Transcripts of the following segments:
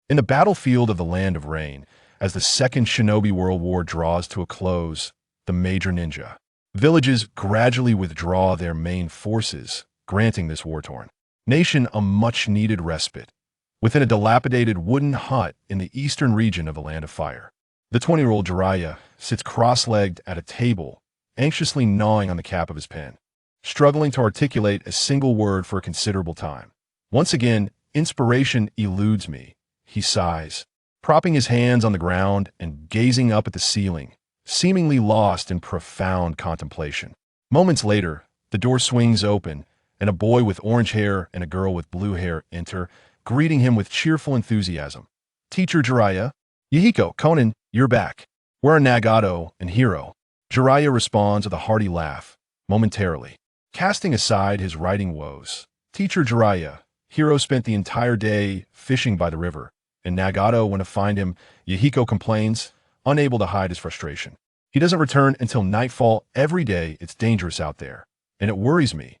In the battlefield of the Land of Rain, as the Second Shinobi World War draws to a close, the major ninja villages gradually withdraw their main forces, granting this war-torn nation a much-needed respite. Within a dilapidated wooden hut in the eastern region of the Land of Fire, the 20-year-old Jiraiya sits cross-legged at a table, anxiously gnawing on the cap of his pen, struggling to articulate a single word for a considerable time. Once again, inspiration eludes me, he sighs, propping his hands on the ground and gazing up at the ceiling, seemingly lost in profound contemplation. Moments later, the door swings open, and a boy with orange hair and a girl with blue hair enter, greeting him with cheerful enthusiasm. "Teacher Jiraiya?" "Yahiko, Konan, you're back. Where are Nagato and Hiro?" Jiraiya responds with a hearty laugh, momentarily casting aside his writing woes. "Teacher Jiraiya, Hiro spent the entire day fishing by the river, and Nagato went to find him," Yahiko complains, unable to hide his frustration. "He doesn't return until nightfall every day. It's dangerous out there, and it worries me."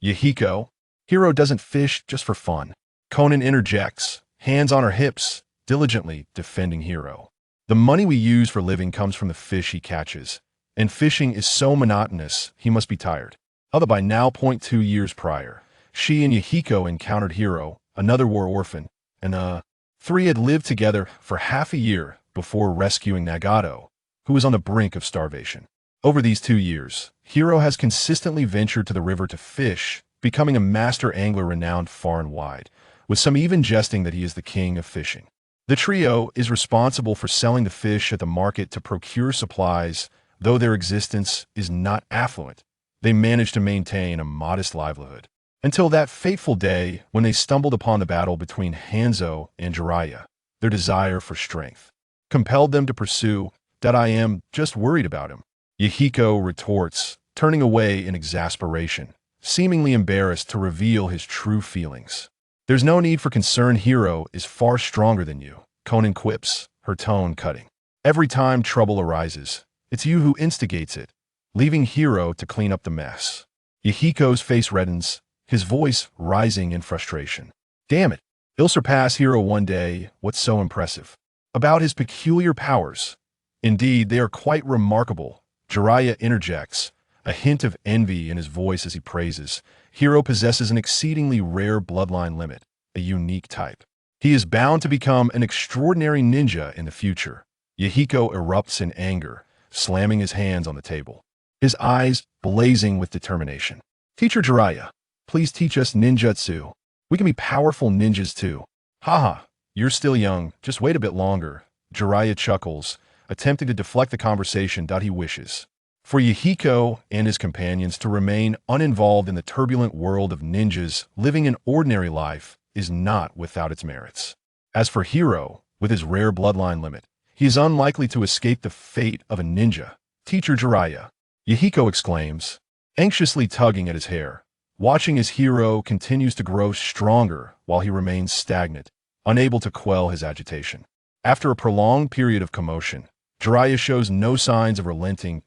"Yahiko, Hiro doesn't fish just for fun." Konan interjects, hands on her hips, diligently defending Hiro. "The money we use for living comes from the fish he catches, and fishing is so monotonous he must be tired." Although by now 2 years prior, she and Yahiko encountered Hiro, another war orphan, and three had lived together for half a year before rescuing Nagato, who was on the brink of starvation. Over these 2 years, Hiro has consistently ventured to the river to fish, becoming a master angler renowned far and wide, with some even jesting that he is the king of fishing. The trio is responsible for selling the fish at the market to procure supplies. Though their existence is not affluent, they manage to maintain a modest livelihood. Until that fateful day when they stumbled upon the battle between Hanzo and Jiraiya. Their desire for strength compelled them to pursue that. "I am just worried about him," Yahiko retorts, turning away in exasperation, seemingly embarrassed to reveal his true feelings. "There's no need for concern. Hiro is far stronger than you," Konan quips, her tone cutting. "Every time trouble arises, it's you who instigates it, leaving Hiro to clean up the mess." Yahiko's face reddens, his voice rising in frustration. "Damn it, he'll surpass Hiro one day. What's so impressive about his peculiar powers?" "Indeed, they are quite remarkable," Jiraiya interjects, a hint of envy in his voice as he praises. "Hiro possesses an exceedingly rare bloodline limit, a unique type. He is bound to become an extraordinary ninja in the future." Yahiko erupts in anger, slamming his hands on the table, his eyes blazing with determination. "Teacher Jiraiya, please teach us ninjutsu. We can be powerful ninjas too." "Haha, you're still young. Just wait a bit longer." Jiraiya chuckles, attempting to deflect the conversation that he wishes for Yahiko and his companions to remain uninvolved in the turbulent world of ninjas. Living an ordinary life is not without its merits. As for Hiro, with his rare bloodline limit, he is unlikely to escape the fate of a ninja. "Teacher Jiraiya," Yahiko exclaims, anxiously tugging at his hair, watching as Hiro continues to grow stronger while he remains stagnant, unable to quell his agitation. After a prolonged period of commotion, Jiraiya shows no signs of relenting.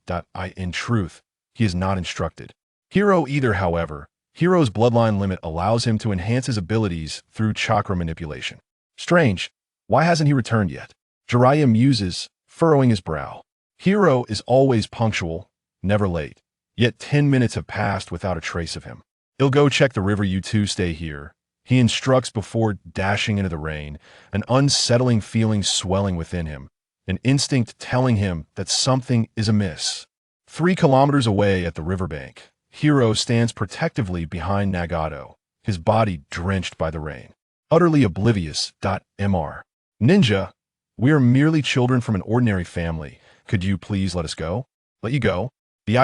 In truth, he is not instructed Hiro either. However, Hiro's bloodline limit allows him to enhance his abilities through chakra manipulation. "Strange, why hasn't he returned yet?" Jiraiya muses, furrowing his brow. "Hiro is always punctual, never late. Yet 10 minutes have passed without a trace of him." "He'll go check the river. You two stay here," he instructs before dashing into the rain, an unsettling feeling swelling within him, an instinct telling him that something is amiss. 3 kilometers away at the riverbank, Hiro stands protectively behind Nagato, his body drenched by the rain, utterly oblivious. Mr. Ninja, we are merely children from an ordinary family. Could you please let us go?" "Let you go?" The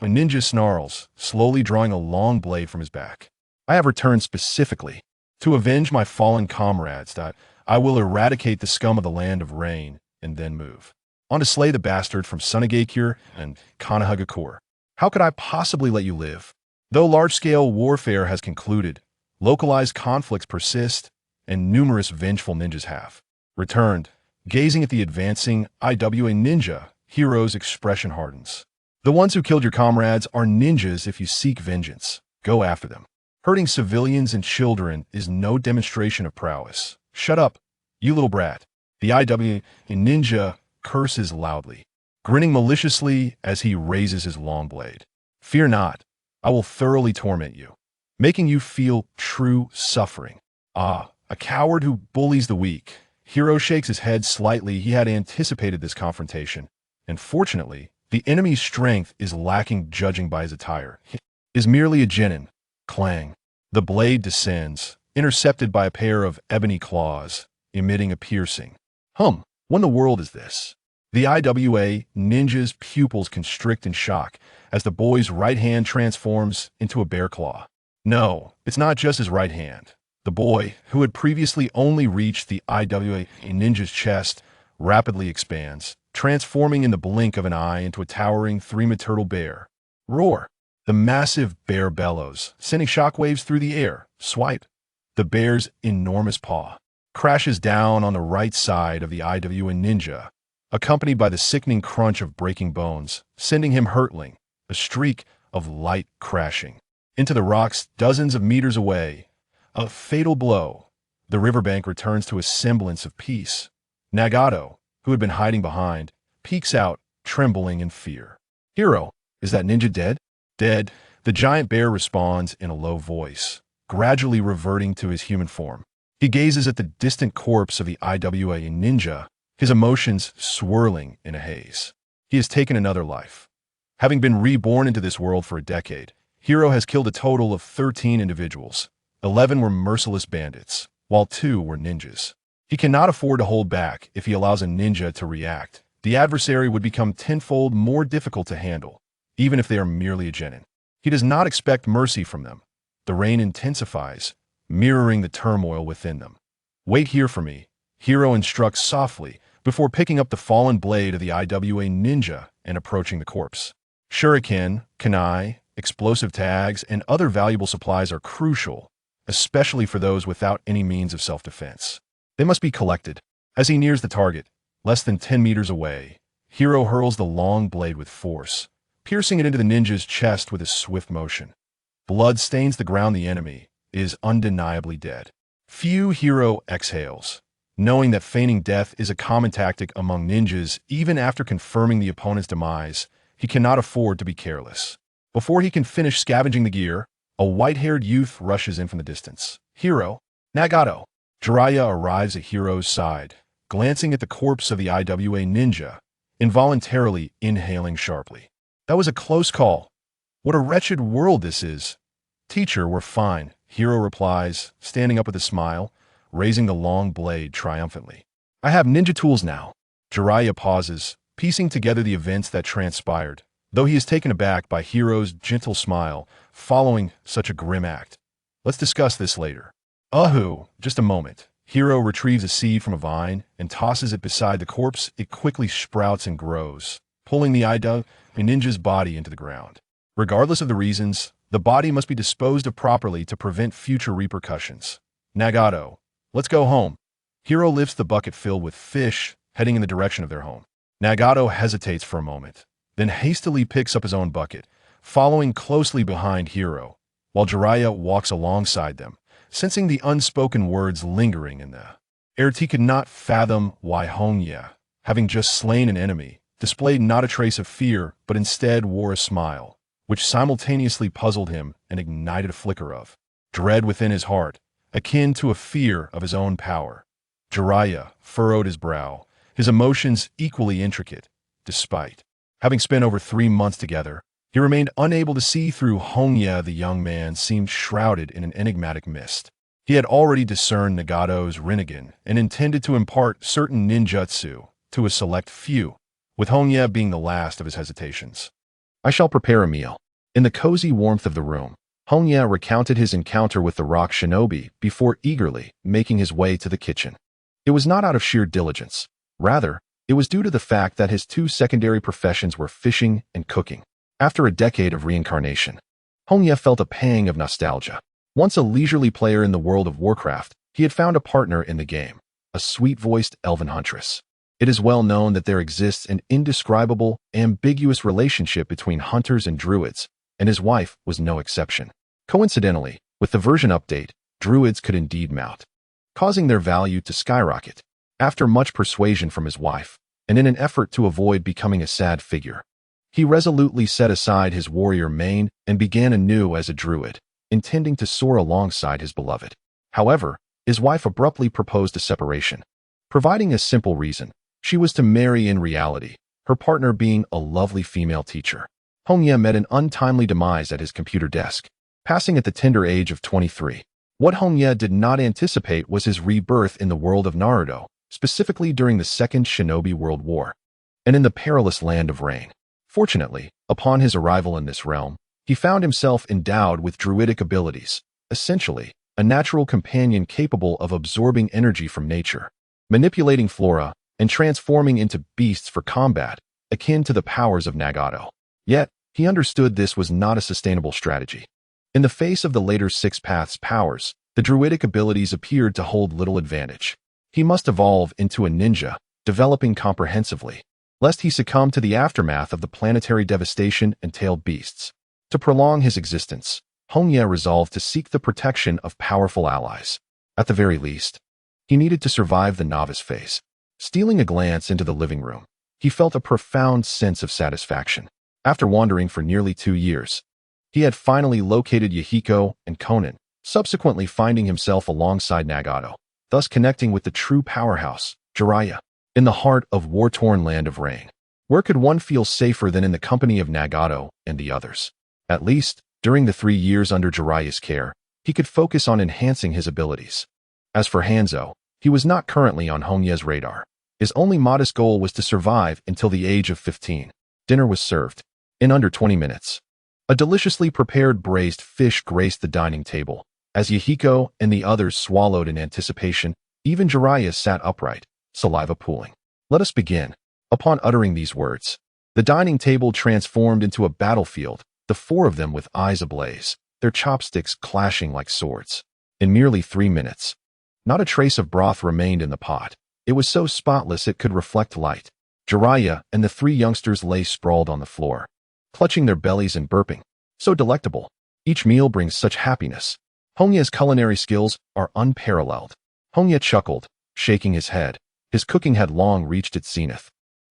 ninja snarls, slowly drawing a long blade from his back. "I have returned specifically to avenge my fallen comrades. I will eradicate the scum of the Land of Rain and then move on to slay the bastard from Sunagakure and Konohagakure. How could I possibly let you live?" Though large-scale warfare has concluded, localized conflicts persist, and numerous vengeful ninjas have returned. Gazing at the advancing IWA ninja, Hiro's expression hardens. "The ones who killed your comrades are ninjas. If you seek vengeance, go after them. Hurting civilians and children is no demonstration of prowess." "Shut up," You little brat. The IW ninja curses loudly, grinning maliciously as he raises his long blade. Fear not, I will thoroughly torment you, making you feel true suffering. Ah, a coward who bullies the weak. Hiro shakes his head slightly. He had anticipated this confrontation, and fortunately, the enemy's strength is lacking judging by his attire. Is merely a genin. Clang. The blade descends, intercepted by a pair of ebony claws, emitting a piercing. What in the world is this? The IWA ninja's pupils constrict in shock as the boy's right hand transforms into a bear claw. No, it's not just his right hand. The boy, who had previously only reached the IWA ninja's chest, rapidly expands, transforming in the blink of an eye into a towering three-meter bear. Roar! The massive bear bellows, sending shockwaves through the air. Swipe! The bear's enormous paw crashes down on the right side of the IWA ninja, accompanied by the sickening crunch of breaking bones, sending him hurtling, a streak of light crashing into the rocks dozens of meters away. A fatal blow. The riverbank returns to a semblance of peace. Nagato, who had been hiding behind, peeks out, trembling in fear. Hiro, is that ninja dead? Dead, the giant bear responds in a low voice, gradually reverting to his human form. He gazes at the distant corpse of the IWA ninja, his emotions swirling in a haze. He has taken another life. Having been reborn into this world for a decade, Hiro has killed a total of 13 individuals. 11 were merciless bandits, while 2 were ninjas. He cannot afford to hold back. If he allows a ninja to react, the adversary would become tenfold more difficult to handle, even if they are merely a genin. He does not expect mercy from them. The rain intensifies, mirroring the turmoil within them. Wait here for me, Hiro instructs softly, before picking up the fallen blade of the IWA ninja and approaching the corpse. Shuriken, kunai, explosive tags, and other valuable supplies are crucial, especially for those without any means of self-defense. They must be collected. As he nears the target, less than 10 meters away, Hiro hurls the long blade with force, piercing it into the ninja's chest with a swift motion. Blood stains the ground. The enemy is undeniably dead. Hiro exhales, knowing that feigning death is a common tactic among ninjas. Even after confirming the opponent's demise, he cannot afford to be careless. Before he can finish scavenging the gear, a white-haired youth rushes in from the distance. Hiro, Nagato. Jiraiya arrives at Hiro's side, glancing at the corpse of the IWA ninja, involuntarily inhaling sharply. That was a close call. What a wretched world this is. Teacher, we're fine, Hiro replies, standing up with a smile, raising the long blade triumphantly. I have ninja tools now. Jiraiya pauses, piecing together the events that transpired, though he is taken aback by Hiro's gentle smile following such a grim act. Let's discuss this later. Just a moment. Hiro retrieves a seed from a vine and tosses it beside the corpse. It quickly sprouts and grows, pulling the IWA ninja's body into the ground. Regardless of the reasons, the body must be disposed of properly to prevent future repercussions. Nagato, let's go home. Hiro lifts the bucket filled with fish, heading in the direction of their home. Nagato hesitates for a moment, then hastily picks up his own bucket, following closely behind Hiro, while Jiraiya walks alongside them, sensing the unspoken words lingering in the air. He could not fathom why Hongye, having just slain an enemy, displayed not a trace of fear, but instead wore a smile, which simultaneously puzzled him and ignited a flicker of dread within his heart, akin to a fear of his own power. Jiraiya furrowed his brow, his emotions equally intricate. Despite having spent over 3 months together, he remained unable to see through Hongye. The young man seemed shrouded in an enigmatic mist. He had already discerned Nagato's Rinnegan and intended to impart certain ninjutsu to a select few, with Hongye being the last of his hesitations. I shall prepare a meal. In the cozy warmth of the room, Hongye recounted his encounter with the rock shinobi before eagerly making his way to the kitchen. It was not out of sheer diligence. Rather, it was due to the fact that his 2 secondary professions were fishing and cooking. After a decade of reincarnation, Hongye felt a pang of nostalgia. Once a leisurely player in the World of Warcraft, he had found a partner in the game, a sweet-voiced elven huntress. It is well known that there exists an indescribable, ambiguous relationship between hunters and druids, and his wife was no exception. Coincidentally, with the version update, druids could indeed mount, causing their value to skyrocket. After much persuasion from his wife, and in an effort to avoid becoming a sad figure, he resolutely set aside his warrior mane and began anew as a druid, intending to soar alongside his beloved. However, his wife abruptly proposed a separation, providing a simple reason: she was to marry in reality, her partner being a lovely female teacher. Hongye met an untimely demise at his computer desk, passing at the tender age of 23. What Hongye did not anticipate was his rebirth in the world of Naruto, specifically during the Second Shinobi World War, and in the perilous land of rain. Fortunately, upon his arrival in this realm, he found himself endowed with druidic abilities, essentially a natural companion capable of absorbing energy from nature, manipulating flora, and transforming into beasts for combat, akin to the powers of Nagato. Yet, he understood this was not a sustainable strategy. In the face of the later Six Paths powers, the druidic abilities appeared to hold little advantage. He must evolve into a ninja, developing comprehensively, lest he succumb to the aftermath of the planetary devastation and tailed beasts. To prolong his existence, Hongye resolved to seek the protection of powerful allies. At the very least, he needed to survive the novice phase. Stealing a glance into the living room, he felt a profound sense of satisfaction. After wandering for nearly 2 years, he had finally located Yahiko and Konan, subsequently finding himself alongside Nagato, thus connecting with the true powerhouse, Jiraiya. In the heart of war-torn land of rain, where could one feel safer than in the company of Nagato and the others? At least, during the 3 years under Jiraiya's care, he could focus on enhancing his abilities. As for Hanzo, he was not currently on Hongye's radar. His only modest goal was to survive until the age of 15. Dinner was served in under 20 minutes. A deliciously prepared braised fish graced the dining table. As Yahiko and the others swallowed in anticipation, even Jiraiya sat upright, saliva pooling. Let us begin. Upon uttering these words, the dining table transformed into a battlefield, the 4 of them with eyes ablaze, their chopsticks clashing like swords. In merely 3 minutes, not a trace of broth remained in the pot. It was so spotless it could reflect light. Jiraiya and the 3 youngsters lay sprawled on the floor, clutching their bellies and burping. So delectable. Each meal brings such happiness. Hongye's culinary skills are unparalleled. Hongye chuckled, shaking his head. His cooking had long reached its zenith,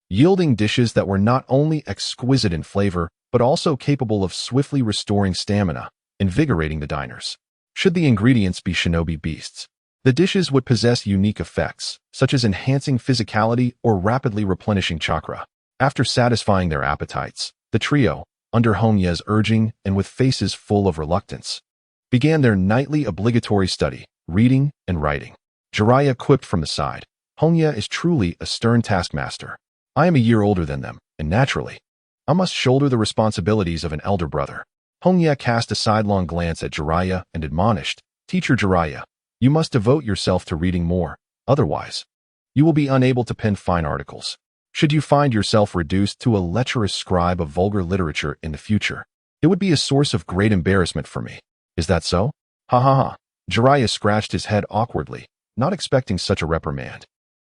yielding dishes that were not only exquisite in flavor, but also capable of swiftly restoring stamina, invigorating the diners. Should the ingredients be shinobi beasts, the dishes would possess unique effects, such as enhancing physicality or rapidly replenishing chakra. After satisfying their appetites, the trio, under Hongye's urging and with faces full of reluctance, began their nightly obligatory study, reading and writing. Jiraiya quipped from the side, "Hongye is truly a stern taskmaster. I am a year older than them, and naturally, I must shoulder the responsibilities of an elder brother." Hongye cast a sidelong glance at Jiraiya and admonished, "Teacher Jiraiya, you must devote yourself to reading more, otherwise, you will be unable to pen fine articles. Should you find yourself reduced to a lecherous scribe of vulgar literature in the future, it would be a source of great embarrassment for me. Is that so?" Ha ha ha. Jiraiya scratched his head awkwardly, not expecting such a reprimand.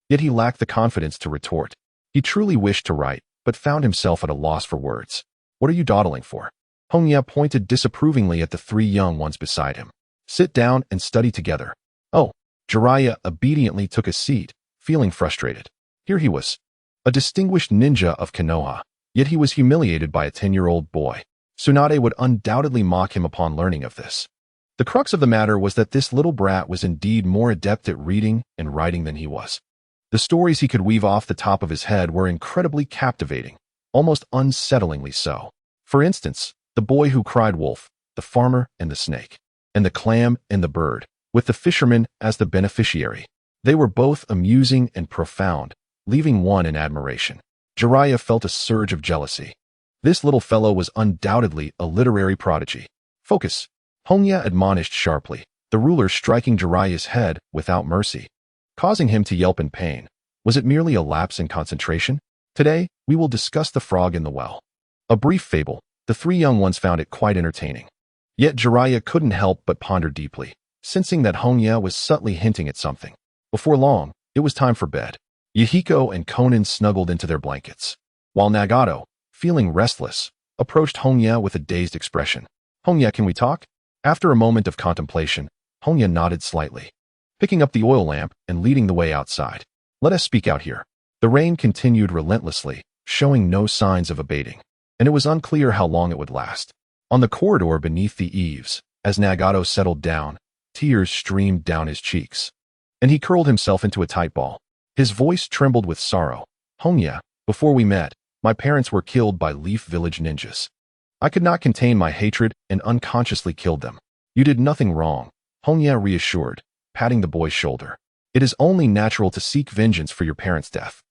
Yet he lacked the confidence to retort. He truly wished to write, but found himself at a loss for words. "What are you dawdling for?" Hongye pointed disapprovingly at the 3 young ones beside him. "Sit down and study together." Oh, Jiraiya obediently took a seat, feeling frustrated. Here he was, a distinguished ninja of Konoha, yet he was humiliated by a 10-year-old boy. Tsunade would undoubtedly mock him upon learning of this. The crux of the matter was that this little brat was indeed more adept at reading and writing than he was. The stories he could weave off the top of his head were incredibly captivating, almost unsettlingly so. For instance, the boy who cried wolf, the farmer and the snake, and the clam and the bird, with the fisherman as the beneficiary. They were both amusing and profound, leaving one in admiration. Jiraiya felt a surge of jealousy. This little fellow was undoubtedly a literary prodigy. "Focus," Hongye admonished sharply, the ruler striking Jiraiya's head without mercy, causing him to yelp in pain. Was it merely a lapse in concentration? Today, we will discuss the frog in the well. A brief fable. The 3 young ones found it quite entertaining. Yet Jiraiya couldn't help but ponder deeply, sensing that Hongye was subtly hinting at something. Before long, it was time for bed. Yahiko and Konan snuggled into their blankets, while Nagato, feeling restless, approached Hongye with a dazed expression. "Hongye, can we talk?" After a moment of contemplation, Hongye nodded slightly, picking up the oil lamp and leading the way outside. Let us speak out here. The rain continued relentlessly, showing no signs of abating, and it was unclear how long it would last. On the corridor beneath the eaves, as Nagato settled down, tears streamed down his cheeks, and he curled himself into a tight ball. His voice trembled with sorrow. Hongye, before we met, my parents were killed by Leaf Village ninjas. I could not contain my hatred and unconsciously killed them. You did nothing wrong, Hongye reassured, patting the boy's shoulder. It is only natural to seek vengeance for your parents' death.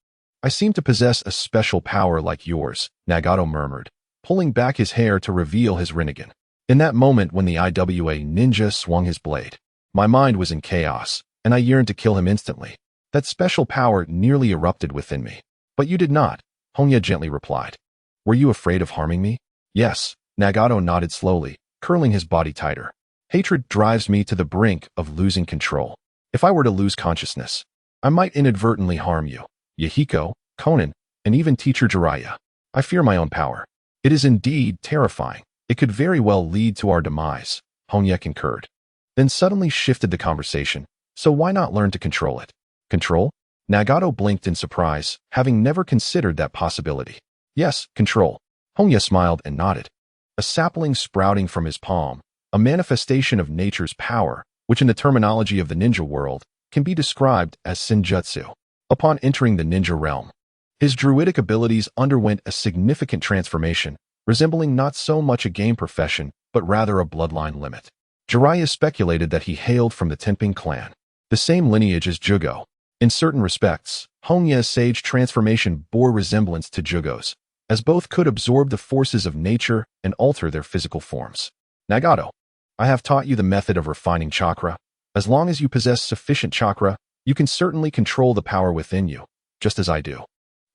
I seem to possess a special power like yours, Nagato murmured, pulling back his hair to reveal his rinnegan. In that moment when the IWA ninja swung his blade, my mind was in chaos, and I yearned to kill him instantly. That special power nearly erupted within me. But you did not, Hongye gently replied. Were you afraid of harming me? Yes, Nagato nodded slowly, curling his body tighter. Hatred drives me to the brink of losing control. If I were to lose consciousness, I might inadvertently harm you, Yahiko, Konan, and even teacher Jiraiya. I fear my own power. It is indeed terrifying. It could very well lead to our demise, Hongye concurred. Then suddenly shifted the conversation. So why not learn to control it? Control? Nagato blinked in surprise, having never considered that possibility. Yes, control. Hongye smiled and nodded. A sapling sprouting from his palm, a manifestation of nature's power, which in the terminology of the ninja world, can be described as senjutsu. Upon entering the ninja realm, his druidic abilities underwent a significant transformation, resembling not so much a game profession, but rather a bloodline limit. Jiraiya speculated that he hailed from the Tenping clan, the same lineage as Jugo. In certain respects, Hongye's sage transformation bore resemblance to Jugo's, as both could absorb the forces of nature and alter their physical forms. Nagato, I have taught you the method of refining chakra. As long as you possess sufficient chakra, you can certainly control the power within you, just as I do.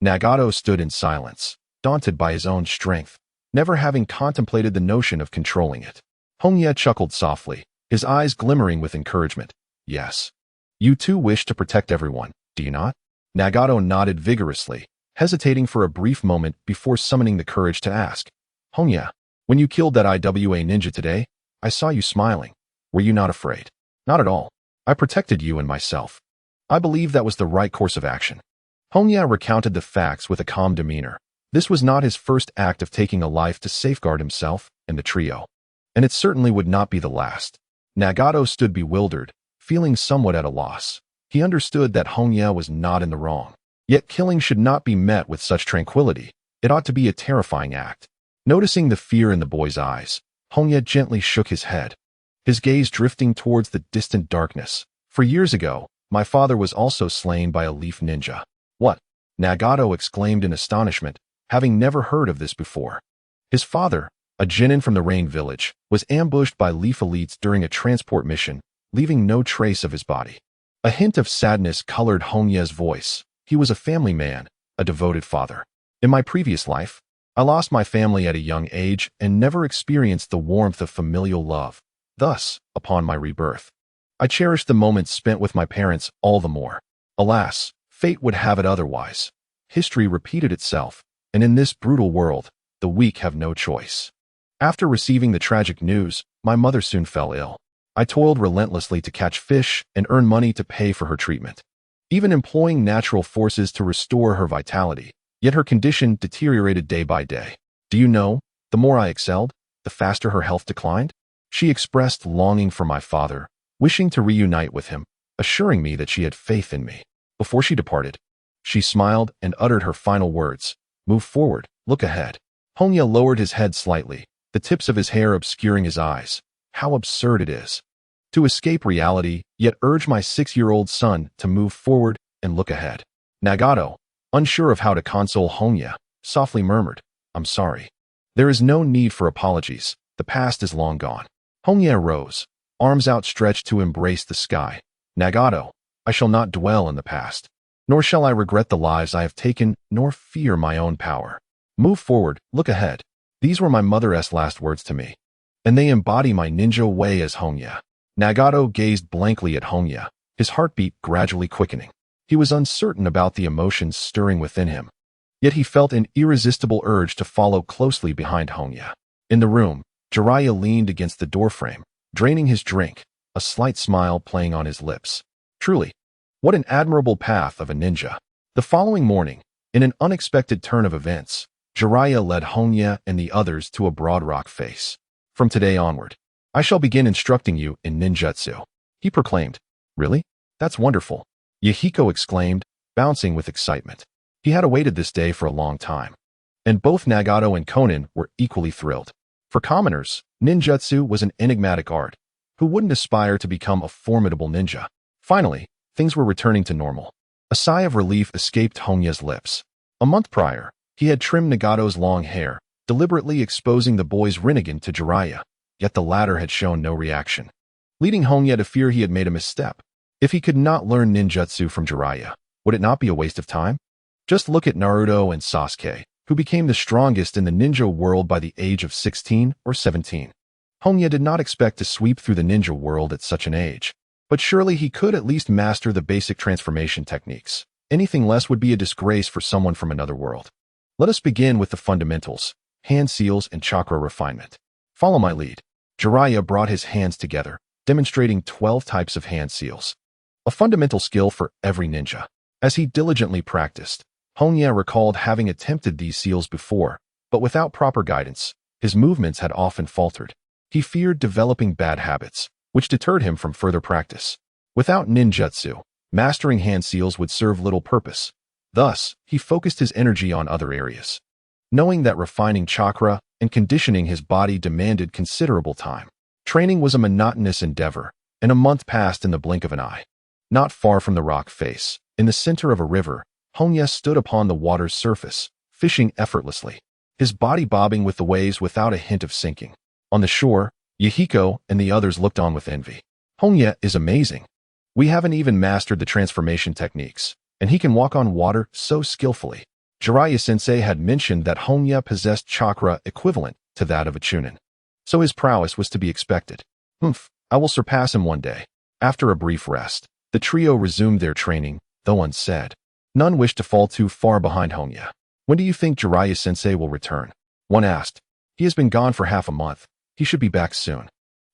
Nagato stood in silence, daunted by his own strength, never having contemplated the notion of controlling it. Hongye chuckled softly, his eyes glimmering with encouragement. Yes. You too wish to protect everyone, do you not? Nagato nodded vigorously, hesitating for a brief moment before summoning the courage to ask. Hongye, when you killed that IWA ninja today, I saw you smiling. Were you not afraid? Not at all. I protected you and myself. I believe that was the right course of action. Hongye recounted the facts with a calm demeanor. This was not his first act of taking a life to safeguard himself and the trio. And it certainly would not be the last. Nagato stood bewildered, feeling somewhat at a loss. He understood that Hongye was not in the wrong. Yet killing should not be met with such tranquility. It ought to be a terrifying act. Noticing the fear in the boy's eyes, Hongye gently shook his head, his gaze drifting towards the distant darkness. For years ago, my father was also slain by a leaf ninja. What? Nagato exclaimed in astonishment, having never heard of this before. His father, a genin from the Rain Village, was ambushed by leaf elites during a transport mission, leaving no trace of his body. A hint of sadness colored Hongye's voice. He was a family man, a devoted father. In my previous life, I lost my family at a young age and never experienced the warmth of familial love. Thus, upon my rebirth, I cherished the moments spent with my parents all the more. Alas, fate would have it otherwise. History repeated itself, and in this brutal world, the weak have no choice. After receiving the tragic news, my mother soon fell ill. I toiled relentlessly to catch fish and earn money to pay for her treatment, even employing natural forces to restore her vitality. Yet her condition deteriorated day by day. Do you know, the more I excelled, the faster her health declined? She expressed longing for my father, wishing to reunite with him, assuring me that she had faith in me. Before she departed, she smiled and uttered her final words. Move forward, look ahead. Hongye lowered his head slightly, the tips of his hair obscuring his eyes. How absurd it is. To escape reality, yet urge my 6-year-old son to move forward and look ahead. Nagato, unsure of how to console Hongye, softly murmured, I'm sorry. There is no need for apologies. The past is long gone. Hongye rose, arms outstretched to embrace the sky. Nagato, I shall not dwell in the past, nor shall I regret the lives I have taken, nor fear my own power. Move forward, look ahead. These were my mother's last words to me, and they embody my ninja way as Hongye. Nagato gazed blankly at Hongye, his heartbeat gradually quickening. He was uncertain about the emotions stirring within him, yet he felt an irresistible urge to follow closely behind Hongye. In the room, Jiraiya leaned against the doorframe, draining his drink, a slight smile playing on his lips. Truly, What an admirable path of a ninja. The following morning, in an unexpected turn of events, Jiraiya led Hongye and the others to a broad rock face. From today onward, I shall begin instructing you in ninjutsu, he proclaimed. Really? That's wonderful, Yahiko exclaimed, bouncing with excitement. He had awaited this day for a long time. And both Nagato and Konan were equally thrilled. For commoners, ninjutsu was an enigmatic art. Who wouldn't aspire to become a formidable ninja? Finally, things were returning to normal. A sigh of relief escaped Hongye's lips. A month prior, he had trimmed Nagato's long hair, deliberately exposing the boy's rinnegan to Jiraiya, yet the latter had shown no reaction, leading Hongye to fear he had made a misstep. If he could not learn ninjutsu from Jiraiya, would it not be a waste of time? Just look at Naruto and Sasuke, who became the strongest in the ninja world by the age of 16 or 17. Hongye did not expect to sweep through the ninja world at such an age, but surely he could at least master the basic transformation techniques. Anything less would be a disgrace for someone from another world. Let us begin with the fundamentals, hand seals and chakra refinement. Follow my lead. Jiraiya brought his hands together, demonstrating 12 types of hand seals. A fundamental skill for every ninja. As he diligently practiced, Hongye recalled having attempted these seals before, but without proper guidance, his movements had often faltered. He feared developing bad habits, which deterred him from further practice. Without ninjutsu, mastering hand seals would serve little purpose. Thus, he focused his energy on other areas. Knowing that refining chakra and conditioning his body demanded considerable time, training was a monotonous endeavor, and a month passed in the blink of an eye. Not far from the rock face, in the center of a river, Hongye stood upon the water's surface, fishing effortlessly, his body bobbing with the waves without a hint of sinking. On the shore, Yahiko and the others looked on with envy. Hongye is amazing. We haven't even mastered the transformation techniques, and he can walk on water so skillfully. Jiraiya-sensei had mentioned that Hongye possessed chakra equivalent to that of a chunin, so his prowess was to be expected. I will surpass him one day. After a brief rest, the trio resumed their training, though unsaid. None wished to fall too far behind Hongye. When do you think Jiraiya-sensei will return? One asked. He has been gone for half a month. He should be back soon.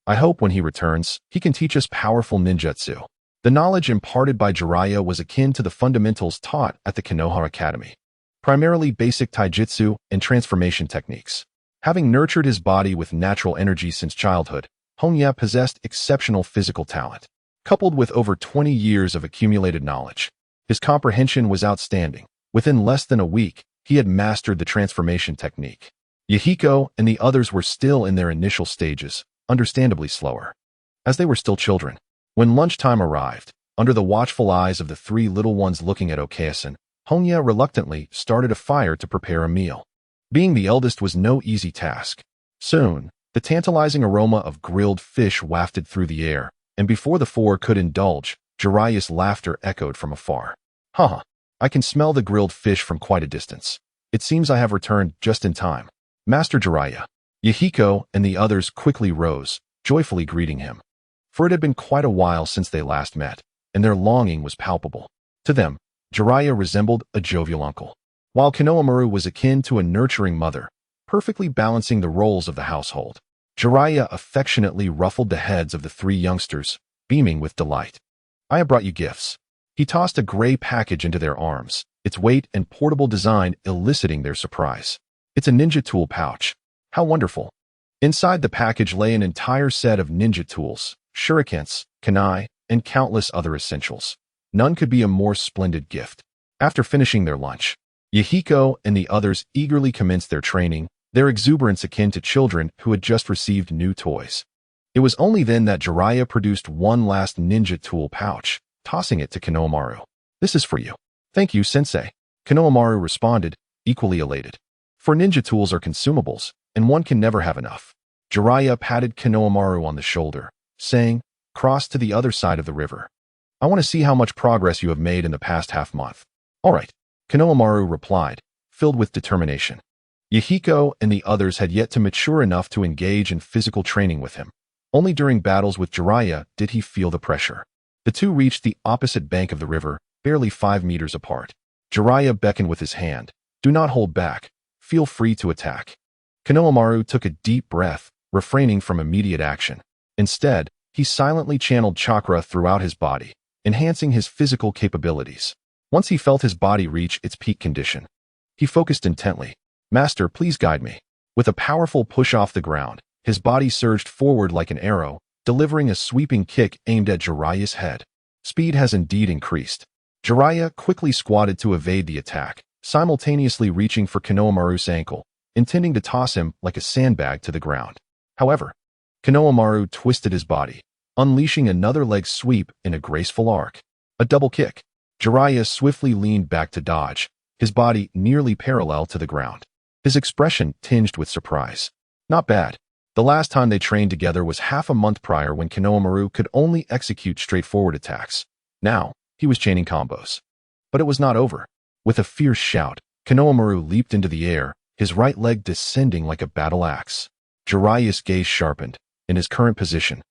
I hope when he returns, he can teach us powerful ninjutsu. The knowledge imparted by Jiraiya was akin to the fundamentals taught at the Konoha Academy, primarily basic taijutsu and transformation techniques. Having nurtured his body with natural energy since childhood, Hongye possessed exceptional physical talent, coupled with over 20 years of accumulated knowledge. His comprehension was outstanding. Within less than a week, he had mastered the transformation technique. Yahiko and the others were still in their initial stages, understandably slower, as they were still children. When lunchtime arrived, under the watchful eyes of the three little ones looking at Okayasan, Hongye reluctantly started a fire to prepare a meal. Being the eldest was no easy task. Soon, the tantalizing aroma of grilled fish wafted through the air, and before the four could indulge, Jiraiya's laughter echoed from afar. Haha, I can smell the grilled fish from quite a distance. It seems I have returned just in time. Master Jiraiya. Yahiko and the others quickly rose, joyfully greeting him. For it had been quite a while since they last met, and their longing was palpable. To them, Jiraiya resembled a jovial uncle, while Konohamaru was akin to a nurturing mother, perfectly balancing the roles of the household. Jiraiya affectionately ruffled the heads of the three youngsters, beaming with delight. I have brought you gifts. He tossed a gray package into their arms, its weight and portable design eliciting their surprise. It's a ninja tool pouch. How wonderful. Inside the package lay an entire set of ninja tools, shurikens, kunai, and countless other essentials. None could be a more splendid gift. After finishing their lunch, Yahiko and the others eagerly commenced their training, their exuberance akin to children who had just received new toys. It was only then that Jiraiya produced one last ninja tool pouch, tossing it to Konohamaru. This is for you. Thank you, sensei. Konohamaru responded, equally elated. For ninja tools are consumables, and one can never have enough. Jiraiya patted Konohamaru on the shoulder, saying, cross to the other side of the river. I want to see how much progress you have made in the past half-month. All right, Konohamaru replied, filled with determination. Yahiko and the others had yet to mature enough to engage in physical training with him. Only during battles with Jiraiya did he feel the pressure. The two reached the opposite bank of the river, barely 5 meters apart. Jiraiya beckoned with his hand. Do not hold back. Feel free to attack. Konohamaru took a deep breath, refraining from immediate action. Instead, he silently channeled chakra throughout his body, enhancing his physical capabilities. Once he felt his body reach its peak condition, he focused intently. "Master, please guide me." With a powerful push off the ground, his body surged forward like an arrow, delivering a sweeping kick aimed at Jiraiya's head. Speed has indeed increased. Jiraiya quickly squatted to evade the attack, simultaneously reaching for Konohamaru's ankle, intending to toss him like a sandbag to the ground. However, Konohamaru twisted his body, unleashing another leg sweep in a graceful arc. A double kick. Jiraiya swiftly leaned back to dodge, his body nearly parallel to the ground. His expression tinged with surprise. Not bad. The last time they trained together was half a month prior when Konohamaru could only execute straightforward attacks. Now, he was chaining combos. But it was not over. With a fierce shout, Konohamaru leaped into the air, his right leg descending like a battle axe. Jiraiya's gaze sharpened. In his current position,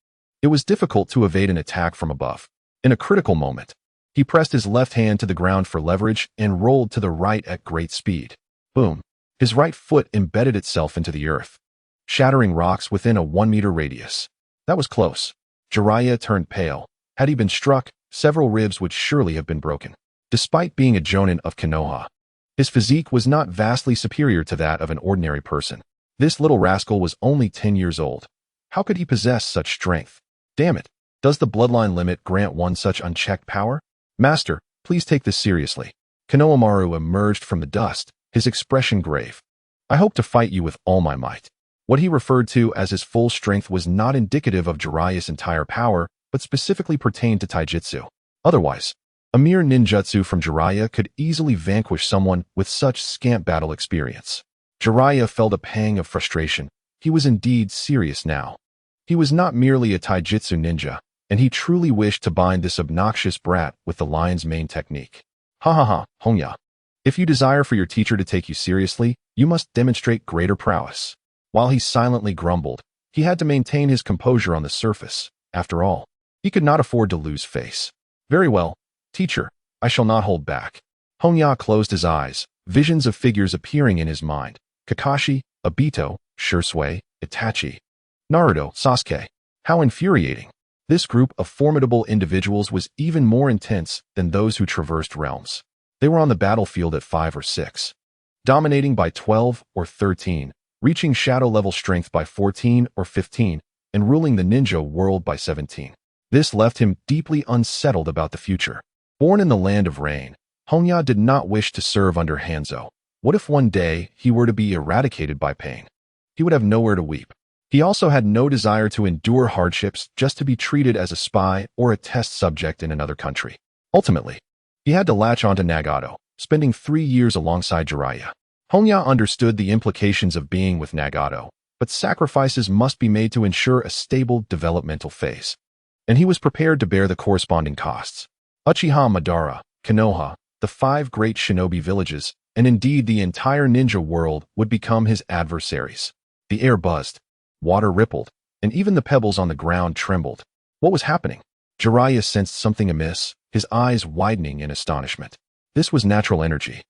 it was difficult to evade an attack from above. In a critical moment, he pressed his left hand to the ground for leverage and rolled to the right at great speed. Boom. His right foot embedded itself into the earth, shattering rocks within a 1-meter radius. That was close. Jiraiya turned pale. Had he been struck, several ribs would surely have been broken. Despite being a jonin of Konoha, his physique was not vastly superior to that of an ordinary person. This little rascal was only 10 years old. How could he possess such strength? Damn it. Does the bloodline limit grant one such unchecked power? "Master, please take this seriously." Konohamaru emerged from the dust, his expression grave. "I hope to fight you with all my might." What he referred to as his full strength was not indicative of Jiraiya's entire power, but specifically pertained to taijutsu. Otherwise, a mere ninjutsu from Jiraiya could easily vanquish someone with such scant battle experience. Jiraiya felt a pang of frustration. He was indeed serious now. He was not merely a taijutsu ninja, and he truly wished to bind this obnoxious brat with the lion's mane technique. "Ha ha ha, Hongye. If you desire for your teacher to take you seriously, you must demonstrate greater prowess." While he silently grumbled, he had to maintain his composure on the surface. After all, he could not afford to lose face. "Very well, teacher, I shall not hold back." Hongye closed his eyes, visions of figures appearing in his mind. Kakashi, Obito, Shursui, Itachi, Naruto, Sasuke. How infuriating. This group of formidable individuals was even more intense than those who traversed realms. They were on the battlefield at 5 or 6, dominating by 12 or 13, reaching shadow-level strength by 14 or 15, and ruling the ninja world by 17. This left him deeply unsettled about the future. Born in the land of rain, Hongye did not wish to serve under Hanzo. What if one day he were to be eradicated by pain? He would have nowhere to weep. He also had no desire to endure hardships just to be treated as a spy or a test subject in another country. Ultimately, he had to latch onto Nagato, spending 3 years alongside Jiraiya. Hongye understood the implications of being with Nagato, but sacrifices must be made to ensure a stable developmental phase. And he was prepared to bear the corresponding costs. Uchiha Madara, Konoha, the 5 great shinobi villages, and indeed the entire ninja world would become his adversaries. The air buzzed, water rippled, and even the pebbles on the ground trembled. What was happening? Jiraiya sensed something amiss, his eyes widening in astonishment. This was natural energy.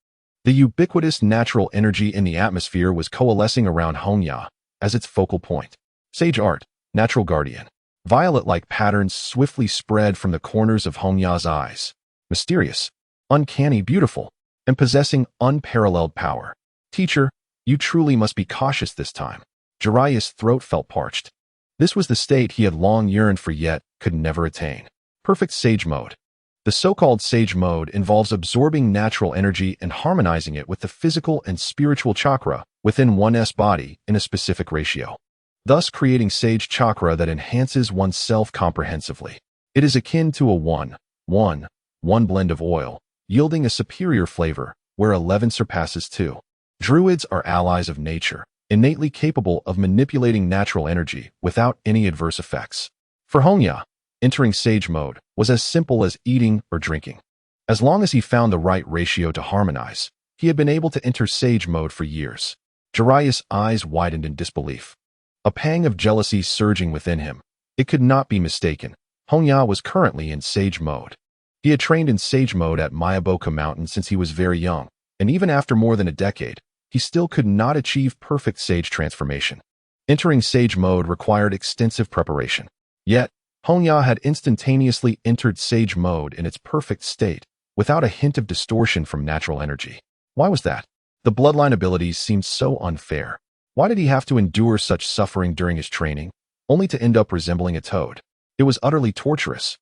The ubiquitous natural energy in the atmosphere was coalescing around Hongye as its focal point. Sage art, natural guardian. Violet-like patterns swiftly spread from the corners of Hongya's eyes. Mysterious, uncanny, beautiful, and possessing unparalleled power. "Teacher, you truly must be cautious this time." Jiraiya's throat felt parched. This was the state he had long yearned for yet could never attain. Perfect Sage Mode. The so-called Sage Mode involves absorbing natural energy and harmonizing it with the physical and spiritual chakra within one's body in a specific ratio, thus creating Sage Chakra that enhances oneself comprehensively. It is akin to a 1-1-1 blend of oil, yielding a superior flavor, where 11 surpasses 2. Druids are allies of nature, innately capable of manipulating natural energy without any adverse effects. For Hongye, entering Sage Mode was as simple as eating or drinking. As long as he found the right ratio to harmonize, he had been able to enter Sage Mode for years. Jiraiya's eyes widened in disbelief. A pang of jealousy surging within him. It could not be mistaken. Hongye was currently in Sage Mode. He had trained in Sage Mode at Miyaboka Mountain since he was very young, and even after more than a decade, he still could not achieve perfect Sage transformation. Entering Sage Mode required extensive preparation. Yet, Hongye had instantaneously entered sage mode in its perfect state, without a hint of distortion from natural energy. Why was that? The bloodline abilities seemed so unfair. Why did he have to endure such suffering during his training, only to end up resembling a toad? It was utterly torturous.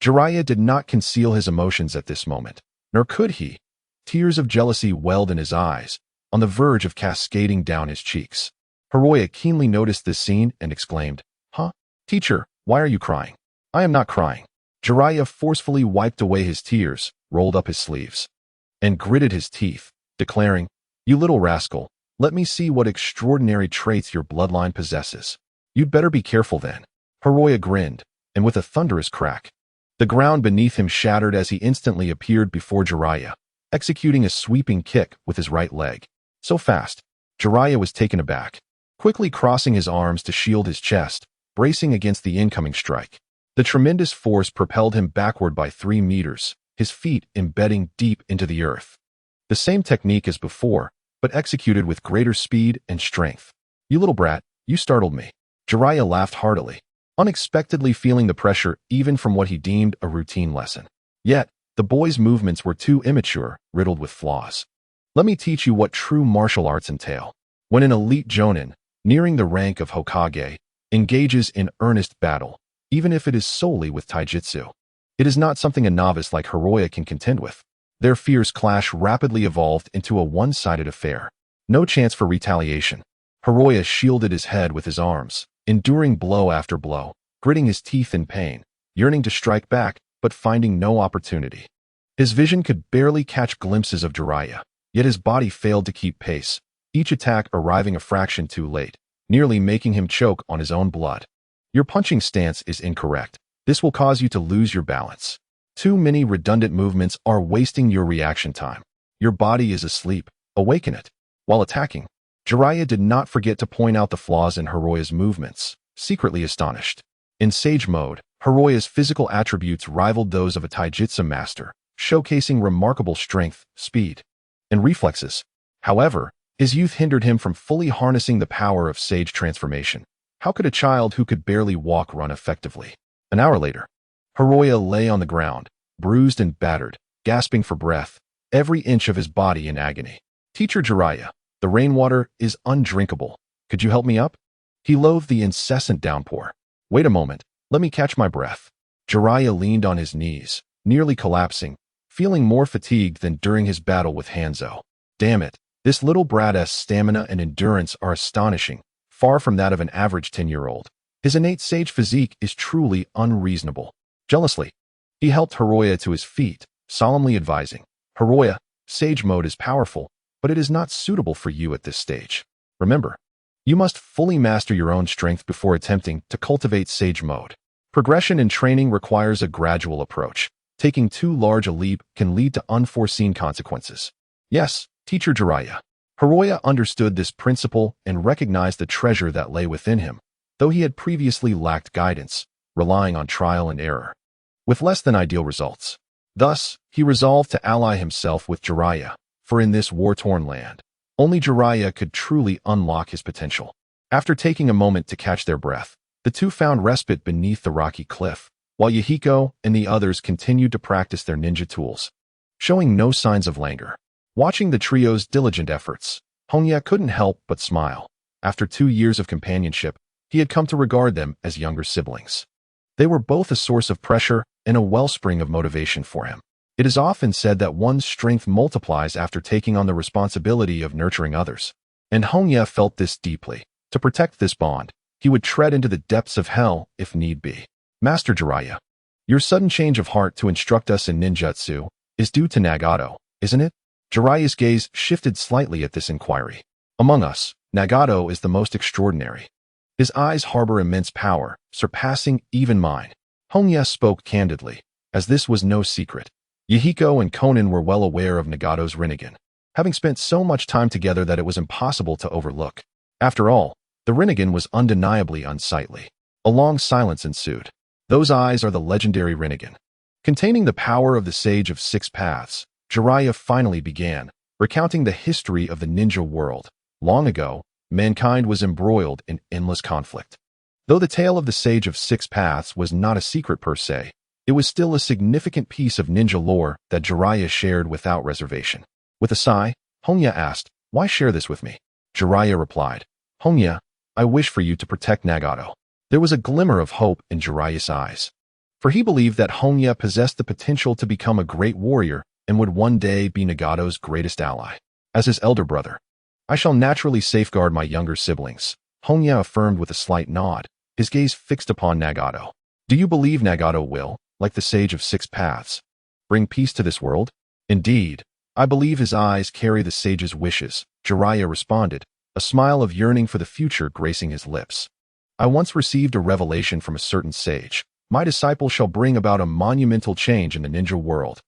Jiraiya did not conceal his emotions at this moment, nor could he. Tears of jealousy welled in his eyes, on the verge of cascading down his cheeks. Jiraiya keenly noticed this scene and exclaimed, "Huh? Teacher, why are you crying?" "I am not crying." Jiraiya forcefully wiped away his tears, rolled up his sleeves, and gritted his teeth, declaring, "You little rascal, let me see what extraordinary traits your bloodline possesses. You'd better be careful then." Jiraiya grinned, and with a thunderous crack, the ground beneath him shattered as he instantly appeared before Jiraiya, executing a sweeping kick with his right leg. So fast, Jiraiya was taken aback, quickly crossing his arms to shield his chest, bracing against the incoming strike. The tremendous force propelled him backward by 3 meters, his feet embedding deep into the earth. The same technique as before, but executed with greater speed and strength. "You little brat, you startled me." Jiraiya laughed heartily, unexpectedly feeling the pressure even from what he deemed a routine lesson. Yet, the boy's movements were too immature, riddled with flaws. "Let me teach you what true martial arts entail." When an elite jonin, nearing the rank of Hokage, engages in earnest battle, even if it is solely with taijutsu, it is not something a novice like Jiraiya can contend with. Their fierce clash rapidly evolved into a one-sided affair. No chance for retaliation. Jiraiya shielded his head with his arms, enduring blow after blow, gritting his teeth in pain, yearning to strike back, but finding no opportunity. His vision could barely catch glimpses of Jiraiya, yet his body failed to keep pace, each attack arriving a fraction too late, nearly making him choke on his own blood. "Your punching stance is incorrect. This will cause you to lose your balance. Too many redundant movements are wasting your reaction time. Your body is asleep. Awaken it." While attacking, Jiraiya did not forget to point out the flaws in Jiraiya's movements, secretly astonished. In Sage mode, Jiraiya's physical attributes rivaled those of a taijutsu master, showcasing remarkable strength, speed, and reflexes. However, his youth hindered him from fully harnessing the power of Sage transformation. How could a child who could barely walk run effectively? An hour later, Jiraiya lay on the ground, bruised and battered, gasping for breath, every inch of his body in agony. "Teacher Jiraiya, the rainwater is undrinkable. Could you help me up?" He loathed the incessant downpour. "Wait a moment, let me catch my breath." Jiraiya leaned on his knees, nearly collapsing, feeling more fatigued than during his battle with Hanzo. Damn it, this little brat's stamina and endurance are astonishing, far from that of an average 10-year-old. His innate sage physique is truly unreasonable. Jealously, he helped Jiraiya to his feet, solemnly advising, "Jiraiya, Sage mode is powerful, but it is not suitable for you at this stage. Remember, you must fully master your own strength before attempting to cultivate Sage mode. Progression in training requires a gradual approach. Taking too large a leap can lead to unforeseen consequences." "Yes, Teacher Jiraiya." Jiraiya understood this principle and recognized the treasure that lay within him, though he had previously lacked guidance, relying on trial and error, with less than ideal results. Thus, he resolved to ally himself with Jiraiya, for in this war-torn land, only Jiraiya could truly unlock his potential. After taking a moment to catch their breath, the two found respite beneath the rocky cliff, while Yahiko and the others continued to practice their ninja tools, showing no signs of languor. Watching the trio's diligent efforts, Hongye couldn't help but smile. After 2 years of companionship, he had come to regard them as younger siblings. They were both a source of pressure and a wellspring of motivation for him. It is often said that one's strength multiplies after taking on the responsibility of nurturing others. And Hongye felt this deeply. To protect this bond, he would tread into the depths of hell if need be. "Master Jiraiya, your sudden change of heart to instruct us in ninjutsu is due to Nagato, isn't it?" Jiraiya's gaze shifted slightly at this inquiry. "Among us, Nagato is the most extraordinary. His eyes harbor immense power, surpassing even mine." Hongye spoke candidly, as this was no secret. Yahiko and Konan were well aware of Nagato's Rinnegan, having spent so much time together that it was impossible to overlook. After all, the Rinnegan was undeniably unsightly. A long silence ensued. "Those eyes are the legendary Rinnegan." Containing the power of the Sage of Six Paths, Jiraiya finally began, recounting the history of the ninja world. Long ago, mankind was embroiled in endless conflict. Though the tale of the Sage of Six Paths was not a secret per se, it was still a significant piece of ninja lore that Jiraiya shared without reservation. With a sigh, Hongye asked, "Why share this with me?" Jiraiya replied, "Hongye, I wish for you to protect Nagato." There was a glimmer of hope in Jiraiya's eyes, for he believed that Hongye possessed the potential to become a great warrior and would one day be Nagato's greatest ally. As his elder brother, "I shall naturally safeguard my younger siblings," Hongye affirmed with a slight nod, his gaze fixed upon Nagato. "Do you believe Nagato will, like the Sage of Six Paths, bring peace to this world?" "Indeed, I believe his eyes carry the sage's wishes," Jiraiya responded, a smile of yearning for the future gracing his lips. "I once received a revelation from a certain sage. My disciple shall bring about a monumental change in the ninja world,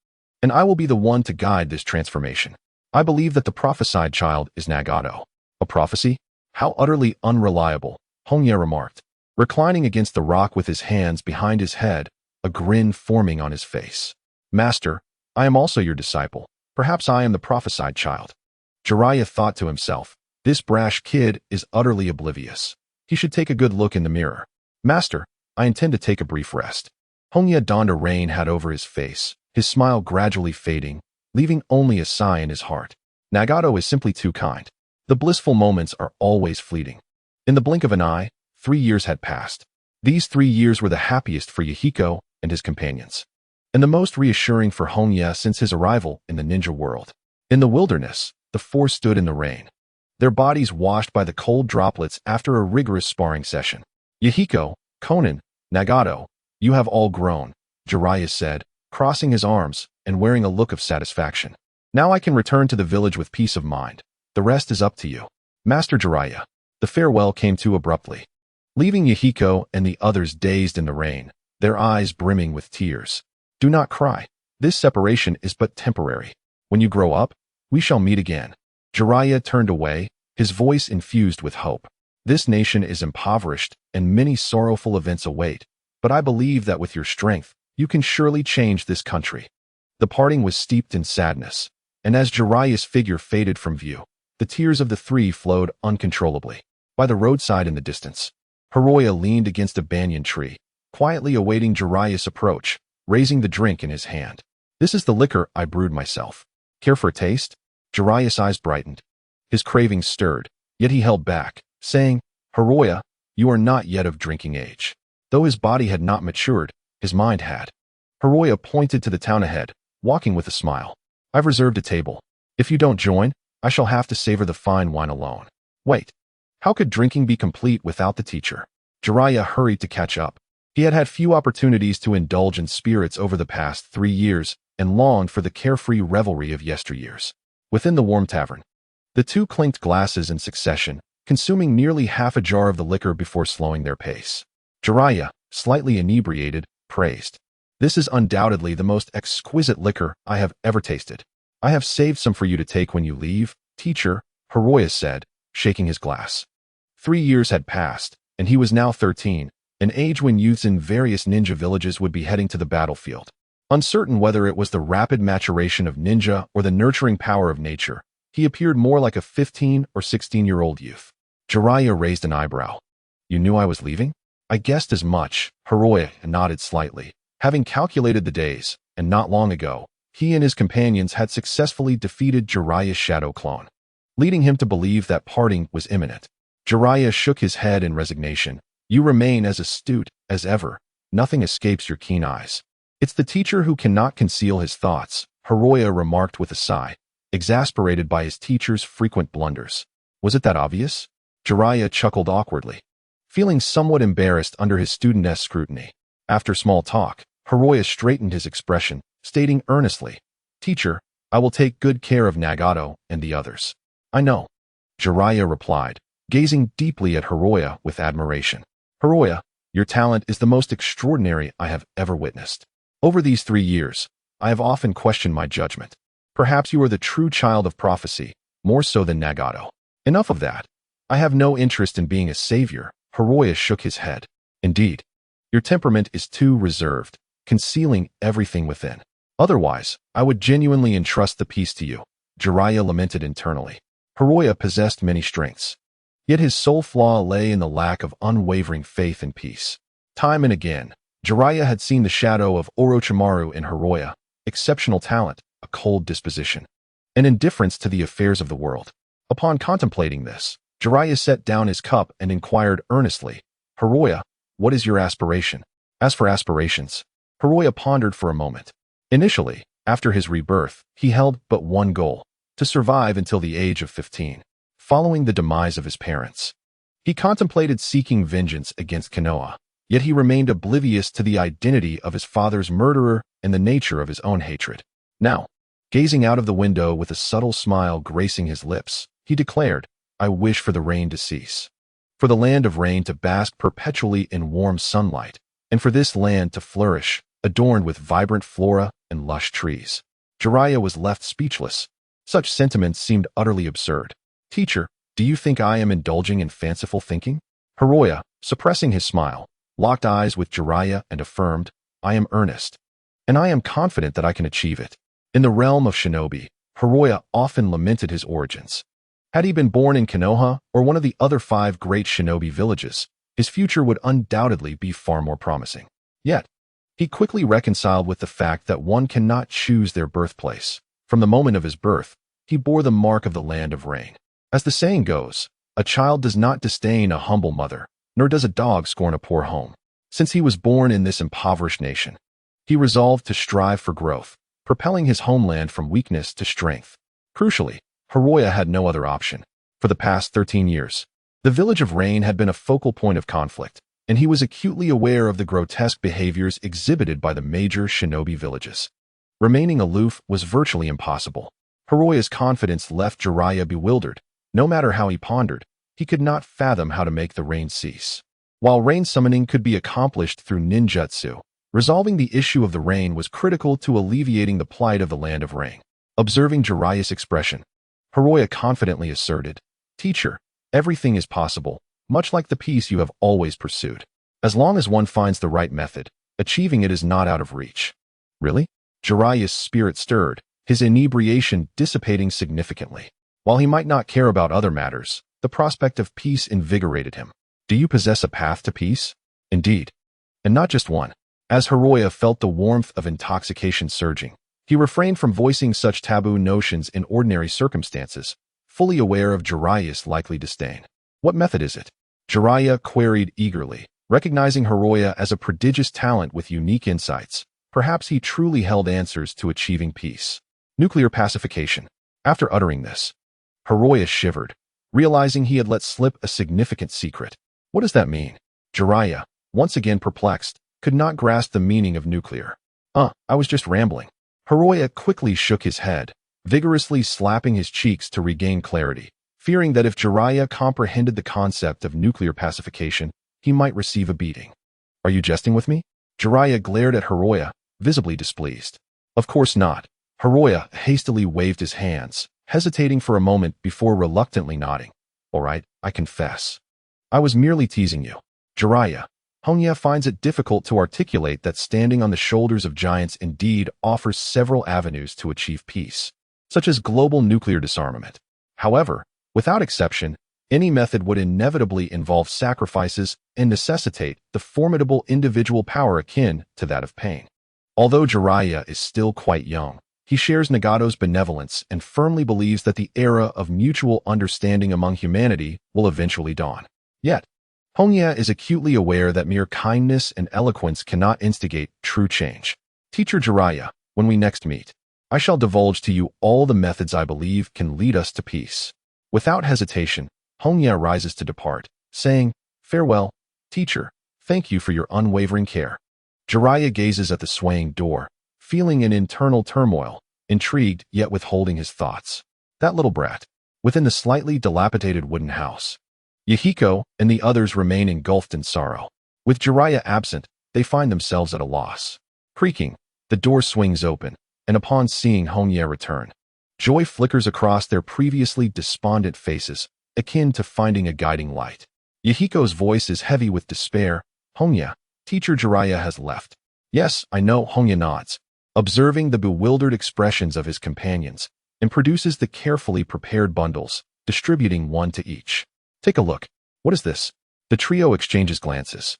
and I will be the one to guide this transformation. I believe that the prophesied child is Nagato." "A prophecy? How utterly unreliable," Hongye remarked, reclining against the rock with his hands behind his head, a grin forming on his face. "Master, I am also your disciple. Perhaps I am the prophesied child." Jiraiya thought to himself, "This brash kid is utterly oblivious. He should take a good look in the mirror." "Master, I intend to take a brief rest." Hongye donned a rain hat over his face, his smile gradually fading, leaving only a sigh in his heart. Nagato is simply too kind. The blissful moments are always fleeting. In the blink of an eye, 3 years had passed. These 3 years were the happiest for Yahiko and his companions, and the most reassuring for Hongye since his arrival in the ninja world. In the wilderness, the four stood in the rain, their bodies washed by the cold droplets after a rigorous sparring session. "Yahiko, Konan, Nagato, you have all grown," Jiraiya said, crossing his arms and wearing a look of satisfaction. "Now I can return to the village with peace of mind. The rest is up to you." "Master Jiraiya." The farewell came too abruptly, leaving Yahiko and the others dazed in the rain, their eyes brimming with tears. "Do not cry. This separation is but temporary. When you grow up, we shall meet again." Jiraiya turned away, his voice infused with hope. "This nation is impoverished and many sorrowful events await, but I believe that with your strength, you can surely change this country." The parting was steeped in sadness, and as Jiraiya's figure faded from view, the tears of the three flowed uncontrollably. By the roadside in the distance, Jiraiya leaned against a banyan tree, quietly awaiting Jiraiya's approach, raising the drink in his hand. "This is the liquor I brewed myself. Care for a taste?" Jiraiya's eyes brightened. His cravings stirred, yet he held back, saying, "Jiraiya, you are not yet of drinking age." Though his body had not matured, his mind had. Jiraiya pointed to the town ahead, walking with a smile. "I've reserved a table. If you don't join, I shall have to savor the fine wine alone." "Wait. How could drinking be complete without the teacher?" Jiraiya hurried to catch up. He had had few opportunities to indulge in spirits over the past 3 years and longed for the carefree revelry of yesteryears. Within the warm tavern, the two clinked glasses in succession, consuming nearly half a jar of the liquor before slowing their pace. Jiraiya, slightly inebriated, praised, "This is undoubtedly the most exquisite liquor I have ever tasted. I have saved some for you to take when you leave, teacher," Jiraiya said, shaking his glass. 3 years had passed, and he was now 13, an age when youths in various ninja villages would be heading to the battlefield. Uncertain whether it was the rapid maturation of ninja or the nurturing power of nature, he appeared more like a 15 or 16-year-old youth. Jiraiya raised an eyebrow. "You knew I was leaving?" "I guessed as much," Jiraiya nodded slightly, having calculated the days, and not long ago, he and his companions had successfully defeated Jiraiya's shadow clone, leading him to believe that parting was imminent. Jiraiya shook his head in resignation. "You remain as astute as ever. Nothing escapes your keen eyes." "It's the teacher who cannot conceal his thoughts," Jiraiya remarked with a sigh, exasperated by his teacher's frequent blunders. "Was it that obvious?" Jiraiya chuckled awkwardly, feeling somewhat embarrassed under his studentess scrutiny. After small talk, Jiraiya straightened his expression, stating earnestly, "Teacher, I will take good care of Nagato and the others." "I know," Jiraiya replied, gazing deeply at Jiraiya with admiration. "Jiraiya, your talent is the most extraordinary I have ever witnessed. Over these 3 years, I have often questioned my judgment. Perhaps you are the true child of prophecy, more so than Nagato." "Enough of that. I have no interest in being a savior," Jiraiya shook his head. "Indeed, your temperament is too reserved, concealing everything within. Otherwise, I would genuinely entrust the piece to you," Jiraiya lamented internally. Jiraiya possessed many strengths, Yet his sole flaw lay in the lack of unwavering faith and peace. Time and again, Jiraiya had seen the shadow of Orochimaru in Hiroya: exceptional talent, a cold disposition, and indifference to the affairs of the world. Upon contemplating this, Jiraiya set down his cup and inquired earnestly, "Hiroya, what is your aspiration?" As for aspirations, Hiroya pondered for a moment. Initially, after his rebirth, he held but one goal: to survive until the age of 15, following the demise of his parents. He contemplated seeking vengeance against Konoha, yet he remained oblivious to the identity of his father's murderer and the nature of his own hatred. Now, gazing out of the window with a subtle smile gracing his lips, he declared, "I wish for the rain to cease, for the land of rain to bask perpetually in warm sunlight, and for this land to flourish, adorned with vibrant flora and lush trees." Jiraiya was left speechless. Such sentiments seemed utterly absurd. "Teacher, do you think I am indulging in fanciful thinking?" Hiroya, suppressing his smile, locked eyes with Jiraiya and affirmed, "I am earnest, and I am confident that I can achieve it." In the realm of shinobi, Hiroya often lamented his origins. Had he been born in Konoha or one of the other 5 great shinobi villages, his future would undoubtedly be far more promising. Yet, he quickly reconciled with the fact that one cannot choose their birthplace. From the moment of his birth, he bore the mark of the land of rain. As the saying goes, a child does not disdain a humble mother, nor does a dog scorn a poor home. Since he was born in this impoverished nation, he resolved to strive for growth, propelling his homeland from weakness to strength. Crucially, Hiroya had no other option. For the past 13 years, the village of Rain had been a focal point of conflict, and he was acutely aware of the grotesque behaviors exhibited by the major shinobi villages. Remaining aloof was virtually impossible. Hiroya's confidence left Jiraiya bewildered. No matter how he pondered, he could not fathom how to make the rain cease. While rain summoning could be accomplished through ninjutsu, resolving the issue of the rain was critical to alleviating the plight of the land of rain. Observing Jiraiya's expression, Hiroya confidently asserted, "Teacher, everything is possible, much like the peace you have always pursued. As long as one finds the right method, achieving it is not out of reach." "Really?" Jiraiya's spirit stirred, his inebriation dissipating significantly. While he might not care about other matters, the prospect of peace invigorated him. "Do you possess a path to peace?" "Indeed. And not just one." As Hiroya felt the warmth of intoxication surging, he refrained from voicing such taboo notions in ordinary circumstances, fully aware of Jiraiya's likely disdain. "What method is it?" Jiraiya queried eagerly, recognizing Hiroya as a prodigious talent with unique insights. Perhaps he truly held answers to achieving peace. "Nuclear pacification." After uttering this, Hiroya shivered, realizing he had let slip a significant secret. "What does that mean?" Jiraiya, once again perplexed, could not grasp the meaning of nuclear. I was just rambling." Hiroya quickly shook his head, vigorously slapping his cheeks to regain clarity, fearing that if Jiraiya comprehended the concept of nuclear pacification, he might receive a beating. "Are you jesting with me?" Jiraiya glared at Hiroya, visibly displeased. "Of course not." Hiroya hastily waved his hands, hesitating for a moment before reluctantly nodding. "All right, I confess. I was merely teasing you." Jiraiya, Hongye finds it difficult to articulate that standing on the shoulders of giants indeed offers several avenues to achieve peace, such as global nuclear disarmament. However, without exception, any method would inevitably involve sacrifices and necessitate the formidable individual power akin to that of pain. Although Jiraiya is still quite young, he shares Nagato's benevolence and firmly believes that the era of mutual understanding among humanity will eventually dawn. Yet, Hongye is acutely aware that mere kindness and eloquence cannot instigate true change. "Teacher Jiraiya, when we next meet, I shall divulge to you all the methods I believe can lead us to peace." Without hesitation, Hongye rises to depart, saying, "Farewell, teacher. Thank you for your unwavering care." Jiraiya gazes at the swaying door, feeling an internal turmoil, intrigued yet withholding his thoughts. That little brat. Within the slightly dilapidated wooden house, Yahiko and the others remain engulfed in sorrow. With Jiraiya absent, they find themselves at a loss. Creaking, the door swings open, and upon seeing Hongye return, joy flickers across their previously despondent faces, akin to finding a guiding light. Yahiko's voice is heavy with despair. "Hongye, teacher Jiraiya has left." "Yes, I know." Hongye nods, observing the bewildered expressions of his companions, and produces the carefully prepared bundles, distributing one to each. Take a look. What is this? The trio exchanges glances,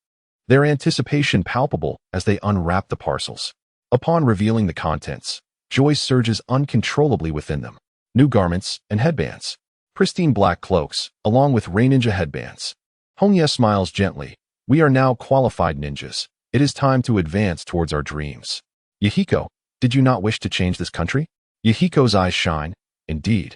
their anticipation palpable as they unwrap the parcels. Upon revealing the contents, joy surges uncontrollably within them. New garments and headbands. Pristine black cloaks, along with Rain Ninja headbands. Hongye smiles gently. We are now qualified ninjas. It is time to advance towards our dreams. Yahiko, did you not wish to change this country? Yahiko's eyes shine. Indeed.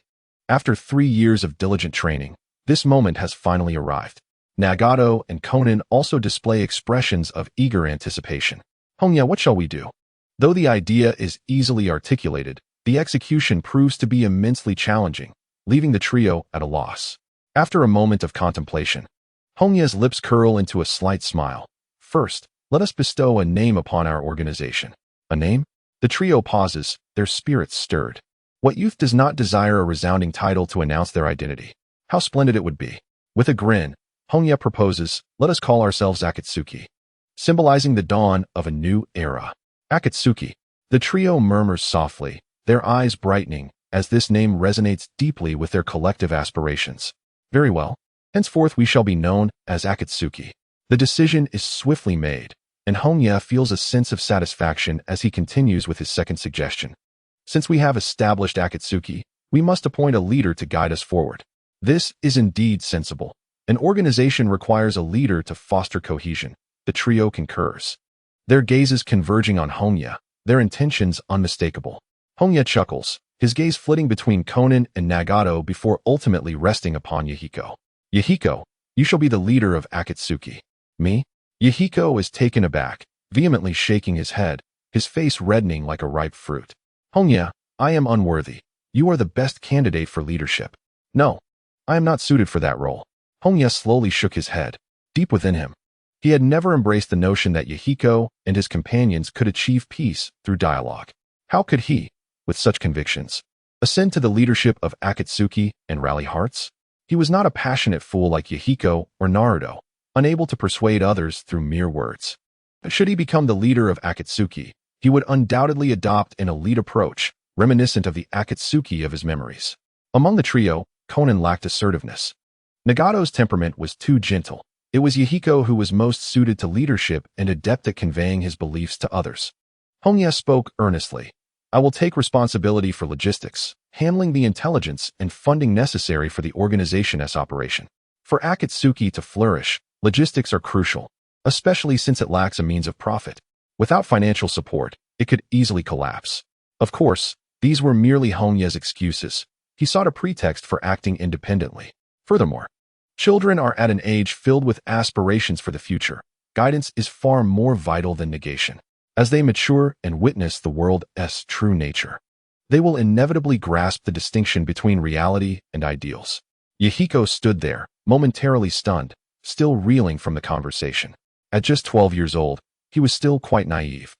After 3 years of diligent training, this moment has finally arrived. Nagato and Konan also display expressions of eager anticipation. Hongye, what shall we do? Though the idea is easily articulated, the execution proves to be immensely challenging, leaving the trio at a loss. After a moment of contemplation, Hongye's lips curl into a slight smile. First, let us bestow a name upon our organization. A name? The trio pauses, their spirits stirred. What youth does not desire a resounding title to announce their identity? How splendid it would be. With a grin, Hongye proposes, let us call ourselves Akatsuki, symbolizing the dawn of a new era. Akatsuki. The trio murmurs softly, their eyes brightening, as this name resonates deeply with their collective aspirations. Very well. Henceforth we shall be known as Akatsuki. The decision is swiftly made, and Hongye feels a sense of satisfaction as he continues with his second suggestion. Since we have established Akatsuki, we must appoint a leader to guide us forward. This is indeed sensible. An organization requires a leader to foster cohesion. The trio concurs, their gazes converging on Hongye, their intentions unmistakable. Hongye chuckles, his gaze flitting between Konan and Nagato before ultimately resting upon Yahiko. Yahiko, you shall be the leader of Akatsuki. Me? Yahiko is taken aback, vehemently shaking his head, his face reddening like a ripe fruit. Hongye, I am unworthy. You are the best candidate for leadership. No, I am not suited for that role. Hongye slowly shook his head. Deep within him, he had never embraced the notion that Yahiko and his companions could achieve peace through dialogue. How could he, with such convictions, ascend to the leadership of Akatsuki and rally hearts? He was not a passionate fool like Yahiko or Naruto, unable to persuade others through mere words. Should he become the leader of Akatsuki, he would undoubtedly adopt an elite approach, reminiscent of the Akatsuki of his memories. Among the trio, Konan lacked assertiveness. Nagato's temperament was too gentle. It was Yahiko who was most suited to leadership and adept at conveying his beliefs to others. Hongye spoke earnestly. I will take responsibility for logistics, handling the intelligence and funding necessary for the organization's operation. For Akatsuki to flourish, logistics are crucial, especially since it lacks a means of profit. Without financial support, it could easily collapse. Of course, these were merely Hongye's excuses. He sought a pretext for acting independently. Furthermore, children are at an age filled with aspirations for the future. Guidance is far more vital than negation. As they mature and witness the world's true nature, they will inevitably grasp the distinction between reality and ideals. Yahiko stood there, momentarily stunned, still reeling from the conversation. At just 12 years old, he was still quite naive,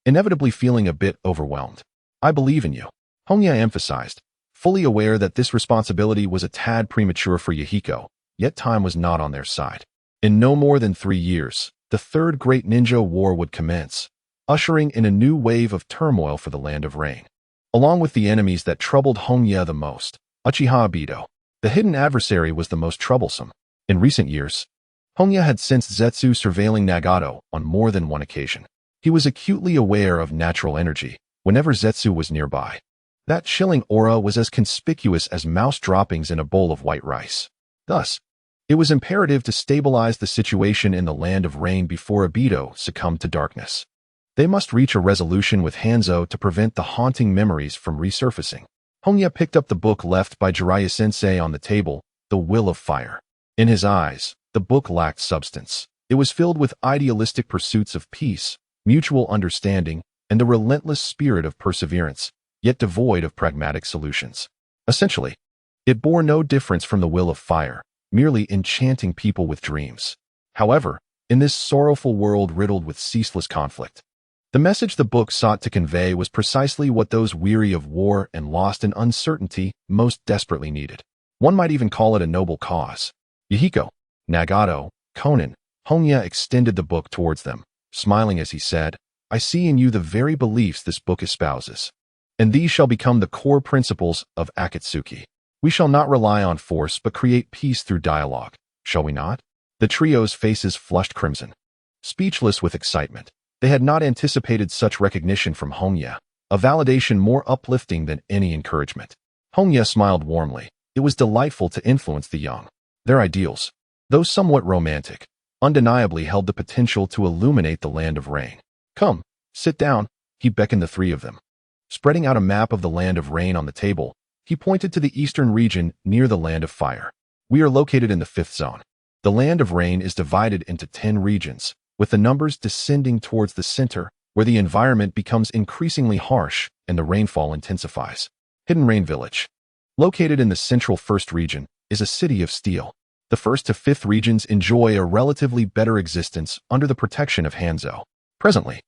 inevitably feeling a bit overwhelmed. I believe in you, Hongye emphasized, fully aware that this responsibility was a tad premature for Yahiko, yet time was not on their side. In no more than 3 years, the Third Great Ninja War would commence, ushering in a new wave of turmoil for the Land of Rain. Along with the enemies that troubled Hongye the most, Uchiha Obito, the hidden adversary, was the most troublesome. In recent years, Hongye had sensed Zetsu surveilling Nagato on more than one occasion. He was acutely aware of natural energy whenever Zetsu was nearby. That chilling aura was as conspicuous as mouse droppings in a bowl of white rice. Thus, it was imperative to stabilize the situation in the Land of Rain before Obito succumbed to darkness. They must reach a resolution with Hanzo to prevent the haunting memories from resurfacing. Hongye picked up the book left by Jiraiya-sensei on the table, The Will of Fire. In his eyes, the book lacked substance. It was filled with idealistic pursuits of peace, mutual understanding, and the relentless spirit of perseverance, yet devoid of pragmatic solutions. Essentially, it bore no difference from The Will of Fire, merely enchanting people with dreams. However, in this sorrowful world riddled with ceaseless conflict, the message the book sought to convey was precisely what those weary of war and lost in uncertainty most desperately needed. One might even call it a noble cause. Yahiko, Nagato, Konan, Hongye extended the book towards them, smiling as he said, I see in you the very beliefs this book espouses, and these shall become the core principles of Akatsuki. We shall not rely on force but create peace through dialogue, shall we not? The trio's faces flushed crimson. Speechless with excitement, they had not anticipated such recognition from Hongye, a validation more uplifting than any encouragement. Hongye smiled warmly. It was delightful to influence the young. Their ideals, though somewhat romantic, undeniably held the potential to illuminate the land of rain. Come, sit down, he beckoned the three of them. Spreading out a map of the land of rain on the table, he pointed to the eastern region near the land of fire. We are located in the 5th zone. The land of rain is divided into 10 regions, with the numbers descending towards the center, where the environment becomes increasingly harsh and the rainfall intensifies. Hidden Rain Village. Located in the central 1st region, is a city of steel. The 1st to 5th regions enjoy a relatively better existence under the protection of Hanzo. Presently,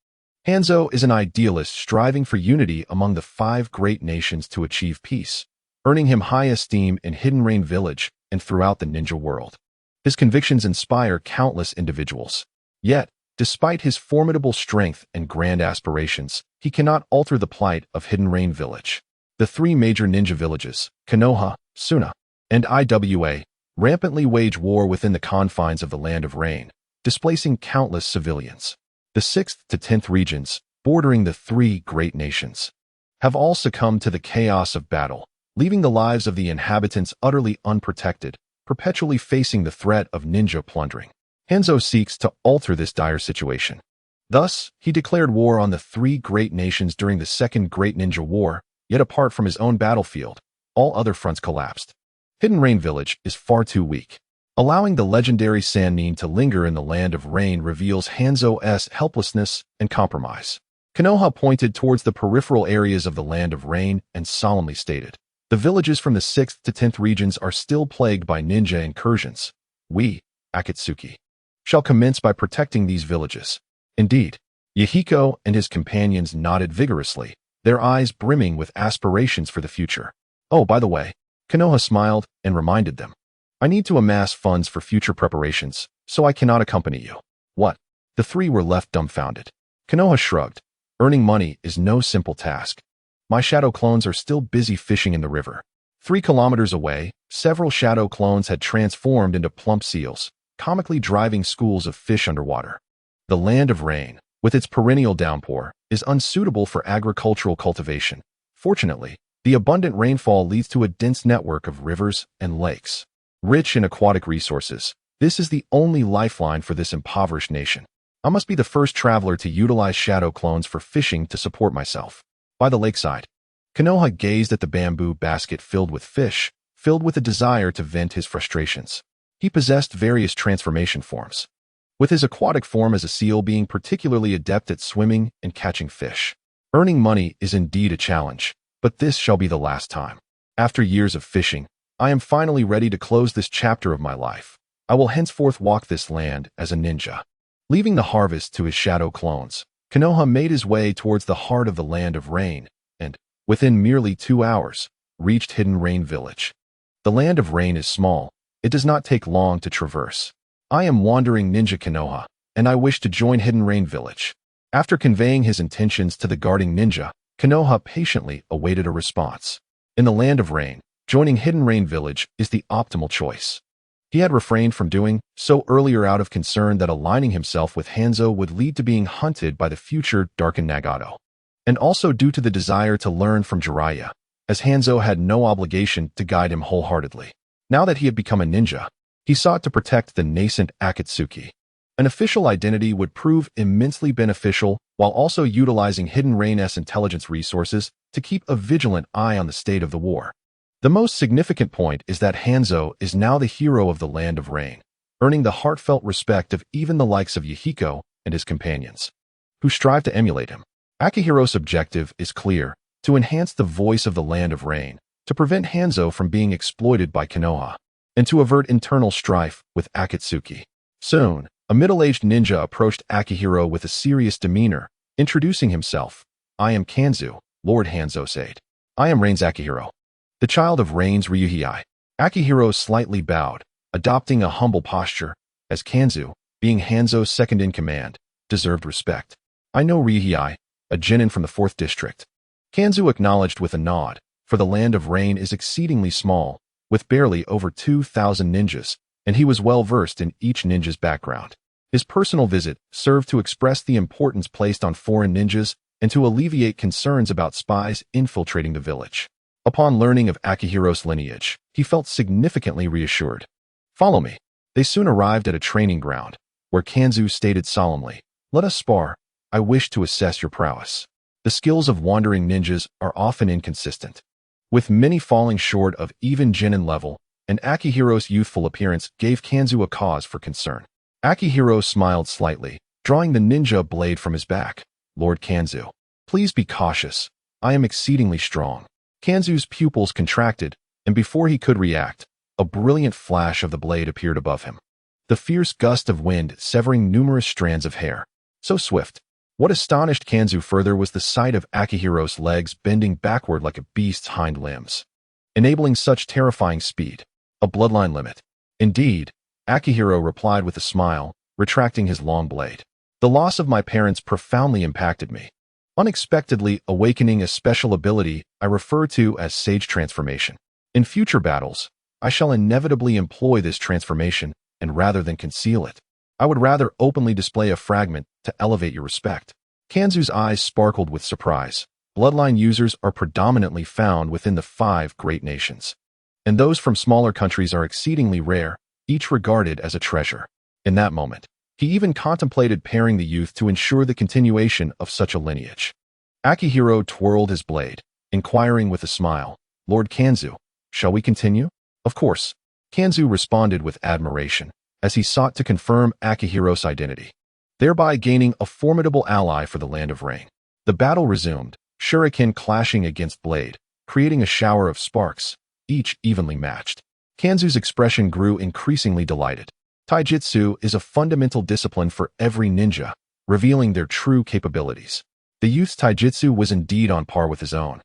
Hanzo is an idealist striving for unity among the 5 great nations to achieve peace, earning him high esteem in Hidden Rain Village and throughout the ninja world. His convictions inspire countless individuals. Yet, despite his formidable strength and grand aspirations, he cannot alter the plight of Hidden Rain Village. The 3 major ninja villages, Konoha, Suna, and Iwa, rampantly wage war within the confines of the Land of Rain, displacing countless civilians. The 6th to 10th regions, bordering the 3 great nations, have all succumbed to the chaos of battle, leaving the lives of the inhabitants utterly unprotected, perpetually facing the threat of ninja plundering. Hanzo seeks to alter this dire situation. Thus, he declared war on the 3 great nations during the Second Great Ninja War, yet apart from his own battlefield, all other fronts collapsed. Hidden Rain Village is far too weak. Allowing the legendary Sannin to linger in the Land of Rain reveals Hanzo's helplessness and compromise. Konoha pointed towards the peripheral areas of the Land of Rain and solemnly stated, "The villages from the 6th to 10th regions are still plagued by ninja incursions. We, Akatsuki, shall commence by protecting these villages." Indeed, Yahiko and his companions nodded vigorously, their eyes brimming with aspirations for the future. Oh, by the way, Konoha smiled and reminded them, "I need to amass funds for future preparations, so I cannot accompany you." What? The 3 were left dumbfounded. Konoha shrugged. Earning money is no simple task. My shadow clones are still busy fishing in the river. 3 kilometers away, several shadow clones had transformed into plump seals, comically driving schools of fish underwater. The Land of Rain, with its perennial downpour, is unsuitable for agricultural cultivation. Fortunately, the abundant rainfall leads to a dense network of rivers and lakes. Rich in aquatic resources, this is the only lifeline for this impoverished nation. I must be the first traveler to utilize shadow clones for fishing to support myself. By the lakeside, Konoha gazed at the bamboo basket filled with fish, filled with a desire to vent his frustrations. He possessed various transformation forms, with his aquatic form as a seal being particularly adept at swimming and catching fish. Earning money is indeed a challenge, but this shall be the last time. After years of fishing, I am finally ready to close this chapter of my life. I will henceforth walk this land as a ninja. Leaving the harvest to his shadow clones, Konoha made his way towards the heart of the Land of Rain, and, within merely 2 hours, reached Hidden Rain Village. The Land of Rain is small. It does not take long to traverse. I am Wandering Ninja Konoha, and I wish to join Hidden Rain Village. After conveying his intentions to the guarding ninja, Konoha patiently awaited a response. In the Land of Rain, joining Hidden Rain Village is the optimal choice. He had refrained from doing so earlier out of concern that aligning himself with Hanzo would lead to being hunted by the future darkened Nagato, and also due to the desire to learn from Jiraiya, as Hanzo had no obligation to guide him wholeheartedly. Now that he had become a ninja, he sought to protect the nascent Akatsuki. An official identity would prove immensely beneficial while also utilizing Hidden Rain's intelligence resources to keep a vigilant eye on the state of the war. The most significant point is that Hanzo is now the hero of the Land of Rain, earning the heartfelt respect of even the likes of Yahiko and his companions, who strive to emulate him. Akihiro's objective is clear: to enhance the voice of the Land of Rain, to prevent Hanzo from being exploited by Konoha, and to avert internal strife with Akatsuki. Soon, a middle-aged ninja approached Akihiro with a serious demeanor, introducing himself. "I am Kanzu, Lord Hanzo said. I am Rain's Akihiro, the child of Rain's Ryuhei." Akihiro slightly bowed, adopting a humble posture, as Kanzu, being Hanzo's second-in-command, deserved respect. "I know Ryuhei, a genin from the 4th district." Kanzu acknowledged with a nod, for the Land of Rain is exceedingly small, with barely over 2,000 ninjas, and he was well versed in each ninja's background. His personal visit served to express the importance placed on foreign ninjas and to alleviate concerns about spies infiltrating the village. Upon learning of Akihiro's lineage, he felt significantly reassured. "Follow me." They soon arrived at a training ground, where Kanzu stated solemnly, "Let us spar. I wish to assess your prowess." The skills of wandering ninjas are often inconsistent, with many falling short of even Genin level, and Akihiro's youthful appearance gave Kanzu a cause for concern. Akihiro smiled slightly, drawing the ninja blade from his back. "Lord Kanzu, please be cautious. I am exceedingly strong." Kanzu's pupils contracted, and before he could react, a brilliant flash of the blade appeared above him. The fierce gust of wind severing numerous strands of hair. So swift. What astonished Kanzu further was the sight of Akihiro's legs bending backward like a beast's hind limbs, enabling such terrifying speed. A bloodline limit. Indeed, Akihiro replied with a smile, retracting his long blade. "The loss of my parents profoundly impacted me, unexpectedly awakening a special ability I refer to as Sage Transformation. In future battles, I shall inevitably employ this transformation, and rather than conceal it, I would rather openly display a fragment to elevate your respect." Kanzu's eyes sparkled with surprise. Bloodline users are predominantly found within the 5 great nations, and those from smaller countries are exceedingly rare, each regarded as a treasure. In that moment, he even contemplated pairing the youth to ensure the continuation of such a lineage. Akihiro twirled his blade, inquiring with a smile, "Lord Kanzu, shall we continue?" "Of course." Kanzu responded with admiration, as he sought to confirm Akihiro's identity, thereby gaining a formidable ally for the Land of Rain. The battle resumed, shuriken clashing against blade, creating a shower of sparks, each evenly matched. Kanzu's expression grew increasingly delighted. Taijutsu is a fundamental discipline for every ninja, revealing their true capabilities. The youth's taijutsu was indeed on par with his own,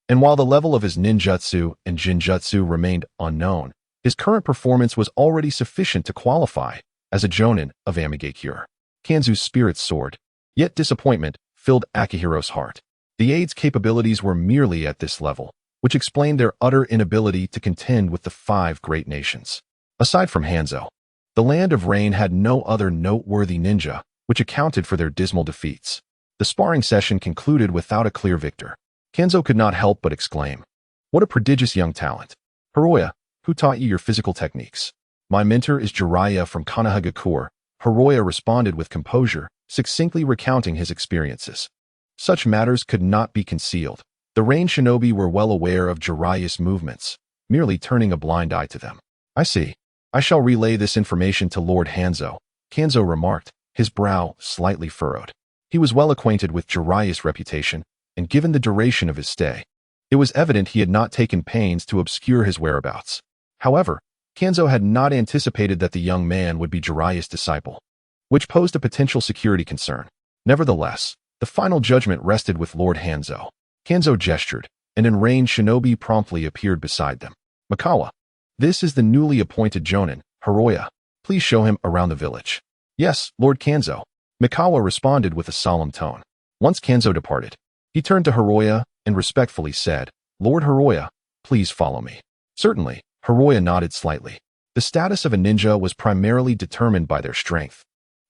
and while the level of his ninjutsu and jinjutsu remained unknown, his current performance was already sufficient to qualify as a jonin of Amigakure. Kanzu's spirits soared, yet disappointment filled Akihiro's heart. The aide's capabilities were merely at this level, which explained their utter inability to contend with the 5 great nations. Aside from Hanzo, the Land of Rain had no other noteworthy ninja, which accounted for their dismal defeats. The sparring session concluded without a clear victor. Kanzo could not help but exclaim, "What a prodigious young talent! Hiroya, who taught you your physical techniques?" "My mentor is Jiraiya from Konohagakure." Hiroya responded with composure, succinctly recounting his experiences. Such matters could not be concealed. The Rain shinobi were well aware of Jiraiya's movements, merely turning a blind eye to them. "I see. I shall relay this information to Lord Hanzo," Kanzo remarked, his brow slightly furrowed. He was well acquainted with Jiraiya's reputation, and given the duration of his stay, it was evident he had not taken pains to obscure his whereabouts. However, Kanzo had not anticipated that the young man would be Jiraiya's disciple, which posed a potential security concern. Nevertheless, the final judgment rested with Lord Hanzo. Kanzo gestured, and an Rain shinobi promptly appeared beside them. "Mikawa, this is the newly appointed jonin, Hiroya. Please show him around the village." "Yes, Lord Kanzo." Mikawa responded with a solemn tone. Once Kanzo departed, he turned to Hiroya and respectfully said, "Lord Hiroya, please follow me." "Certainly." Hiroya nodded slightly. The status of a ninja was primarily determined by their strength,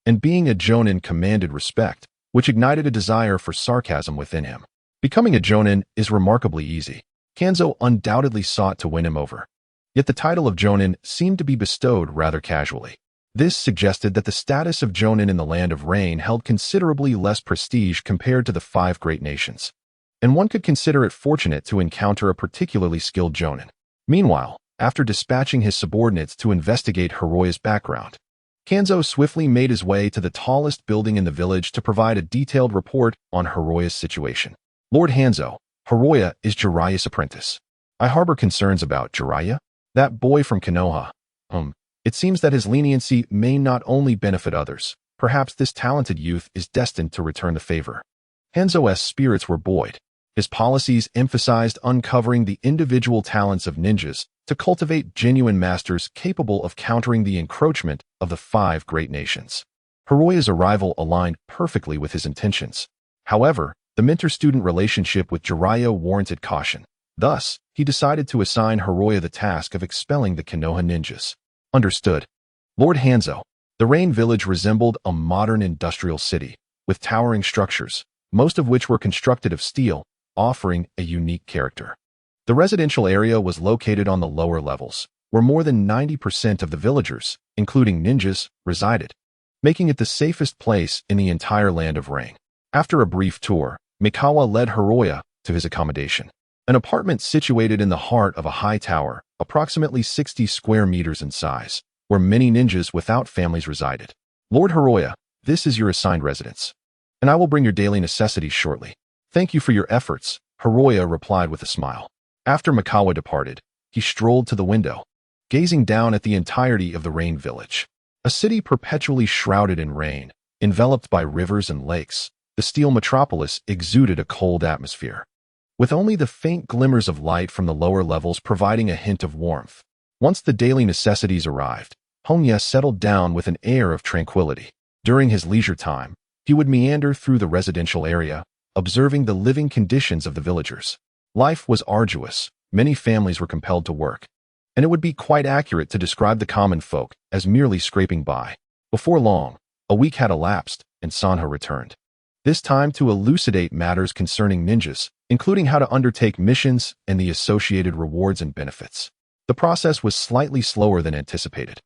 and being a jonin commanded respect, which ignited a desire for sarcasm within him. Becoming a jonin is remarkably easy. Kanzo undoubtedly sought to win him over. Yet the title of jonin seemed to be bestowed rather casually. This suggested that the status of jonin in the Land of Rain held considerably less prestige compared to the 5 great nations, and one could consider it fortunate to encounter a particularly skilled jonin. Meanwhile, after dispatching his subordinates to investigate Hiroya's background, Kanzo swiftly made his way to the tallest building in the village to provide a detailed report on Hiroya's situation. "Lord Hanzo, Hiroya is Jiraiya's apprentice. I harbor concerns about Jiraiya, that boy from Konoha. It seems that his leniency may not only benefit others. Perhaps this talented youth is destined to return the favor." Hanzo's spirits were buoyed. His policies emphasized uncovering the individual talents of ninjas to cultivate genuine masters capable of countering the encroachment of the 5 great nations. Hiroya's arrival aligned perfectly with his intentions. However, the mentor-student relationship with Jiraiya warranted caution. Thus, he decided to assign Hiroya the task of expelling the Konoha ninjas. Understood. Lord Hanzo. The Rain Village resembled a modern industrial city, with towering structures, most of which were constructed of steel, offering a unique character. The residential area was located on the lower levels, where more than 90% of the villagers, including ninjas, resided, making it the safest place in the entire land of Rain. After a brief tour, Mikawa led Hiroya to his accommodation, an apartment situated in the heart of a high tower, approximately 60 square meters in size, where many ninjas without families resided. Lord Hiroya, this is your assigned residence, and I will bring your daily necessities shortly. Thank you for your efforts, Hiroya replied with a smile. After Mikawa departed, he strolled to the window, gazing down at the entirety of the Rain Village. A city perpetually shrouded in rain, enveloped by rivers and lakes, the steel metropolis exuded a cold atmosphere, with only the faint glimmers of light from the lower levels providing a hint of warmth. Once the daily necessities arrived, Hongye settled down with an air of tranquility. During his leisure time, he would meander through the residential area, observing the living conditions of the villagers. Life was arduous, many families were compelled to work, and it would be quite accurate to describe the common folk as merely scraping by. Before long, a week had elapsed, and Sanha returned, this time to elucidate matters concerning ninjas, including how to undertake missions and the associated rewards and benefits. The process was slightly slower than anticipated.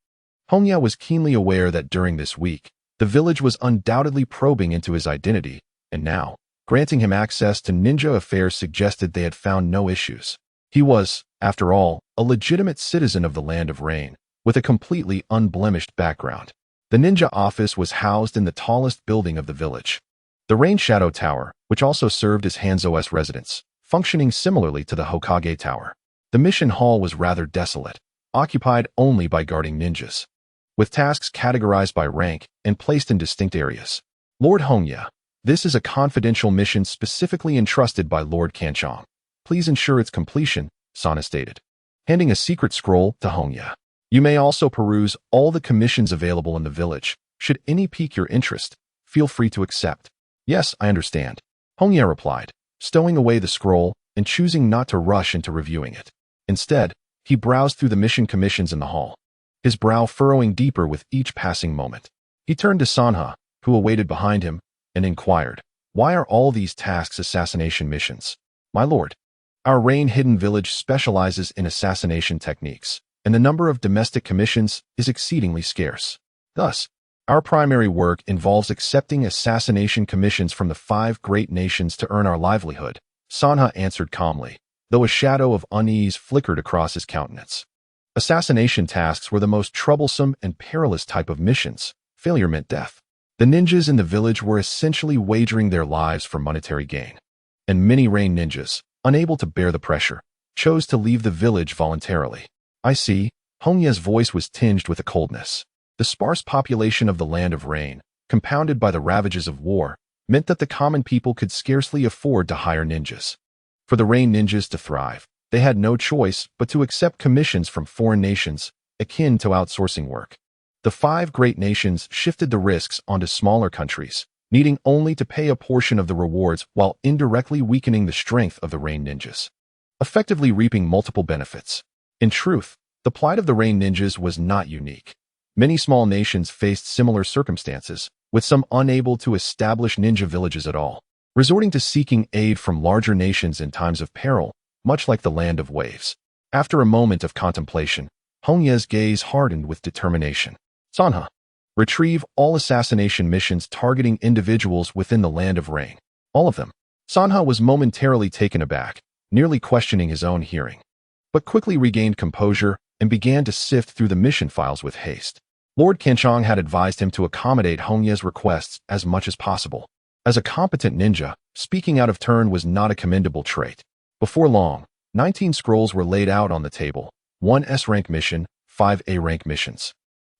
Hongye was keenly aware that during this week, the village was undoubtedly probing into his identity, and now, granting him access to ninja affairs suggested they had found no issues. He was, after all, a legitimate citizen of the Land of Rain, with a completely unblemished background. The ninja office was housed in the tallest building of the village, the Rain Shadow Tower, which also served as Hanzo's residence, functioning similarly to the Hokage Tower. The mission hall was rather desolate, occupied only by guarding ninjas, with tasks categorized by rank and placed in distinct areas. Lord Hongye, this is a confidential mission specifically entrusted by Lord Kanchong. Please ensure its completion, Sana stated, handing a secret scroll to Hongye. You may also peruse all the commissions available in the village. Should any pique your interest, feel free to accept. Yes, I understand, Hongye replied, stowing away the scroll and choosing not to rush into reviewing it. Instead, he browsed through the mission commissions in the hall, his brow furrowing deeper with each passing moment. He turned to Sanha, who awaited behind him, and inquired, "Why are all these tasks assassination missions? My lord, our Rain Hidden Village specializes in assassination techniques, and the number of domestic commissions is exceedingly scarce. Thus, our primary work involves accepting assassination commissions from the 5 great nations to earn our livelihood," Sanha answered calmly, though a shadow of unease flickered across his countenance. Assassination tasks were the most troublesome and perilous type of missions. Failure meant death. The ninjas in the village were essentially wagering their lives for monetary gain, and many Rain ninjas, unable to bear the pressure, chose to leave the village voluntarily. I see, Hongye's voice was tinged with a coldness. The sparse population of the Land of Rain, compounded by the ravages of war, meant that the common people could scarcely afford to hire ninjas. For the Rain ninjas to thrive, they had no choice but to accept commissions from foreign nations, akin to outsourcing work. The 5 great nations shifted the risks onto smaller countries, needing only to pay a portion of the rewards while indirectly weakening the strength of the Rain ninjas, effectively reaping multiple benefits. In truth, the plight of the Rain ninjas was not unique. Many small nations faced similar circumstances, with some unable to establish ninja villages at all, resorting to seeking aid from larger nations in times of peril, much like the Land of Waves. After a moment of contemplation, Hongye's gaze hardened with determination. Sanha, retrieve all assassination missions targeting individuals within the Land of Rain. All of them. Sanha was momentarily taken aback, nearly questioning his own hearing, but quickly regained composure and began to sift through the mission files with haste. Lord Kanchong had advised him to accommodate Hongye's requests as much as possible. As a competent ninja, speaking out of turn was not a commendable trait. Before long, 19 scrolls were laid out on the table, 1 S-rank mission, 5 A-rank missions,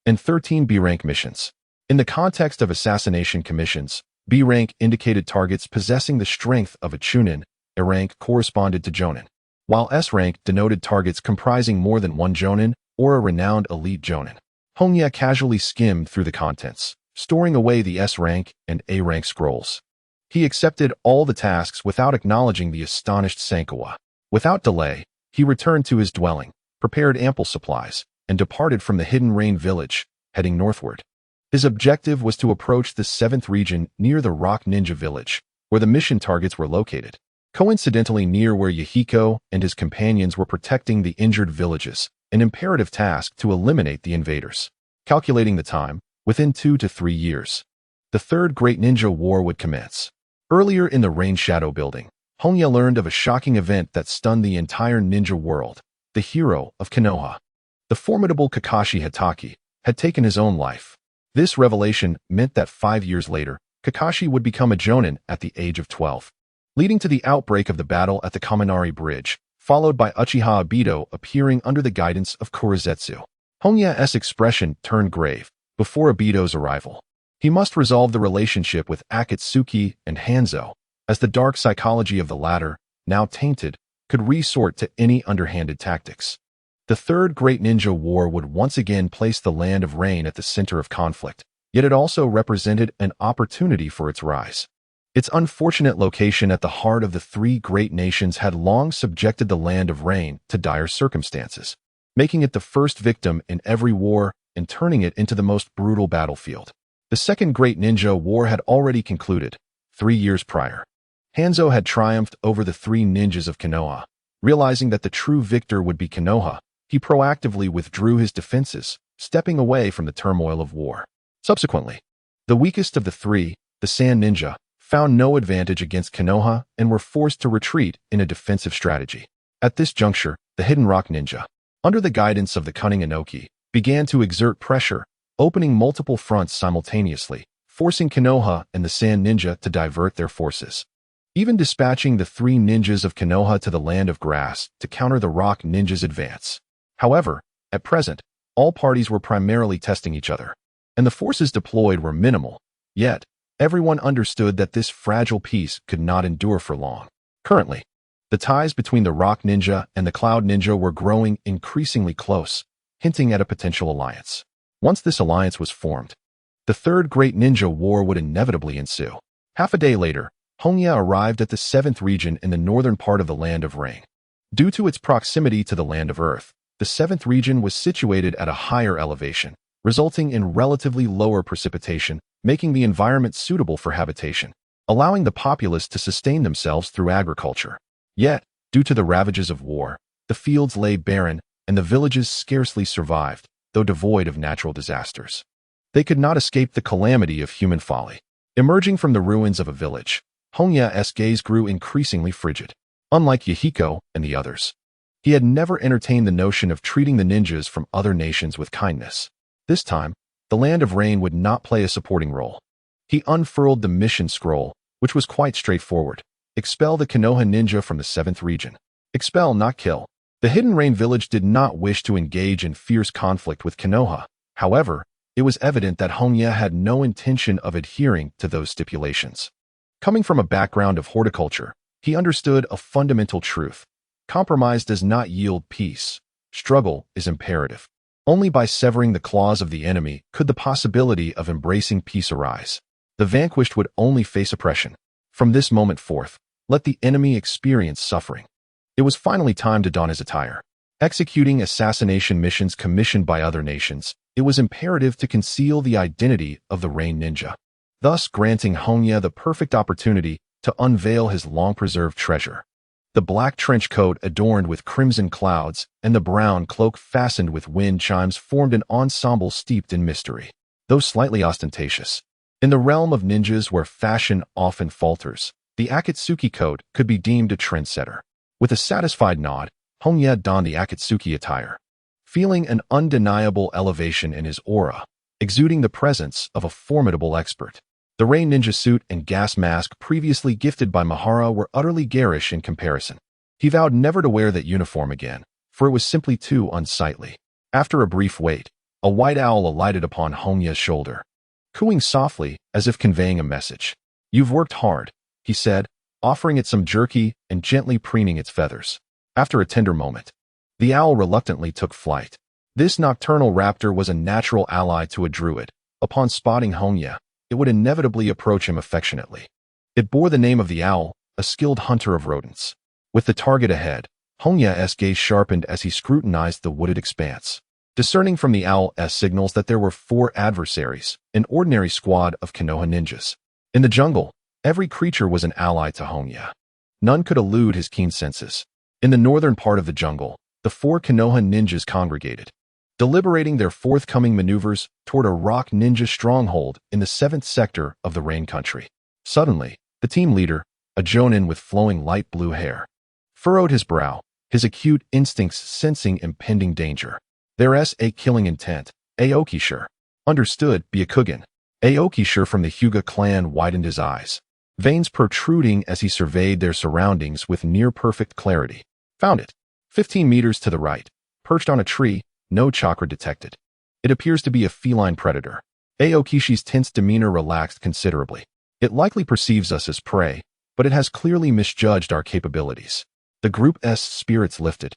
and 13 B-rank missions. In the context of assassination commissions, B-rank indicated targets possessing the strength of a chunin, A-rank corresponded to jonin, while S-rank denoted targets comprising more than 1 jonin or a renowned elite jonin. Hongye casually skimmed through the contents, storing away the S-rank and A-rank scrolls. He accepted all the tasks without acknowledging the astonished Sankawa. Without delay, he returned to his dwelling, prepared ample supplies, and departed from the hidden rain village, heading northward. His objective was to approach the 7th region near the Rock Ninja village, where the mission targets were located, coincidentally near where Yahiko and his companions were protecting the injured villages, an imperative task to eliminate the invaders. Calculating the time, within 2 to 3 years, the Third Great Ninja War would commence. Earlier in the Rain Shadow building, Hongye learned of a shocking event that stunned the entire ninja world. The hero of Konoha, the formidable Kakashi Hatake, had taken his own life. This revelation meant that 5 years later, Kakashi would become a jonin at the age of 12, leading to the outbreak of the battle at the Kaminari Bridge, followed by Uchiha Obito appearing under the guidance of Kurizetsu. Hongye's expression turned grave before Obito's arrival. He must resolve the relationship with Akatsuki and Hanzo, as the dark psychology of the latter, now tainted, could resort to any underhanded tactics. The Third Great Ninja War would once again place the Land of Rain at the center of conflict, yet it also represented an opportunity for its rise. Its unfortunate location at the heart of the three great nations had long subjected the Land of Rain to dire circumstances, making it the first victim in every war and turning it into the most brutal battlefield. The Second Great Ninja War had already concluded, 3 years prior. Hanzo had triumphed over the three ninjas of Konoha. Realizing that the true victor would be Konoha, he proactively withdrew his defenses, stepping away from the turmoil of war. Subsequently, the weakest of the three, the Sand Ninja, found no advantage against Konoha and were forced to retreat in a defensive strategy. At this juncture, the Hidden Rock Ninja, under the guidance of the cunning Inoki, began to exert pressure, opening multiple fronts simultaneously, forcing Konoha and the Sand Ninja to divert their forces. Even dispatching the three ninjas of Konoha to the Land of Grass to counter the Rock Ninja's advance. However, at present, all parties were primarily testing each other, and the forces deployed were minimal. Yet, everyone understood that this fragile peace could not endure for long. Currently, the ties between the Rock Ninja and the Cloud Ninja were growing increasingly close, hinting at a potential alliance. Once this alliance was formed, the Third Great Ninja War would inevitably ensue. Half a day later, Hongye arrived at the 7th region in the northern part of the Land of Rain. Due to its proximity to the Land of Earth, the 7th region was situated at a higher elevation, resulting in relatively lower precipitation, making the environment suitable for habitation, allowing the populace to sustain themselves through agriculture. Yet, due to the ravages of war, the fields lay barren and the villages scarcely survived, though devoid of natural disasters. They could not escape the calamity of human folly. Emerging from the ruins of a village, Hongye's gaze grew increasingly frigid. Unlike Yahiko and the others, he had never entertained the notion of treating the ninjas from other nations with kindness. This time, the Land of Rain would not play a supporting role. He unfurled the mission scroll, which was quite straightforward. Expel the Konoha ninja from the 7th region. Expel, not kill. The Hidden Rain village did not wish to engage in fierce conflict with Konoha. However, it was evident that Hongye had no intention of adhering to those stipulations. Coming from a background of horticulture, he understood a fundamental truth. Compromise does not yield peace. Struggle is imperative. Only by severing the claws of the enemy could the possibility of embracing peace arise. The vanquished would only face oppression. From this moment forth, let the enemy experience suffering. It was finally time to don his attire. Executing assassination missions commissioned by other nations, it was imperative to conceal the identity of the Rain Ninja, thus granting Hongye the perfect opportunity to unveil his long-preserved treasure. The black trench coat adorned with crimson clouds and the brown cloak fastened with wind chimes formed an ensemble steeped in mystery, though slightly ostentatious. In the realm of ninjas where fashion often falters, the Akatsuki coat could be deemed a trendsetter. With a satisfied nod, Hongye donned the Akatsuki attire, feeling an undeniable elevation in his aura, exuding the presence of a formidable expert. The Rain Ninja suit and gas mask previously gifted by Mahara were utterly garish in comparison. He vowed never to wear that uniform again, for it was simply too unsightly. After a brief wait, a white owl alighted upon Hongye's shoulder, cooing softly as if conveying a message. "You've worked hard," he said, offering it some jerky and gently preening its feathers. After a tender moment, the owl reluctantly took flight. This nocturnal raptor was a natural ally to a druid. Upon spotting Hongye, it would inevitably approach him affectionately. It bore the name of the owl, a skilled hunter of rodents. With the target ahead, Hongye's gaze sharpened as he scrutinized the wooded expanse, discerning from the owl's signals that there were 4 adversaries, an ordinary squad of Konoha ninjas. In the jungle, every creature was an ally to Hongye. None could elude his keen senses. In the northern part of the jungle, the 4 Konoha ninjas congregated, deliberating their forthcoming maneuvers toward a rock ninja stronghold in the 7th sector of the Rain Country. Suddenly, the team leader, a jonin with flowing light blue hair, furrowed his brow, his acute instincts sensing impending danger. There's a killing intent. Aoki sure. Understood, Byakugan. Aoki sure from the Hyuga clan widened his eyes, veins protruding as he surveyed their surroundings with near-perfect clarity. Found it. 15 meters to the right. Perched on a tree, no chakra detected. It appears to be a feline predator. Aokishi's tense demeanor relaxed considerably. It likely perceives us as prey, but it has clearly misjudged our capabilities. The group's spirits lifted,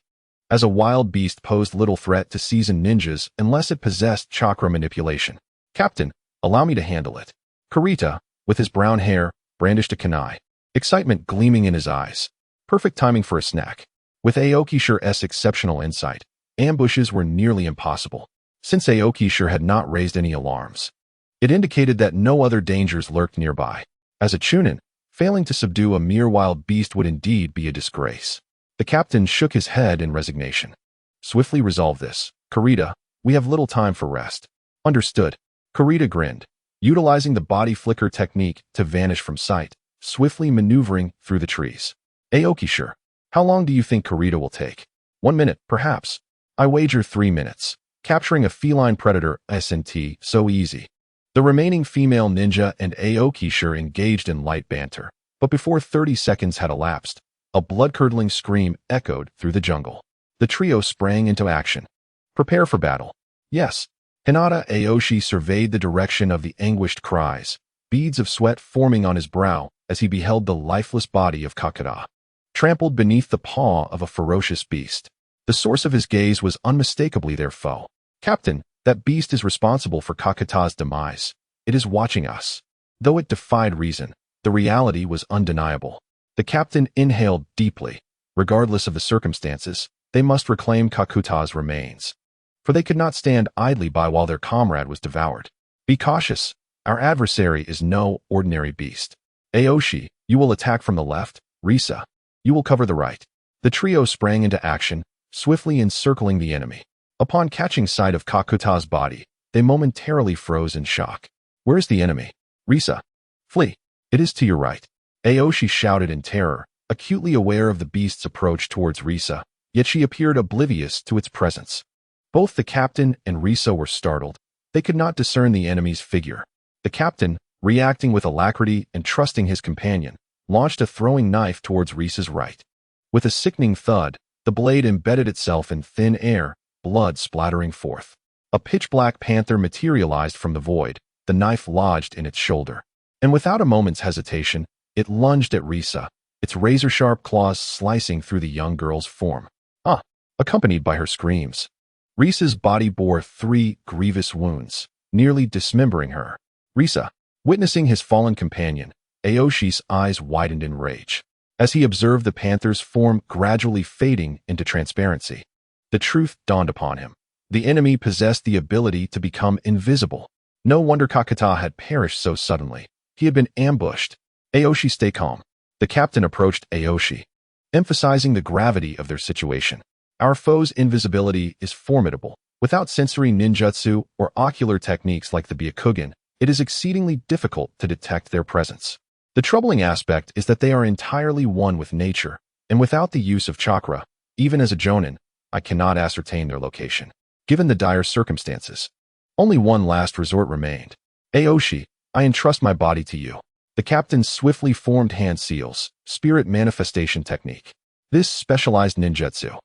as a wild beast posed little threat to seasoned ninjas unless it possessed chakra manipulation. Captain, allow me to handle it. Kurita, with his brown hair, brandished a kunai, excitement gleaming in his eyes. Perfect timing for a snack. With Aokishi's exceptional insight, ambushes were nearly impossible, since Aokishi had not raised any alarms. It indicated that no other dangers lurked nearby. As a chunin, failing to subdue a mere wild beast would indeed be a disgrace. The captain shook his head in resignation. Swiftly resolve this. Kurita, we have little time for rest. Understood. Kurita grinned, utilizing the body flicker technique to vanish from sight, swiftly maneuvering through the trees. Aokishi, how long do you think Kurita will take? 1 minute, perhaps. I wager 3 minutes. Capturing a feline predator isn't so easy. The remaining female ninja and Aokishi engaged in light banter, but before 30 seconds had elapsed, a blood-curdling scream echoed through the jungle. The trio sprang into action. Prepare for battle. Yes. Hinata Aoshi surveyed the direction of the anguished cries, beads of sweat forming on his brow as he beheld the lifeless body of Kakura, trampled beneath the paw of a ferocious beast. The source of his gaze was unmistakably their foe. Captain, that beast is responsible for Kakuta's demise. It is watching us. Though it defied reason, the reality was undeniable. The captain inhaled deeply. Regardless of the circumstances, they must reclaim Kakuta's remains, for they could not stand idly by while their comrade was devoured. Be cautious. Our adversary is no ordinary beast. Aoshi, you will attack from the left. Risa, you will cover the right. The trio sprang into action, swiftly encircling the enemy. Upon catching sight of Kakuta's body, they momentarily froze in shock. Where's the enemy? Risa, flee. It is to your right. Aoshi shouted in terror, acutely aware of the beast's approach towards Risa, yet she appeared oblivious to its presence. Both the captain and Risa were startled. They could not discern the enemy's figure. The captain, reacting with alacrity and trusting his companion, launched a throwing knife towards Risa's right. With a sickening thud, the blade embedded itself in thin air, blood splattering forth. A pitch-black panther materialized from the void, the knife lodged in its shoulder. And without a moment's hesitation, it lunged at Risa, its razor-sharp claws slicing through the young girl's form. Accompanied by her screams. Risa's body bore 3 grievous wounds, nearly dismembering her. Risa, witnessing his fallen companion, Aoshi's eyes widened in rage, as he observed the panther's form gradually fading into transparency. The truth dawned upon him. The enemy possessed the ability to become invisible. No wonder Kakuta had perished so suddenly. He had been ambushed. Aoshi, stay calm. The captain approached Aoshi, emphasizing the gravity of their situation. Our foe's invisibility is formidable. Without sensory ninjutsu or ocular techniques like the Byakugan, it is exceedingly difficult to detect their presence. The troubling aspect is that they are entirely one with nature, and without the use of chakra, even as a jonin, I cannot ascertain their location. Given the dire circumstances, only one last resort remained. Aoshi, I entrust my body to you. The captain swiftly formed hand seals, spirit manifestation technique. This specialized ninjutsu,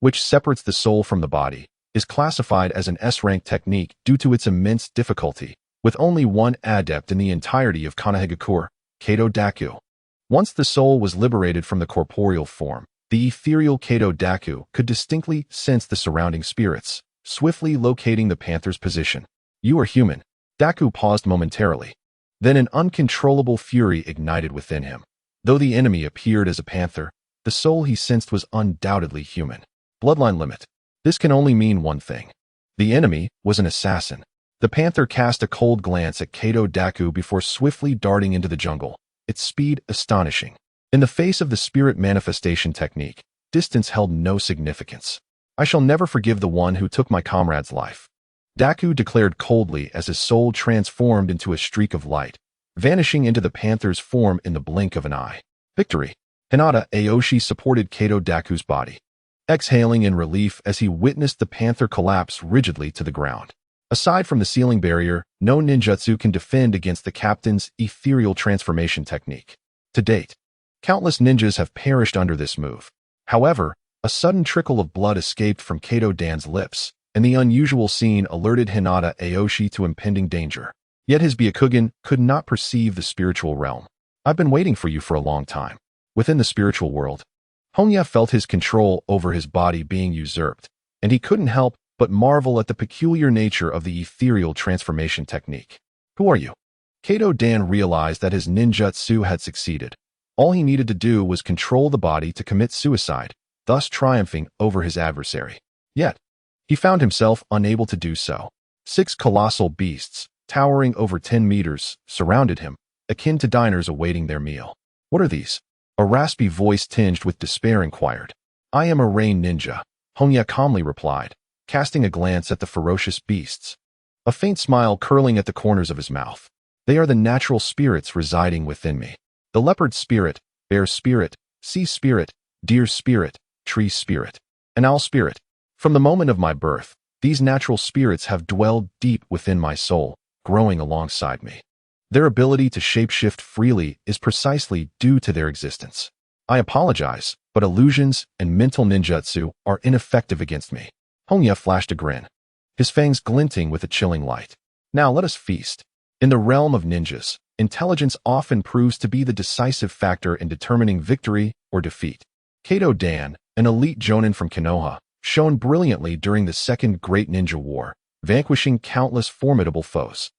which separates the soul from the body, is classified as an S-rank technique due to its immense difficulty, with only one adept in the entirety of Konohagakure, Kato Daku. Once the soul was liberated from the corporeal form, the ethereal Kato Daku could distinctly sense the surrounding spirits, swiftly locating the panther's position. You are human. Daku paused momentarily. Then an uncontrollable fury ignited within him. Though the enemy appeared as a panther, The soul he sensed was undoubtedly human. Bloodline limit. This can only mean one thing. The enemy was an assassin. The panther cast a cold glance at Kato Daku before swiftly darting into the jungle, its speed astonishing. In the face of the spirit manifestation technique, distance held no significance. I shall never forgive the one who took my comrade's life. Daku declared coldly as his soul transformed into a streak of light, vanishing into the panther's form in the blink of an eye. Victory. Hinata Aoshi supported Kato Daku's body, exhaling in relief as he witnessed the panther collapse rigidly to the ground. Aside from the ceiling barrier, no ninjutsu can defend against the captain's ethereal transformation technique. To date, countless ninjas have perished under this move. However, a sudden trickle of blood escaped from Kato Dan's lips, and the unusual scene alerted Hinata Aoshi to impending danger. Yet his Byakugan could not perceive the spiritual realm. I've been waiting for you for a long time. Within the spiritual world, Hongye felt his control over his body being usurped, and he couldn't help but marvel at the peculiar nature of the ethereal transformation technique. Who are you? Kato Dan realized that his ninjutsu had succeeded. All he needed to do was control the body to commit suicide, thus triumphing over his adversary. Yet, he found himself unable to do so. 6 colossal beasts, towering over 10 meters, surrounded him, akin to diners awaiting their meal. What are these? A raspy voice tinged with despair inquired. I am a rain ninja, Hongye calmly replied, casting a glance at the ferocious beasts, a faint smile curling at the corners of his mouth. They are the natural spirits residing within me. The leopard spirit, bear spirit, sea spirit, deer spirit, tree spirit, and owl spirit. From the moment of my birth, these natural spirits have dwelled deep within my soul, growing alongside me. Their ability to shapeshift freely is precisely due to their existence. I apologize, but illusions and mental ninjutsu are ineffective against me. Hongye flashed a grin, his fangs glinting with a chilling light. Now let us feast. In the realm of ninjas, intelligence often proves to be the decisive factor in determining victory or defeat. Kato Dan, an elite jonin from Konoha, shone brilliantly during the Second Great Ninja War, vanquishing countless formidable foes.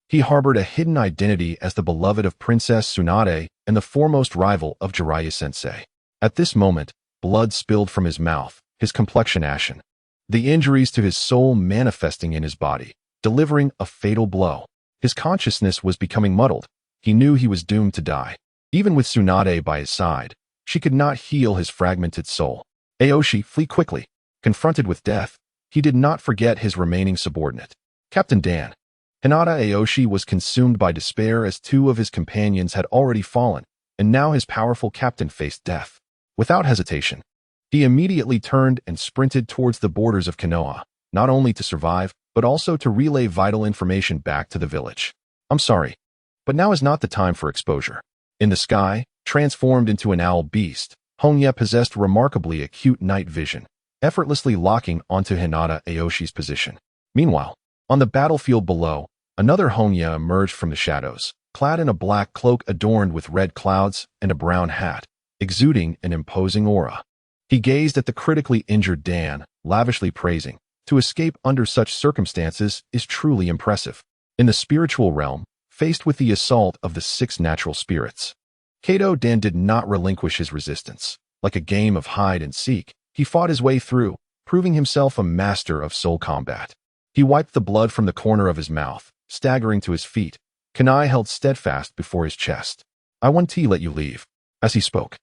He harbored a hidden identity as the beloved of Princess Tsunade and the foremost rival of Jiraiya sensei. At this moment, blood spilled from his mouth, his complexion ashen, the injuries to his soul manifesting in his body, delivering a fatal blow. His consciousness was becoming muddled. He knew he was doomed to die. Even with Tsunade by his side, she could not heal his fragmented soul. Aoshi, flee quickly. Confronted with death, he did not forget his remaining subordinate, Captain Dan. Hinata Aoshi was consumed by despair as 2 of his companions had already fallen, and now his powerful captain faced death. Without hesitation, he immediately turned and sprinted towards the borders of Konoha, not only to survive, but also to relay vital information back to the village. I'm sorry, but now is not the time for exposure. In the sky, transformed into an owl beast, Hongye possessed remarkably acute night vision, effortlessly locking onto Hinata Aoshi's position. Meanwhile, on the battlefield below, another Hongye emerged from the shadows, clad in a black cloak adorned with red clouds and a brown hat, exuding an imposing aura. He gazed at the critically injured Dan, lavishly praising, "To escape under such circumstances is truly impressive." In the spiritual realm, faced with the assault of the 6 natural spirits, Kato Dan did not relinquish his resistance. Like a game of hide and seek, he fought his way through, proving himself a master of soul combat. He wiped the blood from the corner of his mouth, staggering to his feet, kunai held steadfast before his chest. "I won't let you leave." As he spoke,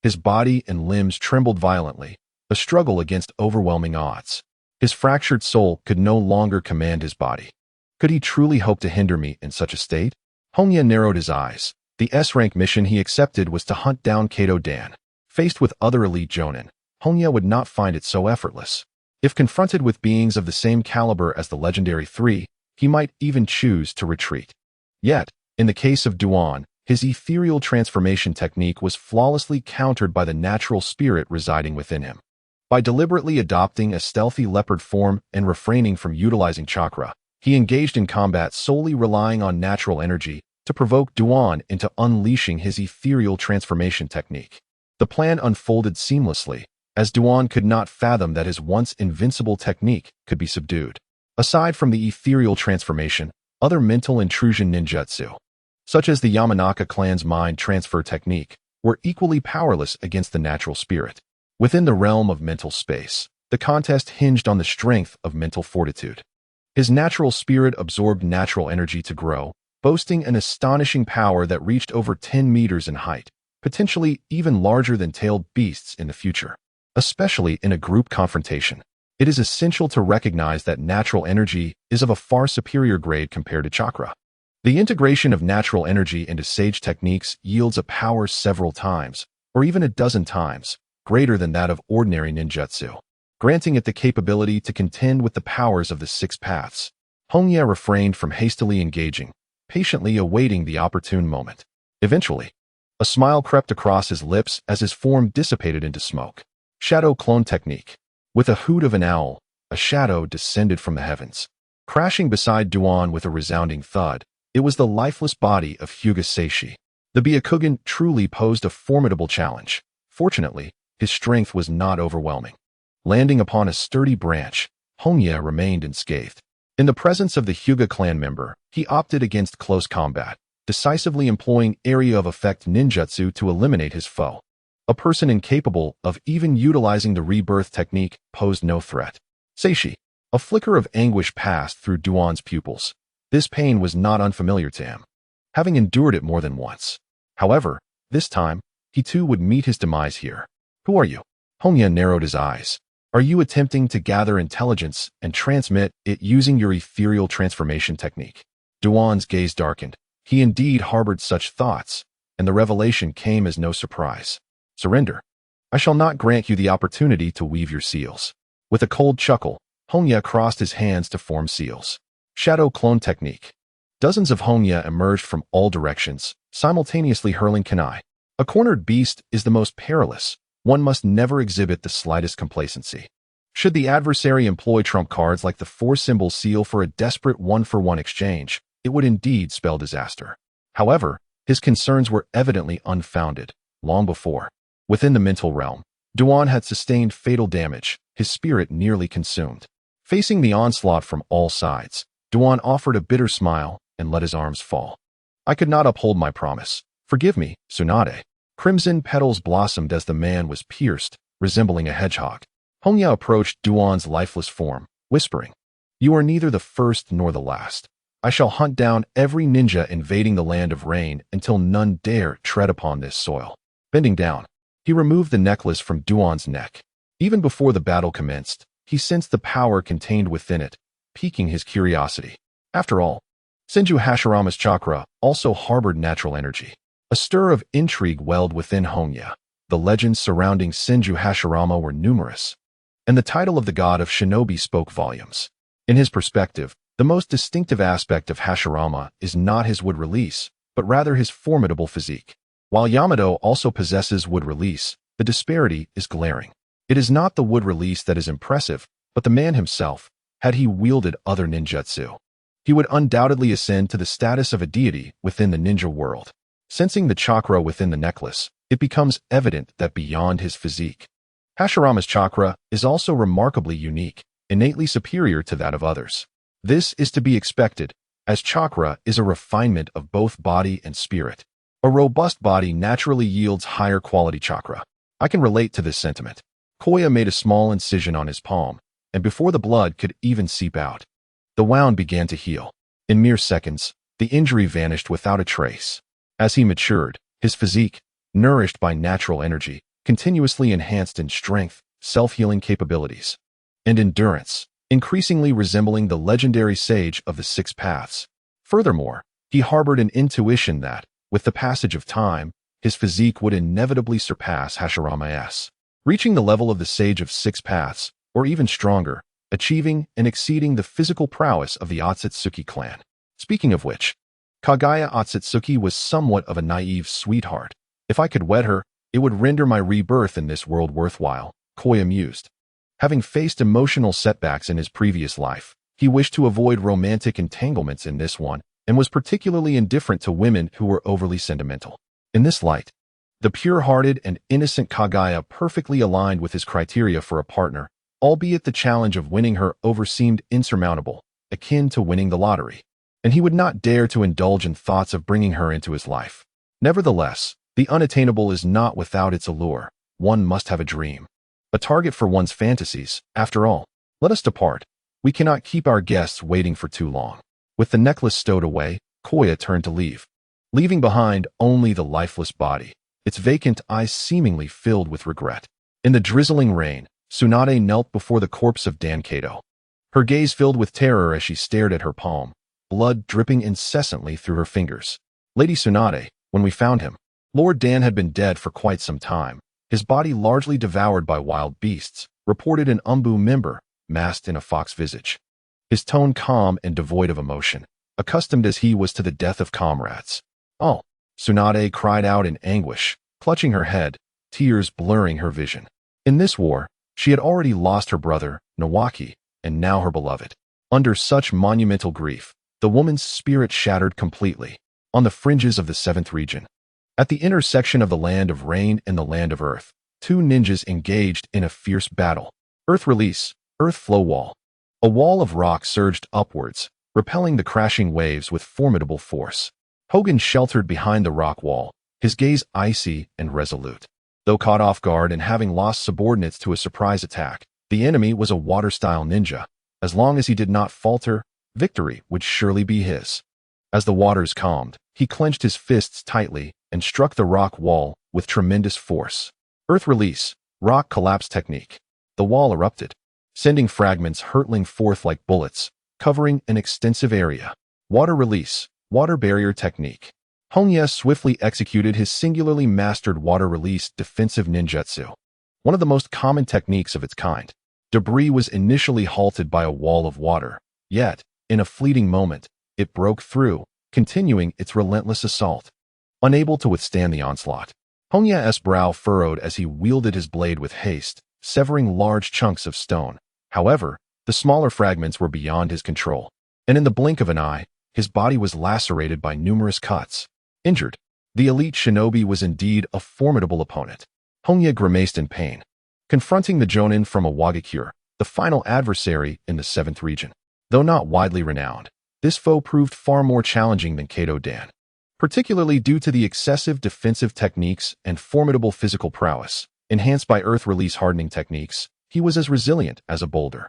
his body and limbs trembled violently, a struggle against overwhelming odds. His fractured soul could no longer command his body. Could he truly hope to hinder me in such a state? Hongye narrowed his eyes. The S-rank mission he accepted was to hunt down Kato Dan. Faced with other elite jonin, Hongye would not find it so effortless. If confronted with beings of the same caliber as the Legendary 3, he might even choose to retreat. Yet, in the case of Duan, his ethereal transformation technique was flawlessly countered by the natural spirit residing within him. By deliberately adopting a stealthy leopard form and refraining from utilizing chakra, he engaged in combat solely relying on natural energy to provoke Duan into unleashing his ethereal transformation technique. The plan unfolded seamlessly, as Duan could not fathom that his once invincible technique could be subdued. Aside from the ethereal transformation, other mental intrusion ninjutsu, such as the Yamanaka clan's mind transfer technique, were equally powerless against the natural spirit. Within the realm of mental space, the contest hinged on the strength of mental fortitude. His natural spirit absorbed natural energy to grow, boasting an astonishing power that reached over 10 meters in height, potentially even larger than tailed beasts in the future. Especially in a group confrontation, it is essential to recognize that natural energy is of a far superior grade compared to chakra. The integration of natural energy into sage techniques yields a power several times, or even a dozen times, greater than that of ordinary ninjutsu, granting it the capability to contend with the powers of the six paths. Hongye refrained from hastily engaging, patiently awaiting the opportune moment. Eventually, a smile crept across his lips as his form dissipated into smoke. Shadow clone technique. With a hoot of an owl, a shadow descended from the heavens. Crashing beside Duan with a resounding thud, it was the lifeless body of Hyuga Seishi. The Byakugan truly posed a formidable challenge. Fortunately, his strength was not overwhelming. Landing upon a sturdy branch, Hongye remained unscathed. In the presence of the Hyuga clan member, he opted against close combat, decisively employing area of effect ninjutsu to eliminate his foe. A person incapable of even utilizing the rebirth technique posed no threat. Seishi. A flicker of anguish passed through Duan's pupils. This pain was not unfamiliar to him, having endured it more than once. However, this time, he too would meet his demise here. Who are you? Hongye narrowed his eyes. Are you attempting to gather intelligence and transmit it using your ethereal transformation technique? Duan's gaze darkened. He indeed harbored such thoughts, and the revelation came as no surprise. Surrender. I shall not grant you the opportunity to weave your seals. With a cold chuckle, Hongye crossed his hands to form seals. Shadow clone technique. Dozens of Hongye emerged from all directions, simultaneously hurling kunai. A cornered beast is the most perilous. One must never exhibit the slightest complacency. Should the adversary employ trump cards like the four-symbol seal for a desperate one-for-one exchange, it would indeed spell disaster. However, his concerns were evidently unfounded. Long before, within the mental realm, Duan had sustained fatal damage, his spirit nearly consumed. Facing the onslaught from all sides, Duan offered a bitter smile and let his arms fall. I could not uphold my promise. Forgive me, Tsunade. Crimson petals blossomed as the man was pierced, resembling a hedgehog. Hongye approached Duan's lifeless form, whispering, You are neither the first nor the last. I shall hunt down every ninja invading the land of rain until none dare tread upon this soil. Bending down, he removed the necklace from Duan's neck. Even before the battle commenced, he sensed the power contained within it, piquing his curiosity. After all, Senju Hashirama's chakra also harbored natural energy. A stir of intrigue welled within Hongye. The legends surrounding Senju Hashirama were numerous, and the title of the god of shinobi spoke volumes. In his perspective, the most distinctive aspect of Hashirama is not his wood release, but rather his formidable physique. While Yamato also possesses wood release, the disparity is glaring. It is not the wood release that is impressive, but the man himself. Had he wielded other ninjutsu, he would undoubtedly ascend to the status of a deity within the ninja world. Sensing the chakra within the necklace, it becomes evident that beyond his physique, Hashirama's chakra is also remarkably unique, innately superior to that of others. This is to be expected, as chakra is a refinement of both body and spirit. A robust body naturally yields higher quality chakra. I can relate to this sentiment. Koya made a small incision on his palm, and before the blood could even seep out, the wound began to heal. In mere seconds, the injury vanished without a trace. As he matured, his physique, nourished by natural energy, continuously enhanced in strength, self-healing capabilities, and endurance, increasingly resembling the legendary sage of the six paths. Furthermore, he harbored an intuition that, with the passage of time, his physique would inevitably surpass Hashirama's, reaching the level of the sage of six paths, or even stronger, achieving and exceeding the physical prowess of the Akatsuki clan. Speaking of which, Kaguya Akatsuki was somewhat of a naive sweetheart. If I could wed her, it would render my rebirth in this world worthwhile, Koya mused. Having faced emotional setbacks in his previous life, he wished to avoid romantic entanglements in this one, and was particularly indifferent to women who were overly sentimental. In this light, the pure-hearted and innocent Kaguya perfectly aligned with his criteria for a partner, albeit the challenge of winning her over seemed insurmountable, akin to winning the lottery, and he would not dare to indulge in thoughts of bringing her into his life. Nevertheless, The unattainable is not without its allure. One must have a dream. A target for one's fantasies, after all. Let us depart. We cannot keep our guests waiting for too long. With the necklace stowed away, Koya turned to leave, leaving behind only the lifeless body, its vacant eyes seemingly filled with regret. In the drizzling rain, Tsunade knelt before the corpse of Nagato. Her gaze filled with terror as she stared at her palm, blood dripping incessantly through her fingers. Lady Tsunade, when we found him, Lord Dan had been dead for quite some time, his body largely devoured by wild beasts, reported an Umbu member, masked in a fox visage. His tone calm and devoid of emotion, accustomed as he was to the death of comrades. Oh, Tsunade cried out in anguish, clutching her head, tears blurring her vision. In this war, she had already lost her brother, Nawaki, and now her beloved. Under such monumental grief, the woman's spirit shattered completely, on the fringes of the 7th region. At the intersection of the Land of Rain and the Land of Earth, two ninjas engaged in a fierce battle. Earth release, Earth flow wall. A wall of rock surged upwards, repelling the crashing waves with formidable force. Hogan sheltered behind the rock wall, his gaze icy and resolute. Though caught off guard and having lost subordinates to a surprise attack, the enemy was a water-style ninja. As long as he did not falter, victory would surely be his. As the waters calmed, he clenched his fists tightly and struck the rock wall with tremendous force. Earth release, rock collapse technique. The wall erupted, sending fragments hurtling forth like bullets, covering an extensive area. Water release, water barrier technique. Hongye swiftly executed his singularly mastered water release defensive ninjutsu, one of the most common techniques of its kind. Debris was initially halted by a wall of water, yet, in a fleeting moment, it broke through, continuing its relentless assault. Unable to withstand the onslaught, Hongye's brow furrowed as he wielded his blade with haste, severing large chunks of stone. However, the smaller fragments were beyond his control, and in the blink of an eye, his body was lacerated by numerous cuts. Injured, the elite shinobi was indeed a formidable opponent. Hongye grimaced in pain, confronting the Jonin from a Wagakure, the final adversary in the 7th region. Though not widely renowned, this foe proved far more challenging than Kato Dan, particularly due to the excessive defensive techniques and formidable physical prowess. Enhanced by earth release hardening techniques, he was as resilient as a boulder.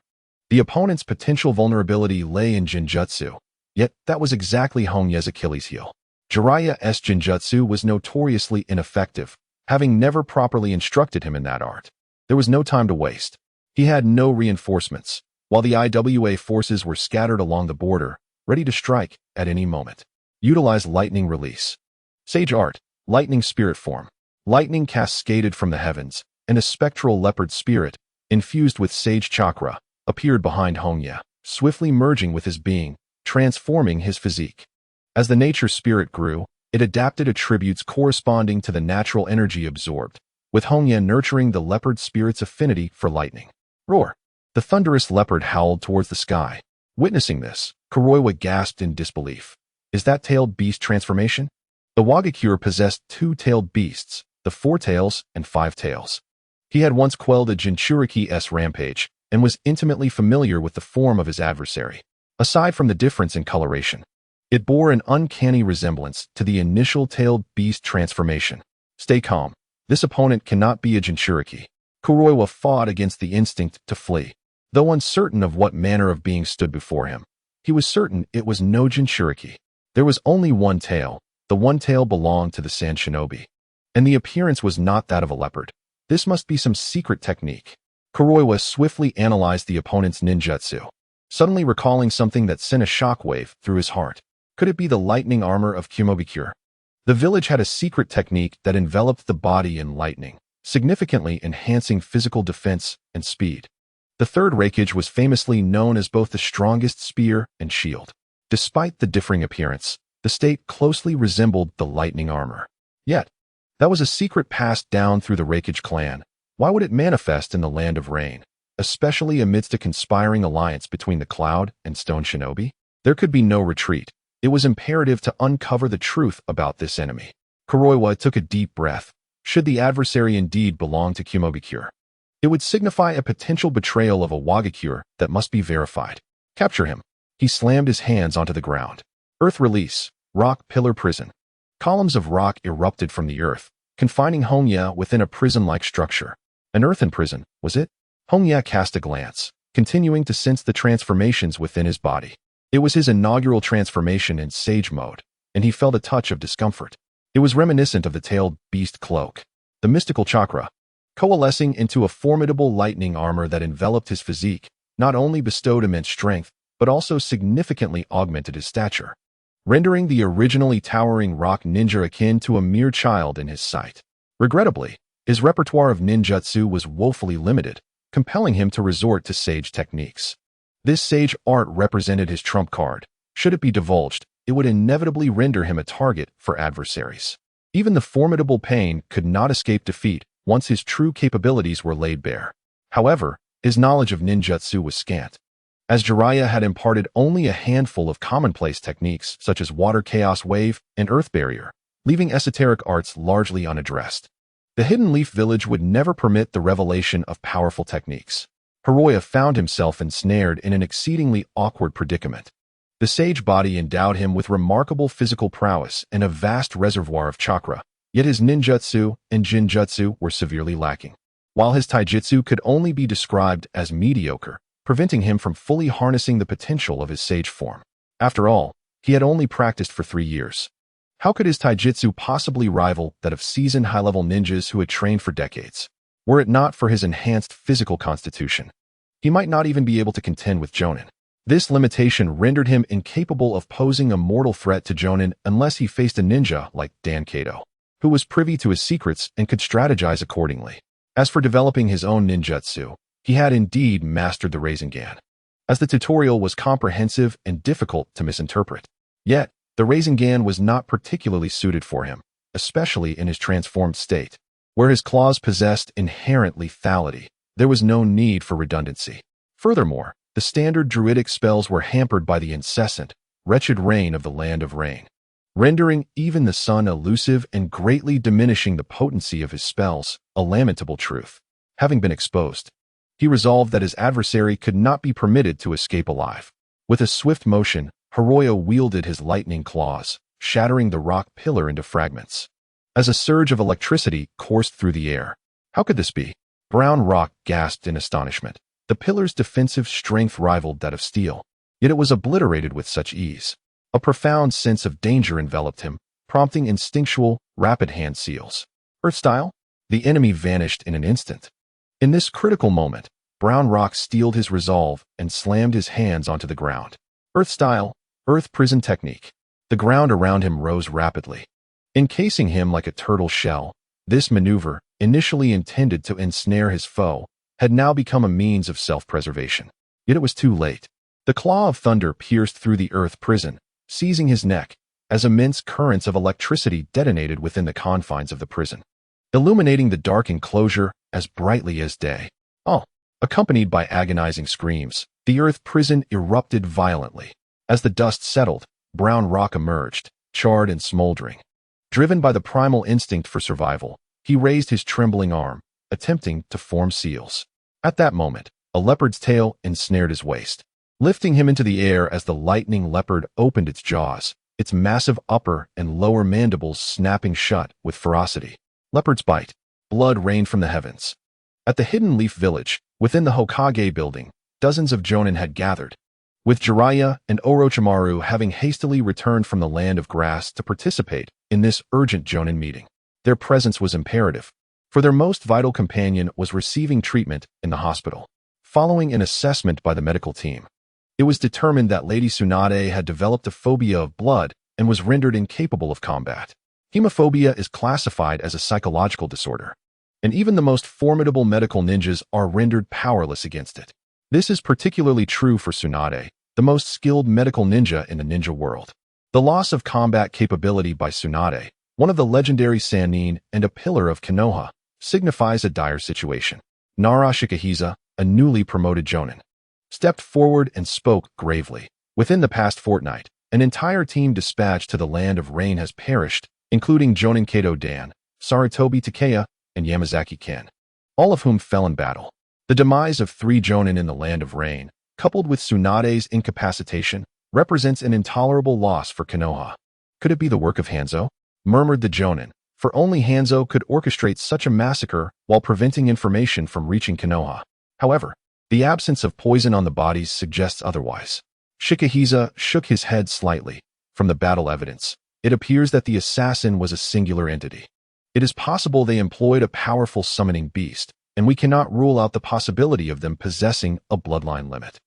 The opponent's potential vulnerability lay in Jinjutsu, yet that was exactly Hongye's Achilles heel. Jiraiya's Jinjutsu was notoriously ineffective, having never properly instructed him in that art. There was no time to waste. He had no reinforcements, while the IWA forces were scattered along the border, ready to strike at any moment. Utilize lightning release. Sage art, lightning spirit form. Lightning cascaded from the heavens, and a spectral leopard spirit, infused with sage chakra, appeared behind Hongye, swiftly merging with his being, transforming his physique. As the nature spirit grew, it adapted attributes corresponding to the natural energy absorbed, with Hongye nurturing the leopard spirit's affinity for lightning. Roar! The thunderous leopard howled towards the sky. Witnessing this, Kuroiwa gasped in disbelief. Is that tailed beast transformation? The Wagakure possessed two-tailed beasts, the Four Tails and Five Tails. He had once quelled a Jinchuriki's rampage, and was intimately familiar with the form of his adversary. Aside from the difference in coloration, it bore an uncanny resemblance to the initial tailed beast transformation. Stay calm. This opponent cannot be a Jinchuriki. Kuroiwa fought against the instinct to flee. Though uncertain of what manner of being stood before him, he was certain it was no Jinchuriki. There was only one tail. The one tail belonged to the Sand Shinobi, and the appearance was not that of a leopard. This must be some secret technique. Kuroiwa swiftly analyzed the opponent's ninjutsu, suddenly recalling something that sent a shockwave through his heart. Could it be the lightning armor of Kumobikure? The village had a secret technique that enveloped the body in lightning, significantly enhancing physical defense and speed. The third Reikage was famously known as both the strongest spear and shield. Despite the differing appearance, the state closely resembled the lightning armor. Yet, that was a secret passed down through the Reikage clan. Why would it manifest in the Land of Rain, especially amidst a conspiring alliance between the Cloud and Stone Shinobi? There could be no retreat. It was imperative to uncover the truth about this enemy. Kuroiwa took a deep breath. Should the adversary indeed belong to Kumobikure, it would signify a potential betrayal of a Wagakure that must be verified. Capture him. He slammed his hands onto the ground. Earth release, rock pillar prison. Columns of rock erupted from the earth, confining Hongye within a prison-like structure. An earthen prison, was it? Hongye cast a glance, continuing to sense the transformations within his body. It was his inaugural transformation in Sage mode, and he felt a touch of discomfort. It was reminiscent of the tailed beast cloak, the mystical chakra, coalescing into a formidable lightning armor that enveloped his physique, not only bestowed immense strength, but also significantly augmented his stature, rendering the originally towering rock ninja akin to a mere child in his sight. Regrettably, his repertoire of ninjutsu was woefully limited, compelling him to resort to sage techniques. This sage art represented his trump card. Should it be divulged, it would inevitably render him a target for adversaries. Even the formidable Pain could not escape defeat once his true capabilities were laid bare. However, his knowledge of ninjutsu was scant, as Jiraiya had imparted only a handful of commonplace techniques such as Water Chaos Wave and Earth Barrier, leaving esoteric arts largely unaddressed. The Hidden Leaf Village would never permit the revelation of powerful techniques. Jiraiya found himself ensnared in an exceedingly awkward predicament. The sage body endowed him with remarkable physical prowess and a vast reservoir of chakra, yet his ninjutsu and jinjutsu were severely lacking, while his taijutsu could only be described as mediocre, preventing him from fully harnessing the potential of his sage form. After all, he had only practiced for 3 years. How could his taijutsu possibly rival that of seasoned high-level ninjas who had trained for decades? Were it not for his enhanced physical constitution, he might not even be able to contend with Jonin. This limitation rendered him incapable of posing a mortal threat to Jonin unless he faced a ninja like Kato, who was privy to his secrets and could strategize accordingly. As for developing his own ninjutsu, he had indeed mastered the Rasengan, as the tutorial was comprehensive and difficult to misinterpret. Yet, the Rasengan was not particularly suited for him, especially in his transformed state. Where his claws possessed inherent lethality, there was no need for redundancy. Furthermore, the standard druidic spells were hampered by the incessant, wretched rain of the Land of Rain, rendering even the sun elusive and greatly diminishing the potency of his spells, a lamentable truth. Having been exposed, he resolved that his adversary could not be permitted to escape alive. With a swift motion, Jiraiya wielded his lightning claws, shattering the rock pillar into fragments. As a surge of electricity coursed through the air. How could this be? Brown Rock gasped in astonishment. The pillar's defensive strength rivaled that of steel, yet it was obliterated with such ease. A profound sense of danger enveloped him, prompting instinctual, rapid hand seals. Earth style? The enemy vanished in an instant. In this critical moment, Brown Rock steeled his resolve and slammed his hands onto the ground. Earth style, Earth prison technique. The ground around him rose rapidly, encasing him like a turtle shell. This maneuver, initially intended to ensnare his foe, had now become a means of self-preservation. Yet it was too late. The claw of thunder pierced through the earth prison, seizing his neck, as immense currents of electricity detonated within the confines of the prison, illuminating the dark enclosure as brightly as day. Accompanied by agonizing screams, the earth prison erupted violently. As the dust settled, Brown Rock emerged, charred and smoldering. Driven by the primal instinct for survival, he raised his trembling arm, attempting to form seals. At that moment, a leopard's tail ensnared his waist, lifting him into the air as the lightning leopard opened its jaws, its massive upper and lower mandibles snapping shut with ferocity. Leopard's bite. Blood rained from the heavens. At the Hidden Leaf Village, within the Hokage building, dozens of Jonin had gathered, with Jiraiya and Orochimaru having hastily returned from the Land of Grass to participate in this urgent Jonin meeting. Their presence was imperative, for their most vital companion was receiving treatment in the hospital. Following an assessment by the medical team, it was determined that Lady Tsunade had developed a phobia of blood and was rendered incapable of combat. Hemophobia is classified as a psychological disorder, and even the most formidable medical ninjas are rendered powerless against it. This is particularly true for Tsunade, the most skilled medical ninja in the ninja world. The loss of combat capability by Tsunade, one of the legendary Sannin and a pillar of Konoha, signifies a dire situation. Nara Shikahisa, a newly promoted Jonin, stepped forward and spoke gravely. Within the past fortnight, an entire team dispatched to the Land of Rain has perished, including Jonin Kato Dan, Sarutobi Takea, and Yamazaki Ken, all of whom fell in battle. The demise of 3 Jonin in the Land of Rain, coupled with Tsunade's incapacitation, represents an intolerable loss for Konoha. Could it be the work of Hanzo? Murmured the Jonin, for only Hanzo could orchestrate such a massacre while preventing information from reaching Konoha. However, the absence of poison on the bodies suggests otherwise. Shikahisa shook his head slightly. From the battle evidence, it appears that the assassin was a singular entity. It is possible they employed a powerful summoning beast, and we cannot rule out the possibility of them possessing a bloodline limit.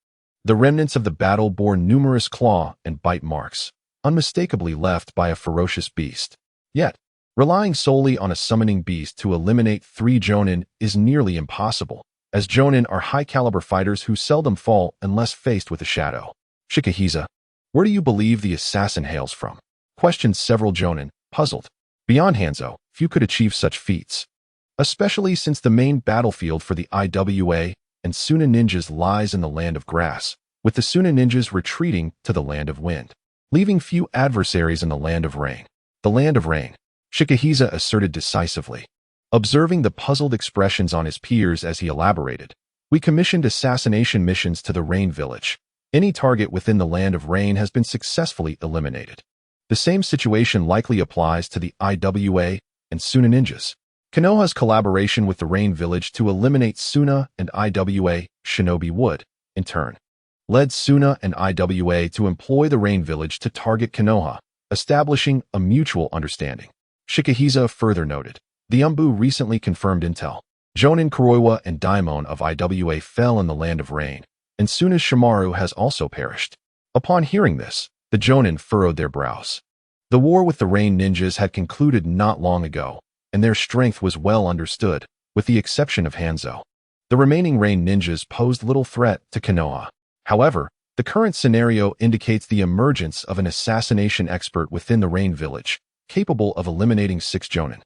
The remnants of the battle bore numerous claw and bite marks, unmistakably left by a ferocious beast. Yet, relying solely on a summoning beast to eliminate 3 Jonin is nearly impossible, as Jonin are high-caliber fighters who seldom fall unless faced with a shadow. Shikahisa, where do you believe the assassin hails from? Questioned several Jonin, puzzled. Beyond Hanzo, few could achieve such feats, especially since the main battlefield for the IWA and Suna ninjas lies in the Land of Grass, with the Suna ninjas retreating to the Land of Wind, leaving few adversaries in the Land of Rain. The Land of Rain, Shikahisa asserted decisively. Observing the puzzled expressions on his peers as he elaborated, we commissioned assassination missions to the Rain Village. Any target within the Land of Rain has been successfully eliminated. The same situation likely applies to the IWA and Suna ninjas. Konoha's collaboration with the Rain Village to eliminate Suna and IWA shinobi would, in turn, led Suna and IWA to employ the Rain Village to target Konoha, establishing a mutual understanding. Shikahisa further noted, the Umbu recently confirmed intel. Jonin Kuroiwa and Daimon of IWA fell in the Land of Rain, and Suna's Shimaru has also perished. Upon hearing this, the Jonin furrowed their brows. The war with the Rain ninjas had concluded not long ago, and their strength was well understood, with the exception of Hanzo. The remaining Rain ninjas posed little threat to Konoha. However, the current scenario indicates the emergence of an assassination expert within the Rain Village, capable of eliminating 6 Jonin,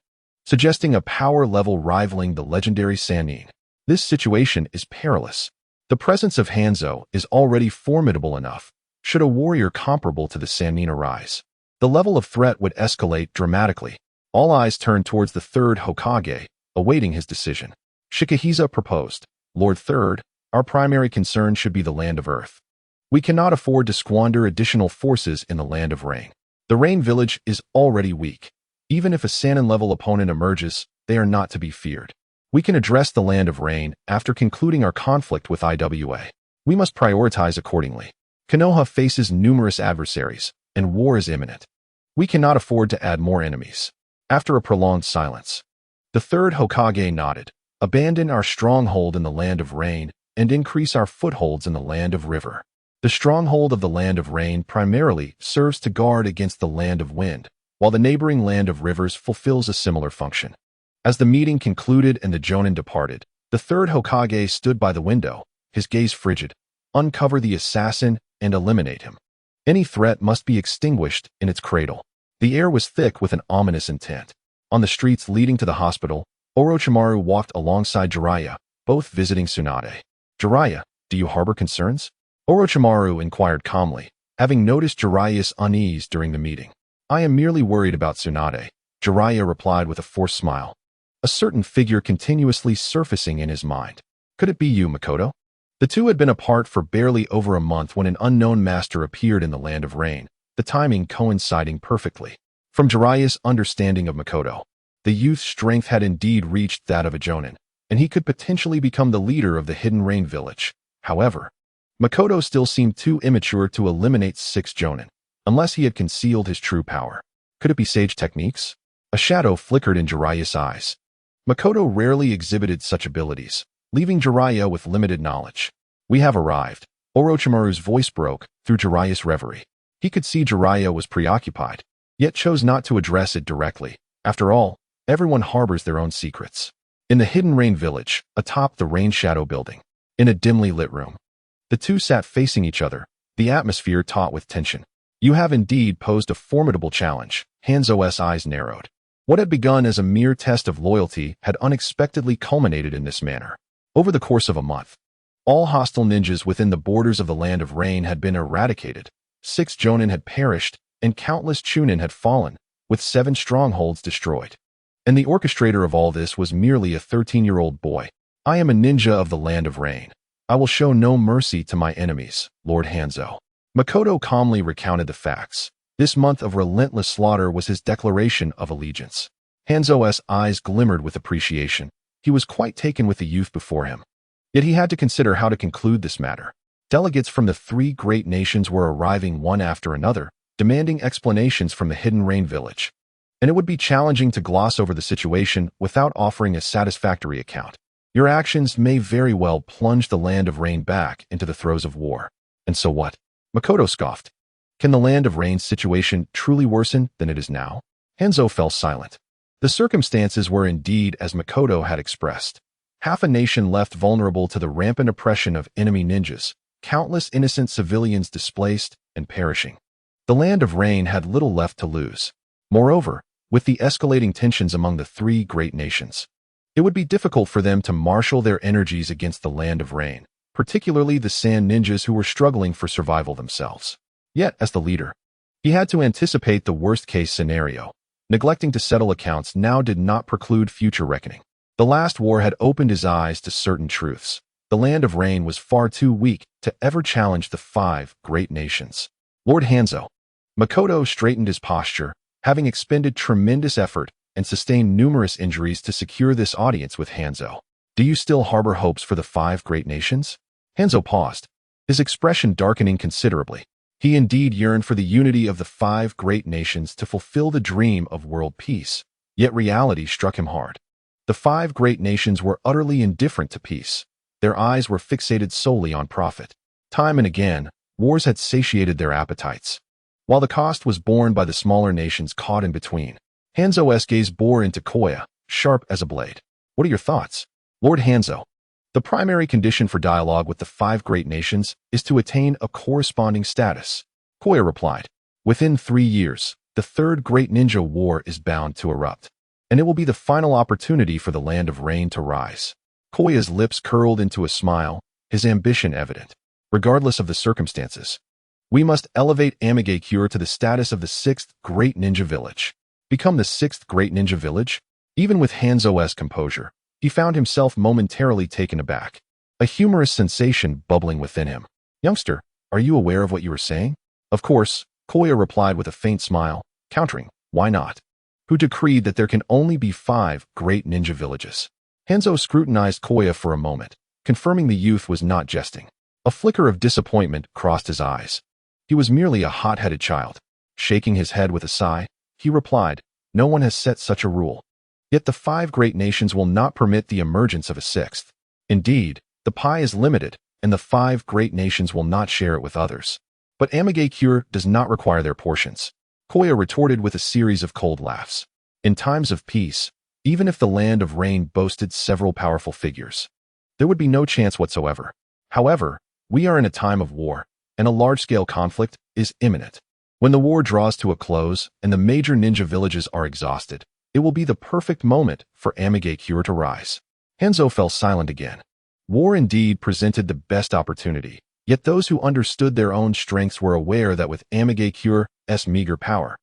suggesting a power level rivaling the legendary Sannin. This situation is perilous. The presence of Hanzo is already formidable enough, should a warrior comparable to the Sannin arise. The level of threat would escalate dramatically. All eyes turned towards the 3rd Hokage, awaiting his decision. Shikahisa proposed, Lord 3rd, our primary concern should be the Land of Earth. We cannot afford to squander additional forces in the Land of Rain. The Rain Village is already weak. Even if a Sannin-level opponent emerges, they are not to be feared. We can address the Land of Rain after concluding our conflict with IWA. We must prioritize accordingly. Konoha faces numerous adversaries, and war is imminent. We cannot afford to add more enemies. After a prolonged silence, the 3rd Hokage nodded. Abandon our stronghold in the Land of Rain and increase our footholds in the Land of River. The stronghold of the Land of Rain primarily serves to guard against the Land of Wind, while the neighboring Land of Rivers fulfills a similar function. As the meeting concluded and the Jonin departed, the 3rd Hokage stood by the window, his gaze frigid. Uncover the assassin and eliminate him. Any threat must be extinguished in its cradle. The air was thick with an ominous intent. On the streets leading to the hospital, Orochimaru walked alongside Jiraiya, both visiting Tsunade. Jiraiya, do you harbor concerns? Orochimaru inquired calmly, having noticed Jiraiya's unease during the meeting. I am merely worried about Tsunade, Jiraiya replied with a forced smile. A certain figure continuously surfacing in his mind. Could it be you, Makoto? The two had been apart for barely over a month when an unknown master appeared in the Land of Rain, the timing coinciding perfectly. From Jiraiya's understanding of Makoto, the youth's strength had indeed reached that of a Jonin, and he could potentially become the leader of the hidden Rain Village. However, Makoto still seemed too immature to eliminate 6 Jonin, unless he had concealed his true power. Could it be sage techniques? A shadow flickered in Jiraiya's eyes. Makoto rarely exhibited such abilities, leaving Jiraiya with limited knowledge. We have arrived. Orochimaru's voice broke through Jiraiya's reverie. He could see Jiraiya was preoccupied, yet chose not to address it directly. After all, everyone harbors their own secrets. In the hidden Rain Village, atop the Rain Shadow building, in a dimly lit room, the two sat facing each other, the atmosphere taut with tension. You have indeed posed a formidable challenge. Hanzo's eyes narrowed. What had begun as a mere test of loyalty had unexpectedly culminated in this manner. Over the course of a month, all hostile ninjas within the borders of the Land of Rain had been eradicated. 6 Jonin had perished, and countless Chunin had fallen, with 7 strongholds destroyed. And the orchestrator of all this was merely a 13-year-old boy. I am a ninja of the Land of Rain. I will show no mercy to my enemies, Lord Hanzo. Makoto calmly recounted the facts. This month of relentless slaughter was his declaration of allegiance. Hanzo's eyes glimmered with appreciation. He was quite taken with the youth before him. Yet he had to consider how to conclude this matter. Delegates from the three great nations were arriving one after another, demanding explanations from the Hidden Rain village. And it would be challenging to gloss over the situation without offering a satisfactory account. Your actions may very well plunge the Land of Rain back into the throes of war. And so what? Makoto scoffed. Can the Land of Rain's situation truly worsen than it is now? Hanzo fell silent. The circumstances were indeed as Makoto had expressed. Half a nation left vulnerable to the rampant oppression of enemy ninjas, countless innocent civilians displaced and perishing. The Land of Rain had little left to lose. Moreover, with the escalating tensions among the three great nations, it would be difficult for them to marshal their energies against the Land of Rain, particularly the sand ninjas who were struggling for survival themselves. Yet, as the leader, he had to anticipate the worst-case scenario. Neglecting to settle accounts now did not preclude future reckoning. The last war had opened his eyes to certain truths. The Land of Rain was far too weak to ever challenge the five great nations. Lord Hanzo. Makoto straightened his posture, having expended tremendous effort and sustained numerous injuries to secure this audience with Hanzo. Do you still harbor hopes for the five great nations? Hanzo paused, his expression darkening considerably. He indeed yearned for the unity of the five great nations to fulfill the dream of world peace. Yet reality struck him hard. The five great nations were utterly indifferent to peace. Their eyes were fixated solely on profit. Time and again, wars had satiated their appetites, while the cost was borne by the smaller nations caught in between. Hanzo's gaze bore into Koya, sharp as a blade. What are your thoughts? Lord Hanzo. The primary condition for dialogue with the five great nations is to attain a corresponding status. Koya replied. Within 3 years, the third great ninja war is bound to erupt, and it will be the final opportunity for the Land of Rain to rise. Koya's lips curled into a smile, his ambition evident. Regardless of the circumstances, we must elevate Amigakure to the status of the 6th great ninja village. Become the 6th great ninja village? Even with Hanzo's composure, he found himself momentarily taken aback, a humorous sensation bubbling within him. Youngster, are you aware of what you are saying? Of course, Koya replied with a faint smile, countering, why not? Who decreed that there can only be 5 great ninja villages? Hanzo scrutinized Koya for a moment, confirming the youth was not jesting. A flicker of disappointment crossed his eyes. He was merely a hot-headed child. Shaking his head with a sigh, he replied, no one has set such a rule. Yet the 5 great nations will not permit the emergence of a 6th. Indeed, the pie is limited, and the 5 great nations will not share it with others. But Amigakure does not require their portions. Koya retorted with a series of cold laughs. In times of peace, even if the Land of Rain boasted several powerful figures, there would be no chance whatsoever. However, we are in a time of war, and a large-scale conflict is imminent. When the war draws to a close and the major ninja villages are exhausted, it will be the perfect moment for Amigakure to rise. Hanzo fell silent again. War indeed presented the best opportunity, yet those who understood their own strengths were aware that with Amigakure's meager power,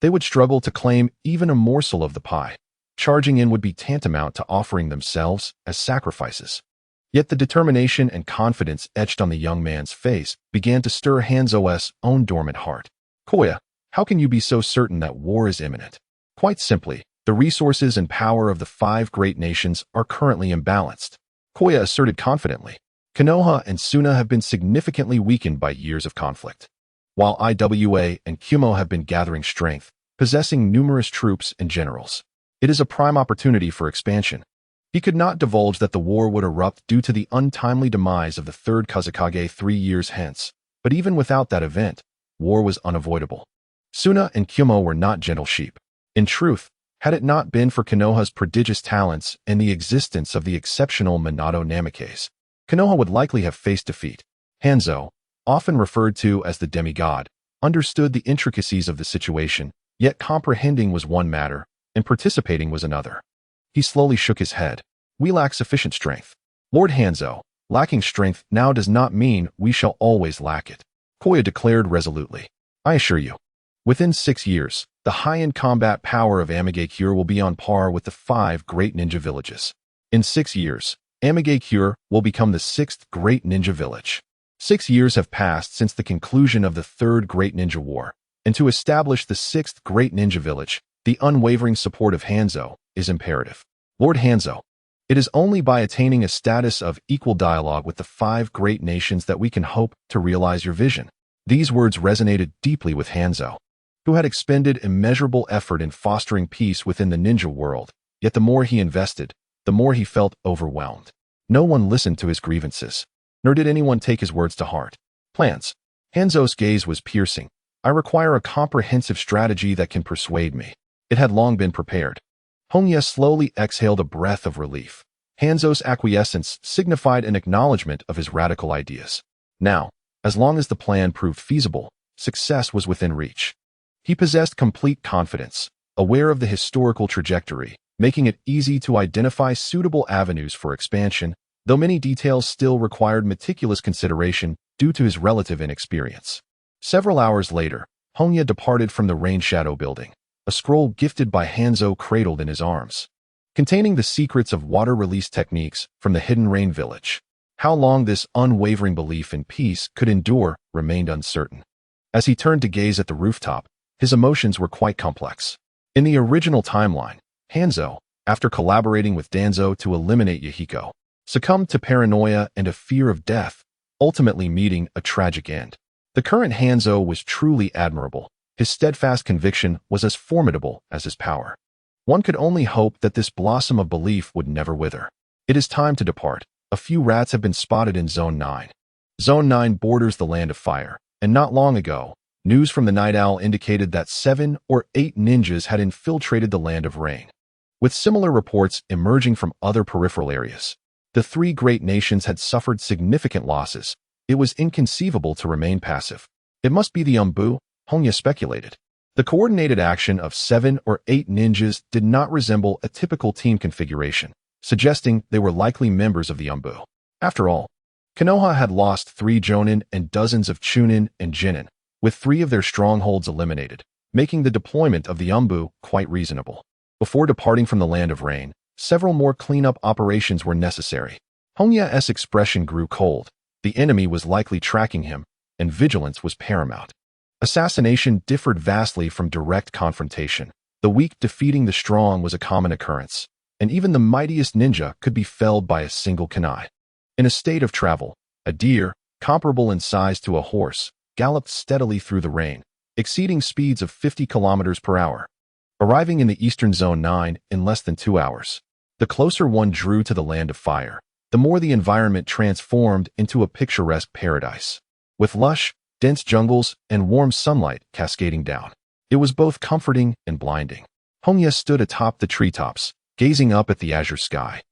they would struggle to claim even a morsel of the pie. Charging in would be tantamount to offering themselves as sacrifices. Yet the determination and confidence etched on the young man's face began to stir Hanzo's own dormant heart. Koya, how can you be so certain that war is imminent? Quite simply, the resources and power of the 5 great nations are currently imbalanced. Koya asserted confidently. Konoha and Suna have been significantly weakened by years of conflict, while Iwa and Kumo have been gathering strength, possessing numerous troops and generals. It is a prime opportunity for expansion. He could not divulge that the war would erupt due to the untimely demise of the 3rd Kazekage 3 years hence, but even without that event, war was unavoidable. Suna and Kumo were not gentle sheep. In truth, had it not been for Konoha's prodigious talents and the existence of the exceptional Minato Namikaze, Konoha would likely have faced defeat. Hanzo, often referred to as the demigod, understood the intricacies of the situation, yet comprehending was one matter, and participating was another. He slowly shook his head. We lack sufficient strength. Lord Hanzo, lacking strength now does not mean we shall always lack it, Koya declared resolutely. I assure you, within 6 years, the high-end combat power of Amigakure will be on par with the 5 great ninja villages. In 6 years, Amigakure will become the 6th great ninja village. 6 years have passed since the conclusion of the 3rd great ninja war, and to establish the 6th great ninja village, The unwavering support of Hanzo is imperative. Lord Hanzo, it is only by attaining a status of equal dialogue with the 5 great nations that we can hope to realize your vision. These words resonated deeply with Hanzo, who had expended immeasurable effort in fostering peace within the ninja world, yet the more he invested, the more he felt overwhelmed. No one listened to his grievances, nor did anyone take his words to heart. Plans. Hanzo's gaze was piercing. I require a comprehensive strategy that can persuade me. It had long been prepared. Hongye slowly exhaled a breath of relief. Hanzo's acquiescence signified an acknowledgement of his radical ideas. Now, as long as the plan proved feasible, success was within reach. He possessed complete confidence, aware of the historical trajectory, making it easy to identify suitable avenues for expansion, though many details still required meticulous consideration due to his relative inexperience. Several hours later, Hongye departed from the Rain Shadow building, a scroll gifted by Hanzo cradled in his arms, containing the secrets of water release techniques from the hidden rain village. How long this unwavering belief in peace could endure remained uncertain. As he turned to gaze at the rooftop, his emotions were quite complex. In the original timeline, Hanzo, after collaborating with Danzo to eliminate Yahiko, succumbed to paranoia and a fear of death, ultimately meeting a tragic end. The current Hanzo was truly admirable. His steadfast conviction was as formidable as his power. One could only hope that this blossom of belief would never wither. It is time to depart. A few rats have been spotted in Zone 9. Zone 9 borders the Land of Fire, and not long ago, news from the Night Owl indicated that 7 or 8 ninjas had infiltrated the Land of Rain. With similar reports emerging from other peripheral areas, the 3 great nations had suffered significant losses. It was inconceivable to remain passive. It must be the Umbu, Hongye speculated. The coordinated action of 7 or 8 ninjas did not resemble a typical team configuration, suggesting they were likely members of the Umbu. After all, Konoha had lost 3 Jonin and dozens of Chunin and Jinin, with 3 of their strongholds eliminated, making the deployment of the Umbu quite reasonable. Before departing from the Land of Rain, several more cleanup operations were necessary. Hongye's expression grew cold. The enemy was likely tracking him, and vigilance was paramount. Assassination differed vastly from direct confrontation. The weak defeating the strong was a common occurrence, and even the mightiest ninja could be felled by a single kunai. In a state of travel, a deer, comparable in size to a horse, galloped steadily through the rain, exceeding speeds of 50 kilometers per hour. Arriving in the eastern Zone 9 in less than 2 hours, the closer one drew to the Land of Fire, the more the environment transformed into a picturesque paradise, with lush, dense jungles and warm sunlight cascading down. It was both comforting and blinding. Hongye stood atop the treetops, gazing up at the azure sky.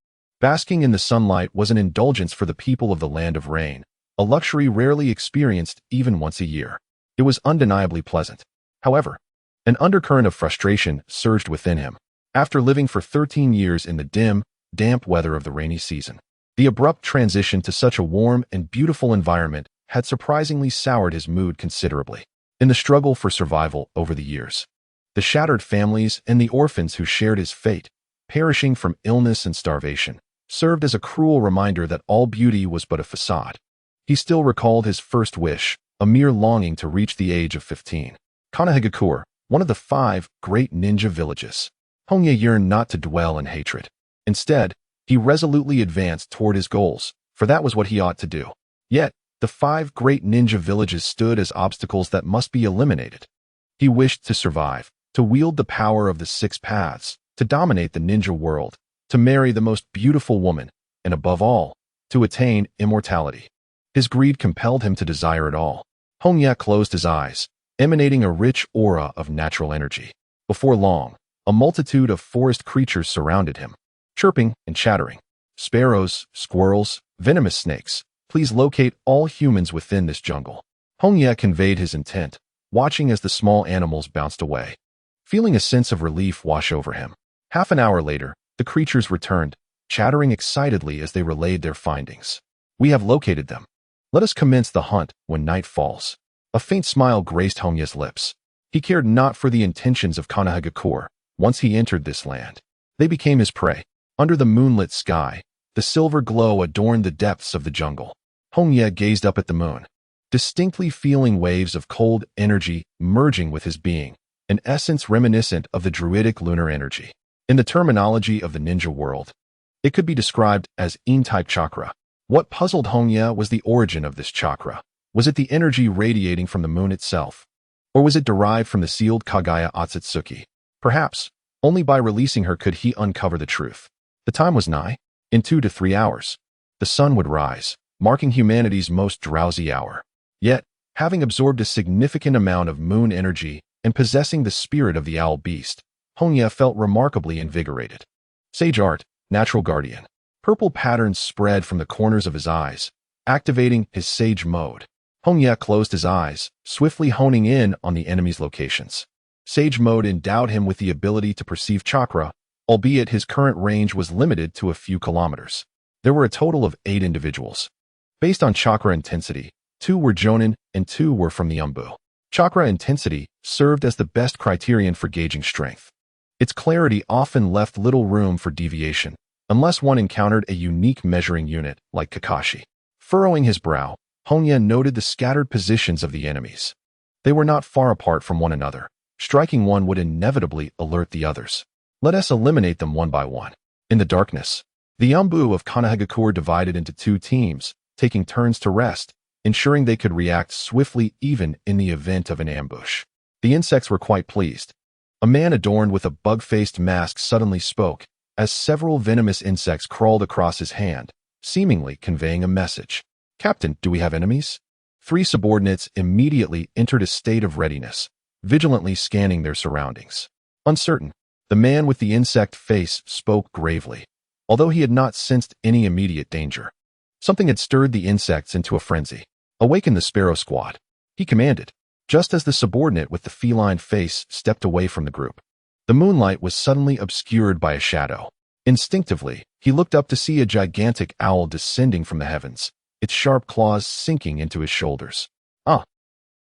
Basking in the sunlight was an indulgence for the people of the Land of Rain, a luxury rarely experienced even once a year. It was undeniably pleasant. However, an undercurrent of frustration surged within him. After living for 13 years in the dim, damp weather of the rainy season, the abrupt transition to such a warm and beautiful environment had surprisingly soured his mood considerably. In the struggle for survival over the years, the shattered families and the orphans who shared his fate, perishing from illness and starvation, served as a cruel reminder that all beauty was but a facade. He still recalled his first wish, a mere longing to reach the age of 15. Konohagakure, one of the 5 great ninja villages. Hongye yearned not to dwell in hatred. Instead, he resolutely advanced toward his goals, for that was what he ought to do. Yet, the 5 great ninja villages stood as obstacles that must be eliminated. He wished to survive, to wield the power of the 6 paths, to dominate the ninja world, to marry the most beautiful woman, and above all, to attain immortality. His greed compelled him to desire it all. Hongye closed his eyes, emanating a rich aura of natural energy. Before long, a multitude of forest creatures surrounded him, chirping and chattering. Sparrows, squirrels, venomous snakes. Please locate all humans within this jungle. Hongye conveyed his intent, watching as the small animals bounced away, feeling a sense of relief wash over him. Half an hour later, the creatures returned, chattering excitedly as they relayed their findings. We have located them. Let us commence the hunt when night falls. A faint smile graced Hongye's lips. He cared not for the intentions of Konohagakure. Once he entered this land, they became his prey. Under the moonlit sky, the silver glow adorned the depths of the jungle. Hongye gazed up at the moon, distinctly feeling waves of cold energy merging with his being. an essence reminiscent of the druidic lunar energy. In the terminology of the ninja world, it could be described as Yin-type chakra. What puzzled Hongye was the origin of this chakra. Was it the energy radiating from the moon itself? Or was it derived from the sealed Kagaya Akatsuki? Perhaps, only by releasing her could he uncover the truth. The time was nigh. In 2 to 3 hours, the sun would rise, marking humanity's most drowsy hour. Yet, having absorbed a significant amount of moon energy and possessing the spirit of the owl beast, Hongye felt remarkably invigorated. Sage Art, Natural Guardian. Purple patterns spread from the corners of his eyes, activating his Sage mode. Hongye closed his eyes, swiftly honing in on the enemy's locations. Sage mode endowed him with the ability to perceive chakra, albeit his current range was limited to a few kilometers. There were a total of 8 individuals. Based on chakra intensity, 2 were Jonin and 2 were from the Umbu. Chakra intensity served as the best criterion for gauging strength. Its clarity often left little room for deviation, unless one encountered a unique measuring unit like Kakashi. Furrowing his brow, Hongye noted the scattered positions of the enemies. They were not far apart from one another. Striking one would inevitably alert the others. Let us eliminate them one by one. In the darkness, the Umbu of Konohagakure divided into 2 teams, taking turns to rest, ensuring they could react swiftly even in the event of an ambush. The insects were quite pleased. A man adorned with a bug-faced mask suddenly spoke, as several venomous insects crawled across his hand, seemingly conveying a message. "Captain, do we have enemies?" 3 subordinates immediately entered a state of readiness, vigilantly scanning their surroundings. Uncertain, the man with the insect face spoke gravely, although he had not sensed any immediate danger. Something had stirred the insects into a frenzy. "Awaken the Sparrow Squad," he commanded, just as the subordinate with the feline face stepped away from the group. The moonlight was suddenly obscured by a shadow. Instinctively, he looked up to see a gigantic owl descending from the heavens, its sharp claws sinking into his shoulders. "Ah!"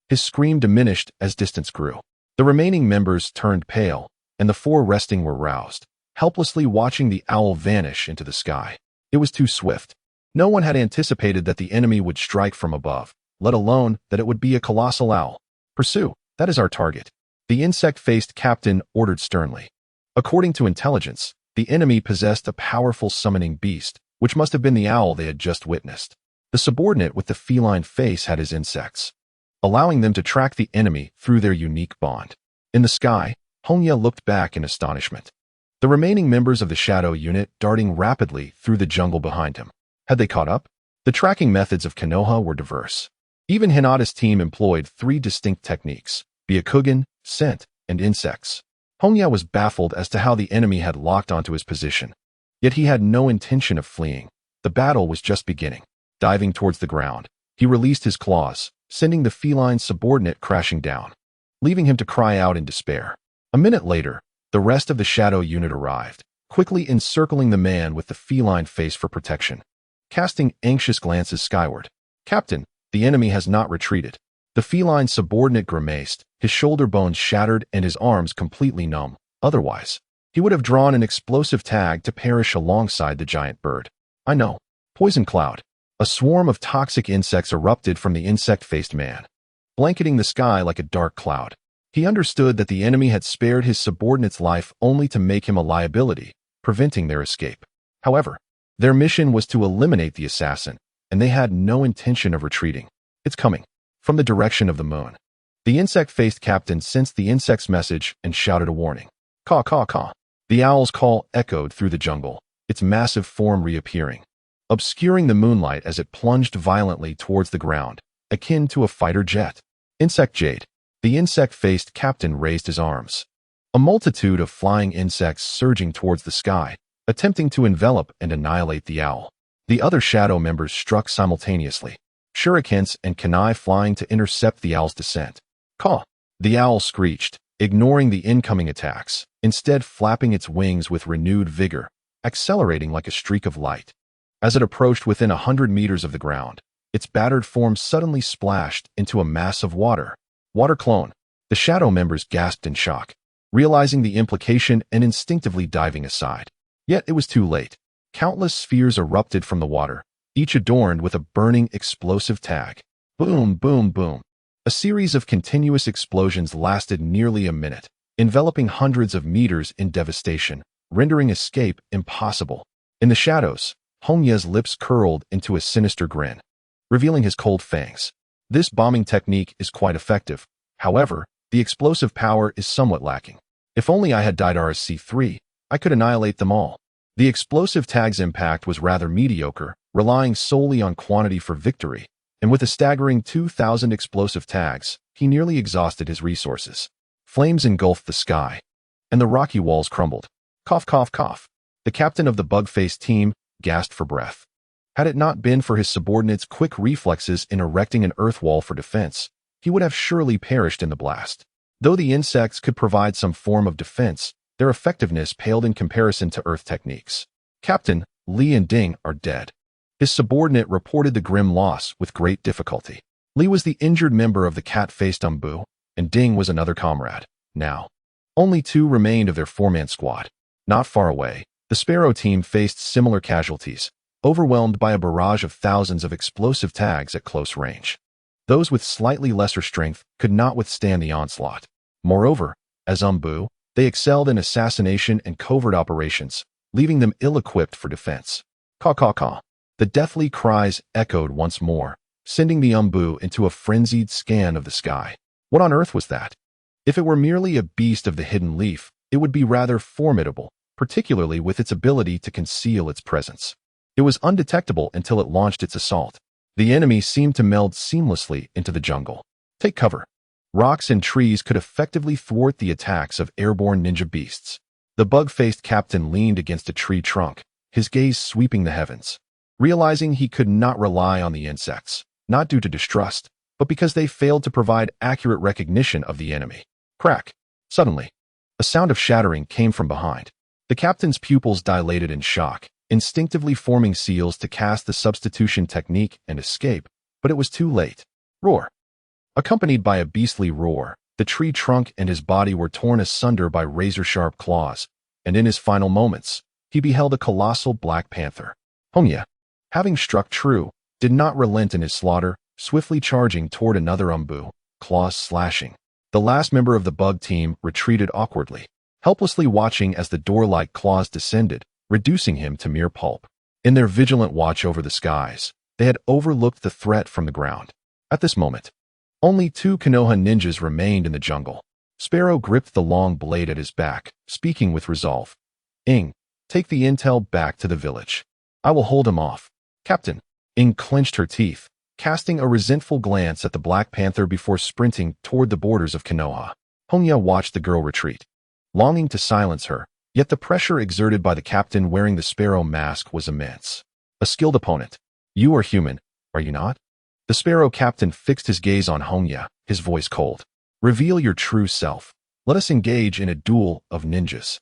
His scream diminished as distance grew. The remaining members turned pale, and the 4 resting were roused, helplessly watching the owl vanish into the sky. It was too swift. No one had anticipated that the enemy would strike from above, let alone that it would be a colossal owl. "Pursue, that is our target," the insect-faced captain ordered sternly. According to intelligence, the enemy possessed a powerful summoning beast, which must have been the owl they had just witnessed. The subordinate with the feline face had his insects, allowing them to track the enemy through their unique bond. In the sky, Hongye looked back in astonishment. The remaining members of the shadow unit darting rapidly through the jungle behind him. Had they caught up? The tracking methods of Konoha were diverse. Even Hinata's team employed 3 distinct techniques: Byakugan, scent, and insects. Hongye was baffled as to how the enemy had locked onto his position. Yet he had no intention of fleeing. The battle was just beginning. Diving towards the ground, he released his claws, sending the feline subordinate crashing down, leaving him to cry out in despair. A minute later, the rest of the shadow unit arrived, quickly encircling the man with the feline face for protection. Casting anxious glances skyward. "Captain, the enemy has not retreated." The feline subordinate grimaced, his shoulder bones shattered and his arms completely numb. Otherwise, he would have drawn an explosive tag to perish alongside the giant bird. "I know." Poison cloud. A swarm of toxic insects erupted from the insect-faced man, blanketing the sky like a dark cloud. He understood that the enemy had spared his subordinate's life only to make him a liability, preventing their escape. However, their mission was to eliminate the assassin, and they had no intention of retreating. "It's coming." From the direction of the moon. The insect-faced captain sensed the insect's message and shouted a warning. "Caw, caw, caw." The owl's call echoed through the jungle, its massive form reappearing, obscuring the moonlight as it plunged violently towards the ground, akin to a fighter jet. "Insect Jade." The insect-faced captain raised his arms. A multitude of flying insects surging towards the sky, attempting to envelop and annihilate the owl. The other shadow members struck simultaneously, shurikens and kunai flying to intercept the owl's descent. "Caw!" The owl screeched, ignoring the incoming attacks, instead flapping its wings with renewed vigor, accelerating like a streak of light. As it approached within 100 meters of the ground, its battered form suddenly splashed into a mass of water. "Water clone." The shadow members gasped in shock, realizing the implication and instinctively diving aside. Yet it was too late. Countless spheres erupted from the water, each adorned with a burning explosive tag. Boom, boom, boom. A series of continuous explosions lasted nearly a minute, enveloping hundreds of meters in devastation, rendering escape impossible. In the shadows, Hongye's lips curled into a sinister grin, revealing his cold fangs. This bombing technique is quite effective. However, the explosive power is somewhat lacking. If only I had died RSC-3, I could annihilate them all. The explosive tag's impact was rather mediocre, relying solely on quantity for victory, and with a staggering 2,000 explosive tags, he nearly exhausted his resources. Flames engulfed the sky, and the rocky walls crumbled. Cough, cough, cough. The captain of the bug-faced team gasped for breath. Had it not been for his subordinates' quick reflexes in erecting an earth wall for defense, he would have surely perished in the blast. Though the insects could provide some form of defense, their effectiveness paled in comparison to earth techniques. Captain, Li and Ding are dead. His subordinate reported the grim loss with great difficulty. Li was the injured member of the cat-faced Umbu, and Ding was another comrade. Now, only two remained of their four-man squad. Not far away, the Sparrow team faced similar casualties, overwhelmed by a barrage of thousands of explosive tags at close range. Those with slightly lesser strength could not withstand the onslaught. Moreover, as Umbu, they excelled in assassination and covert operations, leaving them ill-equipped for defense. Caw, caw, caw. The deathly cries echoed once more, sending the Umbu into a frenzied scan of the sky. What on earth was that? If it were merely a beast of the hidden leaf, it would be rather formidable, particularly with its ability to conceal its presence. It was undetectable until it launched its assault. The enemy seemed to meld seamlessly into the jungle. Take cover. Rocks and trees could effectively thwart the attacks of airborne ninja beasts. The bug-faced captain leaned against a tree trunk, his gaze sweeping the heavens. Realizing he could not rely on the insects, not due to distrust, but because they failed to provide accurate recognition of the enemy. Crack. Suddenly, a sound of shattering came from behind. The captain's pupils dilated in shock, instinctively forming seals to cast the substitution technique and escape, but it was too late. Roar. Accompanied by a beastly roar, the tree trunk and his body were torn asunder by razor-sharp claws, and in his final moments, he beheld a colossal black panther. Hongye, having struck true, did not relent in his slaughter, swiftly charging toward another Umbu, claws slashing. The last member of the bug team retreated awkwardly, helplessly watching as the door-like claws descended, reducing him to mere pulp. In their vigilant watch over the skies, they had overlooked the threat from the ground. At this moment, only two Konoha ninjas remained in the jungle. Sparrow gripped the long blade at his back, speaking with resolve. Ing, take the intel back to the village. I will hold him off. Captain. Ing clenched her teeth, casting a resentful glance at the Black Panther before sprinting toward the borders of Konoha. Hongye watched the girl retreat, longing to silence her, yet the pressure exerted by the captain wearing the sparrow mask was immense. A skilled opponent. You are human, are you not? The sparrow captain fixed his gaze on Hongye, his voice cold. Reveal your true self. Let us engage in a duel of ninjas.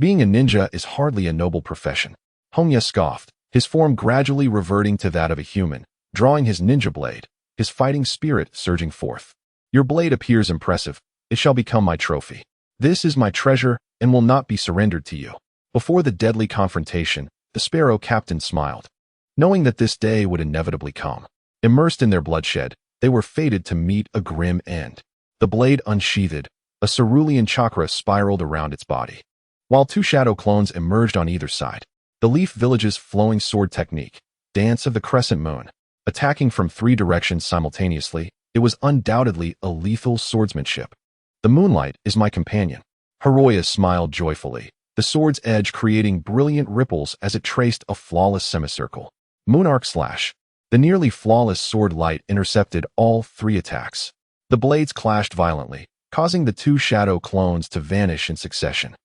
Being a ninja is hardly a noble profession. Hongye scoffed, his form gradually reverting to that of a human, drawing his ninja blade, his fighting spirit surging forth. Your blade appears impressive. It shall become my trophy. This is my treasure and will not be surrendered to you. Before the deadly confrontation, the sparrow captain smiled, knowing that this day would inevitably come. Immersed in their bloodshed, they were fated to meet a grim end. The blade unsheathed, a cerulean chakra spiraled around its body, while two shadow clones emerged on either side. The Leaf Village's flowing sword technique, Dance of the Crescent Moon, attacking from three directions simultaneously, it was undoubtedly a lethal swordsmanship. The moonlight is my companion. Jiraiya smiled joyfully, the sword's edge creating brilliant ripples as it traced a flawless semicircle. Moonarc slash. The nearly flawless sword light intercepted all three attacks. The blades clashed violently, causing the two shadow clones to vanish in succession.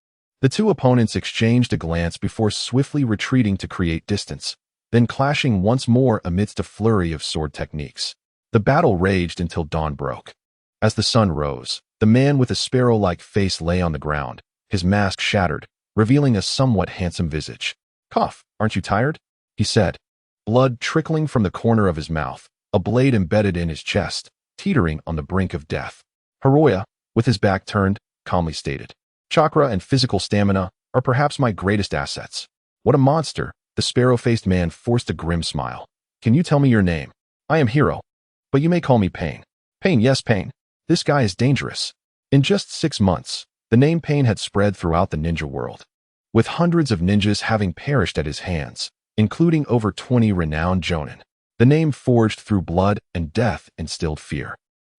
The two opponents exchanged a glance before swiftly retreating to create distance, then clashing once more amidst a flurry of sword techniques. The battle raged until dawn broke. As the sun rose, the man with a sparrow-like face lay on the ground, his mask shattered, revealing a somewhat handsome visage. Cough, aren't you tired? He said, blood trickling from the corner of his mouth, a blade embedded in his chest, teetering on the brink of death. Jiraiya, with his back turned, calmly stated, Chakra and physical stamina are perhaps my greatest assets. What a monster, the sparrow-faced man forced a grim smile. Can you tell me your name? I am Hero, but you may call me Pain. Pain, yes, Pain. This guy is dangerous. In just 6 months, the name Pain had spread throughout the ninja world, with hundreds of ninjas having perished at his hands, including over 20 renowned jonin. The name forged through blood and death instilled fear,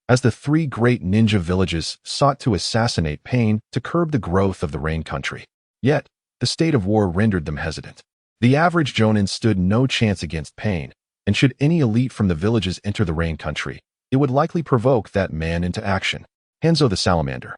as the 3 great ninja villages sought to assassinate Pain to curb the growth of the Rain country. Yet, the state of war rendered them hesitant. The average jonin stood no chance against Pain, and should any elite from the villages enter the Rain country, it would likely provoke that man into action. Hanzo the Salamander,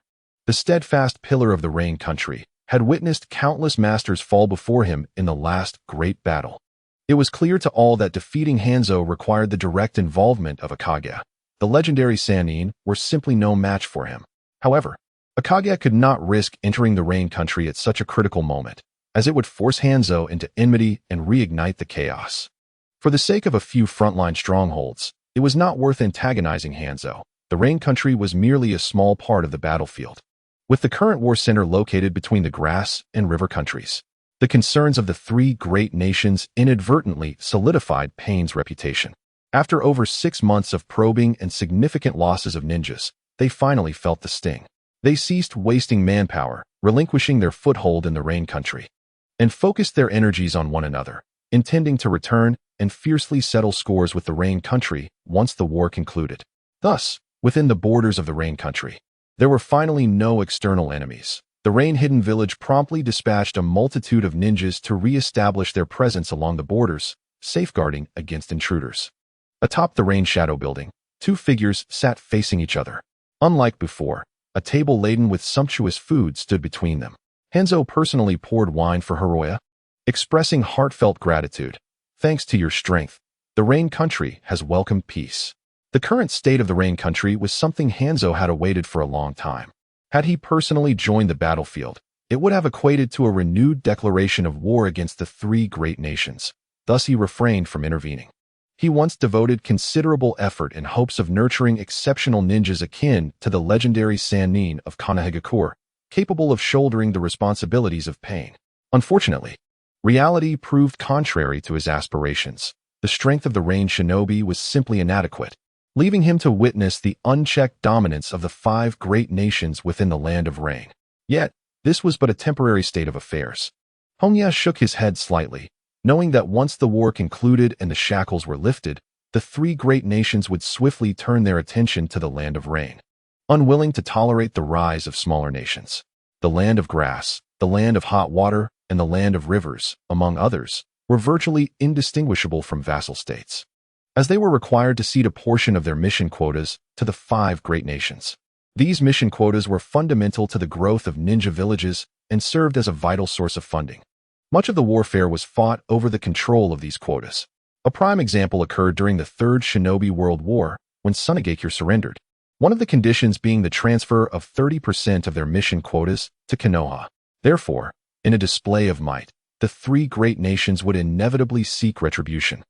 the steadfast pillar of the Rain country, had witnessed countless masters fall before him in the last great battle. It was clear to all that defeating Hanzo required the direct involvement of Akatsuki. The legendary Sannin were simply no match for him. However, Akatsuki could not risk entering the Rain country at such a critical moment, as it would force Hanzo into enmity and reignite the chaos. For the sake of a few frontline strongholds, it was not worth antagonizing Hanzo. The Rain country was merely a small part of the battlefield, with the current war center located between the grass and river countries. The concerns of the 3 great nations inadvertently solidified Pain's reputation. After over 6 months of probing and significant losses of ninjas, they finally felt the sting. They ceased wasting manpower, relinquishing their foothold in the Rain country, and focused their energies on one another, intending to return and fiercely settle scores with the Rain country once the war concluded. Thus, within the borders of the Rain country, there were finally no external enemies. The Rain Hidden Village promptly dispatched a multitude of ninjas to re-establish their presence along the borders, safeguarding against intruders. Atop the Rain Shadow building, 2 figures sat facing each other. Unlike before, a table laden with sumptuous food stood between them. Hanzo personally poured wine for Jiraiya, expressing heartfelt gratitude. Thanks to your strength, the Rain country has welcomed peace. The current state of the Rain country was something Hanzo had awaited for a long time. Had he personally joined the battlefield, it would have equated to a renewed declaration of war against the 3 great nations. Thus he refrained from intervening. He once devoted considerable effort in hopes of nurturing exceptional ninjas akin to the legendary Sannin of Konan, capable of shouldering the responsibilities of Pain. Unfortunately, reality proved contrary to his aspirations. The strength of the Rain shinobi was simply inadequate, leaving him to witness the unchecked dominance of the 5 great nations within the land of Rain. Yet, this was but a temporary state of affairs. Hongye shook his head slightly, knowing that once the war concluded and the shackles were lifted, the 3 great nations would swiftly turn their attention to the land of Rain. Unwilling to tolerate the rise of smaller nations, the land of grass, the land of hot water, and the land of rivers, among others, were virtually indistinguishable from vassal states, as they were required to cede a portion of their mission quotas to the 5 great nations. These mission quotas were fundamental to the growth of ninja villages and served as a vital source of funding. Much of the warfare was fought over the control of these quotas. A prime example occurred during the Third Shinobi World War, when Nagato surrendered, one of the conditions being the transfer of 30% of their mission quotas to Konoha. Therefore, in a display of might, the 3 great nations would inevitably seek retribution,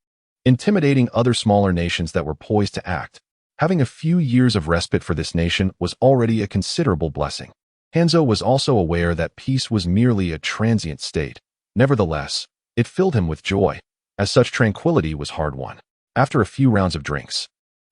intimidating other smaller nations that were poised to act. Having a few years of respite for this nation was already a considerable blessing. Hanzo was also aware that peace was merely a transient state. Nevertheless, it filled him with joy, as such tranquility was hard-won. After a few rounds of drinks,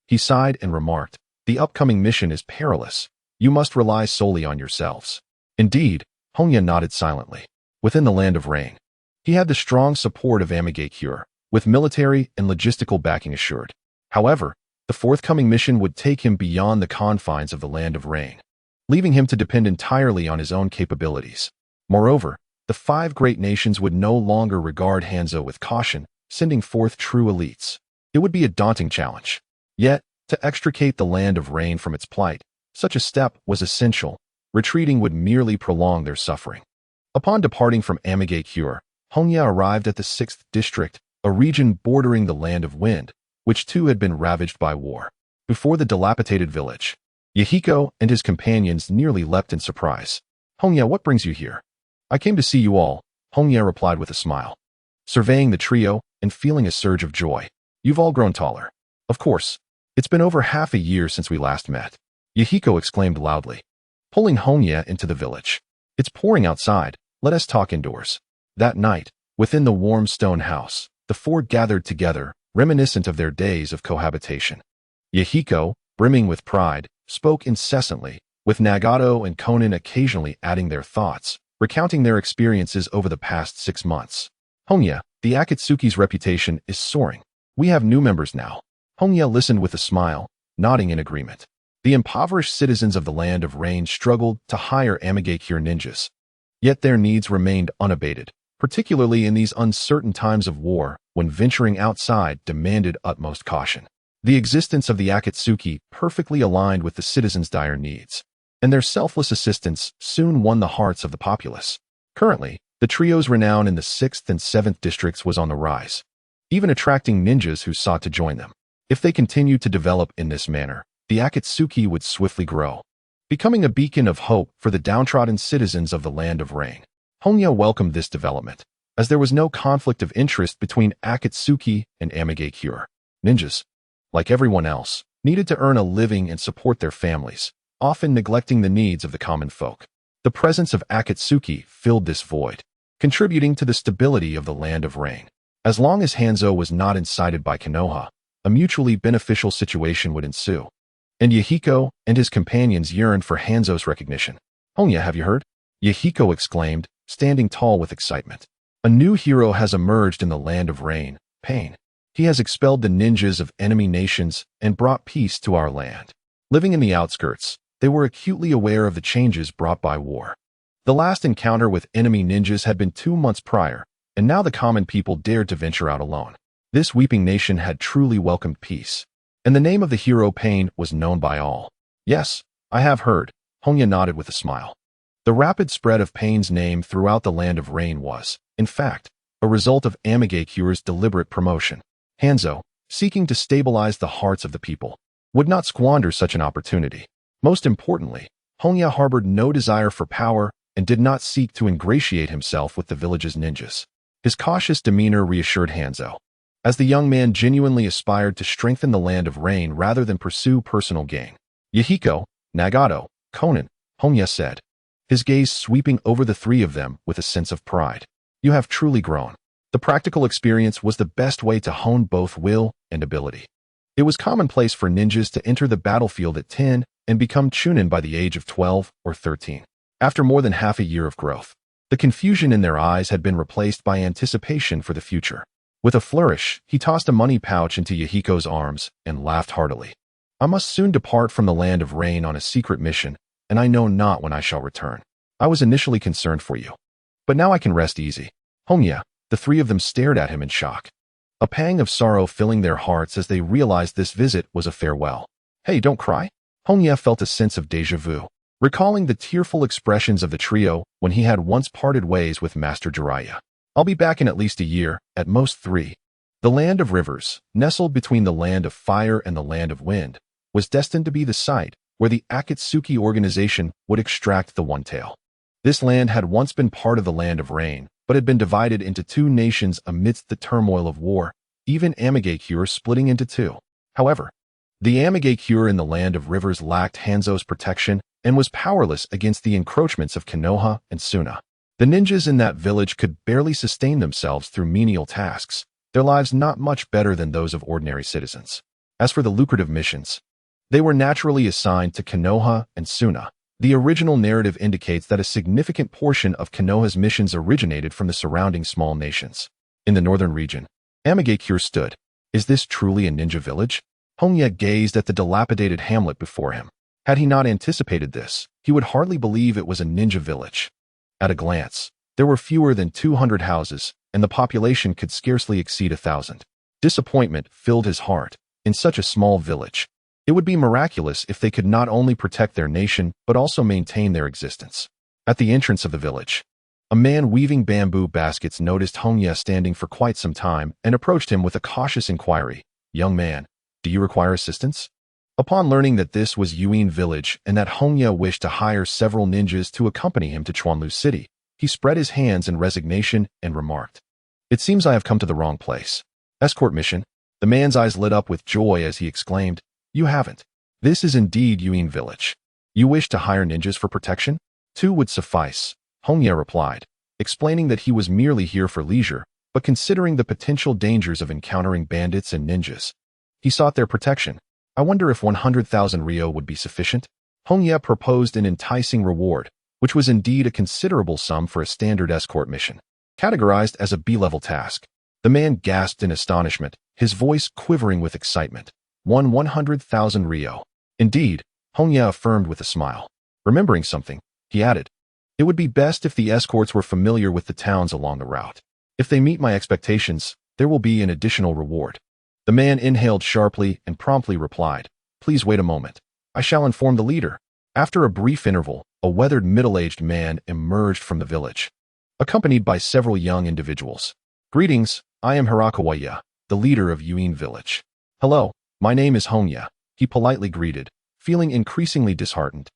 he sighed and remarked, "The upcoming mission is perilous. You must rely solely on yourselves." Indeed, Hongye nodded silently. Within the land of Rain, he had the strong support of Nagato, with military and logistical backing assured. However, the forthcoming mission would take him beyond the confines of the land of Rain, leaving him to depend entirely on his own capabilities. Moreover, the 5 great nations would no longer regard Hanzo with caution, sending forth true elites. It would be a daunting challenge. Yet, to extricate the land of Rain from its plight, such a step was essential. Retreating would merely prolong their suffering. Upon departing from Nagato, Hongye arrived at the 6th district, a region bordering the land of Wind, which too had been ravaged by war. Before the dilapidated village, Yahiko and his companions nearly leapt in surprise. "Hongye, what brings you here?" "I came to see you all," Hongye replied with a smile, surveying the trio and feeling a surge of joy. "You've all grown taller." "Of course. It's been over half a year since we last met," Yahiko exclaimed loudly, pulling Hongye into the village. "It's pouring outside. Let us talk indoors." That night, within the warm stone house, the 4 gathered together, reminiscent of their days of cohabitation. Yahiko, brimming with pride, spoke incessantly, with Nagato and Konan occasionally adding their thoughts, recounting their experiences over the past 6 months. Hongye, the Akatsuki's reputation is soaring. We have new members now. Hongye listened with a smile, nodding in agreement. The impoverished citizens of the Land of Rain struggled to hire Amigakure ninjas. Yet their needs remained unabated, particularly in these uncertain times of war when venturing outside demanded utmost caution. The existence of the Akatsuki perfectly aligned with the citizens' dire needs, and their selfless assistance soon won the hearts of the populace. Currently, the trio's renown in the 6th and 7th districts was on the rise, even attracting ninjas who sought to join them. If they continued to develop in this manner, the Akatsuki would swiftly grow, becoming a beacon of hope for the downtrodden citizens of the Land of Rain. Hongye welcomed this development, as there was no conflict of interest between Akatsuki and Amigakure. Ninjas, like everyone else, needed to earn a living and support their families, often neglecting the needs of the common folk. The presence of Akatsuki filled this void, contributing to the stability of the Land of Rain. As long as Hanzo was not incited by Konoha, a mutually beneficial situation would ensue. And Yahiko and his companions yearned for Hanzo's recognition. Hongye, have you heard? Yahiko exclaimed, standing tall with excitement. A new hero has emerged in the Land of Rain, Pain. He has expelled the ninjas of enemy nations and brought peace to our land. Living in the outskirts, they were acutely aware of the changes brought by war. The last encounter with enemy ninjas had been 2 months prior, and now the common people dared to venture out alone. This weeping nation had truly welcomed peace, and the name of the hero Pain was known by all. Yes, I have heard, Hongye nodded with a smile. The rapid spread of Pain's name throughout the Land of Rain was, in fact, a result of Amigakure's deliberate promotion. Hanzo, seeking to stabilize the hearts of the people, would not squander such an opportunity. Most importantly, Hongye harbored no desire for power and did not seek to ingratiate himself with the village's ninjas. His cautious demeanor reassured Hanzo, as the young man genuinely aspired to strengthen the Land of Rain rather than pursue personal gain. Yahiko, Nagato, Konan, Hongye said, his gaze sweeping over the 3 of them with a sense of pride. You have truly grown. The practical experience was the best way to hone both will and ability. It was commonplace for ninjas to enter the battlefield at 10 and become chunin by the age of 12 or 13. After more than half a year of growth, the confusion in their eyes had been replaced by anticipation for the future. With a flourish, he tossed a money pouch into Yahiko's arms and laughed heartily. I must soon depart from the Land of Rain on a secret mission, and I know not when I shall return. I was initially concerned for you, but now I can rest easy. Hongye, the 3 of them stared at him in shock, a pang of sorrow filling their hearts as they realized this visit was a farewell. Hey, don't cry. Hongye felt a sense of déjà vu, recalling the tearful expressions of the trio when he had once parted ways with Master Jiraiya. I'll be back in at least a year, at most 3. The Land of Rivers, nestled between the Land of Fire and the Land of Wind, was destined to be the site where the Akatsuki organization would extract the One Tail. This land had once been part of the Land of Rain, but had been divided into 2 nations amidst the turmoil of war, even Amigakure splitting into 2. However, the Amigakure in the Land of Rivers lacked Hanzo's protection and was powerless against the encroachments of Konoha and Suna. The ninjas in that village could barely sustain themselves through menial tasks, their lives not much better than those of ordinary citizens. As for the lucrative missions, they were naturally assigned to Konoha and Suna. The original narrative indicates that a significant portion of Konoha's missions originated from the surrounding small nations. In the northern region, Amigakure stood. Is this truly a ninja village? Hongye gazed at the dilapidated hamlet before him. Had he not anticipated this, he would hardly believe it was a ninja village. At a glance, there were fewer than 200 houses, and the population could scarcely exceed 1,000. Disappointment filled his heart. In such a small village, it would be miraculous if they could not only protect their nation but also maintain their existence. At the entrance of the village, a man weaving bamboo baskets noticed Hongye standing for quite some time and approached him with a cautious inquiry. Young man, do you require assistance? Upon learning that this was Yuin village and that Hongye wished to hire several ninjas to accompany him to Chuanlu City, he spread his hands in resignation and remarked, It seems I have come to the wrong place. Escort mission? The man's eyes lit up with joy as he exclaimed, You haven't. This is indeed Yuin village. You wish to hire ninjas for protection? 2 would suffice, Hongye replied, explaining that he was merely here for leisure, but considering the potential dangers of encountering bandits and ninjas, he sought their protection. I wonder if 100,000 Rio would be sufficient? Hongye proposed an enticing reward, which was indeed a considerable sum for a standard escort mission, categorized as a B-level task. The man gasped in astonishment, his voice quivering with excitement. 100,000 Rio. Indeed, Hongye affirmed with a smile. Remembering something, he added, it would be best if the escorts were familiar with the towns along the route. If they meet my expectations, there will be an additional reward. The man inhaled sharply and promptly replied, please wait a moment. I shall inform the leader. After a brief interval, a weathered middle-aged man emerged from the village, accompanied by several young individuals. Greetings, I am Hirakawa, the leader of Yuin village. Hello, my name is Hongye, he politely greeted, feeling increasingly disheartened,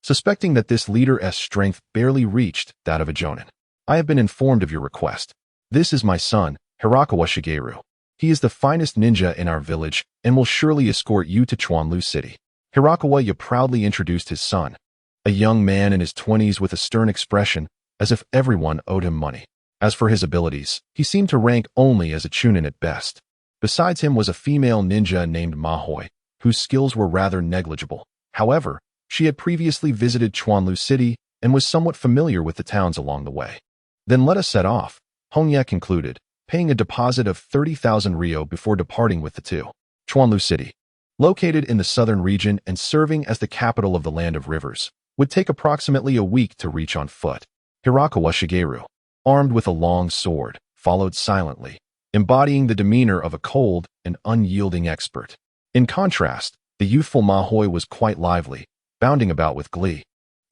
suspecting that this leader's strength barely reached that of a jonin. I have been informed of your request. This is my son, Hirakawa Shigeru. He is the finest ninja in our village and will surely escort you to Chuanlu City. Hirakawa proudly introduced his son, a young man in his 20s with a stern expression, as if everyone owed him money. As for his abilities, he seemed to rank only as a chunin at best. Besides him was a female ninja named Mahoi, whose skills were rather negligible. However, she had previously visited Chuanlu City and was somewhat familiar with the towns along the way. Then let us set off, Hongye concluded, paying a deposit of 30,000 Rio before departing with the two. Chuanlu City, located in the southern region and serving as the capital of the Land of Rivers, would take approximately a week to reach on foot. Hirakawa Shigeru, armed with a long sword, followed silently, embodying the demeanor of a cold and unyielding expert. In contrast, the youthful Mahoi was quite lively, bounding about with glee,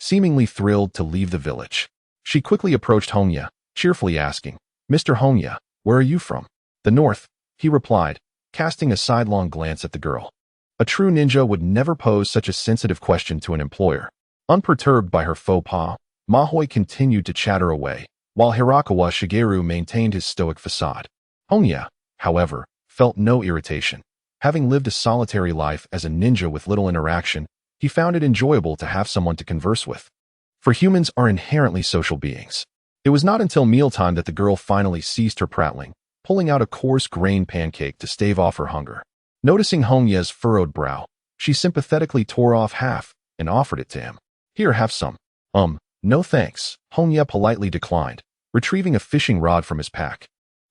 seemingly thrilled to leave the village. She quickly approached Hongye, cheerfully asking, Mr. Hongye, where are you from? The north, he replied, casting a sidelong glance at the girl. A true ninja would never pose such a sensitive question to an employer. Unperturbed by her faux pas, Mahoi continued to chatter away, while Hirakawa Shigeru maintained his stoic facade. Hongye, however, felt no irritation. Having lived a solitary life as a ninja with little interaction, he found it enjoyable to have someone to converse with. For humans are inherently social beings. It was not until mealtime that the girl finally ceased her prattling, pulling out a coarse grain pancake to stave off her hunger. Noticing Hongye's furrowed brow, she sympathetically tore off half and offered it to him. Here, have some. No thanks, Hongye politely declined, retrieving a fishing rod from his pack.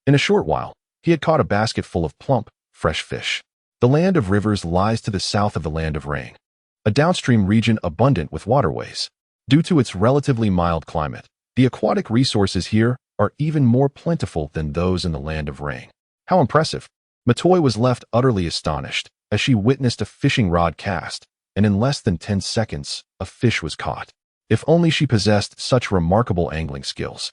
In a short while, he had caught a basket full of plump, fresh fish. The Land of Rivers lies to the south of the Land of Rain, a downstream region abundant with waterways. Due to its relatively mild climate, the aquatic resources here are even more plentiful than those in the Land of Rain. How impressive! Matoi was left utterly astonished as she witnessed a fishing rod cast, and in less than 10 seconds, a fish was caught. If only she possessed such remarkable angling skills.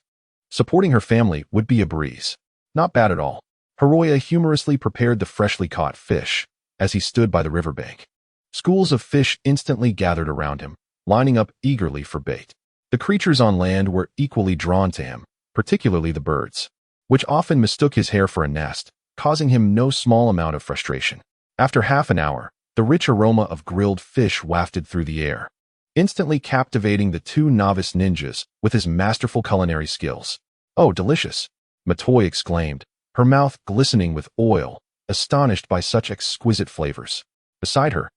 Supporting her family would be a breeze. Not bad at all. Hirakawa humorously prepared the freshly caught fish as he stood by the riverbank. Schools of fish instantly gathered around him, lining up eagerly for bait. The creatures on land were equally drawn to him, particularly the birds, which often mistook his hair for a nest, causing him no small amount of frustration. After half an hour, the rich aroma of grilled fish wafted through the air, instantly captivating the two novice ninjas with his masterful culinary skills. Oh, delicious! Matoi exclaimed, her mouth glistening with oil, astonished by such exquisite flavors. Beside her,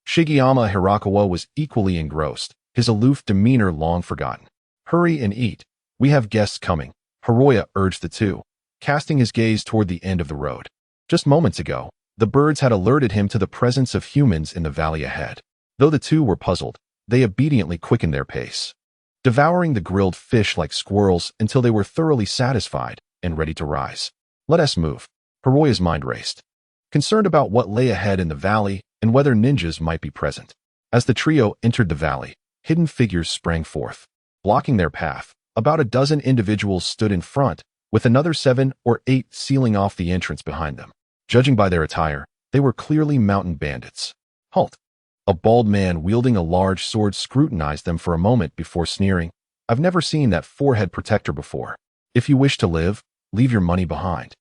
Shigeyama Hirakawa was equally engrossed, his aloof demeanor long forgotten. Hurry and eat. We have guests coming, Hirakawa urged the two, casting his gaze toward the end of the road. Just moments ago, the birds had alerted him to the presence of humans in the valley ahead. Though the two were puzzled, they obediently quickened their pace, devouring the grilled fish like squirrels until they were thoroughly satisfied and ready to rise. Let us move. Hirakawa's mind raced, concerned about what lay ahead in the valley and whether ninjas might be present. As the trio entered the valley, hidden figures sprang forth, blocking their path. About a dozen individuals stood in front, with another 7 or 8 sealing off the entrance behind them. Judging by their attire, they were clearly mountain bandits. Halt! A bald man wielding a large sword scrutinized them for a moment before sneering. I've never seen that forehead protector before. If you wish to live, leave your money behind.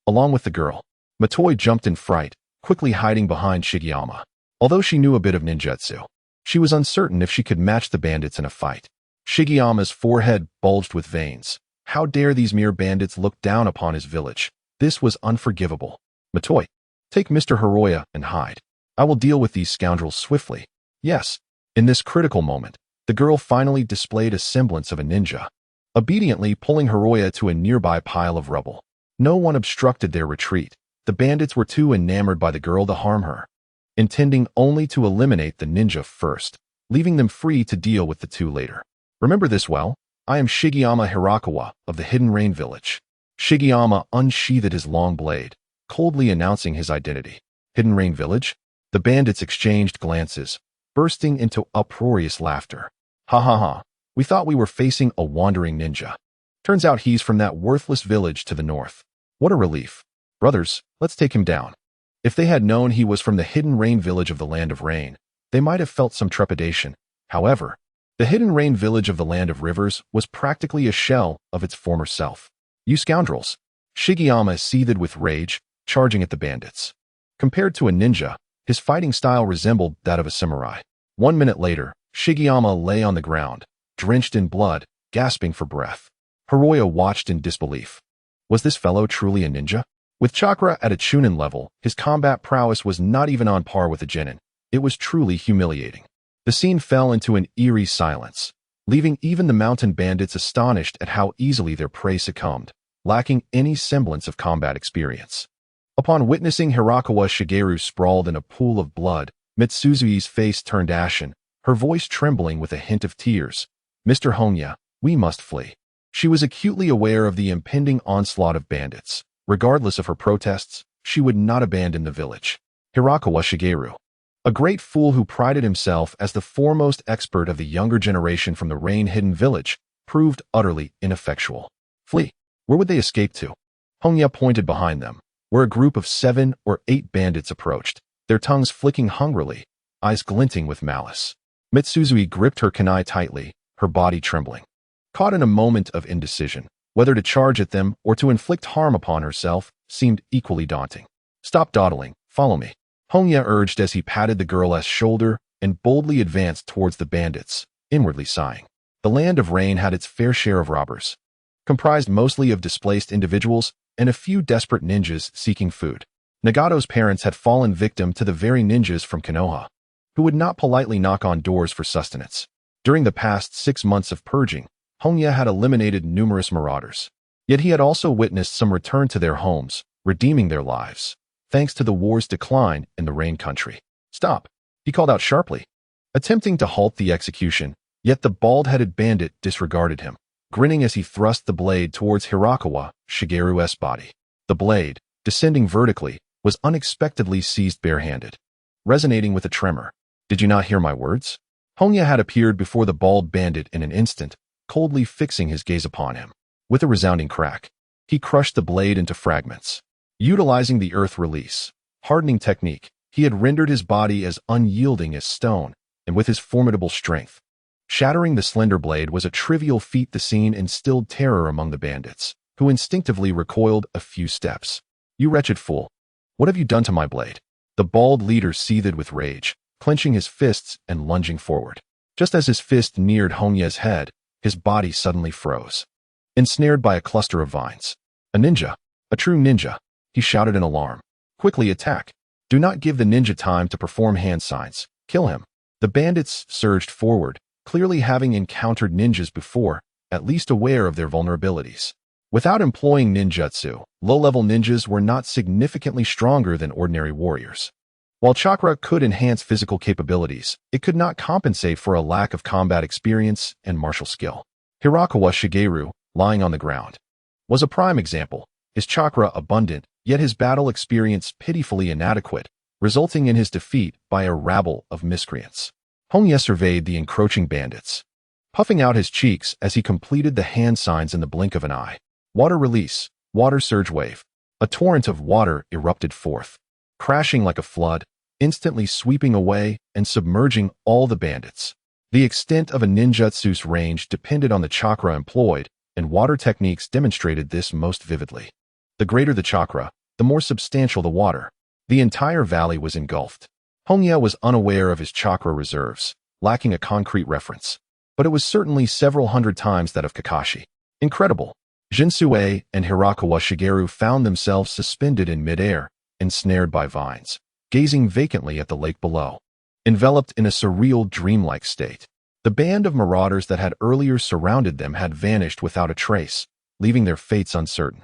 Along with the girl, Matoi jumped in fright, quickly hiding behind Shigeyama. Although she knew a bit of ninjutsu, she was uncertain if she could match the bandits in a fight. Shigeyama's forehead bulged with veins. How dare these mere bandits look down upon his village? This was unforgivable. Matoi, take Mr. Hirakawa and hide. I will deal with these scoundrels swiftly. Yes. In this critical moment, the girl finally displayed a semblance of a ninja, obediently pulling Jiraiya to a nearby pile of rubble. No one obstructed their retreat. The bandits were too enamored by the girl to harm her, intending only to eliminate the ninja first, leaving them free to deal with the two later. Remember this well? I am Shigeyama Hirakawa of the Hidden Rain Village. Shigeyama unsheathed his long blade, coldly announcing his identity. Hidden Rain Village? The bandits exchanged glances, bursting into uproarious laughter. Ha ha ha, we thought we were facing a wandering ninja. Turns out he's from that worthless village to the north. What a relief. Brothers, let's take him down. If they had known he was from the Hidden Rain Village of the Land of Rain, they might have felt some trepidation. However, the Hidden Rain Village of the Land of Rivers was practically a shell of its former self. You scoundrels! Shigeyama seethed with rage, charging at the bandits. Compared to a ninja, his fighting style resembled that of a samurai. 1 minute later, Shigeyama lay on the ground, drenched in blood, gasping for breath. Jiraiya watched in disbelief. Was this fellow truly a ninja? With chakra at a chunin level, his combat prowess was not even on par with a genin. It was truly humiliating. The scene fell into an eerie silence, leaving even the mountain bandits astonished at how easily their prey succumbed, lacking any semblance of combat experience. Upon witnessing Hirakawa Shigeru sprawled in a pool of blood, Mitsuzui's face turned ashen, her voice trembling with a hint of tears. Mr. Hongye, we must flee. She was acutely aware of the impending onslaught of bandits. Regardless of her protests, she would not abandon the village. Hirakawa Shigeru, a great fool who prided himself as the foremost expert of the younger generation from the rain-hidden village, proved utterly ineffectual. Flee. Where would they escape to? Hongye pointed behind them, where a group of 7 or 8 bandits approached, their tongues flicking hungrily, eyes glinting with malice. Mitsuzui gripped her kunai tightly, her body trembling. Caught in a moment of indecision, whether to charge at them or to inflict harm upon herself seemed equally daunting. Stop dawdling, follow me. Hongye urged as he patted the girl's shoulder and boldly advanced towards the bandits, inwardly sighing. The Land of Rain had its fair share of robbers, comprised mostly of displaced individuals and a few desperate ninjas seeking food. Nagato's parents had fallen victim to the very ninjas from Konoha, who would not politely knock on doors for sustenance. During the past 6 months of purging, Hongye had eliminated numerous marauders. Yet he had also witnessed some return to their homes, redeeming their lives, thanks to the war's decline in the Rain Country. Stop, he called out sharply, attempting to halt the execution, yet the bald-headed bandit disregarded him, grinning as he thrust the blade towards Hirakawa Shigeru's body. The blade, descending vertically, was unexpectedly seized barehanded, resonating with a tremor. Did you not hear my words? Hongye had appeared before the bald bandit in an instant, coldly fixing his gaze upon him. With a resounding crack, he crushed the blade into fragments. Utilizing the earth release, hardening technique, he had rendered his body as unyielding as stone, and with his formidable strength. Shattering the slender blade was a trivial feat. The scene instilled terror among the bandits, who instinctively recoiled a few steps. You wretched fool! What have you done to my blade? The bald leader seethed with rage, clenching his fists and lunging forward. Just as his fist neared Hongye's head, his body suddenly froze, ensnared by a cluster of vines. A ninja! A true ninja! He shouted in alarm. Quickly attack! Do not give the ninja time to perform hand signs. Kill him! The bandits surged forward, clearly having encountered ninjas before, at least aware of their vulnerabilities. Without employing ninjutsu, low-level ninjas were not significantly stronger than ordinary warriors. While chakra could enhance physical capabilities, it could not compensate for a lack of combat experience and martial skill. Hirakawa Shigeru, lying on the ground, was a prime example, his chakra abundant, yet his battle experience pitifully inadequate, resulting in his defeat by a rabble of miscreants. Hongye surveyed the encroaching bandits, puffing out his cheeks as he completed the hand signs in the blink of an eye. Water release, water surge wave. A torrent of water erupted forth, crashing like a flood, instantly sweeping away and submerging all the bandits. The extent of a ninjutsu's range depended on the chakra employed, and water techniques demonstrated this most vividly. The greater the chakra, the more substantial the water. The entire valley was engulfed. Hongye was unaware of his chakra reserves, lacking a concrete reference, but it was certainly several hundred times that of Kakashi. Incredible! Jinsue and Hirakawa Shigeru found themselves suspended in midair, ensnared by vines. gazing vacantly at the lake below, enveloped in a surreal, dreamlike state. The band of marauders that had earlier surrounded them had vanished without a trace, leaving their fates uncertain.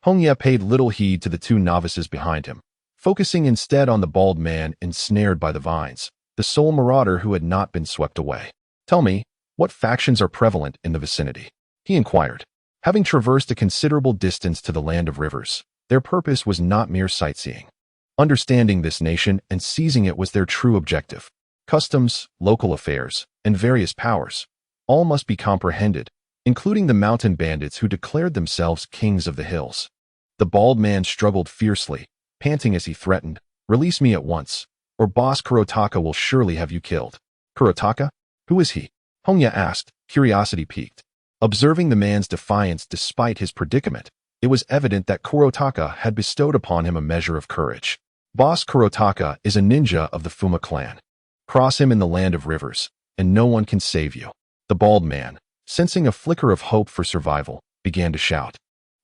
Hongye paid little heed to the two novices behind him, focusing instead on the bald man ensnared by the vines, the sole marauder who had not been swept away. "Tell me, what factions are prevalent in the vicinity?" he inquired. Having traversed a considerable distance to the land of rivers, their purpose was not mere sightseeing. Understanding this nation and seizing it was their true objective. Customs, local affairs, and various powers, all must be comprehended, including the mountain bandits who declared themselves kings of the hills. The bald man struggled fiercely, panting as he threatened, "Release me at once, or Boss Kurotaka will surely have you killed." "Kurotaka? Who is he?" Hongye asked, curiosity piqued. Observing the man's defiance despite his predicament, it was evident that Kurotaka had bestowed upon him a measure of courage. "Boss Kurotaka is a ninja of the Fuma clan. Cross him in the land of rivers, and no one can save you." The bald man, sensing a flicker of hope for survival, began to shout,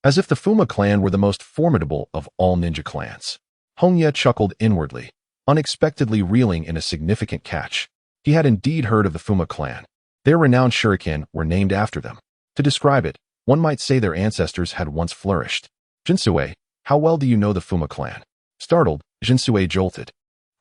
as if the Fuma clan were the most formidable of all ninja clans. Hongye chuckled inwardly, unexpectedly reeling in a significant catch. He had indeed heard of the Fuma clan. Their renowned shuriken were named after them. To describe it, one might say their ancestors had once flourished. "Jinsue, how well do you know the Fuma clan?" Startled, Jinsue jolted.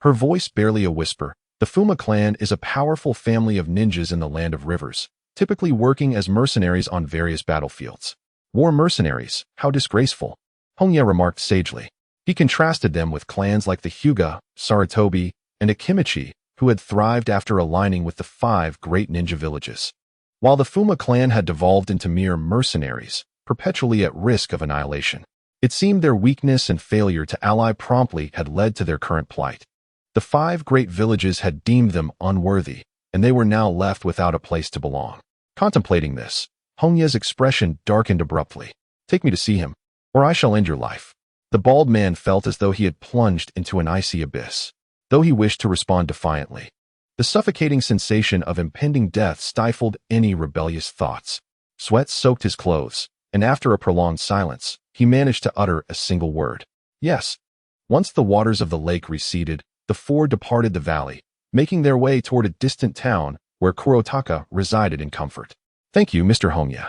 Her voice barely a whisper. "The Fuma clan is a powerful family of ninjas in the land of rivers, typically working as mercenaries on various battlefields." "War mercenaries, how disgraceful," Hongye remarked sagely. He contrasted them with clans like the Hyuga, Sarutobi, and Akimichi, who had thrived after aligning with the 5 great ninja villages. While the Fuma clan had devolved into mere mercenaries, perpetually at risk of annihilation, it seemed their weakness and failure to ally promptly had led to their current plight. The 5 great villages had deemed them unworthy, and they were now left without a place to belong. Contemplating this, Hongye's expression darkened abruptly. "Take me to see him, or I shall end your life." The bald man felt as though he had plunged into an icy abyss. Though he wished to respond defiantly, the suffocating sensation of impending death stifled any rebellious thoughts. Sweat soaked his clothes, and after a prolonged silence, he managed to utter a single word. "Yes." Once the waters of the lake receded, the 4 departed the valley, making their way toward a distant town where Kurotaka resided in comfort. "Thank you, Mr. Hongye,"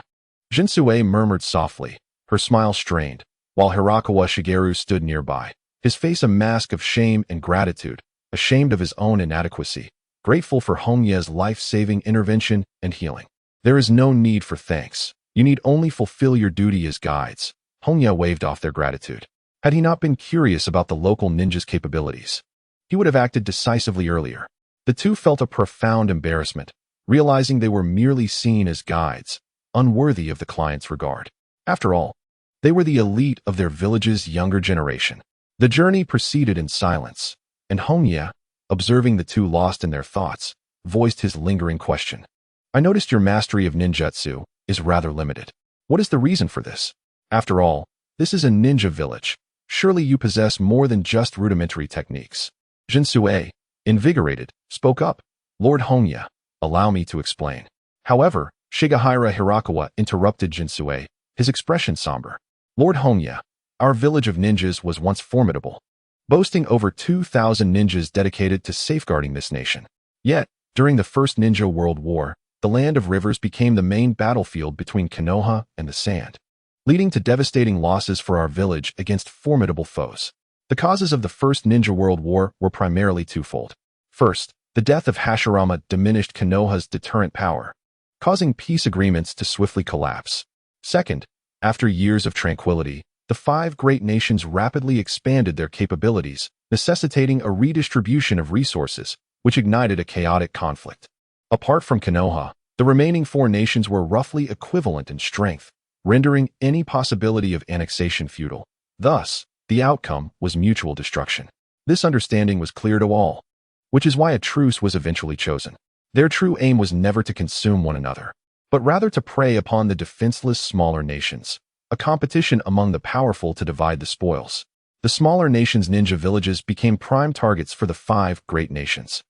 Jinsue murmured softly, her smile strained, while Hirakawa Shigeru stood nearby, his face a mask of shame and gratitude, ashamed of his own inadequacy, grateful for Hongye's life-saving intervention and healing. "There is no need for thanks. You need only fulfill your duty as guides." Hongye waved off their gratitude. Had he not been curious about the local ninja's capabilities, he would have acted decisively earlier. The two felt a profound embarrassment, realizing they were merely seen as guides, unworthy of the client's regard. After all, they were the elite of their village's younger generation. The journey proceeded in silence, and Hongye, observing the two lost in their thoughts, voiced his lingering question. "I noticed your mastery of ninjutsu is rather limited. What is the reason for this? After all, this is a ninja village. Surely you possess more than just rudimentary techniques." Jinsue, invigorated, spoke up. "Lord Hongye, allow me to explain." However, Shigehira Hirakawa interrupted Jinsue, his expression somber. "Lord Hongye, our village of ninjas was once formidable, boasting over 2,000 ninjas dedicated to safeguarding this nation. Yet, during the First Ninja World War, the land of rivers became the main battlefield between Konoha and the Sand, leading to devastating losses for our village against formidable foes. The causes of the First Ninja World War were primarily twofold. First, the death of Hashirama diminished Konoha's deterrent power, causing peace agreements to swiftly collapse. Second, after years of tranquility, the 5 great nations rapidly expanded their capabilities, necessitating a redistribution of resources, which ignited a chaotic conflict. Apart from Konoha, the remaining 4 nations were roughly equivalent in strength, rendering any possibility of annexation futile. Thus, the outcome was mutual destruction. This understanding was clear to all, which is why a truce was eventually chosen. Their true aim was never to consume one another, but rather to prey upon the defenseless smaller nations, a competition among the powerful to divide the spoils. The smaller nations' ninja villages became prime targets for the 5 great nations.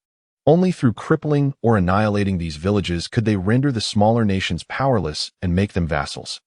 Only through crippling or annihilating these villages could they render the smaller nations powerless and make them vassals.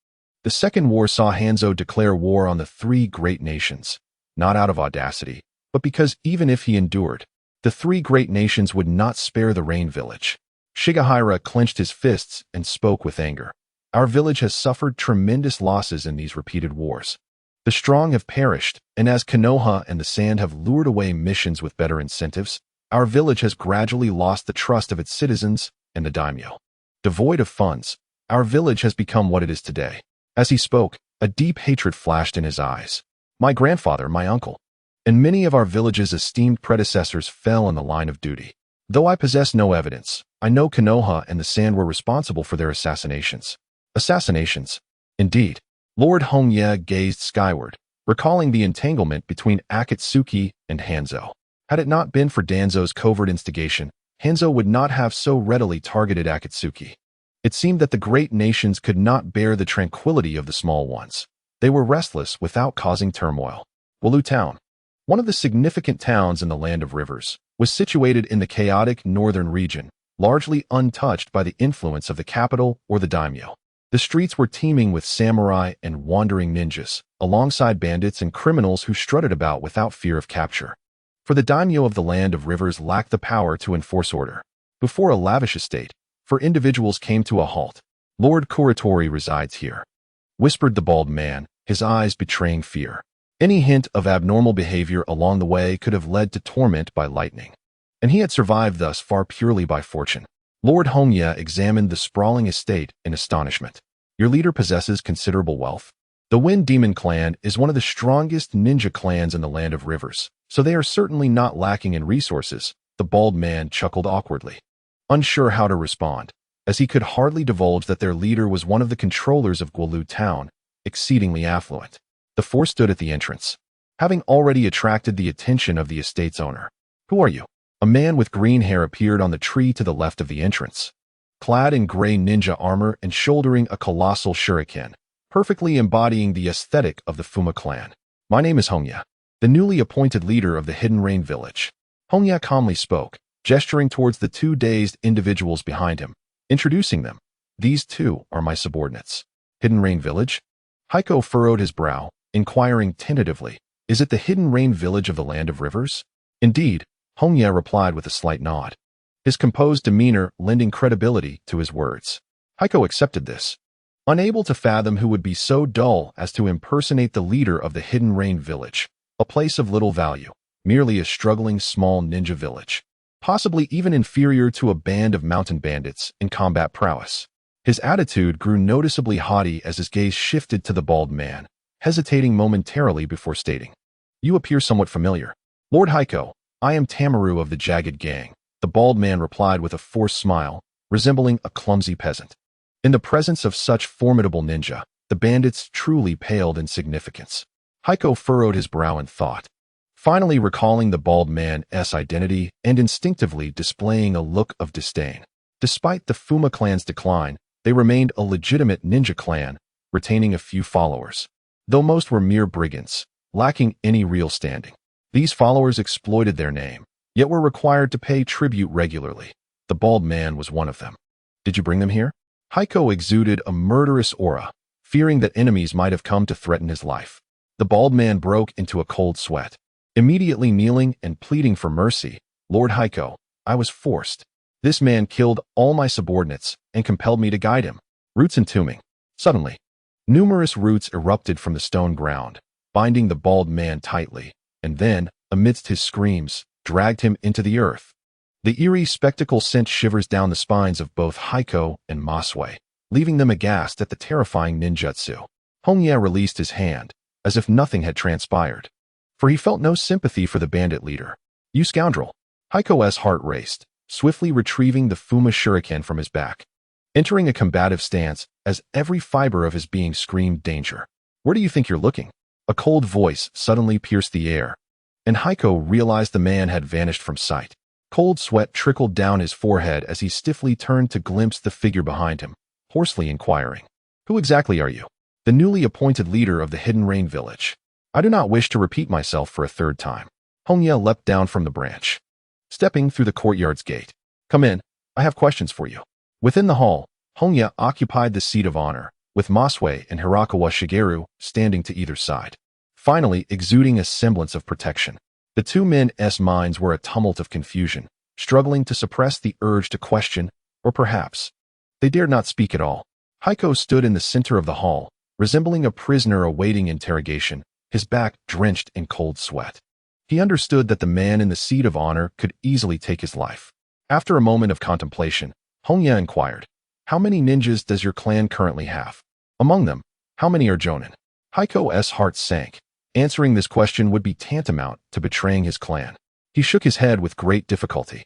The Second War saw Hanzo declare war on the 3 great nations, not out of audacity, but because even if he endured, the three great nations would not spare the Rain village. Shigehira clenched his fists and spoke with anger. Our village has suffered tremendous losses in these repeated wars. The strong have perished, and as Konoha and the Sand have lured away missions with better incentives, our village has gradually lost the trust of its citizens and the daimyo. Devoid of funds, our village has become what it is today. As he spoke, a deep hatred flashed in his eyes. My grandfather, my uncle, and many of our village's esteemed predecessors fell in the line of duty. Though I possess no evidence, I know Konoha and the Sand were responsible for their assassinations. Assassinations? Indeed. Lord Hongye gazed skyward, recalling the entanglement between Akatsuki and Hanzo. Had it not been for Danzo's covert instigation, Hanzo would not have so readily targeted Akatsuki. It seemed that the great nations could not bear the tranquility of the small ones. They were restless without causing turmoil. Wolu Town, one of the significant towns in the Land of Rivers, was situated in the chaotic northern region, largely untouched by the influence of the capital or the daimyo. The streets were teeming with samurai and wandering ninjas, alongside bandits and criminals who strutted about without fear of capture. For the daimyo of the Land of Rivers lacked the power to enforce order. Before a lavish estate, for individuals came to a halt. Lord Kuratori resides here, whispered the bald man, his eyes betraying fear. Any hint of abnormal behavior along the way could have led to torment by lightning. And he had survived thus far purely by fortune. Lord Hongye examined the sprawling estate in astonishment. Your leader possesses considerable wealth. The Wind Demon clan is one of the strongest ninja clans in the Land of Rivers, so they are certainly not lacking in resources. The bald man chuckled awkwardly, unsure how to respond, as he could hardly divulge that their leader was one of the controllers of Wolu Town, exceedingly affluent. The four stood at the entrance, having already attracted the attention of the estate's owner. Who are you? A man with green hair appeared on the tree to the left of the entrance, clad in gray ninja armor and shouldering a colossal shuriken, perfectly embodying the aesthetic of the Fuma clan. My name is Hongye, the newly appointed leader of the Hidden Rain village. Hongye calmly spoke, gesturing towards the two dazed individuals behind him, introducing them. These two are my subordinates. Hidden Rain village? Yahiko furrowed his brow, inquiring tentatively, is it the Hidden Rain village of the Land of Rivers? Indeed, Hongye replied with a slight nod, his composed demeanor lending credibility to his words. Yahiko accepted this, unable to fathom who would be so dull as to impersonate the leader of the Hidden Rain village, a place of little value, merely a struggling small ninja village, possibly even inferior to a band of mountain bandits in combat prowess. His attitude grew noticeably haughty as his gaze shifted to the bald man, hesitating momentarily before stating, You appear somewhat familiar. Lord Yahiko, I am Tamaru of the Jagged Gang, the bald man replied with a forced smile, resembling a clumsy peasant. In the presence of such formidable ninja, the bandits truly paled in significance. Yahiko furrowed his brow in thought, finally recalling the bald man's identity and instinctively displaying a look of disdain. Despite the Fuma clan's decline, they remained a legitimate ninja clan, retaining a few followers, though most were mere brigands, lacking any real standing. These followers exploited their name, yet were required to pay tribute regularly. The bald man was one of them. Did you bring them here? Yahiko exuded a murderous aura, fearing that enemies might have come to threaten his life. The bald man broke into a cold sweat, immediately kneeling and pleading for mercy. Lord Yahiko, I was forced. This man killed all my subordinates and compelled me to guide him. Roots entombing. Suddenly, numerous roots erupted from the stone ground, binding the bald man tightly, and then, amidst his screams, dragged him into the earth. The eerie spectacle sent shivers down the spines of both Yahiko and Masue, leaving them aghast at the terrifying ninjutsu. Hongye released his hand, as if nothing had transpired, for he felt no sympathy for the bandit leader. You scoundrel! Yahiko's heart raced, swiftly retrieving the Fuma shuriken from his back, entering a combative stance as every fiber of his being screamed danger. Where do you think you're looking? A cold voice suddenly pierced the air, and Yahiko realized the man had vanished from sight. Cold sweat trickled down his forehead as he stiffly turned to glimpse the figure behind him, hoarsely inquiring, Who exactly are you? The newly appointed leader of the Hidden Rain village. I do not wish to repeat myself for a third time. Hongye leapt down from the branch, stepping through the courtyard's gate. Come in, I have questions for you. Within the hall, Hongye occupied the seat of honor, with Masue and Hirakawa Shigeru standing to either side, finally exuding a semblance of protection. The two men's minds were a tumult of confusion, struggling to suppress the urge to question, or perhaps they dared not speak at all. Yahiko stood in the center of the hall, resembling a prisoner awaiting interrogation, his back drenched in cold sweat. He understood that the man in the seat of honor could easily take his life. After a moment of contemplation, Hongye inquired, "How many ninjas does your clan currently have? Among them, how many are jonin?" Yahiko's heart sank. Answering this question would be tantamount to betraying his clan. He shook his head with great difficulty.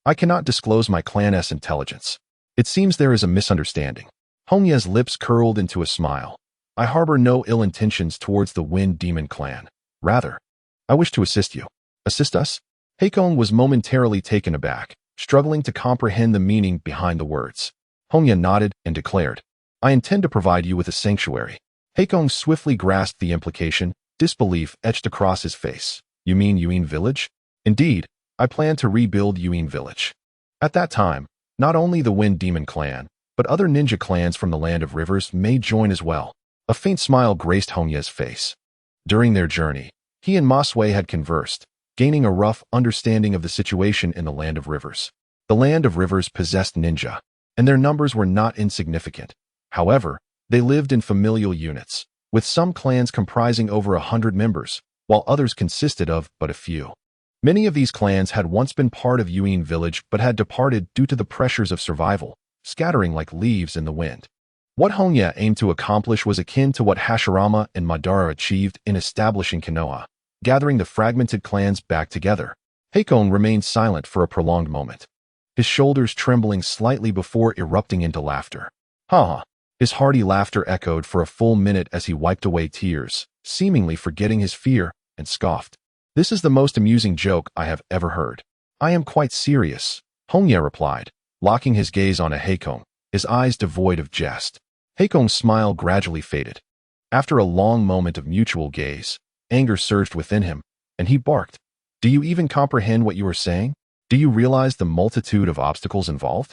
"I cannot disclose my clan's intelligence. It seems there is a misunderstanding." Hongye's lips curled into a smile. "I harbor no ill intentions towards the Wind Demon clan. Rather, I wish to assist you." "Assist us?" Yahiko was momentarily taken aback, struggling to comprehend the meaning behind the words. Hongye nodded and declared, "I intend to provide you with a sanctuary." Yahiko swiftly grasped the implication, disbelief etched across his face. "You mean Yuin Village?" "Indeed, I plan to rebuild Yuin Village." At that time, not only the Wind Demon clan, but other ninja clans from the Land of Rivers may join as well. A faint smile graced Hongye's face. During their journey, he and Masue had conversed, gaining a rough understanding of the situation in the Land of Rivers. The Land of Rivers possessed ninja, and their numbers were not insignificant. However, they lived in familial units, with some clans comprising over 100 members, while others consisted of but a few. Many of these clans had once been part of Yuin Village but had departed due to the pressures of survival, scattering like leaves in the wind. What Hongye aimed to accomplish was akin to what Hashirama and Madara achieved in establishing Konoha, gathering the fragmented clans back together. Yahiko remained silent for a prolonged moment, his shoulders trembling slightly before erupting into laughter. "Ha ha." His hearty laughter echoed for a full minute as he wiped away tears, seemingly forgetting his fear, and scoffed. "This is the most amusing joke I have ever heard." "I am quite serious," Hongye replied, locking his gaze on Yahiko, his eyes devoid of jest. Yahiko's smile gradually faded. After a long moment of mutual gaze, anger surged within him, and he barked. "Do you even comprehend what you are saying? Do you realize the multitude of obstacles involved?"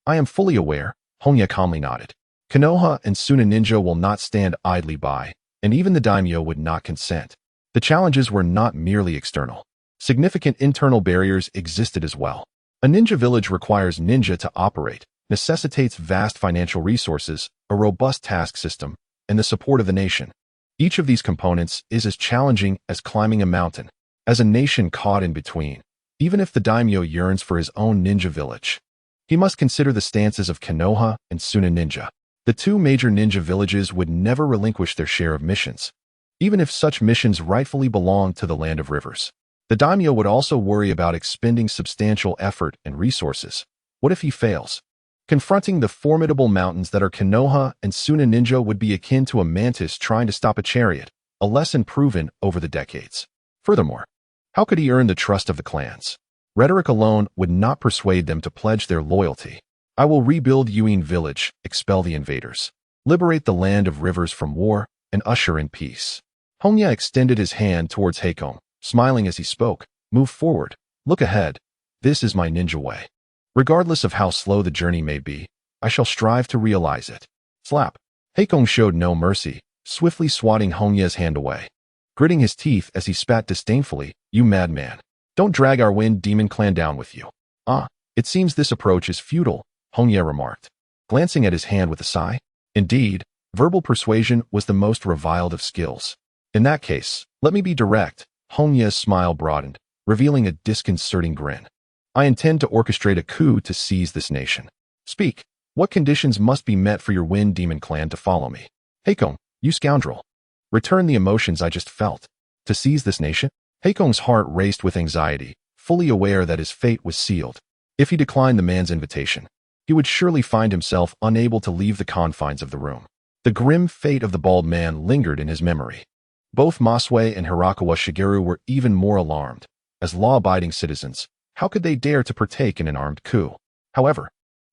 "I am fully aware," Hongye calmly nodded. "Konoha and Suna Ninja will not stand idly by, and even the daimyo would not consent." The challenges were not merely external. Significant internal barriers existed as well. A ninja village requires ninja to operate, necessitates vast financial resources, a robust task system, and the support of the nation. Each of these components is as challenging as climbing a mountain. As a nation caught in between, even if the daimyo yearns for his own ninja village, he must consider the stances of Konoha and Suna Ninja. The two major ninja villages would never relinquish their share of missions, even if such missions rightfully belonged to the Land of Rivers. The daimyo would also worry about expending substantial effort and resources. What if he fails? Confronting the formidable mountains that are Konoha and Suna Ninja would be akin to a mantis trying to stop a chariot, a lesson proven over the decades. Furthermore, how could he earn the trust of the clans? Rhetoric alone would not persuade them to pledge their loyalty. "I will rebuild Yuin Village, expel the invaders, liberate the Land of Rivers from war, and usher in peace." Hongye extended his hand towards Yahiko, smiling as he spoke. "Move forward. Look ahead. This is my ninja way. Regardless of how slow the journey may be, I shall strive to realize it." Slap. Yahiko showed no mercy, swiftly swatting Hongye's hand away. Gritting his teeth as he spat disdainfully, "You madman. Don't drag our Wind Demon clan down with you." "Ah, it seems this approach is futile," Hongye remarked, glancing at his hand with a sigh. Indeed, verbal persuasion was the most reviled of skills. "In that case, let me be direct." Hongye's smile broadened, revealing a disconcerting grin. "I intend to orchestrate a coup to seize this nation." "Speak. What conditions must be met for your Wind Demon clan to follow me?" "Yahiko, you scoundrel. Return the emotions I just felt." "To seize this nation?" Yahiko's heart raced with anxiety, fully aware that his fate was sealed. If he declined the man's invitation, he would surely find himself unable to leave the confines of the room. The grim fate of the bald man lingered in his memory. Both Masue and Hirakawa Shigeru were even more alarmed. As law-abiding citizens, how could they dare to partake in an armed coup? However,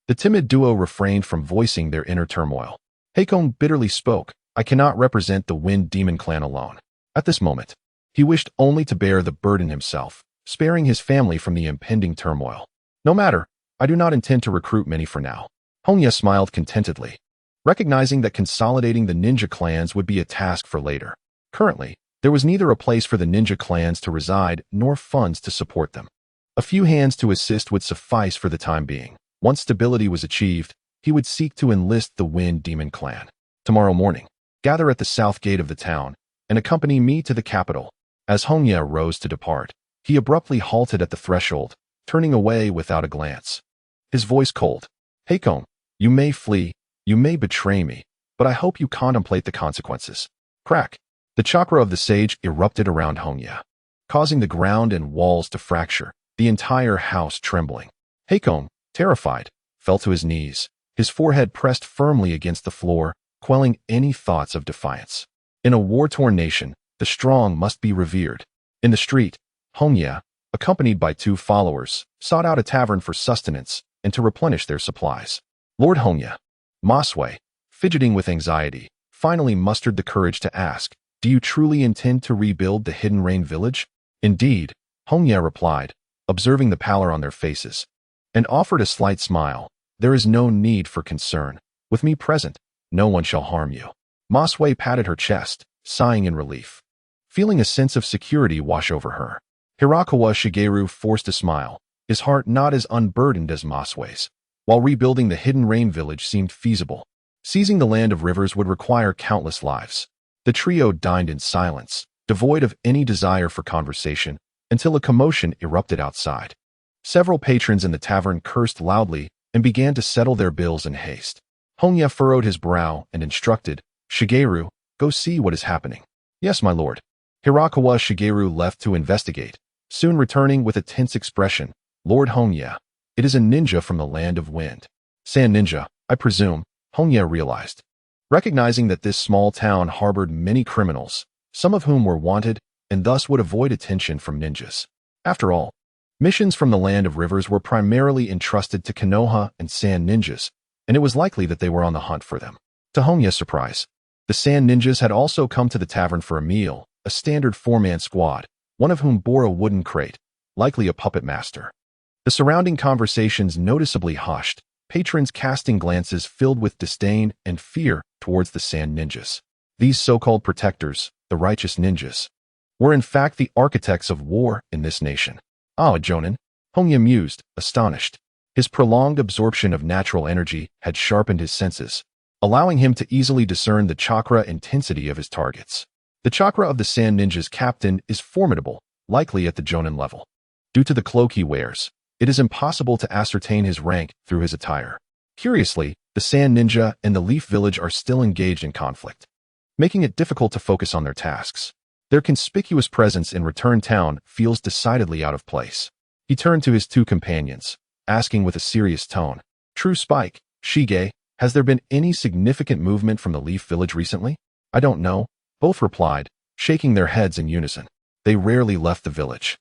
the timid duo refrained from voicing their inner turmoil. Yahiko bitterly spoke, "I cannot represent the Wind Demon clan alone." At this moment, he wished only to bear the burden himself, sparing his family from the impending turmoil. "No matter, I do not intend to recruit many for now." Hongye smiled contentedly, recognizing that consolidating the ninja clans would be a task for later. Currently, There was neither a place for the ninja clans to reside nor funds to support them. A few hands to assist would suffice for the time being. Once stability was achieved, he would seek to enlist the Wind Demon clan. Tomorrow morning, gather at the south gate of the town and accompany me to the capital. As Hongye rose to depart, he abruptly halted at the threshold, turning away without a glance. His voice cold. Heikon, you may flee, you may betray me, but I hope you contemplate the consequences. Crack. The chakra of the sage erupted around Hongye, causing the ground and walls to fracture, the entire house trembling. Heikon, terrified, fell to his knees, his forehead pressed firmly against the floor, quelling any thoughts of defiance. In a war-torn nation, the strong must be revered. In the street, Hongye, accompanied by 2 followers, sought out a tavern for sustenance and to replenish their supplies. Lord Hongye, Maswei, fidgeting with anxiety, finally mustered the courage to ask, "Do you truly intend to rebuild the Hidden Rain village?" "Indeed," Hongye replied, observing the pallor on their faces, and offered a slight smile. "There is no need for concern. With me present, no one shall harm you." Maswei patted her chest, sighing in relief, feeling a sense of security wash over her. Hirakawa Shigeru forced a smile, his heart not as unburdened as Maswei's. While rebuilding the Hidden Rain village seemed feasible, seizing the Land of Rivers would require countless lives. The trio dined in silence, devoid of any desire for conversation, until a commotion erupted outside. Several patrons in the tavern cursed loudly and began to settle their bills in haste. Hongye furrowed his brow and instructed, "Shigeru, go see what is happening." "Yes, my lord." Hirakawa Shigeru left to investigate, soon returning with a tense expression. "Lord Hongye, it is a ninja from the Land of Wind." "Sand ninja, I presume," Hongye realized, recognizing that this small town harbored many criminals, some of whom were wanted and thus would avoid attention from ninjas. After all, missions from the Land of Rivers were primarily entrusted to Konoha and Sand ninjas, and it was likely that they were on the hunt for them. To Hongye's surprise, the Sand ninjas had also come to the tavern for a meal, a standard 4-man squad, one of whom bore a wooden crate, likely a puppet master. The surrounding conversations noticeably hushed, patrons casting glances filled with disdain and fear towards the Sand ninjas. These so-called protectors, the righteous ninjas, were in fact the architects of war in this nation. "Ah, Jonin," Hongye mused, astonished. His prolonged absorption of natural energy had sharpened his senses, allowing him to easily discern the chakra intensity of his targets. The chakra of the Sand ninja's captain is formidable, likely at the Jonin level. Due to the cloak he wears, it is impossible to ascertain his rank through his attire. Curiously, the Sand ninja and the Leaf village are still engaged in conflict, making it difficult to focus on their tasks. Their conspicuous presence in Return Town feels decidedly out of place. He turned to his 2 companions, asking with a serious tone, "True Spike, Shige, has there been any significant movement from the Leaf village recently?" "I don't know," both replied, shaking their heads in unison. They rarely left the village,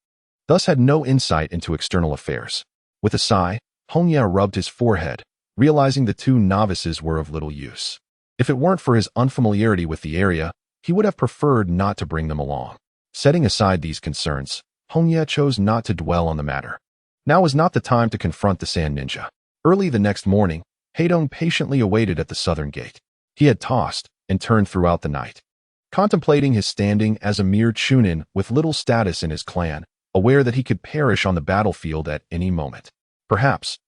thus had no insight into external affairs. With a sigh, Hongye rubbed his forehead, realizing the 2 novices were of little use. If it weren't for his unfamiliarity with the area, he would have preferred not to bring them along. Setting aside these concerns, Hongye chose not to dwell on the matter. Now was not the time to confront the Sand ninja. Early the next morning, Heidong patiently awaited at the southern gate. He had tossed and turned throughout the night, contemplating his standing as a mere chunin with little status in his clan, aware that he could perish on the battlefield at any moment. Perhaps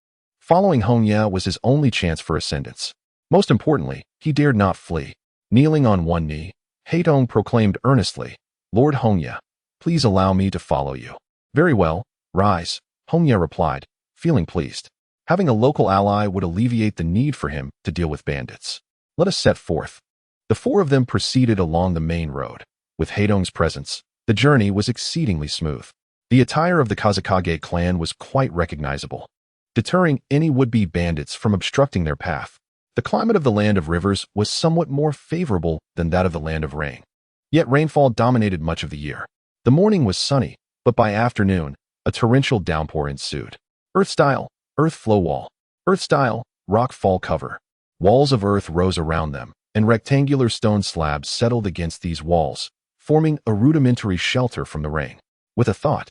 following Hongye was his only chance for ascendance. Most importantly, he dared not flee. Kneeling on one knee, Heidong proclaimed earnestly, "Lord Hongye, please allow me to follow you." "Very well, rise," Hongye replied, feeling pleased. Having a local ally would alleviate the need for him to deal with bandits. "Let us set forth." The 4 of them proceeded along the main road. With Heidong's presence, the journey was exceedingly smooth. The attire of the Kazakage clan was quite recognizable, deterring any would-be bandits from obstructing their path. The climate of the Land of Rivers was somewhat more favorable than that of the Land of Rain. Yet rainfall dominated much of the year. The morning was sunny, but by afternoon, a torrential downpour ensued. Earth-style, earth flow wall. Earth-style, rock fall cover. Walls of earth rose around them, and rectangular stone slabs settled against these walls, forming a rudimentary shelter from the rain. With a thought,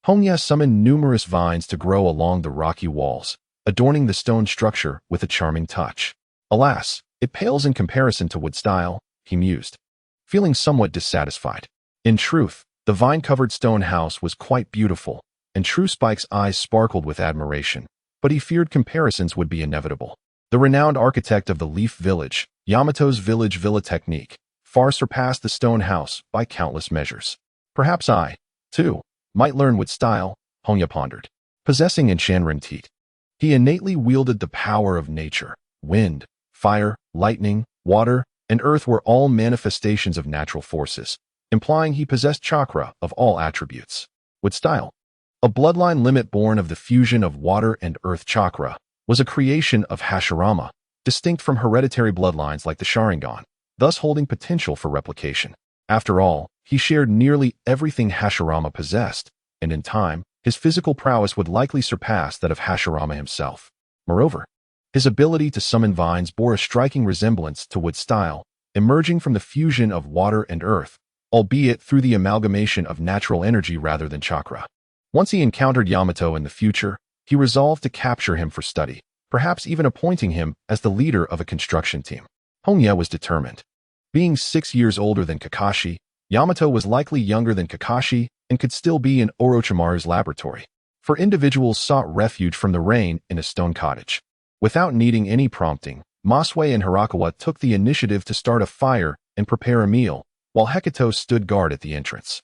Hongye summoned numerous vines to grow along the rocky walls, adorning the stone structure with a charming touch. "Alas, it pales in comparison to wood style," he mused, feeling somewhat dissatisfied. In truth, the vine-covered stone house was quite beautiful, and True Spike's eyes sparkled with admiration, but he feared comparisons would be inevitable. The renowned architect of the Leaf Village, Yamato's village villa technique, far surpassed the stone house by countless measures. Perhaps I, too, might learn with style, Hongye pondered. Possessing Enchantress Teat, he innately wielded the power of nature. Wind, fire, lightning, water, and earth were all manifestations of natural forces, implying he possessed chakra of all attributes. With style, a bloodline limit born of the fusion of water and earth chakra was a creation of Hashirama, distinct from hereditary bloodlines like the Sharingan, thus holding potential for replication. After all, he shared nearly everything Hashirama possessed, and in time, his physical prowess would likely surpass that of Hashirama himself. Moreover, his ability to summon vines bore a striking resemblance to Wood's style, emerging from the fusion of water and earth, albeit through the amalgamation of natural energy rather than chakra. Once he encountered Yamato in the future, he resolved to capture him for study, perhaps even appointing him as the leader of a construction team. Hongye was determined. Being 6 years older than Kakashi, Yamato was likely younger than Kakashi and could still be in Orochimaru's laboratory, for individuals sought refuge from the rain in a stone cottage. Without needing any prompting, Masue and Hirakawa took the initiative to start a fire and prepare a meal, while Hecato stood guard at the entrance.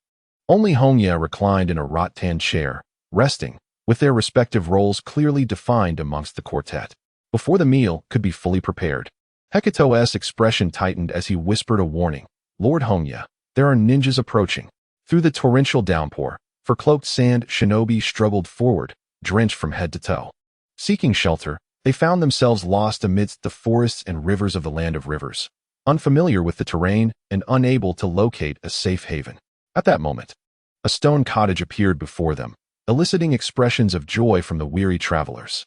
Only Hongye reclined in a rattan chair, resting, with their respective roles clearly defined amongst the quartet. Before the meal could be fully prepared, Hekato's expression tightened as he whispered a warning. "Lord Hongye, there are ninjas approaching." Through the torrential downpour, for cloaked sand, shinobi struggled forward, drenched from head to toe. Seeking shelter, they found themselves lost amidst the forests and rivers of the Land of Rivers, unfamiliar with the terrain and unable to locate a safe haven. At that moment, a stone cottage appeared before them, eliciting expressions of joy from the weary travelers.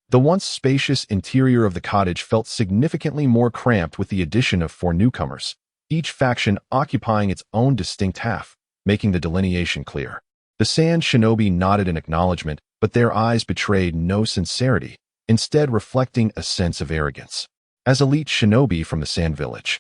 The once spacious interior of the cottage felt significantly more cramped with the addition of 4 newcomers, each faction occupying its own distinct half, making the delineation clear. The sand shinobi nodded in acknowledgement, but their eyes betrayed no sincerity, instead reflecting a sense of arrogance. As elite shinobi from the sand village,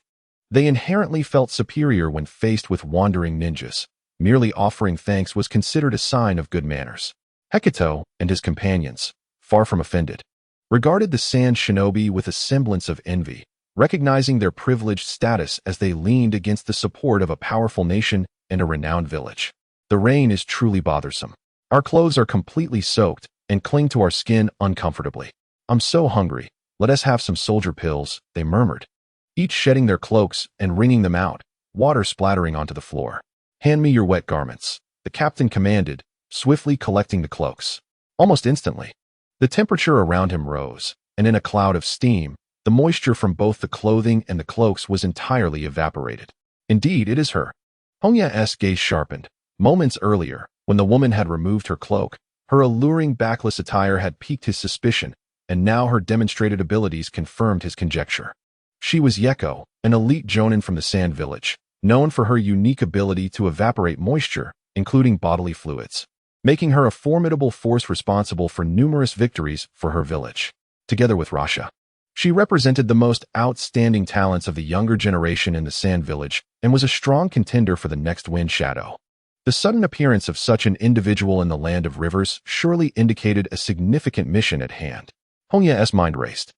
they inherently felt superior when faced with wandering ninjas. Merely offering thanks was considered a sign of good manners. Hecato and his companions, far from offended, regarded the sand shinobi with a semblance of envy, recognizing their privileged status as they leaned against the support of a powerful nation and a renowned village. "The rain is truly bothersome. Our clothes are completely soaked and cling to our skin uncomfortably. I'm so hungry. Let us have some soldier pills," they murmured, each shedding their cloaks and wringing them out, water splattering onto the floor. "Hand me your wet garments," the captain commanded, swiftly collecting the cloaks. Almost instantly, the temperature around him rose, and in a cloud of steam, the moisture from both the clothing and the cloaks was entirely evaporated. "Indeed, it is her." Hongye's gaze sharpened. Moments earlier, when the woman had removed her cloak, her alluring backless attire had piqued his suspicion, and now her demonstrated abilities confirmed his conjecture. She was Yahiko, an elite jonin from the Sand Village, known for her unique ability to evaporate moisture, including bodily fluids, making her a formidable force responsible for numerous victories for her village. Together with Rasha, she represented the most outstanding talents of the younger generation in the Sand Village and was a strong contender for the next Wind Shadow. The sudden appearance of such an individual in the Land of Rivers surely indicated a significant mission at hand. Hongye's mind raced.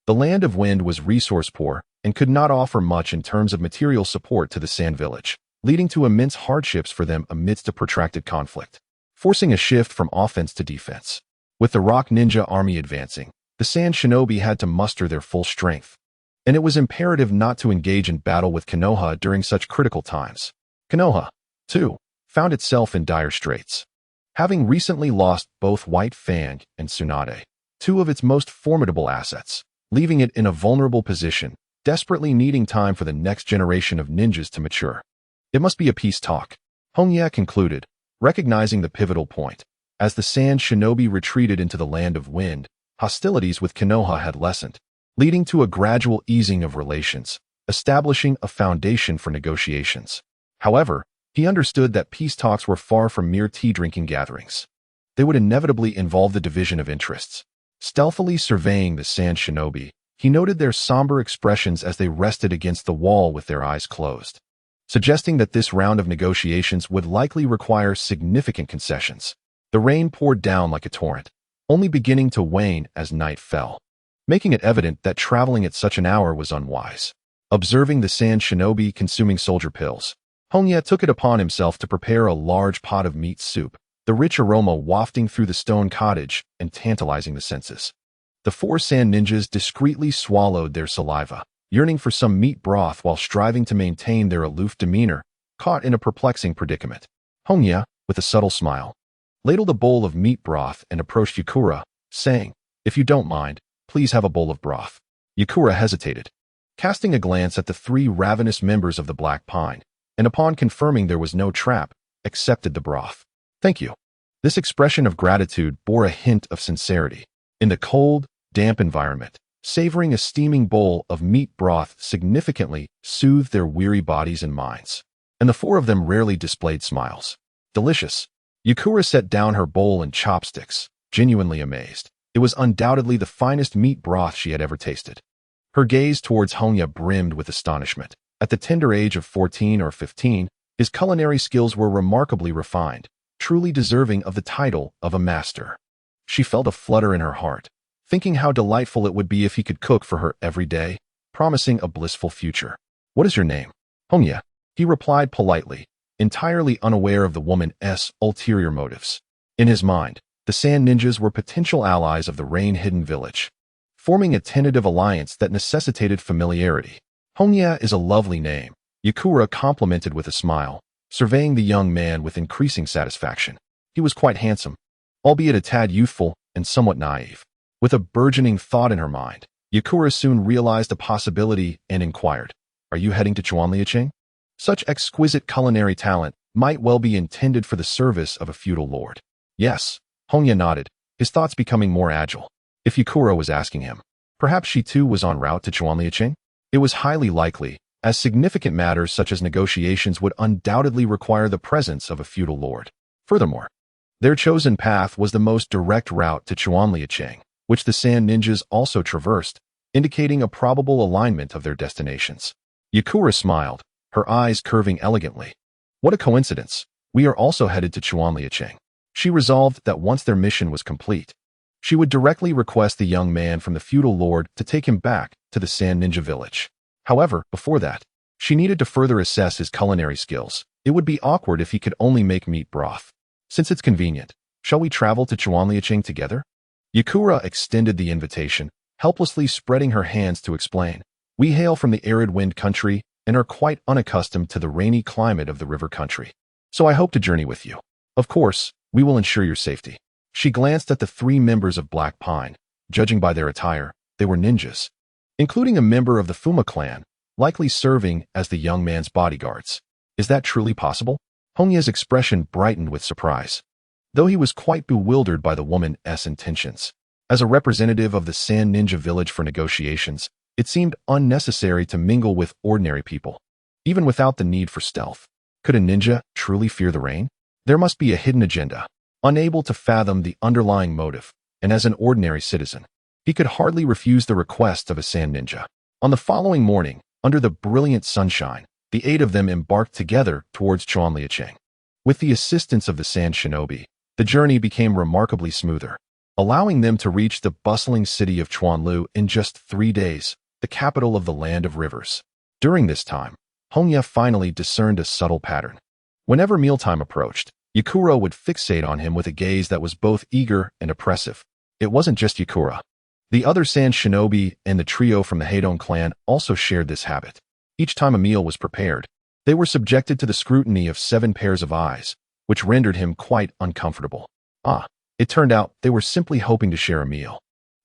The Land of Wind was resource poor and could not offer much in terms of material support to the Sand Village, leading to immense hardships for them amidst a protracted conflict, forcing a shift from offense to defense. With the Rock Ninja army advancing, the Sand Shinobi had to muster their full strength, and it was imperative not to engage in battle with Konoha during such critical times. Konoha, too, found itself in dire straits, having recently lost both White Fang and Tsunade, 2 of its most formidable assets, leaving it in a vulnerable position, desperately needing time for the next generation of ninjas to mature. "It must be a peace talk," Hongye concluded, recognizing the pivotal point. As the Sand Shinobi retreated into the Land of Wind, hostilities with Konoha had lessened, leading to a gradual easing of relations, establishing a foundation for negotiations. However, he understood that peace talks were far from mere tea-drinking gatherings. They would inevitably involve the division of interests. Stealthily surveying the Sand Shinobi, he noted their somber expressions as they rested against the wall with their eyes closed. suggesting that this round of negotiations would likely require significant concessions. The rain poured down like a torrent, only beginning to wane as night fell, making it evident that traveling at such an hour was unwise. Observing the sand shinobi consuming soldier pills, Hongye took it upon himself to prepare a large pot of meat soup, the rich aroma wafting through the stone cottage and tantalizing the senses. The four sand ninjas discreetly swallowed their saliva, yearning for some meat broth while striving to maintain their aloof demeanor, caught in a perplexing predicament. Hongye, with a subtle smile, ladled a bowl of meat broth and approached Yakura, saying, "If you don't mind, please have a bowl of broth." Yakura hesitated, casting a glance at the three ravenous members of the Black Pine, and upon confirming there was no trap, accepted the broth. "Thank you." This expression of gratitude bore a hint of sincerity. In the cold, damp environment, savoring a steaming bowl of meat broth significantly soothed their weary bodies and minds, and the four of them rarely displayed smiles. "Delicious." Yakura set down her bowl and chopsticks, genuinely amazed. It was undoubtedly the finest meat broth she had ever tasted. Her gaze towards Hongye brimmed with astonishment. At the tender age of 14 or 15, his culinary skills were remarkably refined, truly deserving of the title of a master. She felt a flutter in her heart, thinking how delightful it would be if he could cook for her every day, promising a blissful future. "What is your name?" "Hongye," he replied politely, entirely unaware of the woman's ulterior motives. In his mind, the sand ninjas were potential allies of the rain-hidden village, forming a tentative alliance that necessitated familiarity. "Hongye is a lovely name," Yakura complimented with a smile, surveying the young man with increasing satisfaction. He was quite handsome, albeit a tad youthful and somewhat naive. With a burgeoning thought in her mind, Yakura soon realized a possibility and inquired, "Are you heading to Chuanliacheng?" Such exquisite culinary talent might well be intended for the service of a feudal lord. "Yes," Hongye nodded, his thoughts becoming more agile. If Yakura was asking him, perhaps she too was en route to Chuanliacheng? It was highly likely, as significant matters such as negotiations would undoubtedly require the presence of a feudal lord. Furthermore, their chosen path was the most direct route to Chuanliacheng, which the sand ninjas also traversed, indicating a probable alignment of their destinations. Yakura smiled, her eyes curving elegantly. "What a coincidence. We are also headed to Chuanliacheng." She resolved that once their mission was complete, she would directly request the young man from the feudal lord to take him back to the sand ninja village. However, before that, she needed to further assess his culinary skills. It would be awkward if he could only make meat broth. "Since it's convenient, shall we travel to Chuanliacheng together?" Yakura extended the invitation, helplessly spreading her hands to explain. "We hail from the arid wind country and are quite unaccustomed to the rainy climate of the river country. So I hope to journey with you. Of course, we will ensure your safety." She glanced at the three members of Black Pine. Judging by their attire, they were ninjas, including a member of the Fuma clan, likely serving as the young man's bodyguards. "Is that truly possible?" Hongye's expression brightened with surprise, though he was quite bewildered by the woman's intentions. As a representative of the Sand Ninja village for negotiations, it seemed unnecessary to mingle with ordinary people, even without the need for stealth. Could a ninja truly fear the rain? There must be a hidden agenda. Unable to fathom the underlying motive, and as an ordinary citizen, he could hardly refuse the request of a sand ninja. On the following morning, under the brilliant sunshine, the 8 of them embarked together towards Chuanliacheng. With the assistance of the sand shinobi, the journey became remarkably smoother, allowing them to reach the bustling city of Chuanlu in just 3 days, the capital of the land of rivers. During this time, Hongye finally discerned a subtle pattern. Whenever mealtime approached, Yakura would fixate on him with a gaze that was both eager and oppressive. It wasn't just Yakura. The other sand shinobi and the trio from the Heidong clan also shared this habit. Each time a meal was prepared, they were subjected to the scrutiny of 7 pairs of eyes, which rendered him quite uncomfortable. It turned out they were simply hoping to share a meal.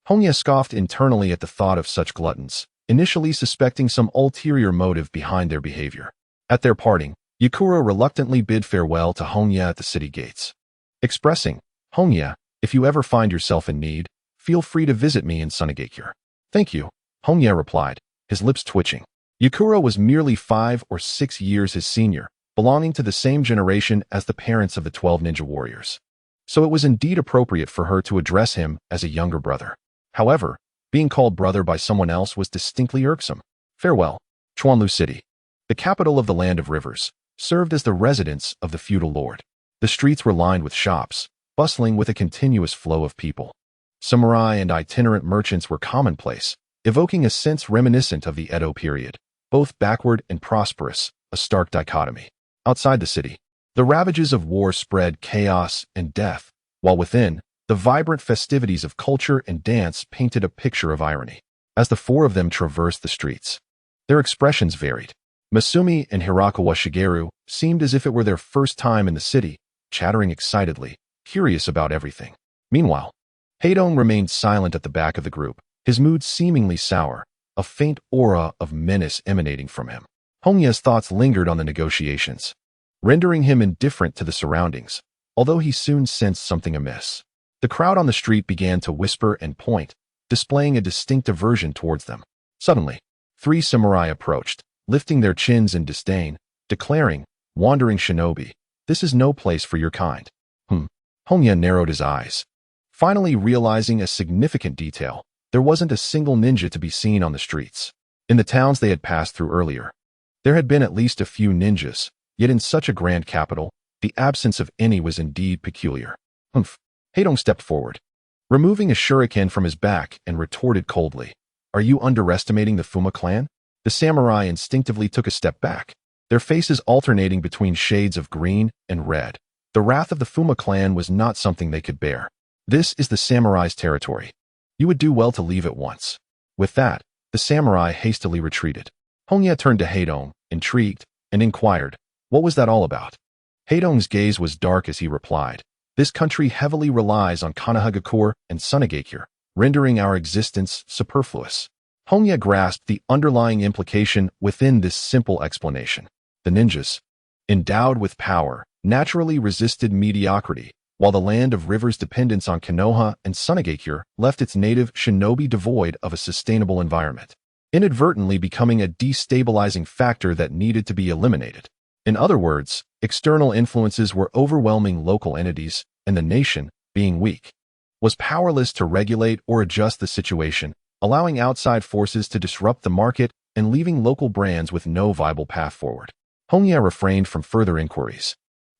Hongye scoffed internally at the thought of such gluttons, initially suspecting some ulterior motive behind their behavior. At their parting, Yakura reluctantly bid farewell to Hongye at the city gates, expressing, "Hongye, if you ever find yourself in need, feel free to visit me in Sunagakure." "Thank you," Hongye replied, his lips twitching. Yakura was merely 5 or 6 years his senior, belonging to the same generation as the parents of the 12 ninja warriors. So it was indeed appropriate for her to address him as a younger brother. However, being called brother by someone else was distinctly irksome. "Farewell, Chuanlu City." The capital of the Land of Rivers served as the residence of the feudal lord. The streets were lined with shops, bustling with a continuous flow of people. Samurai and itinerant merchants were commonplace, evoking a sense reminiscent of the Edo period, both backward and prosperous, a stark dichotomy. Outside the city, the ravages of war spread chaos and death, while within, the vibrant festivities of culture and dance painted a picture of irony. As the four of them traversed the streets, their expressions varied. Masumi and Hirakawa Shigeru seemed as if it were their first time in the city, chattering excitedly, curious about everything. Meanwhile, Heidong remained silent at the back of the group, his mood seemingly sour, a faint aura of menace emanating from him. Hongye's thoughts lingered on the negotiations, rendering him indifferent to the surroundings, although he soon sensed something amiss. The crowd on the street began to whisper and point, displaying a distinct aversion towards them. Suddenly, 3 samurai approached, lifting their chins in disdain, declaring, "Wandering shinobi, this is no place for your kind." Hongye narrowed his eyes, finally realizing a significant detail. There wasn't a single ninja to be seen on the streets. In the towns they had passed through earlier, there had been at least a few ninjas, yet in such a grand capital, the absence of any was indeed peculiar. Heidong stepped forward, removing a shuriken from his back and retorted coldly, "Are you underestimating the Fuma clan?" The samurai instinctively took a step back, their faces alternating between shades of green and red. The wrath of the Fuma clan was not something they could bear. "This is the samurai's territory. You would do well to leave at once." With that, the samurai hastily retreated. Hongye turned to Heidong, intrigued, and inquired, "What was that all about?" Heidong's gaze was dark as he replied, "This country heavily relies on Konohagakure and Sunagakure, rendering our existence superfluous." Hongye grasped the underlying implication within this simple explanation. The ninjas, endowed with power, naturally resisted mediocrity, while the Land of Rivers' dependence on Konoha and Sunagakure left its native shinobi devoid of a sustainable environment, inadvertently becoming a destabilizing factor that needed to be eliminated. In other words, external influences were overwhelming local entities, and the nation, being weak, was powerless to regulate or adjust the situation, allowing outside forces to disrupt the market and leaving local brands with no viable path forward. Hongye refrained from further inquiries,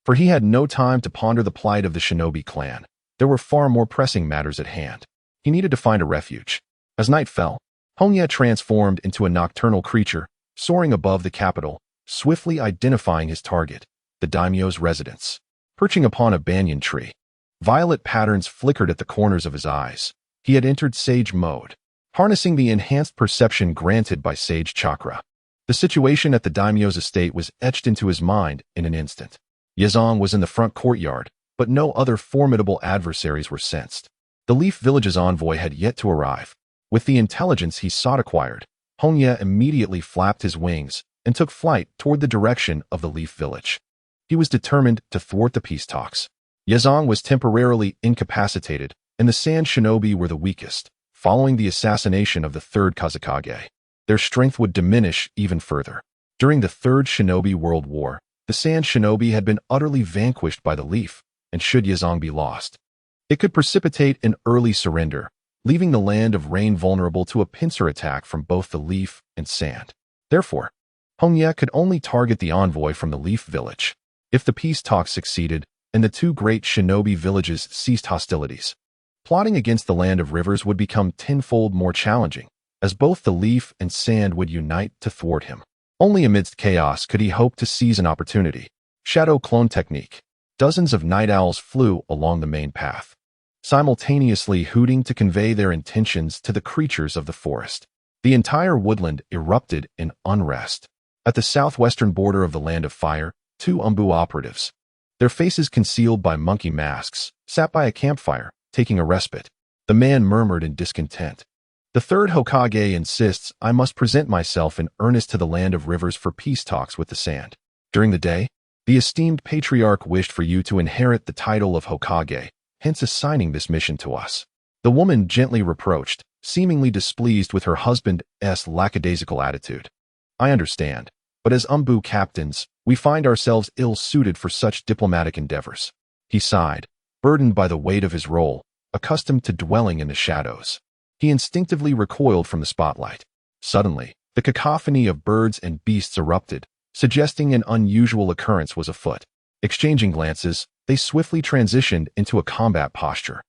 for he had no time to ponder the plight of the shinobi clan. There were far more pressing matters at hand. He needed to find a refuge. As night fell, Hongye transformed into a nocturnal creature, soaring above the capital, swiftly identifying his target, the daimyo's residence. Perching upon a banyan tree, violet patterns flickered at the corners of his eyes. He had entered sage mode, harnessing the enhanced perception granted by sage chakra. The situation at the daimyo's estate was etched into his mind in an instant. Yezong was in the front courtyard, but no other formidable adversaries were sensed. The Leaf Village's envoy had yet to arrive. With the intelligence he sought acquired, Hongye immediately flapped his wings and took flight toward the direction of the Leaf Village. He was determined to thwart the peace talks. Yezong was temporarily incapacitated, and the Sand Shinobi were the weakest. Following the assassination of the third Kazekage, their strength would diminish even further. During the Third Shinobi World War, the Sand Shinobi had been utterly vanquished by the Leaf, and should Yezong be lost, it could precipitate an early surrender, leaving the Land of Rain vulnerable to a pincer attack from both the Leaf and Sand. Therefore, Hongye could only target the envoy from the Leaf Village. If the peace talks succeeded, and the two great shinobi villages ceased hostilities, plotting against the Land of Rivers would become tenfold more challenging, as both the Leaf and Sand would unite to thwart him. Only amidst chaos could he hope to seize an opportunity. Shadow clone technique. Dozens of night owls flew along the main path, simultaneously hooting to convey their intentions to the creatures of the forest. The entire woodland erupted in unrest. At the southwestern border of the Land of Fire, 2 Umbu operatives, their faces concealed by monkey masks, sat by a campfire, taking a respite. The man murmured in discontent. "The third Hokage insists I must present myself in earnest to the Land of Rivers for peace talks with the Sand. During the day, the esteemed patriarch wished for you to inherit the title of Hokage, hence assigning this mission to us." The woman gently reproached, seemingly displeased with her husband's lackadaisical attitude. "I understand, but as Umbu captains, we find ourselves ill-suited for such diplomatic endeavors." He sighed, burdened by the weight of his role, accustomed to dwelling in the shadows. He instinctively recoiled from the spotlight. Suddenly, the cacophony of birds and beasts erupted, suggesting an unusual occurrence was afoot. Exchanging glances, they swiftly transitioned into a combat posture,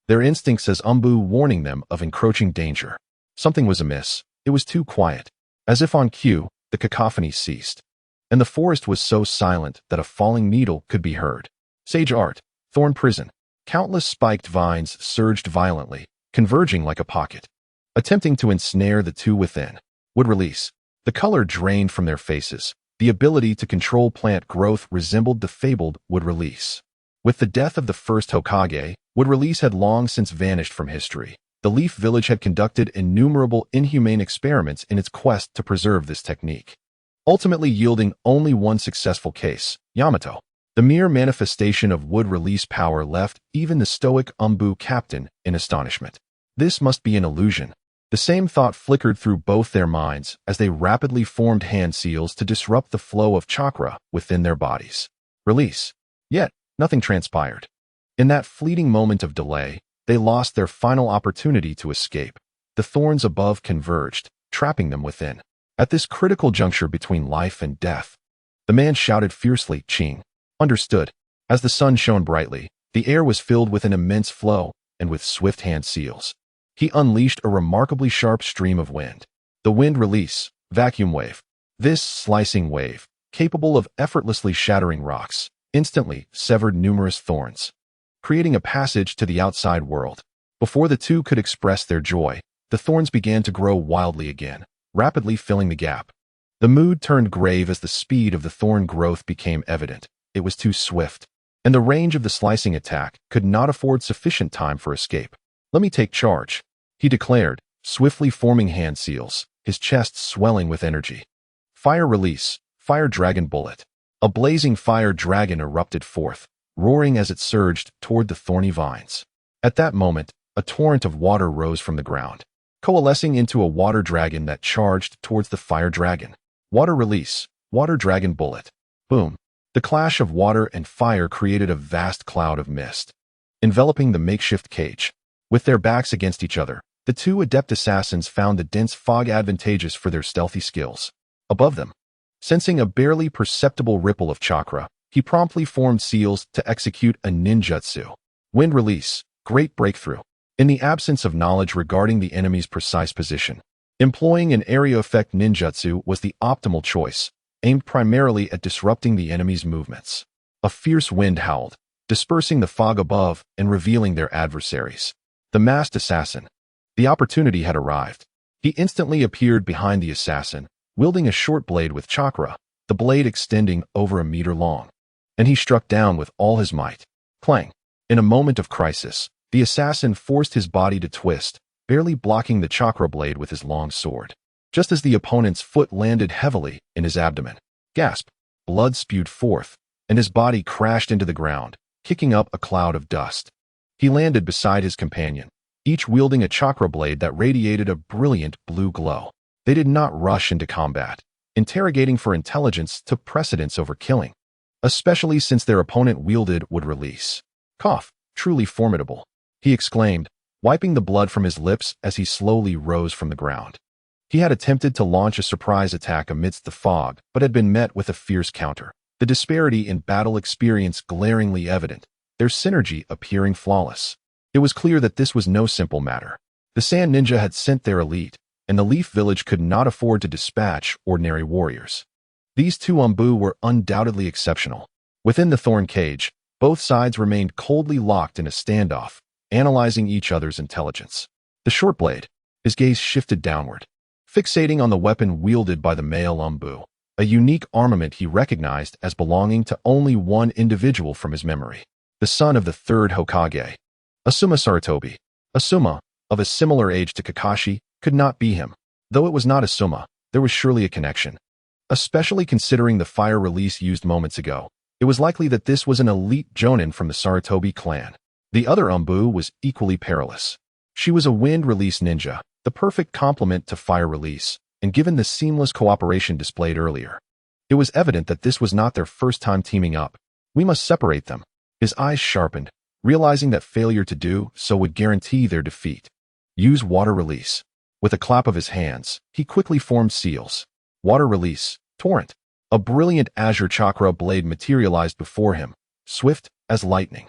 their instincts as warning them of encroaching danger. Something was amiss. It was too quiet. As if on cue, the cacophony ceased, and the forest was so silent that a falling needle could be heard. Sage art, thorn prison. Countless spiked vines surged violently, converging like a pocket, attempting to ensnare the two within. Would release. The color drained from their faces. The ability to control plant growth resembled the fabled would release. With the death of the first Hokage, would release had long since vanished from history. The Leaf Village had conducted innumerable inhumane experiments in its quest to preserve this technique, ultimately yielding only one successful case, Yamato. The mere manifestation of wood release power left even the stoic captain in astonishment. This must be an illusion. The same thought flickered through both their minds as they rapidly formed hand seals to disrupt the flow of chakra within their bodies. Release. Yet, nothing transpired. In that fleeting moment of delay, they lost their final opportunity to escape. The thorns above converged, trapping them within. At this critical juncture between life and death, the man shouted fiercely, "Ching." Understood. As the sun shone brightly, the air was filled with an immense flow, and with swift hand seals, he unleashed a remarkably sharp stream of wind. The wind release, vacuum wave. This slicing wave, capable of effortlessly shattering rocks, instantly severed numerous thorns, creating a passage to the outside world. Before the two could express their joy, the thorns began to grow wildly again, rapidly filling the gap. The mood turned grave as the speed of the thorn growth became evident. It was too swift, and the range of the slicing attack could not afford sufficient time for escape. "Let me take charge," he declared, swiftly forming hand seals, his chest swelling with energy. Fire release, fire dragon bullet. A blazing fire dragon erupted forth, roaring as it surged toward the thorny vines. At that moment, a torrent of water rose from the ground, coalescing into a water dragon that charged towards the fire dragon. Water release, water dragon bullet. Boom. The clash of water and fire created a vast cloud of mist, enveloping the makeshift cage. With their backs against each other, the two adept assassins found the dense fog advantageous for their stealthy skills. Above them, sensing a barely perceptible ripple of chakra, he promptly formed seals to execute a ninjutsu. Wind release, great breakthrough. In the absence of knowledge regarding the enemy's precise position, employing an area effect ninjutsu was the optimal choice, aimed primarily at disrupting the enemy's movements. A fierce wind howled, dispersing the fog above and revealing their adversaries. The masked assassin. The opportunity had arrived. He instantly appeared behind the assassin, wielding a short blade with chakra, the blade extending over a meter long. And he struck down with all his might. Clang. In a moment of crisis, the assassin forced his body to twist, barely blocking the chakra blade with his long sword. Just as the opponent's foot landed heavily in his abdomen. Gasp. Blood spewed forth, and his body crashed into the ground, kicking up a cloud of dust. He landed beside his companion, each wielding a chakra blade that radiated a brilliant blue glow. They did not rush into combat. Interrogating for intelligence took precedence over killing, especially since their opponent wielded would release. Cough. Truly formidable, he exclaimed, wiping the blood from his lips as he slowly rose from the ground. He had attempted to launch a surprise attack amidst the fog, but had been met with a fierce counter. The disparity in battle experience glaringly evident, their synergy appearing flawless. It was clear that this was no simple matter. The Sand Ninja had sent their elite, and the Leaf Village could not afford to dispatch ordinary warriors. These two were undoubtedly exceptional. Within the thorn cage, both sides remained coldly locked in a standoff, analyzing each other's intelligence. The short blade, his gaze shifted downward, fixating on the weapon wielded by the male a unique armament he recognized as belonging to only one individual from his memory, the son of the third Hokage. Asuma Sarutobi. Asuma, of a similar age to Kakashi, could not be him. Though it was not Asuma, there was surely a connection. Especially considering the fire release used moments ago, it was likely that this was an elite jonin from the Sarutobi clan. The other was equally perilous. She was a wind release ninja, the perfect complement to fire release, and given the seamless cooperation displayed earlier, it was evident that this was not their first time teaming up. We must separate them. His eyes sharpened, realizing that failure to do so would guarantee their defeat. Use water release. With a clap of his hands, he quickly formed seals. Water release, torrent. A brilliant azure chakra blade materialized before him, swift as lightning.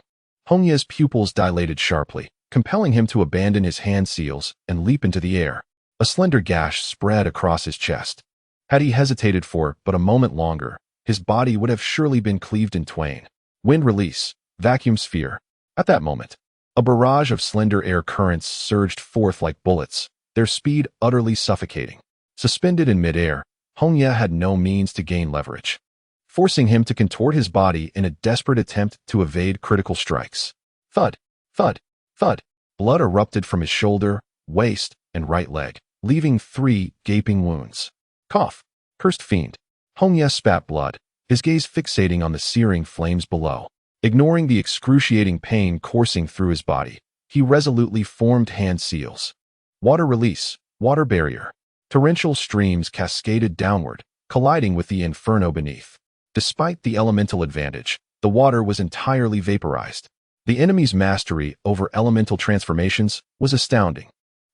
Hongye's pupils dilated sharply, compelling him to abandon his hand seals and leap into the air. A slender gash spread across his chest. Had he hesitated for but a moment longer, his body would have surely been cleaved in twain. Wind release, vacuum sphere. At that moment, a barrage of slender air currents surged forth like bullets, their speed utterly suffocating. Suspended in midair, Hongye had no means to gain leverage, forcing him to contort his body in a desperate attempt to evade critical strikes. Thud, thud, thud. Blood erupted from his shoulder, waist, and right leg, leaving 3 gaping wounds. Cough. Cursed fiend. Hongye spat blood, his gaze fixating on the searing flames below. Ignoring the excruciating pain coursing through his body, he resolutely formed hand seals. Water release, water barrier. Torrential streams cascaded downward, colliding with the inferno beneath. Despite the elemental advantage, the water was entirely vaporized. The enemy's mastery over elemental transformations was astounding.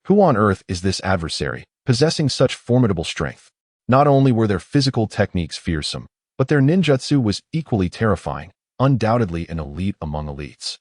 Who on earth is this adversary, possessing such formidable strength? Not only were their physical techniques fearsome, but their ninjutsu was equally terrifying, undoubtedly an elite among elites.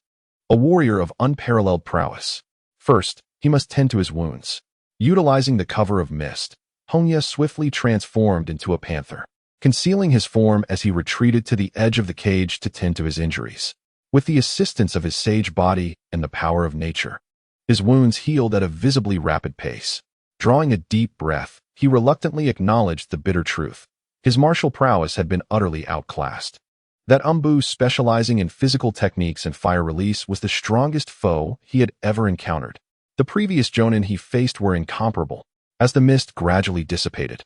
A warrior of unparalleled prowess. First, he must tend to his wounds. Utilizing the cover of mist, Hongye swiftly transformed into a panther, concealing his form as he retreated to the edge of the cage to tend to his injuries. With the assistance of his sage body and the power of nature, his wounds healed at a visibly rapid pace. Drawing a deep breath, he reluctantly acknowledged the bitter truth. His martial prowess had been utterly outclassed. That Umbu specializing in physical techniques and fire release was the strongest foe he had ever encountered. The previous Jonin he faced were incomparable. As the mist gradually dissipated,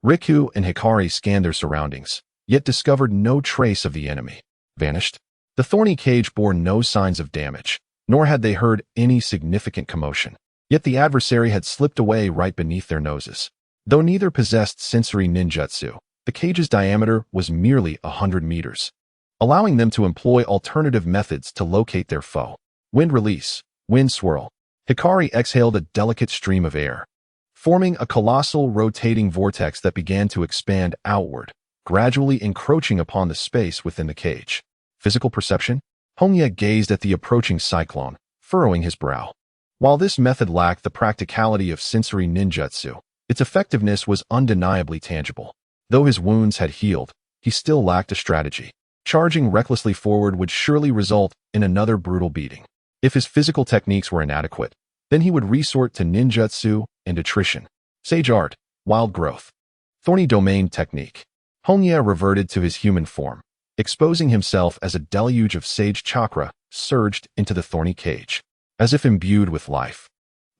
Riku and Hikari scanned their surroundings, yet discovered no trace of the enemy. Vanished. The thorny cage bore no signs of damage, nor had they heard any significant commotion. Yet the adversary had slipped away right beneath their noses. Though neither possessed sensory ninjutsu, the cage's diameter was merely 100 meters, allowing them to employ alternative methods to locate their foe. Wind release, wind swirl. Hikari exhaled a delicate stream of air, forming a colossal rotating vortex that began to expand outward, gradually encroaching upon the space within the cage. Physical perception? Hongye gazed at the approaching cyclone, furrowing his brow. While this method lacked the practicality of sensory ninjutsu, its effectiveness was undeniably tangible. Though his wounds had healed, he still lacked a strategy. Charging recklessly forward would surely result in another brutal beating. If his physical techniques were inadequate, then he would resort to ninjutsu and attrition. Sage art, wild growth. Thorny domain technique. Hongye reverted to his human form, exposing himself as a deluge of sage chakra surged into the thorny cage. As if imbued with life,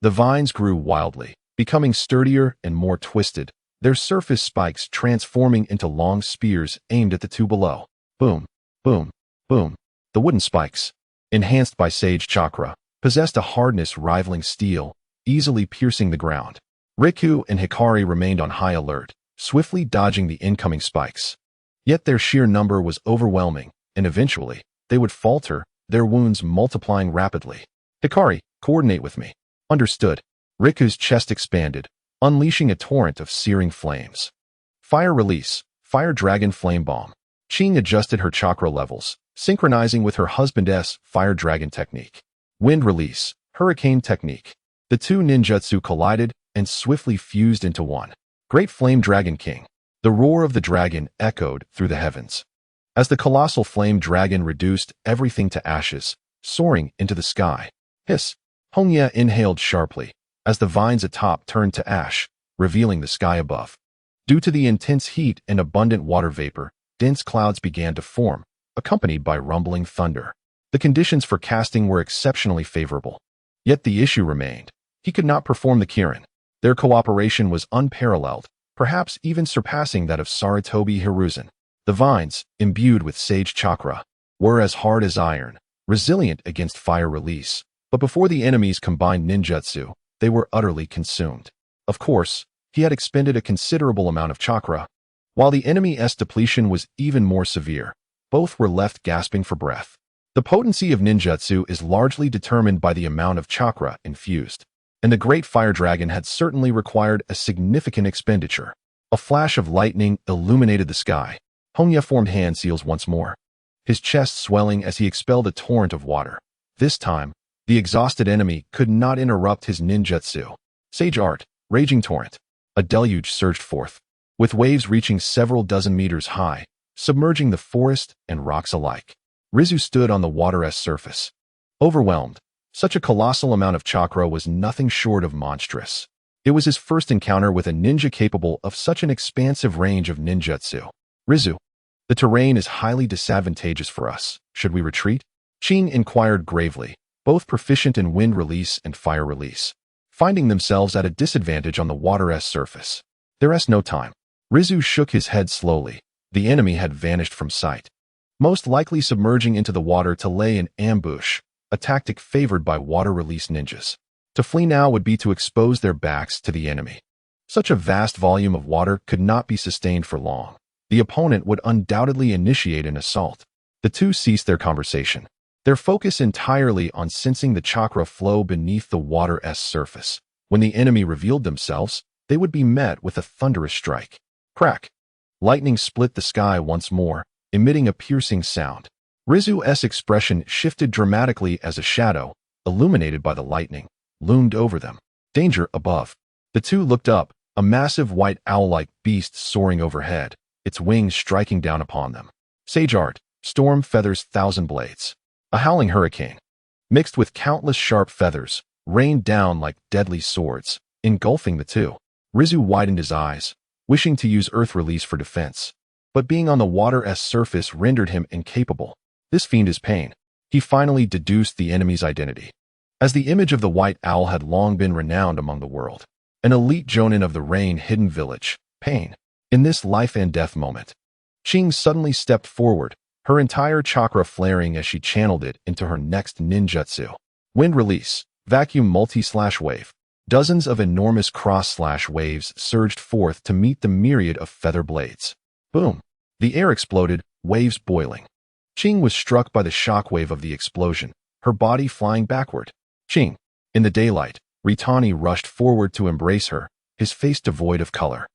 the vines grew wildly, becoming sturdier and more twisted, their surface spikes transforming into long spears aimed at the two below. Boom, boom, boom. The wooden spikes, enhanced by sage chakra, possessed a hardness rivaling steel, easily piercing the ground. Riku and Hikari remained on high alert, swiftly dodging the incoming spikes. Yet their sheer number was overwhelming, and eventually, they would falter, their wounds multiplying rapidly. Hikari, coordinate with me. Understood. Riku's chest expanded, unleashing a torrent of searing flames. Fire release, fire dragon flame bomb. Qing adjusted her chakra levels, synchronizing with her husband's fire dragon technique. Wind release, hurricane technique. The two ninjutsu collided and swiftly fused into one. Great Flame Dragon King. The roar of the dragon echoed through the heavens. As the colossal flame dragon reduced everything to ashes, soaring into the sky. Hiss. Hongye inhaled sharply, as the vines atop turned to ash, revealing the sky above. Due to the intense heat and abundant water vapor, dense clouds began to form, accompanied by rumbling thunder. The conditions for casting were exceptionally favorable. Yet the issue remained. He could not perform the Kirin. Their cooperation was unparalleled, perhaps even surpassing that of Sarutobi Hiruzen. The vines, imbued with sage chakra, were as hard as iron, resilient against fire release. But before the enemy's combined ninjutsu, they were utterly consumed. Of course, he had expended a considerable amount of chakra. While the enemy's depletion was even more severe, both were left gasping for breath. The potency of ninjutsu is largely determined by the amount of chakra infused, and the Great Fire Dragon had certainly required a significant expenditure. A flash of lightning illuminated the sky, Hongye formed hand seals once more, his chest swelling as he expelled a torrent of water. This time, the exhausted enemy could not interrupt his ninjutsu. Sage art, raging torrent. A deluge surged forth, with waves reaching several dozen meters high, submerging the forest and rocks alike. Rizu stood on the water's surface, overwhelmed. Such a colossal amount of chakra was nothing short of monstrous. It was his first encounter with a ninja capable of such an expansive range of ninjutsu. Rizu, the terrain is highly disadvantageous for us. Should we retreat? Qing inquired gravely, both proficient in wind release and fire release, finding themselves at a disadvantage on the water's surface. There's no time. Rizu shook his head slowly. The enemy had vanished from sight, most likely submerging into the water to lay an ambush, a tactic favored by water-release ninjas. To flee now would be to expose their backs to the enemy. Such a vast volume of water could not be sustained for long. The opponent would undoubtedly initiate an assault. The two ceased their conversation, their focus entirely on sensing the chakra flow beneath the water's surface. When the enemy revealed themselves, they would be met with a thunderous strike. Crack! Lightning split the sky once more, emitting a piercing sound. Rizu's expression shifted dramatically as a shadow, illuminated by the lightning, loomed over them. Danger above. The two looked up, a massive white owl-like beast soaring overhead, its wings striking down upon them. Sage art, storm feathers, thousand blades. A howling hurricane, mixed with countless sharp feathers, rained down like deadly swords, engulfing the two. Rizu widened his eyes, wishing to use earth release for defense, but being on the water's surface rendered him incapable. This fiend is Pain. He finally deduced the enemy's identity, as the image of the white owl had long been renowned among the world. An elite jonin of the rain-hidden village, Pain. In this life and death moment, Qing suddenly stepped forward, her entire chakra flaring as she channeled it into her next ninjutsu. Wind release, vacuum multi-wave. Dozens of enormous cross-waves surged forth to meet the myriad of feather blades. Boom! The air exploded, waves boiling. Qing was struck by the shockwave of the explosion, her body flying backward. Qing! In the daylight, Ritani rushed forward to embrace her, his face devoid of color,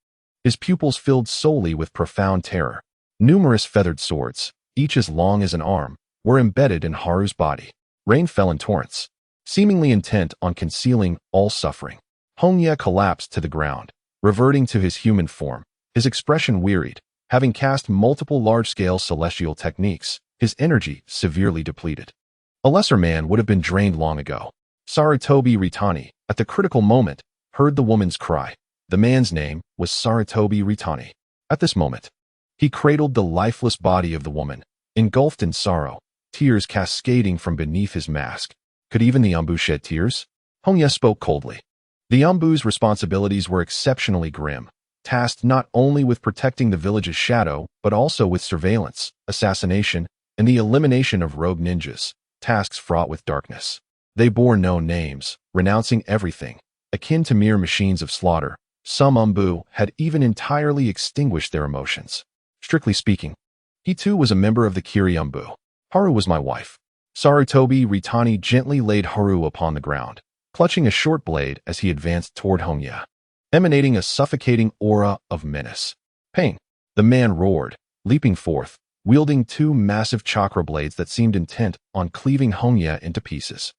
his pupils filled solely with profound terror. Numerous feathered swords, each as long as an arm, were embedded in Haru's body. Rain fell in torrents, seemingly intent on concealing all suffering. Hongye collapsed to the ground, reverting to his human form, his expression wearied, having cast multiple large-scale celestial techniques, his energy severely depleted. A lesser man would have been drained long ago. Sarutobi Ritani, at the critical moment, heard the woman's cry. The man's name was Sarutobi Ritani. At this moment, he cradled the lifeless body of the woman, engulfed in sorrow, tears cascading from beneath his mask. Could even the Ambu shed tears? Hongye spoke coldly. The Ambu's responsibilities were exceptionally grim, tasked not only with protecting the village's shadow, but also with surveillance, assassination, and the elimination of rogue ninjas, tasks fraught with darkness. They bore no names, renouncing everything, akin to mere machines of slaughter. Some Ambu had even entirely extinguished their emotions. Strictly speaking, he too was a member of the Kiri Ambu. Haru was my wife. Sarutobi Ritani gently laid Haru upon the ground, clutching a short blade as he advanced toward Hongye, emanating a suffocating aura of menace. Pain! The man roared, leaping forth, wielding two massive chakra blades that seemed intent on cleaving Hongye into pieces.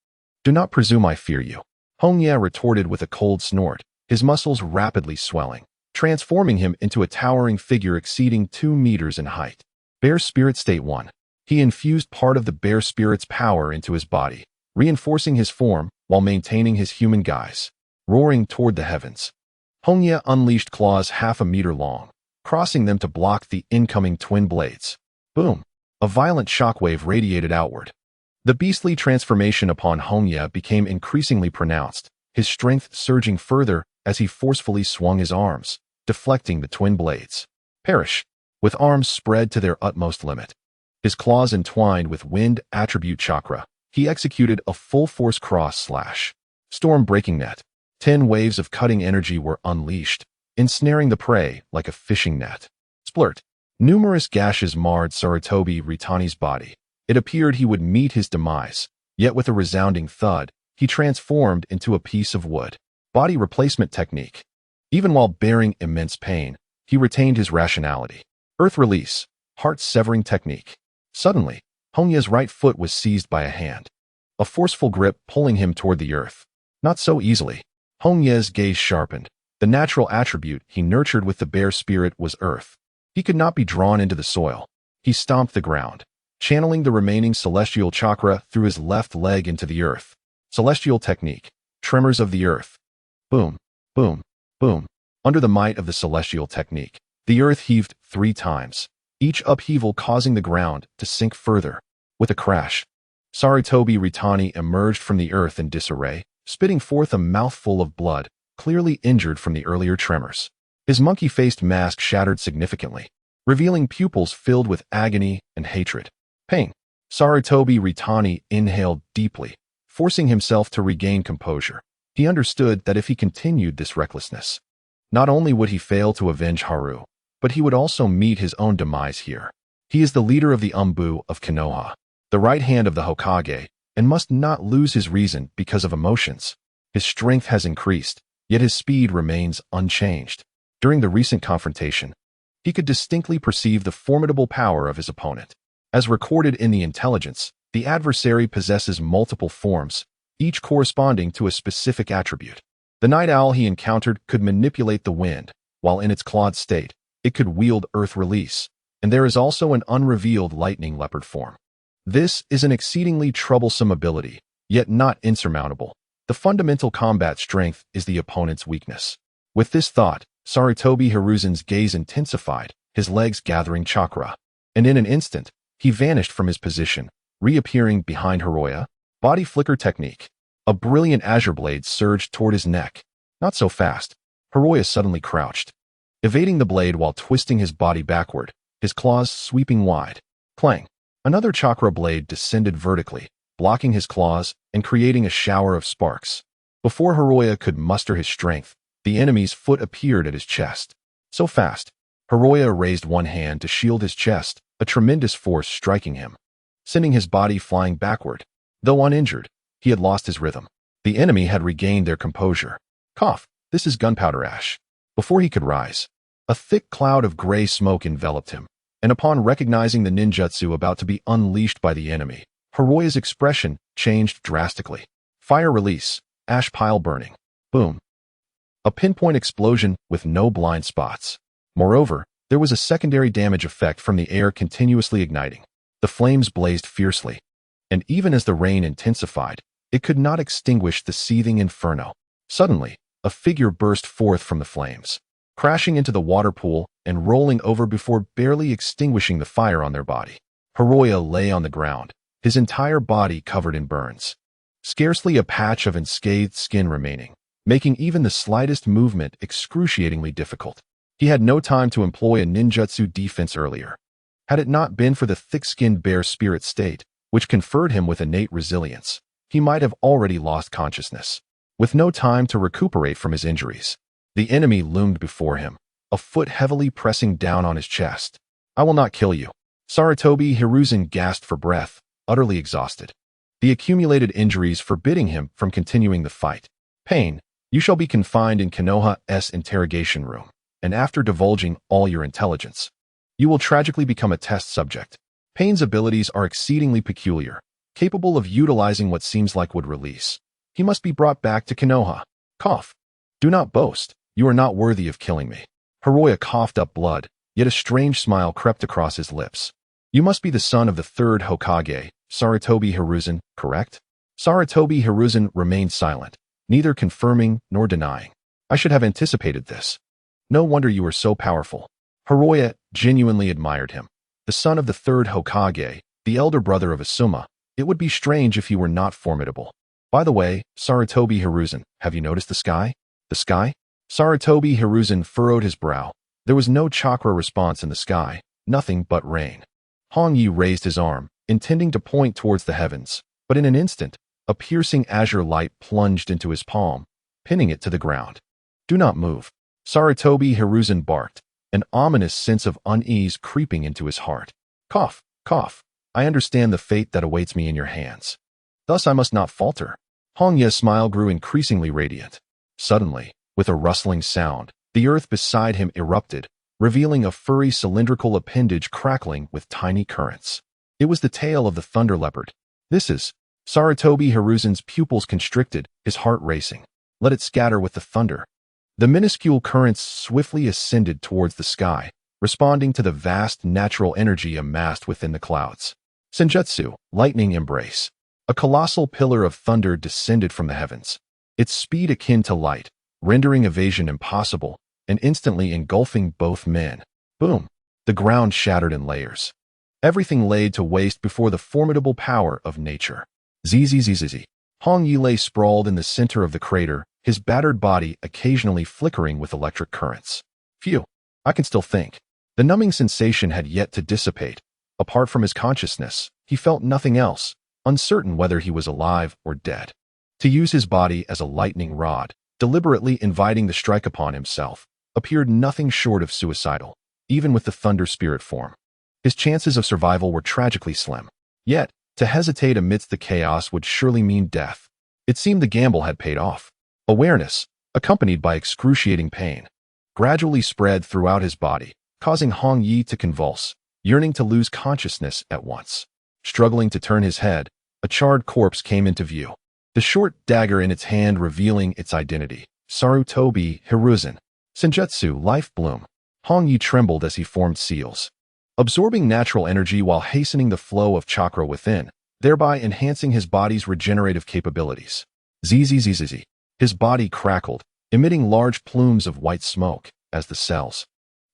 Do not presume I fear you, Hongye retorted with a cold snort, his muscles rapidly swelling, transforming him into a towering figure exceeding 2 meters in height. Bear Spirit State 1. He infused part of the Bear Spirit's power into his body, reinforcing his form while maintaining his human guise. Roaring toward the heavens, Hongye unleashed claws 1/2 meter long, crossing them to block the incoming twin blades. Boom! A violent shockwave radiated outward. The beastly transformation upon Hongye became increasingly pronounced, his strength surging further as he forcefully swung his arms, deflecting the twin blades. Perish! With arms spread to their utmost limit, his claws entwined with wind attribute chakra, he executed a full-force cross-slash. Storm-breaking net. 10 waves of cutting energy were unleashed, ensnaring the prey like a fishing net. Splurt! Numerous gashes marred Sarutobi Ritani's body. It appeared he would meet his demise, yet with a resounding thud, he transformed into a piece of wood. Body replacement technique. Even while bearing immense pain, he retained his rationality. Earth release. heart-severing technique. Suddenly, Hongye's right foot was seized by a hand. A forceful grip pulling him toward the earth. Not so easily. Hongye's gaze sharpened. The natural attribute he nurtured with the bear spirit was earth. He could not be drawn into the soil. He stomped the ground, channeling the remaining celestial chakra through his left leg into the earth. Celestial technique. Tremors of the earth. Boom, boom, boom. Under the might of the celestial technique, the earth heaved 3 times, each upheaval causing the ground to sink further. With a crash, Sarutobi Ritani emerged from the earth in disarray, spitting forth a mouthful of blood, clearly injured from the earlier tremors. His monkey-faced mask shattered significantly, revealing pupils filled with agony and hatred. Pain. Sarutobi Ritani inhaled deeply, forcing himself to regain composure. He understood that if he continued this recklessness, not only would he fail to avenge Haru, but he would also meet his own demise here. He is the leader of the Umbu of Konoha, the right hand of the Hokage, and must not lose his reason because of emotions. His strength has increased, yet his speed remains unchanged. During the recent confrontation, he could distinctly perceive the formidable power of his opponent. As recorded in the intelligence, the adversary possesses multiple forms, each corresponding to a specific attribute. The night owl he encountered could manipulate the wind, while in its clawed state, it could wield earth release, and there is also an unrevealed lightning leopard form. This is an exceedingly troublesome ability, yet not insurmountable. The fundamental combat strength is the opponent's weakness. With this thought, Sarutobi Hiruzen's gaze intensified, his legs gathering chakra, and in an instant, he vanished from his position, reappearing behind Hiroya. Body flicker technique. A brilliant azure blade surged toward his neck. Not so fast. Hiroya suddenly crouched, evading the blade while twisting his body backward, his claws sweeping wide. Clang. Another chakra blade descended vertically, blocking his claws and creating a shower of sparks. Before Hiroya could muster his strength, the enemy's foot appeared at his chest. So fast, Hiroya raised one hand to shield his chest, a tremendous force striking him, sending his body flying backward. Though uninjured, he had lost his rhythm. The enemy had regained their composure. Cough, this is gunpowder ash. Before he could rise, a thick cloud of gray smoke enveloped him, and upon recognizing the ninjutsu about to be unleashed by the enemy, Hiroya's expression changed drastically. Fire release, ash pile burning. Boom. A pinpoint explosion with no blind spots. Moreover, there was a secondary damage effect from the air continuously igniting. The flames blazed fiercely, and even as the rain intensified, it could not extinguish the seething inferno. Suddenly, a figure burst forth from the flames, crashing into the water pool and rolling over before barely extinguishing the fire on their body. Hiroya lay on the ground, his entire body covered in burns, scarcely a patch of unscathed skin remaining, making even the slightest movement excruciatingly difficult. He had no time to employ a ninjutsu defense earlier. Had it not been for the thick-skinned bear spirit state, which conferred him with innate resilience, he might have already lost consciousness. With no time to recuperate from his injuries, the enemy loomed before him, a foot heavily pressing down on his chest. I will not kill you. Sarutobi Hiruzen gasped for breath, utterly exhausted, the accumulated injuries forbidding him from continuing the fight. Pain, you shall be confined in Konoha's interrogation room, and after divulging all your intelligence, you will tragically become a test subject. Pain's abilities are exceedingly peculiar, capable of utilizing what seems like would release. He must be brought back to Konoha. Cough. Do not boast. You are not worthy of killing me. Hiroya coughed up blood, yet a strange smile crept across his lips. You must be the son of the third Hokage, Sarutobi Hiruzen, correct? Sarutobi Hiruzen remained silent, neither confirming nor denying. I should have anticipated this. No wonder you are so powerful. Hiroya genuinely admired him. The son of the third Hokage, the elder brother of Asuma, it would be strange if he were not formidable. By the way, Sarutobi Hiruzen, have you noticed the sky? The sky? Sarutobi Hiruzen furrowed his brow. There was no chakra response in the sky, nothing but rain. Hongye raised his arm, intending to point towards the heavens, but in an instant, a piercing azure light plunged into his palm, pinning it to the ground. Do not move. Sarutobi Hiruzen barked, an ominous sense of unease creeping into his heart. Cough, cough. I understand the fate that awaits me in your hands. Thus I must not falter. Hongye's smile grew increasingly radiant. Suddenly, with a rustling sound, the earth beside him erupted, revealing a furry cylindrical appendage crackling with tiny currents. It was the tail of the thunder leopard. This is Sarutobi Hiruzen's pupils constricted, his heart racing. Let it scatter with the thunder. The minuscule currents swiftly ascended towards the sky, responding to the vast natural energy amassed within the clouds. Senjutsu, lightning embrace. A colossal pillar of thunder descended from the heavens, its speed akin to light, rendering evasion impossible, and instantly engulfing both men. Boom! The ground shattered in layers. Everything laid to waste before the formidable power of nature. Zzz. Hongye lay sprawled in the center of the crater, his battered body occasionally flickering with electric currents. Phew, I can still think. The numbing sensation had yet to dissipate. Apart from his consciousness, he felt nothing else, uncertain whether he was alive or dead. To use his body as a lightning rod, deliberately inviting the strike upon himself, appeared nothing short of suicidal, even with the thunder spirit form. His chances of survival were tragically slim. Yet, to hesitate amidst the chaos would surely mean death. It seemed the gamble had paid off. Awareness, accompanied by excruciating pain, gradually spread throughout his body, causing Hongye to convulse, yearning to lose consciousness at once. Struggling to turn his head, a charred corpse came into view, the short dagger in its hand revealing its identity. Sarutobi Hiruzen. Senjutsu life bloom. Hongye trembled as he formed seals, absorbing natural energy while hastening the flow of chakra within, thereby enhancing his body's regenerative capabilities. Zzz. His body crackled, emitting large plumes of white smoke, as the cells,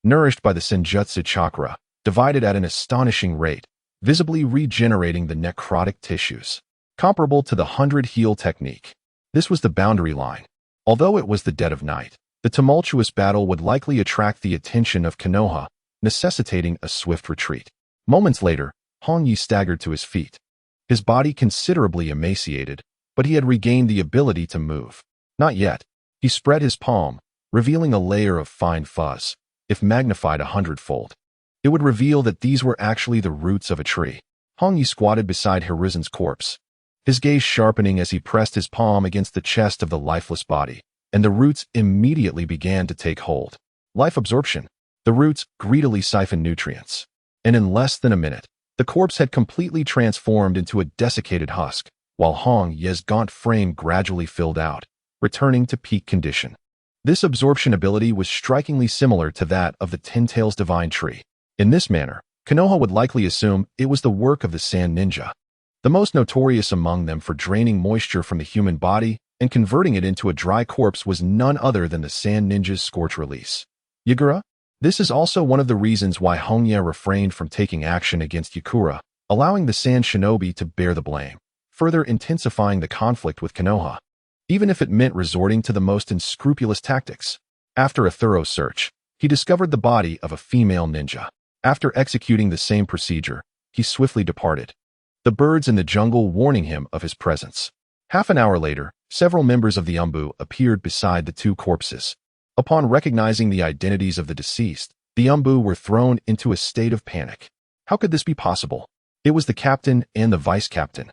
nourished by the Senjutsu chakra, divided at an astonishing rate, visibly regenerating the necrotic tissues. Comparable to the 100 heal technique. This was the boundary line. Although it was the dead of night, the tumultuous battle would likely attract the attention of Konoha, necessitating a swift retreat. Moments later, Hongye staggered to his feet. His body considerably emaciated, but he had regained the ability to move. Not yet. He spread his palm, revealing a layer of fine fuzz. If magnified 100-fold, it would reveal that these were actually the roots of a tree. Hongye squatted beside Hiruzen's corpse, his gaze sharpening as he pressed his palm against the chest of the lifeless body, and the roots immediately began to take hold. Life absorption. The roots greedily siphoned nutrients, and in less than a minute, the corpse had completely transformed into a desiccated husk, while Hongye's gaunt frame gradually filled out, returning to peak condition. This absorption ability was strikingly similar to that of the Ten-Tails Divine Tree. In this manner, Konoha would likely assume it was the work of the Sand Ninja, the most notorious among them for draining moisture from the human body and converting it into a dry corpse was none other than the Sand Ninja's Scorch Release. Yagura? This is also one of the reasons why Hongye refrained from taking action against Yakura, allowing the Sand Shinobi to bear the blame, further intensifying the conflict with Konoha, even if it meant resorting to the most unscrupulous tactics. After a thorough search, he discovered the body of a female ninja. After executing the same procedure, he swiftly departed, the birds in the jungle warning him of his presence. Half an hour later, several members of the Umbu appeared beside the two corpses. Upon recognizing the identities of the deceased, the Umbu were thrown into a state of panic. How could this be possible? It was the captain and the vice-captain.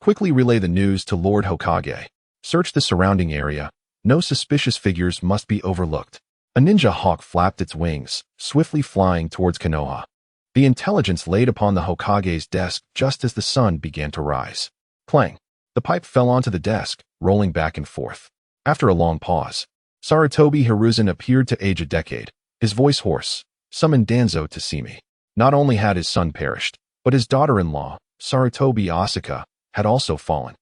Quickly relay the news to Lord Hokage. Search the surrounding area. No suspicious figures must be overlooked. A ninja hawk flapped its wings, swiftly flying towards Konoha. The intelligence laid upon the Hokage's desk just as the sun began to rise. Clang. The pipe fell onto the desk, rolling back and forth. After a long pause, Sarutobi Hiruzen appeared to age a decade, his voice hoarse. Summon Danzo to see me. Not only had his son perished, but his daughter-in-law, Sarutobi Asuka, had also fallen.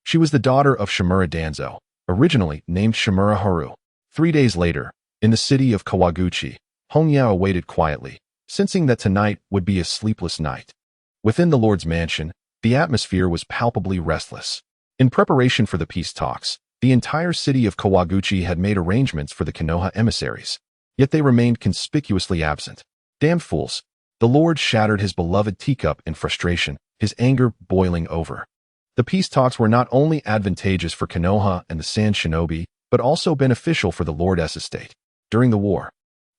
She was the daughter of Shimura Danzo, originally named Shimura Haru. 3 days later, in the city of Kawaguchi, Hongye awaited quietly, sensing that tonight would be a sleepless night. Within the Lord's mansion, the atmosphere was palpably restless. In preparation for the peace talks, the entire city of Kawaguchi had made arrangements for the Konoha emissaries, yet they remained conspicuously absent. Damn fools! The Lord shattered his beloved teacup in frustration, his anger boiling over. The peace talks were not only advantageous for Konoha and the Sand Shinobi, but also beneficial for the Lord's estate. During the war,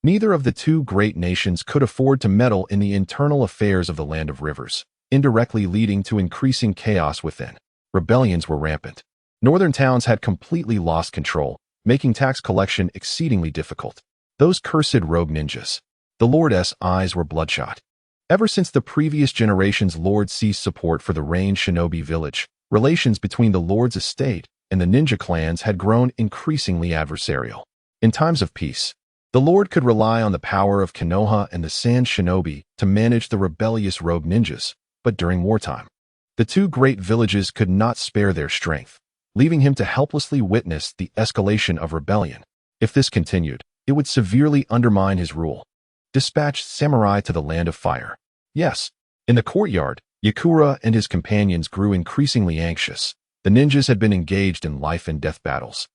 neither of the two great nations could afford to meddle in the internal affairs of the Land of Rivers, indirectly leading to increasing chaos within. Rebellions were rampant. Northern towns had completely lost control, making tax collection exceedingly difficult. Those cursed rogue ninjas. The Lord's eyes were bloodshot. Ever since the previous generation's Lord ceased support for the Rain Shinobi village, relations between the Lord's estate and the ninja clans had grown increasingly adversarial. In times of peace, the Lord could rely on the power of Konoha and the Sand Shinobi to manage the rebellious rogue ninjas, but during wartime, the two great villages could not spare their strength, leaving him to helplessly witness the escalation of rebellion. If this continued, it would severely undermine his rule. Dispatched samurai to the land of fire. Yes. In the courtyard, Yakura and his companions grew increasingly anxious. The ninjas had been engaged in life and death battles.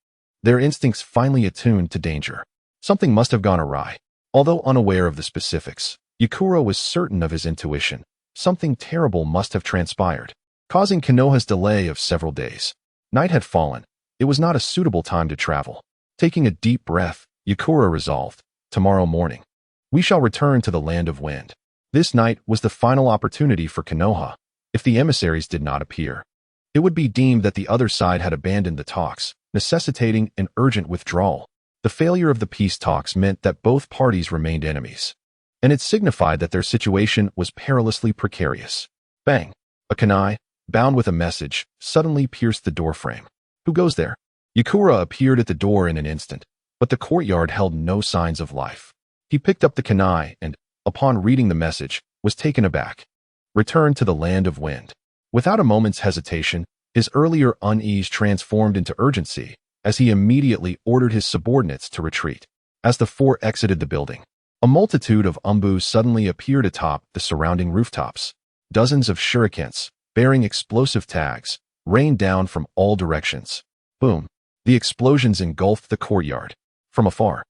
Their instincts finally attuned to danger. Something must have gone awry. Although unaware of the specifics, Yakura was certain of his intuition. Something terrible must have transpired, causing Konoha's delay of several days. Night had fallen. It was not a suitable time to travel. Taking a deep breath, Yakura resolved, tomorrow morning, we shall return to the land of wind. This night was the final opportunity for Konoha. If the emissaries did not appear, it would be deemed that the other side had abandoned the talks, necessitating an urgent withdrawal. The failure of the peace talks meant that both parties remained enemies, and it signified that their situation was perilously precarious. Bang! A kunai, bound with a message, suddenly pierced the doorframe. Who goes there? Yakura appeared at the door in an instant, but the courtyard held no signs of life. He picked up the kunai and, upon reading the message, was taken aback. Return to the land of wind. Without a moment's hesitation, his earlier unease transformed into urgency as he immediately ordered his subordinates to retreat. As the four exited the building, a multitude of umbus suddenly appeared atop the surrounding rooftops. Dozens of shurikens, bearing explosive tags, rained down from all directions. Boom! The explosions engulfed the courtyard. From afar,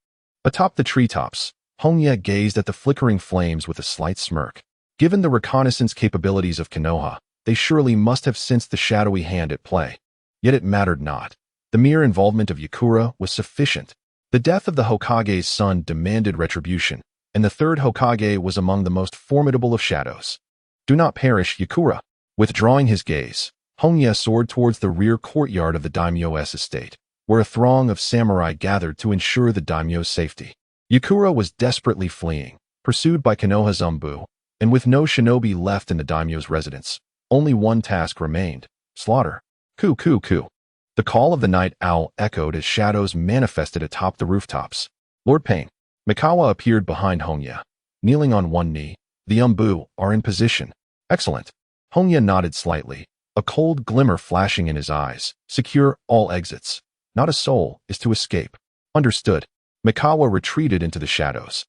atop the treetops, Hongye gazed at the flickering flames with a slight smirk. Given the reconnaissance capabilities of Konoha, they surely must have sensed the shadowy hand at play. Yet it mattered not. The mere involvement of Yakura was sufficient. The death of the Hokage's son demanded retribution, and the third Hokage was among the most formidable of shadows. Do not perish, Yakura. Withdrawing his gaze, Hongye soared towards the rear courtyard of the daimyo's estate, where a throng of samurai gathered to ensure the daimyo's safety. Yakura was desperately fleeing, pursued by Konoha's umbu, and with no shinobi left in the daimyo's residence, only one task remained: slaughter. Ku ku ku. The call of the night owl echoed as shadows manifested atop the rooftops. Lord Pain. Mikawa appeared behind Hongye. Kneeling on one knee, the umbu are in position. Excellent. Hongye nodded slightly, a cold glimmer flashing in his eyes. Secure all exits. Not a soul is to escape. Understood. Mikawa retreated into the shadows,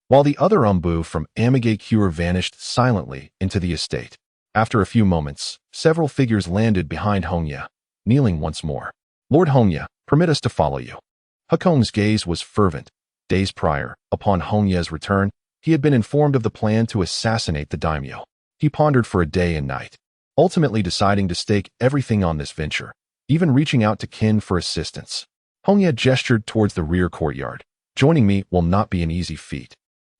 while the other umbu from Amigakure vanished silently into the estate. After a few moments, several figures landed behind Hongye, kneeling once more. Lord Hongye, permit us to follow you. Hakon's gaze was fervent. Days prior, upon Hongye's return, he had been informed of the plan to assassinate the daimyo. He pondered for a day and night, ultimately deciding to stake everything on this venture, even reaching out to kin for assistance. Hongye gestured towards the rear courtyard. Joining me will not be an easy feat.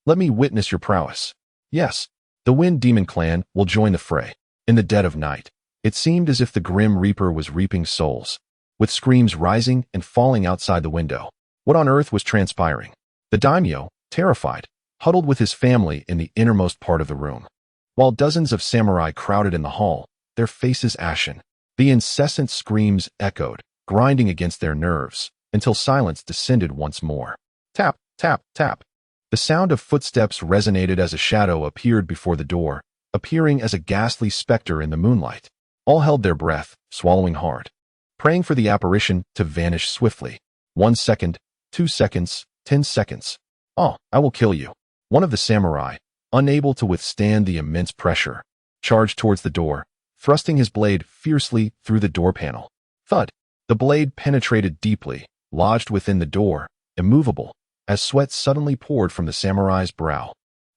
Let me witness your prowess. Yes, the Wind Demon clan will join the fray. In the dead of night, it seemed as if the Grim Reaper was reaping souls, with screams rising and falling outside the window. What on earth was transpiring? The daimyo, terrified, huddled with his family in the innermost part of the room, while dozens of samurai crowded in the hall, their faces ashen. The incessant screams echoed, grinding against their nerves, until silence descended once more. Tap, tap, tap. The sound of footsteps resonated as a shadow appeared before the door, appearing as a ghastly specter in the moonlight. All held their breath, swallowing hard, praying for the apparition to vanish swiftly. 1 second, 2 seconds, 10 seconds. Oh, I will kill you. One of the samurai, unable to withstand the immense pressure, charged towards the door, thrusting his blade fiercely through the door panel. Thud. The blade penetrated deeply, lodged within the door, immovable, as sweat suddenly poured from the samurai's brow.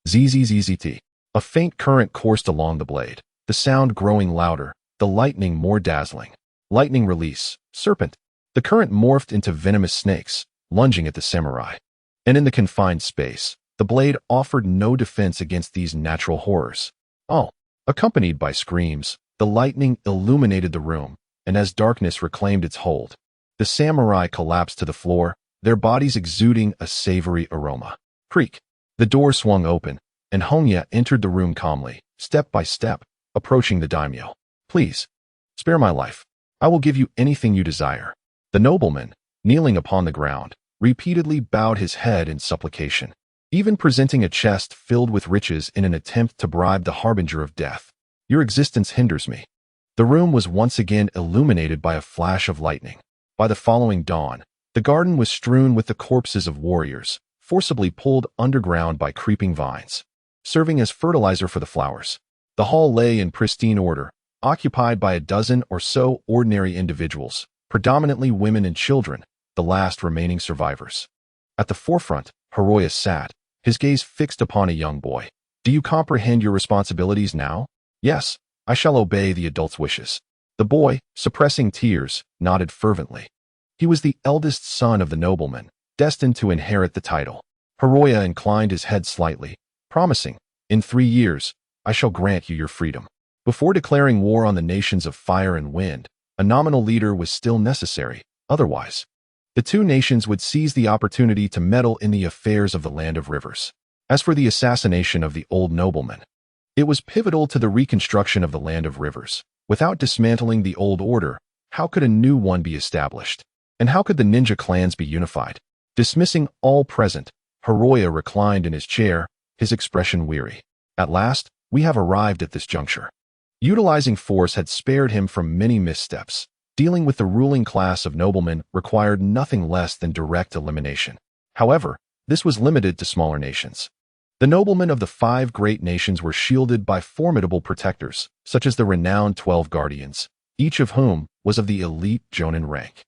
Zzzt. A faint current coursed along the blade, the sound growing louder, the lightning more dazzling. Lightning release. Serpent. The current morphed into venomous snakes, lunging at the samurai. And in the confined space, the blade offered no defense against these natural horrors. Oh. Accompanied by screams, the lightning illuminated the room, and as darkness reclaimed its hold, the samurai collapsed to the floor, their bodies exuding a savory aroma. Creak. The door swung open, and Hongye entered the room calmly, step by step, approaching the daimyo. Please, spare my life. I will give you anything you desire. The nobleman, kneeling upon the ground, repeatedly bowed his head in supplication, even presenting a chest filled with riches in an attempt to bribe the harbinger of death. Your existence hinders me. The room was once again illuminated by a flash of lightning. By the following dawn, the garden was strewn with the corpses of warriors, forcibly pulled underground by creeping vines, serving as fertilizer for the flowers. The hall lay in pristine order, occupied by a dozen or so ordinary individuals, predominantly women and children, the last remaining survivors. At the forefront, Jiraiya sat, his gaze fixed upon a young boy. Do you comprehend your responsibilities now? Yes, I shall obey the adult's wishes. The boy, suppressing tears, nodded fervently. He was the eldest son of the nobleman, destined to inherit the title. Jiraiya inclined his head slightly, promising, in 3 years, I shall grant you your freedom. Before declaring war on the nations of fire and wind, a nominal leader was still necessary. Otherwise, the two nations would seize the opportunity to meddle in the affairs of the land of rivers. As for the assassination of the old nobleman, it was pivotal to the reconstruction of the land of rivers. Without dismantling the old order, how could a new one be established? And how could the ninja clans be unified? Dismissing all present, Jiraiya reclined in his chair, his expression weary. At last, we have arrived at this juncture. Utilizing force had spared him from many missteps. Dealing with the ruling class of noblemen required nothing less than direct elimination. However, this was limited to smaller nations. The noblemen of the 5 great nations were shielded by formidable protectors, such as the renowned 12 guardians, each of whom was of the elite Jonin rank.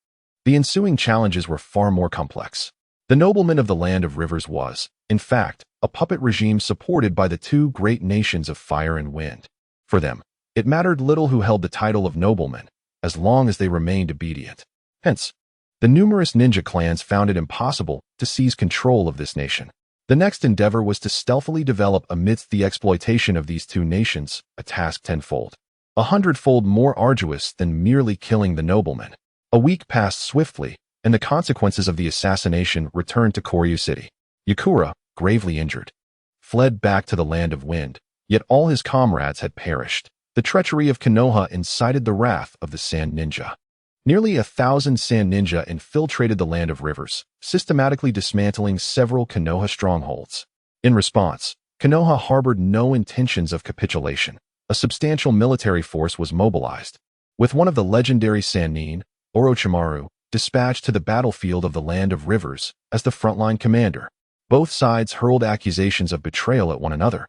The ensuing challenges were far more complex. The nobleman of the land of rivers was, in fact, a puppet regime supported by the 2 great nations of fire and wind. For them, it mattered little who held the title of nobleman, as long as they remained obedient. Hence, the numerous ninja clans found it impossible to seize control of this nation. The next endeavor was to stealthily develop amidst the exploitation of these 2 nations, a task 10-fold, 100-fold more arduous than merely killing the nobleman. A week passed swiftly, and the consequences of the assassination returned to Koryu City. Yakura, gravely injured, fled back to the land of wind, yet all his comrades had perished. The treachery of Konoha incited the wrath of the Sand Ninja. Nearly 1,000 Sand Ninja infiltrated the land of rivers, systematically dismantling several Konoha strongholds. In response, Konoha harbored no intentions of capitulation. A substantial military force was mobilized, with one of the legendary Sannin, Orochimaru, dispatched to the battlefield of the land of rivers as the frontline commander. Both sides hurled accusations of betrayal at one another,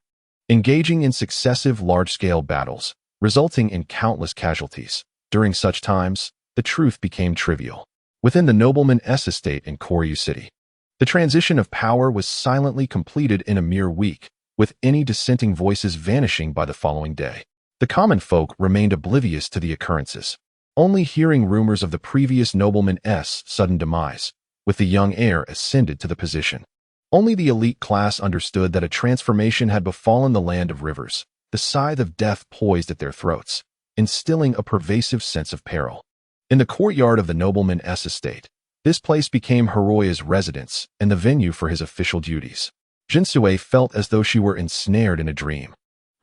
engaging in successive large-scale battles, resulting in countless casualties. During such times, the truth became trivial. Within the nobleman S estate in Koryu City, the transition of power was silently completed in a mere week, with any dissenting voices vanishing by the following day. The common folk remained oblivious to the occurrences, only hearing rumors of the previous nobleman S' sudden demise, with the young heir ascended to the position. Only the elite class understood that a transformation had befallen the land of rivers, the scythe of death poised at their throats, instilling a pervasive sense of peril. In the courtyard of the nobleman S estate, this place became Jiraiya's residence and the venue for his official duties. Jinsue felt as though she were ensnared in a dream.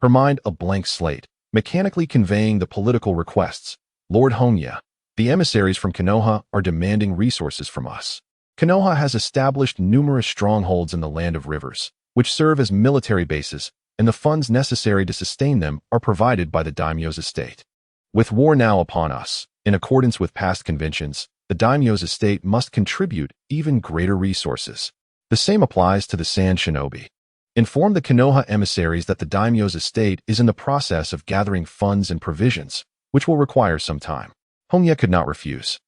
Her mind a blank slate, mechanically conveying the political requests. Lord Hongye, the emissaries from Konoha are demanding resources from us. Konoha has established numerous strongholds in the land of rivers, which serve as military bases, and the funds necessary to sustain them are provided by the daimyo's estate. With war now upon us, in accordance with past conventions, the daimyo's estate must contribute even greater resources. The same applies to the Sand Shinobi. Inform the Konoha emissaries that the daimyo's estate is in the process of gathering funds and provisions, which will require some time. Hongye could not refuse.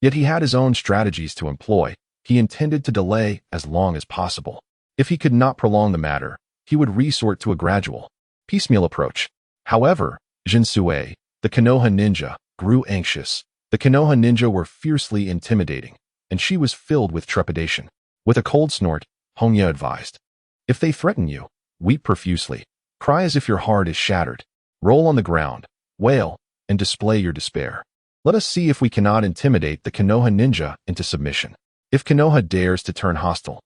Yet he had his own strategies to employ. He intended to delay as long as possible. If he could not prolong the matter, he would resort to a gradual, piecemeal approach. However, Jinsue, the Konoha ninja, grew anxious. The Konoha ninja were fiercely intimidating, and she was filled with trepidation. With a cold snort, Hongye advised, if they threaten you, weep profusely, cry as if your heart is shattered, roll on the ground, wail, and display your despair. Let us see if we cannot intimidate the Konoha ninja into submission. If Konoha dares to turn hostile,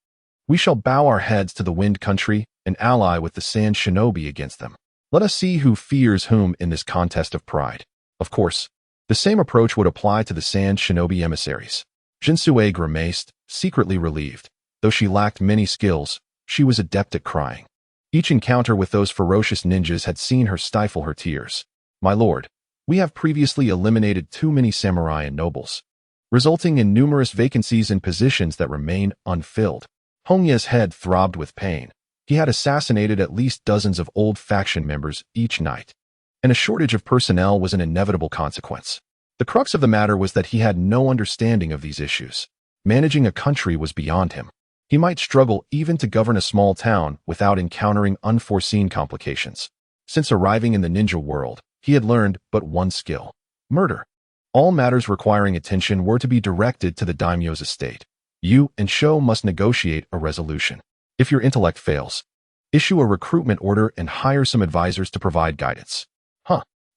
We shall bow our heads to the Wind Country and ally with the Sand Shinobi against them. Let us see who fears whom in this contest of pride. Of course, the same approach would apply to the Sand Shinobi emissaries. Jinsue grimaced, secretly relieved. Though she lacked many skills, she was adept at crying. Each encounter with those ferocious ninjas had seen her stifle her tears. My lord, we have previously eliminated too many samurai and nobles, resulting in numerous vacancies in positions that remain unfilled. Hongye's head throbbed with pain. He had assassinated at least dozens of old faction members each night, and a shortage of personnel was an inevitable consequence. The crux of the matter was that he had no understanding of these issues. Managing a country was beyond him. He might struggle even to govern a small town without encountering unforeseen complications. Since arriving in the ninja world, he had learned but one skill: murder. All matters requiring attention were to be directed to the daimyo's estate. You and Sho must negotiate a resolution. If your intellect fails, issue a recruitment order and hire some advisors to provide guidance.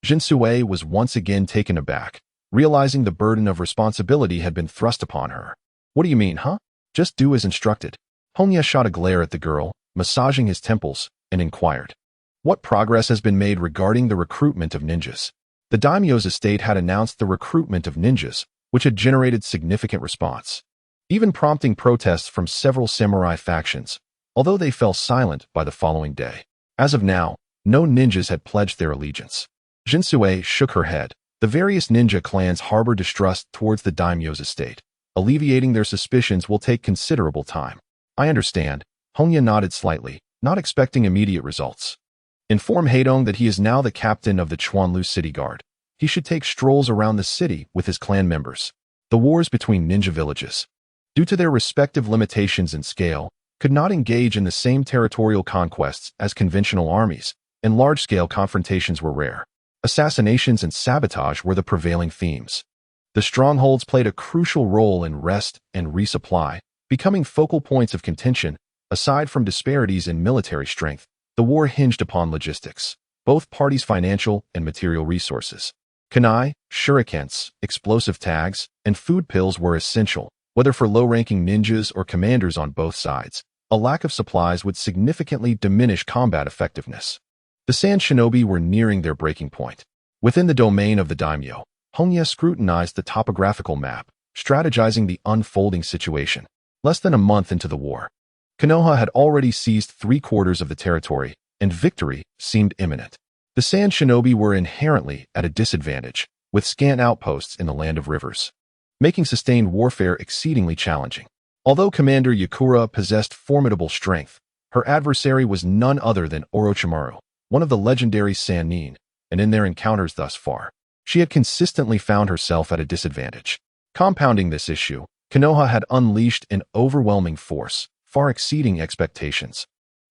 Jinsue was once again taken aback, realizing the burden of responsibility had been thrust upon her. What do you mean, Just do as instructed. Hongye shot a glare at the girl, massaging his temples, and inquired, what progress has been made regarding the recruitment of ninjas? The daimyo's estate had announced the recruitment of ninjas, which had generated significant response, even prompting protests from several samurai factions, although they fell silent by the following day. As of now, no ninjas had pledged their allegiance. Jinsue shook her head. The various ninja clans harbor distrust towards the daimyo's estate. Alleviating their suspicions will take considerable time. I understand. Hongye nodded slightly, not expecting immediate results. Inform Heidong that he is now the captain of the Chuanlu City Guard. He should take strolls around the city with his clan members. The wars between ninja villages, due to their respective limitations in scale, could not engage in the same territorial conquests as conventional armies, and large-scale confrontations were rare. Assassinations and sabotage were the prevailing themes. The strongholds played a crucial role in rest and resupply, becoming focal points of contention. Aside from disparities in military strength, the war hinged upon logistics, both parties' financial and material resources. Kunai, shurikens, explosive tags, and food pills were essential, whether for low-ranking ninjas or commanders on both sides. A lack of supplies would significantly diminish combat effectiveness. The Sand Shinobi were nearing their breaking point. Within the domain of the daimyo, Hongye scrutinized the topographical map, strategizing the unfolding situation. Less than a month into the war, Konoha had already seized 3/4 of the territory, and victory seemed imminent. The Sand Shinobi were inherently at a disadvantage, with scant outposts in the land of rivers, making sustained warfare exceedingly challenging. Although Commander Yakura possessed formidable strength, her adversary was none other than Orochimaru, one of the legendary Sannin, and in their encounters thus far, she had consistently found herself at a disadvantage. Compounding this issue, Konoha had unleashed an overwhelming force, far exceeding expectations.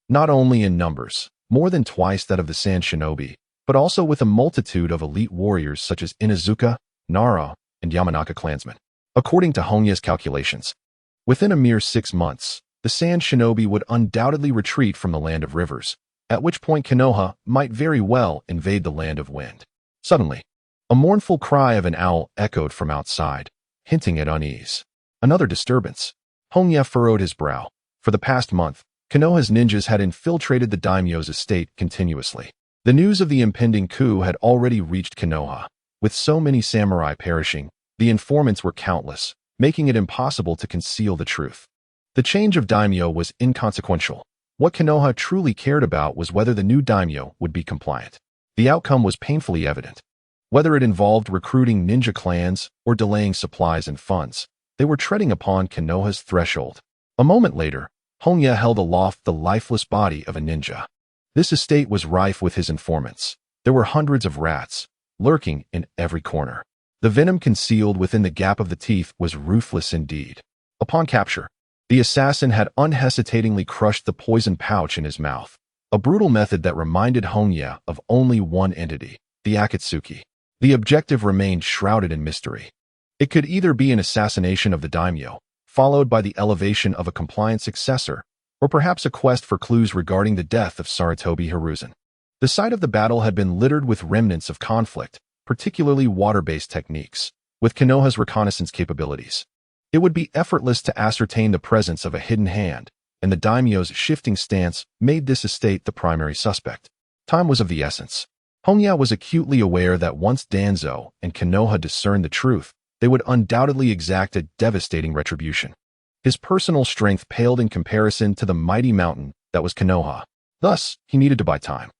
Not only in numbers, more than twice that of the Sand Shinobi, but also with a multitude of elite warriors such as Inuzuka, Nara, and Yamanaka clansmen. According to Hongye's calculations, within a mere 6 months, the Sand Shinobi would undoubtedly retreat from the land of rivers, at which point Konoha might very well invade the land of wind. Suddenly, a mournful cry of an owl echoed from outside, hinting at unease. Another disturbance. Hongye furrowed his brow. For the past month, Konoha's ninjas had infiltrated the daimyo's estate continuously. The news of the impending coup had already reached Konoha. With so many samurai perishing, the informants were countless, making it impossible to conceal the truth. The change of daimyo was inconsequential. What Konoha truly cared about was whether the new daimyo would be compliant. The outcome was painfully evident. Whether it involved recruiting ninja clans or delaying supplies and funds, they were treading upon Konoha's threshold. A moment later, Hongye held aloft the lifeless body of a ninja. This estate was rife with his informants. There were hundreds of rats, lurking in every corner. The venom concealed within the gap of the teeth was ruthless indeed. Upon capture, the assassin had unhesitatingly crushed the poison pouch in his mouth, a brutal method that reminded Hongye of only one entity, the Akatsuki. The objective remained shrouded in mystery. It could either be an assassination of the daimyo, followed by the elevation of a compliant successor, or perhaps a quest for clues regarding the death of Sarutobi Hiruzen. The site of the battle had been littered with remnants of conflict, particularly water-based techniques. With Konoha's reconnaissance capabilities, it would be effortless to ascertain the presence of a hidden hand, and the daimyo's shifting stance made this estate the primary suspect. Time was of the essence. Hongye was acutely aware that once Danzo and Konoha discerned the truth, they would undoubtedly exact a devastating retribution. His personal strength paled in comparison to the mighty mountain that was Konoha. Thus, he needed to buy time.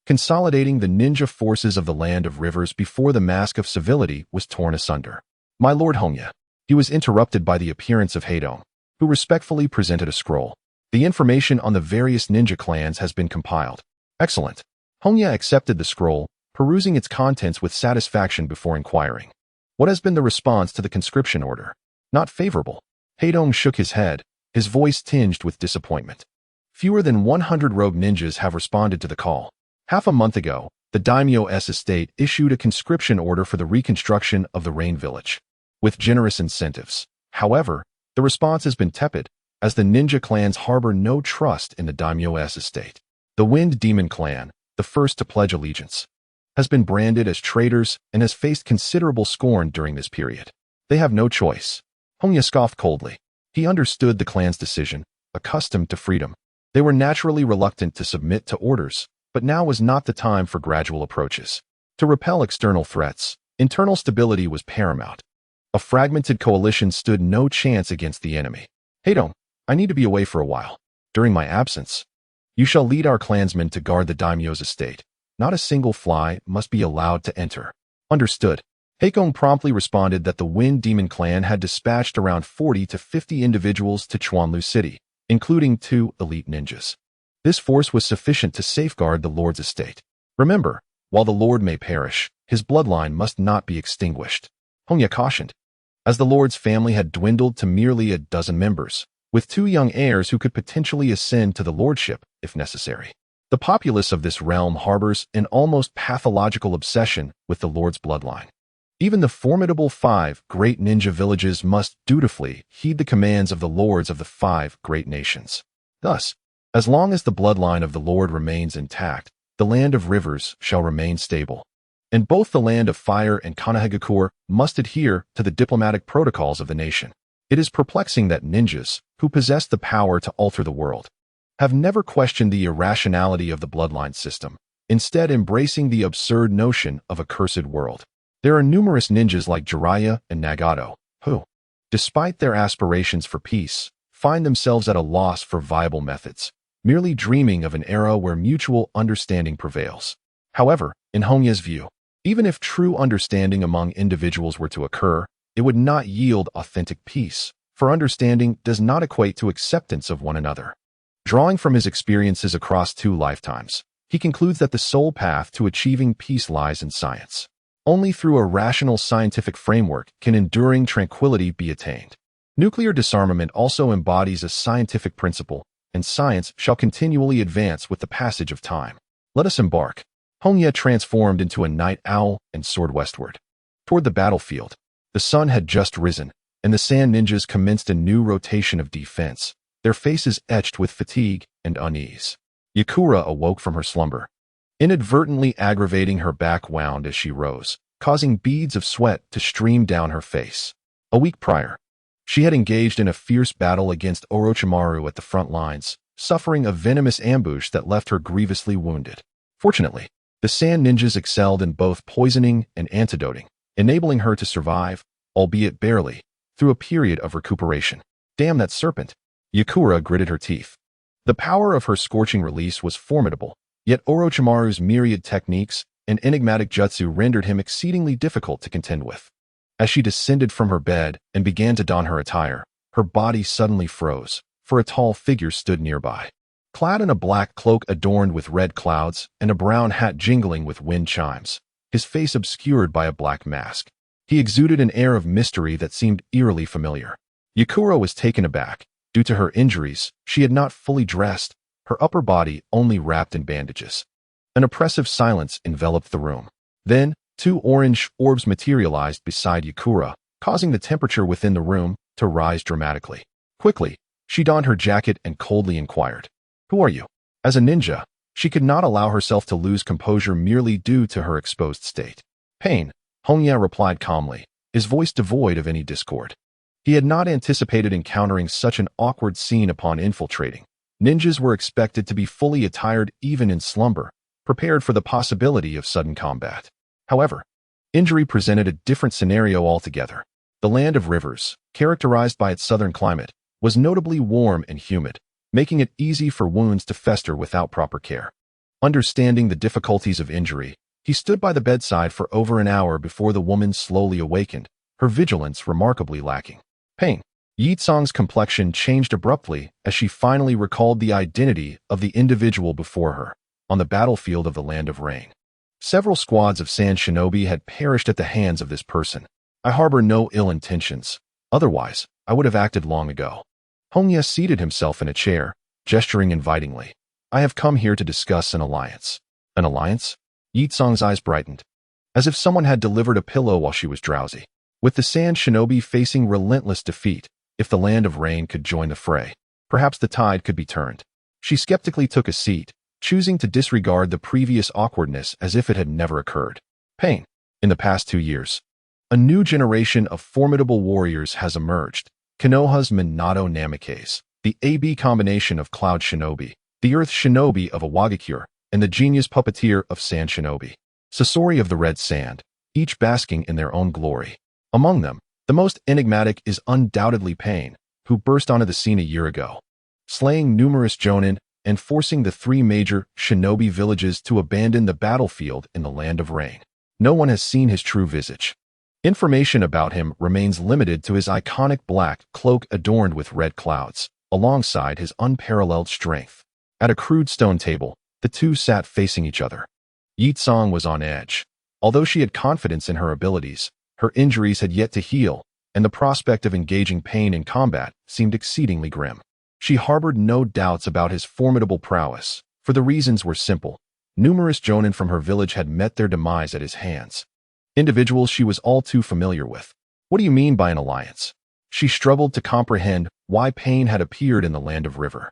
Consolidating the ninja forces of the Land of Rivers before the mask of civility was torn asunder. My lord Hongye. He was interrupted by the appearance of Heidong, who respectfully presented a scroll. The information on the various ninja clans has been compiled. Excellent. Hongye accepted the scroll, perusing its contents with satisfaction before inquiring. What has been the response to the conscription order? Not favorable. Heidong shook his head, his voice tinged with disappointment. Fewer than 100 rogue ninjas have responded to the call. Half a month ago, the daimyo's estate issued a conscription order for the reconstruction of the Rain Village, with generous incentives. However, the response has been tepid, as the ninja clans harbor no trust in the daimyo's estate. The Wind Demon clan, the first to pledge allegiance, has been branded as traitors and has faced considerable scorn during this period. They have no choice. Hongye scoffed coldly. He understood the clan's decision, accustomed to freedom. They were naturally reluctant to submit to orders, but now was not the time for gradual approaches. To repel external threats, internal stability was paramount. A fragmented coalition stood no chance against the enemy. Heidong, I need to be away for a while. During my absence, you shall lead our clansmen to guard the daimyo's estate. Not a single fly must be allowed to enter. Understood. Heidong promptly responded that the Wind Demon clan had dispatched around 40 to 50 individuals to Chuanlu City, including 2 elite ninjas. This force was sufficient to safeguard the Lord's estate. Remember, while the Lord may perish, his bloodline must not be extinguished. Hongye cautioned. As the Lord's family had dwindled to merely a dozen members, with 2 young heirs who could potentially ascend to the lordship if necessary. The populace of this realm harbors an almost pathological obsession with the Lord's bloodline. Even the formidable 5 great ninja villages must dutifully heed the commands of the lords of the 5 great nations. Thus, as long as the bloodline of the Lord remains intact, the Land of Rivers shall remain stable. And both the Land of Fire and Konohagakure must adhere to the diplomatic protocols of the nation. It is perplexing that ninjas, who possess the power to alter the world, have never questioned the irrationality of the bloodline system, instead embracing the absurd notion of a cursed world. There are numerous ninjas like Jiraiya and Nagato, who, despite their aspirations for peace, find themselves at a loss for viable methods, merely dreaming of an era where mutual understanding prevails. However, in Hongye's view, even if true understanding among individuals were to occur, it would not yield authentic peace, for understanding does not equate to acceptance of one another. Drawing from his experiences across 2 lifetimes, he concludes that the sole path to achieving peace lies in science. Only through a rational scientific framework can enduring tranquility be attained. Nuclear disarmament also embodies a scientific principle, and science shall continually advance with the passage of time. Let us embark. Hongye transformed into a night owl and soared westward. Toward the battlefield, the sun had just risen, and the sand ninjas commenced a new rotation of defense, their faces etched with fatigue and unease. Yakura awoke from her slumber. Inadvertently aggravating her back wound as she rose, causing beads of sweat to stream down her face. A week prior, she had engaged in a fierce battle against Orochimaru at the front lines, suffering a venomous ambush that left her grievously wounded. Fortunately, the sand ninjas excelled in both poisoning and antidoting, enabling her to survive, albeit barely, through a period of recuperation. Damn that serpent! Yakura gritted her teeth. The power of her scorching release was formidable, yet Orochimaru's myriad techniques and enigmatic jutsu rendered him exceedingly difficult to contend with. As she descended from her bed and began to don her attire, her body suddenly froze, for a tall figure stood nearby. Clad in a black cloak adorned with red clouds and a brown hat jingling with wind chimes, his face obscured by a black mask, he exuded an air of mystery that seemed eerily familiar. Yakura was taken aback. Due to her injuries, she had not fully dressed, her upper body only wrapped in bandages. An oppressive silence enveloped the room. Then, 2 orange orbs materialized beside Yakura, causing the temperature within the room to rise dramatically. Quickly, she donned her jacket and coldly inquired, "Who are you?" As a ninja, she could not allow herself to lose composure merely due to her exposed state. "Pain," Hongye replied calmly, his voice devoid of any discord. He had not anticipated encountering such an awkward scene upon infiltrating, Ninjas were expected to be fully attired even in slumber, prepared for the possibility of sudden combat. However, injury presented a different scenario altogether. The land of rivers, characterized by its southern climate, was notably warm and humid, making it easy for wounds to fester without proper care. Understanding the difficulties of injury, he stood by the bedside for over an hour before the woman slowly awakened, her vigilance remarkably lacking. Pain. Yi Tsong's complexion changed abruptly as she finally recalled the identity of the individual before her, on the battlefield of the Land of Rain. Several squads of sand shinobi had perished at the hands of this person. I harbor no ill intentions. Otherwise, I would have acted long ago. Hongye seated himself in a chair, gesturing invitingly. I have come here to discuss an alliance. An alliance? Yi Tsong's eyes brightened, as if someone had delivered a pillow while she was drowsy. With the sand shinobi facing relentless defeat, if the Land of Rain could join the fray, perhaps the tide could be turned. She skeptically took a seat, choosing to disregard the previous awkwardness as if it had never occurred. Pain. In the past 2 years, a new generation of formidable warriors has emerged. Konoha's Minato Namikaze, the AB combination of Cloud Shinobi, the Earth Shinobi of Awagakure, and the genius puppeteer of Sand Shinobi. Sasori of the Red Sand, each basking in their own glory. Among them, the most enigmatic is undoubtedly Pain, who burst onto the scene a year ago, slaying numerous jonin and forcing the 3 major shinobi villages to abandon the battlefield in the Land of Rain. No one has seen his true visage. Information about him remains limited to his iconic black cloak adorned with red clouds, alongside his unparalleled strength. At a crude stone table, the two sat facing each other. Yi Tsong was on edge. Although she had confidence in her abilities, her injuries had yet to heal, and the prospect of engaging Pain in combat seemed exceedingly grim. She harbored no doubts about his formidable prowess, for the reasons were simple. Numerous jonin from her village had met their demise at his hands. Individuals she was all too familiar with. What do you mean by an alliance? She struggled to comprehend why Pain had appeared in the Land of River.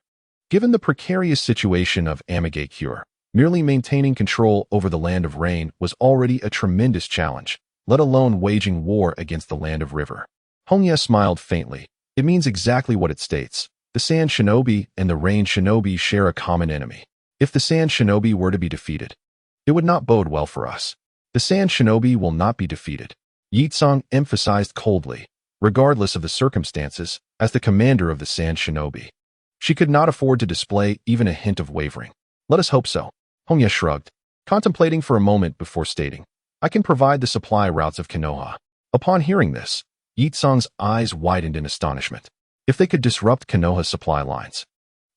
Given the precarious situation of Amigakure, merely maintaining control over the Land of Rain was already a tremendous challenge, let alone waging war against the Land of River. Hongye smiled faintly. It means exactly what it states. The Sand Shinobi and the Rain Shinobi share a common enemy. If the Sand Shinobi were to be defeated, it would not bode well for us. The Sand Shinobi will not be defeated, Yi Tsong emphasized coldly, regardless of the circumstances, as the commander of the Sand Shinobi. She could not afford to display even a hint of wavering. Let us hope so. Hongye shrugged, contemplating for a moment before stating, I can provide the supply routes of Konoha. Upon hearing this, Yi Tsong's eyes widened in astonishment. If they could disrupt Konoha's supply lines,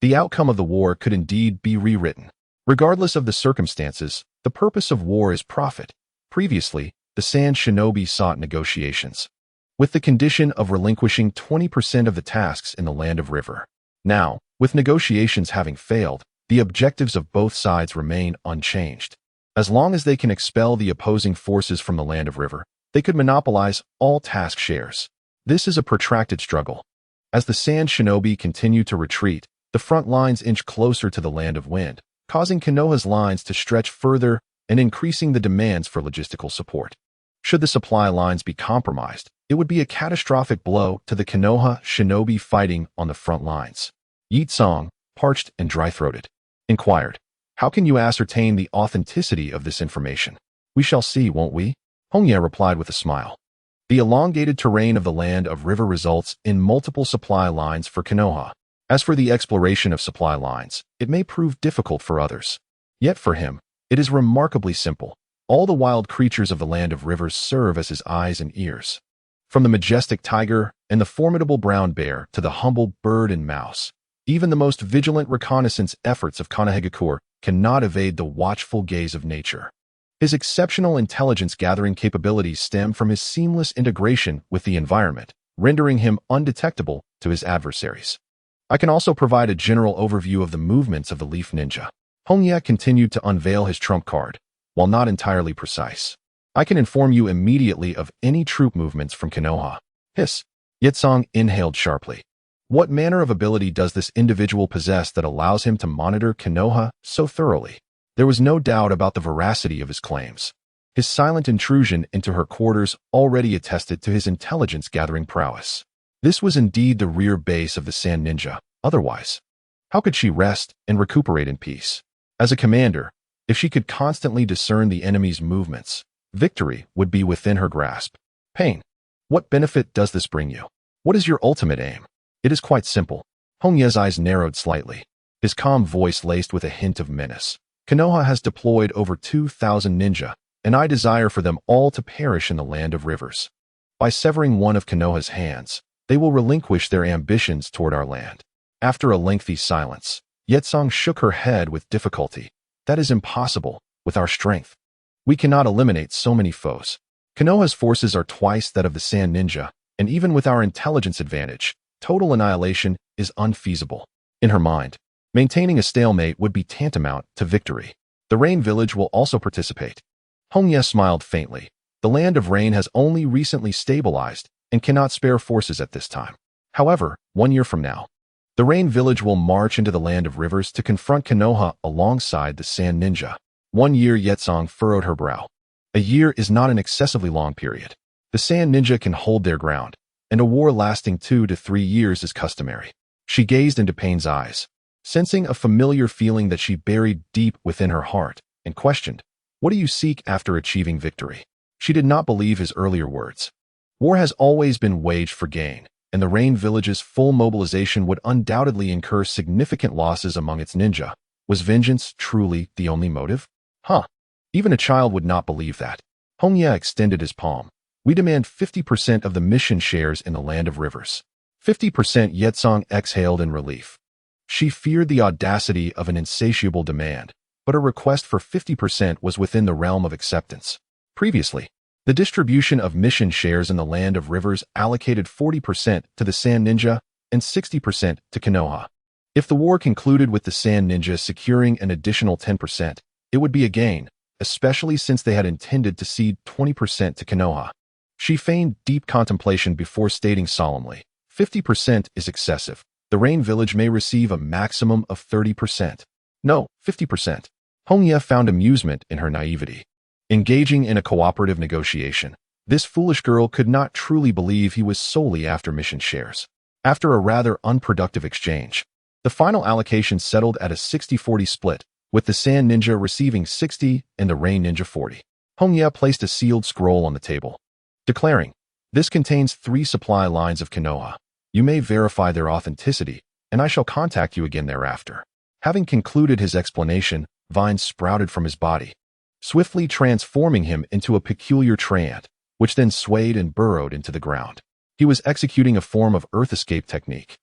the outcome of the war could indeed be rewritten. Regardless of the circumstances, the purpose of war is profit. Previously, the Sand Shinobi sought negotiations, with the condition of relinquishing 20% of the tasks in the Land of River. Now, with negotiations having failed, the objectives of both sides remain unchanged. As long as they can expel the opposing forces from the Land of River, they could monopolize all task shares. This is a protracted struggle. As the Sand Shinobi continue to retreat, the front lines inch closer to the Land of Wind, causing Konoha's lines to stretch further and increasing the demands for logistical support. Should the supply lines be compromised, it would be a catastrophic blow to the Konoha shinobi fighting on the front lines. Yi Tsong, parched and dry-throated, inquired, How can you ascertain the authenticity of this information? We shall see, won't we? Hongye replied with a smile. The elongated terrain of the Land of River results in multiple supply lines for Konoha. As for the exploration of supply lines, it may prove difficult for others. Yet for him, it is remarkably simple. All the wild creatures of the Land of Rivers serve as his eyes and ears. From the majestic tiger and the formidable brown bear to the humble bird and mouse, even the most vigilant reconnaissance efforts of Konohagakure cannot evade the watchful gaze of nature. His exceptional intelligence-gathering capabilities stem from his seamless integration with the environment, rendering him undetectable to his adversaries. I can also provide a general overview of the movements of the Leaf Ninja. Hongye continued to unveil his trump card, while not entirely precise. I can inform you immediately of any troop movements from Konoha. Hiss. Yi Tsong inhaled sharply. What manner of ability does this individual possess that allows him to monitor Konoha so thoroughly? There was no doubt about the veracity of his claims. His silent intrusion into her quarters already attested to his intelligence-gathering prowess. This was indeed the rear base of the Sand Ninja. Otherwise, How could she rest and recuperate in peace? As a commander, if she could constantly discern the enemy's movements, victory would be within her grasp. Pain. What benefit does this bring you? What is your ultimate aim? It is quite simple. Hongye's eyes narrowed slightly, his calm voice laced with a hint of menace. Konoha has deployed over 2,000 ninja, and I desire for them all to perish in the land of rivers. By severing one of Konoha's hands, they will relinquish their ambitions toward our land. After a lengthy silence, Yetsong shook her head with difficulty. That is impossible, with our strength. We cannot eliminate so many foes. Konoha's forces are twice that of the Sand Ninja, and even with our intelligence advantage, total annihilation is unfeasible. In her mind, maintaining a stalemate would be tantamount to victory. The Rain Village will also participate. Hongye smiled faintly. The Land of Rain has only recently stabilized and cannot spare forces at this time. However, 1 year from now, the Rain Village will march into the Land of Rivers to confront Konoha alongside the Sand Ninja. 1 year. Yetsong furrowed her brow. A year is not an excessively long period. The Sand Ninja can hold their ground, and a war lasting 2 to 3 years is customary. She gazed into Pain's eyes, sensing a familiar feeling that she buried deep within her heart, and questioned, "What do you seek after achieving victory?" She did not believe his earlier words. War has always been waged for gain, and the Rain Village's full mobilization would undoubtedly incur significant losses among its ninja. Was vengeance truly the only motive? Even a child would not believe that. Hongye extended his palm. We demand 50% of the mission shares in the Land of Rivers. 50%. Yetsong exhaled in relief. She feared the audacity of an insatiable demand, but a request for 50% was within the realm of acceptance. Previously, the distribution of mission shares in the Land of Rivers allocated 40% to the Sand Ninja and 60% to Konoha. If the war concluded with the Sand Ninja securing an additional 10%, it would be a gain, especially since they had intended to cede 20% to Konoha. She feigned deep contemplation before stating solemnly, 50% is excessive. The Rain Village may receive a maximum of 30%. No, 50%. Hongye found amusement in her naivety. Engaging in a cooperative negotiation, this foolish girl could not truly believe he was solely after mission shares. After a rather unproductive exchange, the final allocation settled at a 60-40 split, with the Sand Ninja receiving 60 and the Rain Ninja 40. Hongye placed a sealed scroll on the table, declaring, "This contains 3 supply lines of Konoha. You may verify their authenticity, and I shall contact you again thereafter." Having concluded his explanation, vines sprouted from his body, swiftly transforming him into a peculiar treant, which then swayed and burrowed into the ground. He was executing a form of earth escape technique,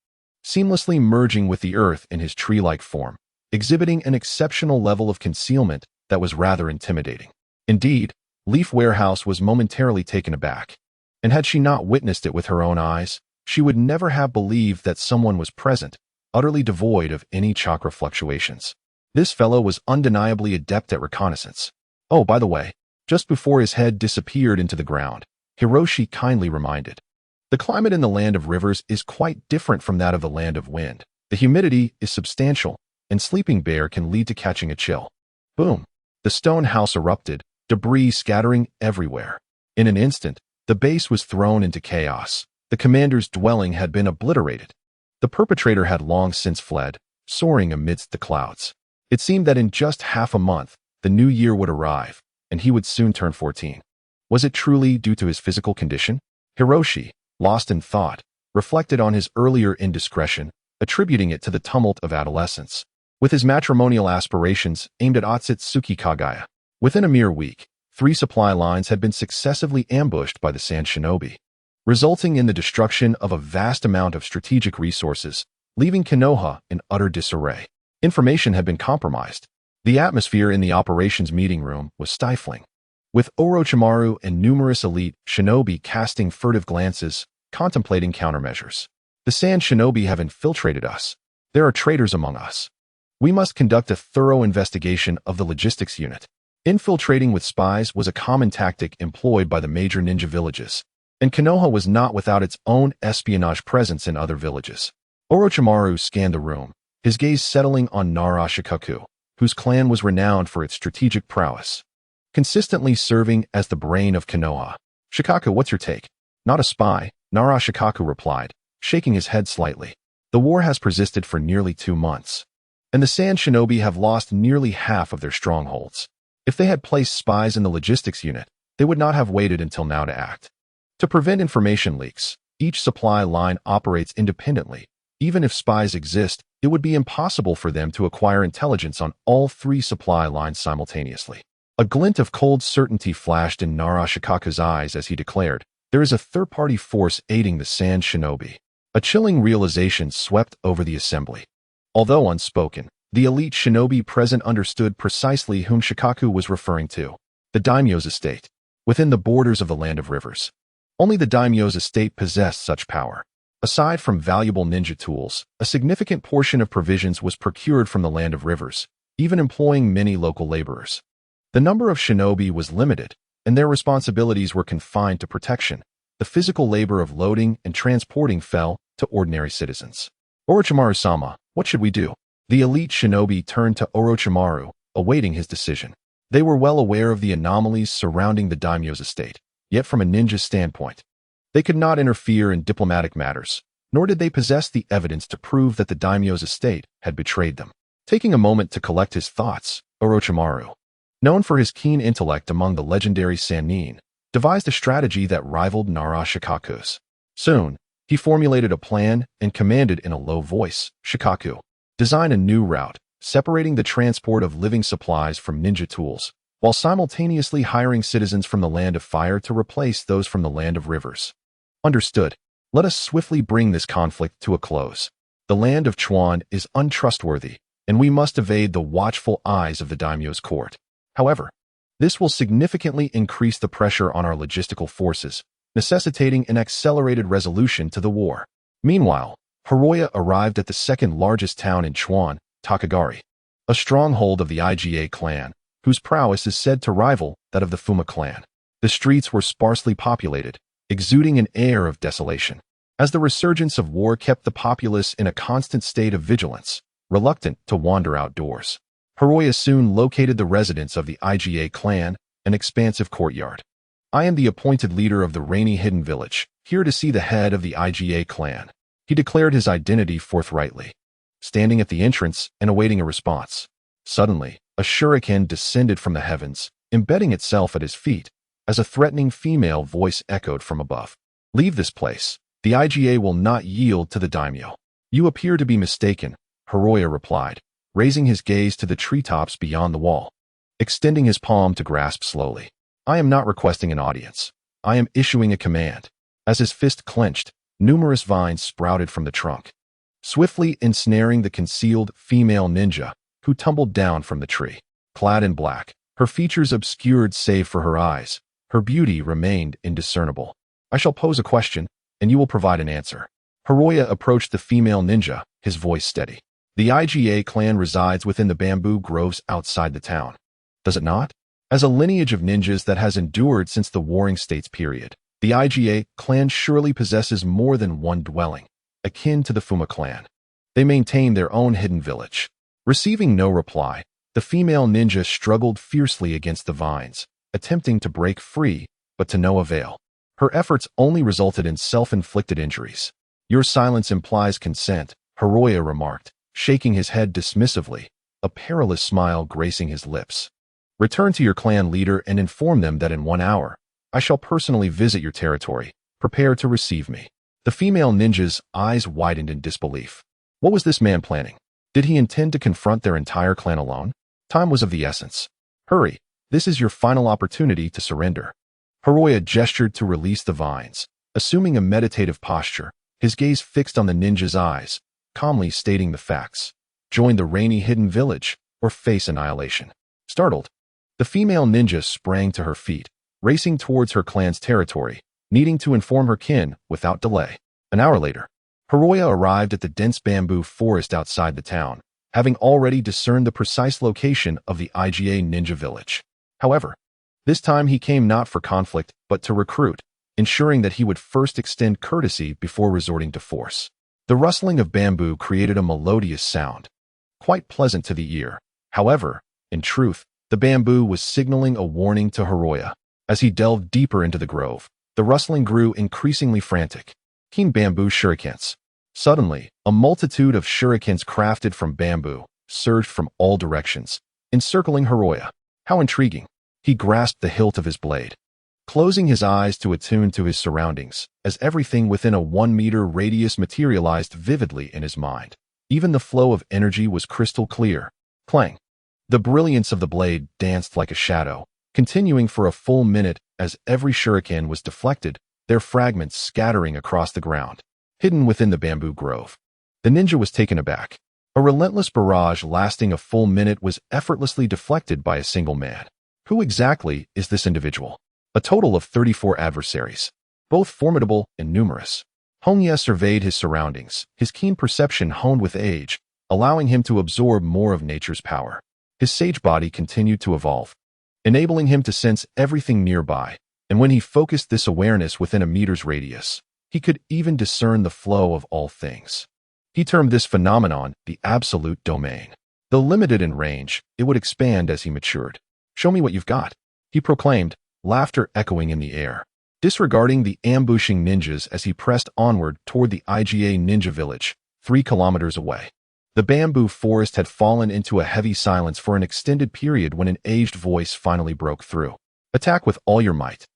seamlessly merging with the earth in his tree-like form, exhibiting an exceptional level of concealment that was rather intimidating. Indeed, Leaf Warehouse was momentarily taken aback, and had she not witnessed it with her own eyes, she would never have believed that someone was present, utterly devoid of any chakra fluctuations. This fellow was undeniably adept at reconnaissance. Oh, by the way, just before his head disappeared into the ground, Hiroshi kindly reminded, "The climate in the Land of Rivers is quite different from that of the Land of Wind. The humidity is substantial, and sleeping bear can lead to catching a chill." Boom! The stone house erupted, debris scattering everywhere. In an instant, the base was thrown into chaos. The commander's dwelling had been obliterated. The perpetrator had long since fled, soaring amidst the clouds. It seemed that in just half a month, the new year would arrive, and he would soon turn 14. Was it truly due to his physical condition? Hiroshi, lost in thought, reflected on his earlier indiscretion, attributing it to the tumult of adolescence. With his matrimonial aspirations aimed at Akatsuki Kagaya, within a mere week, 3 supply lines had been successively ambushed by the Sand Shinobi, resulting in the destruction of a vast amount of strategic resources, leaving Konoha in utter disarray. Information had been compromised. The atmosphere in the operations meeting room was stifling, with Orochimaru and numerous elite shinobi casting furtive glances, contemplating countermeasures. The Sand Shinobi have infiltrated us. There are traitors among us. We must conduct a thorough investigation of the logistics unit. Infiltrating with spies was a common tactic employed by the major ninja villages, and Konoha was not without its own espionage presence in other villages. Orochimaru scanned the room, his gaze settling on Nara Shikaku, whose clan was renowned for its strategic prowess, consistently serving as the brain of Konoha. "Shikaku, what's your take?" "Not a spy," Nara Shikaku replied, shaking his head slightly. The war has persisted for nearly 2 months, and the Sand Shinobi have lost nearly half of their strongholds. If they had placed spies in the logistics unit, they would not have waited until now to act. To prevent information leaks, each supply line operates independently. Even if spies exist, it would be impossible for them to acquire intelligence on all 3 supply lines simultaneously. A glint of cold certainty flashed in Narashikaku's eyes as he declared, "There is a third-party force aiding the Sand Shinobi." A chilling realization swept over the assembly. Although unspoken, the elite shinobi present understood precisely whom Shikaku was referring to: the daimyo's estate, within the borders of the Land of Rivers. Only the daimyo's estate possessed such power. Aside from valuable ninja tools, a significant portion of provisions was procured from the Land of Rivers, even employing many local laborers. The number of shinobi was limited, and their responsibilities were confined to protection. The physical labor of loading and transporting fell to ordinary citizens. "Orochimaru-sama, what should we do?" The elite shinobi turned to Orochimaru, awaiting his decision. They were well aware of the anomalies surrounding the daimyo's estate, yet from a ninja standpoint, they could not interfere in diplomatic matters, nor did they possess the evidence to prove that the daimyo's estate had betrayed them. Taking a moment to collect his thoughts, Orochimaru, known for his keen intellect among the legendary Sannin, devised a strategy that rivaled Narashikaku's. Soon, he formulated a plan and commanded in a low voice, "Shikaku, design a new route, separating the transport of living supplies from ninja tools, while simultaneously hiring citizens from the Land of Fire to replace those from the Land of Rivers." "Understood. Let us swiftly bring this conflict to a close. The land of Chuan is untrustworthy, and we must evade the watchful eyes of the daimyo's court. However, this will significantly increase the pressure on our logistical forces, necessitating an accelerated resolution to the war." Meanwhile, Hiroya arrived at the second largest town in Chuan, Takagari, a stronghold of the Iga clan, whose prowess is said to rival that of the Fuma clan. The streets were sparsely populated, exuding an air of desolation, as the resurgence of war kept the populace in a constant state of vigilance, reluctant to wander outdoors. Hiroya soon located the residence of the Iga clan, an expansive courtyard. "I am the appointed leader of the rainy hidden village, here to see the head of the Iga clan." He declared his identity forthrightly, standing at the entrance and awaiting a response. Suddenly, a shuriken descended from the heavens, embedding itself at his feet, as a threatening female voice echoed from above. "Leave this place. The Iga will not yield to the daimyo." "You appear to be mistaken," Hiroya replied, raising his gaze to the treetops beyond the wall, extending his palm to grasp slowly. "I am not requesting an audience. I am issuing a command." As his fist clenched, numerous vines sprouted from the trunk, swiftly ensnaring the concealed female ninja, who tumbled down from the tree. Clad in black, her features obscured save for her eyes, her beauty remained indiscernible. "I shall pose a question, and you will provide an answer." Hiroya approached the female ninja, his voice steady. "The Iga clan resides within the bamboo groves outside the town, does it not? As a lineage of ninjas that has endured since the Warring States period, the Iga clan surely possesses more than one dwelling, akin to the Fuma clan. They maintain their own hidden village." Receiving no reply, the female ninja struggled fiercely against the vines, attempting to break free, but to no avail. Her efforts only resulted in self-inflicted injuries. "Your silence implies consent," Hiroya remarked, shaking his head dismissively, a perilous smile gracing his lips. "Return to your clan leader and inform them that in 1 hour, I shall personally visit your territory. Prepare to receive me." The female ninja's eyes widened in disbelief. What was this man planning? Did he intend to confront their entire clan alone? Time was of the essence. "Hurry, this is your final opportunity to surrender." Hiroya gestured to release the vines, assuming a meditative posture, his gaze fixed on the ninja's eyes, calmly stating the facts. "Join the rainy hidden village, or face annihilation." Startled, the female ninja sprang to her feet, racing towards her clan's territory, needing to inform her kin without delay. An hour later, Hiroya arrived at the dense bamboo forest outside the town, having already discerned the precise location of the Iga ninja village. However, this time he came not for conflict but to recruit, ensuring that he would first extend courtesy before resorting to force. The rustling of bamboo created a melodious sound, quite pleasant to the ear. However, in truth, the bamboo was signaling a warning to Hiroya. As he delved deeper into the grove, the rustling grew increasingly frantic. Keen bamboo shurikens. Suddenly, a multitude of shurikens crafted from bamboo surged from all directions, encircling Jiraiya. How intriguing! He grasped the hilt of his blade, closing his eyes to attune to his surroundings, as everything within a 1-meter radius materialized vividly in his mind. Even the flow of energy was crystal clear. Clang! The brilliance of the blade danced like a shadow, continuing for a full minute as every shuriken was deflected, their fragments scattering across the ground, hidden within the bamboo grove. The ninja was taken aback. A relentless barrage lasting a full minute was effortlessly deflected by a single man. Who exactly is this individual? A total of 34 adversaries, both formidable and numerous. Hongye surveyed his surroundings, his keen perception honed with age, allowing him to absorb more of nature's power. His sage body continued to evolve, enabling him to sense everything nearby, and when he focused this awareness within a meter's radius, he could even discern the flow of all things. He termed this phenomenon the absolute domain. Though limited in range, it would expand as he matured. "Show me what you've got," he proclaimed, laughter echoing in the air. Disregarding the ambushing ninjas as he pressed onward toward the IGA ninja village, 3 kilometers away. The bamboo forest had fallen into a heavy silence for an extended period when an aged voice finally broke through. "Attack with all your might.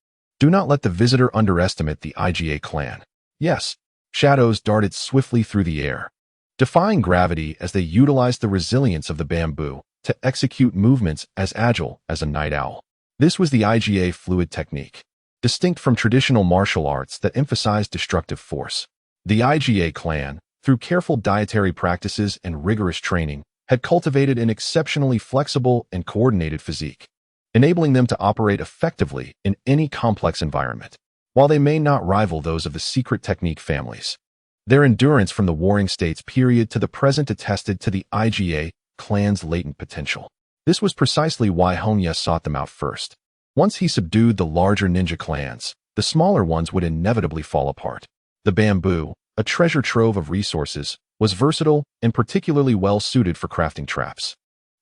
Do not let the visitor underestimate the IGA clan." Yes, shadows darted swiftly through the air, defying gravity as they utilized the resilience of the bamboo to execute movements as agile as a night owl. This was the IGA fluid technique, distinct from traditional martial arts that emphasized destructive force. The IGA clan, through careful dietary practices and rigorous training, had cultivated an exceptionally flexible and coordinated physique, enabling them to operate effectively in any complex environment. While they may not rival those of the secret technique families, their endurance from the Warring States period to the present attested to the IGA clan's latent potential. This was precisely why Hongye sought them out first. Once he subdued the larger ninja clans, the smaller ones would inevitably fall apart. The bamboo, a treasure trove of resources, was versatile and particularly well suited for crafting traps.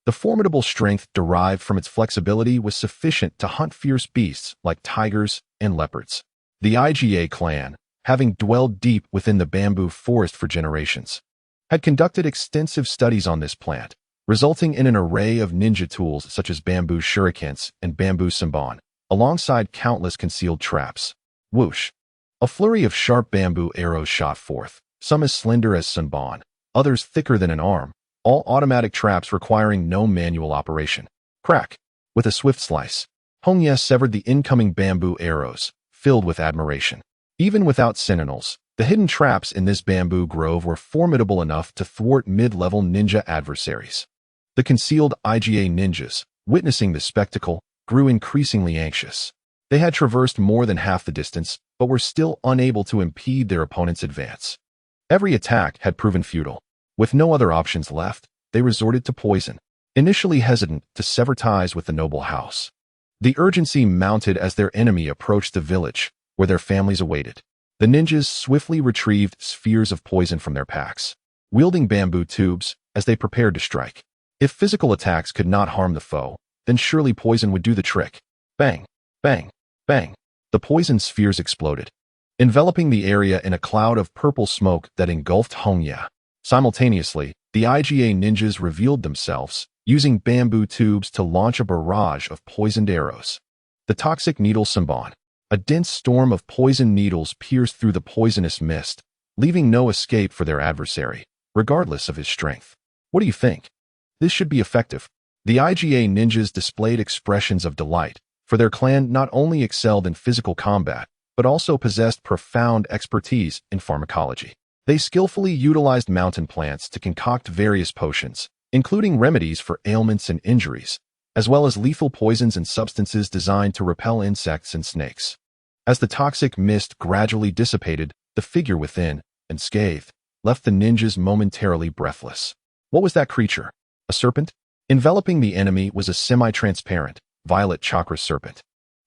The formidable strength derived from its flexibility was sufficient to hunt fierce beasts like tigers and leopards. The IGA clan, having dwelled deep within the bamboo forest for generations, had conducted extensive studies on this plant, resulting in an array of ninja tools such as bamboo shurikens and bamboo senbon, alongside countless concealed traps. Whoosh! A flurry of sharp bamboo arrows shot forth, some as slender as senbon, others thicker than an arm, all automatic traps requiring no manual operation. Crack! With a swift slice, Hongye severed the incoming bamboo arrows, filled with admiration. Even without sentinels, the hidden traps in this bamboo grove were formidable enough to thwart mid-level ninja adversaries. The concealed IGA ninjas, witnessing the spectacle, grew increasingly anxious. They had traversed more than half the distance, but were still unable to impede their opponent's advance. Every attack had proven futile. With no other options left, they resorted to poison, initially hesitant to sever ties with the noble house. The urgency mounted as their enemy approached the village, where their families awaited. The ninjas swiftly retrieved spheres of poison from their packs, wielding bamboo tubes as they prepared to strike. If physical attacks could not harm the foe, then surely poison would do the trick. Bang! Bang! Bang! The poison spheres exploded, enveloping the area in a cloud of purple smoke that engulfed Hongye. Simultaneously, the IGA ninjas revealed themselves, using bamboo tubes to launch a barrage of poisoned arrows. The toxic needle senbon. A dense storm of poison needles pierced through the poisonous mist, leaving no escape for their adversary, regardless of his strength. What do you think? This should be effective. The IGA ninjas displayed expressions of delight, for their clan not only excelled in physical combat, but also possessed profound expertise in pharmacology. They skillfully utilized mountain plants to concoct various potions, including remedies for ailments and injuries, as well as lethal poisons and substances designed to repel insects and snakes. As the toxic mist gradually dissipated, the figure within, unscathed, left the ninjas momentarily breathless. What was that creature? A serpent? Enveloping the enemy was a semi-transparent, violet chakra serpent,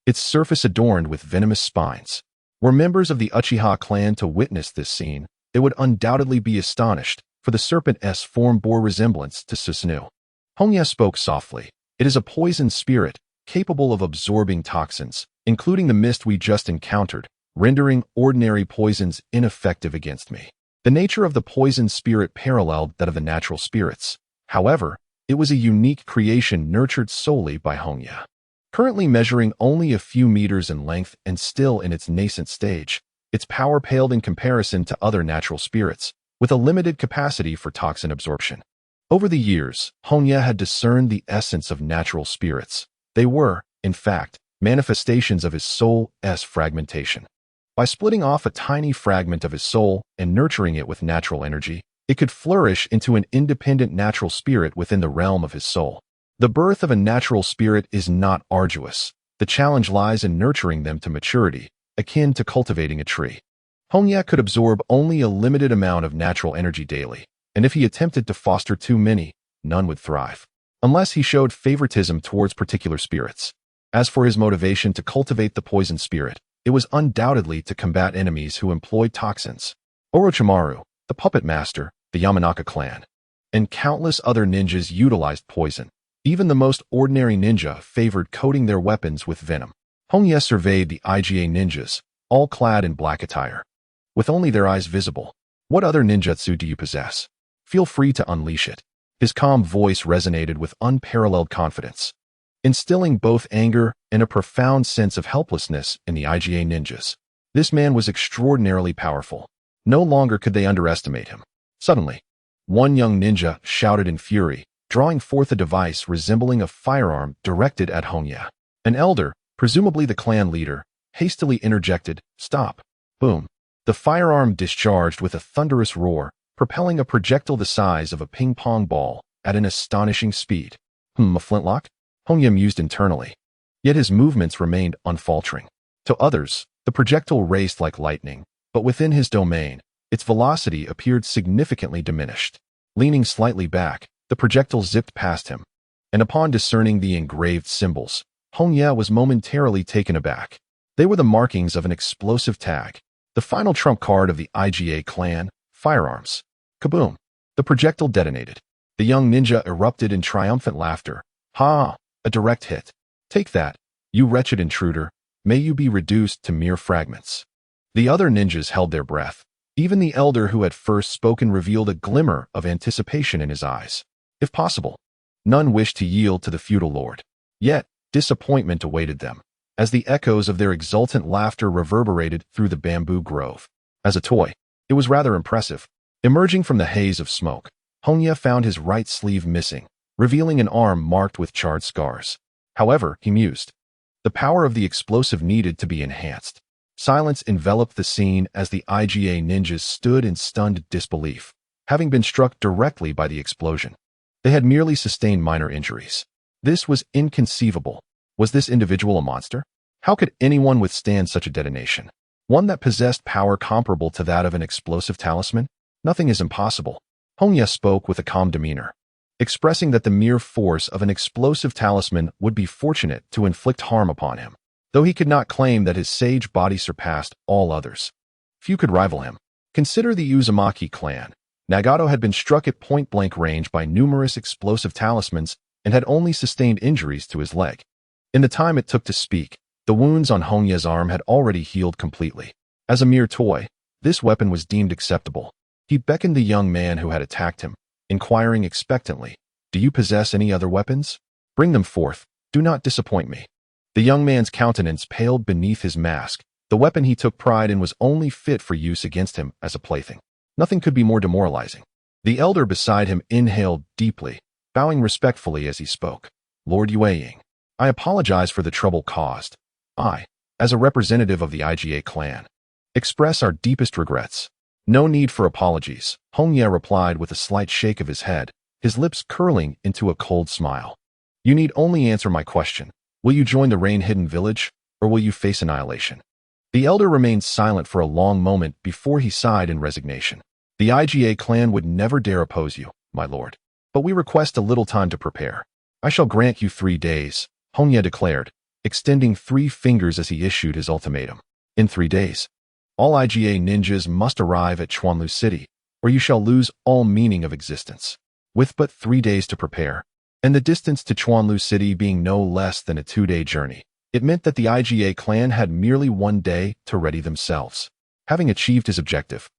its surface adorned with venomous spines. Were members of the Uchiha clan to witness this scene, they would undoubtedly be astonished, for the serpent's form bore resemblance to Susanoo. Hongye spoke softly. It is a poison spirit, capable of absorbing toxins, including the mist we just encountered, rendering ordinary poisons ineffective against me. The nature of the poison spirit paralleled that of the natural spirits. However, it was a unique creation nurtured solely by Hongye. Currently measuring only a few meters in length and still in its nascent stage, its power paled in comparison to other natural spirits, with a limited capacity for toxin absorption. Over the years, Hongye had discerned the essence of natural spirits. They were, in fact, manifestations of his soul's fragmentation. By splitting off a tiny fragment of his soul and nurturing it with natural energy, it could flourish into an independent natural spirit within the realm of his soul. The birth of a natural spirit is not arduous. The challenge lies in nurturing them to maturity, akin to cultivating a tree. Hongye could absorb only a limited amount of natural energy daily, and if he attempted to foster too many, none would thrive, unless he showed favoritism towards particular spirits. As for his motivation to cultivate the poison spirit, it was undoubtedly to combat enemies who employed toxins. Orochimaru, the puppet master, the Yamanaka clan, and countless other ninjas utilized poison. Even the most ordinary ninja favored coating their weapons with venom. Hongye surveyed the IGA ninjas, all clad in black attire, with only their eyes visible. What other ninjutsu do you possess? Feel free to unleash it. His calm voice resonated with unparalleled confidence, instilling both anger and a profound sense of helplessness in the IGA ninjas. This man was extraordinarily powerful. No longer could they underestimate him. Suddenly, one young ninja shouted in fury, drawing forth a device resembling a firearm directed at Hongye. An elder, presumably the clan leader, hastily interjected, "Stop." Boom. The firearm discharged with a thunderous roar, propelling a projectile the size of a ping-pong ball at an astonishing speed. A flintlock? Hongye mused internally. Yet his movements remained unfaltering. To others, the projectile raced like lightning, but within his domain, its velocity appeared significantly diminished. Leaning slightly back, the projectile zipped past him, and upon discerning the engraved symbols, Hongye was momentarily taken aback. They were the markings of an explosive tag, the final trump card of the IGA clan, firearms. Kaboom! The projectile detonated. The young ninja erupted in triumphant laughter. Ha! A direct hit. Take that, you wretched intruder. May you be reduced to mere fragments. The other ninjas held their breath. Even the elder who had first spoken revealed a glimmer of anticipation in his eyes. If possible, none wished to yield to the feudal lord. Yet, disappointment awaited them, as the echoes of their exultant laughter reverberated through the bamboo grove. As a toy, it was rather impressive. Emerging from the haze of smoke, Hongye found his right sleeve missing, revealing an arm marked with charred scars. However, he mused, the power of the explosive needed to be enhanced. Silence enveloped the scene as the IGA ninjas stood in stunned disbelief, having been struck directly by the explosion. They had merely sustained minor injuries. This was inconceivable. Was this individual a monster? How could anyone withstand such a detonation? One that possessed power comparable to that of an explosive talisman? Nothing is impossible. Hongye spoke with a calm demeanor, expressing that the mere force of an explosive talisman would be fortunate to inflict harm upon him, though he could not claim that his sage body surpassed all others. Few could rival him. Consider the Uzumaki clan. Nagato had been struck at point-blank range by numerous explosive talismans and had only sustained injuries to his leg. In the time it took to speak, the wounds on Hongye's arm had already healed completely. As a mere toy, this weapon was deemed acceptable. He beckoned the young man who had attacked him, inquiring expectantly, "Do you possess any other weapons? Bring them forth. Do not disappoint me." The young man's countenance paled beneath his mask. The weapon he took pride in was only fit for use against him as a plaything. Nothing could be more demoralizing. The elder beside him inhaled deeply, bowing respectfully as he spoke. "Lord Yueying, I apologize for the trouble caused. I, as a representative of the IGA clan, express our deepest regrets." "No need for apologies," Hongye replied with a slight shake of his head, his lips curling into a cold smile. "You need only answer my question. Will you join the rain-hidden village, or will you face annihilation?" The elder remained silent for a long moment before he sighed in resignation. "The IGA clan would never dare oppose you, my lord, but we request a little time to prepare." "I shall grant you 3 days," Hongye declared, extending 3 fingers as he issued his ultimatum. "In 3 days, all IGA ninjas must arrive at Chuanlu City, or you shall lose all meaning of existence." With but 3 days to prepare, and the distance to Chuanlu City being no less than a 2-day journey, it meant that the IGA clan had merely 1 day to ready themselves. Having achieved his objective,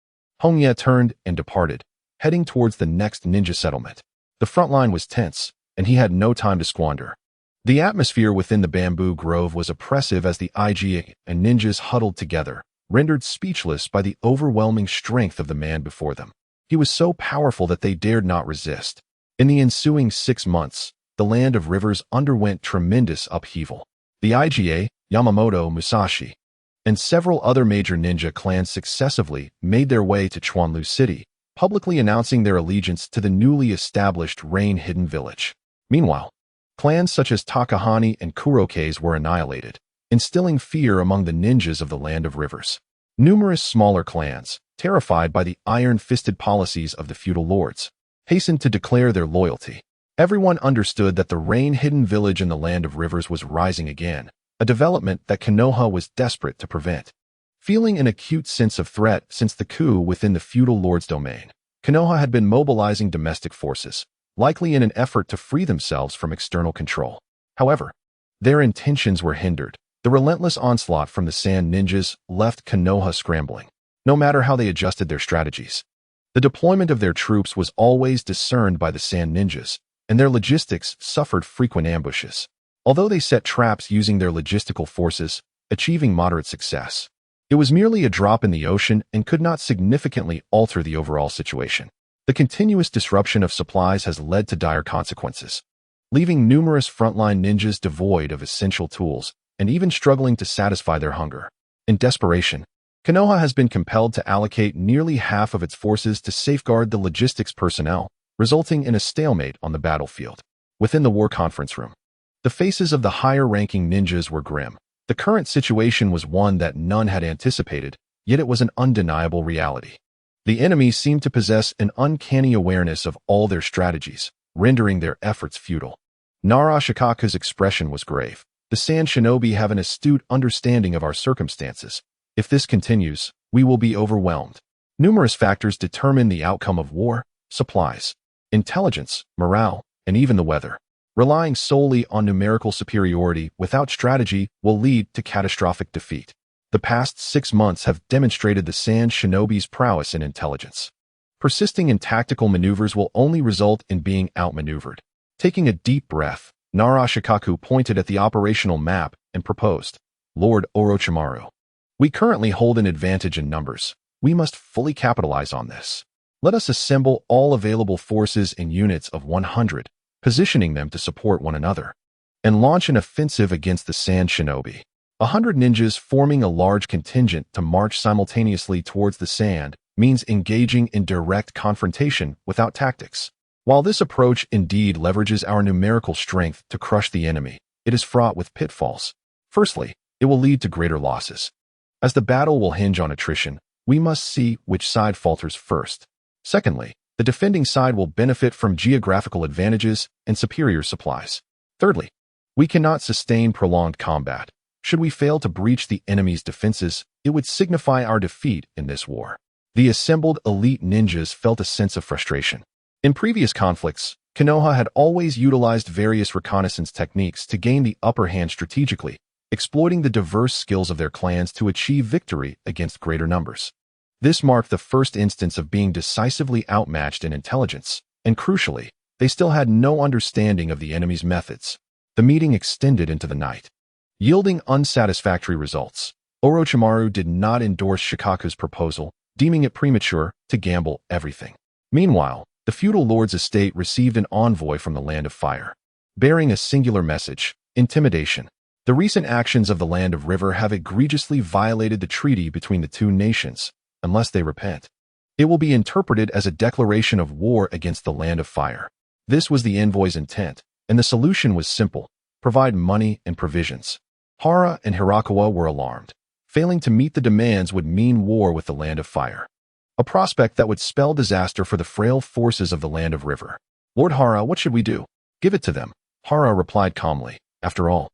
Hongye turned and departed, heading towards the next ninja settlement. The front line was tense, and he had no time to squander. The atmosphere within the bamboo grove was oppressive as the IGA and ninjas huddled together, rendered speechless by the overwhelming strength of the man before them. He was so powerful that they dared not resist. In the ensuing 6 months, the land of rivers underwent tremendous upheaval. The IGA, Yamamoto Musashi, and several other major ninja clans successively made their way to Chuanlu City, publicly announcing their allegiance to the newly established Rain Hidden Village. Meanwhile, clans such as Takahani and Kuroke's were annihilated, instilling fear among the ninjas of the land of rivers. Numerous smaller clans, terrified by the iron-fisted policies of the feudal lords, hastened to declare their loyalty. Everyone understood that the rain-hidden village in the land of rivers was rising again, a development that Konoha was desperate to prevent. Feeling an acute sense of threat since the coup within the feudal lord's domain, Konoha had been mobilizing domestic forces, likely in an effort to free themselves from external control. However, their intentions were hindered. The relentless onslaught from the Sand ninjas left Konoha scrambling, no matter how they adjusted their strategies. The deployment of their troops was always discerned by the Sand ninjas, and their logistics suffered frequent ambushes. Although they set traps using their logistical forces, achieving moderate success, it was merely a drop in the ocean and could not significantly alter the overall situation. The continuous disruption of supplies has led to dire consequences, leaving numerous frontline ninjas devoid of essential tools and even struggling to satisfy their hunger. In desperation, Konoha has been compelled to allocate nearly half of its forces to safeguard the logistics personnel, resulting in a stalemate on the battlefield. Within the war conference room, the faces of the higher-ranking ninjas were grim. The current situation was one that none had anticipated, yet it was an undeniable reality. The enemy seemed to possess an uncanny awareness of all their strategies, rendering their efforts futile. Nara Shikaku's expression was grave. The Sand Shinobi have an astute understanding of our circumstances. If this continues, we will be overwhelmed. Numerous factors determine the outcome of war: supplies, intelligence, morale, and even the weather. Relying solely on numerical superiority without strategy will lead to catastrophic defeat. The past 6 months have demonstrated the Sand Shinobi's prowess in intelligence. Persisting in tactical maneuvers will only result in being outmaneuvered. Taking a deep breath, Nara Shikaku pointed at the operational map and proposed, "Lord Orochimaru, we currently hold an advantage in numbers. We must fully capitalize on this. Let us assemble all available forces in units of 100, positioning them to support one another, and launch an offensive against the Sand Shinobi. 100 ninjas forming a large contingent to march simultaneously towards the sand means engaging in direct confrontation without tactics. While this approach indeed leverages our numerical strength to crush the enemy, it is fraught with pitfalls. Firstly, it will lead to greater losses. As the battle will hinge on attrition, we must see which side falters first. Secondly, the defending side will benefit from geographical advantages and superior supplies. Thirdly, we cannot sustain prolonged combat. Should we fail to breach the enemy's defenses, it would signify our defeat in this war." The assembled elite ninjas felt a sense of frustration. In previous conflicts, Konoha had always utilized various reconnaissance techniques to gain the upper hand strategically, exploiting the diverse skills of their clans to achieve victory against greater numbers. This marked the first instance of being decisively outmatched in intelligence, and crucially, they still had no understanding of the enemy's methods. The meeting extended into the night, yielding unsatisfactory results. Orochimaru did not endorse Shikaku's proposal, deeming it premature to gamble everything. Meanwhile, the feudal lord's estate received an envoy from the Land of Fire, bearing a singular message: intimidation. The recent actions of the Land of River have egregiously violated the treaty between the two nations. Unless they repent, it will be interpreted as a declaration of war against the Land of Fire. This was the envoy's intent, and the solution was simple: provide money and provisions. Hara and Hirakawa were alarmed. Failing to meet the demands would mean war with the Land of Fire, a prospect that would spell disaster for the frail forces of the Land of River. "Lord Hara, what should we do?" "Give it to them," Hara replied calmly. After all,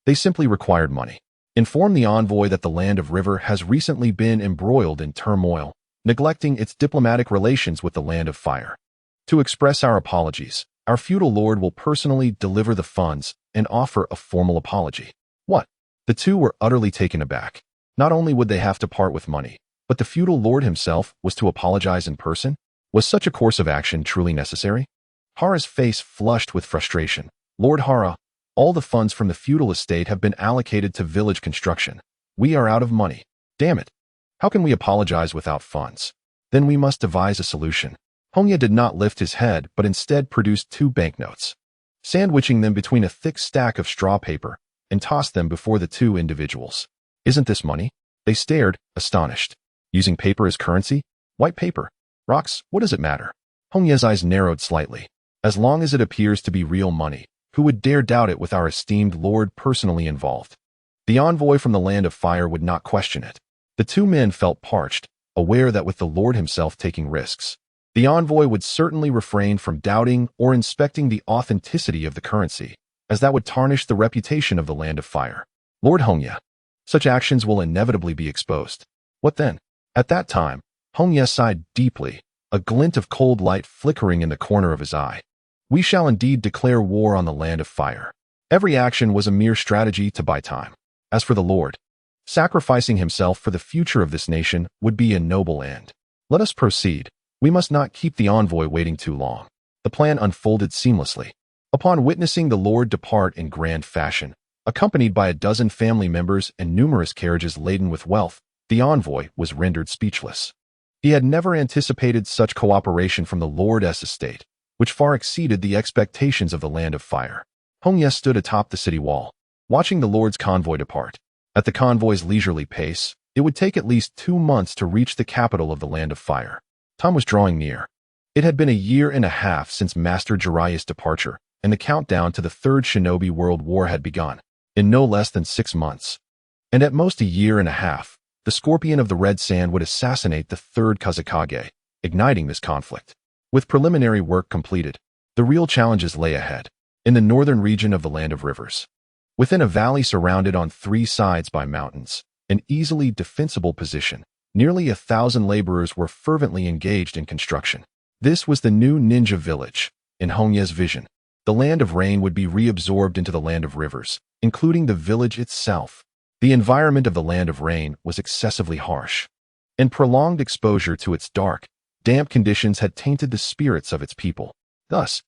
they simply required money. Inform the envoy that the Land of River has recently been embroiled in turmoil, neglecting its diplomatic relations with the Land of Fire. To express our apologies, our feudal lord will personally deliver the funds and offer a formal apology. What? The two were utterly taken aback. Not only would they have to part with money, But the feudal lord himself was to apologize in person? Was such a course of action truly necessary? Hara's face flushed with frustration. Lord Hara, all the funds from the feudal estate have been allocated to village construction. We are out of money. Damn it. How can we apologize without funds? Then we must devise a solution. Hongye did not lift his head, but instead produced 2 banknotes, sandwiching them between a thick stack of straw paper, and tossed them before the 2 individuals. Isn't this money? They stared, astonished. Using paper as currency? White paper. Rocks, what does it matter? Hongye's eyes narrowed slightly. As long as it appears to be real money, who would dare doubt it with our esteemed lord personally involved? The envoy from the Land of Fire would not question it. The 2 men felt parched, aware that with the lord himself taking risks, the envoy would certainly refrain from doubting or inspecting the authenticity of the currency, as that would tarnish the reputation of the Land of Fire. Lord Hongye, such actions will inevitably be exposed. What then? At that time, Hongye sighed deeply, a glint of cold light flickering in the corner of his eye. We shall indeed declare war on the Land of Fire. Every action was a mere strategy to buy time. As for the Lord, sacrificing himself for the future of this nation would be a noble end. Let us proceed. We must not keep the envoy waiting too long. The plan unfolded seamlessly. Upon witnessing the Lord depart in grand fashion, accompanied by a dozen family members and numerous carriages laden with wealth, the envoy was rendered speechless. He had never anticipated such cooperation from the Lord's estate, which far exceeded the expectations of the Land of Fire. Hongye stood atop the city wall, watching the Lord's convoy depart. At the convoy's leisurely pace, it would take at least 2 months to reach the capital of the Land of Fire. Time was drawing near. It had been a year and a half since Master Jiraiya's departure, and the countdown to the Third Shinobi World War had begun, in no less than 6 months. And at most a year and a half, the Scorpion of the Red Sand would assassinate the third Kazekage, igniting this conflict. With preliminary work completed, the real challenges lay ahead, in the northern region of the Land of Rivers. Within a valley surrounded on 3 sides by mountains, an easily defensible position, nearly 1,000 laborers were fervently engaged in construction. This was the new ninja village. In Hongye's vision, the Land of Rain would be reabsorbed into the Land of Rivers, including the village itself. The environment of the Land of Rain was excessively harsh, and prolonged exposure to its dark, damp conditions had tainted the spirits of its people. Thus,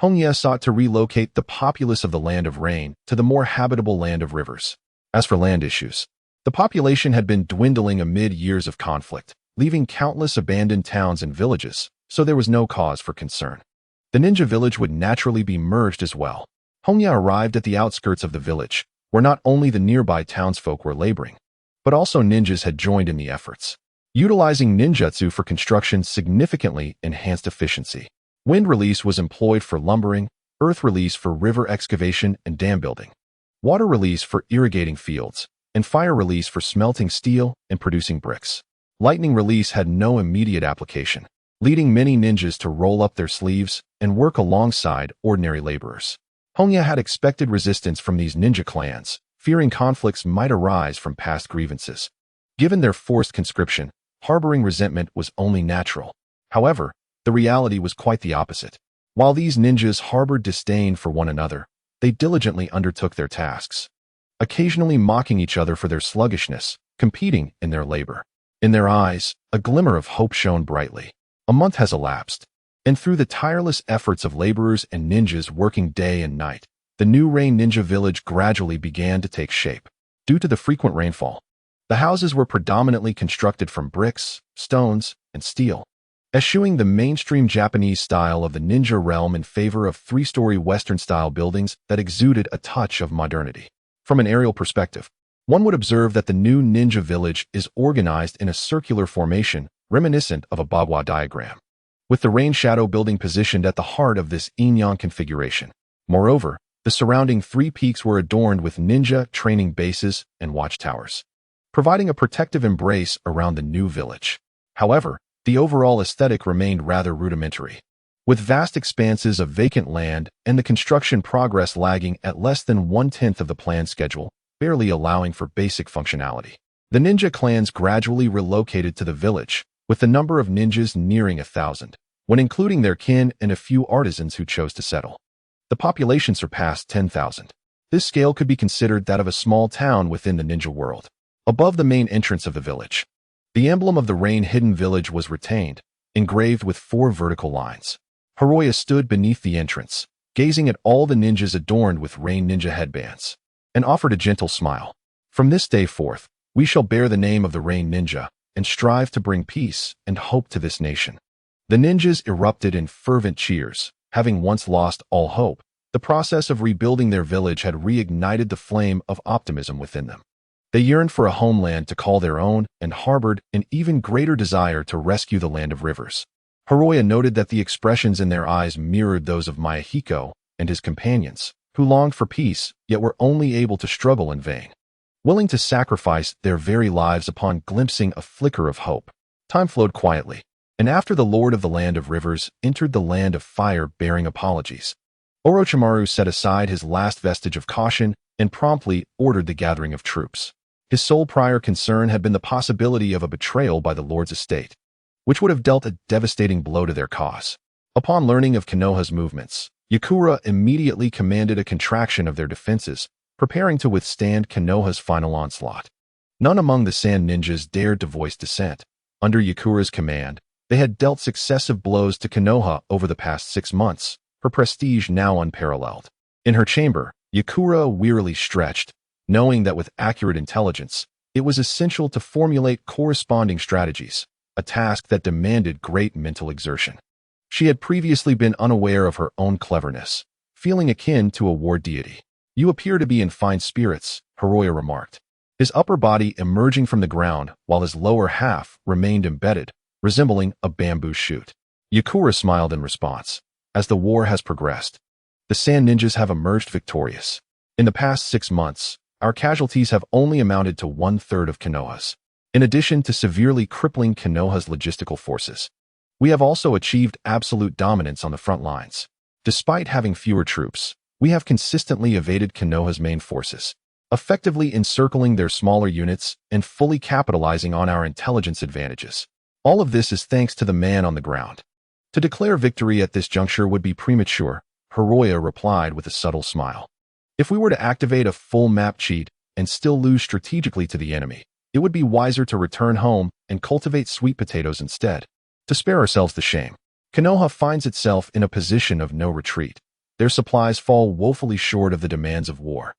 Hongye sought to relocate the populace of the Land of Rain to the more habitable Land of Rivers. As for land issues, the population had been dwindling amid years of conflict, leaving countless abandoned towns and villages, so there was no cause for concern. The ninja village would naturally be merged as well. Hongye arrived at the outskirts of the village, where not only the nearby townsfolk were laboring, but also ninjas had joined in the efforts. Utilizing ninjutsu for construction significantly enhanced efficiency. Wind release was employed for lumbering, earth release for river excavation and dam building, water release for irrigating fields, and fire release for smelting steel and producing bricks. Lightning release had no immediate application, leading many ninjas to roll up their sleeves and work alongside ordinary laborers. Hongye had expected resistance from these ninja clans, fearing conflicts might arise from past grievances. Given their forced conscription, harboring resentment was only natural. However, the reality was quite the opposite. While these ninjas harbored disdain for one another, they diligently undertook their tasks, occasionally mocking each other for their sluggishness, competing in their labor. In their eyes, a glimmer of hope shone brightly. A month has elapsed, and through the tireless efforts of laborers and ninjas working day and night, the new Rain Ninja Village gradually began to take shape. Due to the frequent rainfall, the houses were predominantly constructed from bricks, stones, and steel, eschewing the mainstream Japanese style of the ninja realm in favor of 3-story Western-style buildings that exuded a touch of modernity. From an aerial perspective, one would observe that the new ninja village is organized in a circular formation reminiscent of a Bagua diagram, with the rain shadow building positioned at the heart of this yin-yang configuration. Moreover, the surrounding 3 peaks were adorned with ninja training bases and watchtowers, providing a protective embrace around the new village. However, the overall aesthetic remained rather rudimentary, with vast expanses of vacant land and the construction progress lagging at less than 1/10 of the planned schedule, barely allowing for basic functionality. The ninja clans gradually relocated to the village, with the number of ninjas nearing 1,000, when including their kin and a few artisans who chose to settle. The population surpassed 10,000. This scale could be considered that of a small town within the ninja world. Above the main entrance of the village, The emblem of the rain-hidden village was retained, engraved with 4 vertical lines. Jiraiya stood beneath the entrance, gazing at all the ninjas adorned with rain ninja headbands, and offered a gentle smile. From this day forth, we shall bear the name of the rain ninja and strive to bring peace and hope to this nation. The ninjas erupted in fervent cheers. Having once lost all hope, the process of rebuilding their village had reignited the flame of optimism within them. They yearned for a homeland to call their own and harbored an even greater desire to rescue the land of rivers. Jiraiya noted that the expressions in their eyes mirrored those of Yahiko and his companions, who longed for peace yet were only able to struggle in vain, willing to sacrifice their very lives upon glimpsing a flicker of hope. Time flowed quietly, and after the Lord of the Land of Rivers entered the Land of Fire bearing apologies, Orochimaru set aside his last vestige of caution and promptly ordered the gathering of troops. His sole prior concern had been the possibility of a betrayal by the Lord's estate, which would have dealt a devastating blow to their cause. Upon learning of Konoha's movements, Yakura immediately commanded a contraction of their defenses, preparing to withstand Konoha's final onslaught. None among the Sand Ninjas dared to voice dissent. Under Yakura's command, they had dealt successive blows to Konoha over the past 6 months, her prestige now unparalleled. In her chamber, Yakura wearily stretched, knowing that with accurate intelligence, it was essential to formulate corresponding strategies, a task that demanded great mental exertion. She had previously been unaware of her own cleverness, feeling akin to a war deity. "You appear to be in fine spirits," Jiraiya remarked, his upper body emerging from the ground while his lower half remained embedded, resembling a bamboo shoot. Yakura smiled in response. "As the war has progressed, the Sand Ninjas have emerged victorious. In the past 6 months, our casualties have only amounted to 1/3 of Konoha's. In addition to severely crippling Konoha's logistical forces, we have also achieved absolute dominance on the front lines. Despite having fewer troops, we have consistently evaded Konoha's main forces, effectively encircling their smaller units and fully capitalizing on our intelligence advantages. All of this is thanks to the man on the ground. To declare victory at this juncture would be premature," Jiraiya replied with a subtle smile. "If we were to activate a full map cheat and still lose strategically to the enemy, it would be wiser to return home and cultivate sweet potatoes instead, to spare ourselves the shame. Konoha finds itself in a position of no retreat. Their supplies fall woefully short of the demands of war,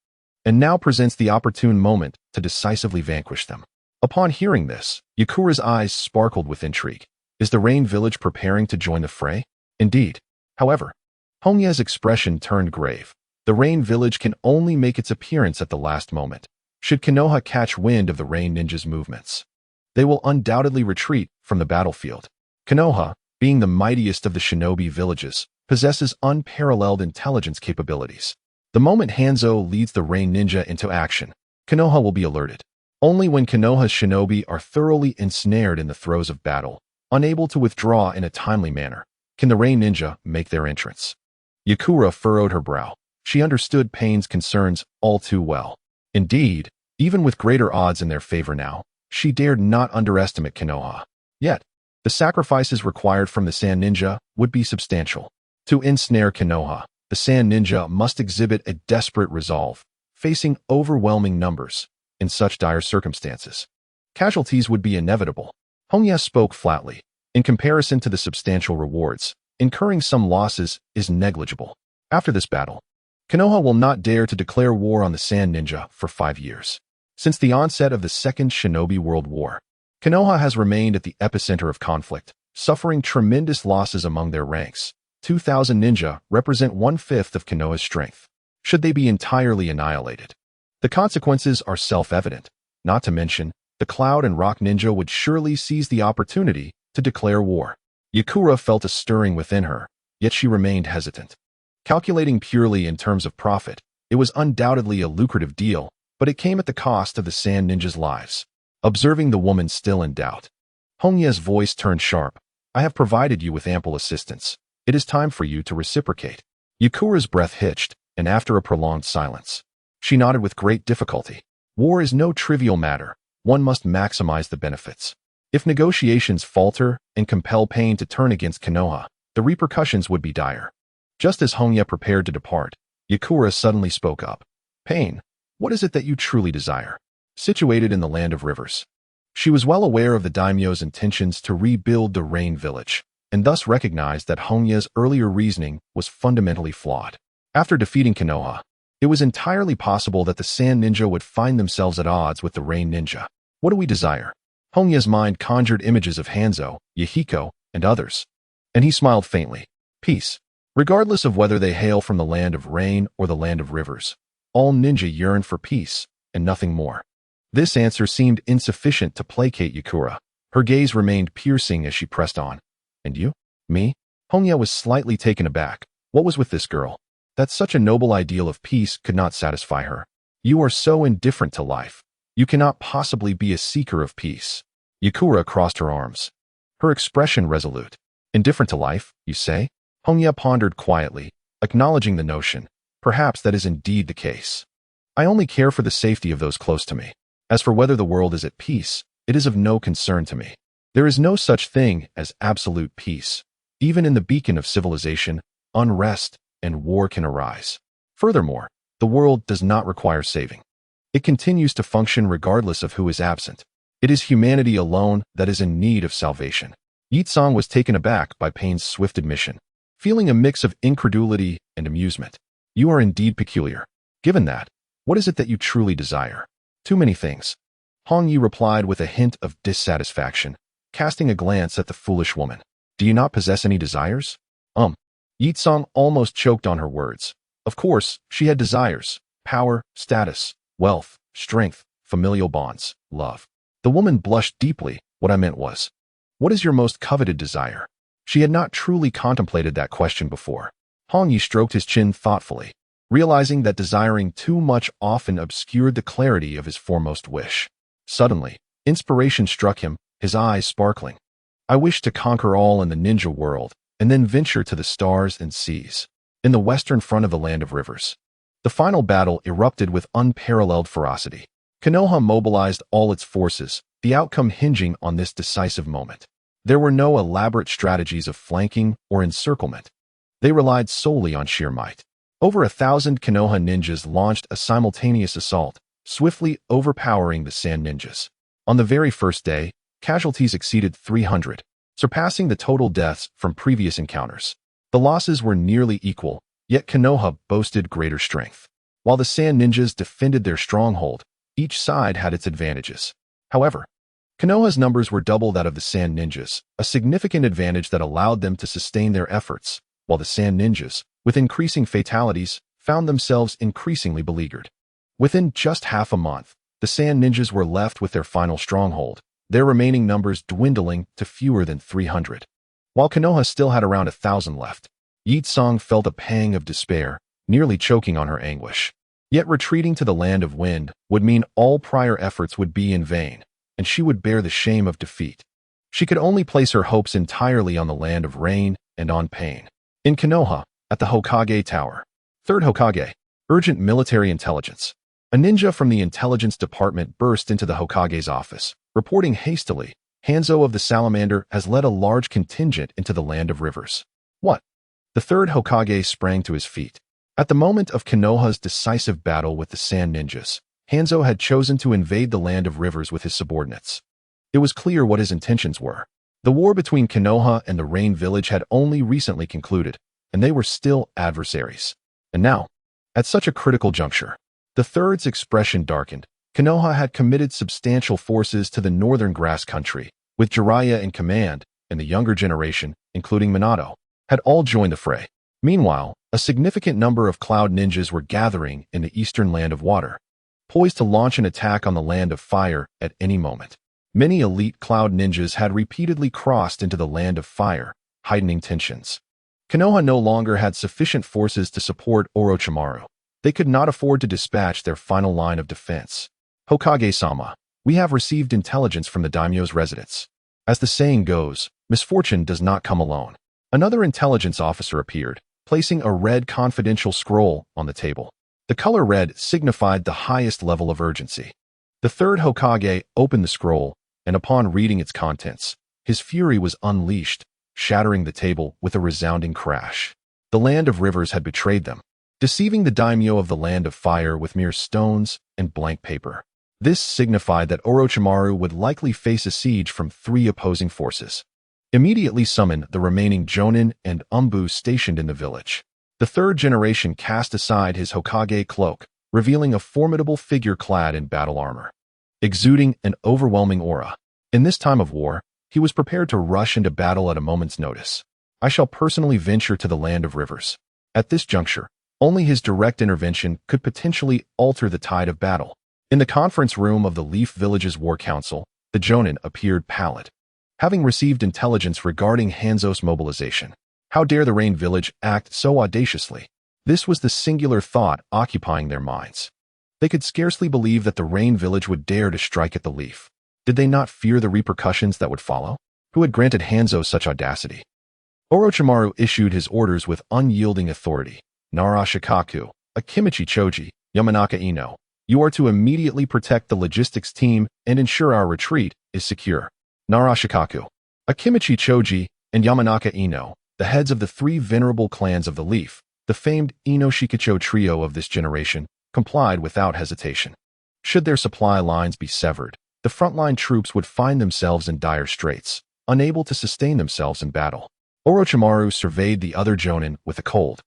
and now presents the opportune moment to decisively vanquish them." Upon hearing this, Yakura's eyes sparkled with intrigue. Is the Rain Village preparing to join the fray? Indeed. However, Hongye's expression turned grave. The Rain Village can only make its appearance at the last moment. Should Konoha catch wind of the Rain Ninjas' movements, they will undoubtedly retreat from the battlefield. Konoha, being the mightiest of the shinobi villages, possesses unparalleled intelligence capabilities. The moment Hanzo leads the Rain Ninja into action, Konoha will be alerted. Only when Konoha's shinobi are thoroughly ensnared in the throes of battle, unable to withdraw in a timely manner, can the Rain Ninja make their entrance. Yakura furrowed her brow. She understood Pain's concerns all too well. Indeed, even with greater odds in their favor now, she dared not underestimate Konoha. Yet, the sacrifices required from the Sand Ninja would be substantial. To ensnare Konoha, the Sand Ninja must exhibit a desperate resolve, facing overwhelming numbers. In such dire circumstances, casualties would be inevitable. Hongye spoke flatly. In comparison to the substantial rewards, incurring some losses is negligible. After this battle, Konoha will not dare to declare war on the Sand Ninja for 5 years. Since the onset of the Second Shinobi World War, Konoha has remained at the epicenter of conflict, suffering tremendous losses among their ranks. 2,000 ninja represent 1/5 of Konoha's strength. Should they be entirely annihilated, the consequences are self-evident. Not to mention, the Cloud and Rock Ninja would surely seize the opportunity to declare war. Yakura felt a stirring within her, yet she remained hesitant. Calculating purely in terms of profit, it was undoubtedly a lucrative deal, but it came at the cost of the Sand Ninjas' lives. Observing the woman still in doubt, Hongye's voice turned sharp. "I have provided you with ample assistance. It is time for you to reciprocate." Yakura's breath hitched, and after a prolonged silence, she nodded with great difficulty. War is no trivial matter. One must maximize the benefits. If negotiations falter and compel Pain to turn against Konoha, the repercussions would be dire. Just as Hongye prepared to depart, Yakura suddenly spoke up. "Pain, what is it that you truly desire?" "Situated in the Land of Rivers, She was well aware of the daimyo's intentions to rebuild the Rain village, and thus recognized that Hongye's earlier reasoning was fundamentally flawed. After defeating Konoha, it was entirely possible that the Sand Ninja would find themselves at odds with the Rain Ninja. What do we desire? Hongye's mind conjured images of Hanzo, Yahiko, and others, and he smiled faintly. Peace. Regardless of whether they hail from the land of rain or the land of rivers, all ninja yearn for peace, and nothing more. This answer seemed insufficient to placate Yakura. Her gaze remained piercing as she pressed on. And you? Me? Hongye was slightly taken aback. What was with this girl? That such a noble ideal of peace could not satisfy her. You are so indifferent to life. You cannot possibly be a seeker of peace. Yakura crossed her arms, her expression resolute. Indifferent to life, you say? Hongye pondered quietly, acknowledging the notion. Perhaps that is indeed the case. I only care for the safety of those close to me. As for whether the world is at peace, it is of no concern to me. There is no such thing as absolute peace. Even in the beacon of civilization, unrest and war can arise. Furthermore, the world does not require saving. It continues to function regardless of who is absent. It is humanity alone that is in need of salvation. Yitsong was taken aback by Pain's swift admission, feeling a mix of incredulity and amusement. You are indeed peculiar. Given that, what is it that you truly desire? Too many things. Hongye replied with a hint of dissatisfaction, casting a glance at the foolish woman. Do you not possess any desires? Yitsong almost choked on her words. Of course, she had desires: power, status, wealth, strength, familial bonds, love. The woman blushed deeply. What I meant was, what is your most coveted desire? She had not truly contemplated that question before. Hongye stroked his chin thoughtfully, realizing that desiring too much often obscured the clarity of his foremost wish. Suddenly, inspiration struck him, his eyes sparkling. I wish to conquer all in the ninja world, and then venture to the stars and seas, in the western front of the land of rivers. The final battle erupted with unparalleled ferocity. Konoha mobilized all its forces, the outcome hinging on this decisive moment. There were no elaborate strategies of flanking or encirclement. They relied solely on sheer might. Over 1,000 Konoha ninjas launched a simultaneous assault, swiftly overpowering the Sand Ninjas. On the very first day, casualties exceeded 300, surpassing the total deaths from previous encounters. The losses were nearly equal, yet Konoha boasted greater strength. While the Sand Ninjas defended their stronghold, each side had its advantages. However, Konoha's numbers were double that of the Sand Ninjas, a significant advantage that allowed them to sustain their efforts, while the Sand Ninjas, with increasing fatalities, found themselves increasingly beleaguered. Within just half a month, the Sand Ninjas were left with their final stronghold, their remaining numbers dwindling to fewer than 300. While Konoha still had around 1,000 left, Yitsong felt a pang of despair, nearly choking on her anguish. Yet retreating to the land of wind would mean all prior efforts would be in vain, and she would bear the shame of defeat. She could only place her hopes entirely on the land of rain and on Pain. In Konoha, at the Hokage Tower. Third Hokage. Urgent military intelligence. A ninja from the intelligence department burst into the Hokage's office, reporting hastily, Hanzo of the Salamander has led a large contingent into the land of rivers. What? The third Hokage sprang to his feet. At the moment of Konoha's decisive battle with the Sand Ninjas, Hanzo had chosen to invade the land of rivers with his subordinates. It was clear what his intentions were. The war between Konoha and the Rain village had only recently concluded, and they were still adversaries. And now, at such a critical juncture, the third's expression darkened. Konoha had committed substantial forces to the northern grass country, with Jiraiya in command, and the younger generation, including Minato, had all joined the fray. Meanwhile, a significant number of cloud ninjas were gathering in the eastern land of water, poised to launch an attack on the land of fire at any moment. Many elite cloud ninjas had repeatedly crossed into the land of fire, heightening tensions. Konoha no longer had sufficient forces to support Orochimaru. They could not afford to dispatch their final line of defense. Hokage-sama, we have received intelligence from the daimyo's residence. As the saying goes, misfortune does not come alone. Another intelligence officer appeared, placing a red confidential scroll on the table. The color red signified the highest level of urgency. The third Hokage opened the scroll, and upon reading its contents, his fury was unleashed, shattering the table with a resounding crash. The land of rivers had betrayed them, deceiving the daimyo of the land of fire with mere stones and blank paper. This signified that Orochimaru would likely face a siege from 3 opposing forces. Immediately summon the remaining Jonin and Umbu stationed in the village. The third generation cast aside his Hokage cloak, revealing a formidable figure clad in battle armor, exuding an overwhelming aura. In this time of war, he was prepared to rush into battle at a moment's notice. I shall personally venture to the land of rivers. At this juncture, only his direct intervention could potentially alter the tide of battle. In the conference room of the Leaf Village's war council, the Jonin appeared pallid, having received intelligence regarding Hanzo's mobilization. How dare the Rain Village act so audaciously? This was the singular thought occupying their minds. They could scarcely believe that the Rain Village would dare to strike at the Leaf. Did they not fear the repercussions that would follow? Who had granted Hanzo such audacity? Orochimaru issued his orders with unyielding authority. Narashikaku, Akimichi Choji, Yamanaka Ino, you are to immediately protect the logistics team and ensure our retreat is secure. Narashikaku, Akimichi Choji, and Yamanaka Ino, the heads of the 3 venerable clans of the Leaf, the famed Ino Shikacho trio of this generation, complied without hesitation. Should their supply lines be severed, the frontline troops would find themselves in dire straits, unable to sustain themselves in battle. Orochimaru surveyed the other Jonin with a cold,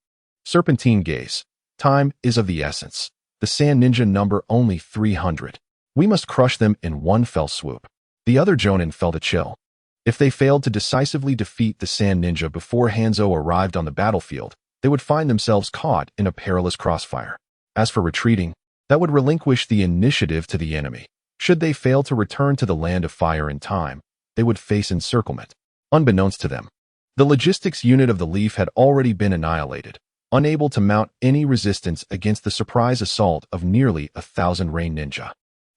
serpentine gaze. Time is of the essence. The Sand Ninja number only 300. We must crush them in one fell swoop. The other Jonin felt a chill. If they failed to decisively defeat the Sand Ninja before Hanzo arrived on the battlefield, they would find themselves caught in a perilous crossfire. As for retreating, that would relinquish the initiative to the enemy. Should they fail to return to the Land of Fire in time, they would face encirclement. Unbeknownst to them, the logistics unit of the Leaf had already been annihilated, unable to mount any resistance against the surprise assault of nearly 1,000 Rain Ninja.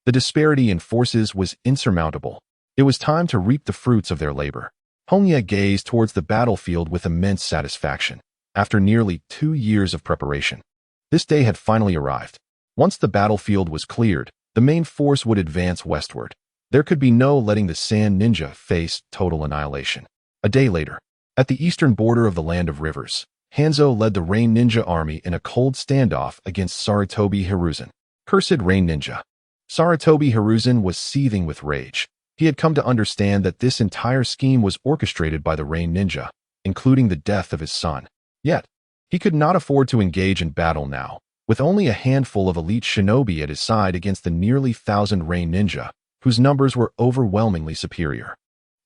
The disparity in forces was insurmountable. It was time to reap the fruits of their labor. Hongye gazed towards the battlefield with immense satisfaction. After nearly 2 years of preparation, this day had finally arrived. Once the battlefield was cleared, the main force would advance westward. There could be no letting the Sand Ninja face total annihilation. A day later, at the eastern border of the Land of Rivers, Hanzo led the Rain Ninja army in a cold standoff against Sarutobi Hiruzen. Cursed Rain Ninja. Sarutobi Hiruzen was seething with rage. He had come to understand that this entire scheme was orchestrated by the Rain Ninja, including the death of his son. Yet, he could not afford to engage in battle now, with only a handful of elite shinobi at his side against the nearly 1,000 Rain Ninja, whose numbers were overwhelmingly superior.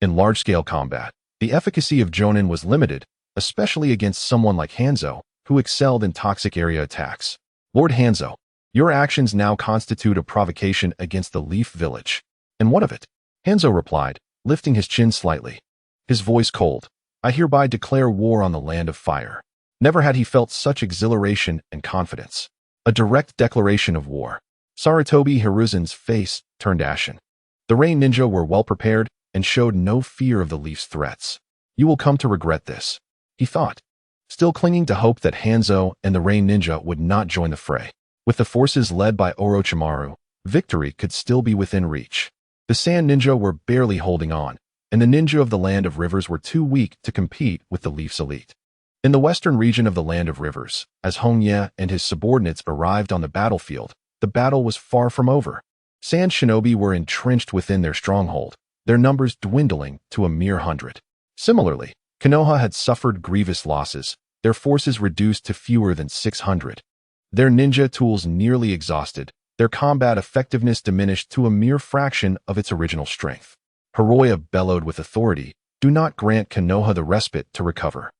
In large-scale combat, the efficacy of Jonin was limited, especially against someone like Hanzo, who excelled in toxic area attacks. Lord Hanzo, your actions now constitute a provocation against the Leaf Village. And what of it? Hanzo replied, lifting his chin slightly, his voice cold. I hereby declare war on the Land of Fire. Never had he felt such exhilaration and confidence. A direct declaration of war. Sarutobi Hiruzen's face turned ashen. The Rain Ninja were well prepared and showed no fear of the Leaf's threats. You will come to regret this, he thought, still clinging to hope that Hanzo and the Rain Ninja would not join the fray. With the forces led by Orochimaru, victory could still be within reach. The Sand Ninja were barely holding on, and the ninja of the Land of Rivers were too weak to compete with the Leaf's elite. In the western region of the Land of Rivers, as Hongye and his subordinates arrived on the battlefield, the battle was far from over. Sand shinobi were entrenched within their stronghold, their numbers dwindling to a mere 100. Similarly, Konoha had suffered grievous losses, their forces reduced to fewer than 600. Their ninja tools nearly exhausted, their combat effectiveness diminished to a mere fraction of its original strength. Hiroya bellowed with authority, do not grant Konoha the respite to recover.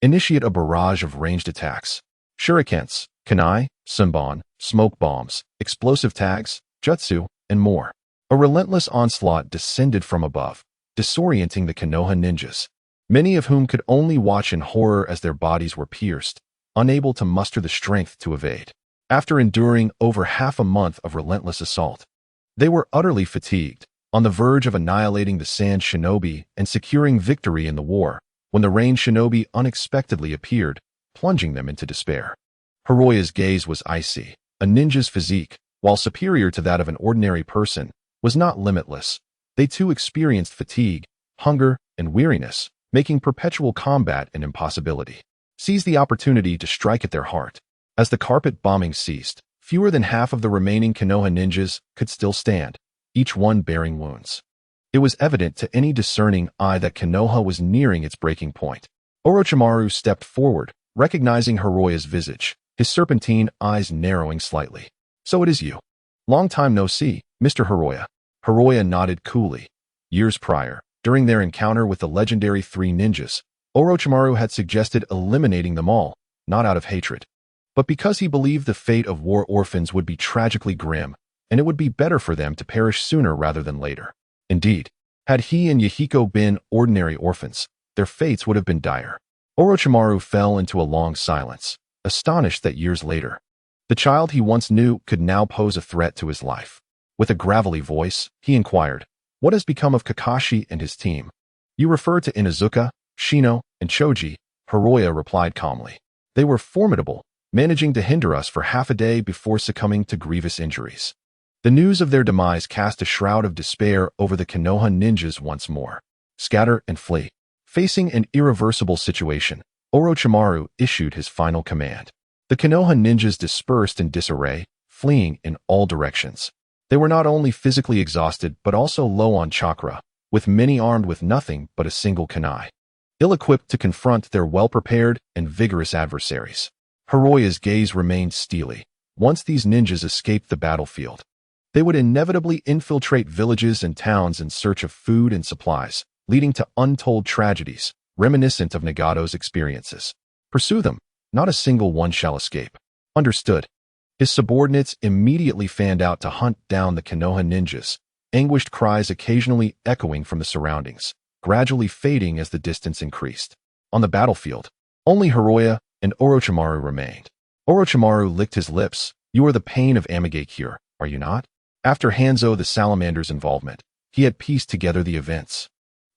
Initiate a barrage of ranged attacks. Shurikens, kunai, sunbon, smoke bombs, explosive tags, jutsu, and more. A relentless onslaught descended from above, disorienting the Konoha ninjas, many of whom could only watch in horror as their bodies were pierced, unable to muster the strength to evade. After enduring over half a month of relentless assault, they were utterly fatigued, on the verge of annihilating the Sand Shinobi and securing victory in the war, when the Rain Shinobi unexpectedly appeared, plunging them into despair. Hiroya's gaze was icy. A ninja's physique, while superior to that of an ordinary person, was not limitless. They too experienced fatigue, hunger, and weariness, making perpetual combat an impossibility. Seize the opportunity to strike at their heart. As the carpet bombing ceased, Fewer than half of the remaining Konoha ninjas could still stand, each one bearing wounds. It was evident to any discerning eye that Konoha was nearing its breaking point. Orochimaru stepped forward, recognizing Hiroya's visage, his serpentine eyes narrowing slightly. "So it is you. Long time no see, Mr. Hiroya." Hiroya nodded coolly. Years prior, during their encounter with the legendary three ninjas, Orochimaru had suggested eliminating them all, not out of hatred, but because he believed the fate of war orphans would be tragically grim, and it would be better for them to perish sooner rather than later. Indeed, had he and Yahiko been ordinary orphans, their fates would have been dire. Orochimaru fell into a long silence, astonished that years later, the child he once knew could now pose a threat to his life. With a gravelly voice, he inquired, "What has become of Kakashi and his team?" "You refer to Inuzuka, Shino, and Choji," Hiroya replied calmly. "They were formidable, managing to hinder us for half a day before succumbing to grievous injuries." The news of their demise cast a shroud of despair over the Konoha ninjas once more. Scatter and flee. Facing an irreversible situation, Orochimaru issued his final command. The Konoha ninjas dispersed in disarray, fleeing in all directions. They were not only physically exhausted but also low on chakra, with many armed with nothing but a single kunai, ill-equipped to confront their well-prepared and vigorous adversaries. Hiroya's gaze remained steely. Once these ninjas escaped the battlefield, they would inevitably infiltrate villages and towns in search of food and supplies, leading to untold tragedies, reminiscent of Nagato's experiences. "Pursue them. Not a single one shall escape." "Understood." His subordinates immediately fanned out to hunt down the Konoha ninjas, anguished cries occasionally echoing from the surroundings, gradually fading as the distance increased. On the battlefield, only Hiroya and Orochimaru remained. Orochimaru licked his lips. "You are the pain of Amigakure, are you not?" After Hanzo the Salamander's involvement, he had pieced together the events.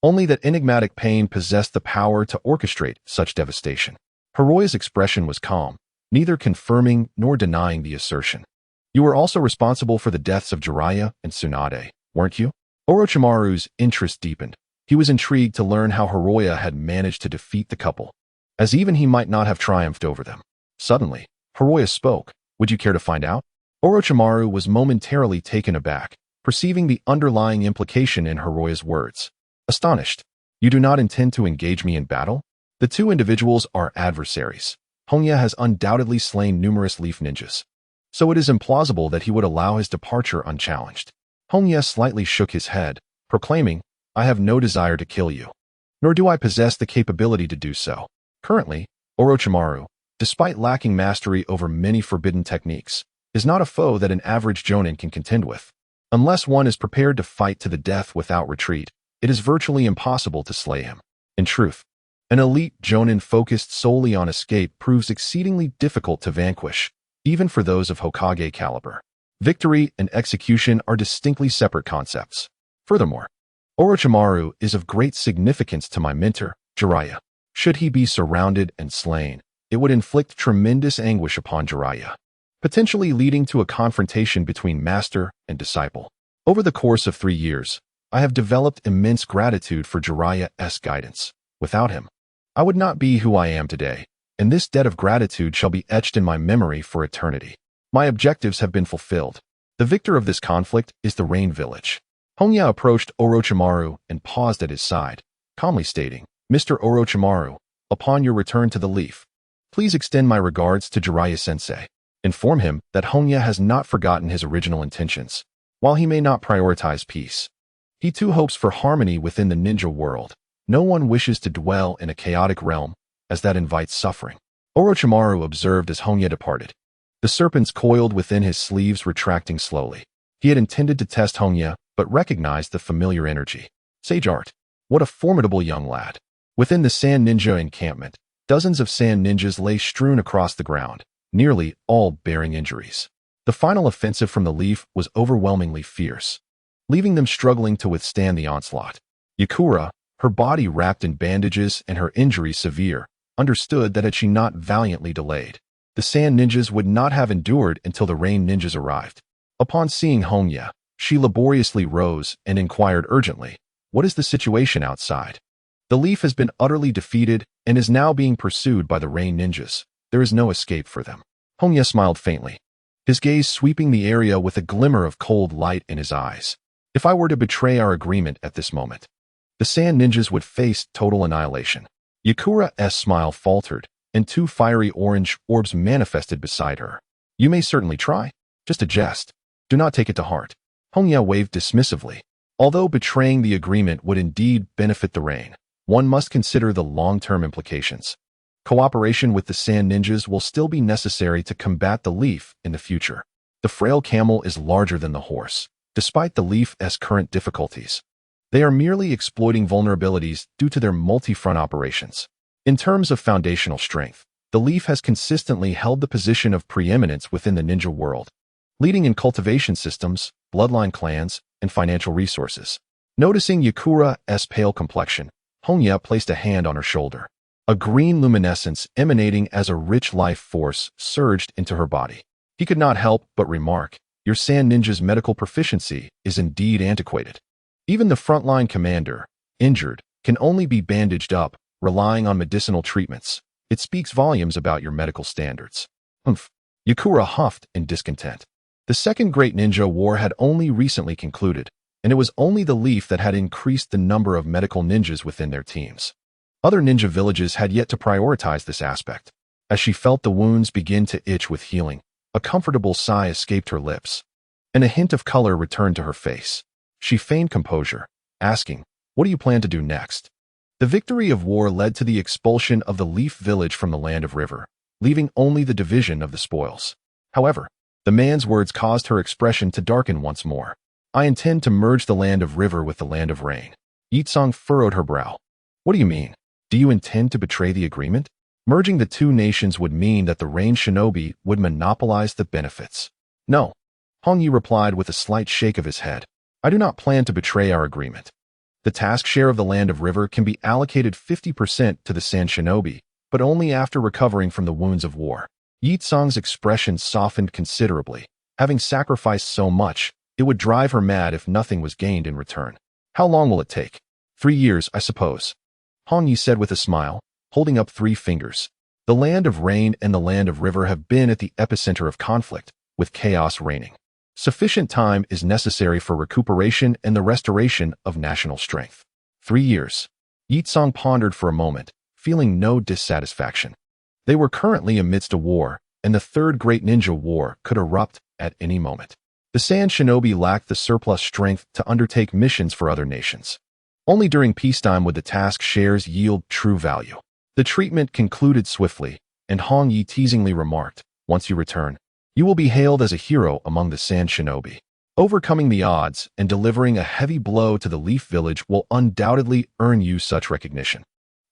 Only that enigmatic pain possessed the power to orchestrate such devastation. Hiroya's expression was calm, neither confirming nor denying the assertion. "You were also responsible for the deaths of Jiraiya and Tsunade, weren't you?" Orochimaru's interest deepened. He was intrigued to learn how Hiroya had managed to defeat the couple, as even he might not have triumphed over them. Suddenly, Hiroya spoke. "Would you care to find out?" Orochimaru was momentarily taken aback, perceiving the underlying implication in Hiroya's words. Astonished, "You do not intend to engage me in battle?" The two individuals are adversaries. Hongye has undoubtedly slain numerous leaf ninjas, so it is implausible that he would allow his departure unchallenged. Hongye slightly shook his head, proclaiming, "I have no desire to kill you, nor do I possess the capability to do so. Currently, Orochimaru, despite lacking mastery over many forbidden techniques, is not a foe that an average jonin can contend with. Unless one is prepared to fight to the death without retreat, it is virtually impossible to slay him. In truth, an elite jonin focused solely on escape proves exceedingly difficult to vanquish, even for those of Hokage caliber. Victory and execution are distinctly separate concepts. Furthermore, Orochimaru is of great significance to my mentor, Jiraiya. Should he be surrounded and slain, it would inflict tremendous anguish upon Jiraiya, potentially leading to a confrontation between master and disciple. Over the course of 3 years, I have developed immense gratitude for Jiraiya's guidance. Without him, I would not be who I am today, and this debt of gratitude shall be etched in my memory for eternity. My objectives have been fulfilled. The victor of this conflict is the Rain Village." Hongye approached Orochimaru and paused at his side, calmly stating, "Mr. Orochimaru, upon your return to the Leaf, please extend my regards to Jiraiya-sensei. Inform him that Hongye has not forgotten his original intentions. While he may not prioritize peace, he too hopes for harmony within the ninja world. No one wishes to dwell in a chaotic realm, as that invites suffering." Orochimaru observed as Hongye departed, the serpents coiled within his sleeves retracting slowly. He had intended to test Hongye, but recognized the familiar energy. Sage art. What a formidable young lad. Within the Sand Ninja encampment, dozens of Sand Ninjas lay strewn across the ground, nearly all bearing injuries. The final offensive from the Leaf was overwhelmingly fierce, leaving them struggling to withstand the onslaught. Yakura, her body wrapped in bandages and her injuries severe, understood that had she not valiantly delayed, the Sand Ninjas would not have endured until the Rain Ninjas arrived. Upon seeing Hongye, she laboriously rose and inquired urgently, "What is the situation outside?" "The Leaf has been utterly defeated and is now being pursued by the Rain Ninjas. There is no escape for them." Hongye smiled faintly. his gaze sweeping the area with a glimmer of cold light in his eyes. If I were to betray our agreement at this moment, the sand ninjas would face total annihilation. Yakura's smile faltered, and two fiery orange orbs manifested beside her. You may certainly try. Just a jest. Do not take it to heart. Hongye waved dismissively. Although betraying the agreement would indeed benefit the reign, one must consider the long-term implications. Cooperation with the sand ninjas will still be necessary to combat the leaf in the future. The frail camel is larger than the horse, despite the leaf's current difficulties. They are merely exploiting vulnerabilities due to their multi-front operations. In terms of foundational strength, the leaf has consistently held the position of preeminence within the ninja world, leading in cultivation systems, bloodline clans, and financial resources. Noticing Yakura's pale complexion, Hongye placed a hand on her shoulder. A green luminescence emanating as a rich life force surged into her body. He could not help but remark, your sand ninja's medical proficiency is indeed antiquated. Even the frontline commander, injured, can only be bandaged up, relying on medicinal treatments. It speaks volumes about your medical standards. Humph. Yakura huffed in discontent. The Second Great Ninja War had only recently concluded, and it was only the leaf that had increased the number of medical ninjas within their teams. Other ninja villages had yet to prioritize this aspect. As she felt the wounds begin to itch with healing, a comfortable sigh escaped her lips, and a hint of color returned to her face. She feigned composure, asking, "What do you plan to do next?" The victory of war led to the expulsion of the Leaf Village from the Land of River, leaving only the division of the spoils. However, the man's words caused her expression to darken once more. I intend to merge the Land of River with the Land of Rain. Yitsong furrowed her brow. What do you mean? Do you intend to betray the agreement? Merging the two nations would mean that the Rain Shinobi would monopolize the benefits. No, Hongye replied with a slight shake of his head. I do not plan to betray our agreement. The task share of the Land of River can be allocated 50% to the Sand Shinobi, but only after recovering from the wounds of war. Yitsong's expression softened considerably. Having sacrificed so much, it would drive her mad if nothing was gained in return. How long will it take? 3 years, I suppose. Hongye said with a smile, holding up 3 fingers. The Land of Rain and the Land of River have been at the epicenter of conflict, with chaos reigning. Sufficient time is necessary for recuperation and the restoration of national strength. 3 years. Yitsong pondered for a moment, feeling no dissatisfaction. They were currently amidst a war, and the Third Great Ninja War could erupt at any moment. The Sand Shinobi lacked the surplus strength to undertake missions for other nations. Only during peacetime would the task shares yield true value. The treatment concluded swiftly, and Hongye teasingly remarked, once you return, you will be hailed as a hero among the Sand Shinobi. Overcoming the odds and delivering a heavy blow to the Leaf Village will undoubtedly earn you such recognition.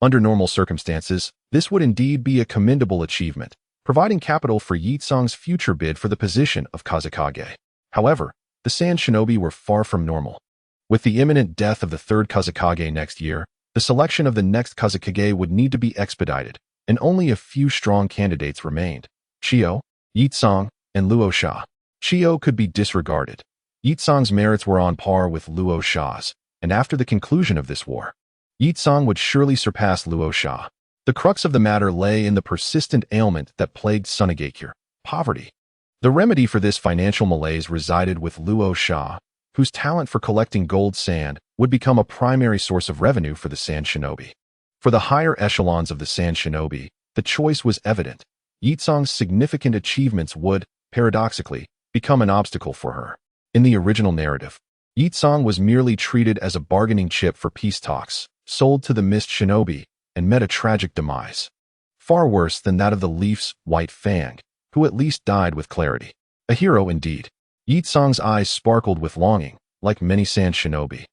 Under normal circumstances, this would indeed be a commendable achievement, providing capital for Yitsong's future bid for the position of Kazekage. However, the Sand Shinobi were far from normal. With the imminent death of the third Kazekage next year, the selection of the next Kazekage would need to be expedited, and only a few strong candidates remained. Chiyo, Yitsong, and Luo Sha. Chiyo could be disregarded. Yitsong's merits were on par with Luo Sha's, and after the conclusion of this war, Yitsong would surely surpass Luo Sha. The crux of the matter lay in the persistent ailment that plagued Sunagakure, poverty. The remedy for this financial malaise resided with Luo Sha, whose talent for collecting gold sand would become a primary source of revenue for the Sand Shinobi. For the higher echelons of the Sand Shinobi, the choice was evident. Yitsong's significant achievements would, paradoxically, become an obstacle for her. In the original narrative, Yitsong was merely treated as a bargaining chip for peace talks, sold to the Mist Shinobi, and met a tragic demise. Far worse than that of the Leaf's White Fang, who at least died with clarity. A hero indeed. Yitsong's eyes sparkled with longing, like many Sand Shinobi.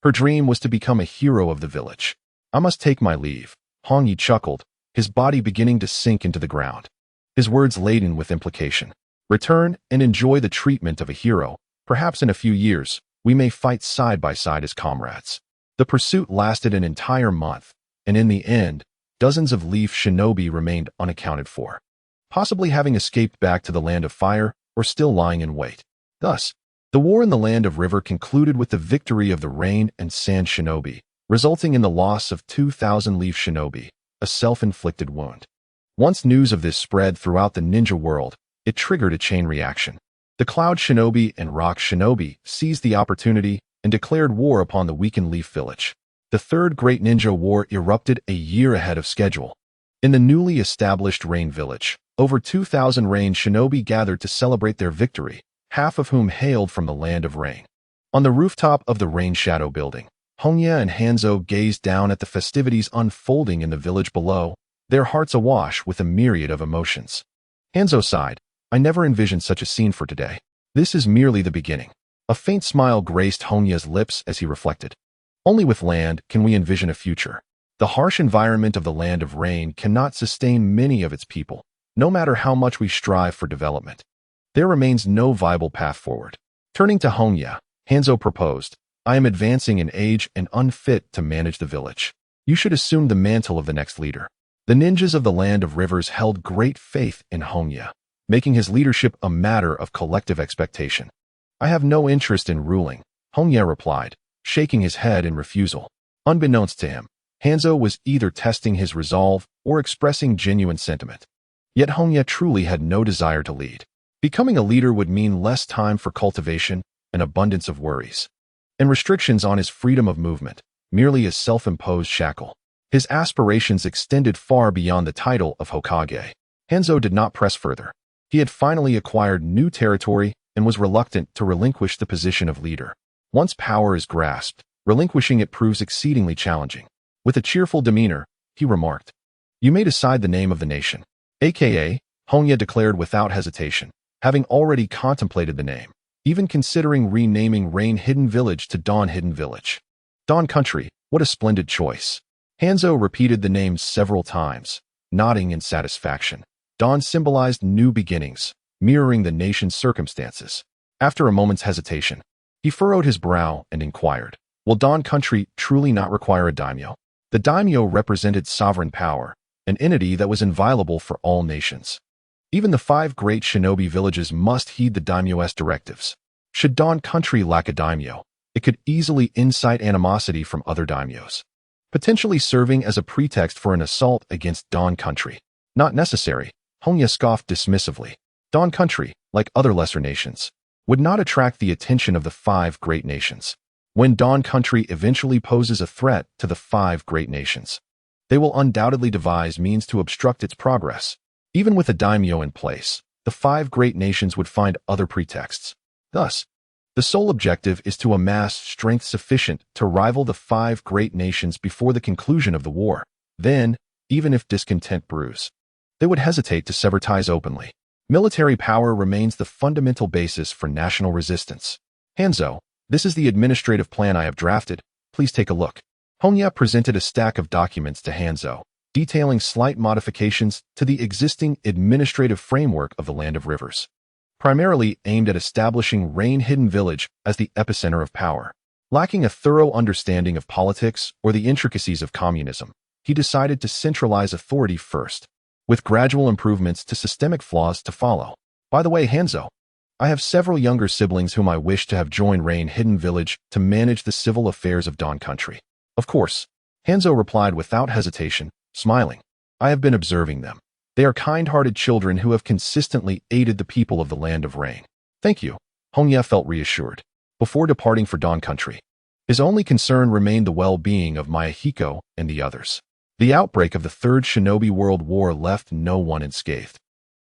Her dream was to become a hero of the village. I must take my leave, Hongye chuckled, his body beginning to sink into the ground. His words laden with implication. Return and enjoy the treatment of a hero. Perhaps in a few years, we may fight side by side as comrades. The pursuit lasted an entire month, and in the end, dozens of Leaf Shinobi remained unaccounted for, possibly having escaped back to the Land of Fire or still lying in wait. Thus, the war in the Land of River concluded with the victory of the Rain and Sand Shinobi, resulting in the loss of 2,000 Leaf Shinobi, a self-inflicted wound. Once news of this spread throughout the ninja world, it triggered a chain reaction. The Cloud Shinobi and Rock Shinobi seized the opportunity and declared war upon the weakened Leaf Village. The Third Great Ninja War erupted a year ahead of schedule. In the newly established Rain Village, over 2,000 Rain Shinobi gathered to celebrate their victory, half of whom hailed from the Land of Rain. On the rooftop of the Rain Shadow Building, Hongye and Hanzo gazed down at the festivities unfolding in the village below, their hearts awash with a myriad of emotions. Hanzo sighed, "I never envisioned such a scene for today. This is merely the beginning." A faint smile graced Hongye's lips as he reflected. Only with land can we envision a future. The harsh environment of the Land of Rain cannot sustain many of its people, no matter how much we strive for development. There remains no viable path forward. Turning to Hongye, Hanzo proposed, "I am advancing in age and unfit to manage the village. You should assume the mantle of the next leader." The ninjas of the Land of Rivers held great faith in Hongye, making his leadership a matter of collective expectation. "I have no interest in ruling," Hongye replied, shaking his head in refusal. Unbeknownst to him, Hanzo was either testing his resolve or expressing genuine sentiment. Yet Hongye truly had no desire to lead. Becoming a leader would mean less time for cultivation, an abundance of worries, and restrictions on his freedom of movement, merely a self-imposed shackle. His aspirations extended far beyond the title of Hokage. Hanzo did not press further. He had finally acquired new territory and was reluctant to relinquish the position of leader. Once power is grasped, relinquishing it proves exceedingly challenging. With a cheerful demeanor, he remarked, "You may decide the name of the nation." AKA, Hongye declared without hesitation, having already contemplated the name, even considering renaming Rain Hidden Village to Dawn Hidden Village. Dawn Country, what a splendid choice. Hanzo repeated the name several times, nodding in satisfaction. Dawn symbolized new beginnings, mirroring the nation's circumstances. After a moment's hesitation, he furrowed his brow and inquired, "Will Dawn Country truly not require a daimyo?" The daimyo represented sovereign power, an entity that was inviolable for all nations. Even the 5 great shinobi villages must heed the daimyo's directives. Should Dawn Country lack a daimyo, it could easily incite animosity from other daimyos, potentially serving as a pretext for an assault against Dawn Country. Not necessary, Hongye scoffed dismissively. Dawn Country, like other lesser nations, would not attract the attention of the 5 great nations. When Dawn Country eventually poses a threat to the 5 great nations, they will undoubtedly devise means to obstruct its progress. Even with a daimyo in place, the 5 great nations would find other pretexts. Thus, the sole objective is to amass strength sufficient to rival the 5 great nations before the conclusion of the war. Then, even if discontent brews, they would hesitate to sever ties openly. Military power remains the fundamental basis for national resistance. Hanzo, this is the administrative plan I have drafted. Please take a look. Hongye presented a stack of documents to Hanzo, detailing slight modifications to the existing administrative framework of the Land of Rivers, primarily aimed at establishing Rain Hidden Village as the epicenter of power. Lacking a thorough understanding of politics or the intricacies of communism, he decided to centralize authority first, with gradual improvements to systemic flaws to follow. By the way, Hanzo, I have several younger siblings whom I wish to have join Rain Hidden Village to manage the civil affairs of Dawn Country. Of course, Hanzo replied without hesitation, smiling. I have been observing them. They are kind-hearted children who have consistently aided the people of the Land of Rain. Thank you. Hongye felt reassured. Before departing for Dawn Country, his only concern remained the well-being of Yahiko and the others. The outbreak of the Third Shinobi World War left no one unscathed.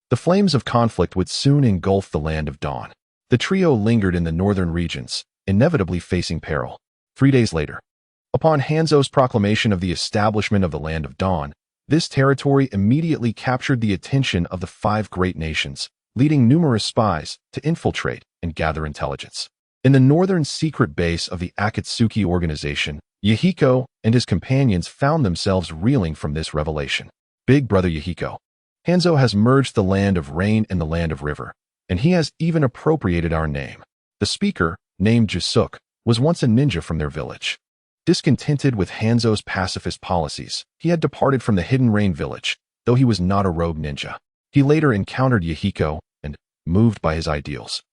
The flames of conflict would soon engulf the Land of Dawn. The trio lingered in the northern regions, inevitably facing peril. 3 days later, upon Hanzo's proclamation of the establishment of the Land of Dawn, this territory immediately captured the attention of the 5 great nations, leading numerous spies to infiltrate and gather intelligence. In the northern secret base of the Akatsuki organization, Yahiko and his companions found themselves reeling from this revelation. Big Brother Yahiko. Hanzo has merged the Land of Rain and the Land of River, and he has even appropriated our name. The speaker, named Jusuk, was once a ninja from their village. Discontented with Hanzo's pacifist policies, he had departed from the Hidden Rain village, though he was not a rogue ninja. He later encountered Yahiko and, moved by his ideals,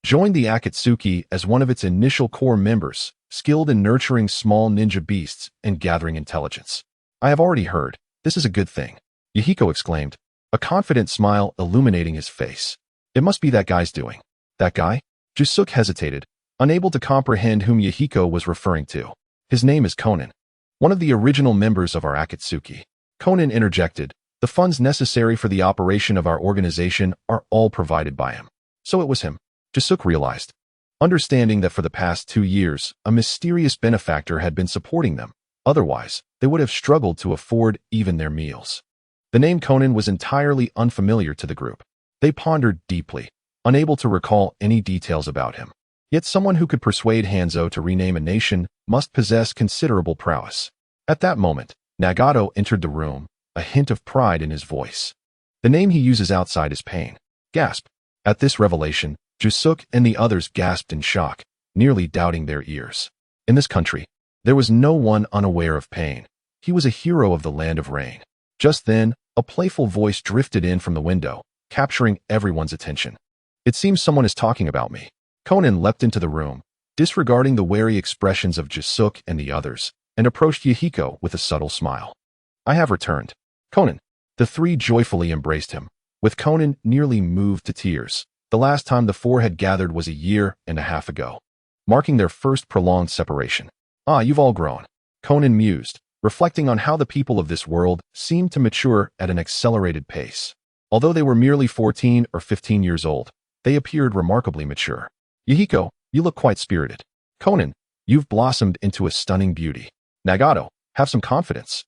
joined the Akatsuki as one of its initial core members, skilled in nurturing small ninja beasts and gathering intelligence. I have already heard. This is a good thing, Yahiko exclaimed, a confident smile illuminating his face. It must be that guy's doing. That guy? Jusuk hesitated, unable to comprehend whom Yahiko was referring to. His name is Konan, one of the original members of our Akatsuki. Konan interjected, the funds necessary for the operation of our organization are all provided by him. So it was him, Jusuk realized, understanding that for the past 2 years, a mysterious benefactor had been supporting them. Otherwise, they would have struggled to afford even their meals. The name Konan was entirely unfamiliar to the group. They pondered deeply, unable to recall any details about him. Yet someone who could persuade Hanzo to rename a nation must possess considerable prowess. At that moment, Nagato entered the room, a hint of pride in his voice. The name he uses outside is Pain. Gasp. At this revelation, Jusuk and the others gasped in shock, nearly doubting their ears. In this country, there was no one unaware of Pain. He was a hero of the Land of Rain. Just then, a playful voice drifted in from the window, capturing everyone's attention. It seems someone is talking about me. Konan leapt into the room, disregarding the wary expressions of Jusuk and the others, and approached Yahiko with a subtle smile. I have returned. Konan. The three joyfully embraced him, with Konan nearly moved to tears. The last time the four had gathered was 1.5 years ago, marking their first prolonged separation. Ah, you've all grown. Konan mused, reflecting on how the people of this world seemed to mature at an accelerated pace. Although they were merely 14 or 15 years old, they appeared remarkably mature. Yahiko, you look quite spirited. Konan, you've blossomed into a stunning beauty. Nagato, have some confidence.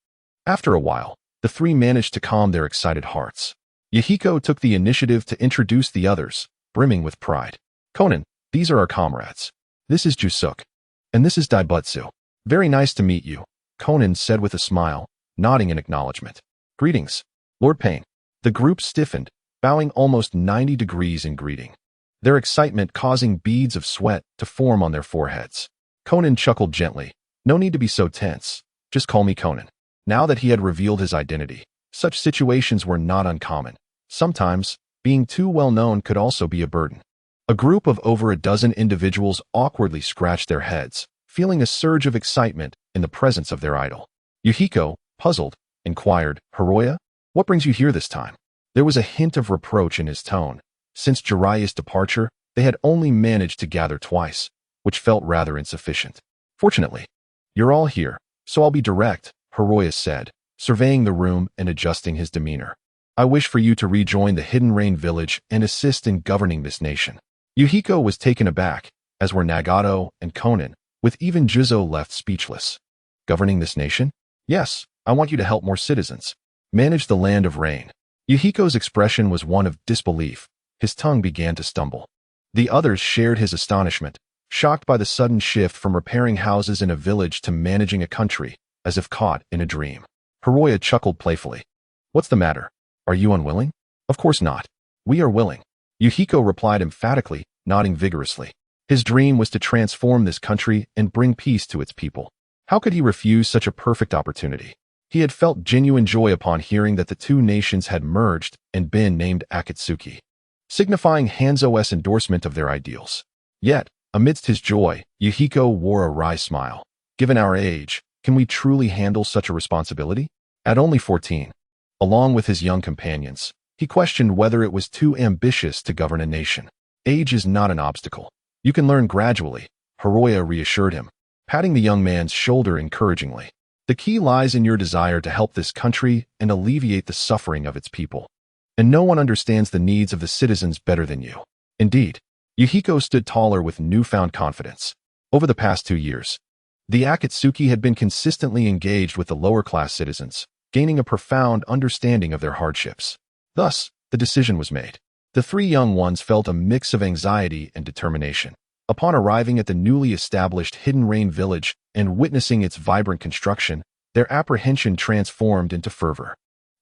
After a while, the three managed to calm their excited hearts. Yahiko took the initiative to introduce the others, brimming with pride. Konan, these are our comrades. This is Jusuk. And this is Daibutsu. Very nice to meet you, Konan said with a smile, nodding in acknowledgement. Greetings, Lord Pain. The group stiffened, bowing almost 90 degrees in greeting, their excitement causing beads of sweat to form on their foreheads. Konan chuckled gently. No need to be so tense. Just call me Konan. Now that he had revealed his identity, such situations were not uncommon. Sometimes, being too well known could also be a burden. A group of over a dozen individuals awkwardly scratched their heads, feeling a surge of excitement in the presence of their idol. Yahiko, puzzled, inquired, Jiraiya, what brings you here this time? There was a hint of reproach in his tone. Since Jiraiya's departure, they had only managed to gather twice, which felt rather insufficient. Fortunately, you're all here, so I'll be direct, Jiraiya said, surveying the room and adjusting his demeanor. I wish for you to rejoin the Hidden Rain village and assist in governing this nation. Yahiko was taken aback, as were Nagato and Konan, with even Juzo left speechless. Governing this nation? Yes, I want you to help more citizens. Manage the Land of Rain. Yahiko's expression was one of disbelief. His tongue began to stumble. The others shared his astonishment, shocked by the sudden shift from repairing houses in a village to managing a country, as if caught in a dream. Jiraiya chuckled playfully. What's the matter? Are you unwilling? Of course not. We are willing. Yahiko replied emphatically, nodding vigorously. His dream was to transform this country and bring peace to its people. How could he refuse such a perfect opportunity? He had felt genuine joy upon hearing that the two nations had merged and been named Akatsuki, signifying Hanzo's endorsement of their ideals. Yet, amidst his joy, Yahiko wore a wry smile. Given our age, can we truly handle such a responsibility? At only 14, along with his young companions, he questioned whether it was too ambitious to govern a nation. Age is not an obstacle. You can learn gradually, Jiraiya reassured him, patting the young man's shoulder encouragingly. The key lies in your desire to help this country and alleviate the suffering of its people. And no one understands the needs of the citizens better than you. Indeed, Yahiko stood taller with newfound confidence. Over the past 2 years, the Akatsuki had been consistently engaged with the lower-class citizens, gaining a profound understanding of their hardships. Thus, the decision was made. The three young ones felt a mix of anxiety and determination. Upon arriving at the newly established Hidden Rain village and witnessing its vibrant construction, their apprehension transformed into fervor.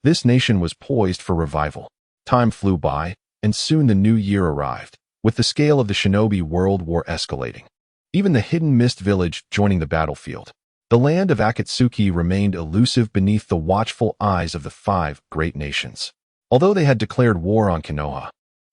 This nation was poised for revival. Time flew by, and soon the new year arrived, with the scale of the Shinobi World War escalating. Even the Hidden Mist village joining the battlefield. The land of Akatsuki remained elusive beneath the watchful eyes of the 5 great nations. Although they had declared war on Konoha,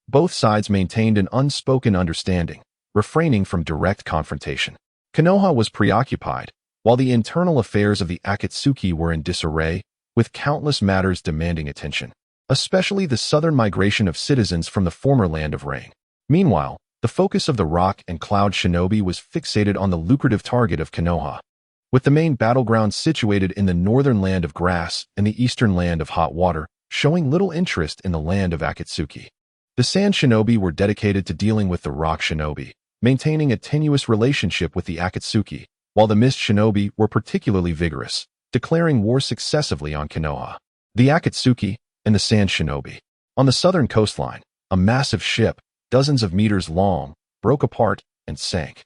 both sides maintained an unspoken understanding, refraining from direct confrontation. Konoha was preoccupied, while the internal affairs of the Akatsuki were in disarray, with countless matters demanding attention. especially the southern migration of citizens from the former Land of Rain. Meanwhile, the focus of the Rock and Cloud Shinobi was fixated on the lucrative target of Konoha, with the main battleground situated in the northern Land of Grass and the eastern Land of Hot Water, showing little interest in the land of Akatsuki. The Sand Shinobi were dedicated to dealing with the Rock Shinobi, maintaining a tenuous relationship with the Akatsuki, while the Mist Shinobi were particularly vigorous, declaring war successively on Konoha. The Akatsuki and the Sand Shinobi. On the southern coastline, a massive ship, dozens of meters long, broke apart and sank,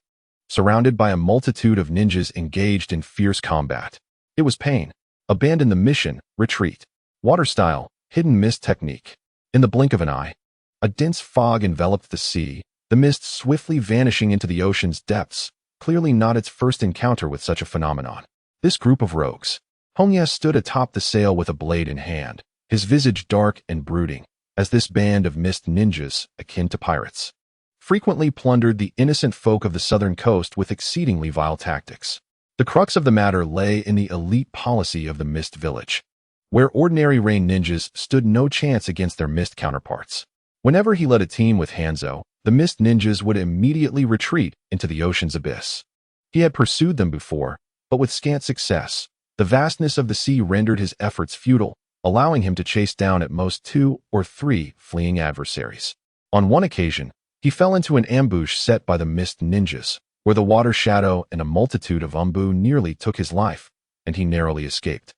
surrounded by a multitude of ninjas engaged in fierce combat. It was Pain. Abandon the mission, retreat. Water style, hidden mist technique. In the blink of an eye, a dense fog enveloped the sea, the mist swiftly vanishing into the ocean's depths, clearly not its first encounter with such a phenomenon. This group of rogues. Hongye stood atop the sail with a blade in hand, his visage dark and brooding, as this band of mist ninjas, akin to pirates, frequently plundered the innocent folk of the southern coast with exceedingly vile tactics. The crux of the matter lay in the elite policy of the Mist Village, where ordinary rain ninjas stood no chance against their mist counterparts. Whenever he led a team with Hanzo, the mist ninjas would immediately retreat into the ocean's abyss. He had pursued them before, but with scant success. The vastness of the sea rendered his efforts futile, allowing him to chase down at most 2 or 3 fleeing adversaries. On one occasion, he fell into an ambush set by the mist ninjas, where the water shadow and a multitude of umbu nearly took his life, and he narrowly escaped,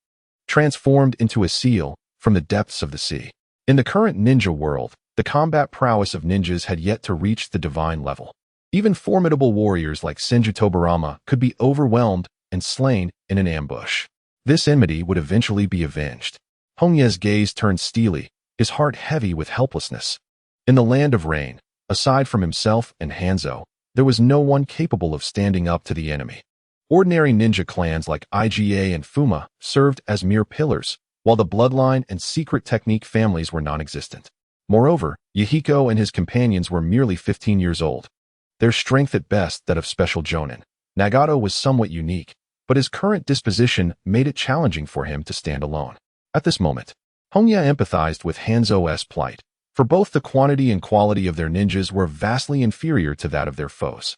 transformed into a seal from the depths of the sea. In the current ninja world, the combat prowess of ninjas had yet to reach the divine level. Even formidable warriors like Senju Tobarama could be overwhelmed and slain in an ambush. This enmity would eventually be avenged. Hongye's gaze turned steely, his heart heavy with helplessness. In the Land of Rain, aside from himself and Hanzo, there was no one capable of standing up to the enemy. Ordinary ninja clans like IGA and Fuma served as mere pillars, while the bloodline and secret technique families were non-existent. Moreover, Yahiko and his companions were merely 15 years old. Their strength at best that of special jonin. Nagato was somewhat unique, but his current disposition made it challenging for him to stand alone. At this moment, Hongye empathized with Hanzo's plight, for both the quantity and quality of their ninjas were vastly inferior to that of their foes.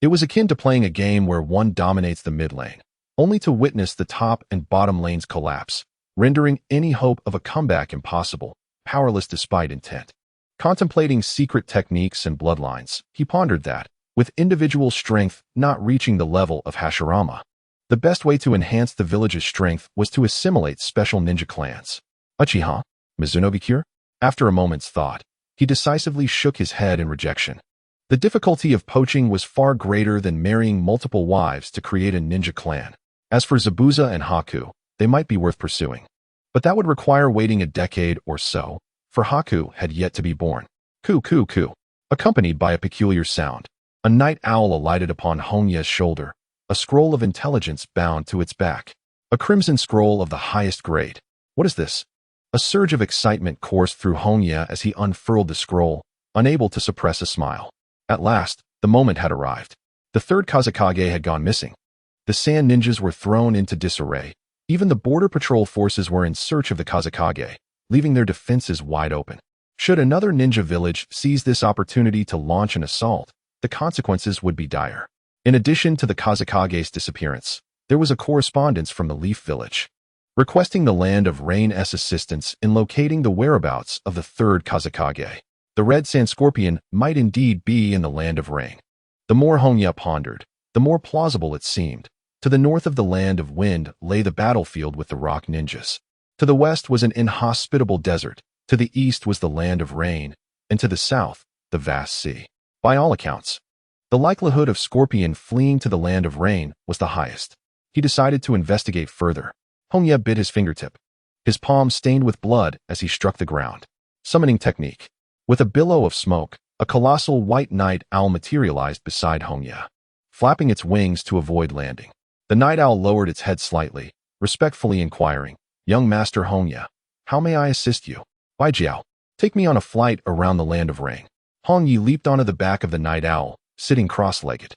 It was akin to playing a game where one dominates the mid lane, only to witness the top and bottom lanes collapse, rendering any hope of a comeback impossible, powerless despite intent. Contemplating secret techniques and bloodlines, he pondered that, with individual strength not reaching the level of Hashirama, the best way to enhance the village's strength was to assimilate special ninja clans. Uchiha? Mizuno-bikure? After a moment's thought, he decisively shook his head in rejection. The difficulty of poaching was far greater than marrying multiple wives to create a ninja clan. As for Zabuza and Haku, they might be worth pursuing, but that would require waiting a decade or so, for Haku had yet to be born. Coo coo coo. Accompanied by a peculiar sound, a night owl alighted upon Hongye's shoulder, a scroll of intelligence bound to its back. A crimson scroll of the highest grade. What is this? A surge of excitement coursed through Hongye as he unfurled the scroll, unable to suppress a smile. At last, the moment had arrived. The third Kazekage had gone missing. The sand ninjas were thrown into disarray. Even the border patrol forces were in search of the Kazekage, leaving their defenses wide open. Should another ninja village seize this opportunity to launch an assault, the consequences would be dire. In addition to the Kazekage's disappearance, there was a correspondence from the Leaf Village, requesting the Land of Rain's assistance in locating the whereabouts of the third Kazekage. The Red Sand Scorpion might indeed be in the Land of Rain. The more Hongye pondered, the more plausible it seemed. To the north of the Land of Wind lay the battlefield with the Rock Ninjas. To the west was an inhospitable desert, to the east was the Land of Rain, and to the south, the vast sea. By all accounts, the likelihood of Scorpion fleeing to the Land of Rain was the highest. He decided to investigate further. Hongye bit his fingertip, his palm stained with blood as he struck the ground. Summoning technique. With a billow of smoke, a colossal white night owl materialized beside Hongye, flapping its wings to avoid landing. The night owl lowered its head slightly, respectfully inquiring, "Young Master Hongye, how may I assist you?" "Bai Jiao, take me on a flight around the Land of Rain." Hongye leaped onto the back of the night owl, sitting cross-legged.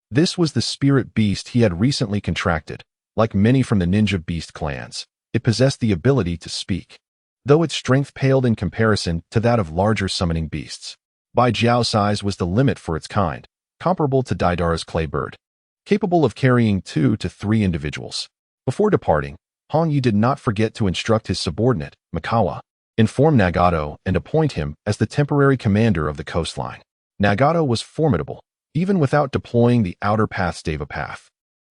This was the spirit beast he had recently contracted. Like many from the ninja beast clans, it possessed the ability to speak. though its strength paled in comparison to that of larger summoning beasts. Bai Jiao's size was the limit for its kind, comparable to Daidara's clay bird, capable of carrying 2 to 3 individuals. Before departing, Hongye did not forget to instruct his subordinate, Mikawa, inform Nagato and appoint him as the temporary commander of the coastline. Nagato was formidable, even without deploying the outer path's Deva path.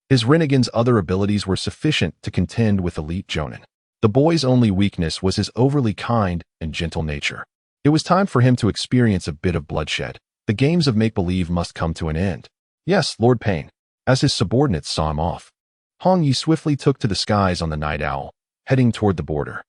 His Rinnegan's other abilities were sufficient to contend with elite Jonin. The boy's only weakness was his overly kind and gentle nature. It was time for him to experience a bit of bloodshed. The games of make-believe must come to an end. Yes, Lord Pain. As his subordinates saw him off, Hongye swiftly took to the skies on the night owl, heading toward the border.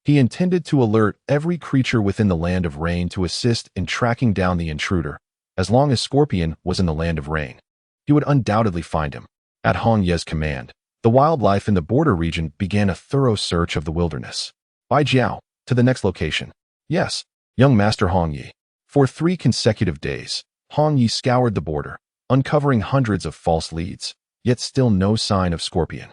He intended to alert every creature within the Land of Rain to assist in tracking down the intruder. As long as Scorpion was in the Land of Rain, he would undoubtedly find him. At Hongye's command, the wildlife in the border region began a thorough search of the wilderness. Bai Jiao, to the next location. Yes, young Master Hongye. For 3 consecutive days, Hongye scoured the border, uncovering hundreds of false leads, yet still no sign of Scorpion.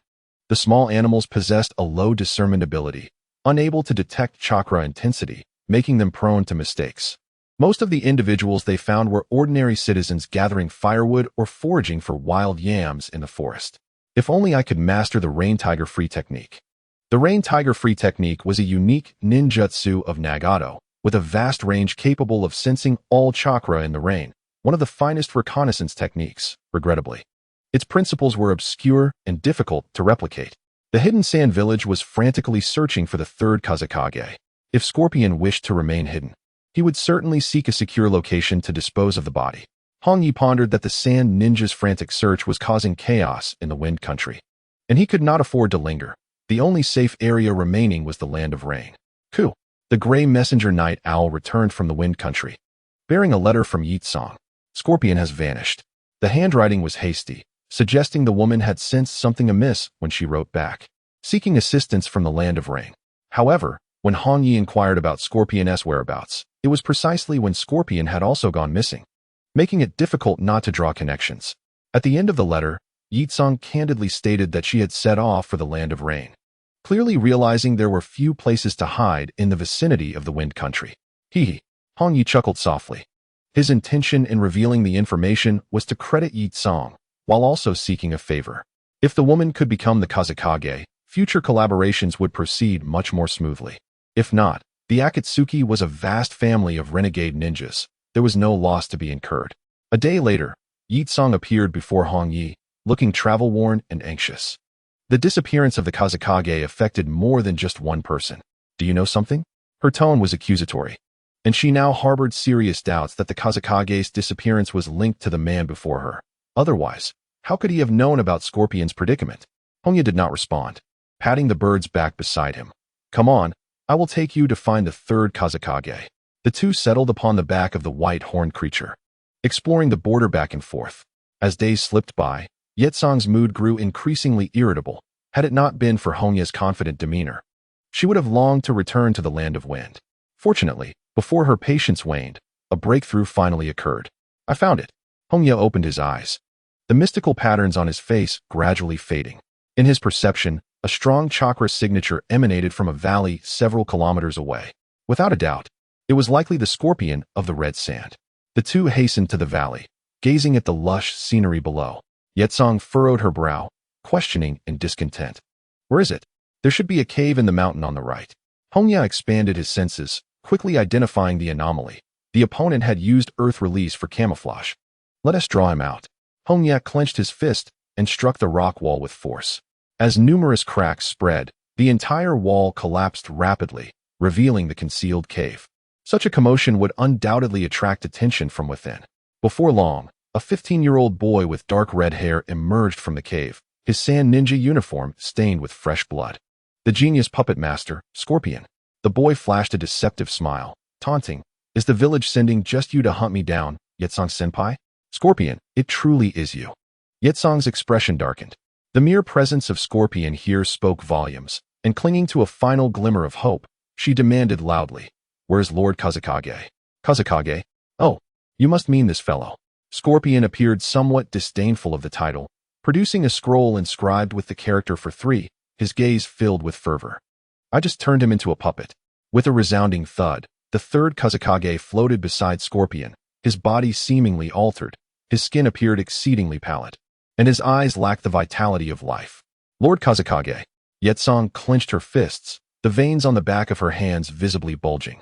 The small animals possessed a low discernment ability, unable to detect chakra intensity, making them prone to mistakes. Most of the individuals they found were ordinary citizens gathering firewood or foraging for wild yams in the forest. If only I could master the Rain Tiger Free technique. The Rain Tiger Free technique was a unique ninjutsu of Nagato, with a vast range capable of sensing all chakra in the rain, one of the finest reconnaissance techniques, regrettably. Its principles were obscure and difficult to replicate. The hidden sand village was frantically searching for the 3rd Kazekage. If Scorpion wished to remain hidden, he would certainly seek a secure location to dispose of the body. Hongye pondered that the sand ninja's frantic search was causing chaos in the Wind Country, and he could not afford to linger. The only safe area remaining was the Land of Rain. Ku, the gray messenger night owl returned from the Wind Country, bearing a letter from Yitsong. Scorpion has vanished. The handwriting was hasty, suggesting the woman had sensed something amiss when she wrote back, seeking assistance from the Land of Rain. However, when Hongye inquired about Scorpion's whereabouts, it was precisely when Scorpion had also gone missing, making it difficult not to draw connections. At the end of the letter, Yitsong candidly stated that she had set off for the Land of Rain, clearly realizing there were few places to hide in the vicinity of the Wind Country. Hongye chuckled softly. His intention in revealing the information was to credit Yitsong, while also seeking a favor. If the woman could become the Kazekage, future collaborations would proceed much more smoothly. If not, the Akatsuki was a vast family of renegade ninjas. There was no loss to be incurred. A day later, Yitsong appeared before Hongye, looking travel-worn and anxious. The disappearance of the Kazekage affected more than just one person. Do you know something? Her tone was accusatory, and she now harbored serious doubts that the Kazekage's disappearance was linked to the man before her. Otherwise, how could he have known about Scorpion's predicament? Hongye did not respond, patting the bird's back beside him. Come on, I will take you to find the 3rd Kazekage. The two settled upon the back of the white-horned creature, exploring the border back and forth. As days slipped by, Yitsong's mood grew increasingly irritable. Had it not been for Hongye's confident demeanor, she would have longed to return to the Land of Wind. Fortunately, before her patience waned, a breakthrough finally occurred. I found it. Hongye opened his eyes, the mystical patterns on his face gradually fading. In his perception, a strong chakra signature emanated from a valley several kilometers away. Without a doubt, it was likely the Scorpion of the red sand. The two hastened to the valley, gazing at the lush scenery below. Yitsong furrowed her brow, questioning in discontent. Where is it? There should be a cave in the mountain on the right. Hongye expanded his senses, quickly identifying the anomaly. The opponent had used earth release for camouflage. Let us draw him out. Hongye clenched his fist and struck the rock wall with force. As numerous cracks spread, the entire wall collapsed rapidly, revealing the concealed cave. Such a commotion would undoubtedly attract attention from within. Before long, a 15-year-old boy with dark red hair emerged from the cave, his sand ninja uniform stained with fresh blood. The genius puppet master, Scorpion. The boy flashed a deceptive smile, taunting, Is the village sending just you to hunt me down, Yitsong-senpai? Scorpion, it truly is you. Yitsong's expression darkened. The mere presence of Scorpion here spoke volumes, and clinging to a final glimmer of hope, she demanded loudly, Where's Lord Kazekage? Kazekage? Oh, you must mean this fellow. Scorpion appeared somewhat disdainful of the title, producing a scroll inscribed with the character for 3, his gaze filled with fervor. I just turned him into a puppet. With a resounding thud, the third Kazekage floated beside Scorpion, his body seemingly altered, his skin appeared exceedingly pallid, and his eyes lacked the vitality of life. Lord Kazekage. Yetsong clenched her fists, the veins on the back of her hands visibly bulging.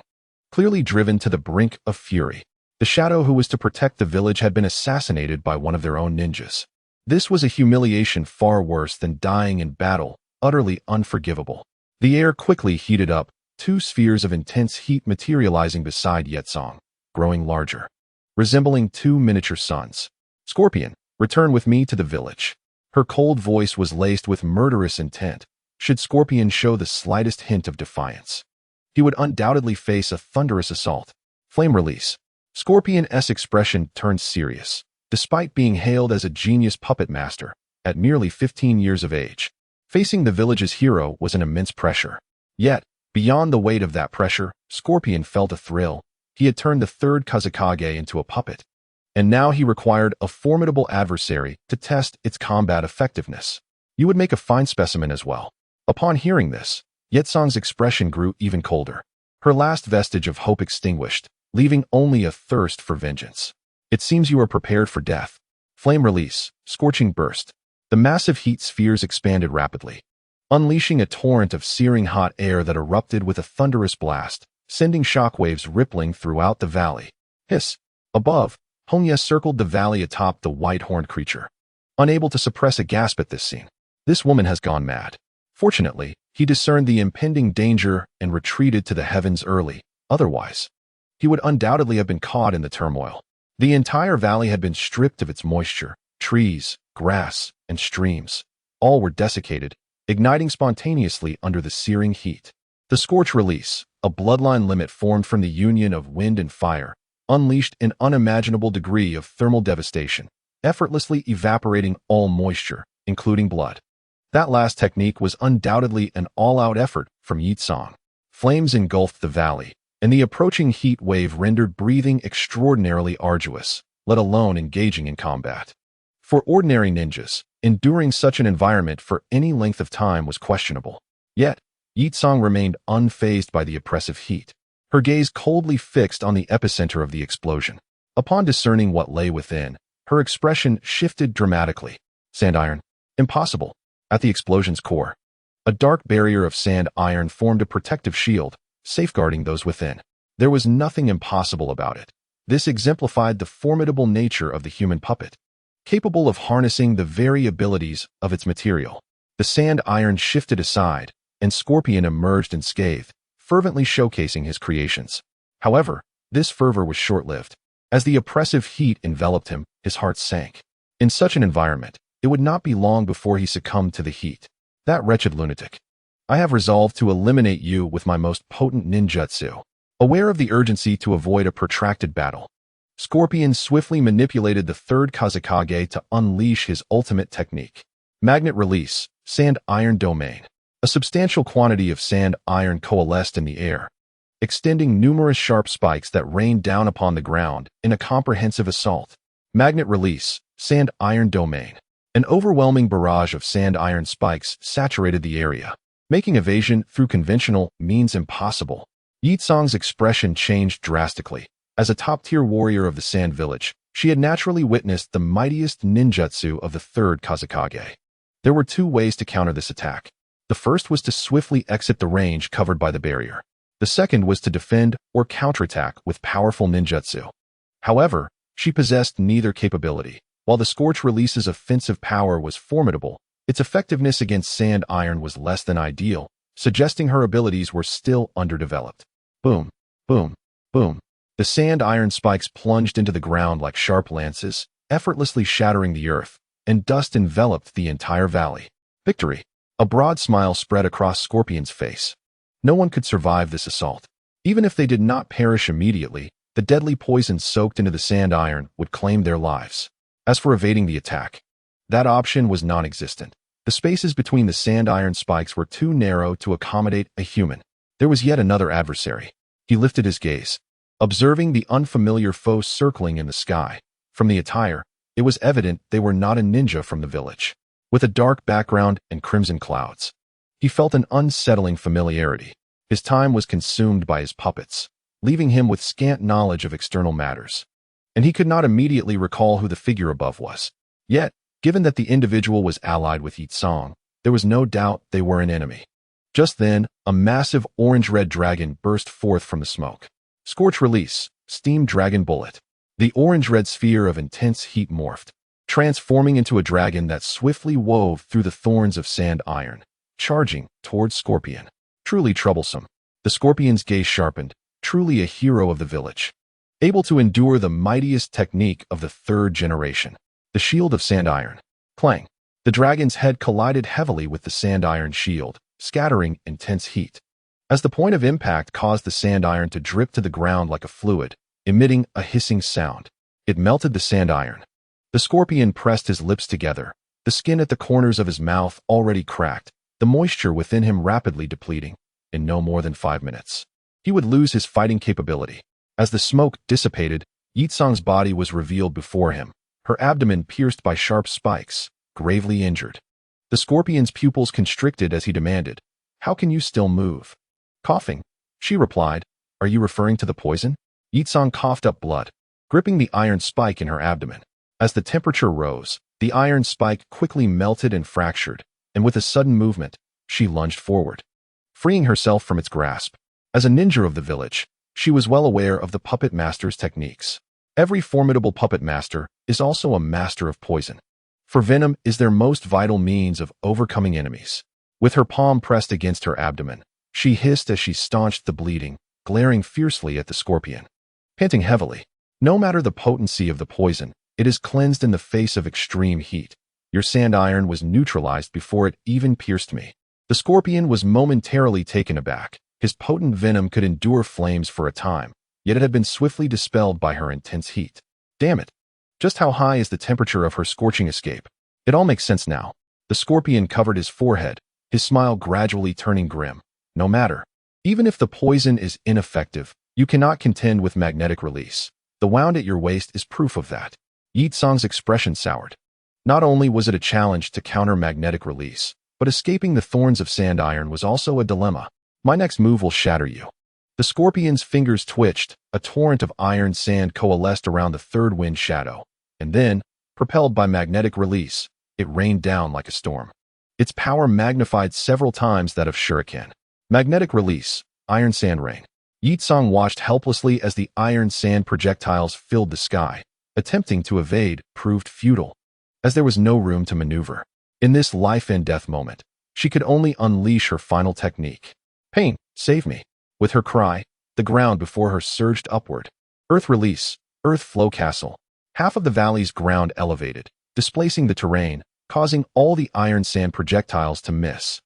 Clearly driven to the brink of fury, the shadow who was to protect the village had been assassinated by one of their own ninjas. This was a humiliation far worse than dying in battle, utterly unforgivable. The air quickly heated up, two spheres of intense heat materializing beside Yetsong, growing larger, resembling two miniature suns. Scorpion, return with me to the village. Her cold voice was laced with murderous intent. Should Scorpion show the slightest hint of defiance, he would undoubtedly face a thunderous assault. Flame release. Scorpion's expression turned serious. Despite being hailed as a genius puppet master, at merely 15 years of age, facing the village's hero was an immense pressure. Yet, beyond the weight of that pressure, Scorpion felt a thrill. He had turned the third Kazekage into a puppet, and now he required a formidable adversary to test its combat effectiveness. You would make a fine specimen as well. Upon hearing this, Yetsong's expression grew even colder. Her last vestige of hope extinguished, leaving only a thirst for vengeance. It seems you are prepared for death. Flame release, scorching burst. The massive heat spheres expanded rapidly, unleashing a torrent of searing hot air that erupted with a thunderous blast, sending shockwaves rippling throughout the valley. Hiss! Above, Hongye circled the valley atop the white-horned creature, unable to suppress a gasp at this scene. This woman has gone mad. Fortunately, he discerned the impending danger and retreated to the heavens early. Otherwise, he would undoubtedly have been caught in the turmoil. The entire valley had been stripped of its moisture. Trees, grass, and streams, all were desiccated, igniting spontaneously under the searing heat. The scorch release, a bloodline limit formed from the union of wind and fire, unleashed an unimaginable degree of thermal devastation, effortlessly evaporating all moisture, including blood. That last technique was undoubtedly an all-out effort from Yetsong. Flames engulfed the valley, and the approaching heat wave rendered breathing extraordinarily arduous, let alone engaging in combat. For ordinary ninjas, enduring such an environment for any length of time was questionable. Yet, Yetsong remained unfazed by the oppressive heat, her gaze coldly fixed on the epicenter of the explosion. Upon discerning what lay within, her expression shifted dramatically. Sand iron. Impossible. At the explosion's core, a dark barrier of sand iron formed a protective shield, safeguarding those within. There was nothing impossible about it. This exemplified the formidable nature of the human puppet, capable of harnessing the very abilities of its material. The sand iron shifted aside, and Scorpion emerged unscathed, fervently showcasing his creations. However, this fervor was short-lived. As the oppressive heat enveloped him, his heart sank. In such an environment, it would not be long before he succumbed to the heat. That wretched lunatic. I have resolved to eliminate you with my most potent ninjutsu. Aware of the urgency to avoid a protracted battle, Scorpion swiftly manipulated the third Kazekage to unleash his ultimate technique. Magnet release, sand iron domain. A substantial quantity of sand iron coalesced in the air, extending numerous sharp spikes that rained down upon the ground in a comprehensive assault. Magnet release, sand iron domain. An overwhelming barrage of sand iron spikes saturated the area, making evasion through conventional means impossible. Yetsong's expression changed drastically. As a top-tier warrior of the Sand Village, she had naturally witnessed the mightiest ninjutsu of the third Kazekage. There were two ways to counter this attack. The first was to swiftly exit the range covered by the barrier. The second was to defend or counterattack with powerful ninjutsu. However, she possessed neither capability. While the Scorch Release's offensive power was formidable, its effectiveness against sand iron was less than ideal, suggesting her abilities were still underdeveloped. Boom, boom, boom. The sand iron spikes plunged into the ground like sharp lances, effortlessly shattering the earth, and dust enveloped the entire valley. Victory! A broad smile spread across Scorpion's face. No one could survive this assault. Even if they did not perish immediately, the deadly poison soaked into the sand iron would claim their lives. As for evading the attack, that option was non-existent. The spaces between the sand iron spikes were too narrow to accommodate a human. There was yet another adversary. He lifted his gaze, observing the unfamiliar foe circling in the sky. From the attire, it was evident they were not a ninja from the village. With a dark background and crimson clouds, he felt an unsettling familiarity. His time was consumed by his puppets, leaving him with scant knowledge of external matters. And he could not immediately recall who the figure above was. Yet, given that the individual was allied with Yi Tsang, there was no doubt they were an enemy. Just then, a massive orange-red dragon burst forth from the smoke. Scorch release, steam dragon bullet. The orange-red sphere of intense heat morphed, transforming into a dragon that swiftly wove through the thorns of sand iron, charging towards Scorpion. Truly troublesome. The Scorpion's gaze sharpened, truly a hero of the village. Able to endure the mightiest technique of the third generation. The shield of sand iron. Clang. The dragon's head collided heavily with the sand iron shield, scattering intense heat. As the point of impact caused the sand iron to drip to the ground like a fluid, emitting a hissing sound. It melted the sand iron. The Scorpion pressed his lips together, the skin at the corners of his mouth already cracked, the moisture within him rapidly depleting. In no more than 5 minutes, he would lose his fighting capability. As the smoke dissipated, Yi Tsang's body was revealed before him, her abdomen pierced by sharp spikes, gravely injured. The Scorpion's pupils constricted as he demanded, "How can you still move?" Coughing, she replied, "Are you referring to the poison?" Yi Tsang coughed up blood, gripping the iron spike in her abdomen. As the temperature rose, the iron spike quickly melted and fractured, and with a sudden movement, she lunged forward, freeing herself from its grasp. As a ninja of the village, she was well aware of the puppet master's techniques. Every formidable puppet master is also a master of poison, for venom is their most vital means of overcoming enemies. With her palm pressed against her abdomen, she hissed as she staunched the bleeding, glaring fiercely at the Scorpion. Panting heavily, no matter the potency of the poison, it is cleansed in the face of extreme heat. Your sand iron was neutralized before it even pierced me. The Scorpion was momentarily taken aback. His potent venom could endure flames for a time, yet it had been swiftly dispelled by her intense heat. Damn it! Just how high is the temperature of her scorching escape? It all makes sense now. The Scorpion covered his forehead, his smile gradually turning grim. No matter. Even if the poison is ineffective, you cannot contend with magnetic release. The wound at your waist is proof of that. Yi Tsang's expression soured. Not only was it a challenge to counter magnetic release, but escaping the thorns of sand iron was also a dilemma. My next move will shatter you. The Scorpion's fingers twitched, a torrent of iron sand coalesced around the third wind shadow, and then, propelled by magnetic release, it rained down like a storm. Its power magnified several times that of shuriken. Magnetic release, iron sand rain. Yi Tsang watched helplessly as the iron sand projectiles filled the sky. Attempting to evade proved futile, as there was no room to maneuver. In this life-and-death moment, she could only unleash her final technique. Pain, save me. With her cry, the ground before her surged upward. Earth release, earth flow castle. Half of the valley's ground elevated, displacing the terrain, causing all the iron sand projectiles to miss,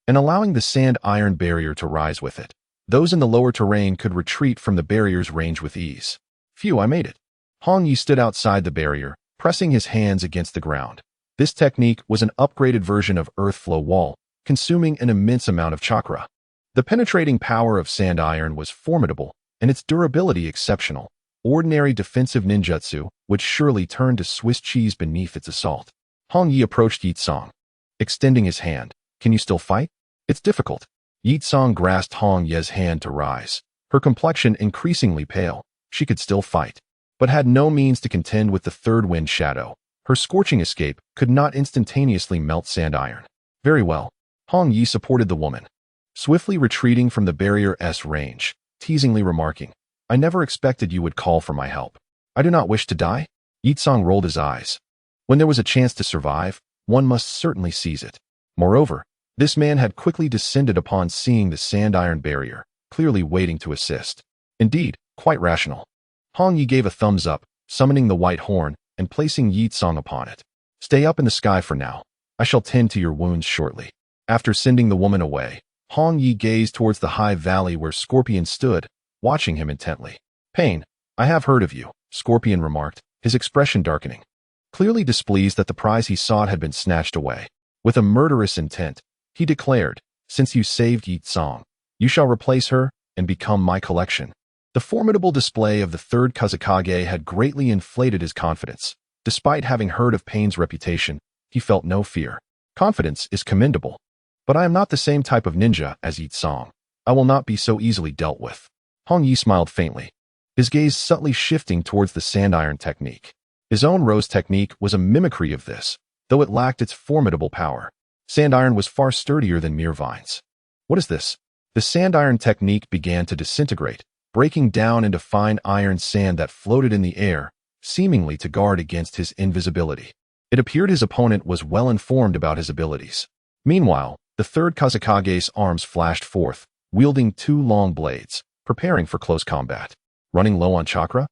and allowing the sand-iron barrier to rise with it. Those in the lower terrain could retreat from the barrier's range with ease. Phew, I made it. Hongye stood outside the barrier, pressing his hands against the ground. This technique was an upgraded version of Earth Flow Wall, consuming an immense amount of chakra. The penetrating power of sand iron was formidable, and its durability exceptional. Ordinary defensive ninjutsu would surely turn to Swiss cheese beneath its assault. Hongye approached Yi Tsang, extending his hand. Can you still fight? It's difficult. Yi Tsang grasped Hongye's hand to rise. Her complexion increasingly pale. She could still fight, but had no means to contend with the third wind shadow. Her scorching escape could not instantaneously melt sand iron. Very well. Hongye supported the woman, swiftly retreating from the barrier's range, teasingly remarking, I never expected you would call for my help. I do not wish to die. Yi Tsang rolled his eyes. When there was a chance to survive, one must certainly seize it. Moreover, this man had quickly descended upon seeing the sand iron barrier, clearly waiting to assist. Indeed, quite rational. Hongye gave a thumbs up, summoning the white horn, and placing Yi Tsang upon it. Stay up in the sky for now. I shall tend to your wounds shortly. After sending the woman away, Hongye gazed towards the high valley where Scorpion stood, watching him intently. Pain, I have heard of you, Scorpion remarked, his expression darkening, clearly displeased that the prize he sought had been snatched away. With a murderous intent, he declared, since you saved Yi Tsang, you shall replace her and become my collection. The formidable display of the third Kazekage had greatly inflated his confidence. Despite having heard of Pain's reputation, he felt no fear. Confidence is commendable, but I am not the same type of ninja as Yi Tsang. I will not be so easily dealt with. Hongye smiled faintly, his gaze subtly shifting towards the sandiron technique. His own rose technique was a mimicry of this, though it lacked its formidable power. Sandiron was far sturdier than mere vines. What is this? The sandiron technique began to disintegrate, breaking down into fine iron sand that floated in the air, seemingly to guard against his invisibility. It appeared his opponent was well informed about his abilities. Meanwhile, the third Kazakage's arms flashed forth, wielding 2 long blades, preparing for close combat. Running low on chakra?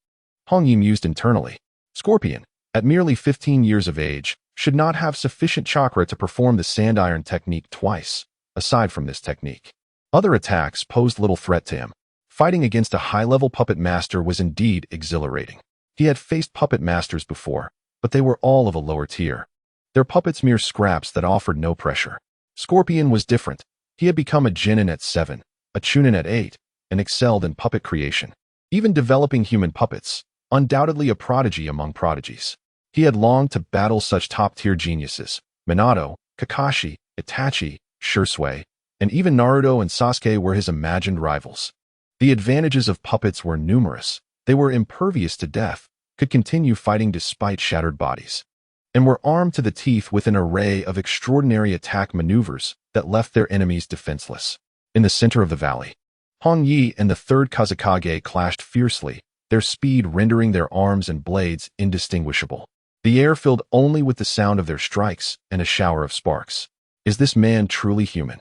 Hongye mused internally. Scorpion, at merely 15 years of age, should not have sufficient chakra to perform the sandiron technique twice. Aside from this technique, other attacks posed little threat to him. Fighting against a high-level puppet master was indeed exhilarating. He had faced puppet masters before, but they were all of a lower tier. Their puppets mere scraps that offered no pressure. Scorpion was different. He had become a genin at 7, a chunin at 8, and excelled in puppet creation. Even developing human puppets, undoubtedly a prodigy among prodigies. He had longed to battle such top-tier geniuses. Minato, Kakashi, Itachi, Shursui, and even Naruto and Sasuke were his imagined rivals. The advantages of puppets were numerous. They were impervious to death, could continue fighting despite shattered bodies, and were armed to the teeth with an array of extraordinary attack maneuvers that left their enemies defenseless. In the center of the valley, Hongye and the third Kazakage clashed fiercely, their speed rendering their arms and blades indistinguishable. The air filled only with the sound of their strikes and a shower of sparks. Is this man truly human?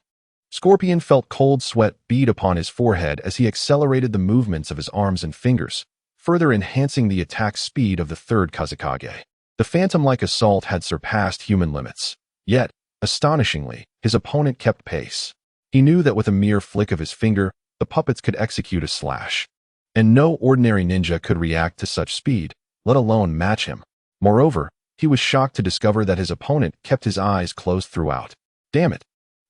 Scorpion felt cold sweat bead upon his forehead as he accelerated the movements of his arms and fingers, further enhancing the attack speed of the third Kazakage. The phantom-like assault had surpassed human limits. Yet, astonishingly, his opponent kept pace. He knew that with a mere flick of his finger, the puppets could execute a slash. And no ordinary ninja could react to such speed, let alone match him. Moreover, he was shocked to discover that his opponent kept his eyes closed throughout. Damn it!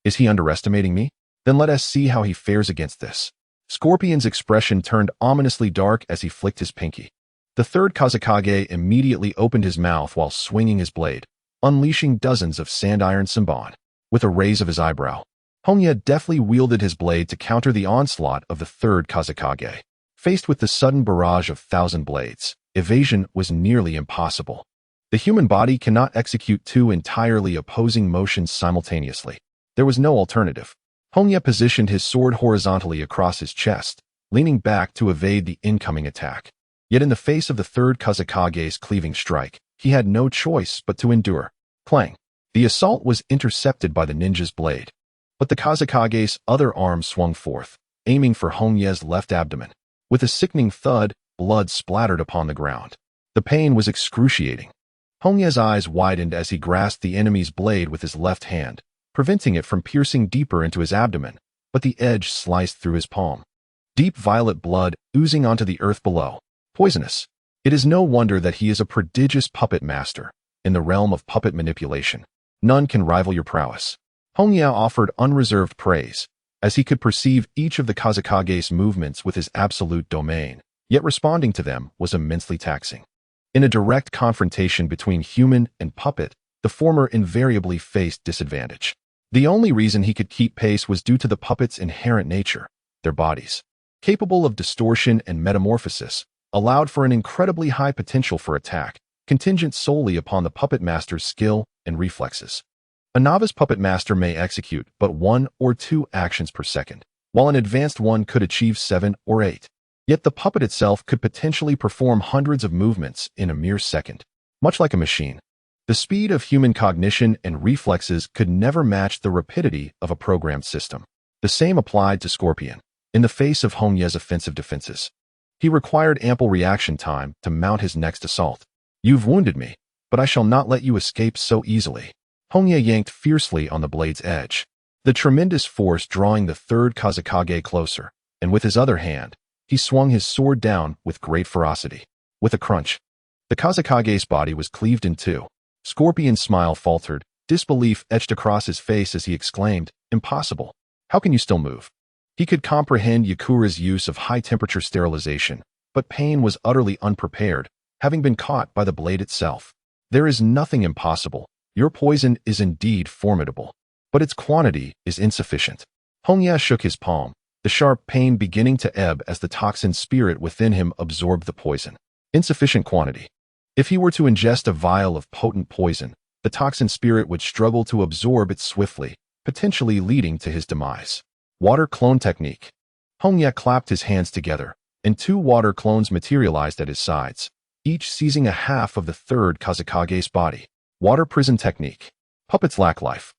Is he underestimating me? Then let us see how he fares against this. Scorpion's expression turned ominously dark as he flicked his pinky. The third Kazakage immediately opened his mouth while swinging his blade, unleashing dozens of sandiron Senbon. With a raise of his eyebrow, Hongye deftly wielded his blade to counter the onslaught of the third Kazakage. Faced with the sudden barrage of 1,000 blades, evasion was nearly impossible. The human body cannot execute 2 entirely opposing motions simultaneously. There was no alternative. Hongye positioned his sword horizontally across his chest, leaning back to evade the incoming attack. Yet in the face of the third Kazakage's cleaving strike, he had no choice but to endure. Clang! The assault was intercepted by the ninja's blade. But the Kazakage's other arm swung forth, aiming for Hongye's left abdomen. With a sickening thud, blood splattered upon the ground. The pain was excruciating. Hongye's eyes widened as he grasped the enemy's blade with his left hand, preventing it from piercing deeper into his abdomen, but the edge sliced through his palm. Deep violet blood oozing onto the earth below. Poisonous. It is no wonder that he is a prodigious puppet master. In the realm of puppet manipulation, none can rival your prowess. Hongye offered unreserved praise, as he could perceive each of the Kazakage's movements with his absolute domain, yet responding to them was immensely taxing. In a direct confrontation between human and puppet, the former invariably faced disadvantage. The only reason he could keep pace was due to the puppet's inherent nature. Their bodies, capable of distortion and metamorphosis, allowed for an incredibly high potential for attack, contingent solely upon the puppet master's skill and reflexes. A novice puppet master may execute but 1 or 2 actions per second, while an advanced one could achieve 7 or 8. Yet the puppet itself could potentially perform hundreds of movements in a mere second. Much like a machine, the speed of human cognition and reflexes could never match the rapidity of a programmed system. The same applied to Scorpion. In the face of Hongye's offensive defenses, he required ample reaction time to mount his next assault. You've wounded me, but I shall not let you escape so easily. Hongye yanked fiercely on the blade's edge, the tremendous force drawing the third Kazakage closer, and with his other hand, he swung his sword down with great ferocity. With a crunch, the Kazakage's body was cleaved in 2. Scorpion's smile faltered, disbelief etched across his face as he exclaimed, "Impossible! How can you still move?" He could comprehend Yakura's use of high-temperature sterilization, but Pain was utterly unprepared, having been caught by the blade itself. There is nothing impossible. Your poison is indeed formidable, but its quantity is insufficient. Hongye shook his palm, the sharp pain beginning to ebb as the toxin spirit within him absorbed the poison. Insufficient quantity. If he were to ingest a vial of potent poison, the toxin spirit would struggle to absorb it swiftly, potentially leading to his demise. Water clone technique. Hongye clapped his hands together, and 2 water clones materialized at his sides, each seizing a half of the third Kazekage's body. Water prison technique. Puppets lack life.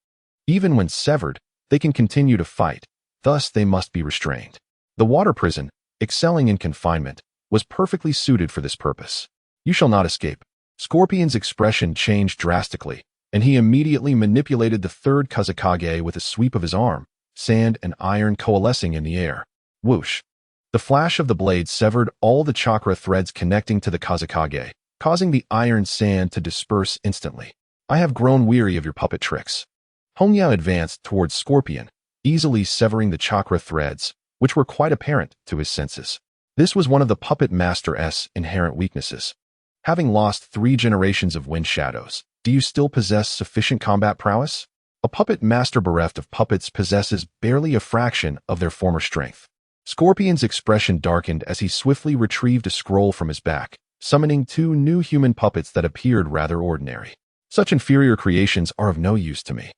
Even when severed, they can continue to fight, thus they must be restrained. The water prison, excelling in confinement, was perfectly suited for this purpose. You shall not escape. Scorpion's expression changed drastically, and he immediately manipulated the third Kazekage with a sweep of his arm, sand and iron coalescing in the air. Whoosh. The flash of the blade severed all the chakra threads connecting to the Kazekage, causing the iron sand to disperse instantly. I have grown weary of your puppet tricks. Hongye advanced towards Scorpion, easily severing the chakra threads, which were quite apparent to his senses. This was one of the puppet master's inherent weaknesses. Having lost 3 generations of wind shadows, do you still possess sufficient combat prowess? A puppet master bereft of puppets possesses barely a fraction of their former strength. Scorpion's expression darkened as he swiftly retrieved a scroll from his back, summoning 2 new human puppets that appeared rather ordinary. Such inferior creations are of no use to me.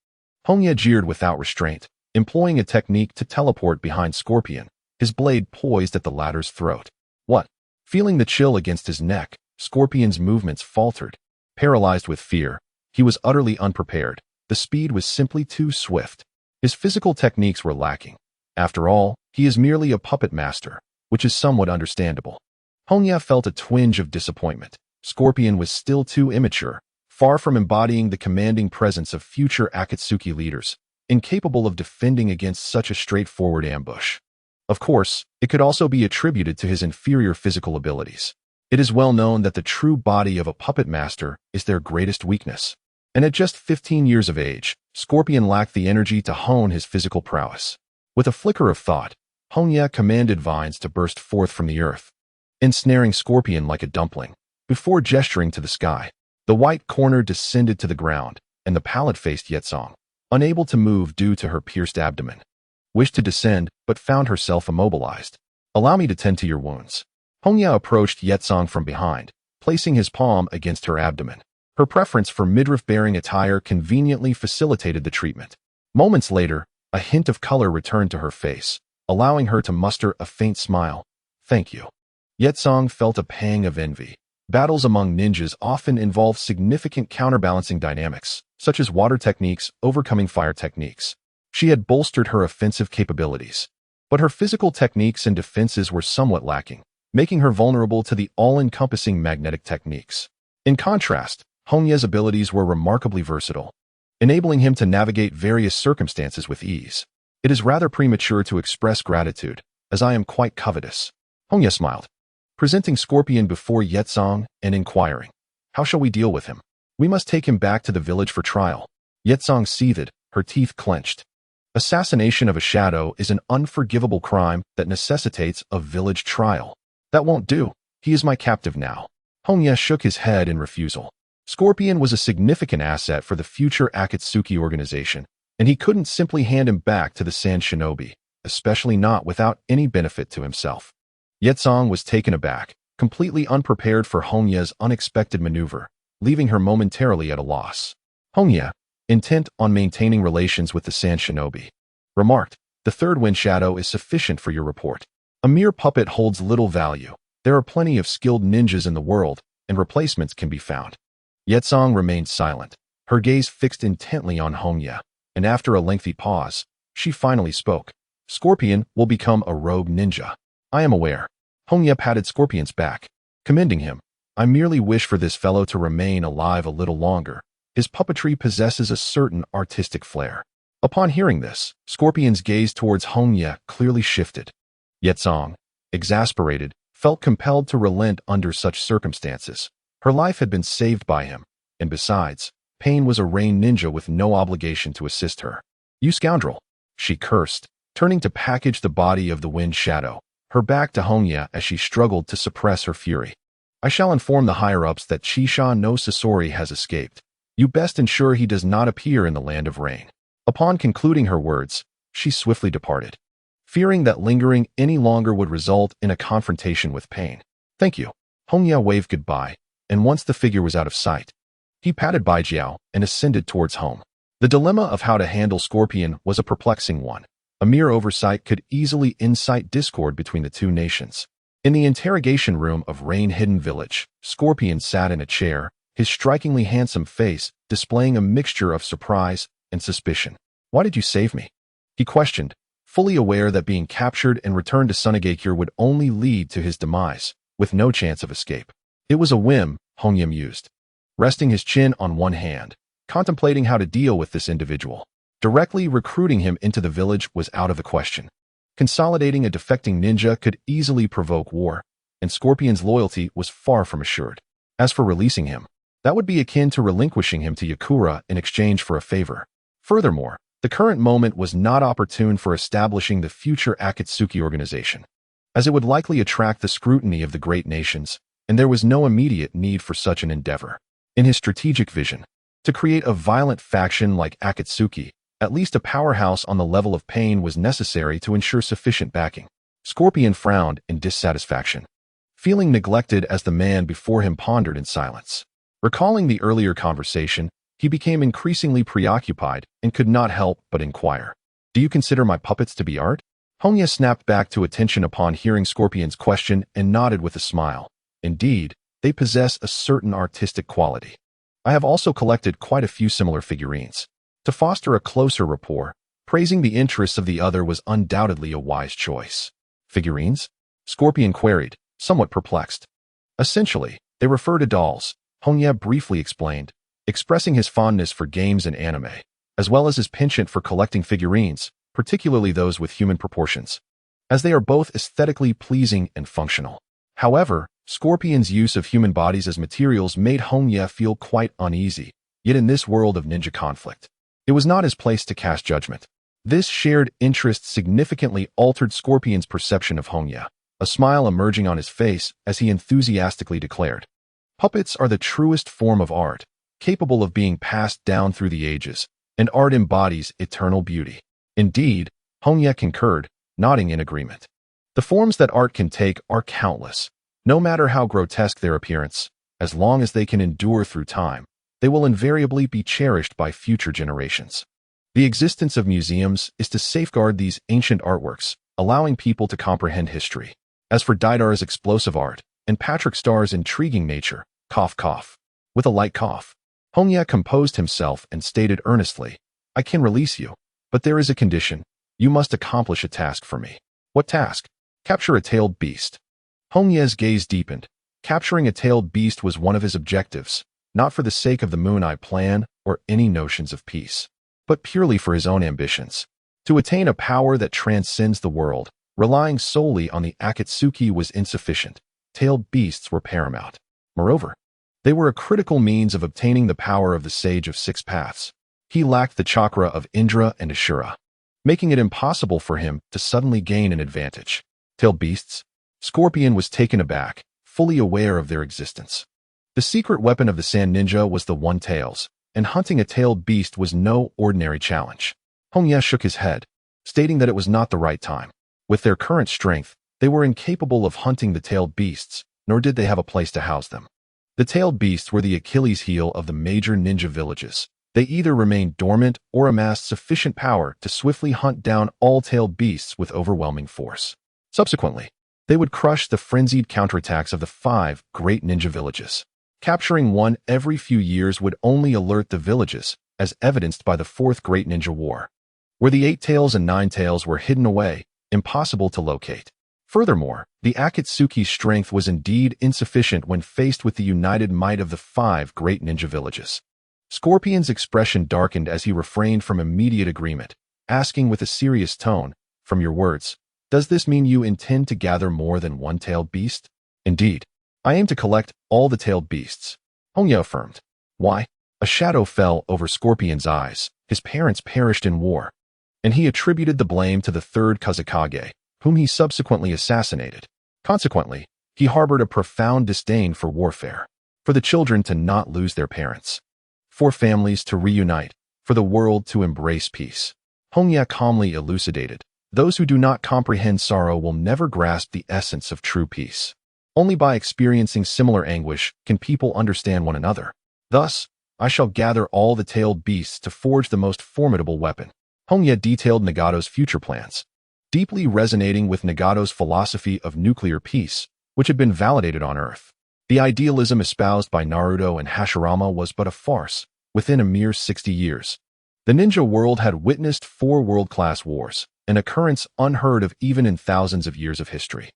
Hongye jeered without restraint, employing a technique to teleport behind Scorpion, his blade poised at the latter's throat. What? Feeling the chill against his neck, Scorpion's movements faltered. Paralyzed with fear, he was utterly unprepared. The speed was simply too swift. His physical techniques were lacking. After all, he is merely a puppet master, which is somewhat understandable. Hongye felt a twinge of disappointment. Scorpion was still too immature, far from embodying the commanding presence of future Akatsuki leaders, incapable of defending against such a straightforward ambush. Of course, it could also be attributed to his inferior physical abilities. It is well known that the true body of a puppet master is their greatest weakness. And at just 15 years of age, Scorpion lacked the energy to hone his physical prowess. With a flicker of thought, Hongye commanded vines to burst forth from the earth, ensnaring Scorpion like a dumpling. Before gesturing to the sky, the white corner descended to the ground, and the pallid-faced Yetsong, unable to move due to her pierced abdomen, wished to descend but found herself immobilized. Allow me to tend to your wounds. Hongye approached Yetsong from behind, placing his palm against her abdomen. Her preference for midriff-bearing attire conveniently facilitated the treatment. Moments later, a hint of color returned to her face, allowing her to muster a faint smile. Thank you. Yetsong felt a pang of envy. Battles among ninjas often involve significant counterbalancing dynamics, such as water techniques overcoming fire techniques. She had bolstered her offensive capabilities, but her physical techniques and defenses were somewhat lacking, making her vulnerable to the all-encompassing magnetic techniques. In contrast, Hongye's abilities were remarkably versatile, enabling him to navigate various circumstances with ease. It is rather premature to express gratitude, as I am quite covetous. Hongye smiled, presenting Scorpion before Yetsong and inquiring, how shall we deal with him? We must take him back to the village for trial. Yetsong seethed, her teeth clenched. Assassination of a shadow is an unforgivable crime that necessitates a village trial. That won't do. He is my captive now. Hongye shook his head in refusal. Scorpion was a significant asset for the future Akatsuki organization, and he couldn't simply hand him back to the Sand Shinobi, especially not without any benefit to himself. Yetsong was taken aback, completely unprepared for Hongye's unexpected maneuver, leaving her momentarily at a loss. Hongye, intent on maintaining relations with the Sand Shinobi, remarked, the third wind shadow is sufficient for your report. A mere puppet holds little value. There are plenty of skilled ninjas in the world, and replacements can be found. Yetsong remained silent, her gaze fixed intently on Hongye, and after a lengthy pause, she finally spoke. Scorpion will become a rogue ninja. I am aware. Hongye patted Scorpion's back, commending him. I merely wish for this fellow to remain alive a little longer. His puppetry possesses a certain artistic flair. Upon hearing this, Scorpion's gaze towards Hongye clearly shifted. Yetsong, exasperated, felt compelled to relent under such circumstances. Her life had been saved by him, and besides, Pain was a rain ninja with no obligation to assist her. You scoundrel! She cursed, turning to package the body of the wind shadow, her back to Hongye as she struggled to suppress her fury. I shall inform the higher-ups that Chisha no Sasori has escaped. You best ensure he does not appear in the land of rain. Upon concluding her words, she swiftly departed. fearing that lingering any longer would result in a confrontation with pain. "Thank you." Hongye waved goodbye, and once the figure was out of sight, he patted Baijiao and ascended towards home. The dilemma of how to handle Scorpion was a perplexing one. A mere oversight could easily incite discord between the two nations. In the interrogation room of rain-hidden village, Scorpion sat in a chair, his strikingly handsome face displaying a mixture of surprise and suspicion. "Why did you save me?" he questioned, fully aware that being captured and returned to Sunagakure would only lead to his demise, with no chance of escape. It was a whim, Hongye mused, resting his chin on one hand, contemplating how to deal with this individual. Directly recruiting him into the village was out of the question. Consolidating a defecting ninja could easily provoke war, and Scorpion's loyalty was far from assured. As for releasing him, that would be akin to relinquishing him to Yakura in exchange for a favor. Furthermore, the current moment was not opportune for establishing the future Akatsuki organization, as it would likely attract the scrutiny of the great nations, and there was no immediate need for such an endeavor. In his strategic vision, to create a violent faction like Akatsuki, at least a powerhouse on the level of pain was necessary to ensure sufficient backing. Scorpion frowned in dissatisfaction, feeling neglected as the man before him pondered in silence. Recalling the earlier conversation, he became increasingly preoccupied and could not help but inquire. "Do you consider my puppets to be art?" Hongye snapped back to attention upon hearing Scorpion's question and nodded with a smile. "Indeed, they possess a certain artistic quality. I have also collected quite a few similar figurines." To foster a closer rapport, praising the interests of the other was undoubtedly a wise choice. "Figurines?" Scorpion queried, somewhat perplexed. "Essentially, they refer to dolls," Hongye briefly explained, expressing his fondness for games and anime, as well as his penchant for collecting figurines, particularly those with human proportions, as they are both aesthetically pleasing and functional. However, Scorpion's use of human bodies as materials made Hongye feel quite uneasy, yet in this world of ninja conflict, it was not his place to cast judgment. This shared interest significantly altered Scorpion's perception of Hongye, a smile emerging on his face as he enthusiastically declared, "Puppets are the truest form of art, capable of being passed down through the ages, and art embodies eternal beauty." Indeed, Hongye concurred, nodding in agreement. The forms that art can take are countless. No matter how grotesque their appearance, as long as they can endure through time, they will invariably be cherished by future generations. The existence of museums is to safeguard these ancient artworks, allowing people to comprehend history. As for Didar's explosive art, and Patrick Starr's intriguing nature, cough cough. With a light cough, Hongye composed himself and stated earnestly, "I can release you, but there is a condition. You must accomplish a task for me." "What task?" "Capture a tailed beast." Hongye's gaze deepened. Capturing a tailed beast was one of his objectives, not for the sake of the Moon Eye plan or any notions of peace, but purely for his own ambitions. To attain a power that transcends the world, relying solely on the Akatsuki was insufficient. Tailed beasts were paramount. Moreover, they were a critical means of obtaining the power of the Sage of Six Paths. He lacked the chakra of Indra and Ashura, making it impossible for him to suddenly gain an advantage. Tailed beasts? Scorpion was taken aback, fully aware of their existence. The secret weapon of the Sand Ninja was the One Tails, and hunting a tailed beast was no ordinary challenge. Hongye shook his head, stating that it was not the right time. With their current strength, they were incapable of hunting the tailed beasts, nor did they have a place to house them. The tailed beasts were the Achilles heel of the major ninja villages. They either remained dormant or amassed sufficient power to swiftly hunt down all tailed beasts with overwhelming force. Subsequently, they would crush the frenzied counterattacks of the 5 great ninja villages. Capturing one every few years would only alert the villages, as evidenced by the 4th Great Ninja War, where the 8 tails and 9 tails were hidden away, impossible to locate. Furthermore, the Akatsuki's strength was indeed insufficient when faced with the united might of the 5 great ninja villages. Scorpion's expression darkened as he refrained from immediate agreement, asking with a serious tone, "From your words, does this mean you intend to gather more than one tailed beast?" "Indeed. I aim to collect all the tailed beasts," Hongye affirmed. "Why?" A shadow fell over Scorpion's eyes. His parents perished in war, and he attributed the blame to the 3rd Kazekage, whom he subsequently assassinated. Consequently, he harbored a profound disdain for warfare, for the children to not lose their parents, for families to reunite, for the world to embrace peace. Hongye calmly elucidated, Those who do not comprehend sorrow will never grasp the essence of true peace. Only by experiencing similar anguish can people understand one another. Thus, I shall gather all the tailed beasts to forge the most formidable weapon. Hongye detailed Nagato's future plans, deeply resonating with Nagato's philosophy of nuclear peace, which had been validated on Earth. The idealism espoused by Naruto and Hashirama was but a farce within a mere 60 years. The ninja world had witnessed 4 world-class wars, an occurrence unheard of even in thousands of years of history.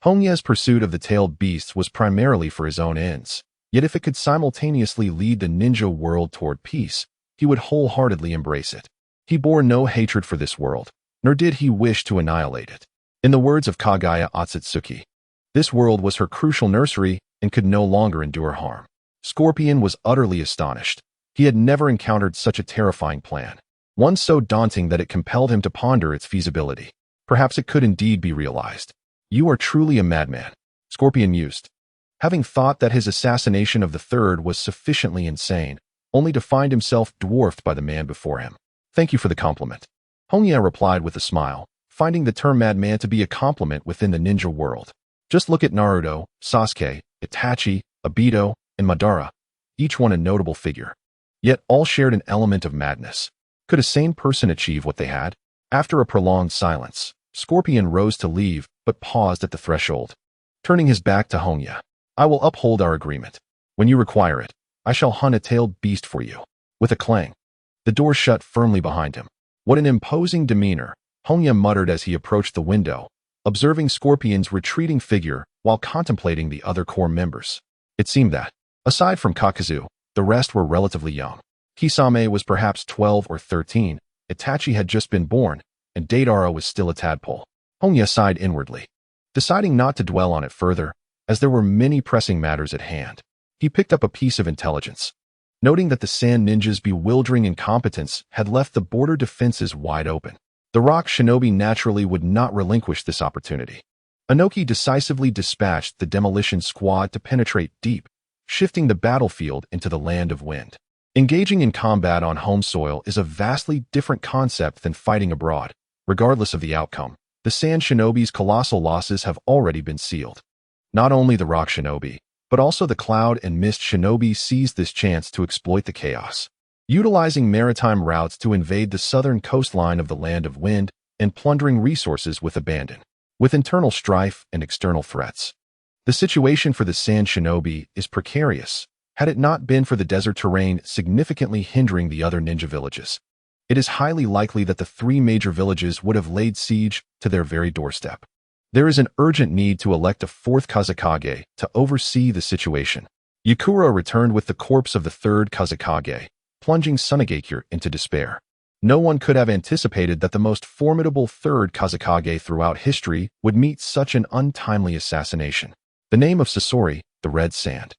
Hongye's pursuit of the tailed beasts was primarily for his own ends, yet if it could simultaneously lead the ninja world toward peace, he would wholeheartedly embrace it. He bore no hatred for this world, nor did he wish to annihilate it. In the words of Kaguya Akatsuki, this world was her crucial nursery and could no longer endure harm. Scorpion was utterly astonished. He had never encountered such a terrifying plan, one so daunting that it compelled him to ponder its feasibility. Perhaps it could indeed be realized. You are truly a madman, Scorpion mused, having thought that his assassination of the third was sufficiently insane, only to find himself dwarfed by the man before him. Thank you for the compliment. Hongye replied with a smile, finding the term madman to be a compliment within the ninja world. Just look at Naruto, Sasuke, Itachi, Obito, and Madara, each one a notable figure. Yet all shared an element of madness. Could a sane person achieve what they had? After a prolonged silence, Scorpion rose to leave, but paused at the threshold. Turning his back to Hongye, I will uphold our agreement. When you require it, I shall hunt a tailed beast for you. With a clang, the door shut firmly behind him. What an imposing demeanor, Hongye muttered as he approached the window, observing Scorpion's retreating figure while contemplating the other core members. It seemed that, aside from Kakazu, the rest were relatively young. Kisame was perhaps 12 or 13, Itachi had just been born, and Deidara was still a tadpole. Hongye sighed inwardly, deciding not to dwell on it further, as there were many pressing matters at hand. He picked up a piece of intelligence, noting that the Sand Ninja's bewildering incompetence had left the border defenses wide open. The Rock Shinobi naturally would not relinquish this opportunity. Inoki decisively dispatched the demolition squad to penetrate deep, shifting the battlefield into the land of wind. Engaging in combat on home soil is a vastly different concept than fighting abroad. Regardless of the outcome, the Sand Shinobi's colossal losses have already been sealed. Not only the Rock Shinobi, but also the Cloud and Mist Shinobi seized this chance to exploit the chaos, utilizing maritime routes to invade the southern coastline of the Land of Wind and plundering resources with abandon. With internal strife and external threats, the situation for the Sand Shinobi is precarious, had it not been for the desert terrain significantly hindering the other ninja villages. It is highly likely that the 3 major villages would have laid siege to their very doorstep. There is an urgent need to elect a 4th Kazekage to oversee the situation. Yukura returned with the corpse of the 3rd Kazekage, plunging Sunagakure into despair. No one could have anticipated that the most formidable 3rd Kazekage throughout history would meet such an untimely assassination. The name of Sasori, the Red Sand,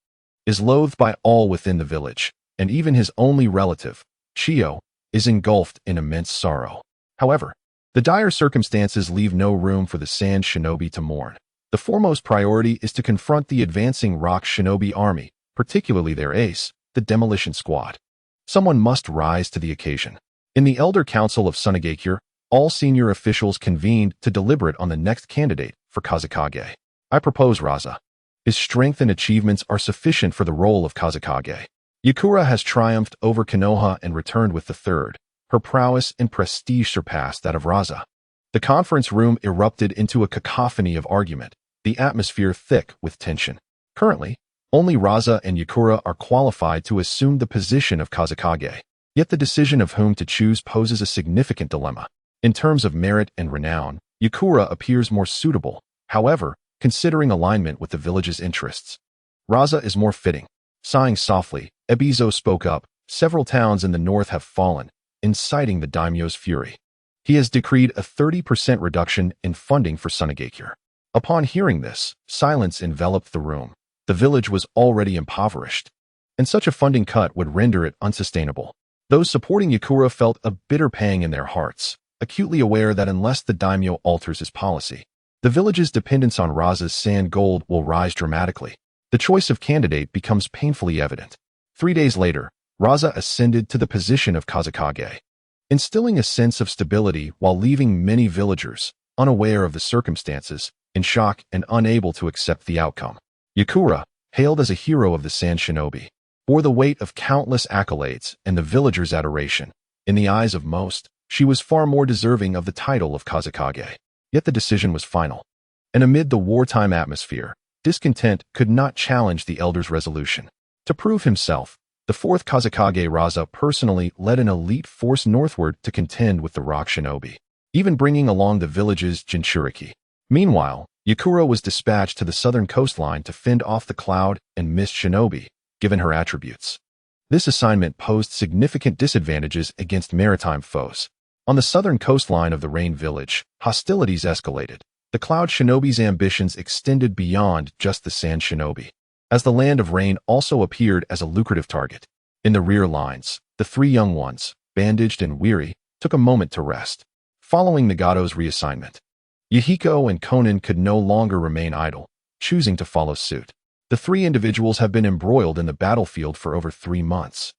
is loathed by all within the village, and even his only relative, Chiyo, is engulfed in immense sorrow. However, the dire circumstances leave no room for the Sand Shinobi to mourn. The foremost priority is to confront the advancing Rock Shinobi army, particularly their ace, the Demolition Squad. Someone must rise to the occasion. In the Elder Council of Sunagakure, all senior officials convened to deliberate on the next candidate for Kazekage. I propose Raza. His strength and achievements are sufficient for the role of Kazekage. Yukura has triumphed over Konoha and returned with the 3rd. Her prowess and prestige surpassed that of Raza. The conference room erupted into a cacophony of argument, the atmosphere thick with tension. Currently, only Raza and Yukura are qualified to assume the position of Kazekage. Yet the decision of whom to choose poses a significant dilemma. In terms of merit and renown, Yukura appears more suitable. However, considering alignment with the village's interests, Raza is more fitting. Sighing softly, Ebizo spoke up. Several towns in the north have fallen, inciting the daimyo's fury. He has decreed a 30% reduction in funding for Sunagakure. Upon hearing this, silence enveloped the room. The village was already impoverished, and such a funding cut would render it unsustainable. Those supporting Yukura felt a bitter pang in their hearts, acutely aware that unless the daimyo alters his policy, the village's dependence on Raza's sand gold will rise dramatically. The choice of candidate becomes painfully evident. 3 days later, Raza ascended to the position of Kazekage. instilling a sense of stability while leaving many villagers, unaware of the circumstances, in shock and unable to accept the outcome. Yakura, hailed as a hero of the Sand Shinobi, bore the weight of countless accolades and the villagers' adoration. In the eyes of most, she was far more deserving of the title of Kazekage. Yet the decision was final. And amid the wartime atmosphere, discontent could not challenge the elder's resolution. To prove himself, the fourth Kazekage Raza personally led an elite force northward to contend with the rock shinobi, even bringing along the village's Jinchuriki. Meanwhile, Yakura was dispatched to the southern coastline to fend off the cloud and mist shinobi, given her attributes. This assignment posed significant disadvantages against maritime foes. On the southern coastline of the Rain Village, hostilities escalated. The cloud shinobi's ambitions extended beyond just the sand shinobi, as the Land of Rain also appeared as a lucrative target. In the rear lines, the three young ones, bandaged and weary, took a moment to rest. Following Nagato's reassignment, Yahiko and Konan could no longer remain idle, choosing to follow suit. The three individuals have been embroiled in the battlefield for over 3 months,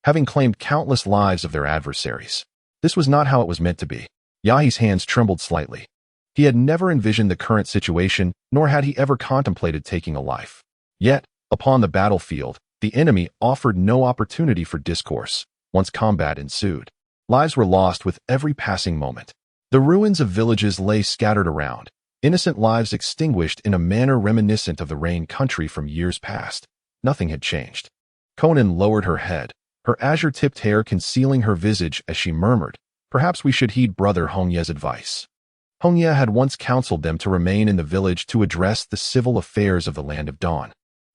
having claimed countless lives of their adversaries. This was not how it was meant to be. Yahi's hands trembled slightly. He had never envisioned the current situation, nor had he ever contemplated taking a life. Yet, upon the battlefield, the enemy offered no opportunity for discourse. Once combat ensued, lives were lost with every passing moment. The ruins of villages lay scattered around, innocent lives extinguished in a manner reminiscent of the Rain country from years past. Nothing had changed. Konan lowered her head, her azure-tipped hair concealing her visage as she murmured, "Perhaps we should heed Brother Hongye's advice." Hongye had once counseled them to remain in the village to address the civil affairs of the Land of Dawn,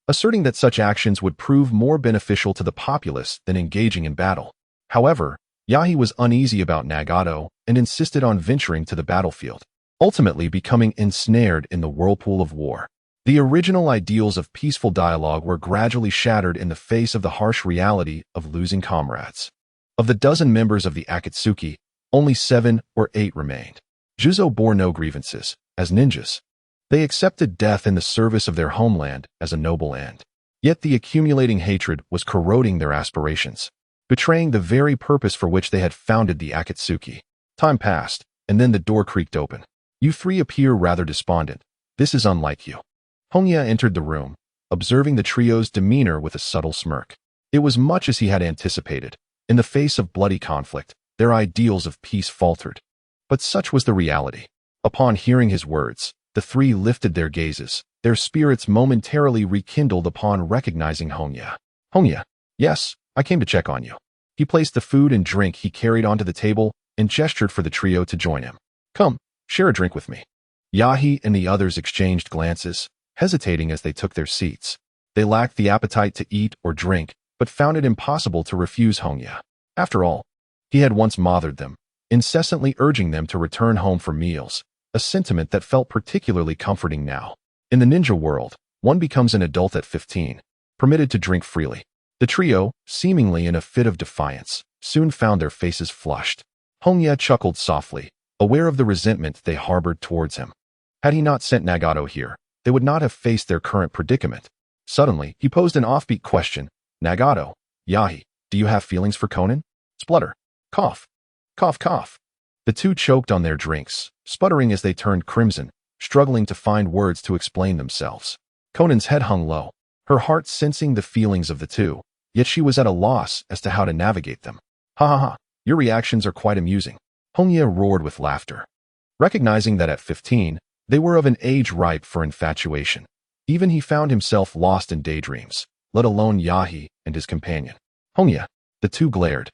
asserting that such actions would prove more beneficial to the populace than engaging in battle. However, Yahi was uneasy about Nagato and insisted on venturing to the battlefield, ultimately becoming ensnared in the whirlpool of war. The original ideals of peaceful dialogue were gradually shattered in the face of the harsh reality of losing comrades. Of the dozen members of the Akatsuki, only 7 or 8 remained. Juzo bore no grievances. As ninjas, they accepted death in the service of their homeland as a noble end. Yet the accumulating hatred was corroding their aspirations, betraying the very purpose for which they had founded the Akatsuki. Time passed, and then the door creaked open. "You three appear rather despondent. This is unlike you." Hongye entered the room, observing the trio's demeanor with a subtle smirk. It was much as he had anticipated. In the face of bloody conflict, their ideals of peace faltered. But such was the reality. Upon hearing his words, the three lifted their gazes, their spirits momentarily rekindled upon recognizing Hongye. "Hongye, yes, I came to check on you." He placed the food and drink he carried onto the table and gestured for the trio to join him. "Come, share a drink with me." Yahi and the others exchanged glances, hesitating as they took their seats. They lacked the appetite to eat or drink, but found it impossible to refuse Hongye. After all, he had once mothered them, incessantly urging them to return home for meals, a sentiment that felt particularly comforting now. In the ninja world, one becomes an adult at 15, permitted to drink freely. The trio, seemingly in a fit of defiance, soon found their faces flushed. Hongye chuckled softly, aware of the resentment they harbored towards him. Had he not sent Nagato here, they would not have faced their current predicament. Suddenly, he posed an offbeat question. "Nagato, Yahi, do you have feelings for Konan?" Splutter. Cough. Cough, cough. The two choked on their drinks, sputtering as they turned crimson, struggling to find words to explain themselves. Konan's head hung low, her heart sensing the feelings of the two, yet she was at a loss as to how to navigate them. "Ha ha ha, your reactions are quite amusing." Hongye roared with laughter. Recognizing that at 15, they were of an age ripe for infatuation. Even he found himself lost in daydreams, let alone Yahi and his companion. "Hongye." The two glared,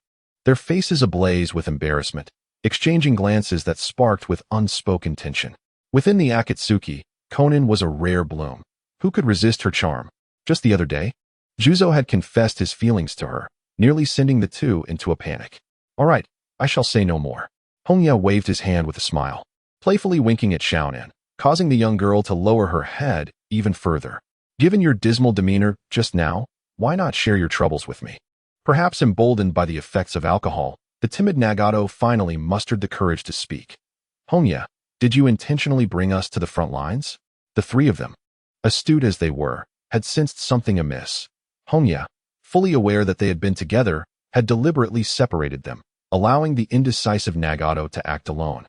their faces ablaze with embarrassment, exchanging glances that sparked with unspoken tension. Within the Akatsuki, Konan was a rare bloom. Who could resist her charm? Just the other day, Juzo had confessed his feelings to her, nearly sending the two into a panic. "All right, I shall say no more." Hongye waved his hand with a smile, playfully winking at Xiaonan, causing the young girl to lower her head even further. "Given your dismal demeanor just now, why not share your troubles with me?" Perhaps emboldened by the effects of alcohol, the timid Nagato finally mustered the courage to speak. "Hongye, did you intentionally bring us to the front lines?" The three of them, astute as they were, had sensed something amiss. Hongye, fully aware that they had been together, had deliberately separated them, allowing the indecisive Nagato to act alone,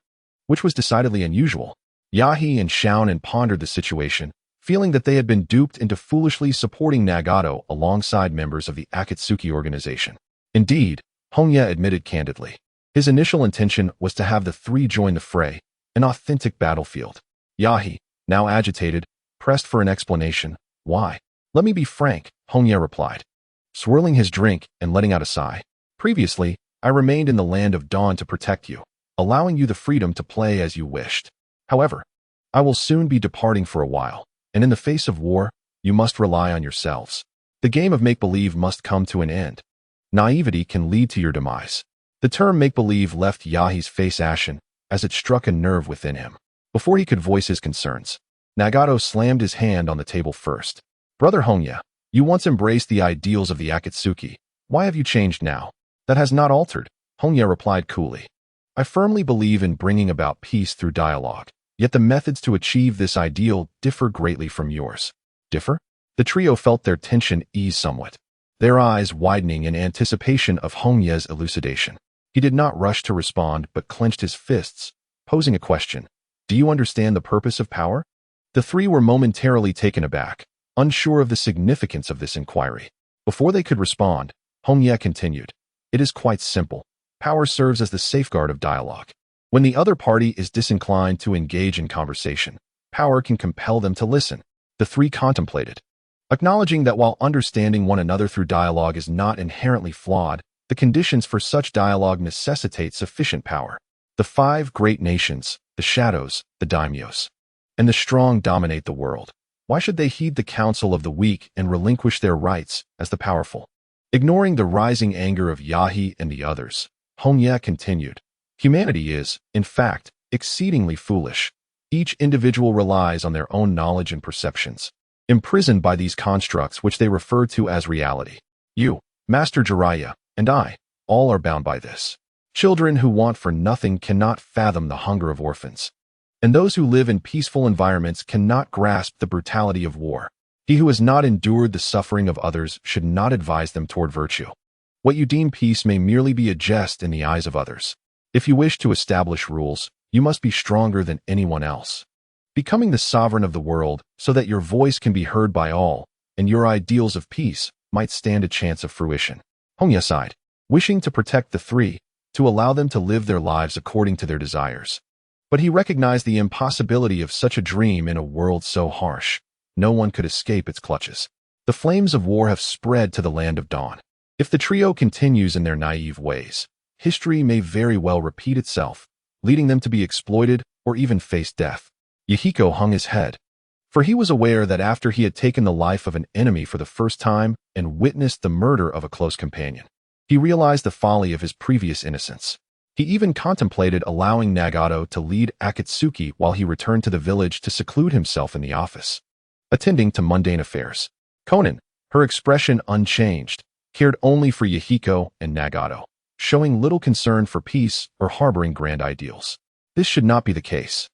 which was decidedly unusual. Yahi and Xiaonan pondered the situation, feeling that they had been duped into foolishly supporting Nagato alongside members of the Akatsuki organization. Indeed, Hongye admitted candidly, his initial intention was to have the three join the fray, an authentic battlefield. Yahi, now agitated, pressed for an explanation. Why? Let me be frank, Hongye replied, swirling his drink and letting out a sigh. Previously, I remained in the land of dawn to protect you, allowing you the freedom to play as you wished. However, I will soon be departing for a while, and in the face of war, you must rely on yourselves. The game of make-believe must come to an end. Naivety can lead to your demise. The term make-believe left Yahi's face ashen as it struck a nerve within him. Before he could voice his concerns, Nagato slammed his hand on the table first. Brother Hongye, you once embraced the ideals of the Akatsuki. Why have you changed now? That has not altered, Hongye replied coolly. I firmly believe in bringing about peace through dialogue, yet the methods to achieve this ideal differ greatly from yours. Differ? The trio felt their tension ease somewhat, their eyes widening in anticipation of Hongye's elucidation. He did not rush to respond but clenched his fists, posing a question. Do you understand the purpose of power? The three were momentarily taken aback, unsure of the significance of this inquiry. Before they could respond, Hongye continued. It is quite simple. Power serves as the safeguard of dialogue. When the other party is disinclined to engage in conversation, power can compel them to listen. The three contemplated, acknowledging that while understanding one another through dialogue is not inherently flawed, the conditions for such dialogue necessitate sufficient power. The five great nations, the shadows, the daimyos, and the strong dominate the world. Why should they heed the counsel of the weak and relinquish their rights as the powerful? Ignoring the rising anger of Yahi and the others, Hongye continued. Humanity is, in fact, exceedingly foolish. Each individual relies on their own knowledge and perceptions, imprisoned by these constructs which they refer to as reality. You, Master Jiraiya, and I, all are bound by this. Children who want for nothing cannot fathom the hunger of orphans, and those who live in peaceful environments cannot grasp the brutality of war. He who has not endured the suffering of others should not advise them toward virtue. What you deem peace may merely be a jest in the eyes of others. If you wish to establish rules, you must be stronger than anyone else, becoming the sovereign of the world so that your voice can be heard by all, and your ideals of peace might stand a chance of fruition. Hongye sighed, wishing to protect the three, to allow them to live their lives according to their desires. But he recognized the impossibility of such a dream in a world so harsh. No one could escape its clutches. The flames of war have spread to the land of dawn. If the trio continues in their naive ways, history may very well repeat itself, leading them to be exploited or even face death. Yahiko hung his head, for he was aware that after he had taken the life of an enemy for the first time and witnessed the murder of a close companion, he realized the folly of his previous innocence. He even contemplated allowing Nagato to lead Akatsuki while he returned to the village to seclude himself in the office, attending to mundane affairs. Konan, her expression unchanged, cared only for Yahiko and Nagato, showing little concern for peace or harboring grand ideals. This should not be the case.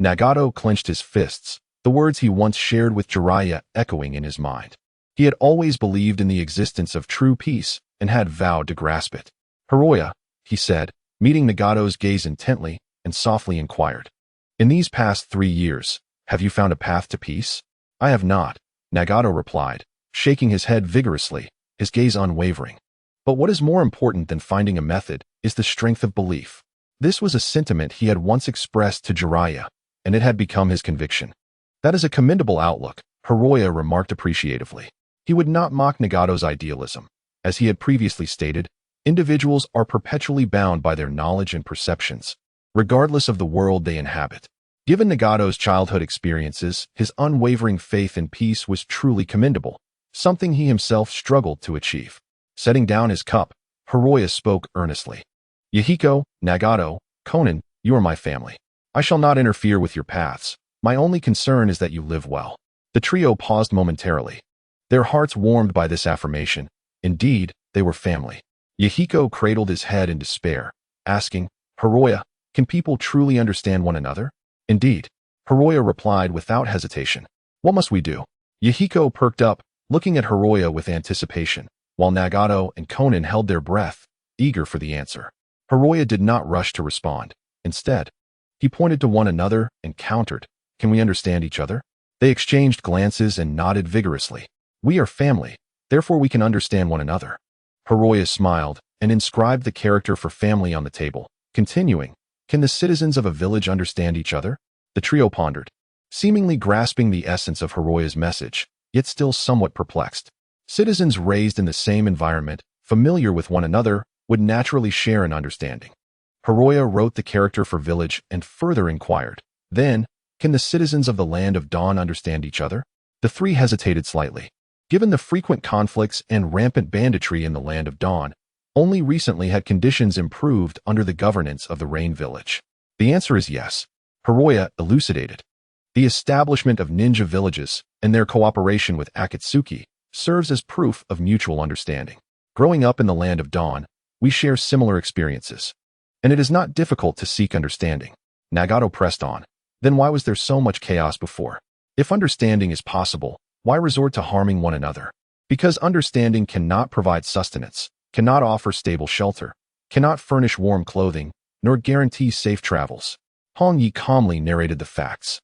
Nagato clenched his fists, the words he once shared with Jiraiya echoing in his mind. He had always believed in the existence of true peace and had vowed to grasp it. Hiroya, he said, meeting Nagato's gaze intently, and softly inquired. In these past 3 years, have you found a path to peace? I have not, Nagato replied, shaking his head vigorously, his gaze unwavering. But what is more important than finding a method is the strength of belief. This was a sentiment he had once expressed to Jiraiya, and it had become his conviction. That is a commendable outlook, Hiroya remarked appreciatively. He would not mock Nagato's idealism. As he had previously stated, individuals are perpetually bound by their knowledge and perceptions, regardless of the world they inhabit. Given Nagato's childhood experiences, his unwavering faith in peace was truly commendable, something he himself struggled to achieve. Setting down his cup, Hiroya spoke earnestly. Yahiko, Nagato, Konan, you are my family. I shall not interfere with your paths. My only concern is that you live well. The trio paused momentarily, their hearts warmed by this affirmation. Indeed, they were family. Yahiko cradled his head in despair, asking, Hiroya, can people truly understand one another? Indeed, Hiroya replied without hesitation. What must we do? Yahiko perked up, looking at Hiroya with anticipation, while Nagato and Konan held their breath, eager for the answer. Hiroya did not rush to respond. Instead, he pointed to one another and countered, "Can we understand each other?" They exchanged glances and nodded vigorously. "We are family, therefore we can understand one another." Hiroya smiled and inscribed the character for family on the table, continuing, "Can the citizens of a village understand each other?" The trio pondered, seemingly grasping the essence of Hiroya's message, yet still somewhat perplexed. Citizens raised in the same environment, familiar with one another, would naturally share an understanding. Hiroya wrote the character for village and further inquired, "Then, can the citizens of the Land of Dawn understand each other?" The three hesitated slightly. Given the frequent conflicts and rampant banditry in the Land of Dawn, only recently had conditions improved under the governance of the Rain Village. The answer is yes, Hiroya elucidated. The establishment of ninja villages and their cooperation with Akatsuki serves as proof of mutual understanding. Growing up in the Land of Dawn, we share similar experiences, and it is not difficult to seek understanding. Nagato pressed on. Then why was there so much chaos before? If understanding is possible, why resort to harming one another? Because understanding cannot provide sustenance, cannot offer stable shelter, cannot furnish warm clothing, nor guarantee safe travels. Hongye calmly narrated the facts,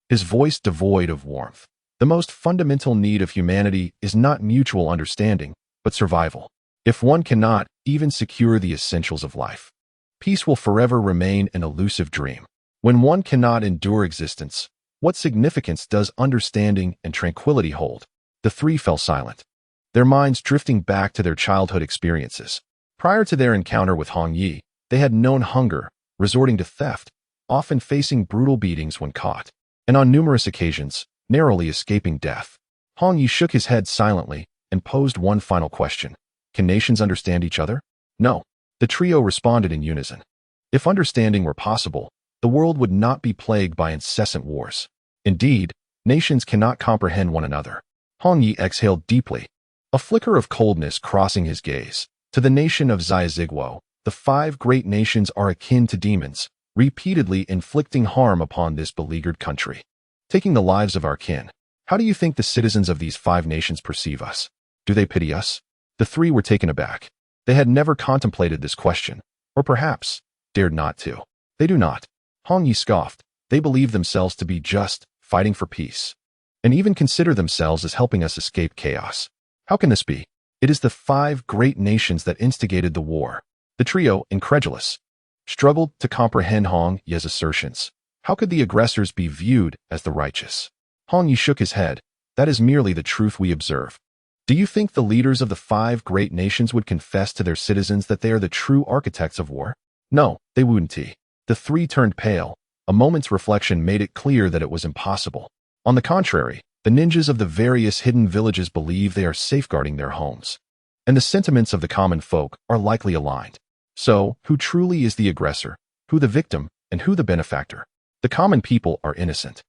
his voice devoid of warmth. The most fundamental need of humanity is not mutual understanding, but survival. If one cannot even secure the essentials of life, peace will forever remain an elusive dream. When one cannot endure existence, what significance does understanding and tranquility hold? The three fell silent, their minds drifting back to their childhood experiences. Prior to their encounter with Hongye, they had known hunger, resorting to theft, often facing brutal beatings when caught, and on numerous occasions, narrowly escaping death. Hongye shook his head silently and posed one final question. Can nations understand each other? No. The trio responded in unison. If understanding were possible, the world would not be plagued by incessant wars. Indeed, nations cannot comprehend one another. Hongye exhaled deeply, a flicker of coldness crossing his gaze. To the nation of Xiaziguo, the 5 great nations are akin to demons, repeatedly inflicting harm upon this beleaguered country, taking the lives of our kin. How do you think the citizens of these 5 nations perceive us? Do they pity us? The three were taken aback. They had never contemplated this question, or perhaps dared not to. They do not. Hongye scoffed. They believe themselves to be just, fighting for peace, and even consider themselves as helping us escape chaos. How can this be? It is the 5 great nations that instigated the war. The trio, incredulous, struggled to comprehend Hongye's assertions. How could the aggressors be viewed as the righteous? Hongye shook his head. That is merely the truth we observe. Do you think the leaders of the 5 great nations would confess to their citizens that they are the true architects of war? No, they wouldn't. The three turned pale. A moment's reflection made it clear that it was impossible. On the contrary, the ninjas of the various hidden villages believe they are safeguarding their homes, and the sentiments of the common folk are likely aligned. So, who truly is the aggressor, who the victim, and who the benefactor? The common people are innocent.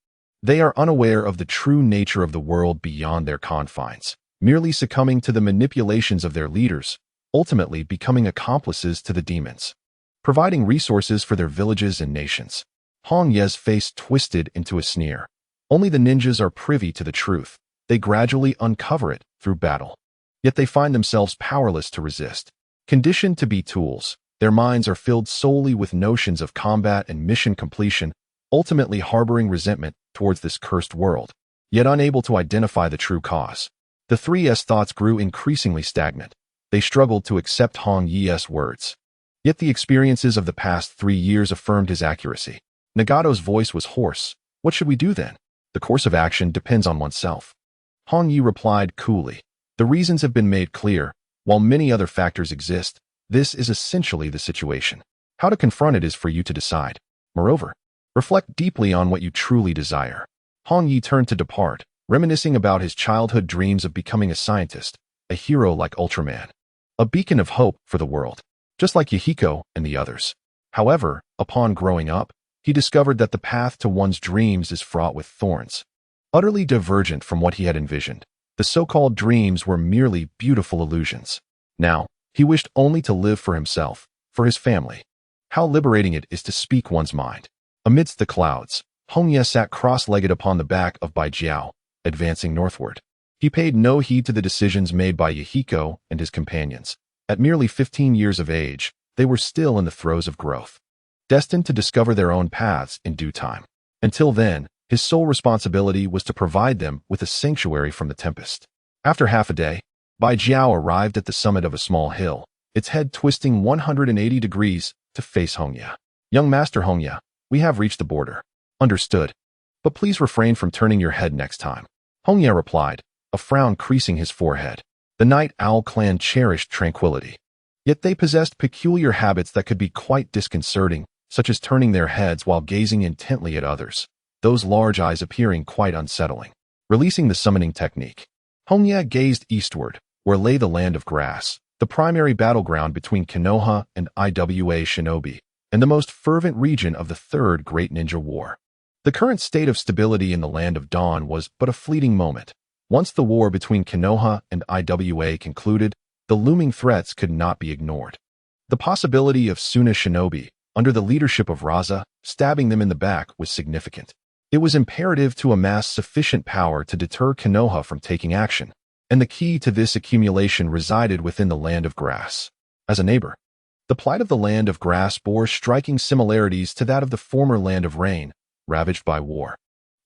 They are unaware of the true nature of the world beyond their confines, merely succumbing to the manipulations of their leaders, ultimately becoming accomplices to the demons, providing resources for their villages and nations. Hongye's face twisted into a sneer. Only the ninjas are privy to the truth. They gradually uncover it through battle. Yet they find themselves powerless to resist. Conditioned to be tools, their minds are filled solely with notions of combat and mission completion, ultimately harboring resentment towards this cursed world, yet unable to identify the true cause. The three's thoughts grew increasingly stagnant. They struggled to accept Hongye's words. Yet the experiences of the past 3 years affirmed his accuracy. Nagato's voice was hoarse. What should we do then? The course of action depends on oneself. Hongye replied coolly. The reasons have been made clear. While many other factors exist, this is essentially the situation. How to confront it is for you to decide. Moreover, reflect deeply on what you truly desire. Hongye turned to depart, reminiscing about his childhood dreams of becoming a scientist, a hero like Ultraman, a beacon of hope for the world, just like Yahiko and the others. However, upon growing up, he discovered that the path to one's dreams is fraught with thorns. Utterly divergent from what he had envisioned, the so-called dreams were merely beautiful illusions. Now, he wished only to live for himself, for his family. How liberating it is to speak one's mind. Amidst the clouds, Hongye sat cross-legged upon the back of Baijiao, advancing northward. He paid no heed to the decisions made by Yahiko and his companions. At merely 15 years of age, they were still in the throes of growth, destined to discover their own paths in due time. Until then, his sole responsibility was to provide them with a sanctuary from the tempest. After half a day, Bai Jiao arrived at the summit of a small hill, its head twisting 180 degrees to face Hongye. "Young Master Hongye, we have reached the border." "Understood. But please refrain from turning your head next time," Hongye replied, a frown creasing his forehead. The Night Owl clan cherished tranquility. Yet they possessed peculiar habits that could be quite disconcerting, such as turning their heads while gazing intently at others, those large eyes appearing quite unsettling. Releasing the summoning technique, Hongye gazed eastward, where lay the Land of Grass, the primary battleground between Konoha and Iwa shinobi, and the most fervent region of the Third Great Ninja War. The current state of stability in the Land of Dawn was but a fleeting moment. Once the war between Konoha and Iwa concluded, the looming threats could not be ignored. The possibility of Suna shinobi, under the leadership of Raza, stabbing them in the back was significant. It was imperative to amass sufficient power to deter Konoha from taking action, and the key to this accumulation resided within the Land of Grass. As a neighbor, the plight of the Land of Grass bore striking similarities to that of the former Land of Rain, ravaged by war,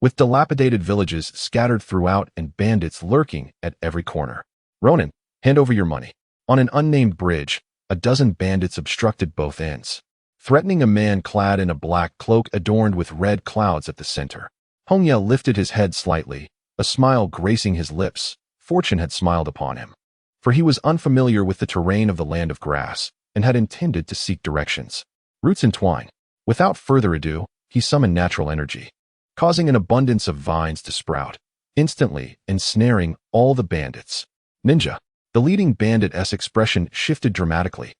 with dilapidated villages scattered throughout and bandits lurking at every corner. "Ronin, hand over your money." On an unnamed bridge, a dozen bandits obstructed both ends, threatening a man clad in a black cloak adorned with red clouds at the center. Hongye lifted his head slightly, a smile gracing his lips. Fortune had smiled upon him, for he was unfamiliar with the terrain of the Land of Grass and had intended to seek directions. Roots entwine. Without further ado, he summoned natural energy, causing an abundance of vines to sprout, instantly ensnaring all the bandits. "Ninja." The leading bandit's expression shifted dramatically.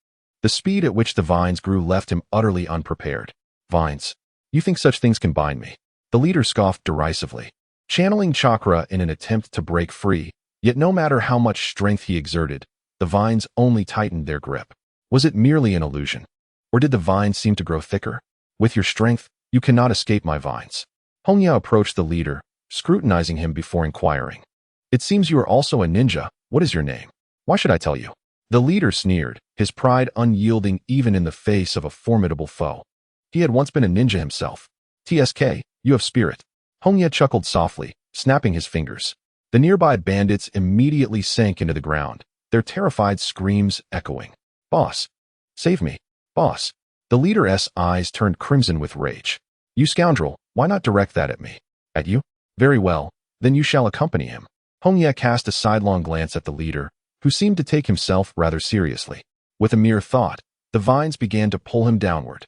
The speed at which the vines grew left him utterly unprepared. "Vines? You think such things can bind me?" The leader scoffed derisively, channeling chakra in an attempt to break free, yet no matter how much strength he exerted, the vines only tightened their grip. Was it merely an illusion? Or did the vines seem to grow thicker? "With your strength, you cannot escape my vines." Hongye approached the leader, scrutinizing him before inquiring. "It seems you are also a ninja. What is your name?" "Why should I tell you?" The leader sneered, his pride unyielding even in the face of a formidable foe. He had once been a ninja himself. "TSK, you have spirit." Hongye chuckled softly, snapping his fingers. The nearby bandits immediately sank into the ground, their terrified screams echoing. "Boss! Save me! Boss!" The leader's eyes turned crimson with rage. "You scoundrel, why not direct that at me?" "At you? Very well, then you shall accompany him." Hongye cast a sidelong glance at the leader, who seemed to take himself rather seriously. With a mere thought, the vines began to pull him downward.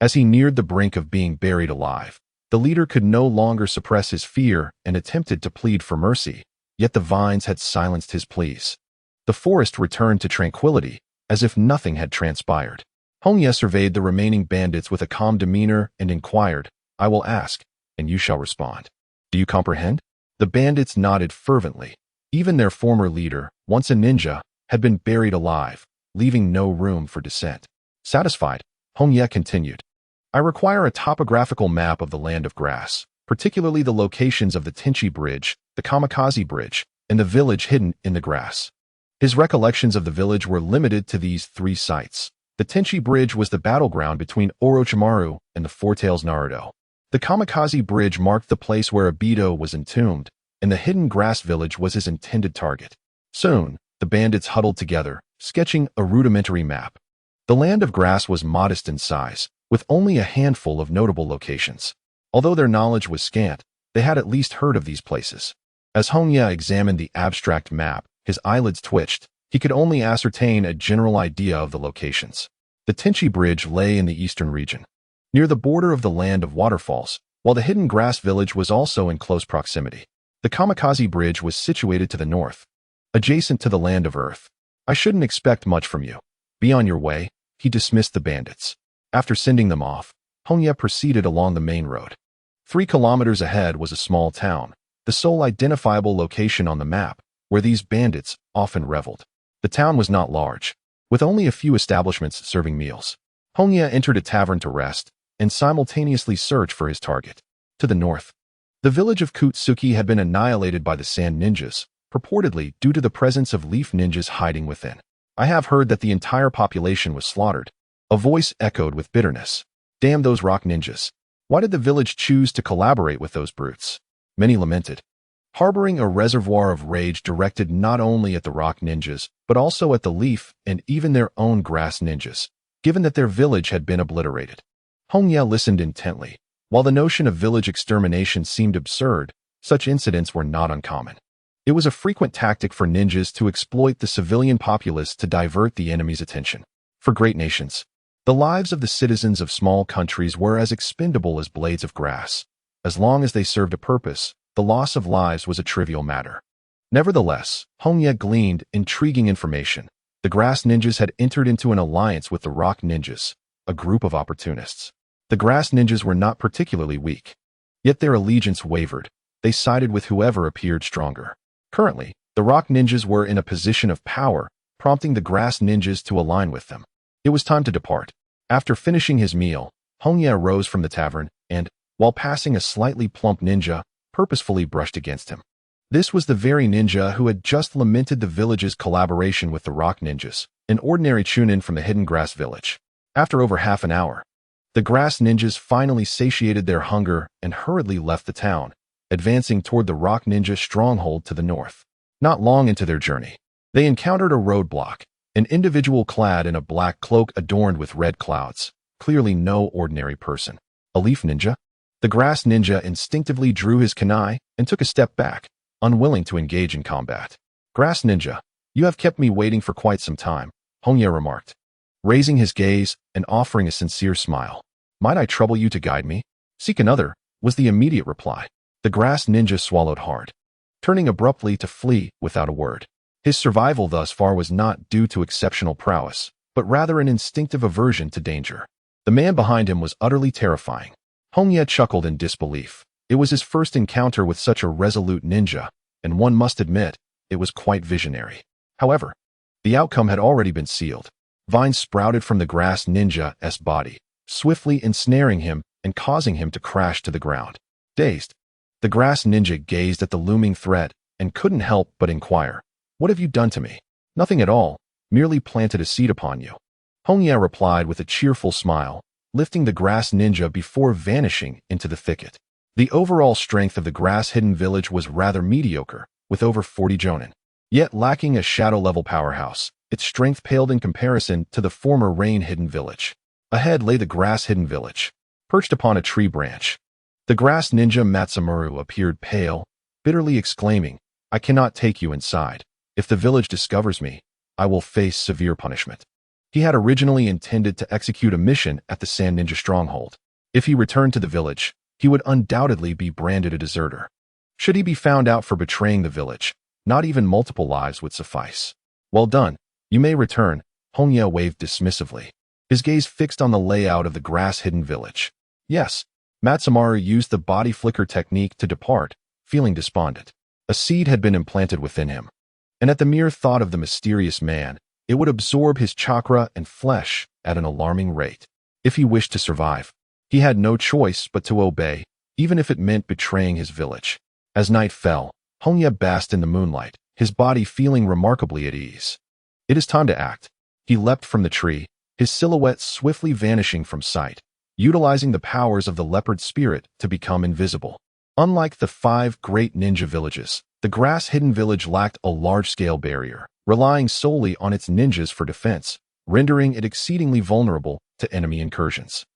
As he neared the brink of being buried alive, the leader could no longer suppress his fear and attempted to plead for mercy, yet the vines had silenced his pleas. The forest returned to tranquility, as if nothing had transpired. Hongye surveyed the remaining bandits with a calm demeanor and inquired, "I will ask, and you shall respond. Do you comprehend?" The bandits nodded fervently. Even their former leader, once a ninja, had been buried alive, leaving no room for dissent. Satisfied, Hongye continued, "I require a topographical map of the Land of Grass, particularly the locations of the Tenchi Bridge, the Kamikaze Bridge, and the village hidden in the grass." His recollections of the village were limited to these three sites. The Tenchi Bridge was the battleground between Orochimaru and the Four Tails Naruto. The Kamikaze Bridge marked the place where Obito was entombed, and the hidden grass village was his intended target. Soon, the bandits huddled together, sketching a rudimentary map. The Land of Grass was modest in size, with only a handful of notable locations. Although their knowledge was scant, they had at least heard of these places. As Hongye examined the abstract map, his eyelids twitched. He could only ascertain a general idea of the locations. The Tenchi Bridge lay in the eastern region, near the border of the Land of Waterfalls, while the hidden grass village was also in close proximity. The Kamikaze Bridge was situated to the north, adjacent to the Land of Earth. "I shouldn't expect much from you. Be on your way." He dismissed the bandits. After sending them off, Hongye proceeded along the main road. 3 kilometers ahead was a small town, the sole identifiable location on the map, where these bandits often reveled. The town was not large, with only a few establishments serving meals. Hongye entered a tavern to rest and simultaneously search for his target. To the north, the village of Akatsuki had been annihilated by the Sand Ninjas, purportedly due to the presence of Leaf Ninjas hiding within. "I have heard that the entire population was slaughtered." A voice echoed with bitterness. Damn those rock ninjas. Why did the village choose to collaborate with those brutes? Many lamented, harboring a reservoir of rage directed not only at the rock ninjas, but also at the leaf and even their own grass ninjas, given that their village had been obliterated. Hongye listened intently. While the notion of village extermination seemed absurd, such incidents were not uncommon. It was a frequent tactic for ninjas to exploit the civilian populace to divert the enemy's attention. For great nations, the lives of the citizens of small countries were as expendable as blades of grass. As long as they served a purpose, the loss of lives was a trivial matter. Nevertheless, Hongye gleaned intriguing information. The grass ninjas had entered into an alliance with the rock ninjas, a group of opportunists. The grass ninjas were not particularly weak. Yet their allegiance wavered. They sided with whoever appeared stronger. Currently, the rock ninjas were in a position of power, prompting the grass ninjas to align with them. It was time to depart. After finishing his meal, Hongye rose from the tavern and, while passing a slightly plump ninja, purposefully brushed against him. This was the very ninja who had just lamented the village's collaboration with the rock ninjas, an ordinary chunin from the hidden grass village. After over half an hour, the grass ninjas finally satiated their hunger and hurriedly left the town, advancing toward the rock ninja stronghold to the north. Not long into their journey, they encountered a roadblock, an individual clad in a black cloak adorned with red clouds, clearly no ordinary person. A leaf ninja? The grass ninja instinctively drew his kunai and took a step back, unwilling to engage in combat. Grass ninja, you have kept me waiting for quite some time, Hongye remarked, raising his gaze and offering a sincere smile. Might I trouble you to guide me? Seek another, was the immediate reply. The grass ninja swallowed hard, turning abruptly to flee without a word. His survival thus far was not due to exceptional prowess, but rather an instinctive aversion to danger. The man behind him was utterly terrifying. Hongye chuckled in disbelief. It was his first encounter with such a resolute ninja, and one must admit, it was quite visionary. However, the outcome had already been sealed. Vines sprouted from the grass ninja's body, swiftly ensnaring him and causing him to crash to the ground. Dazed, the grass ninja gazed at the looming threat and couldn't help but inquire, "What have you done to me?" "Nothing at all, merely planted a seed upon you," Hongye replied with a cheerful smile, lifting the grass ninja before vanishing into the thicket. The overall strength of the grass-hidden village was rather mediocre, with over 40 jonin. Yet lacking a shadow-level powerhouse, its strength paled in comparison to the former rain-hidden village. Ahead lay the grass-hidden village, perched upon a tree branch. The grass ninja Matsumuru appeared pale, bitterly exclaiming, "I cannot take you inside. If the village discovers me, I will face severe punishment." He had originally intended to execute a mission at the Sand Ninja stronghold. If he returned to the village, he would undoubtedly be branded a deserter. Should he be found out for betraying the village, not even multiple lives would suffice. "Well done, you may return," Hongye waved dismissively, his gaze fixed on the layout of the grass-hidden village. Yes, Matsumuru used the body flicker technique to depart, feeling despondent. A seed had been implanted within him, and at the mere thought of the mysterious man, it would absorb his chakra and flesh at an alarming rate. If he wished to survive, he had no choice but to obey, even if it meant betraying his village. As night fell, Hongye basked in the moonlight, his body feeling remarkably at ease. It is time to act. He leapt from the tree, his silhouette swiftly vanishing from sight, utilizing the powers of the leopard spirit to become invisible. Unlike the 5 great ninja villages, the grass-hidden village lacked a large-scale barrier, relying solely on its ninjas for defense, rendering it exceedingly vulnerable to enemy incursions.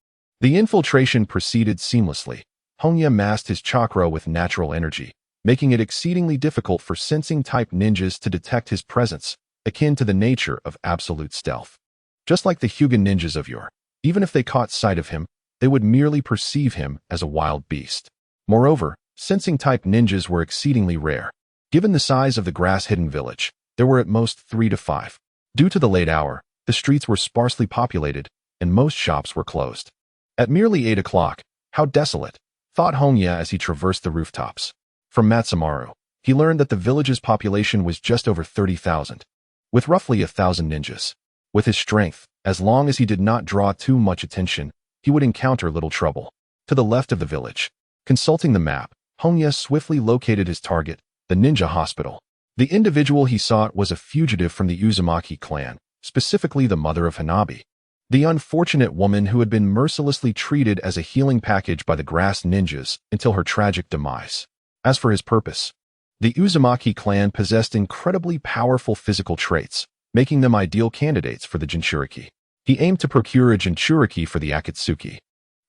The infiltration proceeded seamlessly. Hongye masked his chakra with natural energy, making it exceedingly difficult for sensing-type ninjas to detect his presence, akin to the nature of absolute stealth. Just like the Hyugan ninjas of yore, even if they caught sight of him, they would merely perceive him as a wild beast. Moreover, sensing-type ninjas were exceedingly rare. Given the size of the grass-hidden village, there were at most 3 to 5. Due to the late hour, the streets were sparsely populated, and most shops were closed. At merely 8 o'clock, how desolate, thought Hongye as he traversed the rooftops. From Matsumuru, he learned that the village's population was just over 30,000, with roughly 1,000 ninjas. With his strength, as long as he did not draw too much attention, he would encounter little trouble. To the left of the village, consulting the map, Hongye swiftly located his target, the ninja hospital. The individual he sought was a fugitive from the Uzumaki clan, specifically the mother of Hanabi. The unfortunate woman who had been mercilessly treated as a healing package by the grass ninjas until her tragic demise. As for his purpose, the Uzumaki clan possessed incredibly powerful physical traits, making them ideal candidates for the Jinchuriki. He aimed to procure a Jinchuriki for the Akatsuki,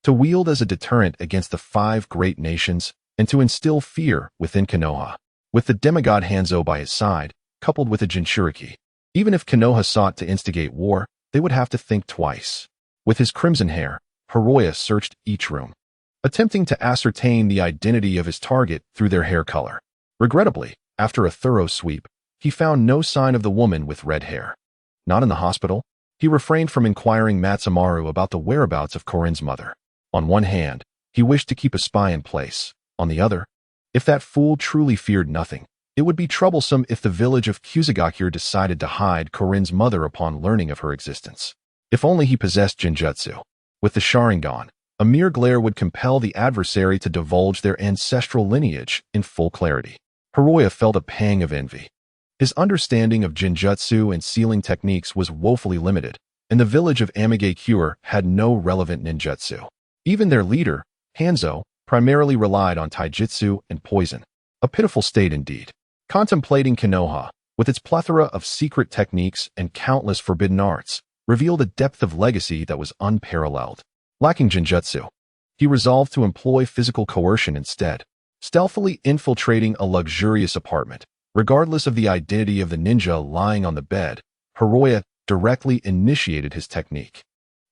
to wield as a deterrent against the 5 great nations, and to instill fear within Konoha. With the demigod Hanzo by his side, coupled with a Jinchuriki, even if Konoha sought to instigate war, they would have to think twice. With his crimson hair, Hiroya searched each room, attempting to ascertain the identity of his target through their hair color. Regrettably, after a thorough sweep, he found no sign of the woman with red hair. Not in the hospital. He refrained from inquiring Matsumaru about the whereabouts of Korin's mother. On one hand, he wished to keep a spy in place. On the other, if that fool truly feared nothing, it would be troublesome if the village of Kusagakure decided to hide Korin's mother upon learning of her existence. If only he possessed Genjutsu. With the Sharingan, a mere glare would compel the adversary to divulge their ancestral lineage in full clarity. Hiroya felt a pang of envy. His understanding of Genjutsu and sealing techniques was woefully limited, and the village of Amigakure had no relevant ninjutsu. Even their leader, Hanzo, primarily relied on taijutsu and poison. A pitiful state indeed. Contemplating Konoha, with its plethora of secret techniques and countless forbidden arts, revealed a depth of legacy that was unparalleled. Lacking Genjutsu, he resolved to employ physical coercion instead, stealthily infiltrating a luxurious apartment. Regardless of the identity of the ninja lying on the bed, Hiroya directly initiated his technique.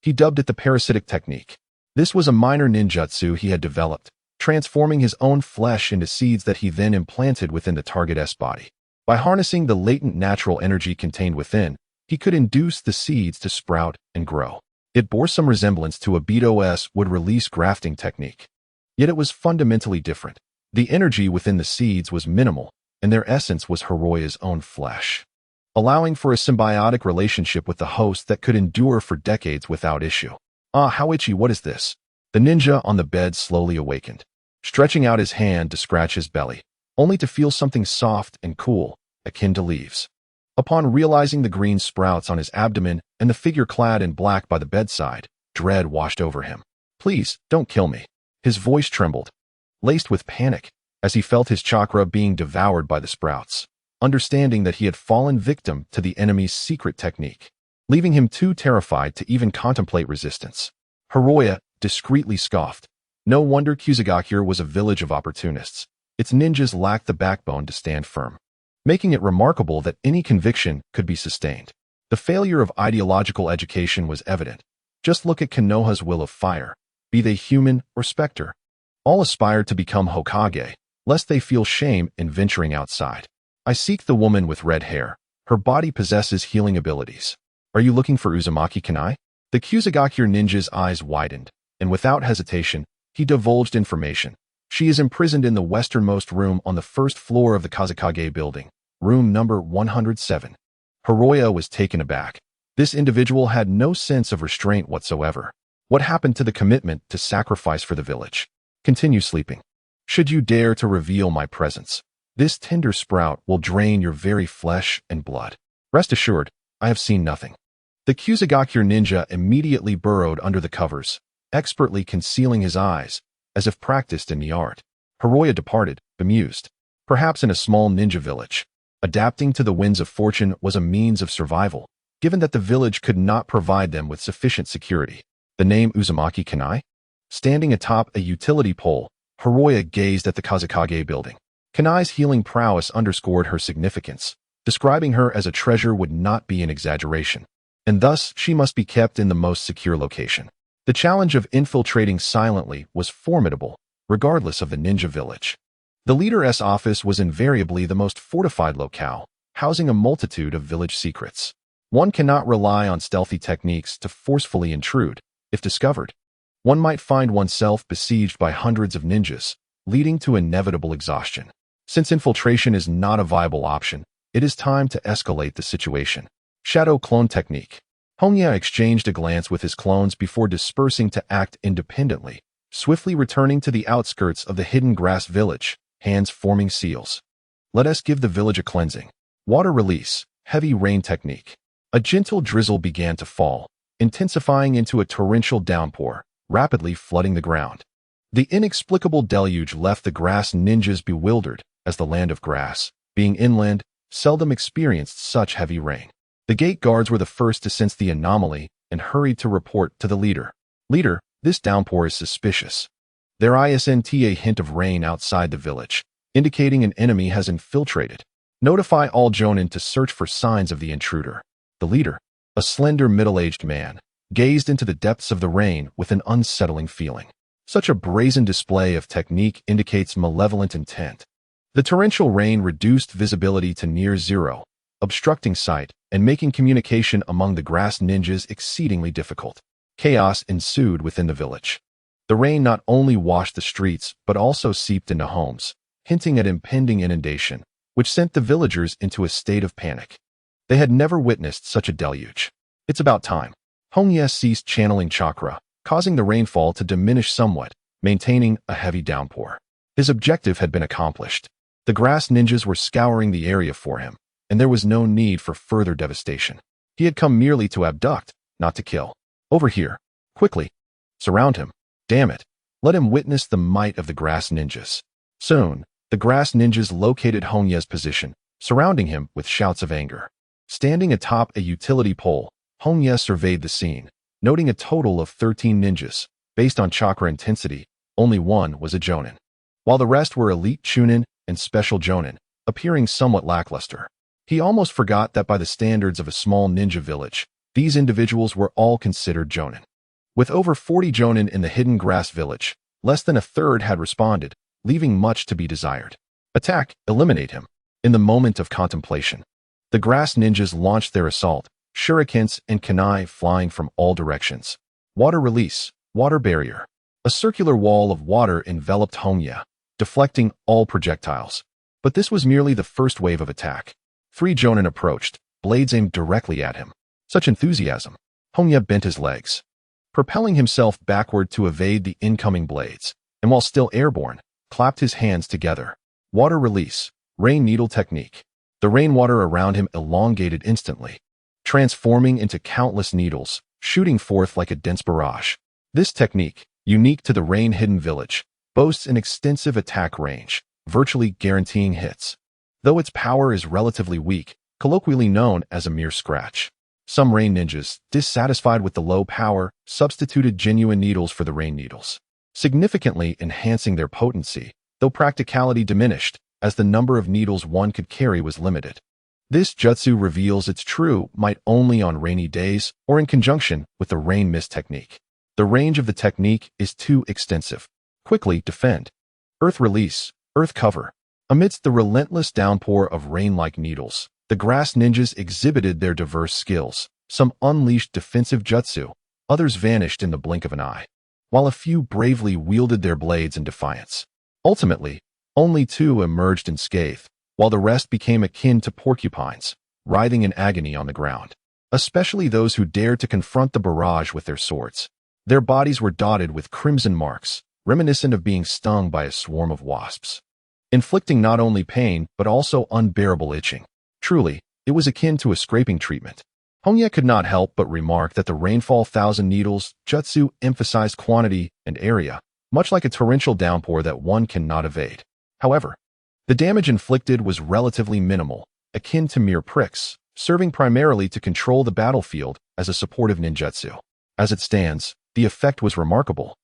He dubbed it the parasitic technique. This was a minor ninjutsu he had developed, transforming his own flesh into seeds that he then implanted within the target's body. By harnessing the latent natural energy contained within, he could induce the seeds to sprout and grow. It bore some resemblance to Obito's would-release grafting technique. Yet it was fundamentally different. The energy within the seeds was minimal, and their essence was Hiroya's own flesh, allowing for a symbiotic relationship with the host that could endure for decades without issue. Ah, how itchy, what is this? The ninja on the bed slowly awakened, stretching out his hand to scratch his belly, only to feel something soft and cool, akin to leaves. Upon realizing the green sprouts on his abdomen and the figure clad in black by the bedside, dread washed over him. Please, don't kill me. His voice trembled, laced with panic, as he felt his chakra being devoured by the sprouts, understanding that he had fallen victim to the enemy's secret technique, leaving him too terrified to even contemplate resistance. Hiroya discreetly scoffed. No wonder Kusagakure was a village of opportunists. Its ninjas lacked the backbone to stand firm, making it remarkable that any conviction could be sustained. The failure of ideological education was evident. Just look at Konoha's will of fire, be they human or specter. All aspired to become Hokage, lest they feel shame in venturing outside. I seek the woman with red hair. Her body possesses healing abilities. Are you looking for Uzumaki Kanai? The Kusagakure ninja's eyes widened, and without hesitation, he divulged information. She is imprisoned in the westernmost room on the first floor of the Kazekage building, room number 107. Hiroya was taken aback. This individual had no sense of restraint whatsoever. What happened to the commitment to sacrifice for the village? Continue sleeping. Should you dare to reveal my presence, this tender sprout will drain your very flesh and blood. Rest assured, I have seen nothing. The Kusagakure ninja immediately burrowed under the covers, expertly concealing his eyes, as if practiced in the art. Hiroya departed, bemused. Perhaps in a small ninja village, adapting to the winds of fortune was a means of survival, given that the village could not provide them with sufficient security. The name Uzumaki Kanai? Standing atop a utility pole, Hiroya gazed at the Kazekage building. Kanai's healing prowess underscored her significance. Describing her as a treasure would not be an exaggeration, and thus she must be kept in the most secure location. The challenge of infiltrating silently was formidable, regardless of the ninja village. The leader's office was invariably the most fortified locale, housing a multitude of village secrets. One cannot rely on stealthy techniques to forcefully intrude. If discovered, one might find oneself besieged by hundreds of ninjas, leading to inevitable exhaustion. Since infiltration is not a viable option, it is time to escalate the situation. Shadow clone technique. Hongye exchanged a glance with his clones before dispersing to act independently, swiftly returning to the outskirts of the hidden grass village, hands forming seals. Let us give the village a cleansing. Water release, heavy rain technique. A gentle drizzle began to fall, intensifying into a torrential downpour, rapidly flooding the ground. The inexplicable deluge left the grass ninjas bewildered, as the land of grass, being inland, seldom experienced such heavy rain. The gate guards were the first to sense the anomaly and hurried to report to the leader. Leader, this downpour is suspicious. There isn't a hint of rain outside the village, indicating an enemy has infiltrated. Notify all Jonin to search for signs of the intruder. The leader, a slender middle-aged man, gazed into the depths of the rain with an unsettling feeling. Such a brazen display of technique indicates malevolent intent. The torrential rain reduced visibility to near zero, obstructing sight and making communication among the grass ninjas exceedingly difficult. Chaos ensued within the village. The rain not only washed the streets but also seeped into homes, hinting at impending inundation, which sent the villagers into a state of panic. They had never witnessed such a deluge. It's about time. Hongye ceased channeling chakra, causing the rainfall to diminish somewhat, maintaining a heavy downpour. His objective had been accomplished. The grass ninjas were scouring the area for him, and there was no need for further devastation. He had come merely to abduct, not to kill. Over here. Quickly. Surround him. Damn it. Let him witness the might of the grass ninjas. Soon, the grass ninjas located Hongye's position, surrounding him with shouts of anger. Standing atop a utility pole, Hongye surveyed the scene, noting a total of 13 ninjas. Based on chakra intensity, only one was a Jonin, while the rest were elite Chunin and special Jonin, appearing somewhat lackluster. He almost forgot that by the standards of a small ninja village, these individuals were all considered Jonin. With over 40 Jonin in the hidden grass village, less than a third had responded, leaving much to be desired. Attack, eliminate him. In the moment of contemplation, the grass ninjas launched their assault, shurikens and kunai flying from all directions. Water release, water barrier. A circular wall of water enveloped Hongye, deflecting all projectiles. But this was merely the first wave of attack. 3 Jonin approached, blades aimed directly at him. Such enthusiasm. Hongye bent his legs, propelling himself backward to evade the incoming blades, and while still airborne, clapped his hands together. Water release, rain needle technique. The rainwater around him elongated instantly, transforming into countless needles, shooting forth like a dense barrage. This technique, unique to the rain-hidden village, boasts an extensive attack range, virtually guaranteeing hits. Though its power is relatively weak, colloquially known as a mere scratch. Some rain ninjas, dissatisfied with the low power, substituted genuine needles for the rain needles, significantly enhancing their potency, though practicality diminished, as the number of needles one could carry was limited. This jutsu reveals its true might only on rainy days or in conjunction with the rain mist technique. The range of the technique is too extensive. Quickly defend. Earth release, earth cover. Amidst the relentless downpour of rain-like needles, the grass ninjas exhibited their diverse skills. Some unleashed defensive jutsu, others vanished in the blink of an eye, while a few bravely wielded their blades in defiance. Ultimately, only 2 emerged unscathed, while the rest became akin to porcupines, writhing in agony on the ground, especially those who dared to confront the barrage with their swords. Their bodies were dotted with crimson marks, reminiscent of being stung by a swarm of wasps, inflicting not only pain but also unbearable itching. Truly, it was akin to a scraping treatment. Hongye could not help but remark that the rainfall thousand needles jutsu emphasized quantity and area, much like a torrential downpour that one cannot evade. However, the damage inflicted was relatively minimal, akin to mere pricks, serving primarily to control the battlefield as a supportive ninjutsu. As it stands, the effect was remarkable.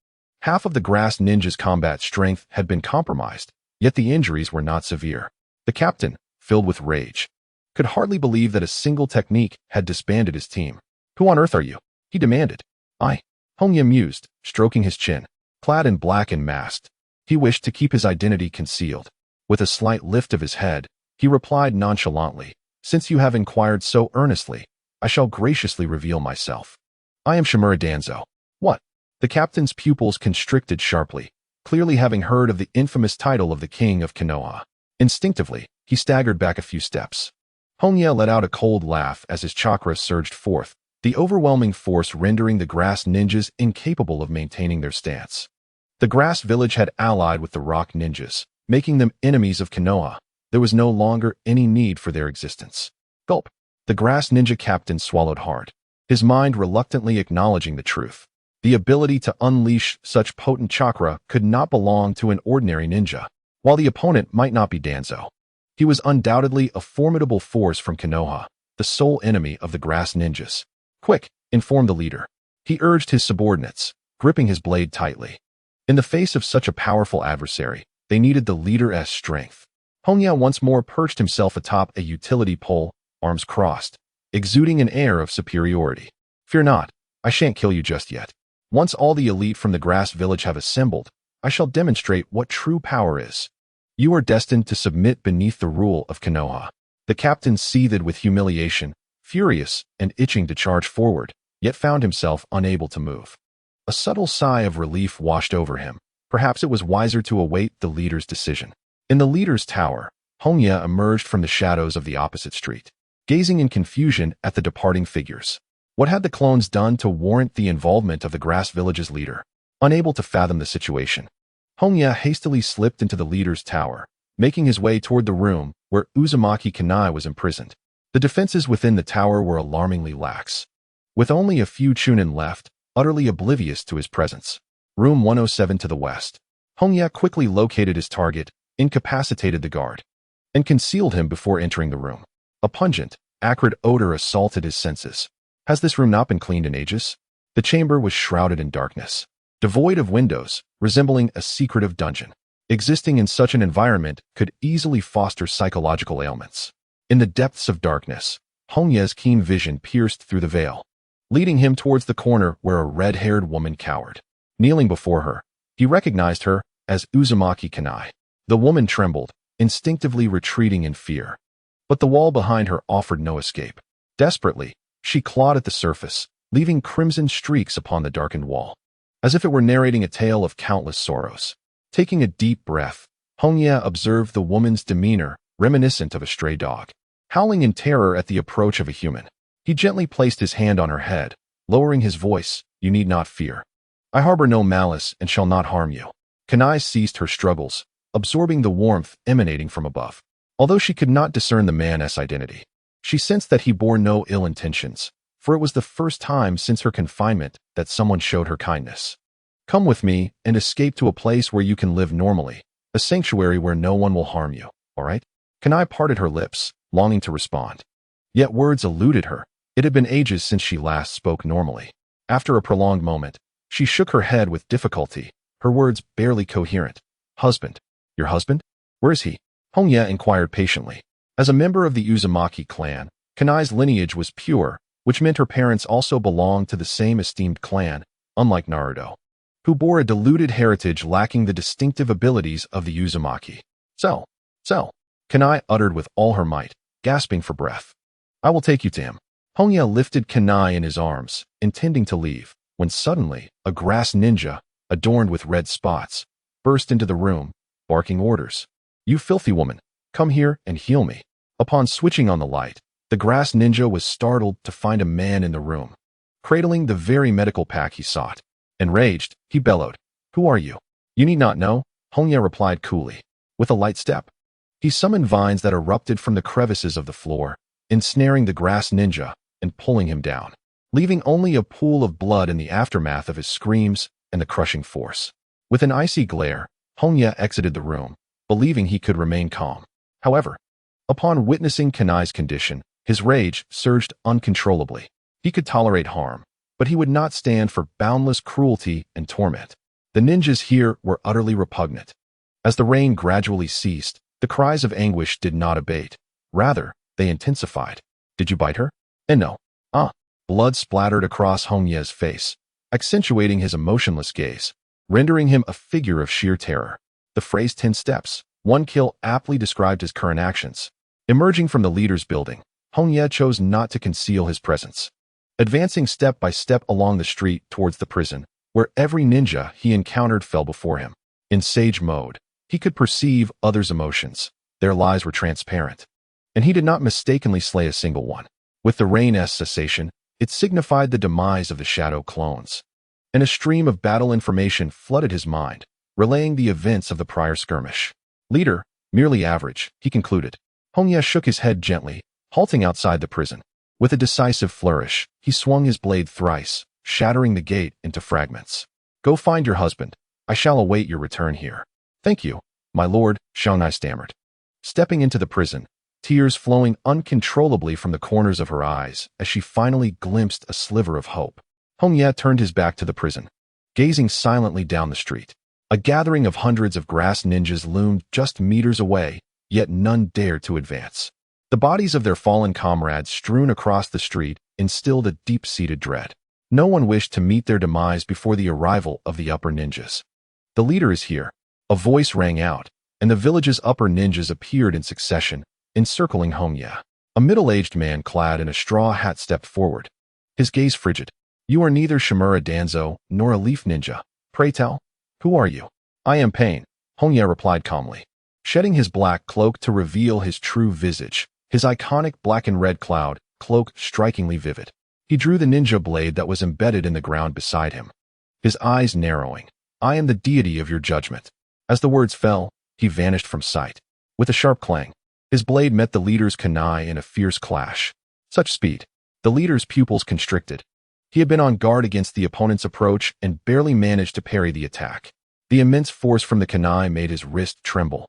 Half of the grass ninja's combat strength had been compromised, yet the injuries were not severe. The captain, filled with rage, could hardly believe that a single technique had disbanded his team. "Who on earth are you?" he demanded. "I," Hongye mused, stroking his chin. Clad in black and masked, he wished to keep his identity concealed. With a slight lift of his head, he replied nonchalantly, "Since you have inquired so earnestly, I shall graciously reveal myself. I am Shimura Danzo." "What?" The captain's pupils constricted sharply, clearly having heard of the infamous title of the king of Konoha. Instinctively, he staggered back a few steps. Hongye let out a cold laugh as his chakra surged forth, the overwhelming force rendering the grass ninjas incapable of maintaining their stance. The grass village had allied with the rock ninjas, making them enemies of Konoha. There was no longer any need for their existence. Gulp. The grass ninja captain swallowed hard. his mind reluctantly acknowledging the truth. The ability to unleash such potent chakra could not belong to an ordinary ninja. While the opponent might not be Danzo, he was undoubtedly a formidable force from Konoha, the sole enemy of the grass ninjas. Quick, inform the leader. He urged his subordinates, gripping his blade tightly. In the face of such a powerful adversary, they needed the leader's strength. Hongye once more perched himself atop a utility pole, arms crossed, exuding an air of superiority. Fear not, I shan't kill you just yet. Once all the elite from the grass village have assembled, I shall demonstrate what true power is. You are destined to submit beneath the rule of Konoha. The captain seethed with humiliation, furious and itching to charge forward, yet found himself unable to move. A subtle sigh of relief washed over him. Perhaps it was wiser to await the leader's decision. In the leader's tower, Hongye emerged from the shadows of the opposite street, gazing in confusion at the departing figures. What had the clones done to warrant the involvement of the grass village's leader? Unable to fathom the situation, Hongye hastily slipped into the leader's tower, making his way toward the room where Uzumaki Kanai was imprisoned. The defenses within the tower were alarmingly lax, with only a few chunin left, utterly oblivious to his presence. Room 107 to the west. Hongye quickly located his target, incapacitated the guard, and concealed him before entering the room. A pungent, acrid odor assaulted his senses. Has this room not been cleaned in ages? The chamber was shrouded in darkness, devoid of windows, resembling a secretive dungeon. Existing in such an environment could easily foster psychological ailments. In the depths of darkness, Hongye's keen vision pierced through the veil, leading him towards the corner where a red-haired woman cowered. Kneeling before her, he recognized her as Uzumaki Kanai. The woman trembled, instinctively retreating in fear. But the wall behind her offered no escape. Desperately, she clawed at the surface, leaving crimson streaks upon the darkened wall, as if it were narrating a tale of countless sorrows. Taking a deep breath, Hongye observed the woman's demeanor, reminiscent of a stray dog. Howling in terror at the approach of a human, he gently placed his hand on her head, lowering his voice, "You need not fear. I harbor no malice and shall not harm you." Kanai ceased her struggles, absorbing the warmth emanating from above. Although she could not discern the man's identity, she sensed that he bore no ill intentions, for it was the first time since her confinement that someone showed her kindness. "Come with me and escape to a place where you can live normally, a sanctuary where no one will harm you, all right?" Kanai parted her lips, longing to respond. Yet words eluded her. It had been ages since she last spoke normally. After a prolonged moment, she shook her head with difficulty, her words barely coherent. "Husband? Your husband? Where is he?" Hongye inquired patiently. As a member of the Uzumaki clan, Kanai's lineage was pure, which meant her parents also belonged to the same esteemed clan, unlike Naruto, who bore a diluted heritage lacking the distinctive abilities of the Uzumaki. So, Kanai uttered with all her might, gasping for breath. "I will take you to him." Hongye lifted Kanai in his arms, intending to leave, when suddenly, a grass ninja, adorned with red spots, burst into the room, barking orders. "You filthy woman, come here and heal me." Upon switching on the light, the grass ninja was startled to find a man in the room, cradling the very medical pack he sought. Enraged, he bellowed, "Who are you?" "You need not know," Hongye replied coolly. With a light step, he summoned vines that erupted from the crevices of the floor, ensnaring the grass ninja and pulling him down, leaving only a pool of blood in the aftermath of his screams and the crushing force. With an icy glare, Hongye exited the room, believing he could remain calm. However, upon witnessing Kanai's condition, his rage surged uncontrollably. He could tolerate harm, but he would not stand for boundless cruelty and torment. The ninjas here were utterly repugnant. As the rain gradually ceased, the cries of anguish did not abate. Rather, they intensified. "Did you bite her?" "And no." "Ah." Blood splattered across Hongye's face, accentuating his emotionless gaze, rendering him a figure of sheer terror. The phrase 10 steps, one kill aptly described his current actions. Emerging from the leader's building, Hongye chose not to conceal his presence. Advancing step by step along the street towards the prison, where every ninja he encountered fell before him. In sage mode, he could perceive others' emotions. Their lies were transparent, and he did not mistakenly slay a single one. With the rain's cessation, it signified the demise of the shadow clones, and a stream of battle information flooded his mind, relaying the events of the prior skirmish. "Leader, merely average," he concluded. Hongye shook his head gently, halting outside the prison. With a decisive flourish, he swung his blade thrice, shattering the gate into fragments. Go find your husband. I shall await your return here. Thank you, my lord, Xiaonai stammered. Stepping into the prison, tears flowing uncontrollably from the corners of her eyes as she finally glimpsed a sliver of hope. Hongye turned his back to the prison, gazing silently down the street. A gathering of hundreds of grass ninjas loomed just meters away, yet none dared to advance. The bodies of their fallen comrades strewn across the street instilled a deep-seated dread. No one wished to meet their demise before the arrival of the upper ninjas. The leader is here. A voice rang out, and the village's upper ninjas appeared in succession, encircling Hongye. A middle-aged man clad in a straw hat stepped forward, his gaze frigid. You are neither Shimura Danzo nor a leaf ninja. Pray tell, who are you? I am Pain, Hongye replied calmly, shedding his black cloak to reveal his true visage, his iconic black and red cloud cloak strikingly vivid. He drew the ninja blade that was embedded in the ground beside him, his eyes narrowing. I am the deity of your judgment. As the words fell, he vanished from sight. With a sharp clang, his blade met the leader's kunai in a fierce clash. Such speed. The leader's pupils constricted. He had been on guard against the opponent's approach and barely managed to parry the attack. The immense force from the kunai made his wrist tremble,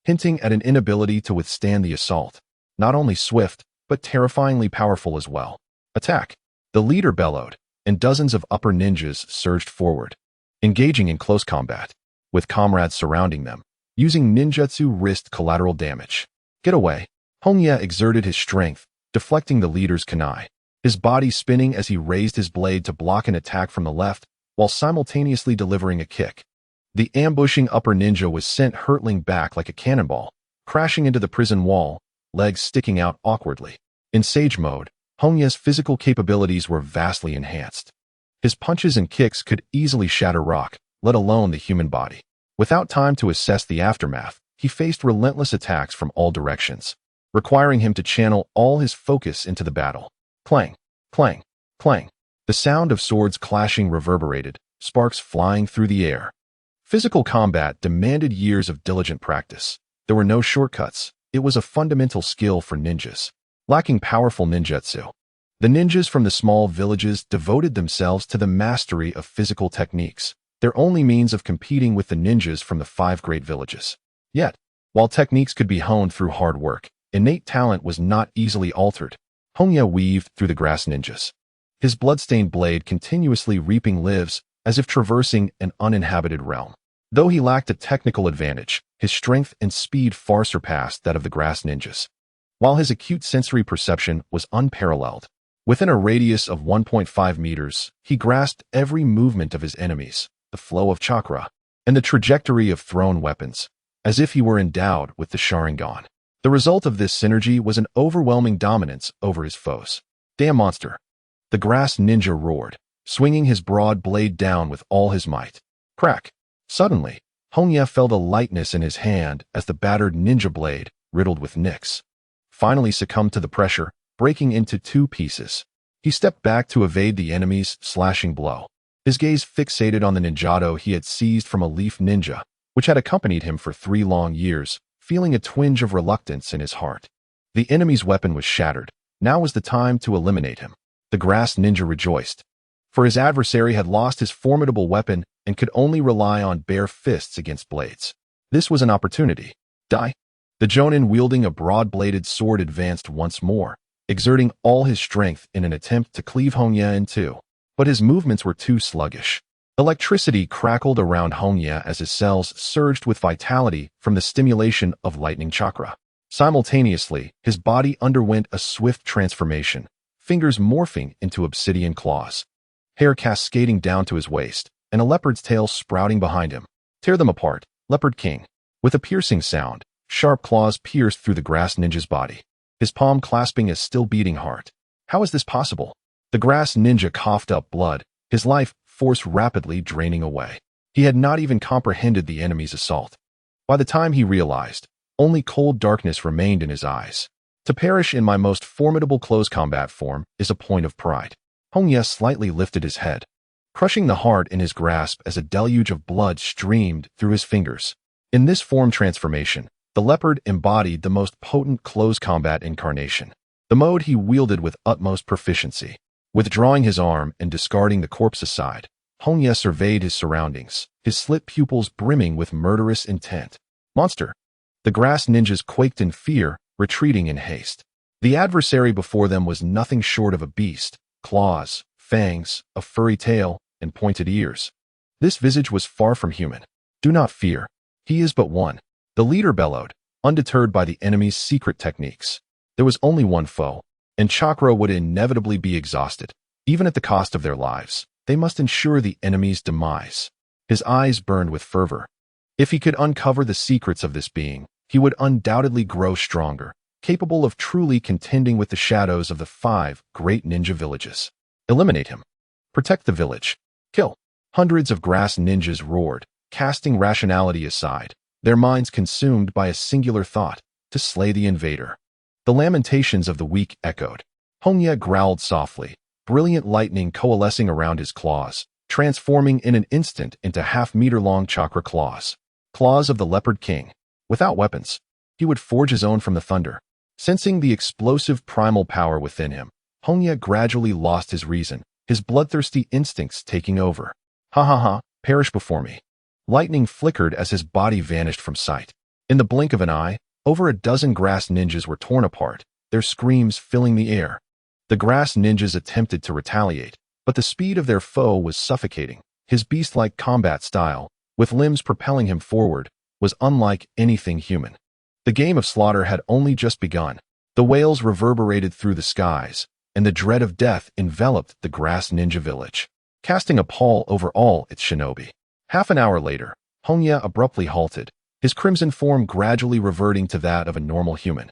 hinting at an inability to withstand the assault. Not only swift, but terrifyingly powerful as well. Attack! The leader bellowed, and dozens of upper ninjas surged forward, engaging in close combat, with comrades surrounding them, using ninjutsu wrist collateral damage. Get away! Hongye exerted his strength, deflecting the leader's kunai, his body spinning as he raised his blade to block an attack from the left, while simultaneously delivering a kick. The ambushing upper ninja was sent hurtling back like a cannonball, crashing into the prison wall, legs sticking out awkwardly. In Sage mode, Hongye's physical capabilities were vastly enhanced. His punches and kicks could easily shatter rock, let alone the human body. Without time to assess the aftermath, he faced relentless attacks from all directions, requiring him to channel all his focus into the battle. Clang, clang, clang. The sound of swords clashing reverberated, sparks flying through the air. Physical combat demanded years of diligent practice. There were no shortcuts. It was a fundamental skill for ninjas. Lacking powerful ninjutsu, the ninjas from the small villages devoted themselves to the mastery of physical techniques, their only means of competing with the ninjas from the 5 great villages. Yet, while techniques could be honed through hard work, innate talent was not easily altered. Hongye weaved through the grass ninjas, his bloodstained blade continuously reaping lives as if traversing an uninhabited realm. Though he lacked a technical advantage, his strength and speed far surpassed that of the grass ninjas. While his acute sensory perception was unparalleled, within a radius of 1.5 meters, he grasped every movement of his enemies, the flow of chakra, and the trajectory of thrown weapons, as if he were endowed with the Sharingan. The result of this synergy was an overwhelming dominance over his foes. Damn monster! The grass ninja roared, swinging his broad blade down with all his might. Crack! Suddenly, Hongye felt a lightness in his hand as the battered ninja blade, riddled with nicks, finally succumbed to the pressure, breaking into 2 pieces. He stepped back to evade the enemy's slashing blow, his gaze fixated on the ninjato he had seized from a leaf ninja, which had accompanied him for 3 long years, feeling a twinge of reluctance in his heart. The enemy's weapon was shattered. Now was the time to eliminate him. The grass ninja rejoiced, for his adversary had lost his formidable weapon and could only rely on bare fists against blades. This was an opportunity. Die! The Jonin wielding a broad-bladed sword advanced once more, exerting all his strength in an attempt to cleave Hongye in 2. But his movements were too sluggish. Electricity crackled around Hongye as his cells surged with vitality from the stimulation of lightning chakra. Simultaneously, his body underwent a swift transformation, fingers morphing into obsidian claws, hair cascading down to his waist, and a leopard's tail sprouting behind him. Tear them apart, Leopard King. With a piercing sound, sharp claws pierced through the grass ninja's body, his palm clasping a still-beating heart. How is this possible? The grass ninja coughed up blood, his life force rapidly draining away. He had not even comprehended the enemy's assault. By the time he realized, only cold darkness remained in his eyes. To perish in my most formidable close combat form is a point of pride. Hongye slightly lifted his head, crushing the heart in his grasp as a deluge of blood streamed through his fingers. In this form transformation, the leopard embodied the most potent close combat incarnation. the mode he wielded with utmost proficiency. Withdrawing his arm and discarding the corpse aside, Hongye surveyed his surroundings, his slit pupils brimming with murderous intent. Monster! The grass ninjas quaked in fear, retreating in haste. The adversary before them was nothing short of a beast, claws, fangs, a furry tail, and pointed ears. This visage was far from human. Do not fear. He is but one. The leader bellowed, undeterred by the enemy's secret techniques. There was only one foe, and chakra would inevitably be exhausted. Even at the cost of their lives, they must ensure the enemy's demise. His eyes burned with fervor. If he could uncover the secrets of this being, he would undoubtedly grow stronger, capable of truly contending with the shadows of the 5 great ninja villages. Eliminate him. Protect the village. Kill. Hundreds of grass ninjas roared, casting rationality aside, their minds consumed by a singular thought: to slay the invader. The lamentations of the weak echoed. Hongye growled softly, brilliant lightning coalescing around his claws, transforming in an instant into half-meter-long chakra claws. Claws of the Leopard King. Without weapons, he would forge his own from the thunder. Sensing the explosive primal power within him, Hongye gradually lost his reason, his bloodthirsty instincts taking over. Ha ha ha, perish before me. Lightning flickered as his body vanished from sight. In the blink of an eye, over a dozen grass ninjas were torn apart, their screams filling the air. The grass ninjas attempted to retaliate, but the speed of their foe was suffocating. His beast-like combat style, with limbs propelling him forward, was unlike anything human. The game of slaughter had only just begun. The wails reverberated through the skies, and the dread of death enveloped the grass ninja village, casting a pall over all its shinobi. Half an hour later, Hongye abruptly halted, his crimson form gradually reverting to that of a normal human,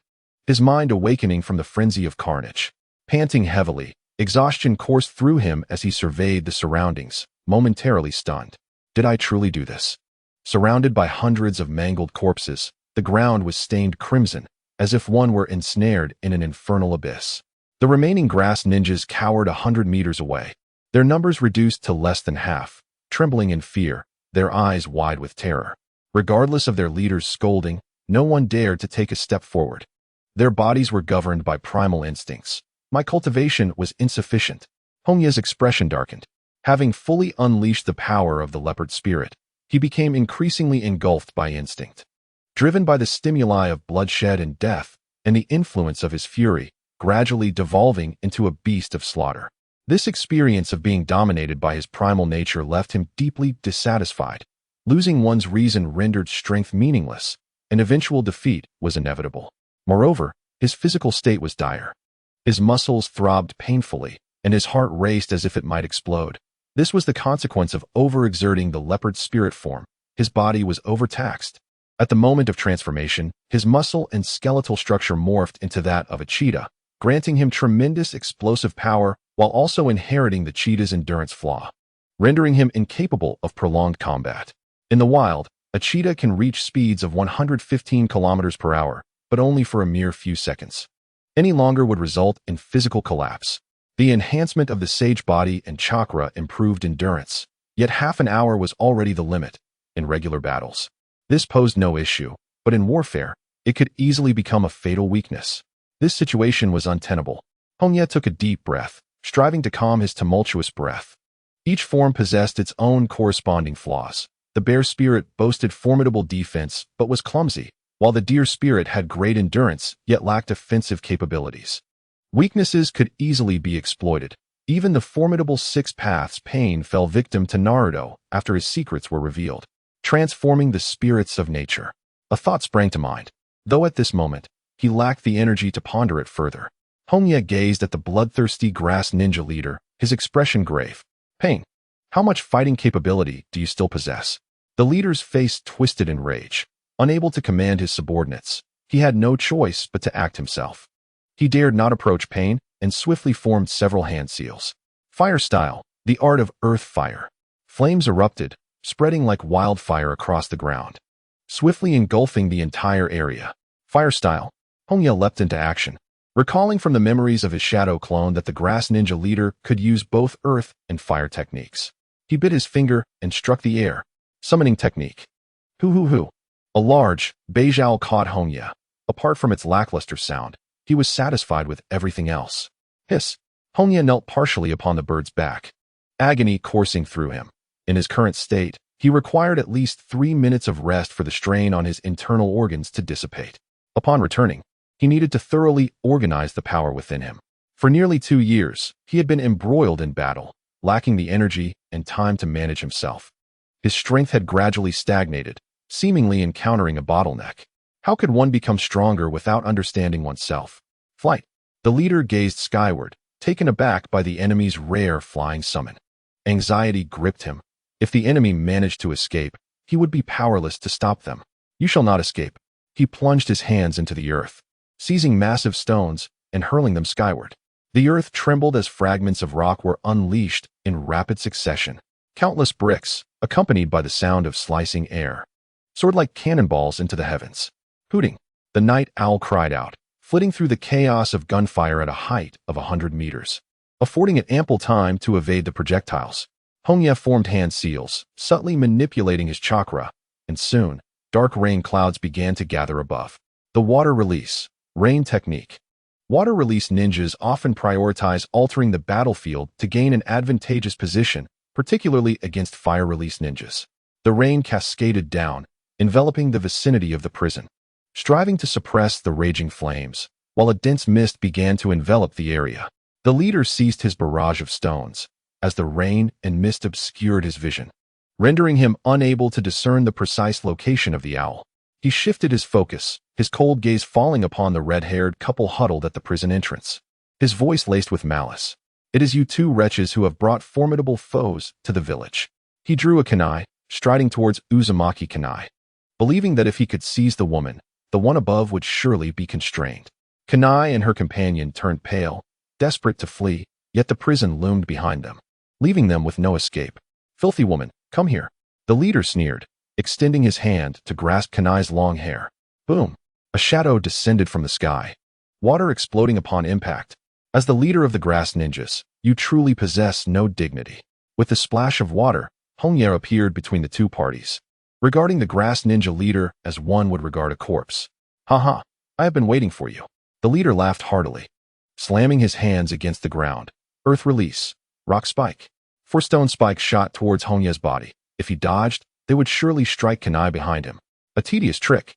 his mind awakening from the frenzy of carnage. Panting heavily, exhaustion coursed through him as he surveyed the surroundings, momentarily stunned. Did I truly do this? Surrounded by hundreds of mangled corpses, the ground was stained crimson, as if one were ensnared in an infernal abyss. The remaining grass ninjas cowered 100 meters away, their numbers reduced to less than half, trembling in fear, their eyes wide with terror. Regardless of their leader's scolding, no one dared to take a step forward. Their bodies were governed by primal instincts. My cultivation was insufficient. Hongye's expression darkened. Having fully unleashed the power of the leopard spirit, he became increasingly engulfed by instinct. Driven by the stimuli of bloodshed and death, and the influence of his fury, gradually devolving into a beast of slaughter. This experience of being dominated by his primal nature left him deeply dissatisfied. Losing one's reason rendered strength meaningless, and eventual defeat was inevitable. Moreover, his physical state was dire. His muscles throbbed painfully, and his heart raced as if it might explode. This was the consequence of overexerting the leopard spirit form. His body was overtaxed. At the moment of transformation, his muscle and skeletal structure morphed into that of a cheetah, granting him tremendous explosive power while also inheriting the cheetah's endurance flaw, rendering him incapable of prolonged combat. In the wild, a cheetah can reach speeds of 115 kilometers per hour, but only for a mere few seconds. Any longer would result in physical collapse. The enhancement of the sage body and chakra improved endurance, yet half an hour was already the limit in regular battles. This posed no issue, but in warfare, it could easily become a fatal weakness. This situation was untenable. Hongye took a deep breath, striving to calm his tumultuous breath. Each form possessed its own corresponding flaws. The bear spirit boasted formidable defense, but was clumsy, while the deer spirit had great endurance, yet lacked offensive capabilities. Weaknesses could easily be exploited. Even the formidable Six Paths Pain fell victim to Naruto after his secrets were revealed, transforming the spirits of nature. A thought sprang to mind, though at this moment, he lacked the energy to ponder it further. Hongye gazed at the bloodthirsty grass ninja leader, his expression grave. Pain, how much fighting capability do you still possess? The leader's face twisted in rage. Unable to command his subordinates, he had no choice but to act himself. He dared not approach Pain and swiftly formed several hand seals. Fire style, the art of earth fire. Flames erupted, spreading like wildfire across the ground, swiftly engulfing the entire area. Fire style, Hongye leapt into action, recalling from the memories of his shadow clone that the grass ninja leader could use both earth and fire techniques. He bit his finger and struck the air. Summoning technique. Hoo hoo hoo. A large, beige owl caught Hongye. Apart from its lackluster sound, He was satisfied with everything else. Hiss. Hongye knelt partially upon the bird's back, agony coursing through him. In his current state, he required at least 3 minutes of rest for the strain on his internal organs to dissipate. Upon returning, he needed to thoroughly organize the power within him. For nearly 2 years, he had been embroiled in battle, lacking the energy and time to manage himself. His strength had gradually stagnated, seemingly encountering a bottleneck. How could one become stronger without understanding oneself? Flight. The leader gazed skyward, taken aback by the enemy's rare flying summon. Anxiety gripped him. If the enemy managed to escape, he would be powerless to stop them. You shall not escape. He plunged his hands into the earth, seizing massive stones and hurling them skyward. The earth trembled as fragments of rock were unleashed in rapid succession. Countless bricks, accompanied by the sound of slicing air, soared like cannonballs into the heavens. Hooting, the night owl cried out, flitting through the chaos of gunfire at a height of 100 meters, affording it ample time to evade the projectiles. Hongye formed hand seals, subtly manipulating his chakra, and soon, dark rain clouds began to gather above. The water release, rain technique. Water release ninjas often prioritize altering the battlefield to gain an advantageous position, particularly against fire release ninjas. The rain cascaded down, enveloping the vicinity of the prison, striving to suppress the raging flames, while a dense mist began to envelop the area. The leader ceased his barrage of stones, as the rain and mist obscured his vision, rendering him unable to discern the precise location of the owl. He shifted his focus, his cold gaze falling upon the red-haired couple huddled at the prison entrance. His voice laced with malice. It is you two wretches who have brought formidable foes to the village. He drew a kunai, striding towards Uzumaki kunai, believing that if he could seize the woman, the one above would surely be constrained. Kunai and her companion turned pale, desperate to flee, yet the prison loomed behind them, leaving them with no escape. Filthy woman, come here. The leader sneered, extending his hand to grasp Kunai's long hair. Boom! A shadow descended from the sky, water exploding upon impact. As the leader of the grass ninjas, you truly possess no dignity. With the splash of water, Hongye appeared between the two parties, regarding the grass ninja leader as one would regard a corpse. Haha, I have been waiting for you. The leader laughed heartily, slamming his hands against the ground. Earth release, rock spike. 4 stone spikes shot towards Hongye's body. If he dodged, they would surely strike Kunai behind him. A tedious trick.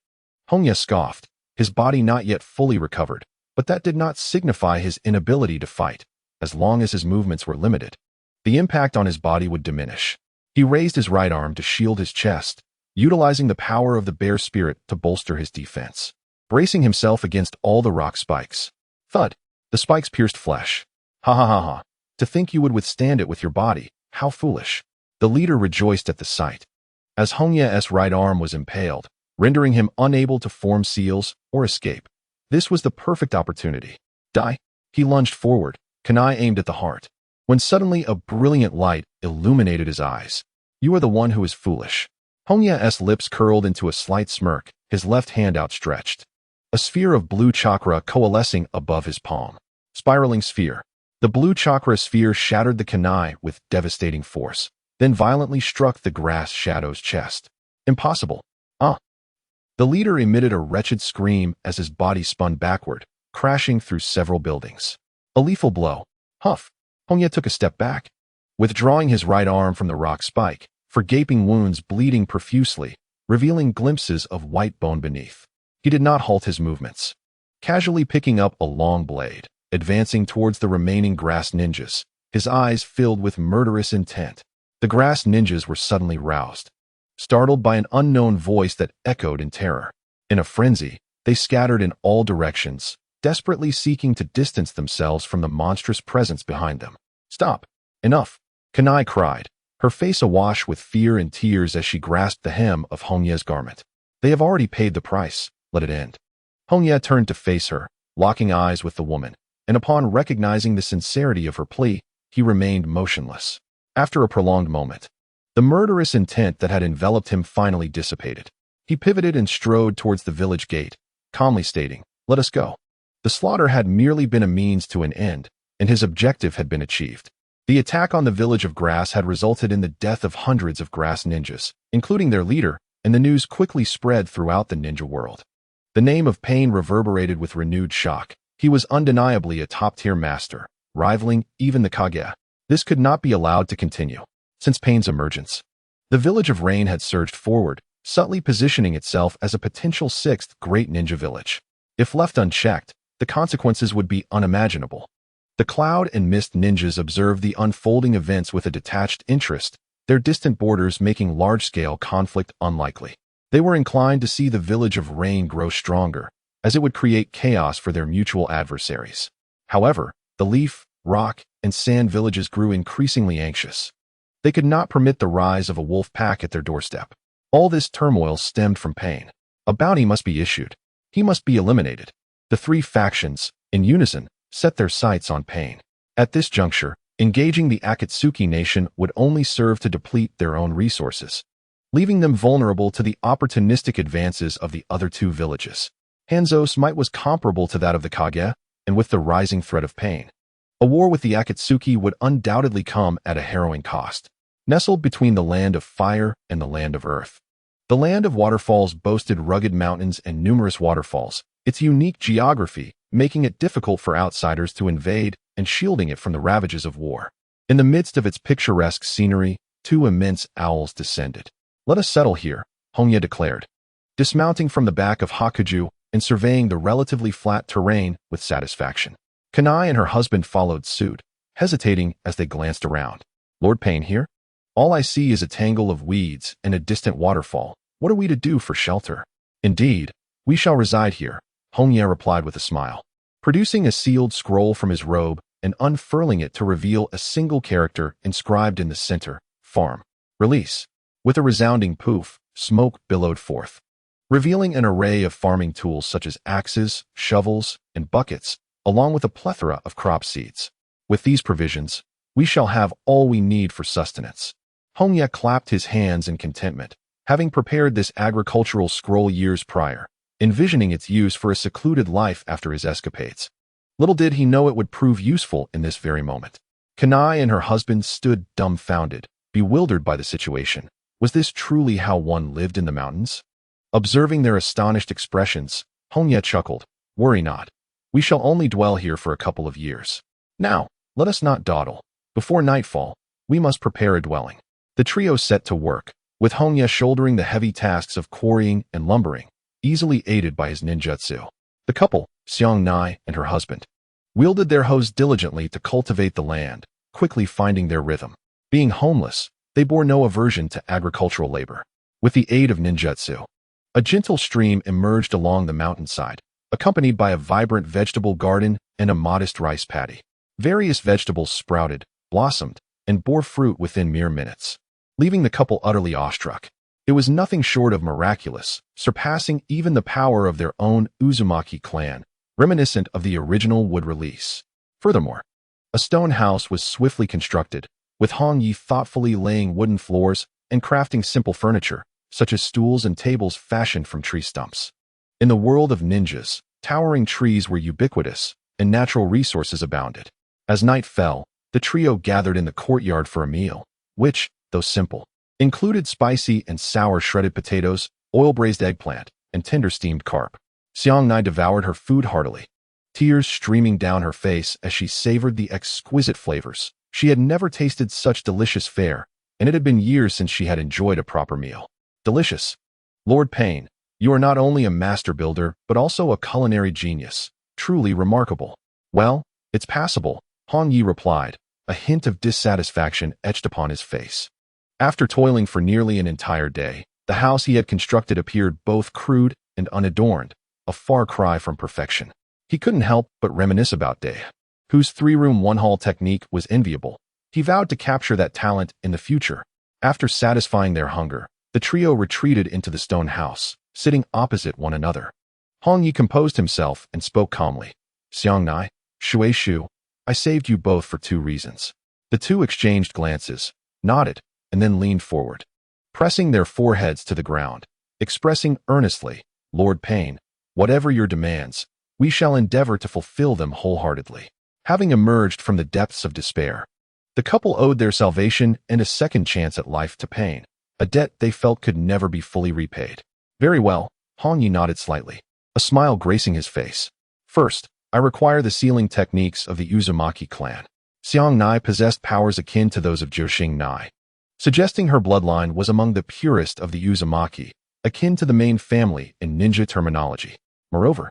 Hongye scoffed, his body not yet fully recovered, but that did not signify his inability to fight, as long as his movements were limited. The impact on his body would diminish. He raised his right arm to shield his chest, utilizing the power of the bear spirit to bolster his defense, bracing himself against all the rock spikes. Thud! The spikes pierced flesh. Ha ha ha ha. To think you would withstand it with your body, how foolish. The leader rejoiced at the sight, as Hongye's right arm was impaled, rendering him unable to form seals or escape. This was the perfect opportunity. Die! He lunged forward, Kunai aimed at the heart, when suddenly a brilliant light illuminated his eyes. You are the one who is foolish. Hongye's lips curled into a slight smirk, his left hand outstretched, a sphere of blue chakra coalescing above his palm. Spiraling sphere. The blue chakra sphere shattered the kunai with devastating force, then violently struck the grass shadow's chest. Impossible. The leader emitted a wretched scream as his body spun backward, crashing through several buildings. A lethal blow. Huff. Hongye took a step back, withdrawing his right arm from the rock spike, for gaping wounds bleeding profusely, revealing glimpses of white bone beneath. He did not halt his movements, casually picking up a long blade, advancing towards the remaining grass ninjas, his eyes filled with murderous intent. The grass ninjas were suddenly roused, startled by an unknown voice that echoed in terror. In a frenzy, they scattered in all directions, desperately seeking to distance themselves from the monstrous presence behind them. Stop! Enough! Kunai cried, her face awash with fear and tears as she grasped the hem of Hongye's garment. They have already paid the price. Let it end. Hongye turned to face her, locking eyes with the woman, and upon recognizing the sincerity of her plea, he remained motionless. After a prolonged moment, the murderous intent that had enveloped him finally dissipated. He pivoted and strode towards the village gate, calmly stating, "Let us go." The slaughter had merely been a means to an end, and his objective had been achieved. The attack on the village of grass had resulted in the death of hundreds of grass ninjas, including their leader, and the news quickly spread throughout the ninja world. The name of Pain reverberated with renewed shock, He was undeniably a top-tier master, rivaling even the Kage. This could not be allowed to continue. Since Pain's emergence, the village of Rain had surged forward, subtly positioning itself as a potential sixth great ninja village. If left unchecked, the consequences would be unimaginable. The Cloud and Mist ninjas observed the unfolding events with a detached interest, their distant borders making large-scale conflict unlikely. They were inclined to see the village of Rain grow stronger, as it would create chaos for their mutual adversaries. However, the Leaf, Rock, and Sand villages grew increasingly anxious. They could not permit the rise of a wolf pack at their doorstep. All this turmoil stemmed from Pain. A bounty must be issued. He must be eliminated. The three factions, in unison, set their sights on Pain. At this juncture, engaging the Akatsuki nation would only serve to deplete their own resources, leaving them vulnerable to the opportunistic advances of the other two villages. Hanzo's might was comparable to that of the Kage, and with the rising threat of Pain, a war with the Akatsuki would undoubtedly come at a harrowing cost. Nestled between the land of fire and the land of earth, the land of waterfalls boasted rugged mountains and numerous waterfalls, its unique geography making it difficult for outsiders to invade and shielding it from the ravages of war. In the midst of its picturesque scenery, two immense owls descended. "Let us settle here," Hongye declared, dismounting from the back of Hakuju and surveying the relatively flat terrain with satisfaction. Kanai and her husband followed suit, hesitating as they glanced around. "Lord Pain here? All I see is a tangle of weeds and a distant waterfall. What are we to do for shelter?" "Indeed, we shall reside here," Hongye replied with a smile, producing a sealed scroll from his robe and unfurling it to reveal a single character inscribed in the center, "Farm. Release." With a resounding poof, smoke billowed forth, revealing an array of farming tools such as axes, shovels, and buckets, along with a plethora of crop seeds. "With these provisions, we shall have all we need for sustenance." Hongye clapped his hands in contentment, having prepared this agricultural scroll years prior, envisioning its use for a secluded life after his escapades. Little did he know it would prove useful in this very moment. Kanai and her husband stood dumbfounded, bewildered by the situation. Was this truly how one lived in the mountains? Observing their astonished expressions, Hongye chuckled. "Worry not. We shall only dwell here for a couple of years. Now, let us not dawdle. Before nightfall, we must prepare a dwelling." The trio set to work, with Hongye shouldering the heavy tasks of quarrying and lumbering, easily aided by his ninjutsu. The couple, Xiang Nai and her husband, wielded their hoes diligently to cultivate the land, quickly finding their rhythm. Being homeless, they bore no aversion to agricultural labor. With the aid of ninjutsu, a gentle stream emerged along the mountainside, accompanied by a vibrant vegetable garden and a modest rice paddy. Various vegetables sprouted, blossomed, and bore fruit within mere minutes, leaving the couple utterly awestruck. It was nothing short of miraculous, surpassing even the power of their own Uzumaki clan, reminiscent of the original wood release. Furthermore, a stone house was swiftly constructed, with Hongye thoughtfully laying wooden floors and crafting simple furniture, such as stools and tables fashioned from tree stumps. In the world of ninjas, towering trees were ubiquitous, and natural resources abounded. As night fell, the trio gathered in the courtyard for a meal, which, though simple, included spicy and sour shredded potatoes, oil-braised eggplant, and tender steamed carp. Xiang Nai devoured her food heartily, tears streaming down her face as she savored the exquisite flavors. She had never tasted such delicious fare, and it had been years since she had enjoyed a proper meal. "Delicious. Lord Pain, you are not only a master builder, but also a culinary genius. Truly remarkable." "Well, it's passable," Hongye replied, a hint of dissatisfaction etched upon his face. After toiling for nearly an entire day, the house he had constructed appeared both crude and unadorned, a far cry from perfection. He couldn't help but reminisce about Day, whose three-room one-hall technique was enviable. He vowed to capture that talent in the future. After satisfying their hunger, the trio retreated into the stone house, sitting opposite one another. Hongye composed himself and spoke calmly. "Xiang Nai, Shui Shu, I saved you both for two reasons." The two exchanged glances, nodded, and then leaned forward, pressing their foreheads to the ground, expressing earnestly, "Lord Pain, whatever your demands, we shall endeavor to fulfill them wholeheartedly." Having emerged from the depths of despair, the couple owed their salvation and a second chance at life to Pain, a debt they felt could never be fully repaid. "Very well," Hongye nodded slightly, a smile gracing his face. "First, I require the sealing techniques of the Uzumaki clan. Xiang Nai possessed powers akin to those of Jiuxing Nai, suggesting her bloodline was among the purest of the Uzumaki, akin to the main family in ninja terminology. Moreover,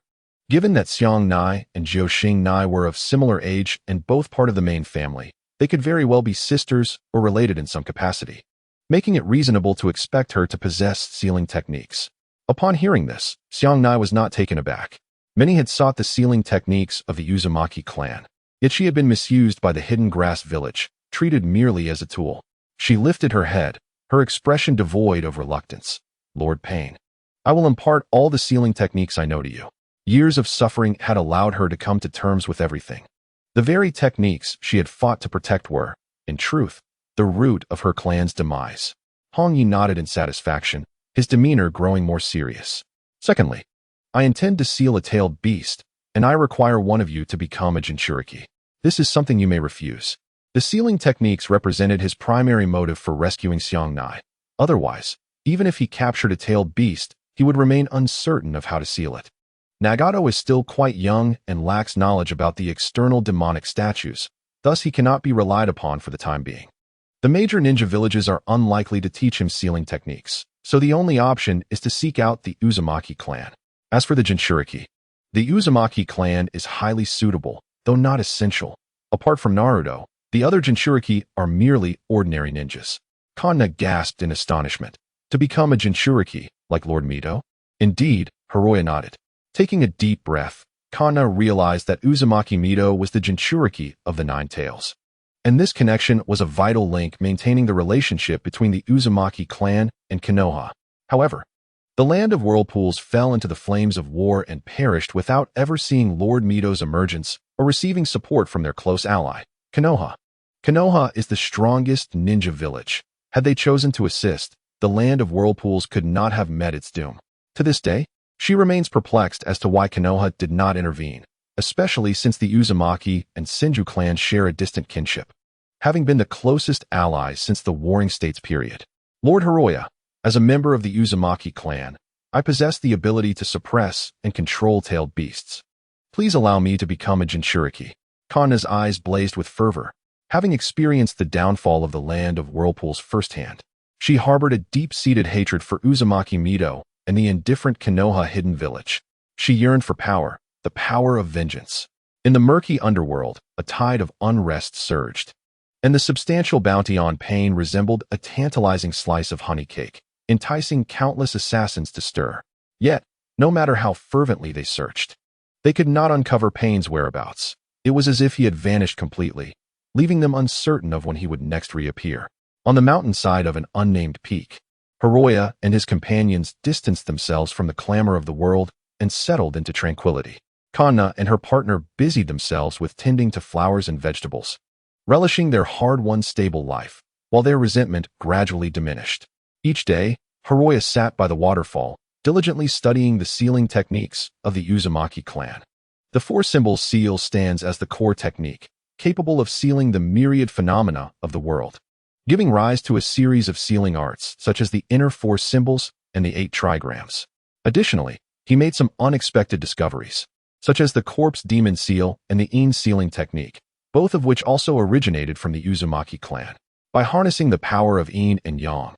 given that Xiang Nai and Jiuxing Nai were of similar age and both part of the main family, they could very well be sisters or related in some capacity, making it reasonable to expect her to possess sealing techniques. Upon hearing this, Xiang Nai was not taken aback. Many had sought the sealing techniques of the Uzumaki clan, yet she had been misused by the hidden grass village, treated merely as a tool. She lifted her head, her expression devoid of reluctance. Lord Pain, I will impart all the sealing techniques I know to you. Years of suffering had allowed her to come to terms with everything. The very techniques she had fought to protect were, in truth, the root of her clan's demise. Hongye nodded in satisfaction, his demeanor growing more serious. Secondly, I intend to seal a tailed beast, and I require one of you to become a Jinchuriki. This is something you may refuse. The sealing techniques represented his primary motive for rescuing Xiang Nai. Otherwise, even if he captured a tailed beast, he would remain uncertain of how to seal it. Nagato is still quite young and lacks knowledge about the external demonic statues, thus he cannot be relied upon for the time being. The major ninja villages are unlikely to teach him sealing techniques, so the only option is to seek out the Uzumaki clan. As for the Jinchuriki, the Uzumaki clan is highly suitable, though not essential. Apart from Naruto, the other Jinchuriki are merely ordinary ninjas. Konan gasped in astonishment. To become a Jinchuriki, like Lord Mito? Indeed, Hiroya nodded. Taking a deep breath, Konan realized that Uzumaki Mito was the Jinchuriki of the Nine Tails. And this connection was a vital link maintaining the relationship between the Uzumaki clan and Konoha. However, the land of whirlpools fell into the flames of war and perished without ever seeing Lord Mito's emergence or receiving support from their close ally, Konoha. Konoha is the strongest ninja village. Had they chosen to assist, the land of whirlpools could not have met its doom. To this day, she remains perplexed as to why Konoha did not intervene, especially since the Uzumaki and Senju clans share a distant kinship, having been the closest allies since the Warring States period. Lord Hiroya, as a member of the Uzumaki clan, I possess the ability to suppress and control tailed beasts. Please allow me to become a Jinchuriki. Kanna's eyes blazed with fervor. Having experienced the downfall of the land of whirlpools firsthand, she harbored a deep-seated hatred for Uzumaki Mito and the indifferent Konoha hidden village. She yearned for power, the power of vengeance. In the murky underworld, a tide of unrest surged, and the substantial bounty on pain resembled a tantalizing slice of honey cake, enticing countless assassins to stir. Yet, no matter how fervently they searched, they could not uncover Pain's whereabouts. It was as if he had vanished completely, leaving them uncertain of when he would next reappear. On the mountainside of an unnamed peak, Hiroya and his companions distanced themselves from the clamor of the world and settled into tranquility. Kanna and her partner busied themselves with tending to flowers and vegetables, relishing their hard-won stable life, while their resentment gradually diminished. Each day, Hiroya sat by the waterfall, diligently studying the sealing techniques of the Uzumaki clan. The four-symbol seal stands as the core technique, capable of sealing the myriad phenomena of the world, giving rise to a series of sealing arts such as the inner four symbols and the 8 trigrams. Additionally, he made some unexpected discoveries, such as the corpse demon seal and the Yin sealing technique, both of which also originated from the Uzumaki clan. By harnessing the power of Yin and Yang,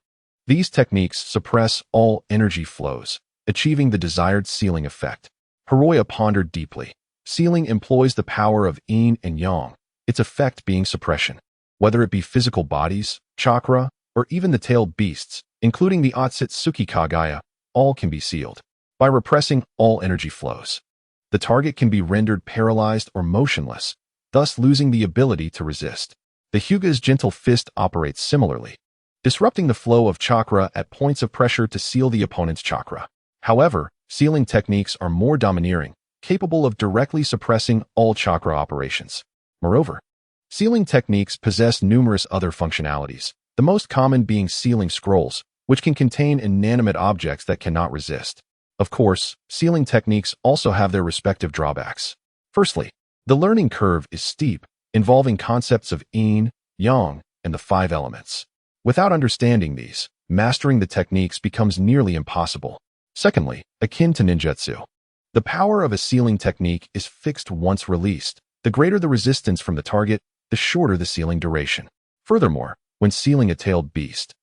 these techniques suppress all energy flows, achieving the desired sealing effect. Hiroya pondered deeply. Sealing employs the power of Yin and Yang, its effect being suppression. Whether it be physical bodies, chakra, or even the tailed beasts, including the Akatsuki Kagaya, all can be sealed. By repressing all energy flows, the target can be rendered paralyzed or motionless, thus losing the ability to resist. The Hyuga's gentle fist operates similarly, disrupting the flow of chakra at points of pressure to seal the opponent's chakra. However, sealing techniques are more domineering, capable of directly suppressing all chakra operations. Moreover, sealing techniques possess numerous other functionalities, the most common being sealing scrolls, which can contain inanimate objects that cannot resist. Of course, sealing techniques also have their respective drawbacks. Firstly, the learning curve is steep, involving concepts of Yin, Yang, and the 5 elements. Without understanding these, mastering the techniques becomes nearly impossible. Secondly, akin to ninjutsu, The power of a sealing technique is fixed once released. The greater the resistance from the target, the shorter the sealing duration. Furthermore, when sealing a tailed beast,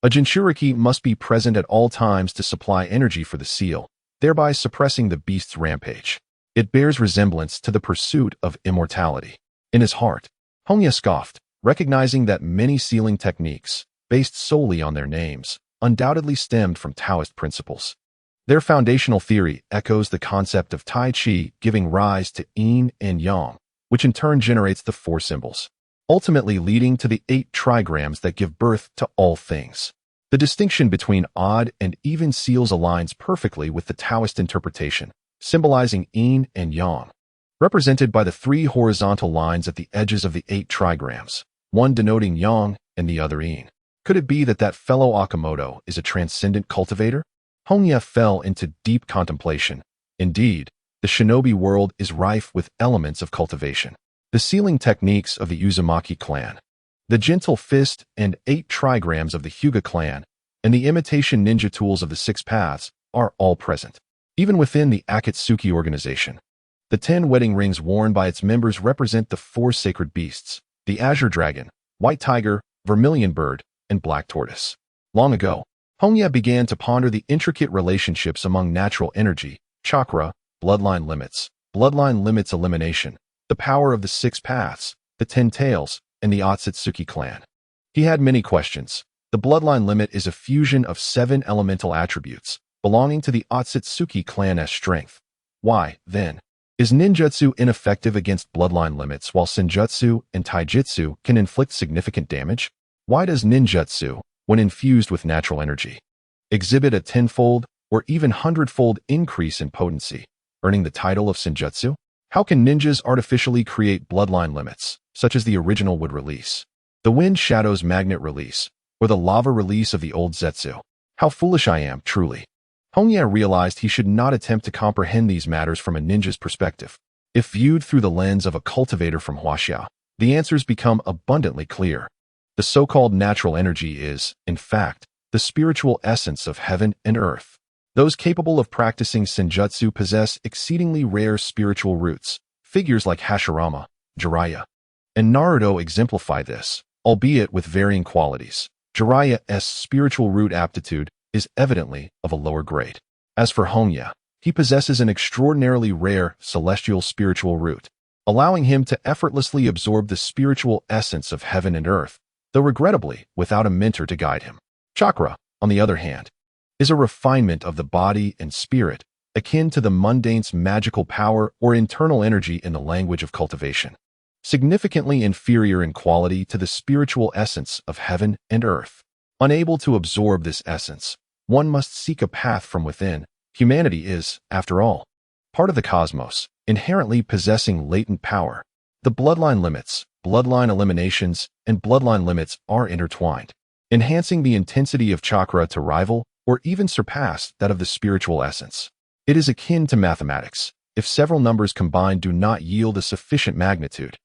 a Jinchuriki must be present at all times to supply energy for the seal, thereby suppressing the beast's rampage. It bears resemblance to the pursuit of immortality. In his heart, Hongye scoffed, recognizing that many sealing techniques, based solely on their names, undoubtedly stemmed from Taoist principles. Their foundational theory echoes the concept of Tai Chi giving rise to yin and yang, which in turn generates the four symbols, ultimately leading to the 8 trigrams that give birth to all things. The distinction between odd and even seals aligns perfectly with the Taoist interpretation, symbolizing yin and yang, represented by the 3 horizontal lines at the edges of the 8 trigrams, one denoting yang and the other yin. Could it be that fellow Okamoto is a transcendent cultivator? Hongye fell into deep contemplation. Indeed, the shinobi world is rife with elements of cultivation. The sealing techniques of the Uzumaki clan, the gentle fist and 8 trigrams of the Hyuga clan, and the imitation ninja tools of the 6 paths are all present. Even within the Akatsuki organization, the 10 wedding rings worn by its members represent the 4 sacred beasts, the azure dragon, white tiger, vermilion bird, and black tortoise. Long ago, Hongye began to ponder the intricate relationships among natural energy, chakra, bloodline limits elimination, the power of the 6 paths, the 10 tails, and the Akatsuki clan. He had many questions. The bloodline limit is a fusion of 7 elemental attributes, belonging to the Akatsuki clan's strength. Why, then, is ninjutsu ineffective against bloodline limits while senjutsu and taijutsu can inflict significant damage? Why does ninjutsu, when infused with natural energy, exhibit a 10-fold or even 100-fold increase in potency, earning the title of senjutsu? How can ninjas artificially create bloodline limits, such as the original would release, the wind shadow's magnet release, or the lava release of the old zetsu? How foolish I am, truly. Hongye realized he should not attempt to comprehend these matters from a ninja's perspective. If viewed through the lens of a cultivator from Huaxia, the answers become abundantly clear. The so-called natural energy is, in fact, the spiritual essence of heaven and earth. Those capable of practicing senjutsu possess exceedingly rare spiritual roots. Figures like Hashirama, Jiraiya, and Naruto exemplify this, albeit with varying qualities. Jiraiya's spiritual root aptitude is evidently of a lower grade. As for Hongye, he possesses an extraordinarily rare celestial spiritual root, allowing him to effortlessly absorb the spiritual essence of heaven and earth, though regrettably without a mentor to guide him. Chakra, on the other hand, is a refinement of the body and spirit, akin to the mundane's magical power or internal energy in the language of cultivation. Significantly inferior in quality to the spiritual essence of heaven and earth. Unable to absorb this essence, one must seek a path from within. Humanity is, after all, part of the cosmos, inherently possessing latent power. The bloodline limits, bloodline eliminations, and bloodline limits are intertwined, enhancing the intensity of chakra to rival or even surpass that of the spiritual essence. It is akin to mathematics. If several numbers combined do not yield a sufficient magnitude,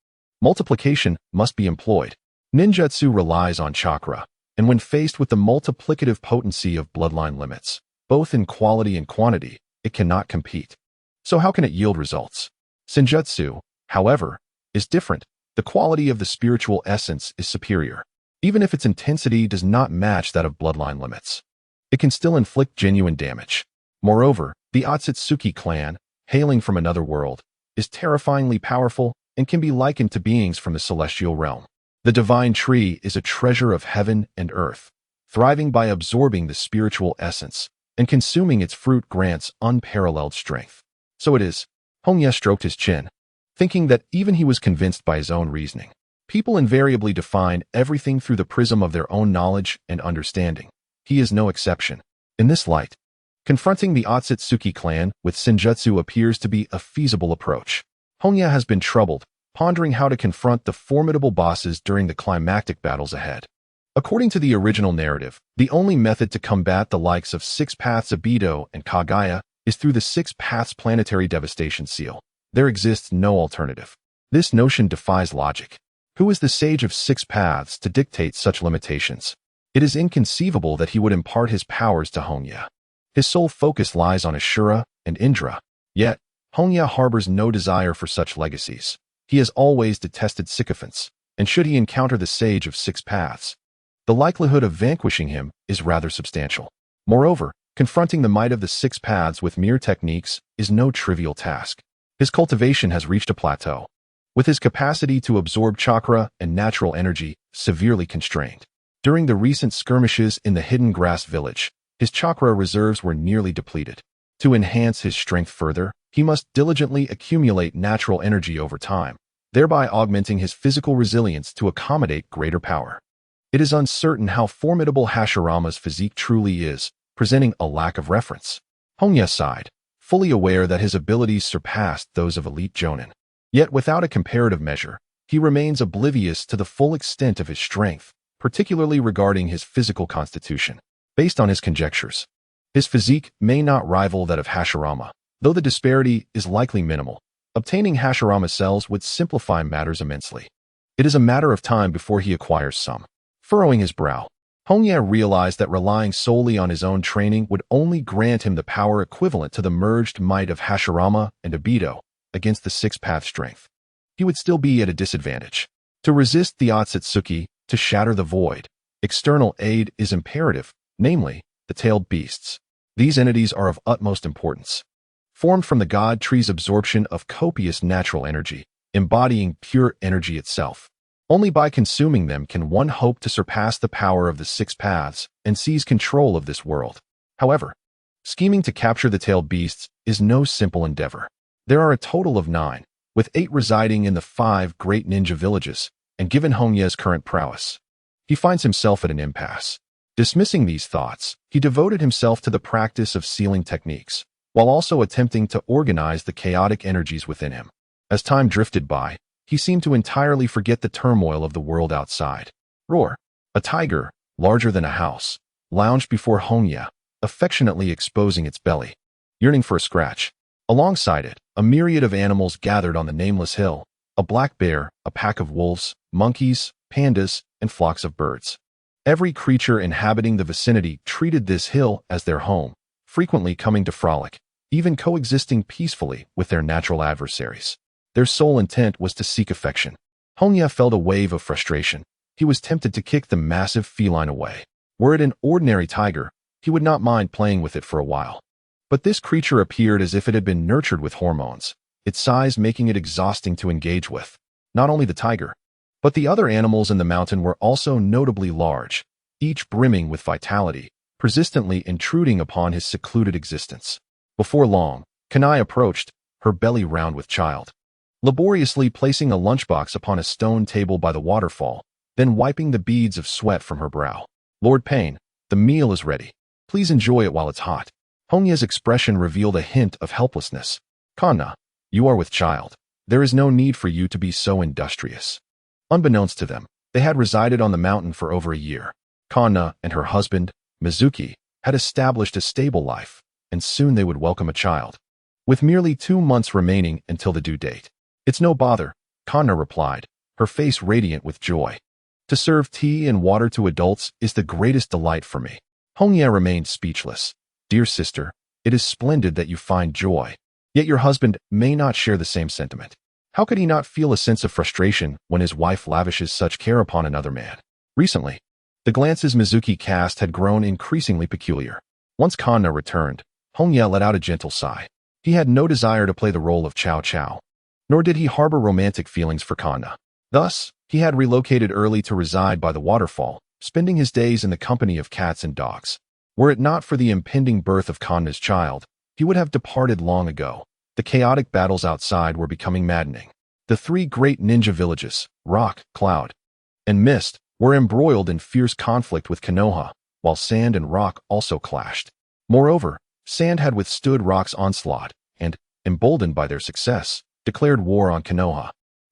multiplication must be employed. Ninjutsu relies on chakra, and when faced with the multiplicative potency of bloodline limits, both in quality and quantity, it cannot compete. So how can it yield results? Senjutsu, however, is different. The quality of the spiritual essence is superior. Even if its intensity does not match that of bloodline limits, it can still inflict genuine damage. Moreover, the Akatsuki clan, hailing from another world, is terrifyingly powerful and can be likened to beings from the celestial realm. The divine tree is a treasure of heaven and earth, thriving by absorbing the spiritual essence, and consuming its fruit grants unparalleled strength. So it is. Hongye stroked his chin, thinking that even he was convinced by his own reasoning. People invariably define everything through the prism of their own knowledge and understanding. He is no exception. In this light, confronting the Akatsuki clan with senjutsu appears to be a feasible approach. Hongye has been troubled, pondering how to confront the formidable bosses during the climactic battles ahead. According to the original narrative, the only method to combat the likes of 6 Paths Abido and Kagaya is through the 6 Paths Planetary Devastation Seal. There exists no alternative. This notion defies logic. Who is the sage of 6 paths to dictate such limitations? It is inconceivable that he would impart his powers to Hongye. His sole focus lies on Ashura and Indra, Yet, Hongye harbors no desire for such legacies. He has always detested sycophants, and should he encounter the Sage of Six Paths, the likelihood of vanquishing him is rather substantial. Moreover, confronting the might of the Six Paths with mere techniques is no trivial task. His cultivation has reached a plateau, with his capacity to absorb chakra and natural energy severely constrained. During the recent skirmishes in the Hidden Grass Village, his chakra reserves were nearly depleted. To enhance his strength further, he must diligently accumulate natural energy over time, thereby augmenting his physical resilience to accommodate greater power. It is uncertain how formidable Hashirama's physique truly is, presenting a lack of reference. Hongye sighed, fully aware that his abilities surpassed those of elite jonin. Yet without a comparative measure, he remains oblivious to the full extent of his strength, particularly regarding his physical constitution. Based on his conjectures, his physique may not rival that of Hashirama, though the disparity is likely minimal. Obtaining Hashirama's cells would simplify matters immensely. It is a matter of time before he acquires some. Furrowing his brow, Hongye realized that relying solely on his own training would only grant him the power equivalent to the merged might of Hashirama and Obito against the six-path strength. He would still be at a disadvantage. To resist the Akatsuki, to shatter the void, external aid is imperative, namely, the tailed beasts. These entities are of utmost importance. Formed from the god tree's absorption of copious natural energy, embodying pure energy itself. Only by consuming them can one hope to surpass the power of the Six Paths and seize control of this world. However, scheming to capture the tailed beasts is no simple endeavor. There are a total of 9, with 8 residing in the 5 great ninja villages, and given Hongye's current prowess, he finds himself at an impasse. Dismissing these thoughts, he devoted himself to the practice of sealing techniques, while also attempting to organize the chaotic energies within him. As time drifted by, he seemed to entirely forget the turmoil of the world outside. Roar! A tiger, larger than a house, lounged before Hongye, affectionately exposing its belly, yearning for a scratch. Alongside it, a myriad of animals gathered on the nameless hill, a black bear, a pack of wolves, monkeys, pandas, and flocks of birds. Every creature inhabiting the vicinity treated this hill as their home, frequently coming to frolic, even coexisting peacefully with their natural adversaries. Their sole intent was to seek affection. Hongye felt a wave of frustration. He was tempted to kick the massive feline away. Were it an ordinary tiger, he would not mind playing with it for a while. But this creature appeared as if it had been nurtured with hormones, its size making it exhausting to engage with. Not only the tiger, but the other animals in the mountain were also notably large, each brimming with vitality, persistently intruding upon his secluded existence. Before long, Konan approached, her belly round with child. Laboriously placing a lunchbox upon a stone table by the waterfall, then wiping the beads of sweat from her brow. Lord Payne, the meal is ready. Please enjoy it while it's hot. Hongye's expression revealed a hint of helplessness. Konan, you are with child. There is no need for you to be so industrious. Unbeknownst to them, they had resided on the mountain for over a year. Konan and her husband, Mizuki, had established a stable life, and soon they would welcome a child. With merely 2 months remaining until the due date. It's no bother, Konan replied, her face radiant with joy. To serve tea and water to adults is the greatest delight for me. Hongye remained speechless. Dear sister, it is splendid that you find joy. Yet your husband may not share the same sentiment. How could he not feel a sense of frustration when his wife lavishes such care upon another man? Recently, the glances Mizuki cast had grown increasingly peculiar. Once Konan returned, Hongye let out a gentle sigh. He had no desire to play the role of Chow Chow, nor did he harbor romantic feelings for Konan. Thus, he had relocated early to reside by the waterfall, spending his days in the company of cats and dogs. Were it not for the impending birth of Konan's child, he would have departed long ago. The chaotic battles outside were becoming maddening. The 3 great ninja villages, Rock, Cloud, and Mist, were embroiled in fierce conflict with Konoha, while Sand and Rock also clashed. Moreover, Sand had withstood Rock's onslaught, and, emboldened by their success, declared war on Konoha,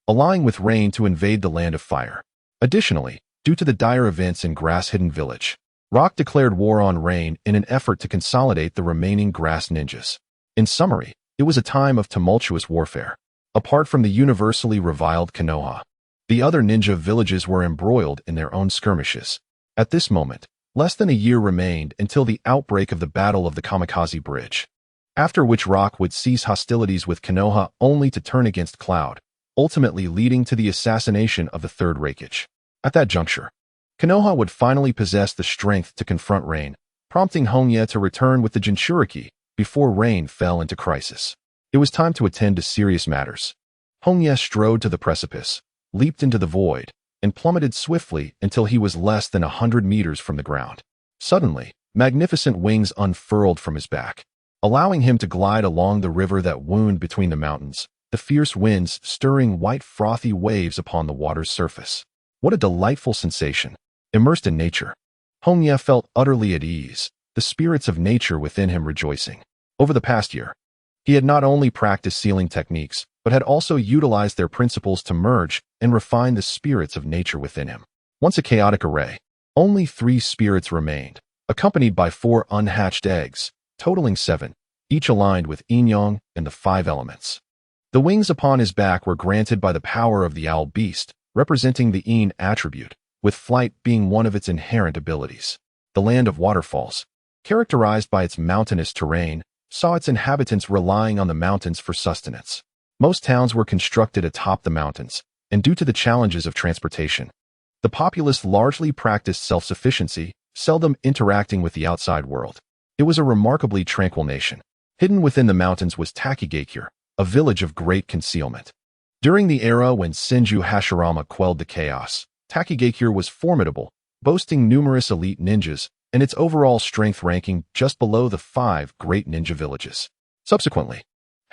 allying with Rain to invade the Land of Fire. Additionally, due to the dire events in Grass-Hidden Village, Rock declared war on Rain in an effort to consolidate the remaining grass ninjas. In summary, it was a time of tumultuous warfare. Apart from the universally reviled Konoha, the other ninja villages were embroiled in their own skirmishes. At this moment, less than a year remained until the outbreak of the Battle of the Kamikaze Bridge. after which Rock would cease hostilities with Konoha only to turn against Cloud, ultimately leading to the assassination of the third Reikage. At that juncture, Konoha would finally possess the strength to confront Rain, prompting Hongye to return with the Jinchuriki before Rain fell into crisis. It was time to attend to serious matters. Hongye strode to the precipice, leaped into the void, and plummeted swiftly until he was less than 100 meters from the ground. Suddenly, magnificent wings unfurled from his back, allowing him to glide along the river that wound between the mountains, the fierce winds stirring white frothy waves upon the water's surface. What a delightful sensation! Immersed in nature, Hongye felt utterly at ease, the spirits of nature within him rejoicing. Over the past year, he had not only practiced sealing techniques, but had also utilized their principles to merge and refine the spirits of nature within him. Once a chaotic array, only 3 spirits remained, accompanied by 4 unhatched eggs, totaling 7, each aligned with yin-yang and the 5 elements. The wings upon his back were granted by the power of the owl beast, representing the yin attribute, with flight being one of its inherent abilities. The land of waterfalls, characterized by its mountainous terrain, saw its inhabitants relying on the mountains for sustenance. Most towns were constructed atop the mountains, and due to the challenges of transportation, the populace largely practiced self-sufficiency, seldom interacting with the outside world. It was a remarkably tranquil nation. Hidden within the mountains was Takigakure, a village of great concealment. During the era when Senju Hashirama quelled the chaos, Takigakure was formidable, boasting numerous elite ninjas, and its overall strength ranking just below the 5 great ninja villages. Subsequently,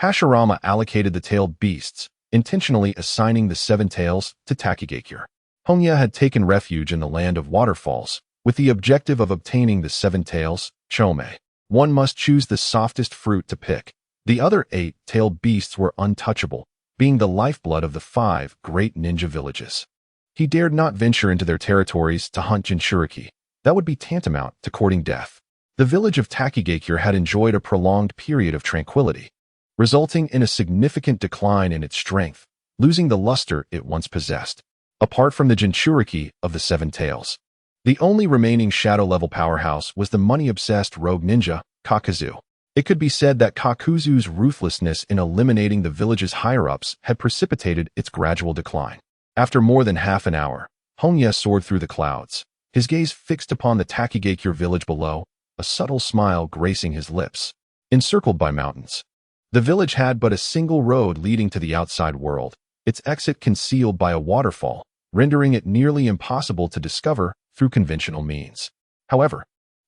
Hashirama allocated the tailed beasts, intentionally assigning the 7 tails to Takigakure. Hongye had taken refuge in the land of waterfalls, with the objective of obtaining the 7 tails, chome. One must choose the softest fruit to pick. The other 8 tailed beasts were untouchable, being the lifeblood of the 5 great ninja villages. He dared not venture into their territories to hunt Jinchuriki. That would be tantamount to courting death. The village of Takigakure had enjoyed a prolonged period of tranquility, resulting in a significant decline in its strength, losing the luster it once possessed. Apart from the Jinchuriki of the 7 tails, the only remaining shadow-level powerhouse was the money-obsessed rogue ninja, Kakuzu. It could be said that Kakuzu's ruthlessness in eliminating the village's higher-ups had precipitated its gradual decline. After more than half an hour, Hongye soared through the clouds, his gaze fixed upon the Takigakure village below, a subtle smile gracing his lips. Encircled by mountains, the village had but a single road leading to the outside world, its exit concealed by a waterfall, rendering it nearly impossible to discover through conventional means. However,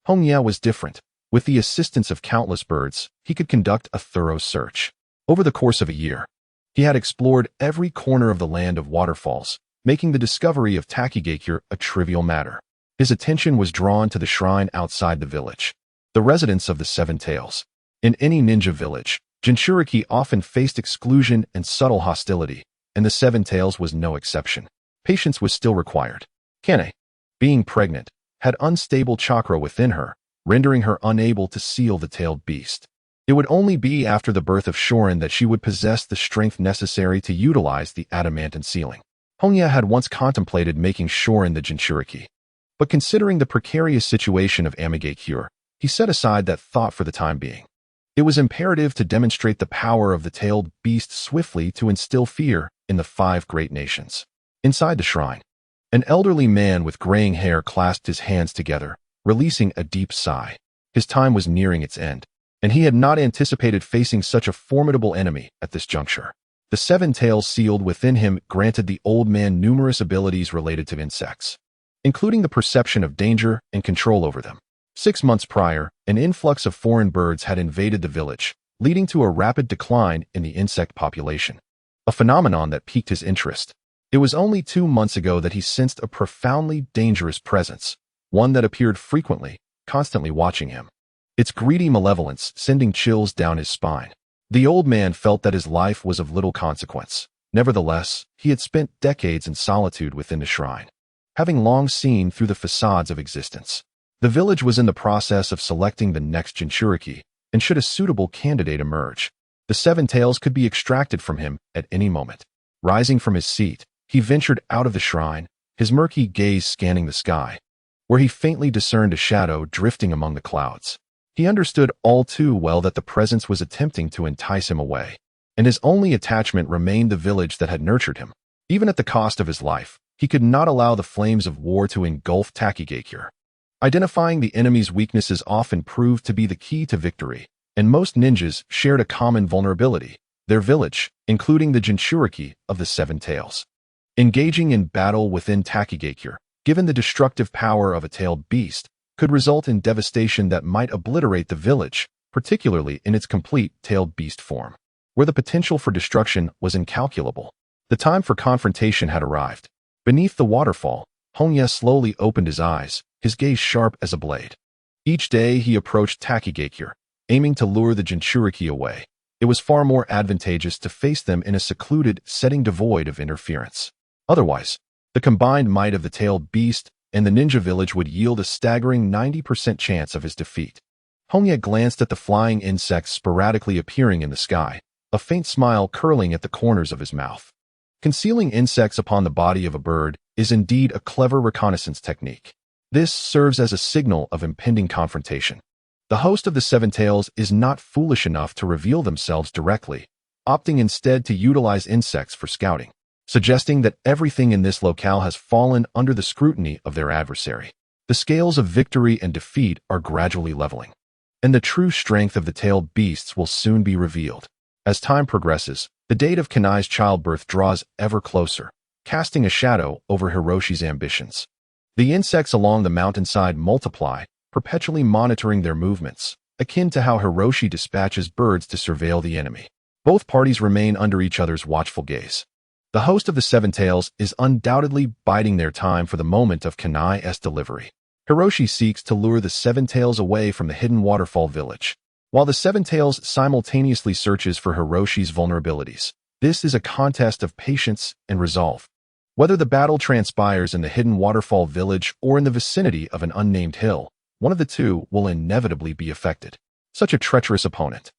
Hongye was different. With the assistance of countless birds, he could conduct a thorough search. Over the course of a year, he had explored every corner of the land of waterfalls, making the discovery of Takigakure a trivial matter. His attention was drawn to the shrine outside the village, the residence of the 7 tails. In any ninja village, Jinchuriki often faced exclusion and subtle hostility, and the 7 tails was no exception. Patience was still required. Kane, being pregnant, had unstable chakra within her, rendering her unable to seal the tailed beast. It would only be after the birth of Shorin that she would possess the strength necessary to utilize the adamantine sealing. Hongye had once contemplated making Shorin the Jinchuriki, but considering the precarious situation of Amigakure, he set aside that thought for the time being. It was imperative to demonstrate the power of the tailed beast swiftly to instill fear in the 5 great nations. Inside the shrine, an elderly man with graying hair clasped his hands together, releasing a deep sigh. His time was nearing its end, and he had not anticipated facing such a formidable enemy at this juncture. The 7 tails sealed within him granted the old man numerous abilities related to insects, including the perception of danger and control over them. 6 months prior, an influx of foreign birds had invaded the village, leading to a rapid decline in the insect population, a phenomenon that piqued his interest. It was only 2 months ago that he sensed a profoundly dangerous presence, one that appeared frequently, constantly watching him, its greedy malevolence sending chills down his spine. The old man felt that his life was of little consequence. Nevertheless, he had spent decades in solitude within the shrine, having long seen through the facades of existence. The village was in the process of selecting the next Jinchuriki, and should a suitable candidate emerge, the 7 tails could be extracted from him at any moment. Rising from his seat, he ventured out of the shrine, his murky gaze scanning the sky, where he faintly discerned a shadow drifting among the clouds. He understood all too well that the presence was attempting to entice him away, and his only attachment remained the village that had nurtured him. Even at the cost of his life, he could not allow the flames of war to engulf Takigakure. Identifying the enemy's weaknesses often proved to be the key to victory, and most ninjas shared a common vulnerability: their village, including the Jinchuriki of the Seven Tails. Engaging in battle within Takigakure, given the destructive power of a tailed beast, could result in devastation that might obliterate the village, particularly in its complete tailed beast form, where the potential for destruction was incalculable. The time for confrontation had arrived. Beneath the waterfall, Hongye slowly opened his eyes, his gaze sharp as a blade. Each day he approached Takigakure, aiming to lure the Jinchuriki away. It was far more advantageous to face them in a secluded setting devoid of interference. Otherwise, the combined might of the tailed beast and the ninja village would yield a staggering 90% chance of his defeat. Hongye glanced at the flying insects sporadically appearing in the sky, a faint smile curling at the corners of his mouth. Concealing insects upon the body of a bird is indeed a clever reconnaissance technique. This serves as a signal of impending confrontation. The host of the Seven Tails is not foolish enough to reveal themselves directly, opting instead to utilize insects for scouting, suggesting that everything in this locale has fallen under the scrutiny of their adversary. The scales of victory and defeat are gradually leveling, and the true strength of the tailed beasts will soon be revealed. As time progresses, the date of Kanai's childbirth draws ever closer, casting a shadow over Hiroshi's ambitions. The insects along the mountainside multiply, perpetually monitoring their movements, akin to how Hiroshi dispatches birds to surveil the enemy. Both parties remain under each other's watchful gaze. The host of the Seven Tails is undoubtedly biding their time for the moment of Kanai's delivery. Hiroshi seeks to lure the Seven Tails away from the hidden waterfall village, while the Seven Tails simultaneously searches for Hiroshi's vulnerabilities. This is a contest of patience and resolve. Whether the battle transpires in the hidden waterfall village or in the vicinity of an unnamed hill, one of the two will inevitably be affected. Such a treacherous opponent.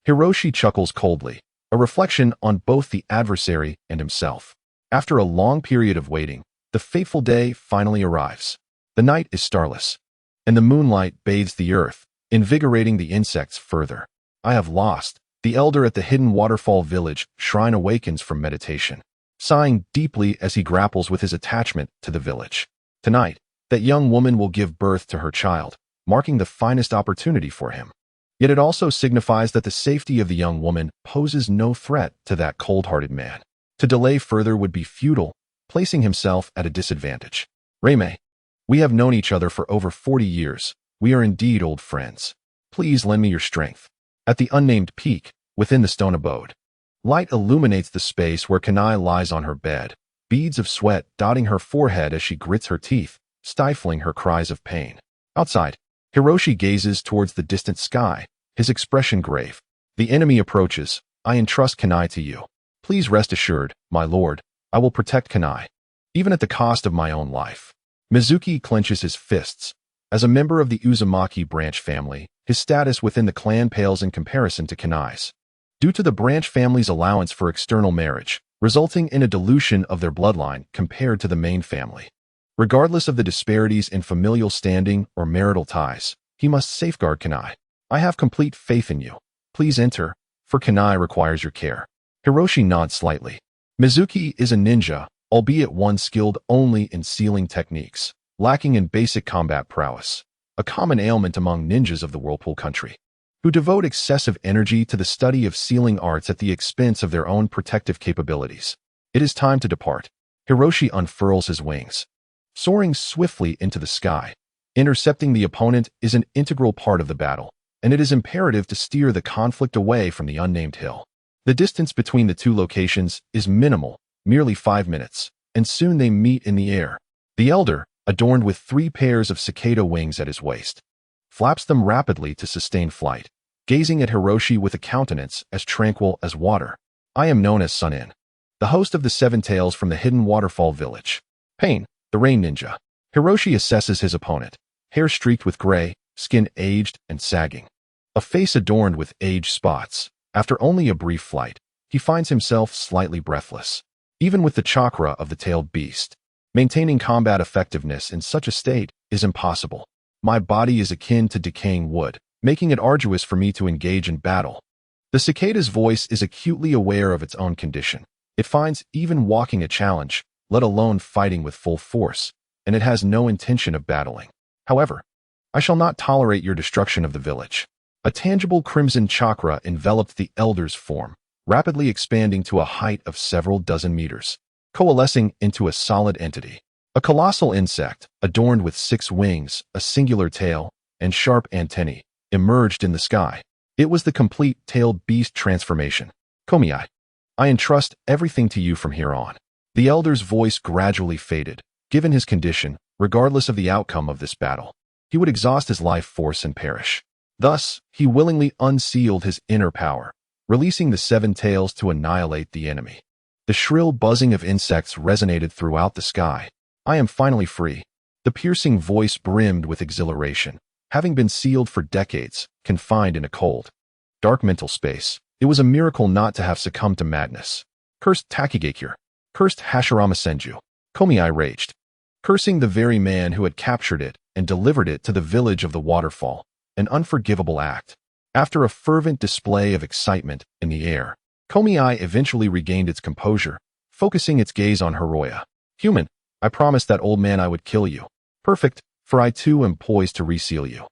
Hiroshi chuckles coldly, a reflection on both the adversary and himself. After a long period of waiting, the fateful day finally arrives. The night is starless, and the moonlight bathes the earth, invigorating the insects further. I have lost. The elder at the hidden waterfall village shrine awakens from meditation, sighing deeply as he grapples with his attachment to the village. Tonight, that young woman will give birth to her child, marking the finest opportunity for him. Yet it also signifies that the safety of the young woman poses no threat to that cold-hearted man. To delay further would be futile, placing himself at a disadvantage. Reimei, we have known each other for over 40 years. We are indeed old friends. Please lend me your strength. At the unnamed peak, within the stone abode, light illuminates the space where Kanai lies on her bed, beads of sweat dotting her forehead as she grits her teeth, stifling her cries of pain. Outside, Hiroshi gazes towards the distant sky, his expression grave. The enemy approaches. I entrust Kanai to you. Please rest assured, my lord, I will protect Kanai, even at the cost of my own life. Mizuki clenches his fists. As a member of the Uzumaki branch family, his status within the clan pales in comparison to Kanai's. Due to the branch family's allowance for external marriage, resulting in a dilution of their bloodline compared to the main family. Regardless of the disparities in familial standing or marital ties, he must safeguard Kanai. I have complete faith in you. Please enter, for Kanai requires your care. Hiroshi nods slightly. Mizuki is a ninja, albeit one skilled only in sealing techniques, lacking in basic combat prowess, a common ailment among ninjas of the Whirlpool country, who devote excessive energy to the study of sealing arts at the expense of their own protective capabilities. It is time to depart. Hiroshi unfurls his wings, soaring swiftly into the sky. Intercepting the opponent is an integral part of the battle, and it is imperative to steer the conflict away from the unnamed hill. The distance between the two locations is minimal, merely 5 minutes, and soon they meet in the air. The elder, adorned with 3 pairs of cicada wings at his waist, flaps them rapidly to sustain flight, gazing at Hiroshi with a countenance as tranquil as water. I am known as Sannin, the host of the Seven Tails from the hidden waterfall village. Pain, the rain ninja. Hiroshi assesses his opponent, hair streaked with gray, skin aged and sagging, a face adorned with age spots. After only a brief flight, he finds himself slightly breathless. Even with the chakra of the tailed beast, maintaining combat effectiveness in such a state is impossible. My body is akin to decaying wood, making it arduous for me to engage in battle. The cicada's voice is acutely aware of its own condition. It finds even walking a challenge, let alone fighting with full force, and it has no intention of battling. However, I shall not tolerate your destruction of the village. A tangible crimson chakra enveloped the elder's form, rapidly expanding to a height of several dozen meters, coalescing into a solid entity. A colossal insect, adorned with 6 wings, a singular tail, and sharp antennae, emerged in the sky. It was the complete tailed beast transformation. Komi, I entrust everything to you from here on. The elder's voice gradually faded. Given his condition, regardless of the outcome of this battle, he would exhaust his life force and perish. Thus, he willingly unsealed his inner power, releasing the 7 tails to annihilate the enemy. The shrill buzzing of insects resonated throughout the sky. I am finally free. The piercing voice brimmed with exhilaration. Having been sealed for decades, confined in a cold, dark mental space, it was a miracle not to have succumbed to madness. Cursed Takigakure. Cursed Hashirama Senju. Komi raged, cursing the very man who had captured it and delivered it to the village of the waterfall, an unforgivable act. After a fervent display of excitement in the air, Komi eventually regained its composure, focusing its gaze on Hiroya. Human, I promised that old man I would kill you. Perfect, for I too am poised to reseal you.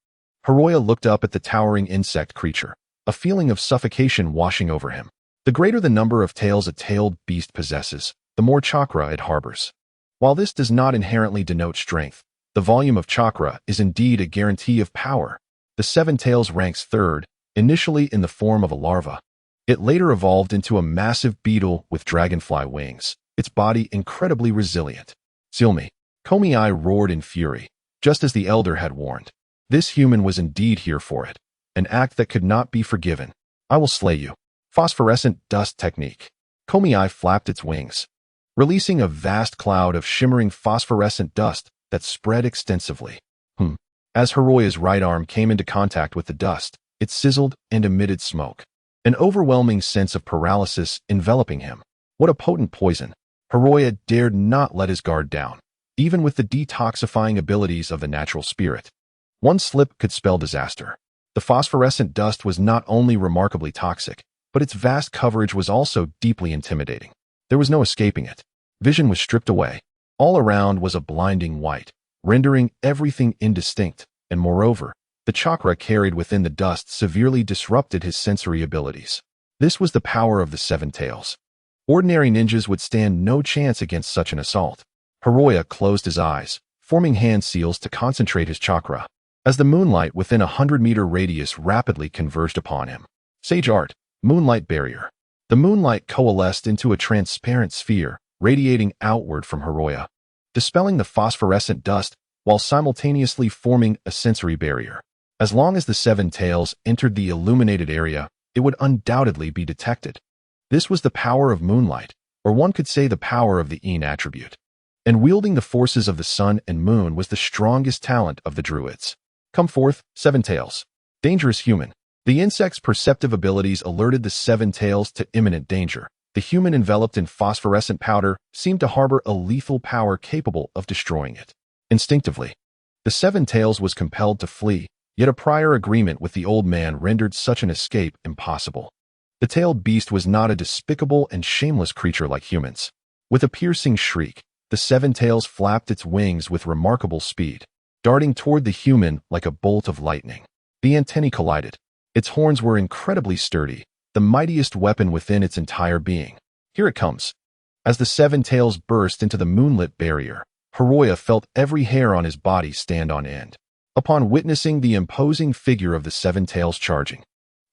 Hiroya looked up at the towering insect creature, a feeling of suffocation washing over him. The greater the number of tails a tailed beast possesses, the more chakra it harbors. While this does not inherently denote strength, the volume of chakra is indeed a guarantee of power. The 7 tails ranks 3rd, initially in the form of a larva. It later evolved into a massive beetle with dragonfly wings, its body incredibly resilient. Seal me. Komi roared in fury, just as the elder had warned. This human was indeed here for it, an act that could not be forgiven. I will slay you. Phosphorescent dust technique. Komi flapped its wings, releasing a vast cloud of shimmering phosphorescent dust that spread extensively. As Hiroya's right arm came into contact with the dust, it sizzled and emitted smoke, an overwhelming sense of paralysis enveloping him. What a potent poison! Hiroya dared not let his guard down, even with the detoxifying abilities of the natural spirit. One slip could spell disaster. The phosphorescent dust was not only remarkably toxic, but its vast coverage was also deeply intimidating. There was no escaping it. Vision was stripped away. All around was a blinding white, rendering everything indistinct, and moreover, the chakra carried within the dust severely disrupted his sensory abilities. This was the power of the 7 tails. Ordinary ninjas would stand no chance against such an assault. Hiroya closed his eyes, forming hand seals to concentrate his chakra, as the moonlight within a 100-meter radius rapidly converged upon him. Sage art, moonlight barrier. The moonlight coalesced into a transparent sphere, radiating outward from Hiroya, dispelling the phosphorescent dust while simultaneously forming a sensory barrier. As long as the 7 tails entered the illuminated area, it would undoubtedly be detected. This was the power of moonlight, or one could say the power of the Een attribute. And wielding the forces of the sun and moon was the strongest talent of the Druids. Come forth, 7 tails. Dangerous human. The insect's perceptive abilities alerted the 7 tails to imminent danger. The human enveloped in phosphorescent powder seemed to harbor a lethal power capable of destroying it. Instinctively, the 7 tails was compelled to flee, yet a prior agreement with the old man rendered such an escape impossible. The tailed beast was not a despicable and shameless creature like humans. With a piercing shriek, the 7 tails flapped its wings with remarkable speed, darting toward the human like a bolt of lightning. The antennae collided. Its horns were incredibly sturdy, the mightiest weapon within its entire being. Here it comes. As the 7 tails burst into the moonlit barrier, Hiroya felt every hair on his body stand on end. Upon witnessing the imposing figure of the 7 tails charging,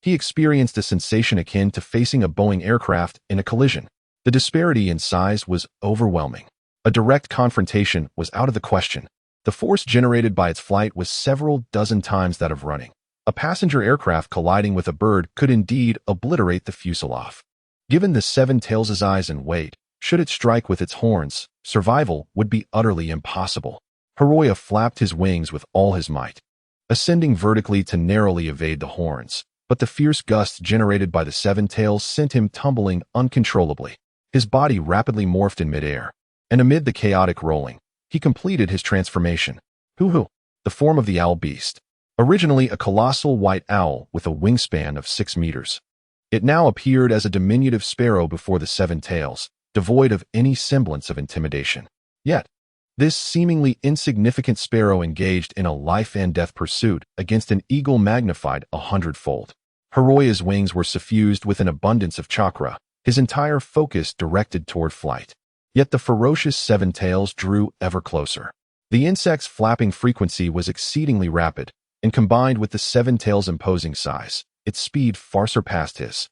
he experienced a sensation akin to facing a Boeing aircraft in a collision. The disparity in size was overwhelming. A direct confrontation was out of the question. The force generated by its flight was several dozen times that of running. A passenger aircraft colliding with a bird could indeed obliterate the fuselage. Given the 7 tails' size and weight, should it strike with its horns, survival would be utterly impossible. Hiroya flapped his wings with all his might, ascending vertically to narrowly evade the horns, but the fierce gusts generated by the 7 tails sent him tumbling uncontrollably. His body rapidly morphed in midair, and amid the chaotic rolling, he completed his transformation. Hoo-hoo! The form of the owl beast. Originally a colossal white owl with a wingspan of 6 meters. It now appeared as a diminutive sparrow before the 7 tails, devoid of any semblance of intimidation. Yet, this seemingly insignificant sparrow engaged in a life-and-death pursuit against an eagle magnified 100-fold. Jiraiya's wings were suffused with an abundance of chakra, his entire focus directed toward flight. Yet the ferocious 7 tails drew ever closer. The insect's flapping frequency was exceedingly rapid, and combined with the 7 tails' imposing size, its speed far surpassed his.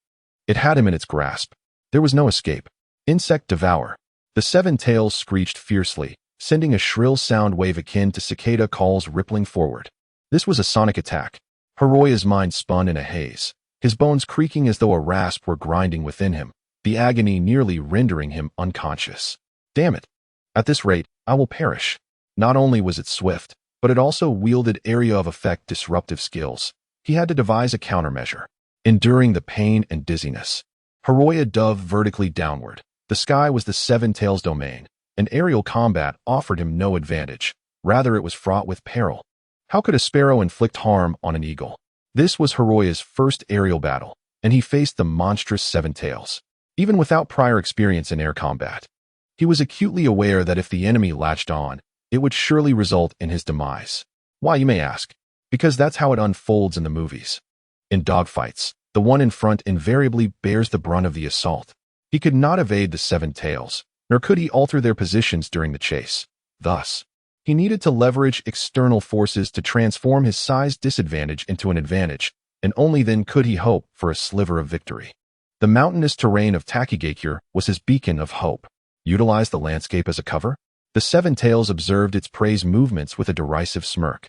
It had him in its grasp. There was no escape. Insect devour. The 7 tails screeched fiercely, sending a shrill sound wave akin to cicada calls rippling forward. This was a sonic attack. Jiraiya's mind spun in a haze, his bones creaking as though a rasp were grinding within him, the agony nearly rendering him unconscious. Damn it! At this rate, I will perish. Not only was it swift, but it also wielded area of effect disruptive skills. He had to devise a countermeasure. Enduring the pain and dizziness, Jiraiya dove vertically downward. The sky was the 7 tails' domain, and aerial combat offered him no advantage. Rather, it was fraught with peril. How could a sparrow inflict harm on an eagle? This was Jiraiya's first aerial battle, and he faced the monstrous 7 tails. Even without prior experience in air combat, he was acutely aware that if the enemy latched on, it would surely result in his demise. Why, you may ask? Because that's how it unfolds in the movies. In dogfights, the one in front invariably bears the brunt of the assault. He could not evade the 7 tails, nor could he alter their positions during the chase. Thus, he needed to leverage external forces to transform his size disadvantage into an advantage, and only then could he hope for a sliver of victory. The mountainous terrain of Takigakure was his beacon of hope. Utilize the landscape as a cover? The 7 tails observed its prey's movements with a derisive smirk.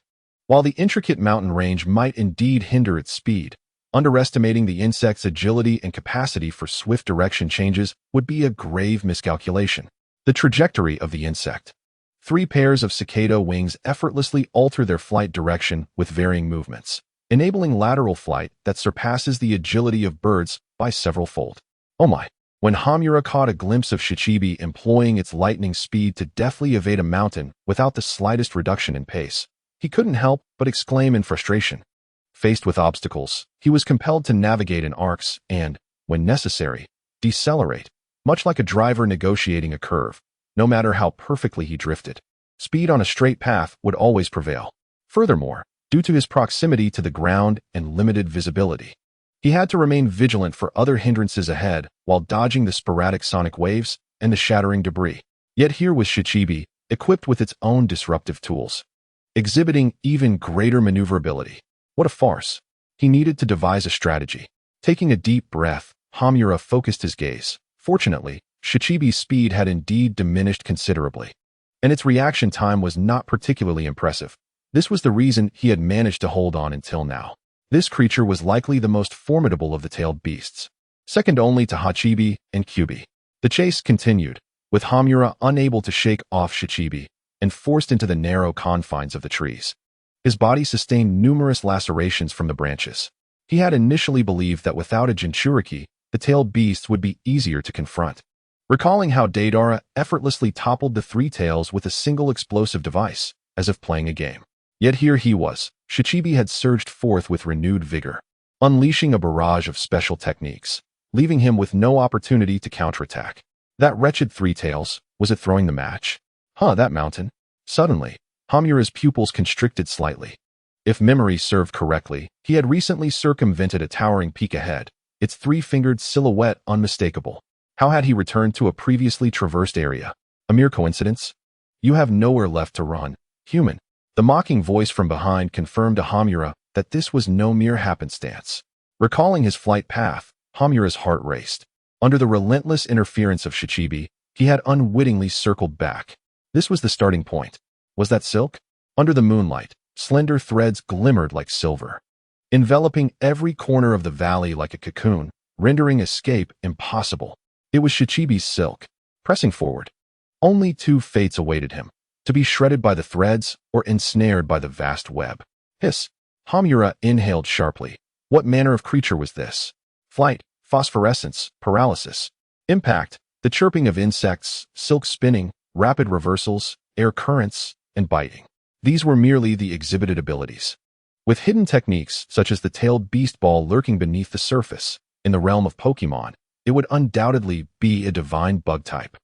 While the intricate mountain range might indeed hinder its speed, underestimating the insect's agility and capacity for swift direction changes would be a grave miscalculation. The trajectory of the insect. 3 pairs of cicada wings effortlessly alter their flight direction with varying movements, enabling lateral flight that surpasses the agility of birds by several-fold. Oh my! When Hongye caught a glimpse of Shichibi employing its lightning speed to deftly evade a mountain without the slightest reduction in pace, he couldn't help but exclaim in frustration. Faced with obstacles, he was compelled to navigate in arcs and, when necessary, decelerate, much like a driver negotiating a curve. No matter how perfectly he drifted, speed on a straight path would always prevail. Furthermore, due to his proximity to the ground and limited visibility, he had to remain vigilant for other hindrances ahead while dodging the sporadic sonic waves and the shattering debris. Yet here was Shichibi, equipped with its own disruptive tools, exhibiting even greater maneuverability. What a farce! He needed to devise a strategy. Taking a deep breath, Hongye focused his gaze. Fortunately, Shichibi's speed had indeed diminished considerably, and its reaction time was not particularly impressive. This was the reason he had managed to hold on until now. This creature was likely the most formidable of the tailed beasts, second only to Hachibi and Kyubi. The chase continued, with Hongye unable to shake off Shichibi and forced into the narrow confines of the trees. His body sustained numerous lacerations from the branches. He had initially believed that without a Jinchuriki, the tailed beasts would be easier to confront. Recalling how Deidara effortlessly toppled the 3 tails with a single explosive device, as if playing a game. Yet here he was. Shichibi had surged forth with renewed vigor, unleashing a barrage of special techniques, leaving him with no opportunity to counterattack. That wretched 3 tails, was it throwing the match? That mountain. Suddenly, Hongye's pupils constricted slightly. If memory served correctly, he had recently circumvented a towering peak ahead, its 3-fingered silhouette unmistakable. How had he returned to a previously traversed area? A mere coincidence? You have nowhere left to run, human. The mocking voice from behind confirmed to Hongye that this was no mere happenstance. Recalling his flight path, Hongye's heart raced. Under the relentless interference of Shichibi, he had unwittingly circled back. This was the starting point. Was that silk? Under the moonlight, slender threads glimmered like silver, enveloping every corner of the valley like a cocoon, rendering escape impossible. It was Shichibi's silk. Pressing forward, only 2 fates awaited him: to be shredded by the threads or ensnared by the vast web. Hiss! Hongye inhaled sharply. What manner of creature was this? Flight, phosphorescence, paralysis, impact, the chirping of insects, silk spinning, rapid reversals, air currents, and biting. These were merely the exhibited abilities. With hidden techniques such as the tailed beast ball lurking beneath the surface, in the realm of Pokemon, it would undoubtedly be a divine bug type.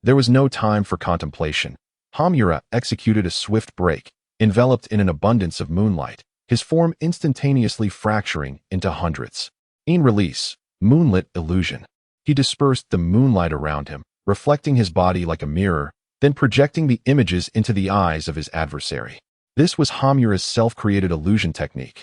There was no time for contemplation. Hongye executed a swift break, enveloped in an abundance of moonlight, his form instantaneously fracturing into hundreds. In release, moonlit illusion. He dispersed the moonlight around him, reflecting his body like a mirror, then projecting the images into the eyes of his adversary. This was Hongye's self-created illusion technique.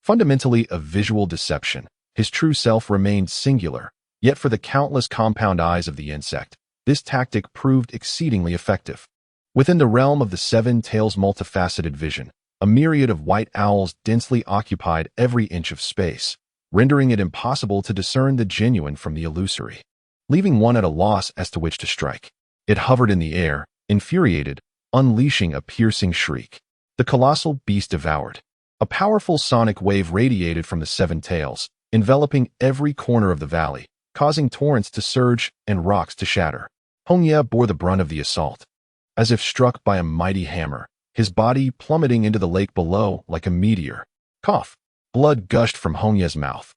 Fundamentally a visual deception, his true self remained singular, yet for the countless compound eyes of the insect, this tactic proved exceedingly effective. Within the realm of the Seven Tails' multifaceted vision, a myriad of white owls densely occupied every inch of space, rendering it impossible to discern the genuine from the illusory, leaving one at a loss as to which to strike. It hovered in the air, infuriated, unleashing a piercing shriek. The colossal beast devoured. A powerful sonic wave radiated from the Seven Tails, enveloping every corner of the valley, causing torrents to surge and rocks to shatter. Hongye bore the brunt of the assault. As if struck by a mighty hammer, his body plummeting into the lake below like a meteor. Cough. Blood gushed from Hongye's mouth.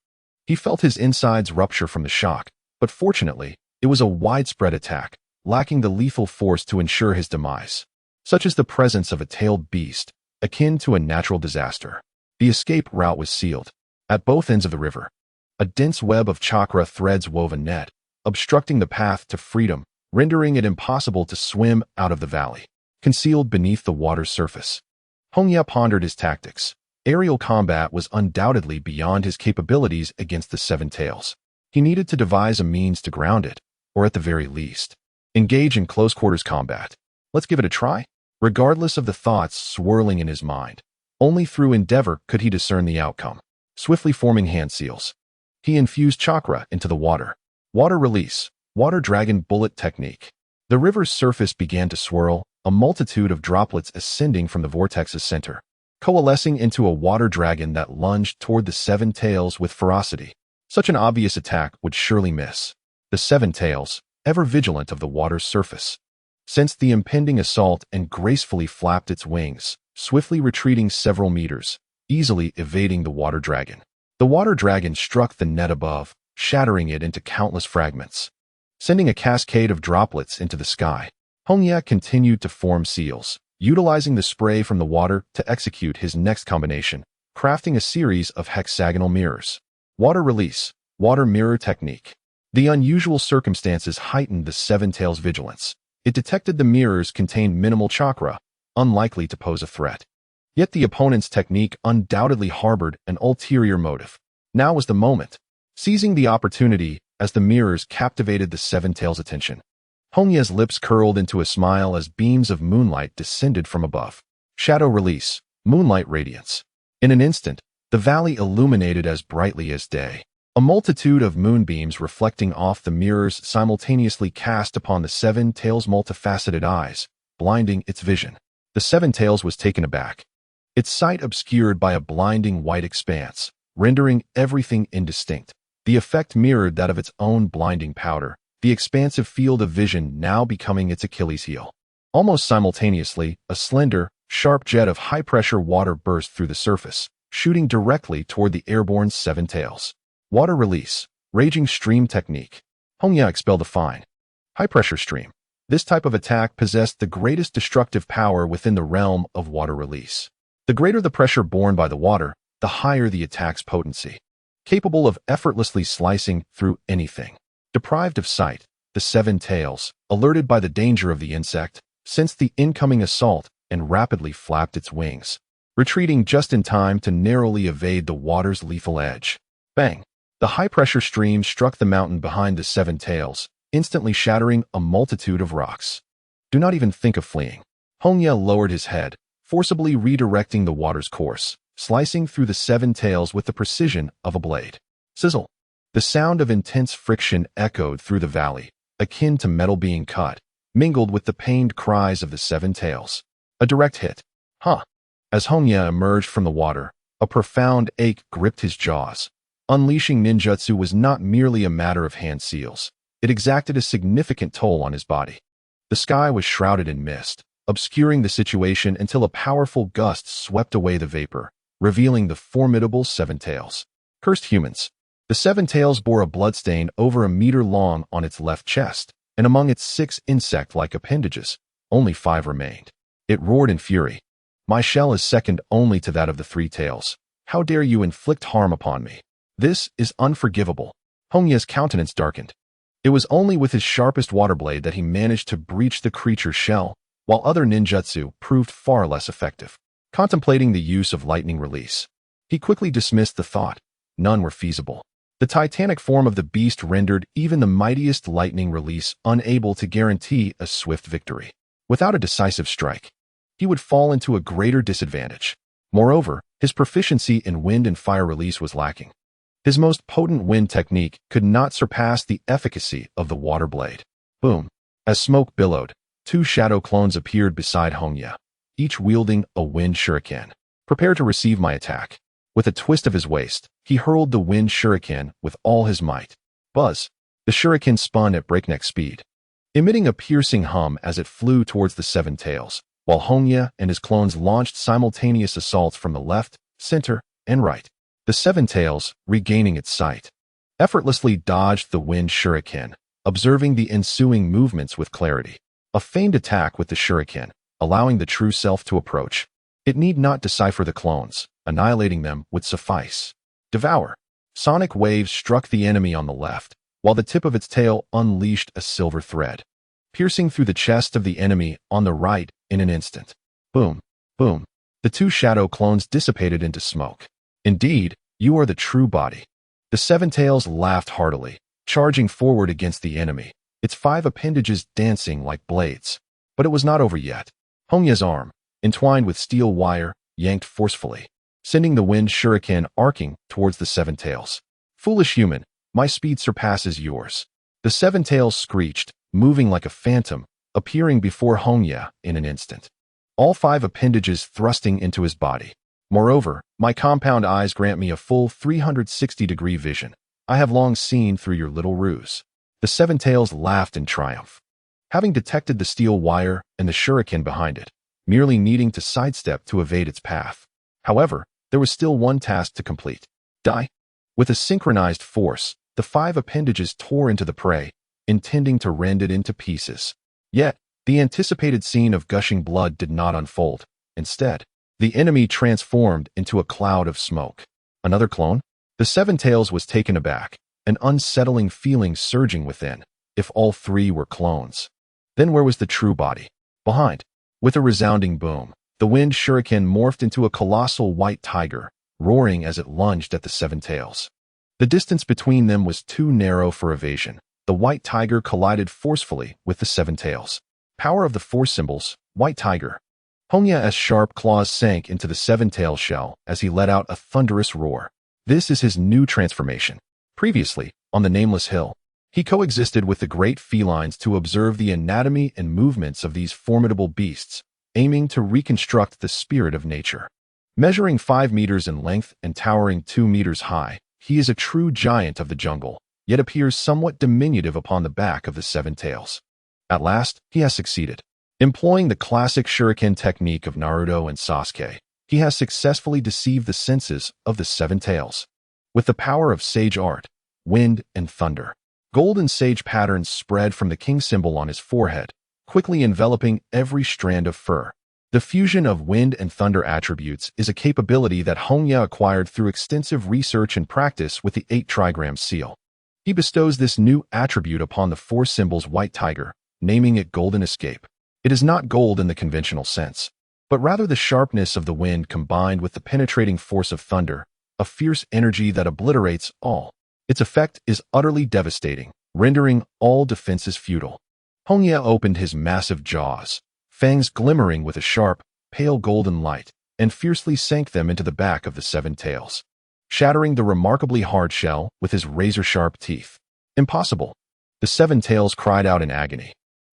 He felt his insides rupture from the shock, but fortunately, it was a widespread attack, lacking the lethal force to ensure his demise. Such is the presence of a tailed beast, akin to a natural disaster. The escape route was sealed. At both ends of the river, a dense web of chakra threads wove a net, obstructing the path to freedom, rendering it impossible to swim out of the valley, concealed beneath the water's surface. Hongye pondered his tactics. Aerial combat was undoubtedly beyond his capabilities against the Seven Tails. He needed to devise a means to ground it, or at the very least, engage in close-quarters combat. Let's give it a try? Regardless of the thoughts swirling in his mind, only through endeavor could he discern the outcome. Swiftly forming hand seals, he infused chakra into the water. Water release, water dragon bullet technique. The river's surface began to swirl, a multitude of droplets ascending from the vortex's center, coalescing into a water dragon that lunged toward the Seven Tails with ferocity. Such an obvious attack would surely miss. The Seven Tails, ever vigilant of the water's surface, sensed the impending assault and gracefully flapped its wings, swiftly retreating several meters, easily evading the water dragon. The water dragon struck the net above, shattering it into countless fragments, sending a cascade of droplets into the sky. Hongye continued to form seals, utilizing the spray from the water to execute his next combination, crafting a series of hexagonal mirrors. Water release, water mirror technique. The unusual circumstances heightened the Seven Tails' vigilance. It detected the mirrors contained minimal chakra, unlikely to pose a threat. Yet the opponent's technique undoubtedly harbored an ulterior motive. Now was the moment. Seizing the opportunity as the mirrors captivated the Seven Tails' attention, Hongye's lips curled into a smile as beams of moonlight descended from above. Shadow release, moonlight radiance. In an instant, the valley illuminated as brightly as day. A multitude of moonbeams reflecting off the mirrors simultaneously cast upon the Seven Tails' multifaceted eyes, blinding its vision. The Seven Tails was taken aback, its sight obscured by a blinding white expanse, rendering everything indistinct. The effect mirrored that of its own blinding powder, the expansive field of vision now becoming its Achilles heel. Almost simultaneously, a slender, sharp jet of high-pressure water burst through the surface, shooting directly toward the airborne Seven Tails. Water release, raging stream technique. Hongye expelled a fine, high-pressure stream. This type of attack possessed the greatest destructive power within the realm of water release. The greater the pressure borne by the water, the higher the attack's potency, capable of effortlessly slicing through anything. Deprived of sight, the Seven Tails, alerted by the danger of the insect, sensed the incoming assault and rapidly flapped its wings, retreating just in time to narrowly evade the water's lethal edge. Bang! The high-pressure stream struck the mountain behind the Seven Tails, instantly shattering a multitude of rocks. Do not even think of fleeing. Hongye lowered his head, forcibly redirecting the water's course, slicing through the Seven Tails with the precision of a blade. Sizzle! The sound of intense friction echoed through the valley, akin to metal being cut, mingled with the pained cries of the Seven Tails. A direct hit. Huh! As Hongye emerged from the water, a profound ache gripped his jaws. Unleashing ninjutsu was not merely a matter of hand seals. It exacted a significant toll on his body. The sky was shrouded in mist, obscuring the situation until a powerful gust swept away the vapor, revealing the formidable Seven Tails. Cursed humans. The Seven Tails bore a bloodstain over a meter long on its left chest, and among its 6 insect-like appendages, only 5 remained. It roared in fury. My shell is second only to that of the 3 tails. How dare you inflict harm upon me? This is unforgivable. Hongye's countenance darkened. It was only with his sharpest water blade that he managed to breach the creature's shell, while other ninjutsu proved far less effective. Contemplating the use of lightning release, he quickly dismissed the thought. None were feasible. The titanic form of the beast rendered even the mightiest lightning release unable to guarantee a swift victory. Without a decisive strike, he would fall into a greater disadvantage. Moreover, his proficiency in wind and fire release was lacking. His most potent wind technique could not surpass the efficacy of the water blade. Boom! As smoke billowed, 2 shadow clones appeared beside Hongye, each wielding a wind shuriken. Prepare to receive my attack. With a twist of his waist, he hurled the wind shuriken with all his might. Buzz! The shuriken spun at breakneck speed, emitting a piercing hum as it flew towards the 7 tails, while Hongye and his clones launched simultaneous assaults from the left, center, and right. The 7 tails, regaining its sight, effortlessly dodged the wind shuriken, observing the ensuing movements with clarity. A feigned attack with the shuriken, allowing the true self to approach. It need not decipher the clones. Annihilating them would suffice. Devour. Sonic waves struck the enemy on the left, while the tip of its tail unleashed a silver thread, piercing through the chest of the enemy on the right in an instant. Boom, boom. The 2 shadow clones dissipated into smoke. Indeed, you are the true body. The 7 tails laughed heartily, charging forward against the enemy, its 5 appendages dancing like blades. But it was not over yet. Hongye's arm, entwined with steel wire, yanked forcefully, sending the wind shuriken arcing towards the 7 tails. Foolish human, my speed surpasses yours. The 7 tails screeched, moving like a phantom, appearing before Hongye in an instant. All 5 appendages thrusting into his body. Moreover, my compound eyes grant me a full 360-degree vision. I have long seen through your little ruse. The 7 tails laughed in triumph, having detected the steel wire and the shuriken behind it, merely needing to sidestep to evade its path. However, there was still one task to complete. Die. With a synchronized force, the 5 appendages tore into the prey, intending to rend it into pieces. Yet, the anticipated scene of gushing blood did not unfold. Instead, the enemy transformed into a cloud of smoke. Another clone? The 7 tails was taken aback, an unsettling feeling surging within. If all 3 were clones, then where was the true body? Behind. With a resounding boom, the wind shuriken morphed into a colossal white tiger, roaring as it lunged at the 7 tails. The distance between them was too narrow for evasion. The white tiger collided forcefully with the 7 tails. Power of the 4 symbols, white tiger. Hongye's sharp claws sank into the 7-tail shell as he let out a thunderous roar. This is his new transformation. Previously, on the Nameless Hill, he coexisted with the great felines to observe the anatomy and movements of these formidable beasts, aiming to reconstruct the spirit of nature. Measuring 5 meters in length and towering 2 meters high, he is a true giant of the jungle, yet appears somewhat diminutive upon the back of the 7 tails. At last, he has succeeded. Employing the classic shuriken technique of Naruto and Sasuke, he has successfully deceived the senses of the 7 tails. With the power of sage art, wind, and thunder, golden sage patterns spread from the king symbol on his forehead, quickly enveloping every strand of fur. The fusion of wind and thunder attributes is a capability that Hongye acquired through extensive research and practice with the 8 trigram seal. He bestows this new attribute upon the 4 symbols white tiger, naming it Golden Escape. It is not gold in the conventional sense, but rather the sharpness of the wind combined with the penetrating force of thunder, a fierce energy that obliterates all. Its effect is utterly devastating, rendering all defenses futile. Hongye opened his massive jaws, fangs glimmering with a sharp, pale golden light, and fiercely sank them into the back of the 7 tails, shattering the remarkably hard shell with his razor-sharp teeth. Impossible! The 7 tails cried out in agony.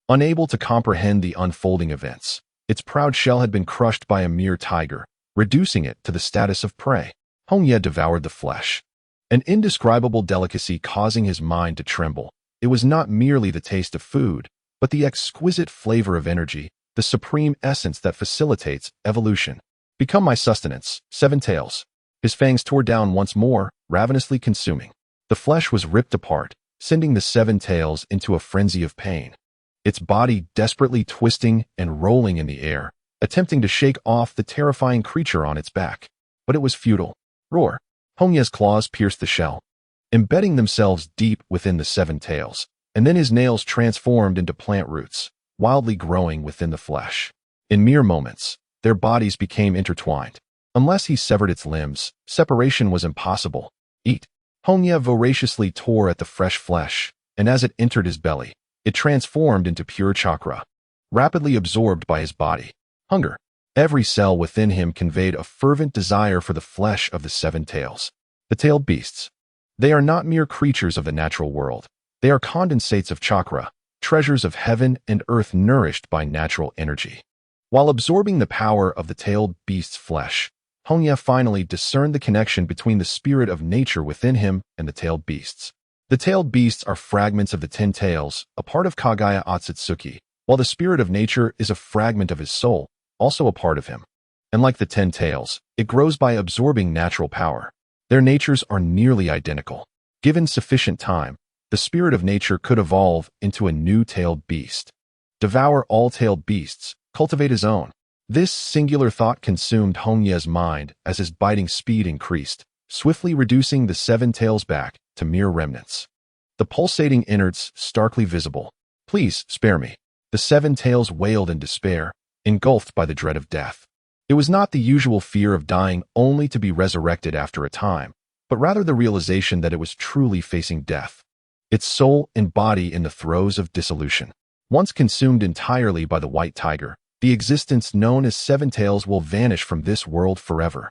Unable to comprehend the unfolding events, its proud shell had been crushed by a mere tiger, reducing it to the status of prey. Hongye devoured the flesh, an indescribable delicacy causing his mind to tremble. It was not merely the taste of food, but the exquisite flavor of energy, the supreme essence that facilitates evolution. Become my sustenance, seven tails. His fangs tore down once more, ravenously consuming. The flesh was ripped apart, sending the seven tails into a frenzy of pain. Its body desperately twisting and rolling in the air, attempting to shake off the terrifying creature on its back. But it was futile. Roar! Hongye's claws pierced the shell, embedding themselves deep within the seven tails, and then his nails transformed into plant roots, wildly growing within the flesh. In mere moments, their bodies became intertwined. Unless he severed its limbs, separation was impossible. Eat! Hongye voraciously tore at the fresh flesh, and as it entered his belly, it transformed into pure chakra, rapidly absorbed by his body. Hunger. Every cell within him conveyed a fervent desire for the flesh of the seven tails. The tailed beasts. They are not mere creatures of the natural world. They are condensates of chakra, treasures of heaven and earth nourished by natural energy. While absorbing the power of the tailed beast's flesh, Hongye finally discerned the connection between the spirit of nature within him and the tailed beasts. The tailed beasts are fragments of the 10 tails, a part of Kagaya Akatsuki, while the spirit of nature is a fragment of his soul, also a part of him. And like the 10 tails, it grows by absorbing natural power. Their natures are nearly identical. Given sufficient time, the spirit of nature could evolve into a new tailed beast. Devour all tailed beasts, cultivate his own. This singular thought consumed Hongye's mind as his biting speed increased, swiftly reducing the 7 tails back to mere remnants. The pulsating innards starkly visible. Please, spare me. The 7 tails wailed in despair, engulfed by the dread of death. It was not the usual fear of dying only to be resurrected after a time, but rather the realization that it was truly facing death. Its soul and body in the throes of dissolution. Once consumed entirely by the white tiger, the existence known as 7 tails will vanish from this world forever.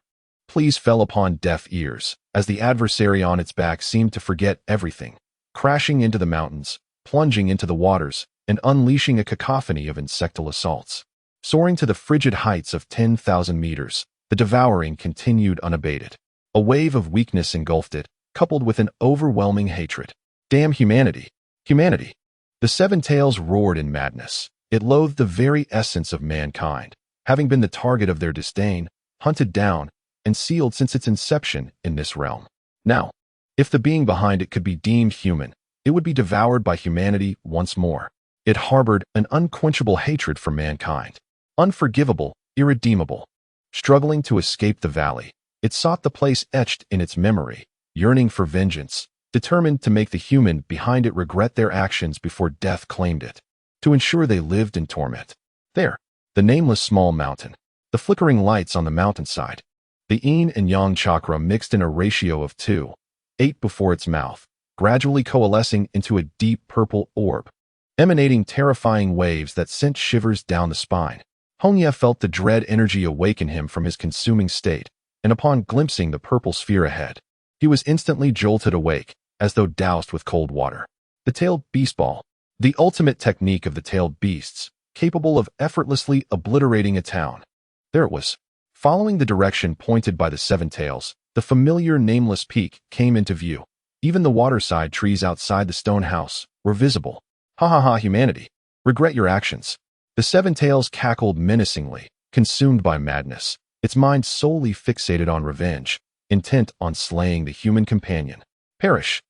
Pleas fell upon deaf ears, as the adversary on its back seemed to forget everything, crashing into the mountains, plunging into the waters, and unleashing a cacophony of insectal assaults. Soaring to the frigid heights of 10,000 meters, the devouring continued unabated. A wave of weakness engulfed it, coupled with an overwhelming hatred. Damn humanity! Humanity! The 7 tails roared in madness. It loathed the very essence of mankind, having been the target of their disdain, hunted down, and sealed since its inception in this realm. Now, if the being behind it could be deemed human, it would be devoured by humanity once more. It harbored an unquenchable hatred for mankind. Unforgivable, irredeemable. Struggling to escape the valley, it sought the place etched in its memory, yearning for vengeance, determined to make the human behind it regret their actions before death claimed it, to ensure they lived in torment. There, the nameless small mountain, the flickering lights on the mountainside, the yin and yang chakra mixed in a ratio of 2, 8 before its mouth, gradually coalescing into a deep purple orb, emanating terrifying waves that sent shivers down the spine. Hongye felt the dread energy awaken him from his consuming state, and upon glimpsing the purple sphere ahead, he was instantly jolted awake, as though doused with cold water. The tailed beast ball, the ultimate technique of the tailed beasts, capable of effortlessly obliterating a town. There it was. Following the direction pointed by the 7 tails, the familiar nameless peak came into view. Even the waterside trees outside the stone house were visible. Ha ha ha, humanity! Regret your actions. The 7 tails cackled menacingly, consumed by madness, its mind solely fixated on revenge, intent on slaying the human companion. Perish!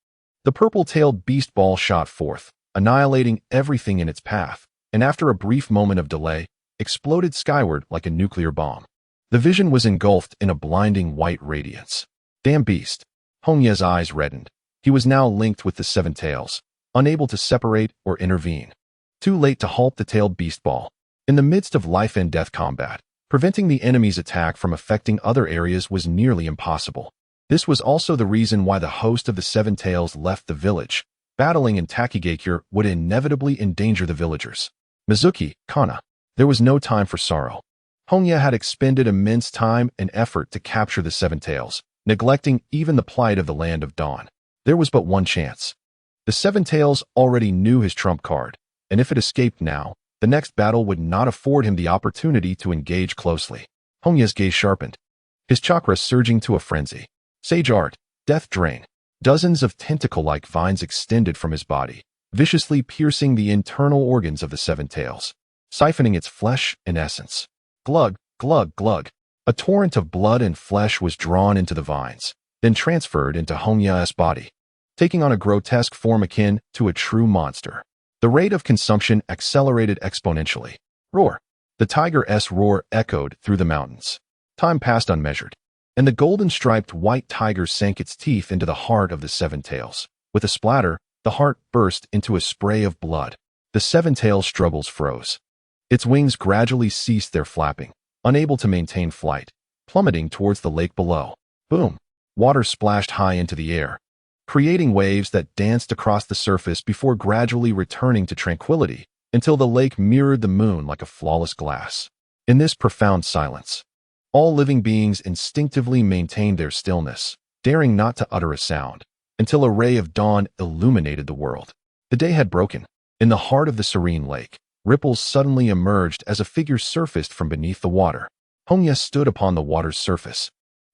The purple-tailed beast ball shot forth, annihilating everything in its path, and after a brief moment of delay, exploded skyward like a nuclear bomb. The vision was engulfed in a blinding white radiance. Damn beast! Hongye's eyes reddened. He was now linked with the 7 tails, unable to separate or intervene. Too late to halt the tailed beast ball. In the midst of life and death combat, preventing the enemy's attack from affecting other areas was nearly impossible. This was also the reason why the host of the 7 tails left the village. Battling in Takigakure would inevitably endanger the villagers. Mizuki, Kana. There was no time for sorrow. Hongye had expended immense time and effort to capture the 7 tails, neglecting even the plight of the Land of Dawn. There was but one chance. The 7 tails already knew his trump card, and if it escaped now, the next battle would not afford him the opportunity to engage closely. Hongye's gaze sharpened, his chakra surging to a frenzy. Sage art, death drain. Dozens of tentacle-like vines extended from his body, viciously piercing the internal organs of the 7 tails, siphoning its flesh and essence. Glug, glug, glug. A torrent of blood and flesh was drawn into the vines, then transferred into Hongye's body, taking on a grotesque form akin to a true monster. The rate of consumption accelerated exponentially. Roar! The tiger's roar echoed through the mountains. Time passed unmeasured, and the golden-striped white tiger sank its teeth into the heart of the Seven Tails. With a splatter, the heart burst into a spray of blood. The Seven Tails' struggles froze. Its wings gradually ceased their flapping, unable to maintain flight, plummeting towards the lake below. Boom! Water splashed high into the air, creating waves that danced across the surface before gradually returning to tranquility until the lake mirrored the moon like a flawless glass. In this profound silence, all living beings instinctively maintained their stillness, daring not to utter a sound, until a ray of dawn illuminated the world. The day had broken. In the heart of the serene lake, ripples suddenly emerged as a figure surfaced from beneath the water. Hongye stood upon the water's surface,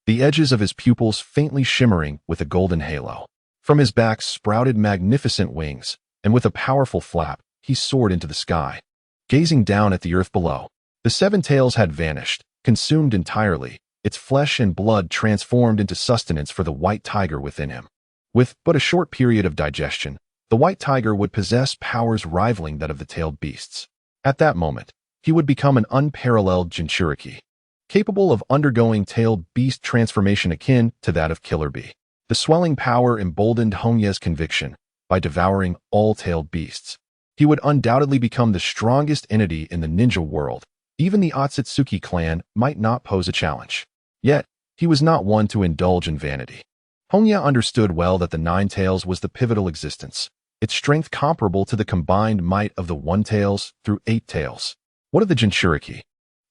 the edges of his pupils faintly shimmering with a golden halo. From his back sprouted magnificent wings, and with a powerful flap, he soared into the sky. Gazing down at the earth below, the Seven Tails had vanished, consumed entirely, its flesh and blood transformed into sustenance for the white tiger within him. With but a short period of digestion, the white tiger would possess powers rivaling that of the tailed beasts. At that moment, he would become an unparalleled Jinchuriki, capable of undergoing tailed beast transformation akin to that of Killer Bee. The swelling power emboldened Hongye's conviction. By devouring all tailed beasts, he would undoubtedly become the strongest entity in the ninja world. Even the Akatsuki clan might not pose a challenge. Yet, he was not one to indulge in vanity. Hongye understood well that the Nine Tails was the pivotal existence, its strength comparable to the combined might of the One Tails through Eight Tails. What of the Jinchuriki?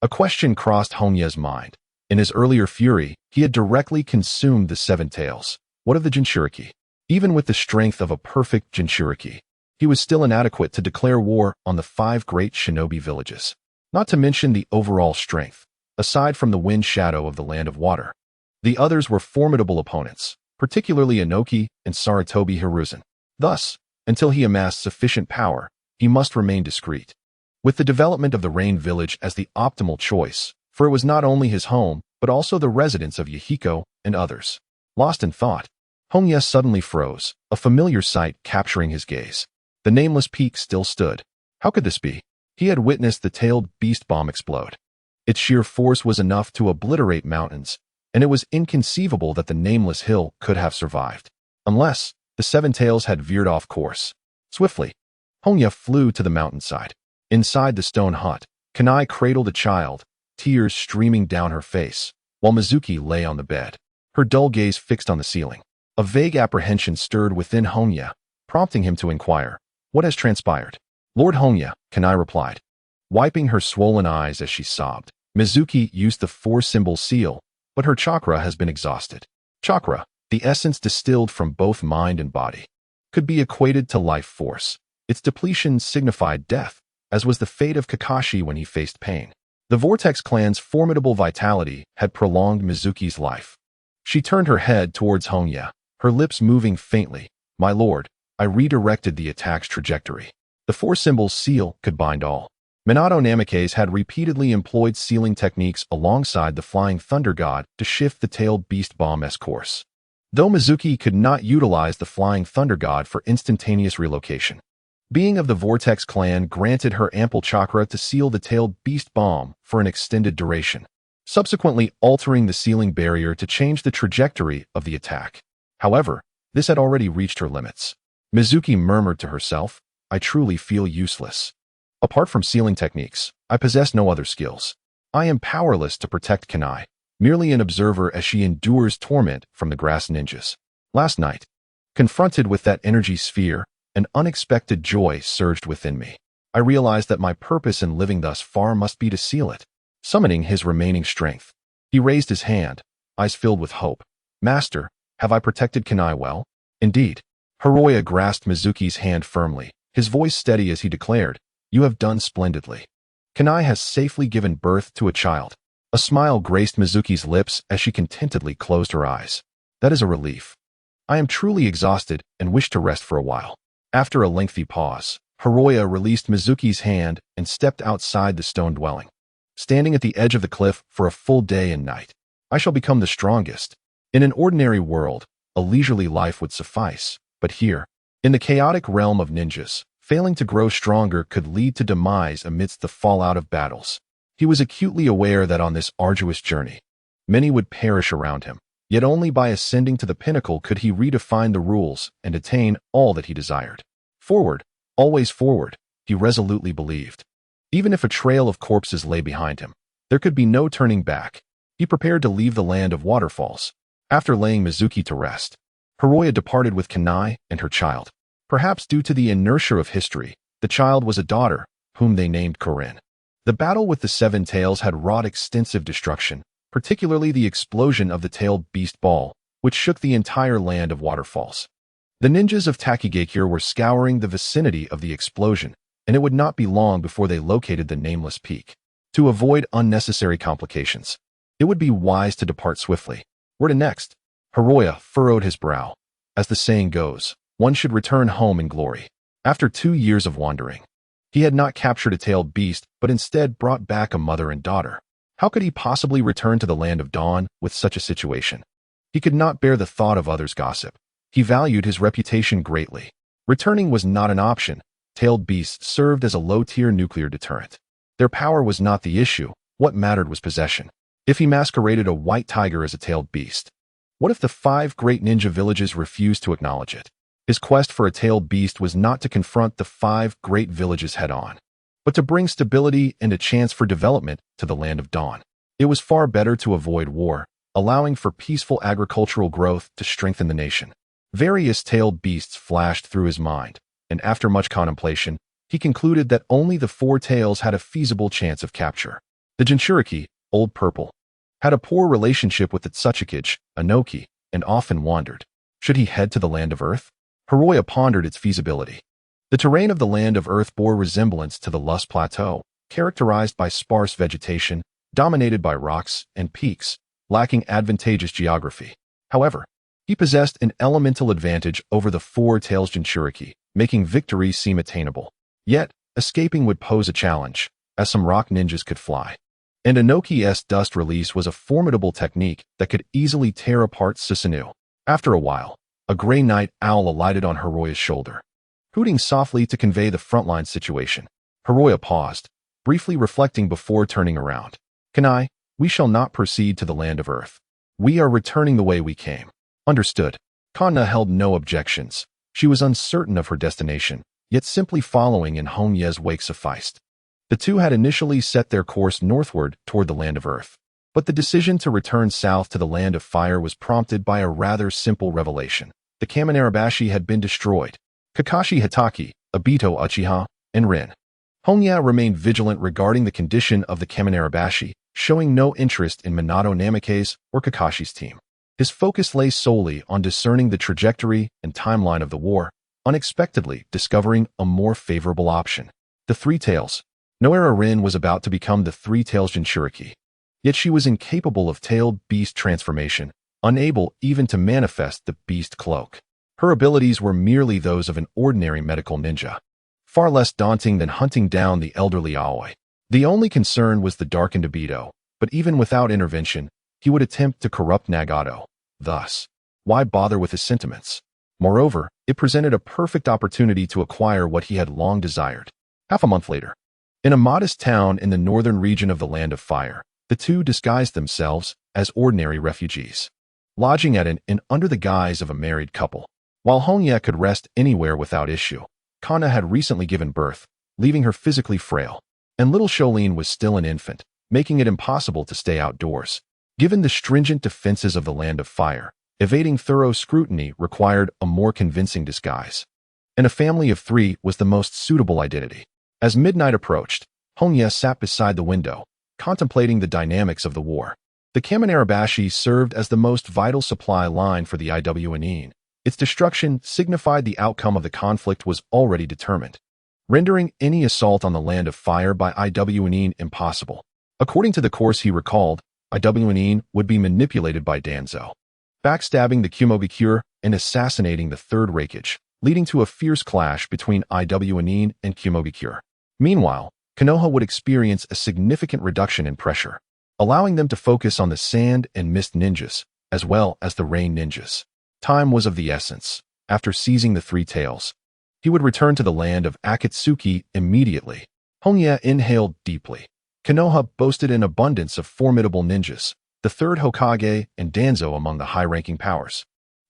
A question crossed Hongye's mind. In his earlier fury, he had directly consumed the Seven Tails. What of the Jinchuriki? Even with the strength of a perfect Jinchuriki, he was still inadequate to declare war on the 5 great shinobi villages. Not to mention the overall strength, aside from the wind shadow of the Land of Water. The others were formidable opponents, particularly Inoki and Sarutobi Hiruzen. Thus, until he amassed sufficient power, he must remain discreet. With the development of the Rain Village as the optimal choice, for it was not only his home, but also the residence of Yahiko and others. Lost in thought, Hongye suddenly froze, a familiar sight capturing his gaze. The nameless peak still stood. How could this be? He had witnessed the tailed beast bomb explode. Its sheer force was enough to obliterate mountains, and it was inconceivable that the nameless hill could have survived. Unless the Seven Tails had veered off course. Swiftly, Hongye flew to the mountainside. Inside the stone hut, Kanai cradled a child, tears streaming down her face, while Mizuki lay on the bed, her dull gaze fixed on the ceiling. A vague apprehension stirred within Hongye, prompting him to inquire, "What has transpired?" "Lord Hongye," Kanai replied, wiping her swollen eyes as she sobbed. "Mizuki used the 4-symbol seal, but her chakra has been exhausted." Chakra, the essence distilled from both mind and body, could be equated to life force. Its depletion signified death, as was the fate of Kakashi when he faced pain. The Vortex clan's formidable vitality had prolonged Mizuki's life. She turned her head towards Hongye, her lips moving faintly. "My lord, I redirected the attack's trajectory. The 4-symbol seal could bind all." Minato Namikaze had repeatedly employed sealing techniques alongside the Flying Thunder God to shift the tailed beast bomb's course. Though Mizuki could not utilize the Flying Thunder God for instantaneous relocation, being of the Vortex clan granted her ample chakra to seal the tailed beast bomb for an extended duration, subsequently altering the sealing barrier to change the trajectory of the attack. However, this had already reached her limits. Mizuki murmured to herself, "I truly feel useless. Apart from sealing techniques, I possess no other skills. I am powerless to protect Kanai, merely an observer as she endures torment from the grass ninjas." Last night, confronted with that energy sphere, an unexpected joy surged within me. I realized that my purpose in living thus far must be to seal it. Summoning his remaining strength, he raised his hand, eyes filled with hope. "Master, have I protected Kanai well?" "Indeed." Hiroya grasped Mizuki's hand firmly, his voice steady as he declared, "You have done splendidly. Kanai has safely given birth to a child." A smile graced Mizuki's lips as she contentedly closed her eyes. "That is a relief. I am truly exhausted and wish to rest for a while." After a lengthy pause, Hiroya released Mizuki's hand and stepped outside the stone dwelling. standing at the edge of the cliff for a full day and night. I shall become the strongest. In an ordinary world, a leisurely life would suffice. But here, in the chaotic realm of ninjas, failing to grow stronger could lead to demise amidst the fallout of battles. He was acutely aware that on this arduous journey, many would perish around him. Yet only by ascending to the pinnacle could he redefine the rules and attain all that he desired. Forward, always forward, he resolutely believed. Even if a trail of corpses lay behind him, there could be no turning back. He prepared to leave the land of waterfalls. After laying Mizuki to rest, Hiroya departed with Kanai and her child. Perhaps due to the inertia of history, the child was a daughter, whom they named Corinne. The battle with the Seven Tails had wrought extensive destruction, particularly the explosion of the tailed beast ball, which shook the entire land of waterfalls. The ninjas of Takigakure were scouring the vicinity of the explosion, and it would not be long before they located the nameless peak. To avoid unnecessary complications, it would be wise to depart swiftly. Where to next? Hiroya furrowed his brow. As the saying goes, one should return home in glory. After 2 years of wandering, he had not captured a tailed beast, but instead brought back a mother and daughter. How could he possibly return to the land of dawn with such a situation? He could not bear the thought of others' gossip. He valued his reputation greatly. Returning was not an option. Tailed beasts served as a low-tier nuclear deterrent. Their power was not the issue. What mattered was possession. If he masqueraded a white tiger as a tailed beast, what if the 5 great ninja villages refused to acknowledge it? His quest for a tailed beast was not to confront the 5 great villages head-on, but to bring stability and a chance for development to the land of dawn. It was far better to avoid war, allowing for peaceful agricultural growth to strengthen the nation. Various tailed beasts flashed through his mind, and after much contemplation, he concluded that only the 4 tails had a feasible chance of capture. The Jinchuriki, Old Purple, had a poor relationship with the Tsuchikage, Anoki, and often wandered. Should he head to the land of Earth? Hiroya pondered its feasibility. The terrain of the land of Earth bore resemblance to the Lust Plateau, characterized by sparse vegetation, dominated by rocks and peaks, lacking advantageous geography. However, he possessed an elemental advantage over the 4 tails Jinchuriki, making victory seem attainable. Yet, escaping would pose a challenge, as some rock ninjas could fly. And Anoki's dust release was a formidable technique that could easily tear apart Susanoo. After a while, a gray night owl alighted on Hiroya's shoulder, hooting softly to convey the frontline situation. Hiroya paused, briefly reflecting before turning around. Kanai, we shall not proceed to the land of Earth. We are returning the way we came. Understood. Konan held no objections. She was uncertain of her destination, yet simply following in Hongye's wake sufficed. The two had initially set their course northward toward the land of Earth, but the decision to return south to the land of fire was prompted by a rather simple revelation. The Kaminarabashi had been destroyed. Kakashi Hitaki, Obito Uchiha, and Rin. Hongye remained vigilant regarding the condition of the Kaminarabashi, showing no interest in Minato Namikaze or Kakashi's team. His focus lay solely on discerning the trajectory and timeline of the war, unexpectedly discovering a more favorable option. The 3 tails. Noera Rin was about to become the 3 tails Jinchuriki. Yet she was incapable of tailed beast transformation, unable even to manifest the beast cloak. Her abilities were merely those of an ordinary medical ninja, far less daunting than hunting down the elderly Aoi. The only concern was the darkened Obito, but even without intervention, he would attempt to corrupt Nagato. Thus, why bother with his sentiments? Moreover, it presented a perfect opportunity to acquire what he had long desired. Half a month later, in a modest town in the northern region of the Land of Fire, the two disguised themselves as ordinary refugees, lodging at an inn under the guise of a married couple. While Hongye could rest anywhere without issue, Kana had recently given birth, leaving her physically frail, and little Sholin was still an infant, making it impossible to stay outdoors. Given the stringent defenses of the Land of Fire, evading thorough scrutiny required a more convincing disguise, and a family of 3 was the most suitable identity. As midnight approached, Hongye sat beside the window, contemplating the dynamics of the war. The Kaminarabashi served as the most vital supply line for the IWNine. Its destruction signified the outcome of the conflict was already determined, rendering any assault on the Land of Fire by IWNine impossible. According to the course he recalled, IWNine would be manipulated by Danzo, backstabbing the Kumogakure and assassinating the 3rd Reikage, leading to a fierce clash between IWNine and Kumogakure. Meanwhile, Konoha would experience a significant reduction in pressure, allowing them to focus on the sand and mist ninjas, as well as the rain ninjas. Time was of the essence. After seizing the three tails, he would return to the land of Akatsuki immediately. Hongye inhaled deeply. Konoha boasted an abundance of formidable ninjas, the third Hokage and Danzo among the high-ranking powers,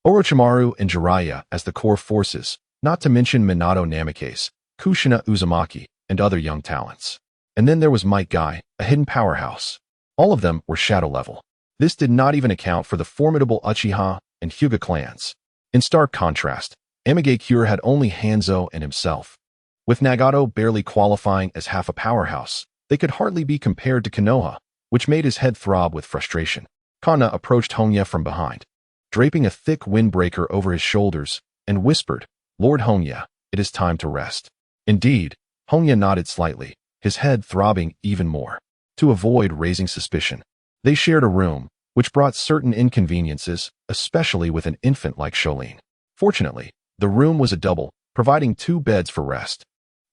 Orochimaru and Jiraiya as the core forces, not to mention Minato Namikaze, Kushina Uzumaki, and other young talents. And then there was Might Guy, a hidden powerhouse. All of them were shadow level. This did not even account for the formidable Uchiha and Hyuga clans. In stark contrast, Amigakure had only Hanzo and himself. With Nagato barely qualifying as half a powerhouse, they could hardly be compared to Konoha, which made his head throb with frustration. Kana approached Hongye from behind, draping a thick windbreaker over his shoulders, and whispered, "Lord Hongye, it is time to rest." Indeed, Hongye nodded slightly, his head throbbing even more. To avoid raising suspicion, they shared a room, which brought certain inconveniences, especially with an infant like Sholin. Fortunately, the room was a double, providing 2 beds for rest,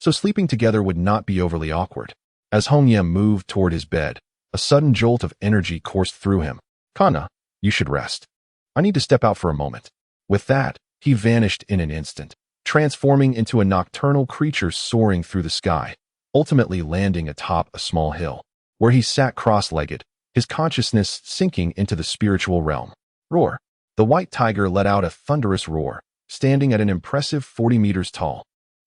so sleeping together would not be overly awkward. As Hongye moved toward his bed, a sudden jolt of energy coursed through him. "Kana, you should rest. I need to step out for a moment." With that, he vanished in an instant, transforming into a nocturnal creature soaring through the sky, ultimately landing atop a small hill, where he sat cross-legged, his consciousness sinking into the spiritual realm. Roar! The white tiger let out a thunderous roar, standing at an impressive 40 meters tall,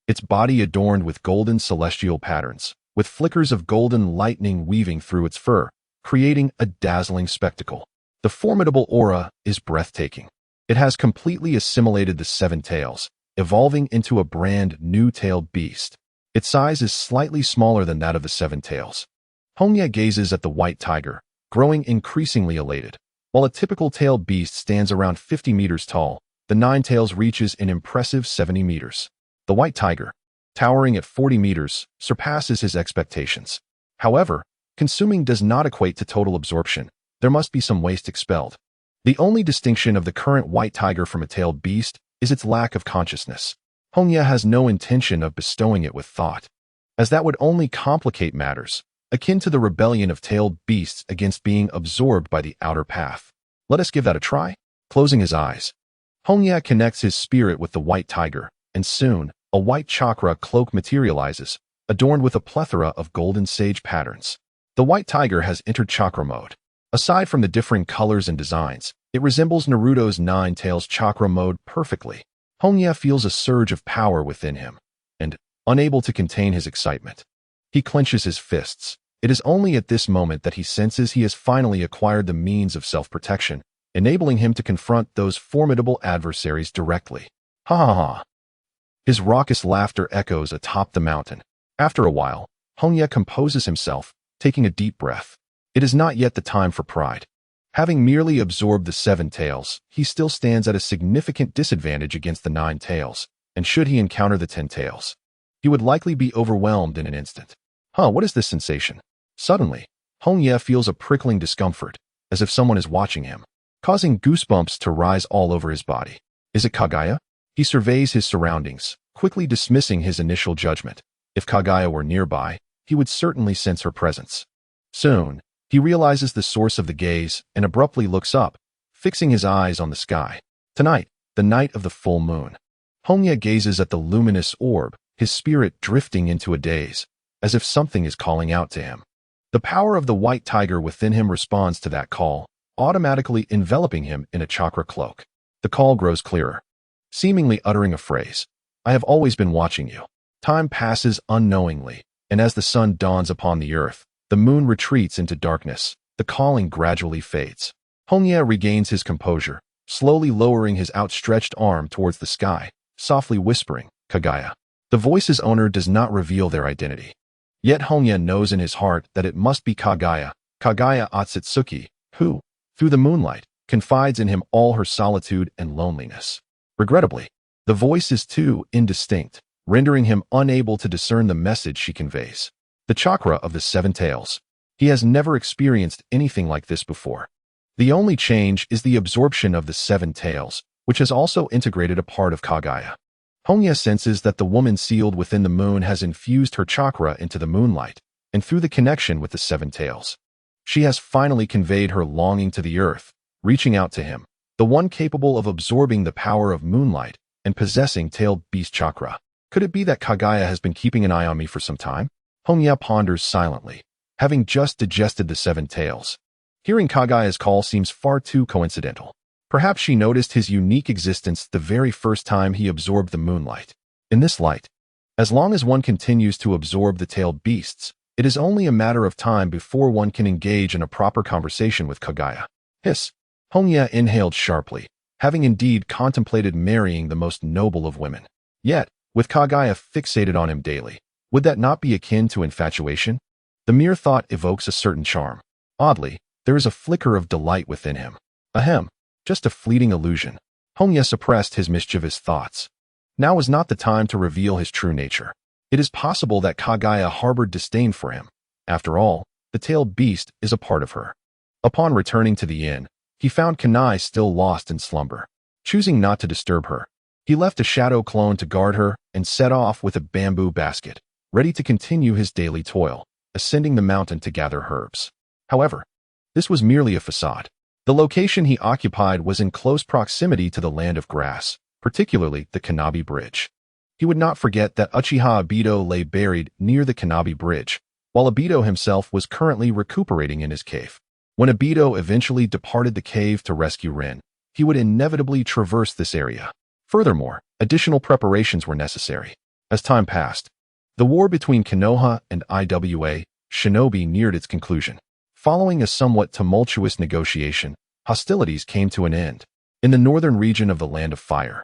its body adorned with golden celestial patterns, with flickers of golden lightning weaving through its fur, creating a dazzling spectacle. The formidable aura is breathtaking. It has completely assimilated the 7 tails, evolving into a brand new tailed beast. Its size is slightly smaller than that of the 7 tails. Hongye gazes at the white tiger, growing increasingly elated. While a typical tailed beast stands around 50 meters tall, the 9 tails reaches an impressive 70 meters. The white tiger, towering at 40 meters, surpasses his expectations. However, consuming does not equate to total absorption. There must be some waste expelled. The only distinction of the current white tiger from a tailed beast is its lack of consciousness. Hongye has no intention of bestowing it with thought, as that would only complicate matters, akin to the rebellion of tailed beasts against being absorbed by the outer path. Let us give that a try. Closing his eyes, Hongye connects his spirit with the white tiger, and soon, a white chakra cloak materializes, adorned with a plethora of golden sage patterns. The white tiger has entered chakra mode. Aside from the differing colors and designs, it resembles Naruto's 9 tails chakra mode perfectly. Hongye feels a surge of power within him, and, unable to contain his excitement, he clenches his fists. It is only at this moment that he senses he has finally acquired the means of self-protection, enabling him to confront those formidable adversaries directly. Ha ha ha! His raucous laughter echoes atop the mountain. After a while, Hongye composes himself, taking a deep breath. It is not yet the time for pride. Having merely absorbed the 7 tails, he still stands at a significant disadvantage against the 9 tails, and should he encounter the 10 tails, he would likely be overwhelmed in an instant. What is this sensation? Suddenly, Hongye feels a prickling discomfort, as if someone is watching him, causing goosebumps to rise all over his body. Is it Kaguya? He surveys his surroundings, quickly dismissing his initial judgment. If Kaguya were nearby, he would certainly sense her presence. Soon, he realizes the source of the gaze and abruptly looks up, fixing his eyes on the sky. Tonight, the night of the full moon. Hongye gazes at the luminous orb, his spirit drifting into a daze, as if something is calling out to him. The power of the white tiger within him responds to that call, automatically enveloping him in a chakra cloak. The call grows clearer, seemingly uttering a phrase. "I have always been watching you." Time passes unknowingly, and as the sun dawns upon the earth, the moon retreats into darkness. The calling gradually fades. Hongye regains his composure, slowly lowering his outstretched arm towards the sky, softly whispering, "Kaguya." The voice's owner does not reveal their identity. Yet Hongye knows in his heart that it must be Kaguya Otsutsuki, who, through the moonlight, confides in him all her solitude and loneliness. Regrettably, the voice is too indistinct, rendering him unable to discern the message she conveys. The chakra of the 7 tails. He has never experienced anything like this before. The only change is the absorption of the 7 tails, which has also integrated a part of Kaguya. Hongye senses that the woman sealed within the moon has infused her chakra into the moonlight, and through the connection with the seven tails, she has finally conveyed her longing to the earth, reaching out to him, the one capable of absorbing the power of moonlight and possessing tailed beast chakra. Could it be that Kaguya has been keeping an eye on me for some time? Hongye ponders silently, having just digested the seven tails. Hearing Kaguya's call seems far too coincidental. Perhaps she noticed his unique existence the very first time he absorbed the moonlight. In this light, as long as one continues to absorb the tailed beasts, it is only a matter of time before one can engage in a proper conversation with Kaguya. Hiss. Hongye inhaled sharply, having indeed contemplated marrying the most noble of women. Yet, with Kaguya fixated on him daily, would that not be akin to infatuation? The mere thought evokes a certain charm. Oddly, there is a flicker of delight within him. Ahem, just a fleeting illusion. Hongye suppressed his mischievous thoughts. Now was not the time to reveal his true nature. It is possible that Kaguya harbored disdain for him. After all, the tailed beast is a part of her. Upon returning to the inn, he found Konan still lost in slumber. Choosing not to disturb her, he left a shadow clone to guard her and set off with a bamboo basket, ready to continue his daily toil, ascending the mountain to gather herbs. However, this was merely a facade. The location he occupied was in close proximity to the land of grass, particularly the Kanabi Bridge. He would not forget that Uchiha Obito lay buried near the Kanabi Bridge, while Obito himself was currently recuperating in his cave. When Obito eventually departed the cave to rescue Rin, he would inevitably traverse this area. Furthermore, additional preparations were necessary. As time passed, the war between Konoha and IWA Shinobi neared its conclusion. Following a somewhat tumultuous negotiation, hostilities came to an end. In the northern region of the Land of Fire,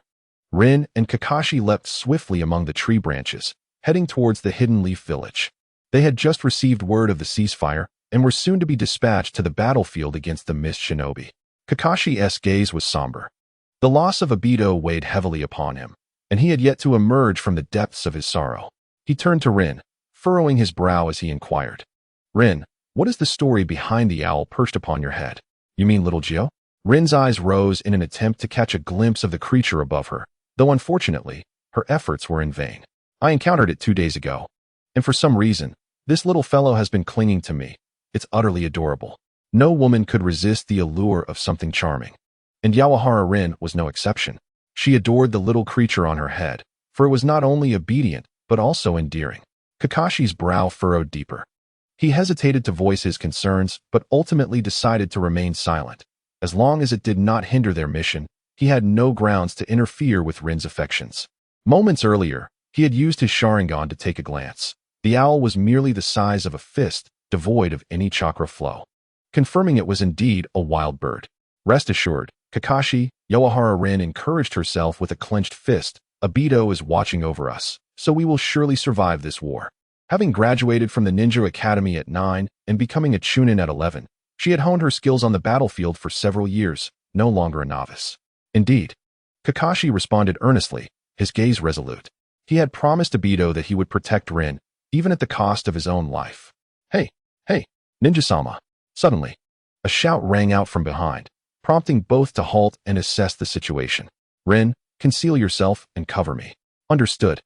Rin and Kakashi leapt swiftly among the tree branches, heading towards the Hidden Leaf Village. They had just received word of the ceasefire and were soon to be dispatched to the battlefield against the Mist Shinobi. Kakashi's gaze was somber. The loss of Obito weighed heavily upon him, and he had yet to emerge from the depths of his sorrow. He turned to Rin, furrowing his brow as he inquired, "Rin, what is the story behind the owl perched upon your head?" "You mean little Gio?" Rin's eyes rose in an attempt to catch a glimpse of the creature above her, though unfortunately, her efforts were in vain. "I encountered it 2 days ago, and for some reason, this little fellow has been clinging to me. It's utterly adorable. No woman could resist the allure of something charming. And Yawahara Rin was no exception. She adored the little creature on her head, for it was not only obedient, but also endearing." Kakashi's brow furrowed deeper. He hesitated to voice his concerns, but ultimately decided to remain silent. As long as it did not hinder their mission, he had no grounds to interfere with Rin's affections. Moments earlier, he had used his Sharingan to take a glance. The owl was merely the size of a fist, devoid of any chakra flow, confirming it was indeed a wild bird. "Rest assured, Kakashi," Yawahara Rin encouraged herself with a clenched fist, "Obito is watching over us, so we will surely survive this war." Having graduated from the Ninja Academy at 9 and becoming a Chunin at 11, she had honed her skills on the battlefield for several years, no longer a novice. "Indeed," Kakashi responded earnestly, his gaze resolute. He had promised Obito that he would protect Rin, even at the cost of his own life. Hey, Ninja-sama." Suddenly, a shout rang out from behind, prompting both to halt and assess the situation. "Rin, conceal yourself and cover me." "Understood."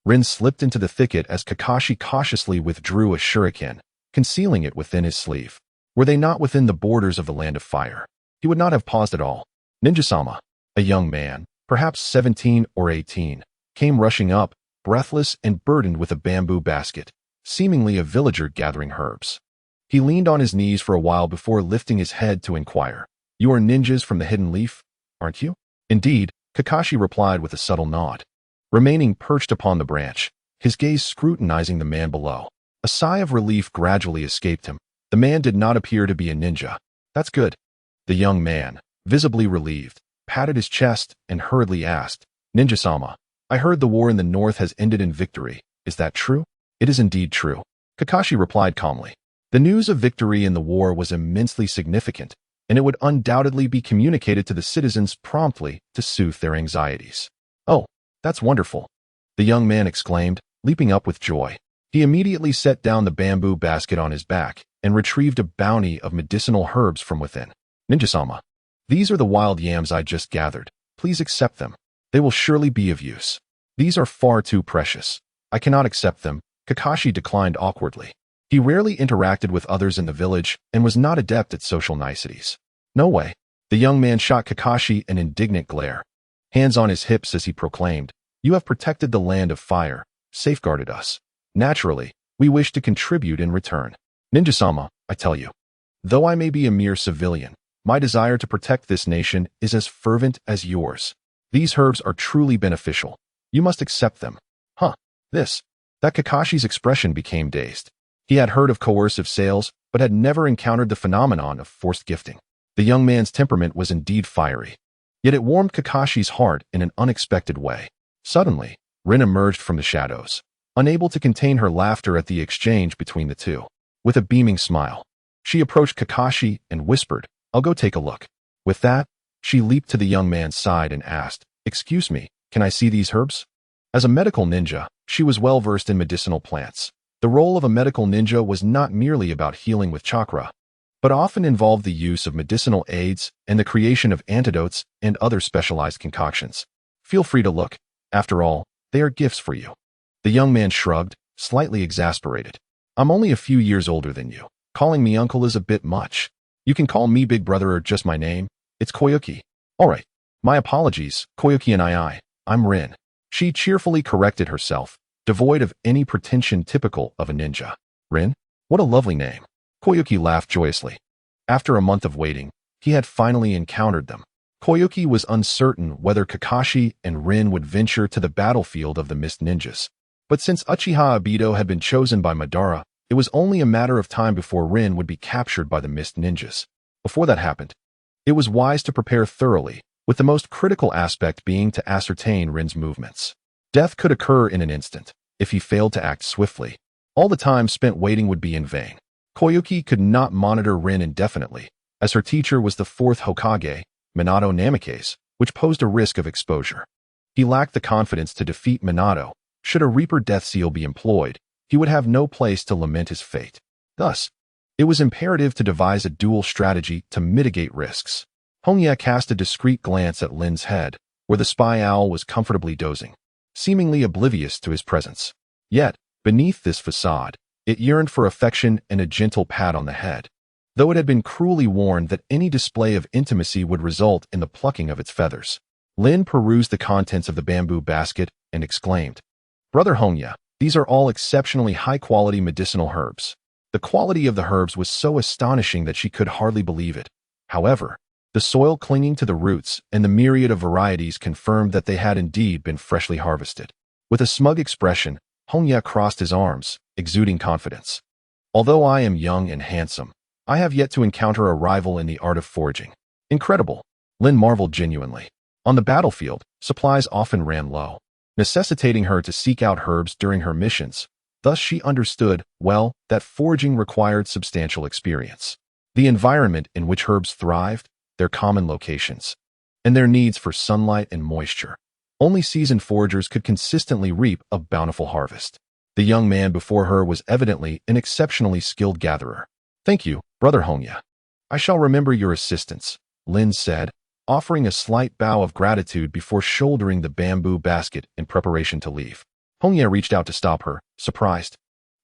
Rin slipped into the thicket as Kakashi cautiously withdrew a shuriken, concealing it within his sleeve. Were they not within the borders of the Land of Fire, he would not have paused at all. Ninja-sama, a young man, perhaps 17 or 18, came rushing up, breathless and burdened with a bamboo basket, seemingly a villager gathering herbs. He leaned on his knees for a while before lifting his head to inquire, "You are ninjas from the Hidden Leaf, aren't you?" "Indeed," Kakashi replied with a subtle nod. Remaining perched upon the branch, his gaze scrutinizing the man below, a sigh of relief gradually escaped him. The man did not appear to be a ninja. "That's good." The young man, visibly relieved, patted his chest and hurriedly asked, "Ninja-sama, I heard the war in the north has ended in victory. Is that true?" "It is indeed true," Kakashi replied calmly. The news of victory in the war was immensely significant, and it would undoubtedly be communicated to the citizens promptly to soothe their anxieties. "Oh, that's wonderful," the young man exclaimed, leaping up with joy. He immediately set down the bamboo basket on his back and retrieved a bounty of medicinal herbs from within. "Ninja-sama, these are the wild yams I just gathered. Please accept them. They will surely be of use." These are far too precious. I cannot accept them, Kakashi declined awkwardly. He rarely interacted with others in the village and was not adept at social niceties. No way. The young man shot Kakashi an indignant glare. Hands on his hips as he proclaimed, "You have protected the land of fire, safeguarded us. Naturally, we wish to contribute in return. Ninja-sama, I tell you. Though I may be a mere civilian, my desire to protect this nation is as fervent as yours. These herbs are truly beneficial. You must accept them." Huh. That Kakashi's expression became dazed. He had heard of coercive sales, but had never encountered the phenomenon of forced gifting. The young man's temperament was indeed fiery. Yet it warmed Kakashi's heart in an unexpected way. Suddenly, Rin emerged from the shadows, unable to contain her laughter at the exchange between the two. With a beaming smile, she approached Kakashi and whispered, "I'll go take a look." With that, she leaped to the young man's side and asked, "Excuse me, can I see these herbs?" As a medical ninja, she was well versed in medicinal plants. The role of a medical ninja was not merely about healing with chakra, but often involved the use of medicinal aids and the creation of antidotes and other specialized concoctions. Feel free to look. After all, they are gifts for you. The young man shrugged, slightly exasperated. "I'm only a few years older than you. Calling me uncle is a bit much. You can call me big brother or just my name. It's Koyuki." "All right. My apologies, Koyuki and I'm Rin." She cheerfully corrected herself, devoid of any pretension typical of a ninja. "Rin? What a lovely name." Koyuki laughed joyously. After a month of waiting, he had finally encountered them. Koyuki was uncertain whether Kakashi and Rin would venture to the battlefield of the Mist Ninjas. But since Uchiha Obito had been chosen by Madara, it was only a matter of time before Rin would be captured by the Mist Ninjas. Before that happened, it was wise to prepare thoroughly, with the most critical aspect being to ascertain Rin's movements. Death could occur in an instant. If he failed to act swiftly, all the time spent waiting would be in vain. Koyuki could not monitor Rin indefinitely, as her teacher was the fourth Hokage, Minato Namikaze, which posed a risk of exposure. He lacked the confidence to defeat Minato. Should a Reaper Death Seal be employed, he would have no place to lament his fate. Thus, it was imperative to devise a dual strategy to mitigate risks. Hongye cast a discreet glance at Lin's head, where the spy owl was comfortably dozing, seemingly oblivious to his presence. Yet, beneath this facade, it yearned for affection and a gentle pat on the head, though it had been cruelly warned that any display of intimacy would result in the plucking of its feathers. Lin perused the contents of the bamboo basket and exclaimed, "Brother Hongye, these are all exceptionally high-quality medicinal herbs." The quality of the herbs was so astonishing that she could hardly believe it. However, the soil clinging to the roots and the myriad of varieties confirmed that they had indeed been freshly harvested. With a smug expression, Hongye crossed his arms, exuding confidence. "Although I am young and handsome, I have yet to encounter a rival in the art of foraging." Incredible, Lin marveled genuinely. On the battlefield, supplies often ran low, necessitating her to seek out herbs during her missions. Thus she understood, well, that foraging required substantial experience. The environment in which herbs thrived, their common locations, and their needs for sunlight and moisture. Only seasoned foragers could consistently reap a bountiful harvest. The young man before her was evidently an exceptionally skilled gatherer. "Thank you, Brother Hongye. I shall remember your assistance," Lin said, offering a slight bow of gratitude before shouldering the bamboo basket in preparation to leave. Hongye reached out to stop her, surprised.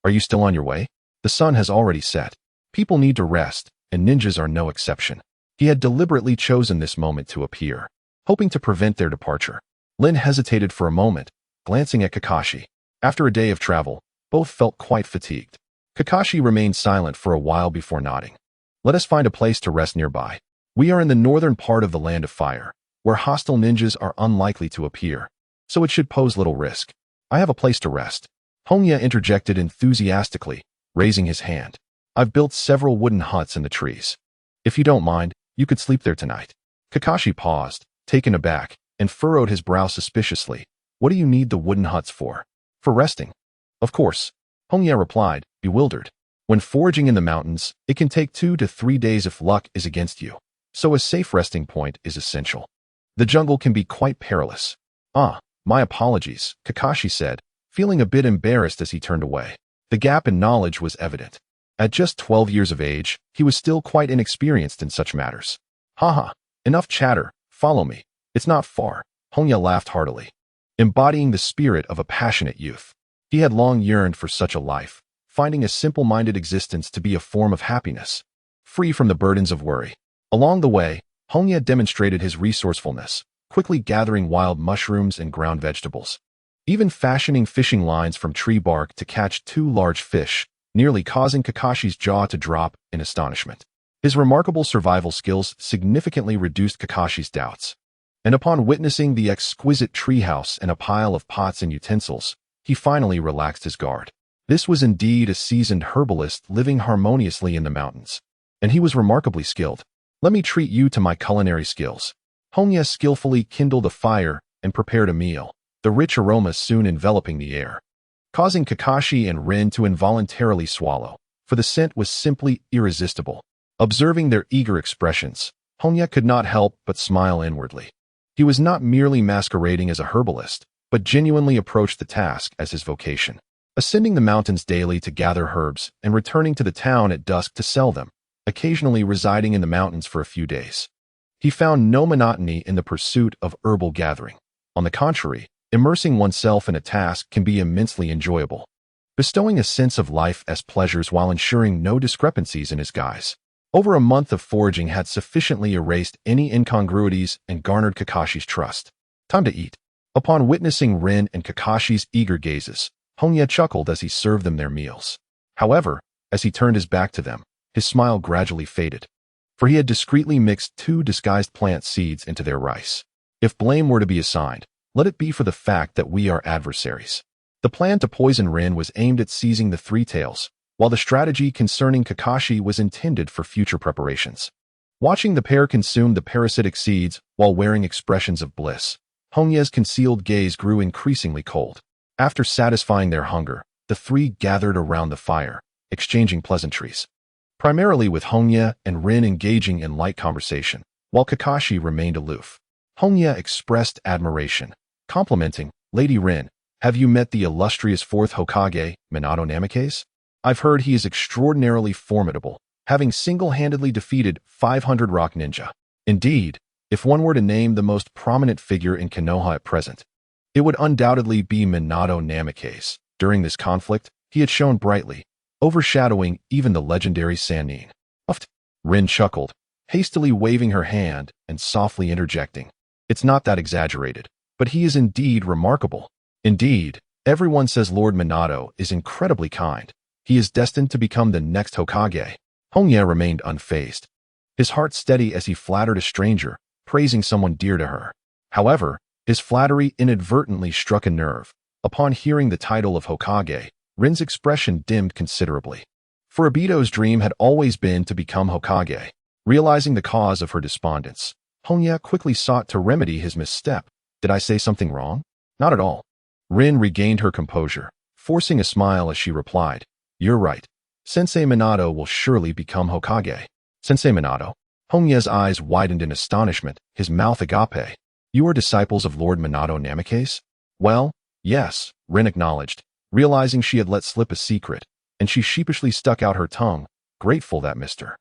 "Are you still on your way? The sun has already set. People need to rest, and ninjas are no exception." He had deliberately chosen this moment to appear, hoping to prevent their departure. Lin hesitated for a moment, glancing at Kakashi. After a day of travel, both felt quite fatigued. Kakashi remained silent for a while before nodding. "Let us find a place to rest nearby. We are in the northern part of the Land of Fire, where hostile ninjas are unlikely to appear, so it should pose little risk. I have a place to rest." Hongye interjected enthusiastically, raising his hand. "I've built several wooden huts in the trees. If you don't mind, you could sleep there tonight." Kakashi paused, taken aback, and furrowed his brow suspiciously. "What do you need the wooden huts for?" "For resting." "Of course," Hongye replied, bewildered. "When foraging in the mountains, it can take 2 to 3 days if luck is against you, so a safe resting point is essential. The jungle can be quite perilous." "Ah, my apologies," Kakashi said, feeling a bit embarrassed as he turned away. The gap in knowledge was evident. At just 12 years of age, he was still quite inexperienced in such matters. "Haha, enough chatter, follow me. It's not far." Hongye laughed heartily. embodying the spirit of a passionate youth. He had long yearned for such a life, finding a simple-minded existence to be a form of happiness, free from the burdens of worry. Along the way, Hongye demonstrated his resourcefulness, quickly gathering wild mushrooms and ground vegetables, even fashioning fishing lines from tree bark to catch 2 large fish, nearly causing Kakashi's jaw to drop in astonishment. His remarkable survival skills significantly reduced Kakashi's doubts, and upon witnessing the exquisite treehouse and a pile of pots and utensils, he finally relaxed his guard. This was indeed a seasoned herbalist living harmoniously in the mountains, and he was remarkably skilled. Let me treat you to my culinary skills. Hongye skillfully kindled a fire and prepared a meal, the rich aroma soon enveloping the air, causing Kakashi and Rin to involuntarily swallow, for the scent was simply irresistible. Observing their eager expressions, Hongye could not help but smile inwardly. He was not merely masquerading as a herbalist, but genuinely approached the task as his vocation, ascending the mountains daily to gather herbs and returning to the town at dusk to sell them, occasionally residing in the mountains for a few days. He found no monotony in the pursuit of herbal gathering. On the contrary, immersing oneself in a task can be immensely enjoyable, bestowing a sense of life as pleasures while ensuring no discrepancies in his guise. Over a month of foraging had sufficiently erased any incongruities and garnered Kakashi's trust. Time to eat. Upon witnessing Rin and Kakashi's eager gazes, Hongye chuckled as he served them their meals. However, as he turned his back to them, his smile gradually faded, for he had discreetly mixed 2 disguised plant seeds into their rice. If blame were to be assigned, let it be for the fact that we are adversaries. The plan to poison Rin was aimed at seizing the 3 tails, while the strategy concerning Kakashi was intended for future preparations. Watching the pair consume the parasitic seeds while wearing expressions of bliss, Hongye's concealed gaze grew increasingly cold. After satisfying their hunger, the 3 gathered around the fire, exchanging pleasantries, primarily with Hongye and Rin engaging in light conversation, while Kakashi remained aloof. Hongye expressed admiration, complimenting, "Lady Rin, have you met the illustrious 4th Hokage, Minato Namikaze? I've heard he is extraordinarily formidable, having single-handedly defeated 500 rock ninja. Indeed, if one were to name the most prominent figure in Konoha at present, it would undoubtedly be Minato Namikaze. During this conflict, he had shone brightly, overshadowing even the legendary Sannin." Rin chuckled, hastily waving her hand and softly interjecting, "It's not that exaggerated, but he is indeed remarkable. Indeed, everyone says Lord Minato is incredibly kind. He is destined to become the next Hokage." Hongye remained unfazed, his heart steady as he flattered a stranger, praising someone dear to her. However, his flattery inadvertently struck a nerve. Upon hearing the title of Hokage, Rin's expression dimmed considerably. For Obito's dream had always been to become Hokage. Realizing the cause of her despondence, Hongye quickly sought to remedy his misstep. "Did I say something wrong?" "Not at all." Rin regained her composure, forcing a smile as she replied, "You're right. Sensei Minato will surely become Hokage." "Sensei Minato?" Hongye's eyes widened in astonishment, his mouth agape. "You are disciples of Lord Minato Namikaze?" "Well, yes," Rin acknowledged, realizing she had let slip a secret, and she sheepishly stuck out her tongue, grateful that Mr.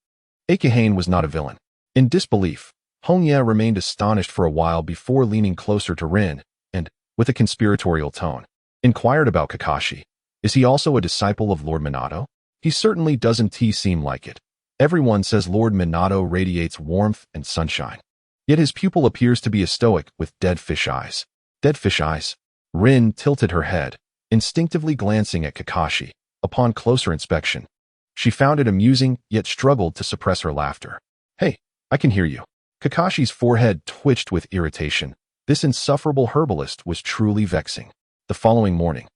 Akihane was not a villain. In disbelief, Hongye remained astonished for a while before leaning closer to Rin, and, with a conspiratorial tone, inquired about Kakashi. "Is he also a disciple of Lord Minato?" "He certainly doesn't seem like it. Everyone says Lord Minato radiates warmth and sunshine. Yet his pupil appears to be a stoic with dead fish eyes." "Dead fish eyes?" Rin tilted her head, instinctively glancing at Kakashi. Upon closer inspection, she found it amusing yet struggled to suppress her laughter. "Hey, I can hear you." Kakashi's forehead twitched with irritation. This insufferable herbalist was truly vexing. The following morning,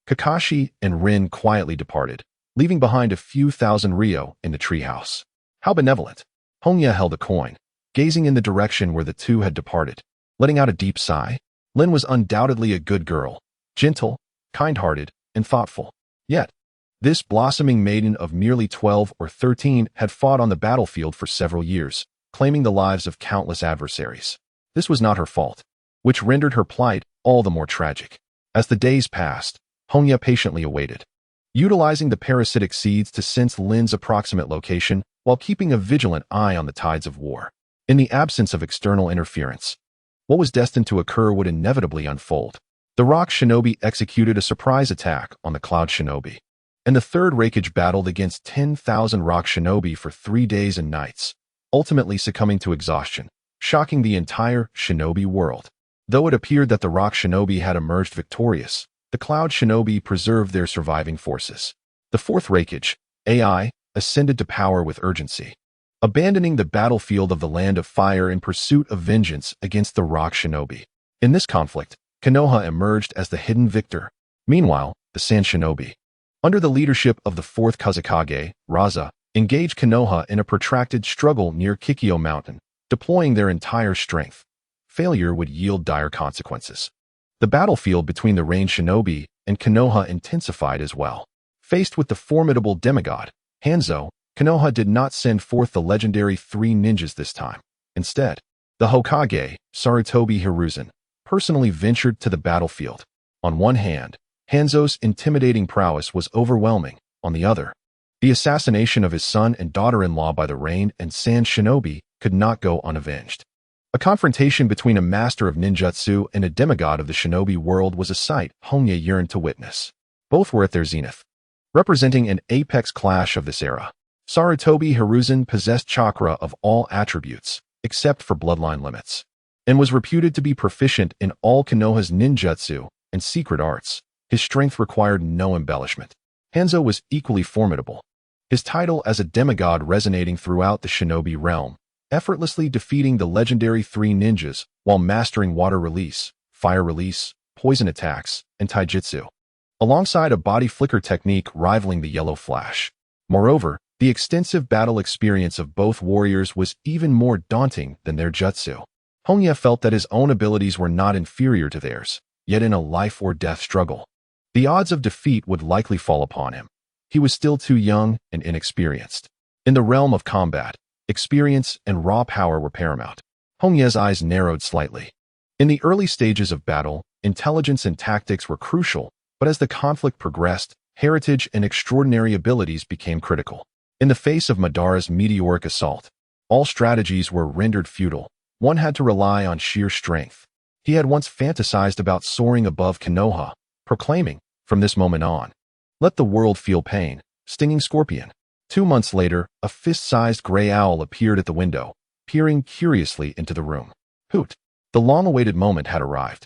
Kakashi and Rin quietly departed, leaving behind a few thousand ryo in the treehouse. How benevolent! Hongye held a coin, gazing in the direction where the 2 had departed. Letting out a deep sigh, Lin was undoubtedly a good girl, gentle, kind-hearted, and thoughtful. Yet, this blossoming maiden of merely 12 or 13 had fought on the battlefield for several years, claiming the lives of countless adversaries. This was not her fault, which rendered her plight all the more tragic. As the days passed, Hongye patiently awaited, utilizing the parasitic seeds to sense Lin's approximate location while keeping a vigilant eye on the tides of war. In the absence of external interference, what was destined to occur would inevitably unfold. The rock shinobi executed a surprise attack on the cloud shinobi, and the third Reikage battled against 10,000 rock shinobi for 3 days and nights, ultimately succumbing to exhaustion, shocking the entire shinobi world. Though it appeared that the rock shinobi had emerged victorious, the cloud shinobi preserved their surviving forces. The fourth Reikage, AI, ascended to power with urgency, abandoning the battlefield of the Land of Fire in pursuit of vengeance against the rock shinobi. In this conflict, Konoha emerged as the hidden victor. Meanwhile, the Sand Shinobi, under the leadership of the fourth Kazekage, Raza, engaged Konoha in a protracted struggle near Kikyo Mountain, deploying their entire strength. Failure would yield dire consequences. The battlefield between the Rain Shinobi and Konoha intensified as well. Faced with the formidable demigod, Hanzo, Konoha did not send forth the legendary 3 ninjas this time. Instead, the Hokage, Sarutobi Hiruzen, personally ventured to the battlefield. On one hand, Hanzo's intimidating prowess was overwhelming. On the other, the assassination of his son and daughter-in-law by the Rain and Sand Shinobi could not go unavenged. A confrontation between a master of ninjutsu and a demigod of the shinobi world was a sight Hongye yearned to witness. Both were at their zenith, representing an apex clash of this era. Sarutobi Hiruzen possessed chakra of all attributes, except for bloodline limits, and was reputed to be proficient in all Konoha's ninjutsu and secret arts. His strength required no embellishment. Hanzo was equally formidable, his title as a demigod resonating throughout the shinobi realm, effortlessly defeating the legendary 3 ninjas while mastering water release, fire release, poison attacks, and taijutsu, alongside a body flicker technique rivaling the yellow flash. Moreover, the extensive battle experience of both warriors was even more daunting than their jutsu. Hongye felt that his own abilities were not inferior to theirs, yet in a life-or-death struggle, the odds of defeat would likely fall upon him. He was still too young and inexperienced. In the realm of combat, experience and raw power were paramount. Hongye's eyes narrowed slightly. In the early stages of battle, intelligence and tactics were crucial, but as the conflict progressed, heritage and extraordinary abilities became critical. In the face of Madara's meteoric assault, all strategies were rendered futile. One had to rely on sheer strength. He had once fantasized about soaring above Konoha, proclaiming, from this moment on, let the world feel pain, stinging scorpion. 2 months later, a fist-sized gray owl appeared at the window, peering curiously into the room. Hoot! The long-awaited moment had arrived.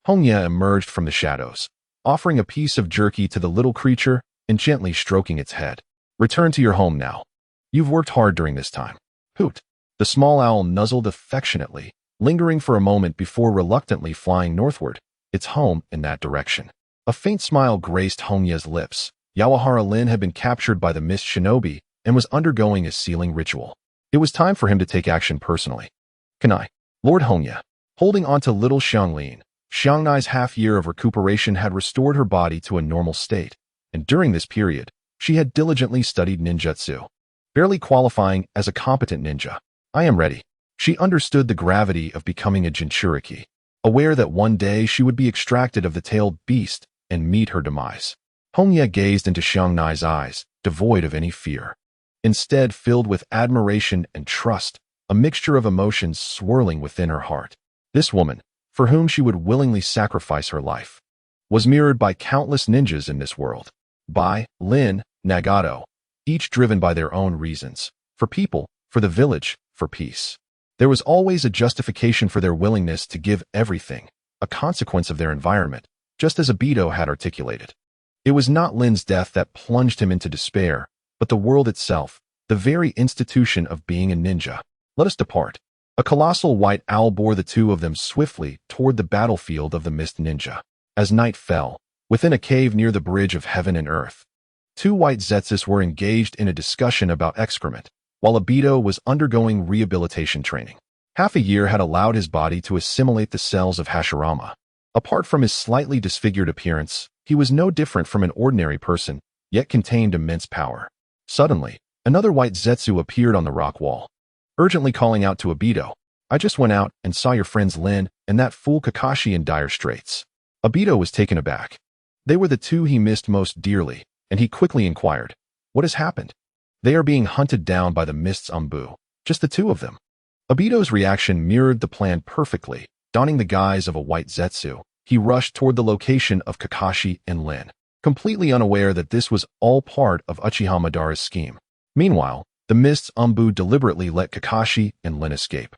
Hongye emerged from the shadows, offering a piece of jerky to the little creature and gently stroking its head. Return to your home now. You've worked hard during this time. Hoot! The small owl nuzzled affectionately, lingering for a moment before reluctantly flying northward, its home in that direction. A faint smile graced Hongye's lips. Yawahara Lin had been captured by the Mist Shinobi and was undergoing a sealing ritual. It was time for him to take action personally. Kanai, Lord Hongye, holding on to little Xianglin, Xiangnai's half-year of recuperation had restored her body to a normal state, and during this period, she had diligently studied ninjutsu, barely qualifying as a competent ninja. I am ready. She understood the gravity of becoming a Jinchuriki, aware that one day she would be extracted of the tailed beast and meet her demise. Hongye gazed into Xiangnai's eyes, devoid of any fear. Instead, filled with admiration and trust, a mixture of emotions swirling within her heart. This woman, for whom she would willingly sacrifice her life, was mirrored by countless ninjas in this world. Bai, Lin, Nagato, each driven by their own reasons. For people, for the village, for peace. There was always a justification for their willingness to give everything, a consequence of their environment, just as Obito had articulated. It was not Lin's death that plunged him into despair, but the world itself, the very institution of being a ninja. Let us depart. A colossal white owl bore the two of them swiftly toward the battlefield of the Mist Ninja. As night fell, within a cave near the bridge of heaven and earth, 2 white Zetsus were engaged in a discussion about excrement, while Obito was undergoing rehabilitation training. Half a year had allowed his body to assimilate the cells of Hashirama. Apart from his slightly disfigured appearance, he was no different from an ordinary person, yet contained immense power. Suddenly, another white Zetsu appeared on the rock wall, urgently calling out to Obito, I just went out and saw your friends Lin and that fool Kakashi in dire straits. Obito was taken aback. They were the 2 he missed most dearly, and he quickly inquired, what has happened? They are being hunted down by the Mist's Umbu, just the 2 of them. Obito's reaction mirrored the plan perfectly. Donning the guise of a white Zetsu, he rushed toward the location of Kakashi and Lin, completely unaware that this was all part of Uchiha Madara's scheme. Meanwhile, the Mist's Umbu deliberately let Kakashi and Lin escape,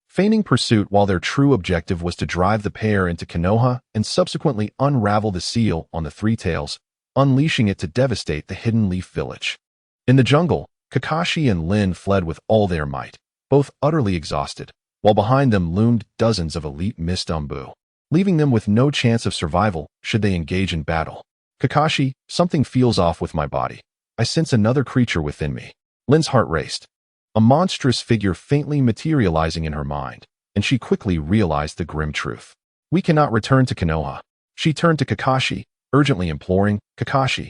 feigning pursuit while their true objective was to drive the pair into Konoha and subsequently unravel the seal on the Three Tails, unleashing it to devastate the Hidden Leaf Village. In the jungle, Kakashi and Lin fled with all their might, both utterly exhausted, while behind them loomed dozens of elite Mist Umbu, leaving them with no chance of survival should they engage in battle. Kakashi, something feels off with my body. I sense another creature within me. Lin's heart raced, a monstrous figure faintly materializing in her mind, and she quickly realized the grim truth. We cannot return to Konoha. She turned to Kakashi, urgently imploring, Kakashi,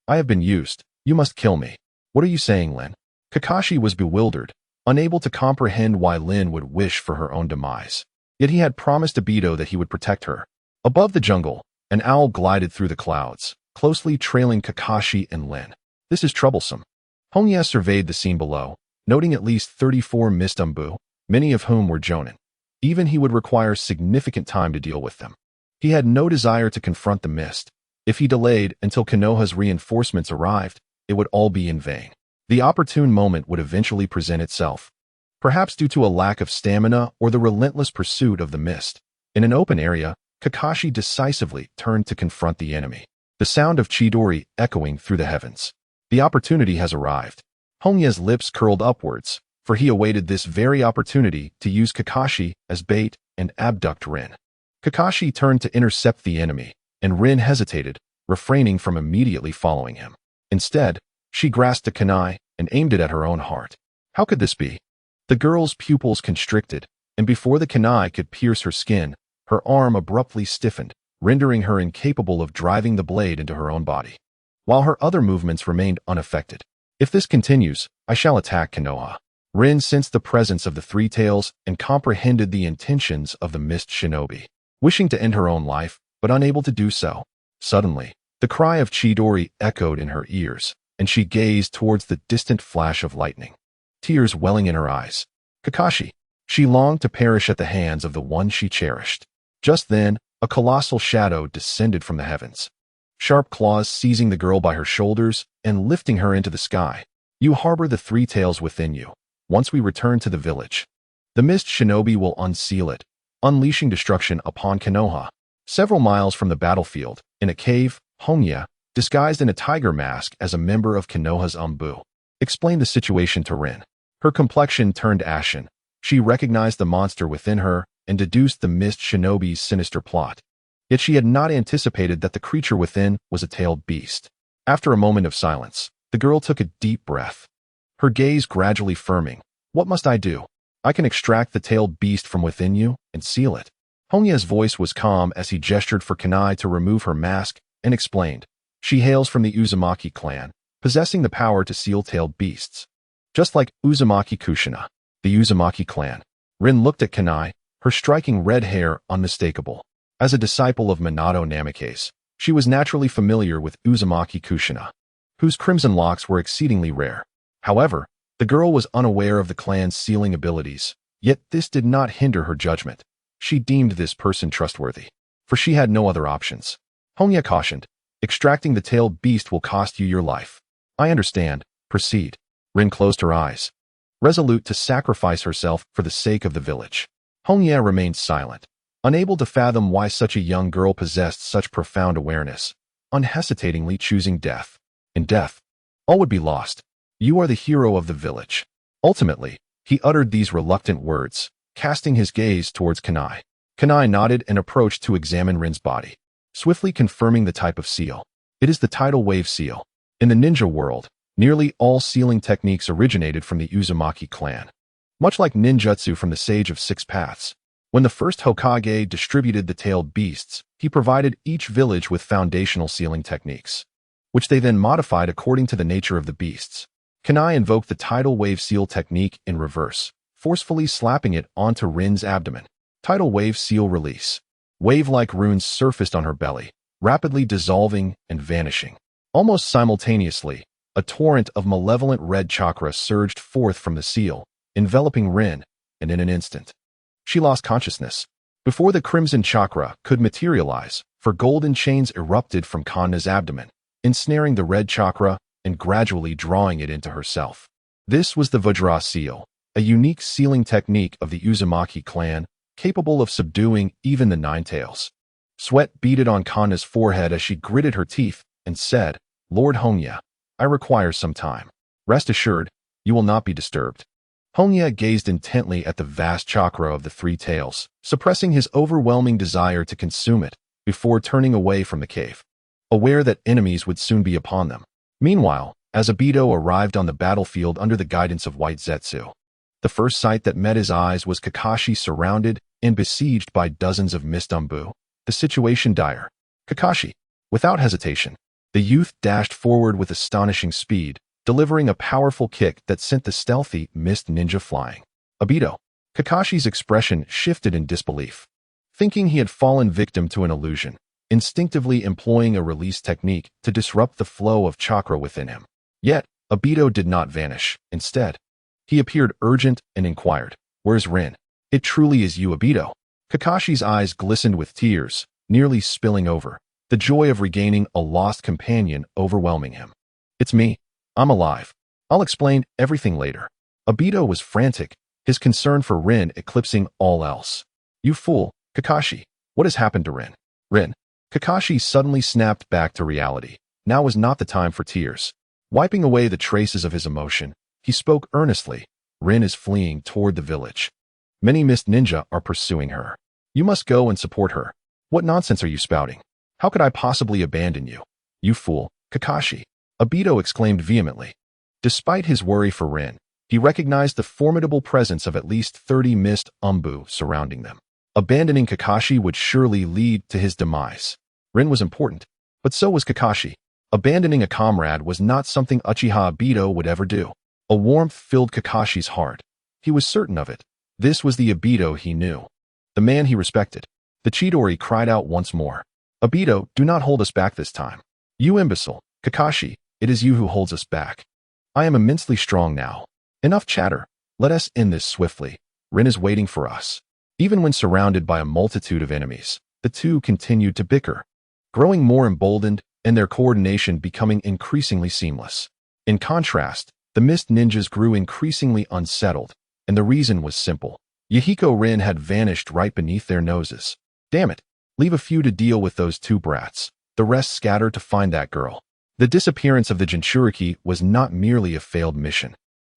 I have been used. You must kill me. What are you saying, Lin? Kakashi was bewildered, unable to comprehend why Lin would wish for her own demise. Yet he had promised Obito that he would protect her. Above the jungle, an owl glided through the clouds, closely trailing Kakashi and Lin. This is troublesome. Hongye surveyed the scene below, noting at least 34 Mist Umbu, many of whom were Jonin. Even he would require significant time to deal with them. He had no desire to confront the Mist. If he delayed until Konoha's reinforcements arrived, it would all be in vain. The opportune moment would eventually present itself, perhaps due to a lack of stamina or the relentless pursuit of the Mist. In an open area, Kakashi decisively turned to confront the enemy, the sound of Chidori echoing through the heavens. The opportunity has arrived. Hongye's lips curled upwards, for he awaited this very opportunity to use Kakashi as bait and abduct Rin. Kakashi turned to intercept the enemy, and Rin hesitated, refraining from immediately following him. Instead, she grasped a kunai and aimed it at her own heart. How could this be? The girl's pupils constricted, and before the kunai could pierce her skin, her arm abruptly stiffened, rendering her incapable of driving the blade into her own body, while her other movements remained unaffected. If this continues, I shall attack Konoha. Rin sensed the presence of the Three Tails and comprehended the intentions of the Mist Shinobi, wishing to end her own life, but unable to do so. Suddenly, the cry of Chidori echoed in her ears, and she gazed towards the distant flash of lightning, tears welling in her eyes. Kakashi. She longed to perish at the hands of the one she cherished. Just then, a colossal shadow descended from the heavens, sharp claws seizing the girl by her shoulders and lifting her into the sky. You harbor the Three Tails within you. Once we return to the village, the Mist Shinobi will unseal it, unleashing destruction upon Konoha. Several miles from the battlefield, in a cave, Hongye, disguised in a tiger mask as a member of Konoha's Umbu, explained the situation to Rin. Her complexion turned ashen. She recognized the monster within her and deduced the Mist Shinobi's sinister plot. Yet she had not anticipated that the creature within was a tailed beast. After a moment of silence, the girl took a deep breath, her gaze gradually firming. What must I do? I can extract the tailed beast from within you and seal it. Hongye's voice was calm as he gestured for Kunai to remove her mask and explained. She hails from the Uzumaki clan, possessing the power to seal tailed beasts. Just like Uzumaki Kushina, the Uzumaki clan. Rin looked at Kunai, her striking red hair unmistakable. As a disciple of Minato Namikaze, she was naturally familiar with Uzumaki Kushina, whose crimson locks were exceedingly rare. However, the girl was unaware of the clan's sealing abilities, yet this did not hinder her judgment. She deemed this person trustworthy, for she had no other options. Hongye cautioned, extracting the tailed beast will cost you your life. I understand, proceed. Rin closed her eyes, resolute to sacrifice herself for the sake of the village. Hongye remained silent, unable to fathom why such a young girl possessed such profound awareness, unhesitatingly choosing death. In death, all would be lost. You are the hero of the village. Ultimately, he uttered these reluctant words, casting his gaze towards Kunai. Kunai nodded and approached to examine Rin's body, swiftly confirming the type of seal. It is the tidal wave seal. In the ninja world, nearly all sealing techniques originated from the Uzumaki clan. Much like ninjutsu from the Sage of Six Paths, when the first Hokage distributed the tailed beasts, he provided each village with foundational sealing techniques, which they then modified according to the nature of the beasts. Kunai invoked the tidal wave seal technique in reverse, forcefully slapping it onto Rin's abdomen. Tidal wave seal release. Wave-like runes surfaced on her belly, rapidly dissolving and vanishing. Almost simultaneously, a torrent of malevolent red chakra surged forth from the seal, enveloping Rin, and in an instant, she lost consciousness. Before the crimson chakra could materialize, four golden chains erupted from Kanna's abdomen, ensnaring the red chakra and gradually drawing it into herself. This was the Vajra seal, a unique sealing technique of the Uzumaki clan, capable of subduing even the Nine Tails. Sweat beaded on Kanna's forehead as she gritted her teeth and said, "Lord Hongye, I require some time. Rest assured, you will not be disturbed." Hongye gazed intently at the vast chakra of the three tails, suppressing his overwhelming desire to consume it before turning away from the cave, aware that enemies would soon be upon them. Meanwhile, as Obito arrived on the battlefield under the guidance of White Zetsu, the first sight that met his eyes was Kakashi surrounded and besieged by dozens of mist umbu. The situation dire. Kakashi. Without hesitation, the youth dashed forward with astonishing speed, delivering a powerful kick that sent the stealthy mist ninja flying. Obito. Kakashi's expression shifted in disbelief, thinking he had fallen victim to an illusion, instinctively employing a release technique to disrupt the flow of chakra within him. Yet, Obito did not vanish. Instead, he appeared urgent and inquired, "Where's Rin?" "It truly is you, Obito." Kakashi's eyes glistened with tears, nearly spilling over, the joy of regaining a lost companion overwhelming him. "It's me. I'm alive. I'll explain everything later." Obito was frantic, his concern for Rin eclipsing all else. "You fool, Kakashi. What has happened to Rin?" "Rin." Kakashi suddenly snapped back to reality. Now was not the time for tears. Wiping away the traces of his emotion, he spoke earnestly. "Rin is fleeing toward the village. Many mist ninja are pursuing her. You must go and support her." "What nonsense are you spouting? How could I possibly abandon you?" "You fool, Kakashi," Obito exclaimed vehemently. Despite his worry for Rin, he recognized the formidable presence of at least 30 mist umbu surrounding them. Abandoning Kakashi would surely lead to his demise. Rin was important, but so was Kakashi. Abandoning a comrade was not something Uchiha Obito would ever do. A warmth filled Kakashi's heart. He was certain of it. This was the Obito he knew, the man he respected. The Chidori cried out once more. "Obito, do not hold us back this time." "You imbecile, Kakashi, it is you who holds us back. I am immensely strong now. Enough chatter. Let us end this swiftly. Rin is waiting for us." Even when surrounded by a multitude of enemies, the two continued to bicker, growing more emboldened and their coordination becoming increasingly seamless. In contrast, the mist ninjas grew increasingly unsettled, and the reason was simple. Yahiko Rin had vanished right beneath their noses. "Damn it. Leave a few to deal with those two brats. The rest scatter to find that girl." The disappearance of the Jinchuriki was not merely a failed mission.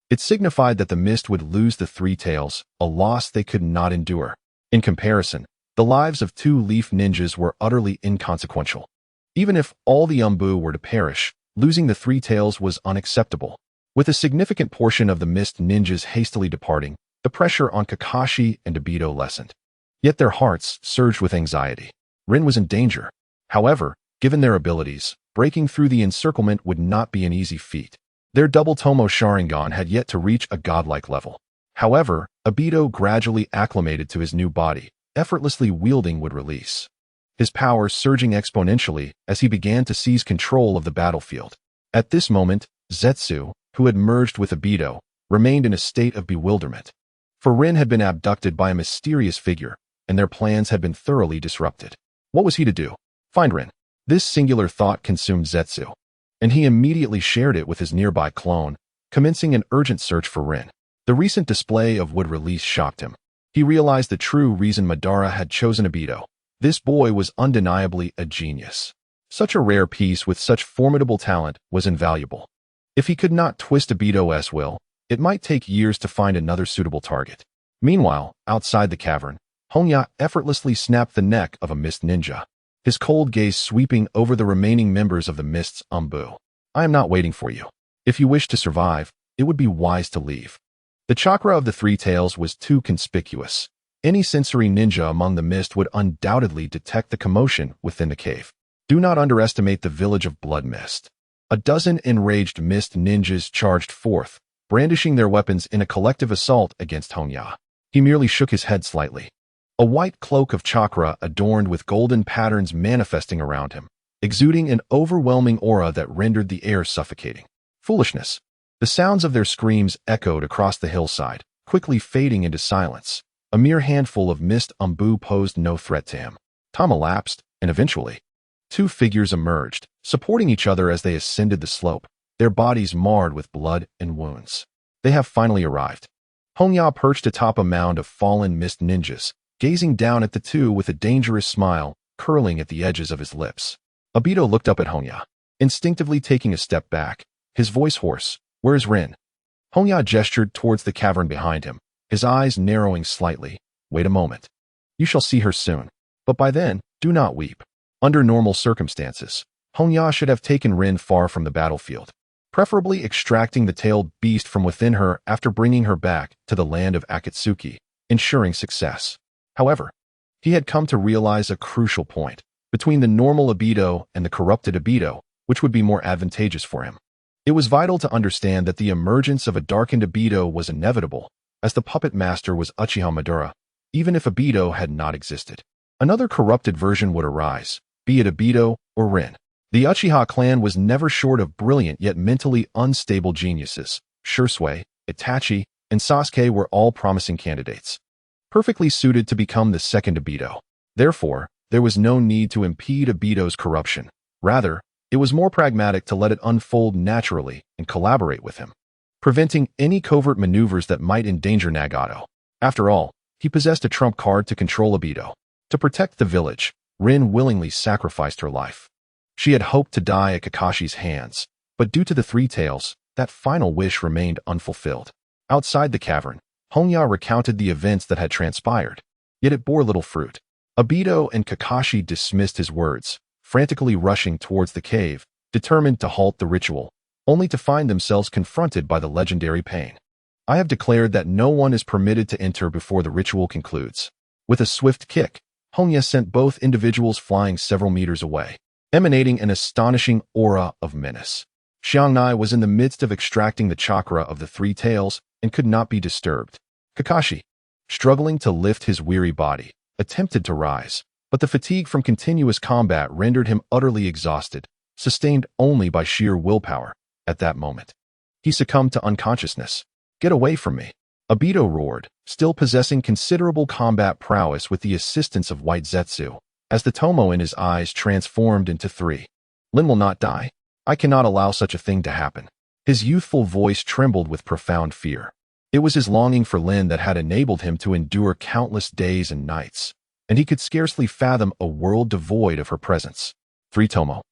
It signified that the mist would lose the three tails, a loss they could not endure. In comparison, the lives of two leaf ninjas were utterly inconsequential. Even if all the umbu were to perish, losing the three tails was unacceptable. With a significant portion of the mist ninjas hastily departing, the pressure on Kakashi and Obito lessened. Yet their hearts surged with anxiety. Rin was in danger. However, given their abilities, breaking through the encirclement would not be an easy feat. Their double Tomo Sharingan had yet to reach a godlike level. However, Obito gradually acclimated to his new body, effortlessly wielding would release, his power surging exponentially as he began to seize control of the battlefield. At this moment, Zetsu, who had merged with Obito, remained in a state of bewilderment. For Rin had been abducted by a mysterious figure, and their plans had been thoroughly disrupted. What was he to do? Find Rin. This singular thought consumed Zetsu, and he immediately shared it with his nearby clone, commencing an urgent search for Rin. The recent display of wood release shocked him. He realized the true reason Madara had chosen Obito. This boy was undeniably a genius. Such a rare piece with such formidable talent was invaluable. If he could not twist Obito's will, it might take years to find another suitable target. Meanwhile, outside the cavern, Hongye effortlessly snapped the neck of a mist ninja, his cold gaze sweeping over the remaining members of the mist's umbu. "I am not waiting for you. If you wish to survive, it would be wise to leave." The chakra of the three tails was too conspicuous. Any sensory ninja among the mist would undoubtedly detect the commotion within the cave. Do not underestimate the village of Blood Mist. A dozen enraged mist ninjas charged forth, brandishing their weapons in a collective assault against Hongye. He merely shook his head slightly. A white cloak of chakra adorned with golden patterns manifesting around him, exuding an overwhelming aura that rendered the air suffocating. Foolishness. The sounds of their screams echoed across the hillside, quickly fading into silence. A mere handful of mist umbu posed no threat to him. Time elapsed, and eventually, two figures emerged, supporting each other as they ascended the slope, their bodies marred with blood and wounds. They have finally arrived. Hongye perched atop a mound of fallen mist ninjas, gazing down at the two with a dangerous smile curling at the edges of his lips. Obito looked up at Hongye, instinctively taking a step back, his voice hoarse. "Where's Rin?" Hongye gestured towards the cavern behind him, his eyes narrowing slightly. "Wait a moment. You shall see her soon. But by then, do not weep." Under normal circumstances, Hongye should have taken Rin far from the battlefield, preferably extracting the tailed beast from within her after bringing her back to the land of Akatsuki, ensuring success. However, he had come to realize a crucial point between the normal Obito and the corrupted Obito, which would be more advantageous for him. It was vital to understand that the emergence of a darkened Obito was inevitable, as the puppet master was Uchiha Madara, even if Obito had not existed. Another corrupted version would arise, be it Obito or Rin. The Uchiha clan was never short of brilliant yet mentally unstable geniuses. Shursui, Itachi, and Sasuke were all promising candidates, perfectly suited to become the second Obito. Therefore, there was no need to impede Obito's corruption. Rather, it was more pragmatic to let it unfold naturally and collaborate with him, preventing any covert maneuvers that might endanger Nagato. After all, he possessed a trump card to control Obito. To protect the village, Rin willingly sacrificed her life. She had hoped to die at Kakashi's hands, but due to the Three Tails, that final wish remained unfulfilled. Outside the cavern, Hongye recounted the events that had transpired, yet it bore little fruit. Obito and Kakashi dismissed his words, frantically rushing towards the cave, determined to halt the ritual, only to find themselves confronted by the legendary pain. "I have declared that no one is permitted to enter before the ritual concludes." With a swift kick, Hongye sent both individuals flying several meters away, emanating an astonishing aura of menace. Xiangnai was in the midst of extracting the chakra of the Three Tails and could not be disturbed. Kakashi, struggling to lift his weary body, attempted to rise, but the fatigue from continuous combat rendered him utterly exhausted, sustained only by sheer willpower. At that moment, he succumbed to unconsciousness. "Get away from me!" Obito roared, still possessing considerable combat prowess with the assistance of White Zetsu, as the tomo in his eyes transformed into three. "Lin will not die. I cannot allow such a thing to happen." His youthful voice trembled with profound fear. It was his longing for Lin that had enabled him to endure countless days and nights, and he could scarcely fathom a world devoid of her presence. Three Tomo.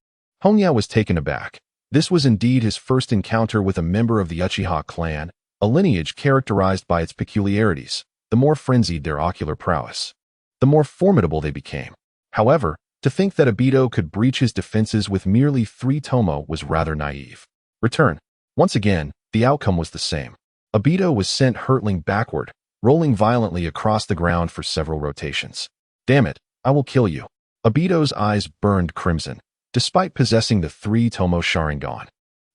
Hongye was taken aback. This was indeed his first encounter with a member of the Uchiha clan, a lineage characterized by its peculiarities. The more frenzied their ocular prowess, the more formidable they became. However, to think that Obito could breach his defenses with merely 3 tomo was rather naive. Return. Once again, the outcome was the same. Obito was sent hurtling backward, rolling violently across the ground for several rotations. "Damn it, I will kill you." Obito's eyes burned crimson, despite possessing the 3 tomo Sharingan.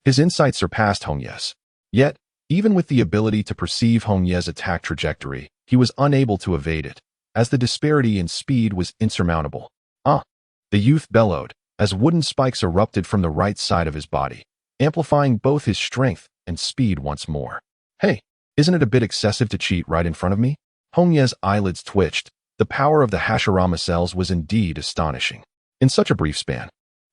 His insight surpassed Hongye's. Yet, even with the ability to perceive Hongye's attack trajectory, he was unable to evade it, as the disparity in speed was insurmountable. "Ah!" The youth bellowed, as wooden spikes erupted from the right side of his body, amplifying both his strength and speed once more. "Hey, isn't it a bit excessive to cheat right in front of me?" Hongye's eyelids twitched. The power of the Hashirama cells was indeed astonishing. In such a brief span,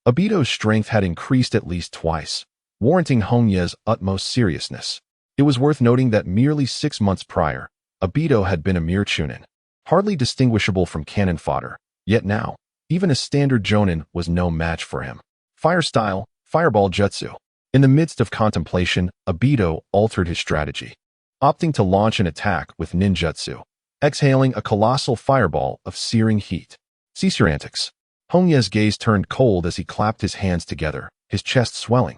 Obito's strength had increased at least twice, warranting Hongye's utmost seriousness. It was worth noting that merely 6 months prior, Obito had been a mere chunin, hardly distinguishable from cannon fodder, yet now, even a standard jonin was no match for him. Fire style, fireball jutsu. In the midst of contemplation, Obito altered his strategy, opting to launch an attack with ninjutsu, exhaling a colossal fireball of searing heat. "Cease your antics." Hongye's gaze turned cold as he clapped his hands together, his chest swelling.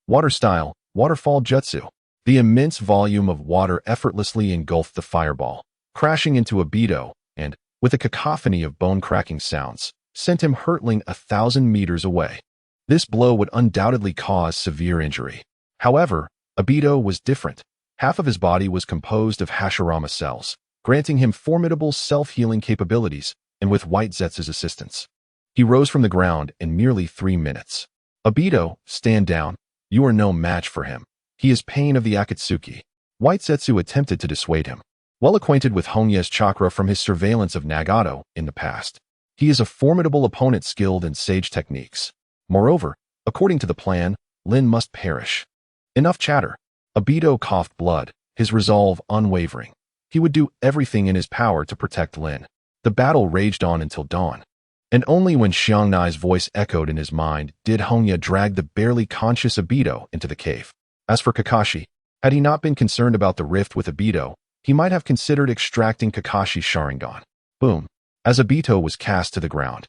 Water style, waterfall jutsu. The immense volume of water effortlessly engulfed the fireball, crashing into Obito, and, with a cacophony of bone-cracking sounds, sent him hurtling 1,000 meters away. This blow would undoubtedly cause severe injury. However, Obito was different. Half of his body was composed of Hashirama cells, granting him formidable self-healing capabilities, and with White Zetsu's assistance, he rose from the ground in merely 3 minutes. "Obito, stand down. You are no match for him. He is pain of the Akatsuki." White Zetsu attempted to dissuade him. Well acquainted with Hongye's chakra from his surveillance of Nagato in the past. He is a formidable opponent skilled in sage techniques. Moreover, according to the plan, Lin must perish. Enough chatter. Obito coughed blood, his resolve unwavering. He would do everything in his power to protect Lin. The battle raged on until dawn. And only when Xiangnai's voice echoed in his mind did Hongye drag the barely conscious Obito into the cave. As for Kakashi, had he not been concerned about the rift with Obito, he might have considered extracting Kakashi's Sharingan. Boom. As Obito was cast to the ground,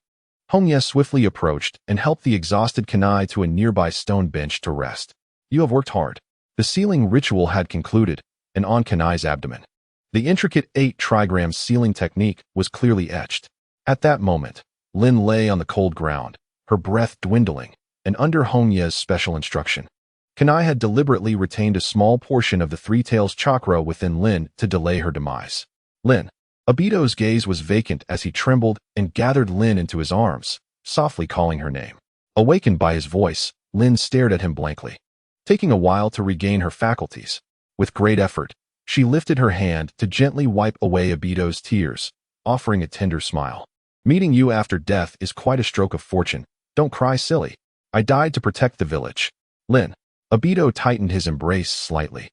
Hongye swiftly approached and helped the exhausted Kanai to a nearby stone bench to rest. You have worked hard. The sealing ritual had concluded, and on Kanai's abdomen, the intricate 8-trigram sealing technique was clearly etched. At that moment, Lin lay on the cold ground, her breath dwindling, and under Hongye's special instruction. Kanai had deliberately retained a small portion of the Three Tails chakra within Lin to delay her demise. Lin. Obito's gaze was vacant as he trembled and gathered Lin into his arms, softly calling her name. Awakened by his voice, Lin stared at him blankly. Taking a while to regain her faculties, with great effort, she lifted her hand to gently wipe away Obito's tears, offering a tender smile. Meeting you after death is quite a stroke of fortune. Don't cry, silly. I died to protect the village. Lin. Obito tightened his embrace slightly,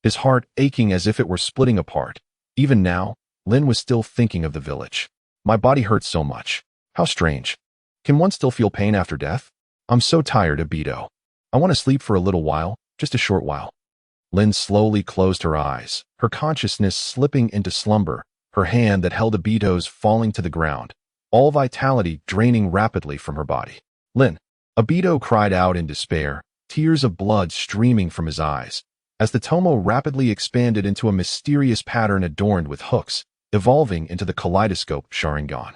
his heart aching as if it were splitting apart. Even now, Lin was still thinking of the village. My body hurts so much. How strange. Can one still feel pain after death? I'm so tired, Obito. I want to sleep for a little while, just a short while. Lin slowly closed her eyes, her consciousness slipping into slumber, her hand that held Obito's falling to the ground, all vitality draining rapidly from her body. Lin. Obito cried out in despair, tears of blood streaming from his eyes, as the tomo rapidly expanded into a mysterious pattern adorned with hooks, evolving into the kaleidoscope Sharingan.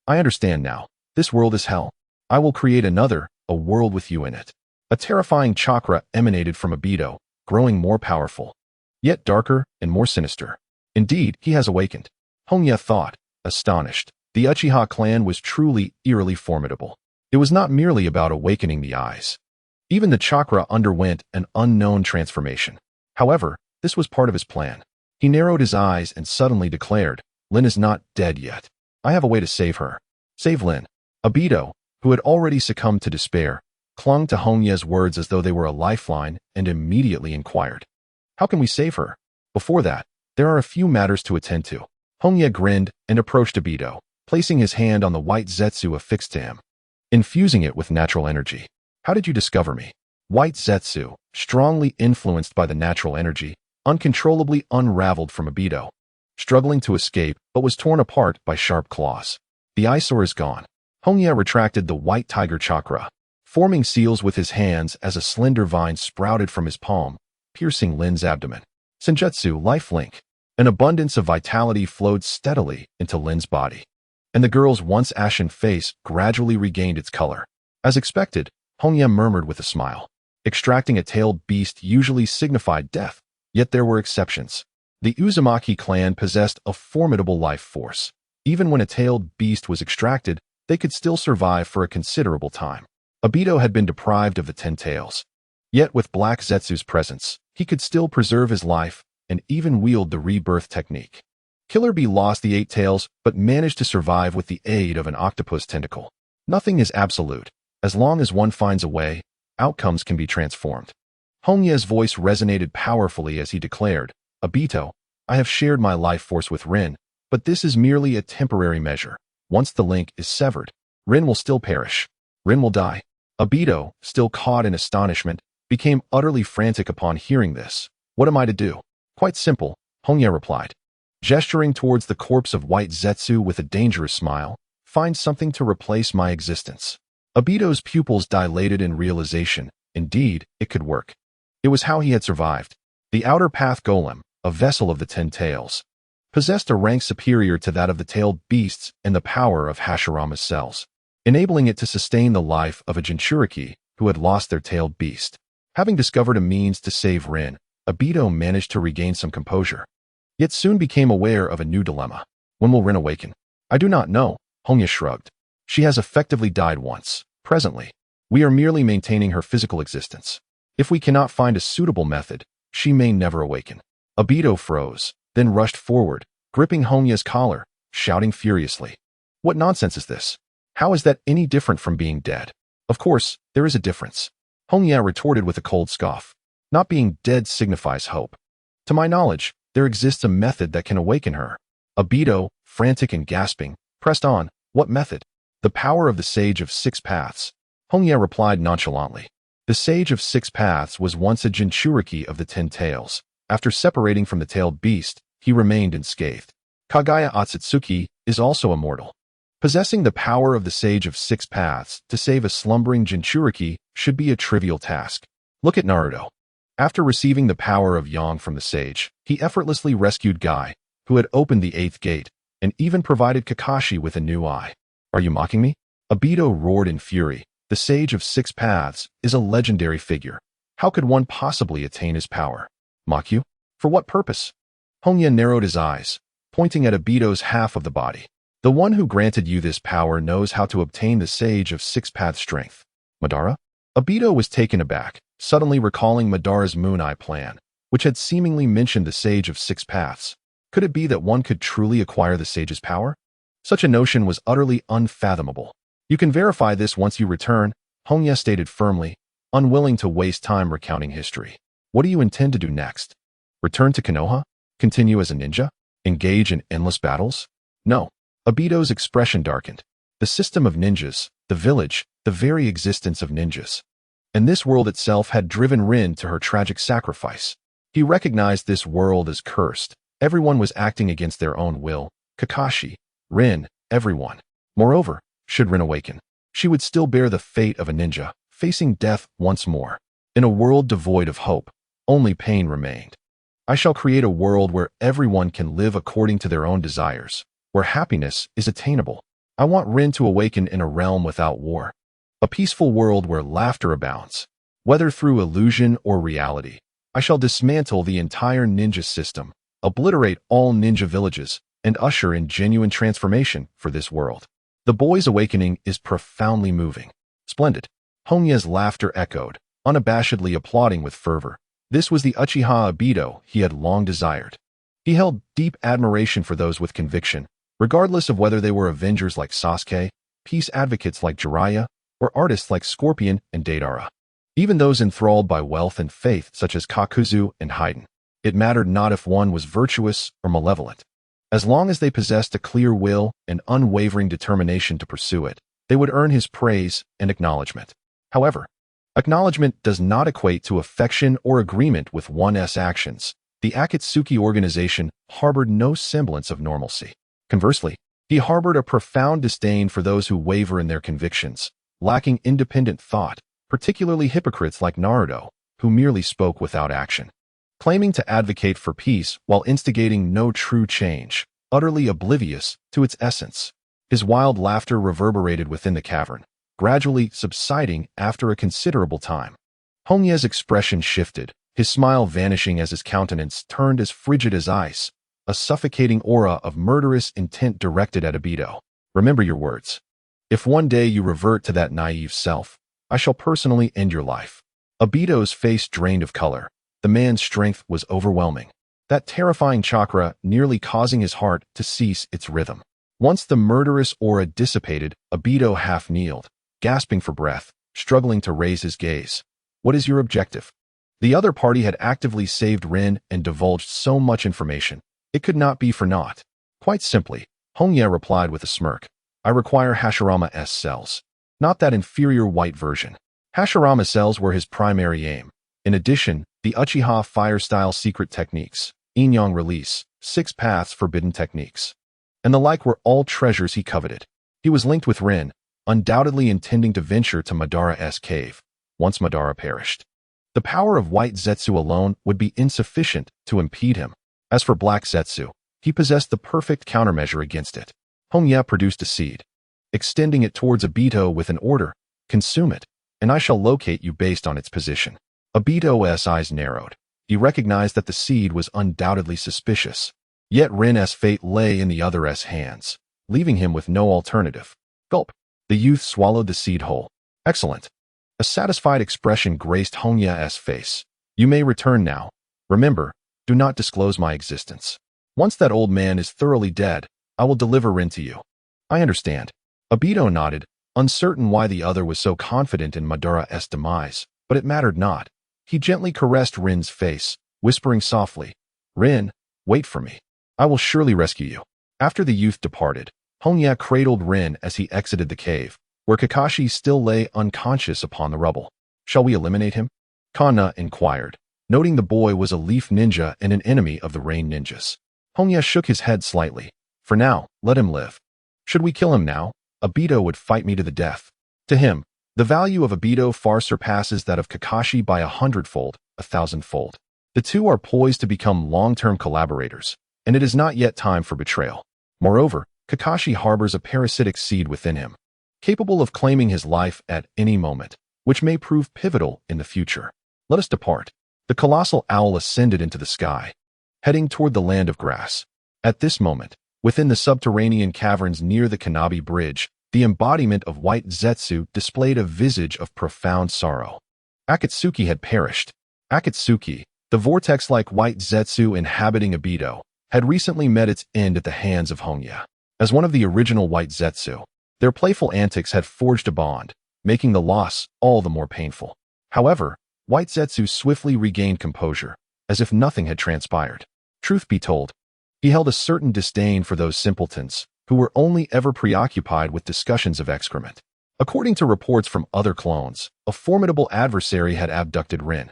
I understand now. This world is hell. I will create another, a world with you in it. A terrifying chakra emanated from Obito, growing more powerful, yet darker and more sinister. Indeed, he has awakened. Hongye thought, astonished. The Uchiha clan was truly eerily formidable. It was not merely about awakening the eyes. Even the chakra underwent an unknown transformation. However, this was part of his plan. He narrowed his eyes and suddenly declared, Lin is not dead yet. I have a way to save her. Save Lin. Obito, who had already succumbed to despair, clung to Hongye's words as though they were a lifeline and immediately inquired, how can we save her? Before that, there are a few matters to attend to. Hongye grinned and approached Obito, placing his hand on the white zetsu affixed to him, infusing it with natural energy. How did you discover me? White zetsu, strongly influenced by the natural energy, uncontrollably unraveled from Obito, struggling to escape but was torn apart by sharp claws. The eyesore is gone. Hongye retracted the white tiger chakra, forming seals with his hands as a slender vine sprouted from his palm, piercing Lin's abdomen. Senjutsu life link. An abundance of vitality flowed steadily into Lin's body, and the girl's once ashen face gradually regained its color. As expected, Hongye murmured with a smile. Extracting a tailed beast usually signified death, yet there were exceptions. The Uzumaki clan possessed a formidable life force. Even when a tailed beast was extracted, they could still survive for a considerable time. Obito had been deprived of the 10 tails. Yet with Black Zetsu's presence, he could still preserve his life and even wield the rebirth technique. Killer Bee lost the 8 tails but managed to survive with the aid of an octopus tentacle. Nothing is absolute. As long as one finds a way, outcomes can be transformed. Hongye's voice resonated powerfully as he declared, Obito, I have shared my life force with Rin, but this is merely a temporary measure. Once the link is severed, Rin will still perish. Rin will die. Obito, still caught in astonishment, became utterly frantic upon hearing this. What am I to do? Quite simple, Hongye replied, gesturing towards the corpse of White Zetsu with a dangerous smile. Find something to replace my existence. Obito's pupils dilated in realization. Indeed, it could work. It was how he had survived. The Outer Path Golem, a vessel of the 10 tails, possessed a rank superior to that of the tailed beasts and the power of Hashirama's cells, enabling it to sustain the life of a Jinchuriki who had lost their tailed beast. Having discovered a means to save Rin, Obito managed to regain some composure, yet soon became aware of a new dilemma. When will Rin awaken? I do not know, Hongye shrugged. She has effectively died once. Presently, we are merely maintaining her physical existence. If we cannot find a suitable method, she may never awaken. Obito froze, then rushed forward, gripping Hongye's collar, shouting furiously. What nonsense is this? How is that any different from being dead? Of course, there is a difference. Hongye retorted with a cold scoff. Not being dead signifies hope. To my knowledge, there exists a method that can awaken her. Obito, frantic and gasping, pressed on. What method? The power of the Sage of Six Paths. Hongye replied nonchalantly. The Sage of Six Paths was once a Jinchuriki of the 10 Tails. After separating from the tailed beast, he remained unscathed. Kagaya Akatsuki is also immortal. Possessing the power of the Sage of Six Paths to save a slumbering Jinchuriki should be a trivial task. Look at Naruto. After receiving the power of Yang from the sage, he effortlessly rescued Guy, who had opened the 8th gate, and even provided Kakashi with a new eye. Are you mocking me? Obito roared in fury. The Sage of Six Paths is a legendary figure. How could one possibly attain his power? Mock you? For what purpose? Hongye narrowed his eyes, pointing at Obito's half of the body. The one who granted you this power knows how to obtain the Sage of Six Path strength. Madara? Obito was taken aback, suddenly recalling Madara's Moon Eye plan, which had seemingly mentioned the Sage of Six Paths. Could it be that one could truly acquire the sage's power? Such a notion was utterly unfathomable. You can verify this once you return, Hongye stated firmly, unwilling to waste time recounting history. What do you intend to do next? Return to Konoha? Continue as a ninja? Engage in endless battles? No. Obito's expression darkened. The system of ninjas, the village, the very existence of ninjas. And this world itself had driven Rin to her tragic sacrifice. He recognized this world as cursed. Everyone was acting against their own will. Kakashi, Rin, everyone. Moreover, should Rin awaken, she would still bear the fate of a ninja, facing death once more. In a world devoid of hope, only pain remained. I shall create a world where everyone can live according to their own desires, where happiness is attainable. I want Rin to awaken in a realm without war. A peaceful world where laughter abounds. Whether through illusion or reality, I shall dismantle the entire ninja system, obliterate all ninja villages, and usher in genuine transformation for this world. The boy's awakening is profoundly moving. Splendid. Hongye's laughter echoed, unabashedly applauding with fervor. This was the Uchiha Obito he had long desired. He held deep admiration for those with conviction, regardless of whether they were avengers like Sasuke, peace advocates like Jiraiya, or artists like Scorpion and Deidara. Even those enthralled by wealth and faith such as Kakuzu and Haiden. It mattered not if one was virtuous or malevolent. As long as they possessed a clear will and unwavering determination to pursue it, they would earn his praise and acknowledgement. However, acknowledgement does not equate to affection or agreement with one's actions. The Akatsuki organization harbored no semblance of normalcy. Conversely, he harbored a profound disdain for those who waver in their convictions, lacking independent thought, particularly hypocrites like Naruto, who merely spoke without action. Claiming to advocate for peace while instigating no true change, utterly oblivious to its essence. His wild laughter reverberated within the cavern, gradually subsiding after a considerable time. Hongye's expression shifted, his smile vanishing as his countenance turned as frigid as ice, a suffocating aura of murderous intent directed at Obito. Remember your words. If one day you revert to that naive self, I shall personally end your life. Obito's face drained of color. The man's strength was overwhelming, that terrifying chakra nearly causing his heart to cease its rhythm. Once the murderous aura dissipated, Obito half-kneeled, gasping for breath, struggling to raise his gaze. What is your objective? The other party had actively saved Rin and divulged so much information. It could not be for naught. Quite simply, Hongye replied with a smirk. I require Hashirama's cells. Not that inferior white version. Hashirama cells were his primary aim. In addition, the Uchiha fire-style secret techniques, Inyang release, 6 paths forbidden techniques, and the like were all treasures he coveted. He was linked with Rin, undoubtedly intending to venture to Madara's cave, once Madara perished. The power of white Zetsu alone would be insufficient to impede him. As for black Zetsu, he possessed the perfect countermeasure against it. Hongye produced a seed, extending it towards Obito with an order, consume it, and I shall locate you based on its position. Obito's eyes narrowed. He recognized that the seed was undoubtedly suspicious. Yet Rin's fate lay in the other's hands, leaving him with no alternative. Gulp. The youth swallowed the seed whole. Excellent. A satisfied expression graced Hongye's face. You may return now. Remember, do not disclose my existence. Once that old man is thoroughly dead, I will deliver Rin to you. I understand. Obito nodded, uncertain why the other was so confident in Madara's demise, but it mattered not. He gently caressed Rin's face, whispering softly, Rin, wait for me. I will surely rescue you. After the youth departed, Hongye cradled Rin as he exited the cave, where Kakashi still lay unconscious upon the rubble. Shall we eliminate him? Konan inquired, noting the boy was a leaf ninja and an enemy of the rain ninjas. Hongye shook his head slightly. For now, let him live. Should we kill him now? Obito would fight me to the death. To him, the value of Obito far surpasses that of Kakashi by 100-fold, 1,000-fold. The two are poised to become long-term collaborators, and it is not yet time for betrayal. Moreover, Kakashi harbors a parasitic seed within him, capable of claiming his life at any moment, which may prove pivotal in the future. Let us depart. The colossal owl ascended into the sky, heading toward the land of grass. At this moment, within the subterranean caverns near the Kanabi Bridge, the embodiment of White Zetsu displayed a visage of profound sorrow. Akatsuki had perished. Akatsuki, the vortex-like White Zetsu inhabiting Obito, had recently met its end at the hands of Hongye. As one of the original White Zetsu, their playful antics had forged a bond, making the loss all the more painful. However, White Zetsu swiftly regained composure, as if nothing had transpired. Truth be told, he held a certain disdain for those simpletons who were only ever preoccupied with discussions of excrement. According to reports from other clones, a formidable adversary had abducted Rin,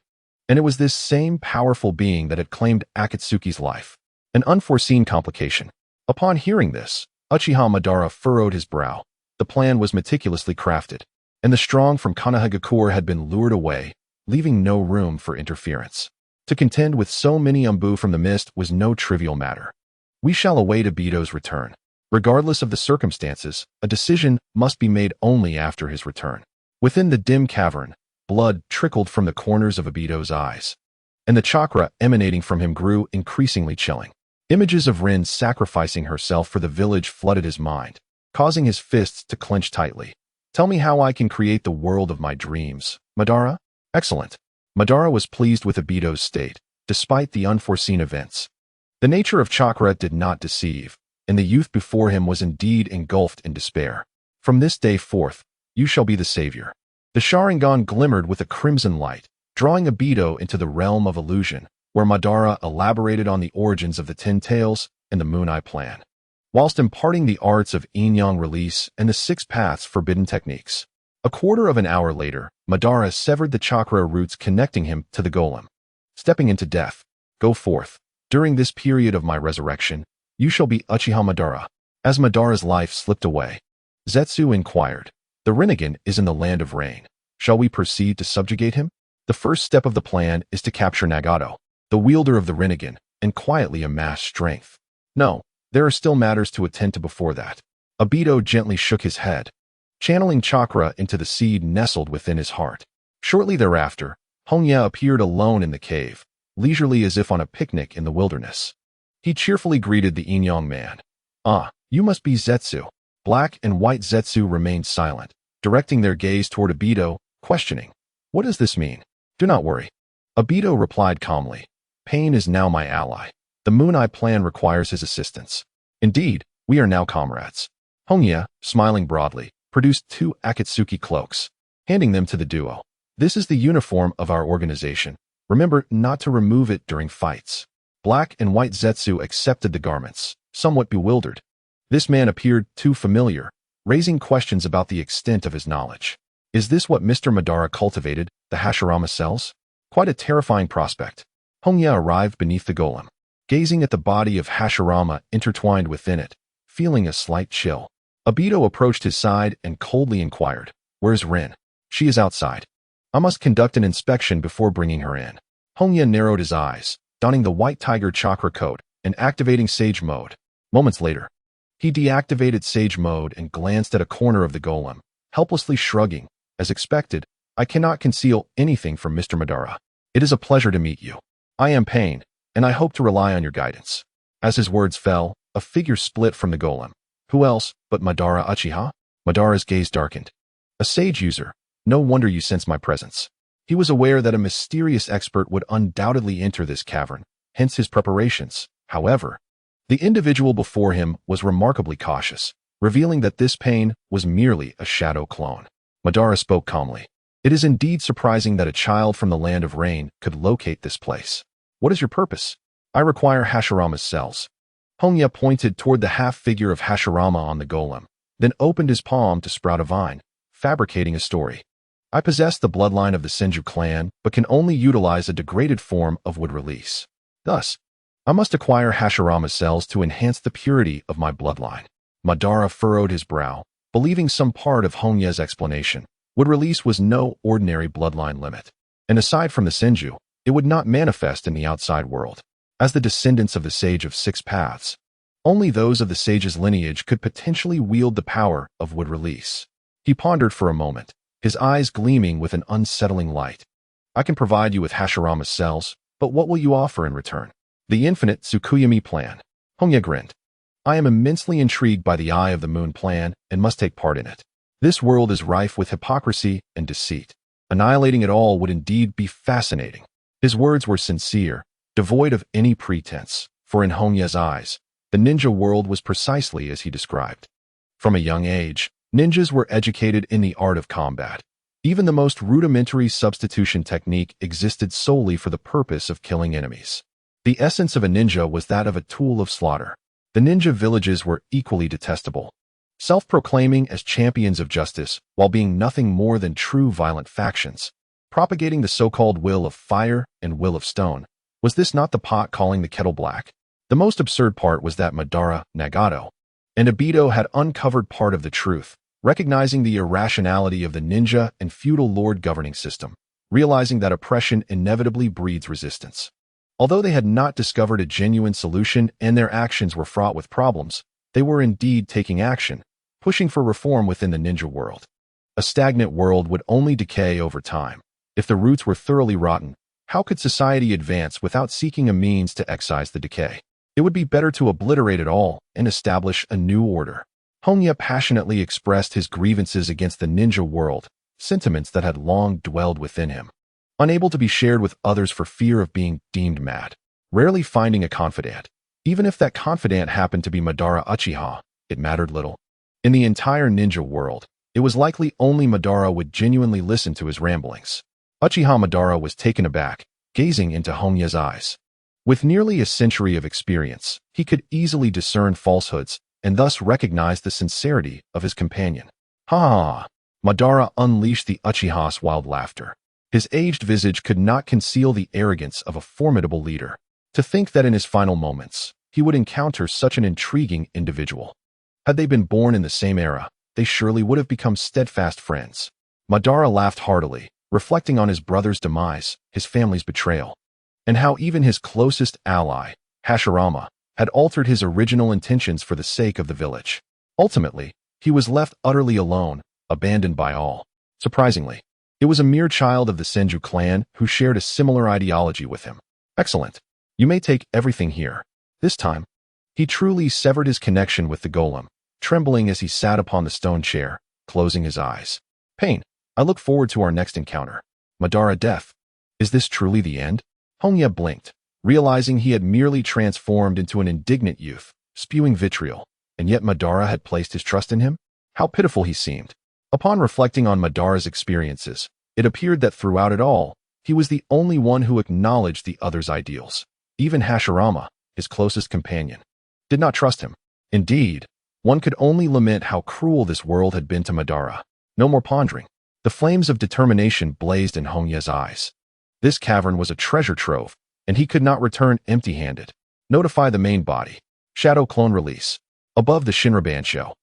and it was this same powerful being that had claimed Akatsuki's life. An unforeseen complication. Upon hearing this, Uchiha Madara furrowed his brow. The plan was meticulously crafted, and the strong from Konohagakure had been lured away, leaving no room for interference. To contend with so many Umbu from the mist was no trivial matter. We shall await Obito's return. Regardless of the circumstances, a decision must be made only after his return. Within the dim cavern, blood trickled from the corners of Obito's eyes, and the chakra emanating from him grew increasingly chilling. Images of Rin sacrificing herself for the village flooded his mind, causing his fists to clench tightly. Tell me how I can create the world of my dreams, Madara? Excellent. Madara was pleased with Obito's state, despite the unforeseen events. The nature of chakra did not deceive, and the youth before him was indeed engulfed in despair. From this day forth, you shall be the savior. The Sharingan glimmered with a crimson light, drawing Obito into the realm of illusion, where Madara elaborated on the origins of the 10 Tails and the Moon Eye Plan, whilst imparting the arts of yin-yang release and the 6 paths forbidden techniques. A quarter of an hour later, Madara severed the chakra roots connecting him to the golem. Stepping into death, go forth. During this period of my resurrection, you shall be Uchiha Madara. As Madara's life slipped away, Zetsu inquired, the Rinnegan is in the land of rain. Shall we proceed to subjugate him? The first step of the plan is to capture Nagato, the wielder of the Rinnegan, and quietly amass strength. No, there are still matters to attend to before that. Obito gently shook his head, channeling chakra into the seed nestled within his heart. Shortly thereafter, Hongye appeared alone in the cave, leisurely as if on a picnic in the wilderness. He cheerfully greeted the yin-yang man. Ah, you must be Zetsu. Black and White Zetsu remained silent, directing their gaze toward Obito, questioning, what does this mean? Do not worry. Obito replied calmly, pain is now my ally. The Moon Eye Plan requires his assistance. Indeed, we are now comrades. Hongye, smiling broadly, produced 2 Akatsuki cloaks, handing them to the duo. This is the uniform of our organization. Remember not to remove it during fights. Black and White Zetsu accepted the garments, somewhat bewildered. This man appeared too familiar, raising questions about the extent of his knowledge. Is this what Mr. Madara cultivated, the Hashirama cells? Quite a terrifying prospect. Hongye arrived beneath the golem, gazing at the body of Hashirama intertwined within it, feeling a slight chill. Obito approached his side and coldly inquired, where's Rin? She is outside. I must conduct an inspection before bringing her in. Hongye narrowed his eyes, donning the White Tiger chakra coat and activating Sage Mode. Moments later, he deactivated Sage Mode and glanced at a corner of the golem, helplessly shrugging. As expected, I cannot conceal anything from Mr. Madara. It is a pleasure to meet you. I am Pain, and I hope to rely on your guidance. As his words fell, a figure split from the golem. Who else but Madara Uchiha? Madara's gaze darkened. A sage user. No wonder you sense my presence. He was aware that a mysterious expert would undoubtedly enter this cavern, hence his preparations. However, The individual before him was remarkably cautious, revealing that this pain was merely a shadow clone. Madara spoke calmly. It is indeed surprising that a child from the land of rain could locate this place. What is your purpose? I require Hashirama's cells. Hongye pointed toward the half-figure of Hashirama on the golem, then opened his palm to sprout a vine, fabricating a story. I possess the bloodline of the Senju clan, but can only utilize a degraded form of wood release. Thus, I must acquire Hashirama's cells to enhance the purity of my bloodline. Madara furrowed his brow, believing some part of Hongye's explanation. Wood release was no ordinary bloodline limit, and aside from the Senju, it would not manifest in the outside world. As the descendants of the Sage of Six Paths, only those of the Sage's lineage could potentially wield the power of wood release. He pondered for a moment, his eyes gleaming with an unsettling light. I can provide you with Hashirama's cells, but what will you offer in return? The infinite Tsukuyami plan. Hongye grinned. I am immensely intrigued by the Eye of the Moon plan and must take part in it. This world is rife with hypocrisy and deceit. Annihilating it all would indeed be fascinating. His words were sincere, devoid of any pretense, for in Hongye's eyes, the ninja world was precisely as he described. From a young age, ninjas were educated in the art of combat. Even the most rudimentary substitution technique existed solely for the purpose of killing enemies. The essence of a ninja was that of a tool of slaughter. The ninja villages were equally detestable. Self-proclaiming as champions of justice, while being nothing more than true violent factions, propagating the so-called will of fire and will of stone. Was this not the pot calling the kettle black? The most absurd part was that Madara, Nagato, and Obito had uncovered part of the truth, recognizing the irrationality of the ninja and feudal lord governing system, realizing that oppression inevitably breeds resistance. Although they had not discovered a genuine solution and their actions were fraught with problems, they were indeed taking action, pushing for reform within the ninja world. A stagnant world would only decay over time. If the roots were thoroughly rotten, how could society advance without seeking a means to excise the decay? It would be better to obliterate it all and establish a new order. Hongye passionately expressed his grievances against the ninja world, sentiments that had long dwelled within him. Unable to be shared with others for fear of being deemed mad, rarely finding a confidant. Even if that confidant happened to be Madara Uchiha, it mattered little. In the entire ninja world, it was likely only Madara would genuinely listen to his ramblings. Uchiha Madara was taken aback, gazing into Hongye's eyes. With nearly a century of experience, he could easily discern falsehoods and thus recognize the sincerity of his companion. Ha ha! Madara unleashed the Uchiha's wild laughter. His aged visage could not conceal the arrogance of a formidable leader. To think that in his final moments, he would encounter such an intriguing individual. Had they been born in the same era, they surely would have become steadfast friends. Madara laughed heartily, reflecting on his brother's demise, his family's betrayal, and how even his closest ally, Hashirama, had altered his original intentions for the sake of the village. Ultimately, he was left utterly alone, abandoned by all. Surprisingly, it was a mere child of the Senju clan who shared a similar ideology with him. Excellent. You may take everything here. This time, he truly severed his connection with the golem, trembling as he sat upon the stone chair, closing his eyes. Pain. I look forward to our next encounter. Madara death. Is this truly the end? Hongye blinked, realizing he had merely transformed into an indignant youth, spewing vitriol, and yet Madara had placed his trust in him? How pitiful he seemed. Upon reflecting on Madara's experiences, it appeared that throughout it all, he was the only one who acknowledged the other's ideals. Even Hashirama, his closest companion, did not trust him. Indeed, one could only lament how cruel this world had been to Madara. No more pondering. The flames of determination blazed in Hongye's eyes. This cavern was a treasure trove, and he could not return empty-handed. Notify the main body. Shadow clone release. Above the Shinrabansho.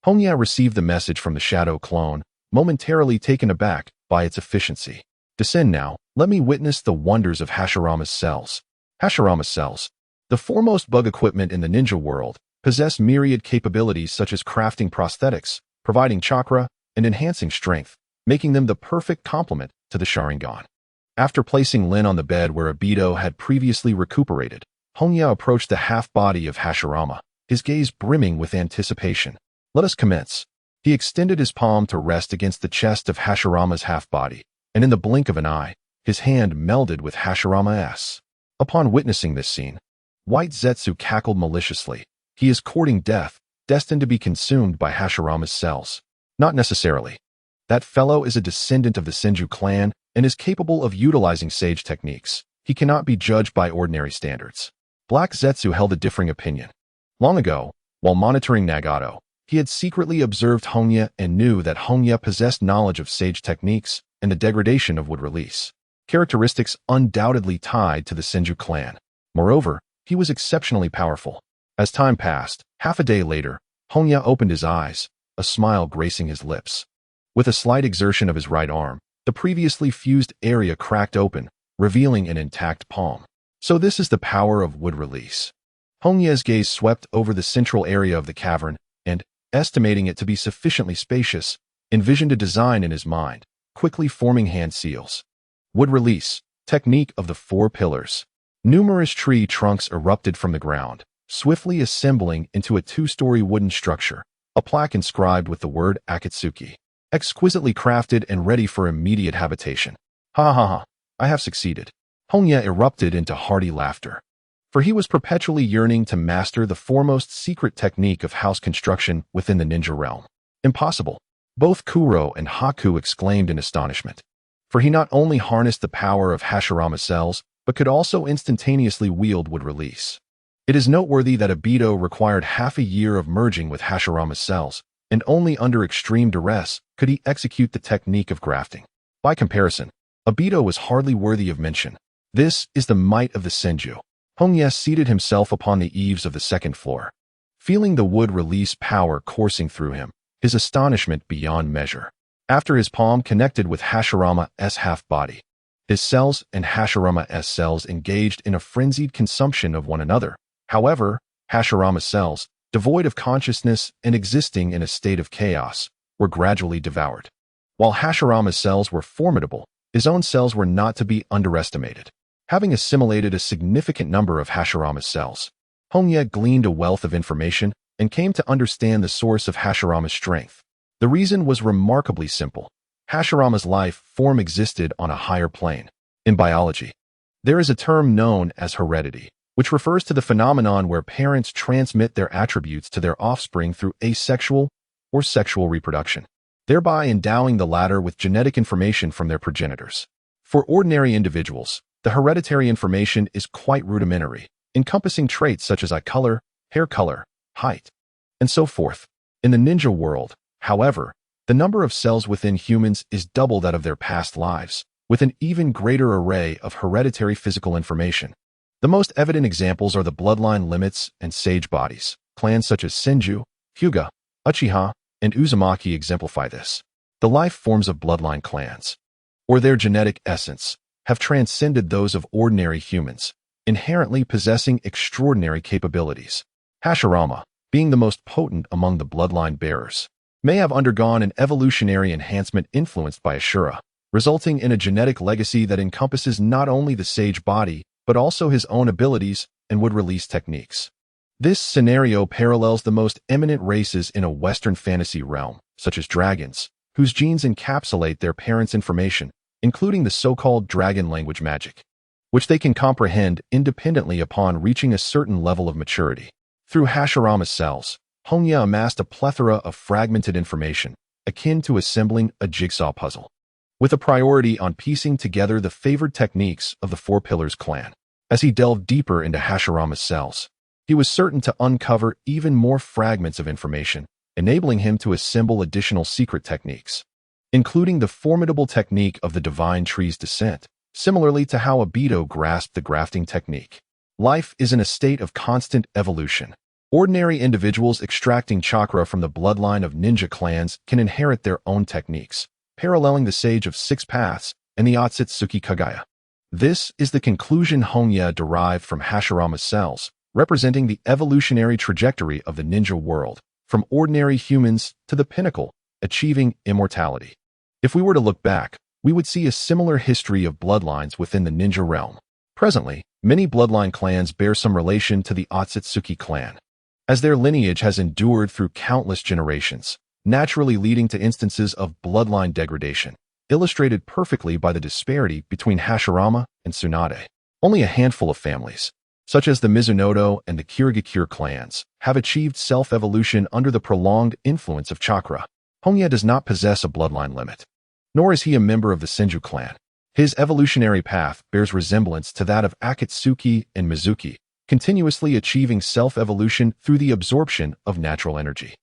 Hongye received the message from the shadow clone, momentarily taken aback by its efficiency. Descend now, let me witness the wonders of Hashirama's cells. Hashirama's cells, the foremost bug equipment in the ninja world, possess myriad capabilities such as crafting prosthetics, providing chakra, and enhancing strength, making them the perfect complement to the Sharingan. After placing Lin on the bed where Obito had previously recuperated, Hongye approached the half-body of Hashirama, his gaze brimming with anticipation. Let us commence. He extended his palm to rest against the chest of Hashirama's half-body, and in the blink of an eye, his hand melded with Hashirama's. Upon witnessing this scene, White Zetsu cackled maliciously. He is courting death, destined to be consumed by Hashirama's cells. Not necessarily. That fellow is a descendant of the Senju clan and is capable of utilizing sage techniques. He cannot be judged by ordinary standards. Black Zetsu held a differing opinion. Long ago, while monitoring Nagato, he had secretly observed Hongye and knew that Hongye possessed knowledge of sage techniques and the degradation of wood release, characteristics undoubtedly tied to the Senju clan. Moreover, he was exceptionally powerful. As time passed, half a day later, Hongye opened his eyes, a smile gracing his lips. With a slight exertion of his right arm, the previously fused area cracked open, revealing an intact palm. So this is the power of wood release. Hongye's gaze swept over the central area of the cavern and, estimating it to be sufficiently spacious, envisioned a design in his mind, quickly forming hand seals. Wood release, technique of the 4 pillars. Numerous tree trunks erupted from the ground, swiftly assembling into a 2-story wooden structure, a plaque inscribed with the word Akatsuki, exquisitely crafted and ready for immediate habitation. Ha ha ha, I have succeeded. Hongye erupted into hearty laughter. For he was perpetually yearning to master the foremost secret technique of house construction within the ninja realm. Impossible. Both Kuro and Haku exclaimed in astonishment. For he not only harnessed the power of Hashirama's cells, but could also instantaneously wield wood release. It is noteworthy that Obito required half a year of merging with Hashirama's cells, and only under extreme duress could he execute the technique of grafting. By comparison, Obito was hardly worthy of mention. This is the might of the Senju. Hongye seated himself upon the eaves of the 2nd floor. Feeling the wood release power coursing through him, his astonishment beyond measure. After his palm connected with Hashirama's half-body, his cells and Hashirama's cells engaged in a frenzied consumption of one another. However, Hashirama's cells, devoid of consciousness and existing in a state of chaos, were gradually devoured. While Hashirama's cells were formidable, his own cells were not to be underestimated. Having assimilated a significant number of Hashirama's cells, Hongye gleaned a wealth of information and came to understand the source of Hashirama's strength. The reason was remarkably simple. Hashirama's life form existed on a higher plane. In biology, there is a term known as heredity, which refers to the phenomenon where parents transmit their attributes to their offspring through asexual or sexual reproduction, thereby endowing the latter with genetic information from their progenitors. For ordinary individuals, the hereditary information is quite rudimentary, encompassing traits such as eye color, hair color, height, and so forth. In the ninja world, however, the number of cells within humans is double that of their past lives, with an even greater array of hereditary physical information. The most evident examples are the bloodline limits and sage bodies. Clans such as Senju, Hyuga, Uchiha, and Uzumaki exemplify this. The life forms of bloodline clans, or their genetic essence, have transcended those of ordinary humans, inherently possessing extraordinary capabilities. Hashirama, being the most potent among the bloodline bearers, may have undergone an evolutionary enhancement influenced by Ashura, resulting in a genetic legacy that encompasses not only the sage body, but also his own abilities and wood release techniques. This scenario parallels the most eminent races in a Western fantasy realm, such as dragons, whose genes encapsulate their parents' information, including the so-called dragon language magic, which they can comprehend independently upon reaching a certain level of maturity. Through Hashirama's cells, Hongye amassed a plethora of fragmented information, akin to assembling a jigsaw puzzle, with a priority on piecing together the favored techniques of the 4 Pillars clan. As he delved deeper into Hashirama's cells, he was certain to uncover even more fragments of information, enabling him to assemble additional secret techniques, including the formidable technique of the divine tree's descent, similarly to how Obito grasped the grafting technique. Life is in a state of constant evolution. Ordinary individuals extracting chakra from the bloodline of ninja clans can inherit their own techniques, paralleling the Sage of 6 Paths and the Akatsuki Kagaya. This is the conclusion Hongye derived from Hashirama's cells, representing the evolutionary trajectory of the ninja world, from ordinary humans to the pinnacle, achieving immortality. If we were to look back, we would see a similar history of bloodlines within the ninja realm. Presently, many bloodline clans bear some relation to the Akatsuki clan, as their lineage has endured through countless generations, naturally leading to instances of bloodline degradation, illustrated perfectly by the disparity between Hashirama and Tsunade. Only a handful of families, such as the Mizunoto and the Kirigakure clans, have achieved self-evolution under the prolonged influence of chakra. Hongye does not possess a bloodline limit, nor is he a member of the Senju clan. His evolutionary path bears resemblance to that of Akatsuki and Mizuki, continuously achieving self-evolution through the absorption of natural energy.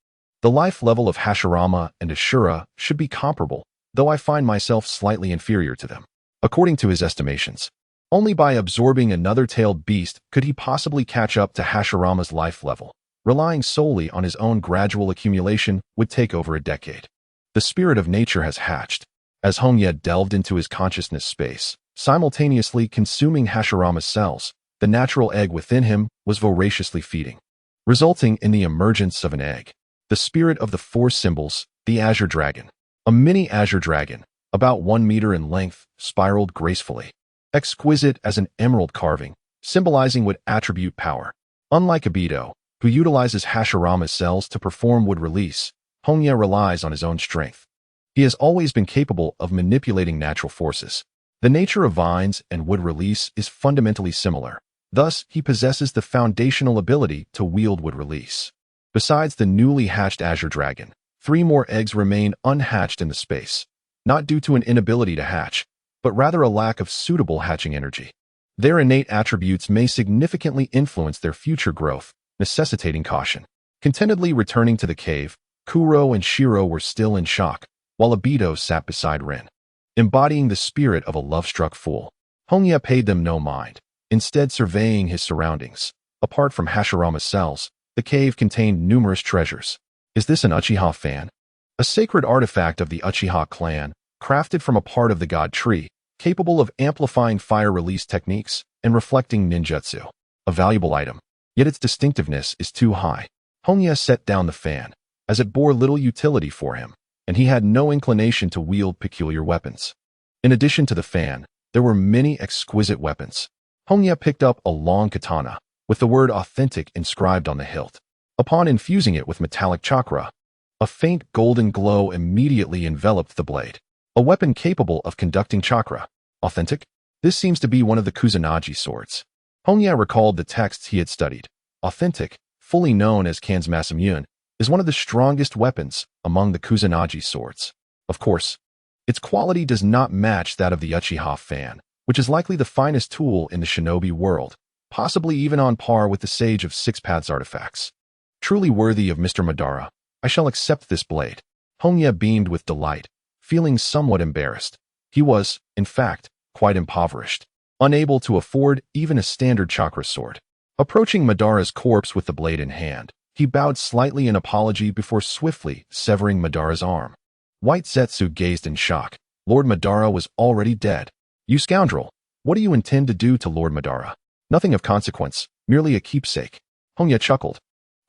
The life level of Hashirama and Ashura should be comparable, though I find myself slightly inferior to them. According to his estimations, only by absorbing another tailed beast could he possibly catch up to Hashirama's life level. Relying solely on his own gradual accumulation would take over a decade. The spirit of nature has hatched, as Hongye delved into his consciousness space, simultaneously consuming Hashirama's cells. The natural egg within him was voraciously feeding, resulting in the emergence of an egg. The spirit of the four symbols, the Azure Dragon. A mini Azure Dragon, about 1 meter in length, spiraled gracefully. Exquisite as an emerald carving, symbolizing wood attribute power. Unlike Obito, who utilizes Hashirama's cells to perform wood release, Hongye relies on his own strength. He has always been capable of manipulating natural forces. The nature of vines and wood release is fundamentally similar. Thus, he possesses the foundational ability to wield wood release. Besides the newly hatched Azure Dragon, 3 more eggs remain unhatched in the space, not due to an inability to hatch, but rather a lack of suitable hatching energy. Their innate attributes may significantly influence their future growth, necessitating caution. Contentedly returning to the cave, Kuro and Shiro were still in shock, while Obito sat beside Rin, embodying the spirit of a love-struck fool. Hongye paid them no mind, instead surveying his surroundings. Apart from Hashirama's cells, the cave contained numerous treasures. Is this an Uchiha fan? A sacred artifact of the Uchiha clan, crafted from a part of the god tree, capable of amplifying fire release techniques and reflecting ninjutsu. A valuable item, yet its distinctiveness is too high. Hongye set down the fan, as it bore little utility for him, and he had no inclination to wield peculiar weapons. In addition to the fan, there were many exquisite weapons. Hongye picked up a long katana, with the word authentic inscribed on the hilt. Upon infusing it with metallic chakra, a faint golden glow immediately enveloped the blade. A weapon capable of conducting chakra. Authentic? This seems to be one of the Kusanagi swords. Hongye recalled the texts he had studied. Authentic, fully known as Kanzmasamyun, is one of the strongest weapons among the Kusanagi swords. Of course, its quality does not match that of the Uchiha fan, which is likely the finest tool in the shinobi world, possibly even on par with the Sage of Six Paths artifacts. Truly worthy of Mr. Madara, I shall accept this blade. Hongye beamed with delight, feeling somewhat embarrassed. He was, in fact, quite impoverished, unable to afford even a standard chakra sword. Approaching Madara's corpse with the blade in hand, he bowed slightly in apology before swiftly severing Madara's arm. White Zetsu gazed in shock. Lord Madara was already dead. You scoundrel! What do you intend to do to Lord Madara? Nothing of consequence, merely a keepsake. Hongye chuckled,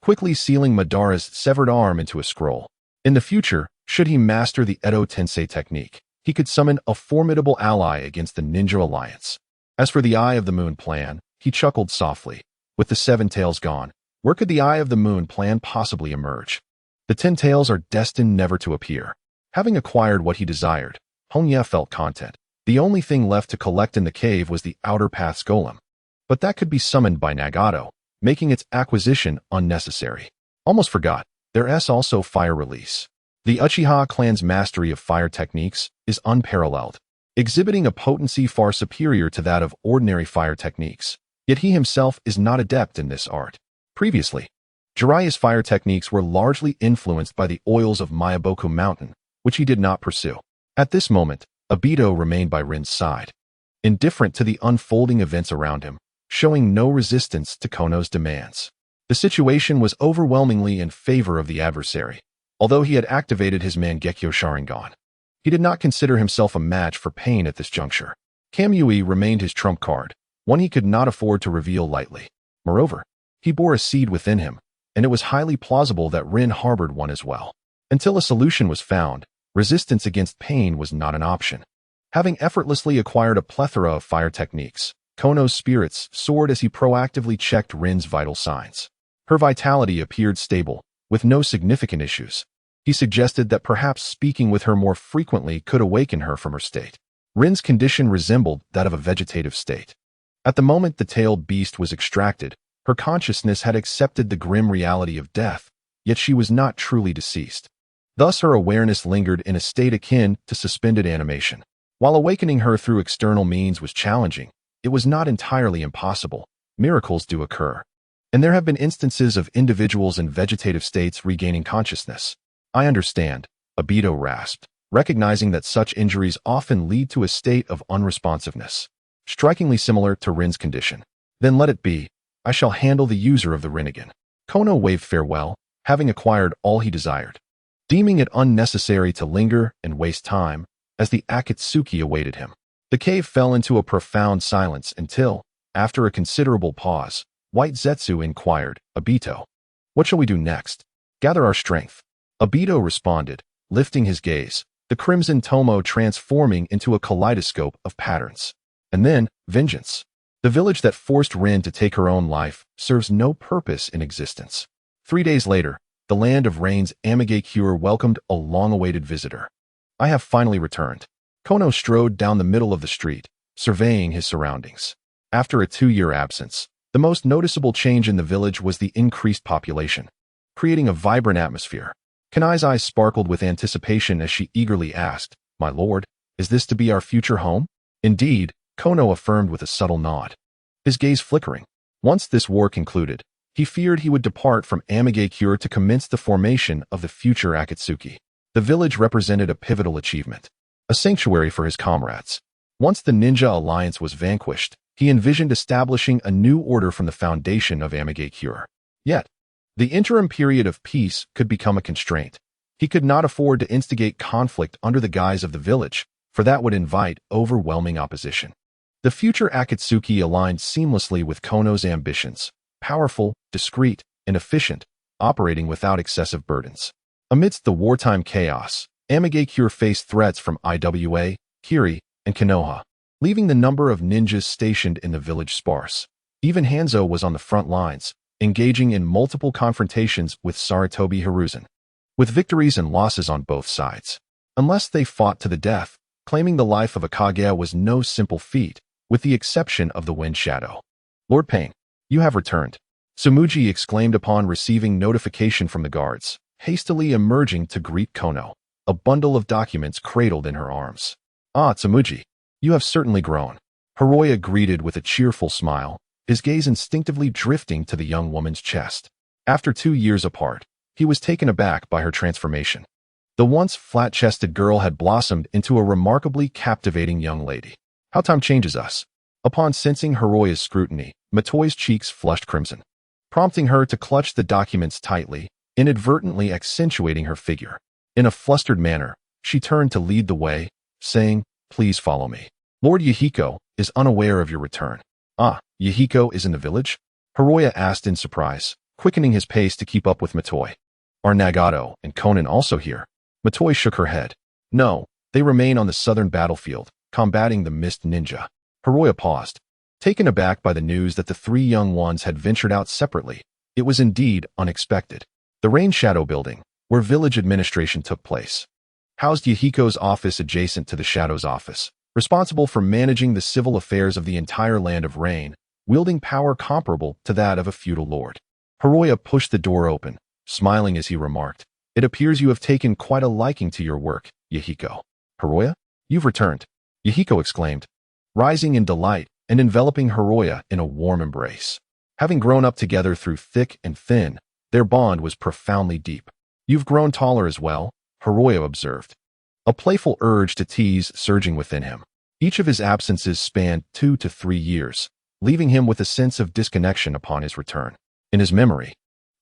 quickly sealing Madara's severed arm into a scroll. In the future, should he master the Edo Tensei technique, he could summon a formidable ally against the Ninja Alliance. As for the Eye of the Moon plan, he chuckled softly. With the 7 tails gone, where could the Eye of the Moon plan possibly emerge? The 10 tails are destined never to appear. Having acquired what he desired, Hongye felt content. The only thing left to collect in the cave was the Outer Path's golem. But that could be summoned by Nagato, making its acquisition unnecessary. Almost forgot, there's also fire release. The Uchiha clan's mastery of fire techniques is unparalleled, exhibiting a potency far superior to that of ordinary fire techniques. Yet he himself is not adept in this art. Previously, Jiraiya's fire techniques were largely influenced by the oils of Miyaboku Mountain, which he did not pursue. At this moment, Obito remained by Rin's side, indifferent to the unfolding events around him, showing no resistance to Kono's demands. The situation was overwhelmingly in favor of the adversary. Although he had activated his Mangekyo Sharingan, he did not consider himself a match for Pain at this juncture. Kamui remained his trump card, one he could not afford to reveal lightly. Moreover, he bore a seed within him, and it was highly plausible that Rin harbored one as well. Until a solution was found, resistance against Pain was not an option. Having effortlessly acquired a plethora of fire techniques, Kono's spirits soared as he proactively checked Rin's vital signs. Her vitality appeared stable, with no significant issues. He suggested that perhaps speaking with her more frequently could awaken her from her state. Rin's condition resembled that of a vegetative state. At the moment the tailed beast was extracted, her consciousness had accepted the grim reality of death, yet she was not truly deceased. Thus her awareness lingered in a state akin to suspended animation. While awakening her through external means was challenging, it was not entirely impossible. Miracles do occur. And there have been instances of individuals in vegetative states regaining consciousness. I understand, Obito rasped, recognizing that such injuries often lead to a state of unresponsiveness, strikingly similar to Rin's condition. Then let it be. I shall handle the user of the Rinnegan. Kono waved farewell, having acquired all he desired, deeming it unnecessary to linger and waste time as the Akatsuki awaited him. The cave fell into a profound silence until, after a considerable pause, White Zetsu inquired, Obito, what shall we do next? Gather our strength. Obito responded, lifting his gaze, the crimson tomo transforming into a kaleidoscope of patterns. And then, vengeance. The village that forced Rin to take her own life serves no purpose in existence. 3 days later, the land of Rain's Amigakure welcomed a long-awaited visitor. I have finally returned. Kono strode down the middle of the street, surveying his surroundings. After a 2-year absence, the most noticeable change in the village was the increased population, creating a vibrant atmosphere. Kanai's eyes sparkled with anticipation as she eagerly asked, My lord, is this to be our future home? Indeed, Kono affirmed with a subtle nod, his gaze flickering. Once this war concluded, he feared he would depart from Amigakure to commence the formation of the future Akatsuki. The village represented a pivotal achievement, a sanctuary for his comrades. Once the ninja alliance was vanquished, he envisioned establishing a new order from the foundation of Amigakure. Yet, the interim period of peace could become a constraint. He could not afford to instigate conflict under the guise of the village, for that would invite overwhelming opposition. The future Akatsuki aligned seamlessly with Kono's ambitions, powerful, discreet, and efficient, operating without excessive burdens. Amidst the wartime chaos, Amigakure faced threats from Iwa, Kiri, and Konoha, leaving the number of ninjas stationed in the village sparse. Even Hanzo was on the front lines, engaging in multiple confrontations with Sarutobi Hiruzen, with victories and losses on both sides. Unless they fought to the death, claiming the life of a Kage was no simple feat, with the exception of the Wind Shadow. Lord Pain, you have returned, Sumuji exclaimed upon receiving notification from the guards, hastily emerging to greet Kono, a bundle of documents cradled in her arms. Ah, Sumuji, you have certainly grown. Hiroya greeted with a cheerful smile, his gaze instinctively drifting to the young woman's chest. After 2 years apart, he was taken aback by her transformation. The once flat-chested girl had blossomed into a remarkably captivating young lady. How time changes us. Upon sensing Hiroya's scrutiny, Matoi's cheeks flushed crimson, prompting her to clutch the documents tightly, inadvertently accentuating her figure. In a flustered manner, she turned to lead the way, saying, Please follow me. Lord Yahiko is unaware of your return. Ah, Yahiko is in the village? Hiroya asked in surprise, quickening his pace to keep up with Matoi. Are Nagato and Konan also here? Matoi shook her head. No, they remain on the southern battlefield, combating the Mist Ninja. Hiroya paused, taken aback by the news that the 3 young ones had ventured out separately. It was indeed unexpected. The Rain Shadow Building, where village administration took place, housed Yahiko's office adjacent to the Shadow's office, responsible for managing the civil affairs of the entire land of Rain, wielding power comparable to that of a feudal lord. Hiroya pushed the door open, smiling as he remarked, It appears you have taken quite a liking to your work, Yahiko. Hiroya, you've returned, Yahiko exclaimed, rising in delight and enveloping Hiroya in a warm embrace. Having grown up together through thick and thin, their bond was profoundly deep. You've grown taller as well, Hiroya observed, a playful urge to tease surging within him. Each of his absences spanned 2 to 3 years, leaving him with a sense of disconnection upon his return. In his memory,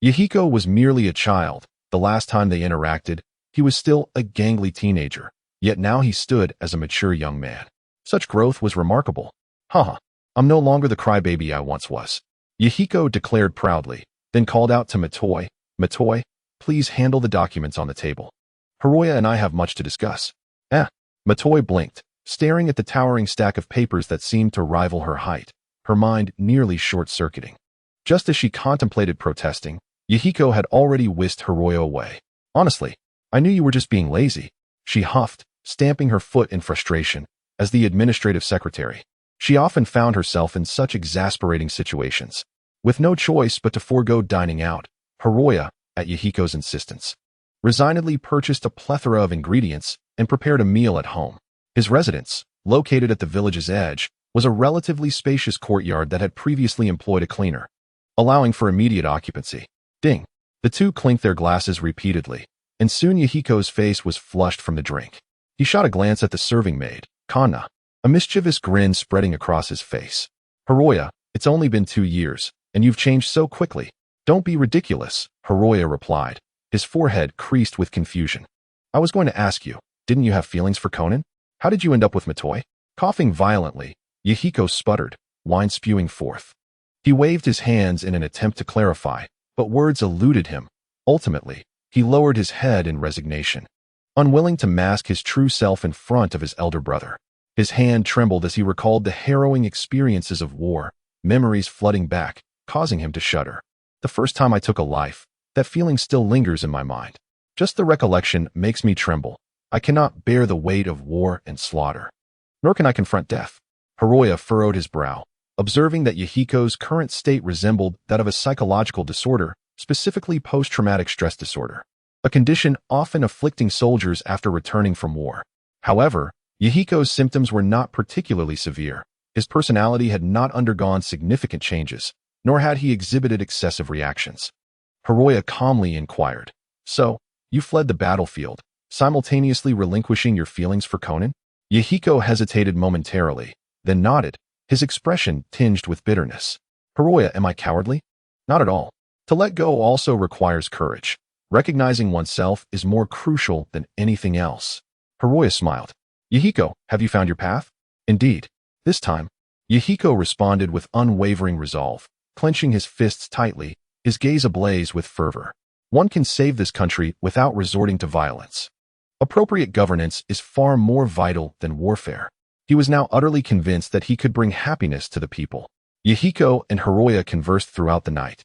Yahiko was merely a child. The last time they interacted, he was still a gangly teenager, yet now he stood as a mature young man. Such growth was remarkable. Haha, I'm no longer the crybaby I once was, Yahiko declared proudly, then called out to Matoi, Matoi, please handle the documents on the table. Hiroya and I have much to discuss. Matoi blinked, staring at the towering stack of papers that seemed to rival her height, her mind nearly short-circuiting. Just as she contemplated protesting, Yahiko had already whisked Hiroya away. Honestly, I knew you were just being lazy, she huffed, stamping her foot in frustration, as the administrative secretary. She often found herself in such exasperating situations, with no choice but to forego dining out. Jiraiya, at Yahiko's insistence, resignedly purchased a plethora of ingredients and prepared a meal at home. His residence, located at the village's edge, was a relatively spacious courtyard that had previously employed a cleaner, allowing for immediate occupancy. Ding! The two clinked their glasses repeatedly, and soon Yahiko's face was flushed from the drink. He shot a glance at the serving maid, Konan, a mischievous grin spreading across his face. Jiraiya, it's only been 2 years, and you've changed so quickly. Don't be ridiculous, Jiraiya replied, his forehead creased with confusion. I was going to ask you, didn't you have feelings for Konan? How did you end up with Matoi? Coughing violently, Yahiko sputtered, wine spewing forth. He waved his hands in an attempt to clarify, but words eluded him. Ultimately, he lowered his head in resignation, unwilling to mask his true self in front of his elder brother. His hand trembled as he recalled the harrowing experiences of war, memories flooding back, causing him to shudder. The first time I took a life, that feeling still lingers in my mind. Just the recollection makes me tremble. I cannot bear the weight of war and slaughter. Nor can I confront death. Jiraiya furrowed his brow, observing that Yahiko's current state resembled that of a psychological disorder, specifically post-traumatic stress disorder, a condition often afflicting soldiers after returning from war. However, Yahiko's symptoms were not particularly severe. His personality had not undergone significant changes, nor had he exhibited excessive reactions. Jiraiya calmly inquired, "So, you fled the battlefield, simultaneously relinquishing your feelings for Konan?" Yahiko hesitated momentarily, then nodded, his expression tinged with bitterness. "Jiraiya, am I cowardly? Not at all. To let go also requires courage. Recognizing oneself is more crucial than anything else." Jiraiya smiled. "Yahiko, have you found your path?" "Indeed. This time." Yahiko responded with unwavering resolve, clenching his fists tightly, his gaze ablaze with fervor. "One can save this country without resorting to violence. Appropriate governance is far more vital than warfare." He was now utterly convinced that he could bring happiness to the people. Yahiko and Jiraiya conversed throughout the night,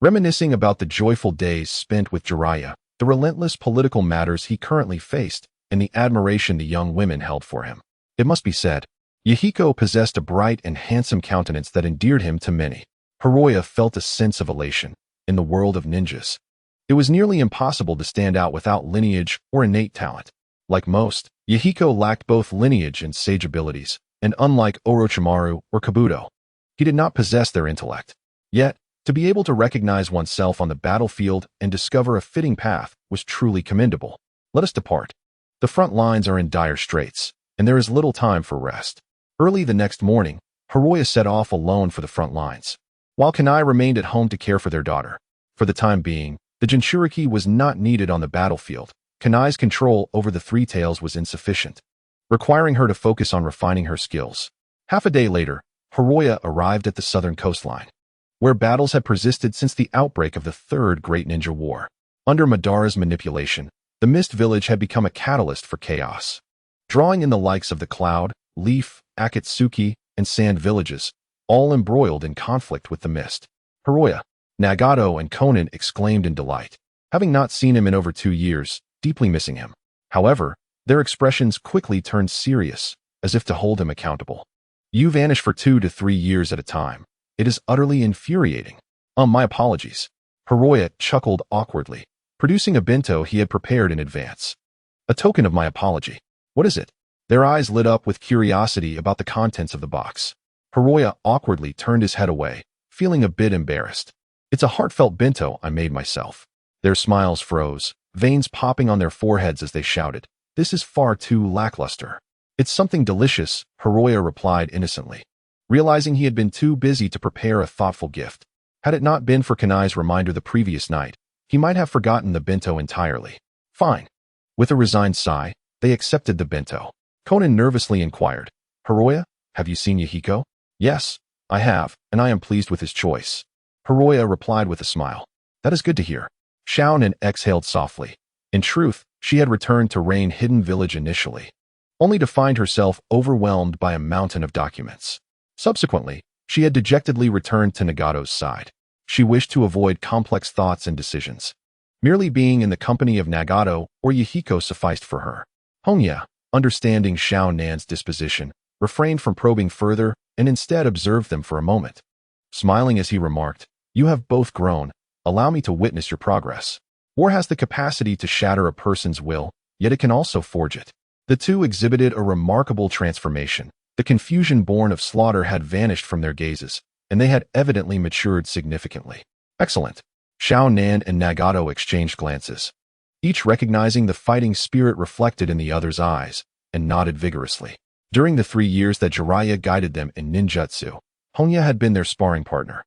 reminiscing about the joyful days spent with Jiraiya, the relentless political matters he currently faced, and the admiration the young women held for him. It must be said, Yahiko possessed a bright and handsome countenance that endeared him to many. Jiraiya felt a sense of elation. In the world of ninjas, it was nearly impossible to stand out without lineage or innate talent. Like most, Yahiko lacked both lineage and sage abilities, and unlike Orochimaru or Kabuto, he did not possess their intellect. Yet, to be able to recognize oneself on the battlefield and discover a fitting path was truly commendable. Let us depart. The front lines are in dire straits, and there is little time for rest. Early the next morning, Jiraiya set off alone for the front lines, while Kanai remained at home to care for their daughter. For the time being, the Jinchuriki was not needed on the battlefield. Kanai's control over the Three Tails was insufficient, requiring her to focus on refining her skills. Half a day later, Jiraiya arrived at the southern coastline, where battles had persisted since the outbreak of the Third Great Ninja War. Under Madara's manipulation, the Mist Village had become a catalyst for chaos, drawing in the likes of the Cloud, Leaf, Akatsuki, and Sand villages, all embroiled in conflict with the Mist. Jiraiya, Nagato, and Konan exclaimed in delight, having not seen him in over 2 years, deeply missing him. However, their expressions quickly turned serious, as if to hold him accountable. "You vanish for 2 to 3 years at a time. It is utterly infuriating." My apologies." Jiraiya chuckled awkwardly, producing a bento he had prepared in advance. "A token of my apology. What is it?" Their eyes lit up with curiosity about the contents of the box. Jiraiya awkwardly turned his head away, feeling a bit embarrassed. "It's a heartfelt bento I made myself." Their smiles froze, veins popping on their foreheads as they shouted, "This is far too lackluster." "It's something delicious," Jiraiya replied innocently, realizing he had been too busy to prepare a thoughtful gift. Had it not been for Kanai's reminder the previous night, he might have forgotten the bento entirely. "Fine." With a resigned sigh, they accepted the bento. Konan nervously inquired, "Jiraiya, have you seen Yahiko?" "Yes, I have, and I am pleased with his choice." Jiraiya replied with a smile. "That is good to hear." Shaunen exhaled softly. In truth, she had returned to Rain Hidden Village initially, only to find herself overwhelmed by a mountain of documents. Subsequently, she had dejectedly returned to Nagato's side. She wished to avoid complex thoughts and decisions. Merely being in the company of Nagato or Yahiko sufficed for her. Hongye, understanding Xiao Nan's disposition, refrained from probing further and instead observed them for a moment. Smiling as he remarked, "You have both grown. Allow me to witness your progress. War has the capacity to shatter a person's will, yet it can also forge it." The two exhibited a remarkable transformation. The confusion born of slaughter had vanished from their gazes, and they had evidently matured significantly. Excellent. Xiao Nan and Nagato exchanged glances, each recognizing the fighting spirit reflected in the other's eyes, and nodded vigorously. During the 3 years that Jiraiya guided them in ninjutsu, Hongye had been their sparring partner,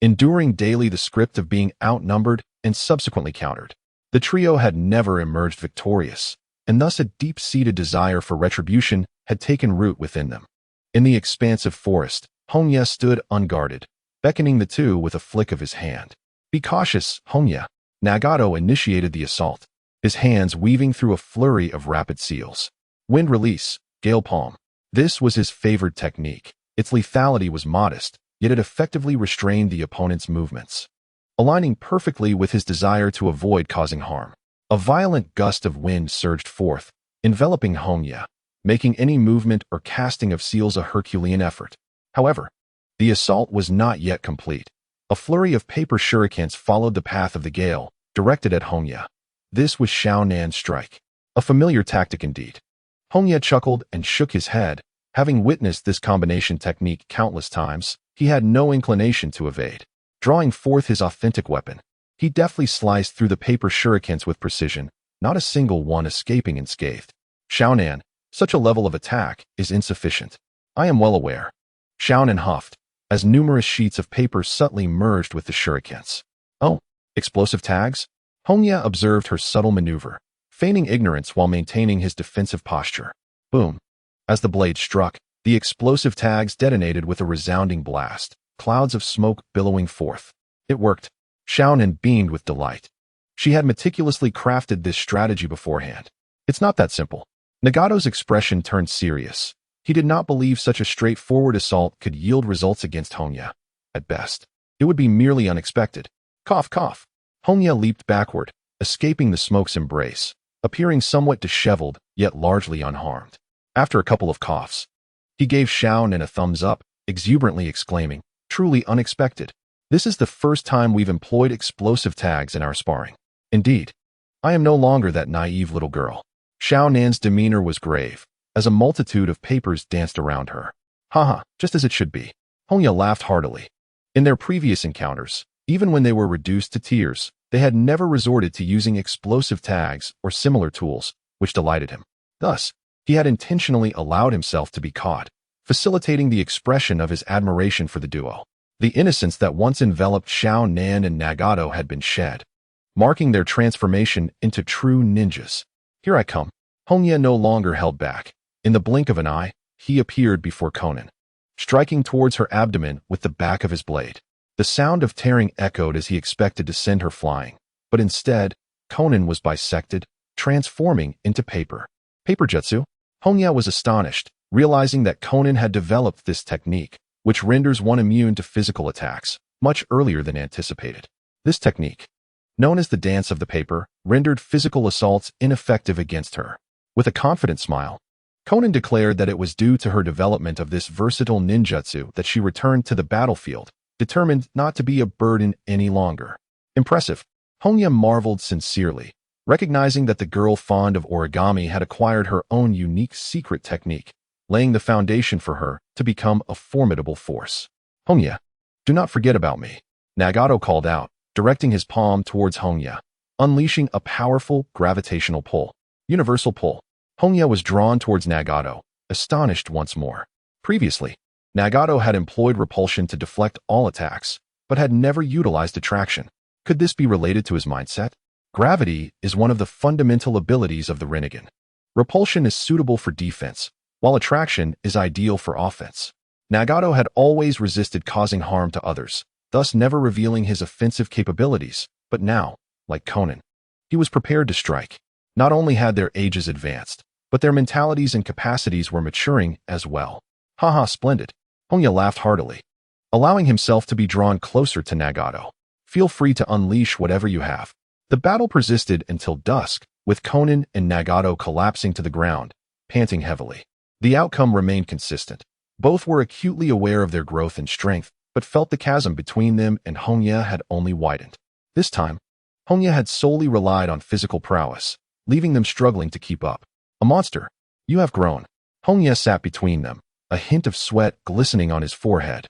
enduring daily the script of being outnumbered and subsequently countered. The trio had never emerged victorious, and thus a deep-seated desire for retribution had taken root within them. In the expansive forest, Hongye stood unguarded, beckoning the two with a flick of his hand. "Be cautious, Hongye." Nagato initiated the assault, his hands weaving through a flurry of rapid seals. Wind release, gale palm. This was his favored technique. Its lethality was modest, yet it effectively restrained the opponent's movements, aligning perfectly with his desire to avoid causing harm. A violent gust of wind surged forth, enveloping Hongye, making any movement or casting of seals a Herculean effort. However, the assault was not yet complete. A flurry of paper shurikens followed the path of the gale, directed at Hongye. This was Xiao Nan's strike. A familiar tactic indeed. Hongye chuckled and shook his head. Having witnessed this combination technique countless times, he had no inclination to evade. Drawing forth his authentic weapon, he deftly sliced through the paper shurikens with precision, not a single one escaping unscathed. "Xiao Nan, such a level of attack is insufficient. I am well aware." Xiao Nan huffed, as numerous sheets of paper subtly merged with the shurikens. "Oh, explosive tags?" Hongye observed her subtle maneuver, feigning ignorance while maintaining his defensive posture. Boom. As the blade struck, the explosive tags detonated with a resounding blast, clouds of smoke billowing forth. It worked. Xiao Nan beamed with delight. She had meticulously crafted this strategy beforehand. "It's not that simple." Nagato's expression turned serious. He did not believe such a straightforward assault could yield results against Hongye. At best, it would be merely unexpected. Cough, cough. Hongye leaped backward, escaping the smoke's embrace, appearing somewhat disheveled, yet largely unharmed. After a couple of coughs, he gave Xiao Nan a thumbs up, exuberantly exclaiming, "Truly unexpected. This is the first time we've employed explosive tags in our sparring. Indeed, I am no longer that naive little girl." Xiao Nan's demeanor was grave, as a multitude of papers danced around her. "Haha, just as it should be." Hongye laughed heartily. In their previous encounters, even when they were reduced to tears, they had never resorted to using explosive tags or similar tools, which delighted him. Thus, he had intentionally allowed himself to be caught, facilitating the expression of his admiration for the duo. The innocence that once enveloped Xiao Nan and Nagato had been shed, marking their transformation into true ninjas. "Here I come." Hongye no longer held back. In the blink of an eye, he appeared before Konan, striking towards her abdomen with the back of his blade. The sound of tearing echoed as he expected to send her flying, but instead, Konan was bisected, transforming into paper. Paper jutsu? Hongye was astonished, realizing that Konan had developed this technique, which renders one immune to physical attacks, much earlier than anticipated. This technique, known as the dance of the paper, rendered physical assaults ineffective against her. With a confident smile, Konan declared that it was due to her development of this versatile ninjutsu that she returned to the battlefield, determined not to be a burden any longer. Impressive. Hongye marveled sincerely, recognizing that the girl fond of origami had acquired her own unique secret technique, laying the foundation for her to become a formidable force. "Hongye, do not forget about me," Nagato called out, directing his palm towards Hongye, unleashing a powerful gravitational pull. Universal pull. Hongye was drawn towards Nagato, astonished once more. Previously, Nagato had employed repulsion to deflect all attacks, but had never utilized attraction. Could this be related to his mindset? Gravity is one of the fundamental abilities of the Rinnegan. Repulsion is suitable for defense, while attraction is ideal for offense. Nagato had always resisted causing harm to others, thus never revealing his offensive capabilities, but now, like Konan, he was prepared to strike. Not only had their ages advanced, but their mentalities and capacities were maturing as well. "Haha, splendid." Hongye laughed heartily, allowing himself to be drawn closer to Nagato. "Feel free to unleash whatever you have." The battle persisted until dusk, with Konan and Nagato collapsing to the ground, panting heavily. The outcome remained consistent. Both were acutely aware of their growth and strength, but felt the chasm between them and Hongye had only widened. This time, Hongye had solely relied on physical prowess, leaving them struggling to keep up. A monster. You have grown. Hongye sat between them, a hint of sweat glistening on his forehead.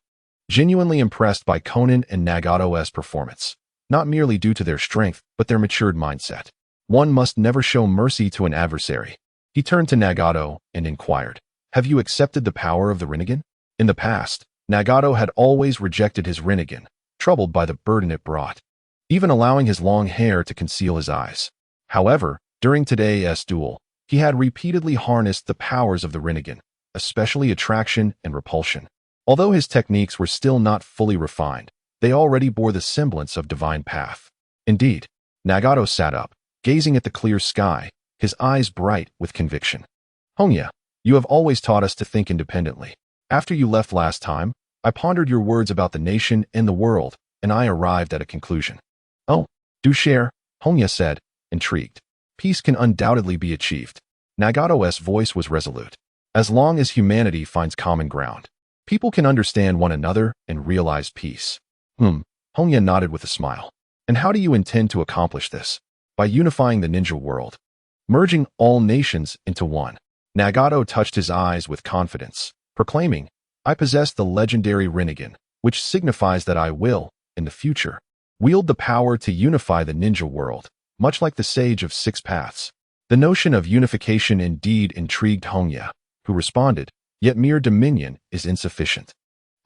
Genuinely impressed by Konan and Nagato's performance, not merely due to their strength, but their matured mindset. One must never show mercy to an adversary. He turned to Nagato and inquired, "Have you accepted the power of the Rinnegan?" In the past, Nagato had always rejected his Rinnegan, troubled by the burden it brought, even allowing his long hair to conceal his eyes. However, during today's duel, he had repeatedly harnessed the powers of the Rinnegan, especially attraction and repulsion. Although his techniques were still not fully refined, they already bore the semblance of divine path. Indeed, Nagato sat up, gazing at the clear sky, his eyes bright with conviction. "Hongye, you have always taught us to think independently. After you left last time, I pondered your words about the nation and the world, and I arrived at a conclusion." "Oh, do share," Hongye said, intrigued. "Peace can undoubtedly be achieved." Nagato's voice was resolute. "As long as humanity finds common ground, people can understand one another and realize peace." Hongye nodded with a smile. "And how do you intend to accomplish this?" "By unifying the ninja world, merging all nations into one." Nagato touched his eyes with confidence, proclaiming, "I possess the legendary Rinnegan, which signifies that I will, in the future, wield the power to unify the ninja world, much like the Sage of Six Paths." The notion of unification indeed intrigued Hongye, who responded, "Yet mere dominion is insufficient."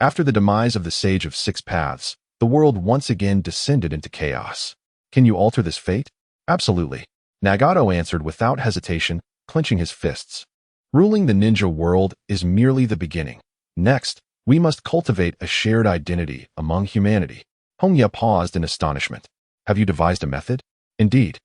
After the demise of the Sage of Six Paths, the world once again descended into chaos. "Can you alter this fate?" "Absolutely," Nagato answered without hesitation, clenching his fists. "Ruling the ninja world is merely the beginning. Next, we must cultivate a shared identity among humanity." Hongye paused in astonishment. "Have you devised a method?" "Indeed."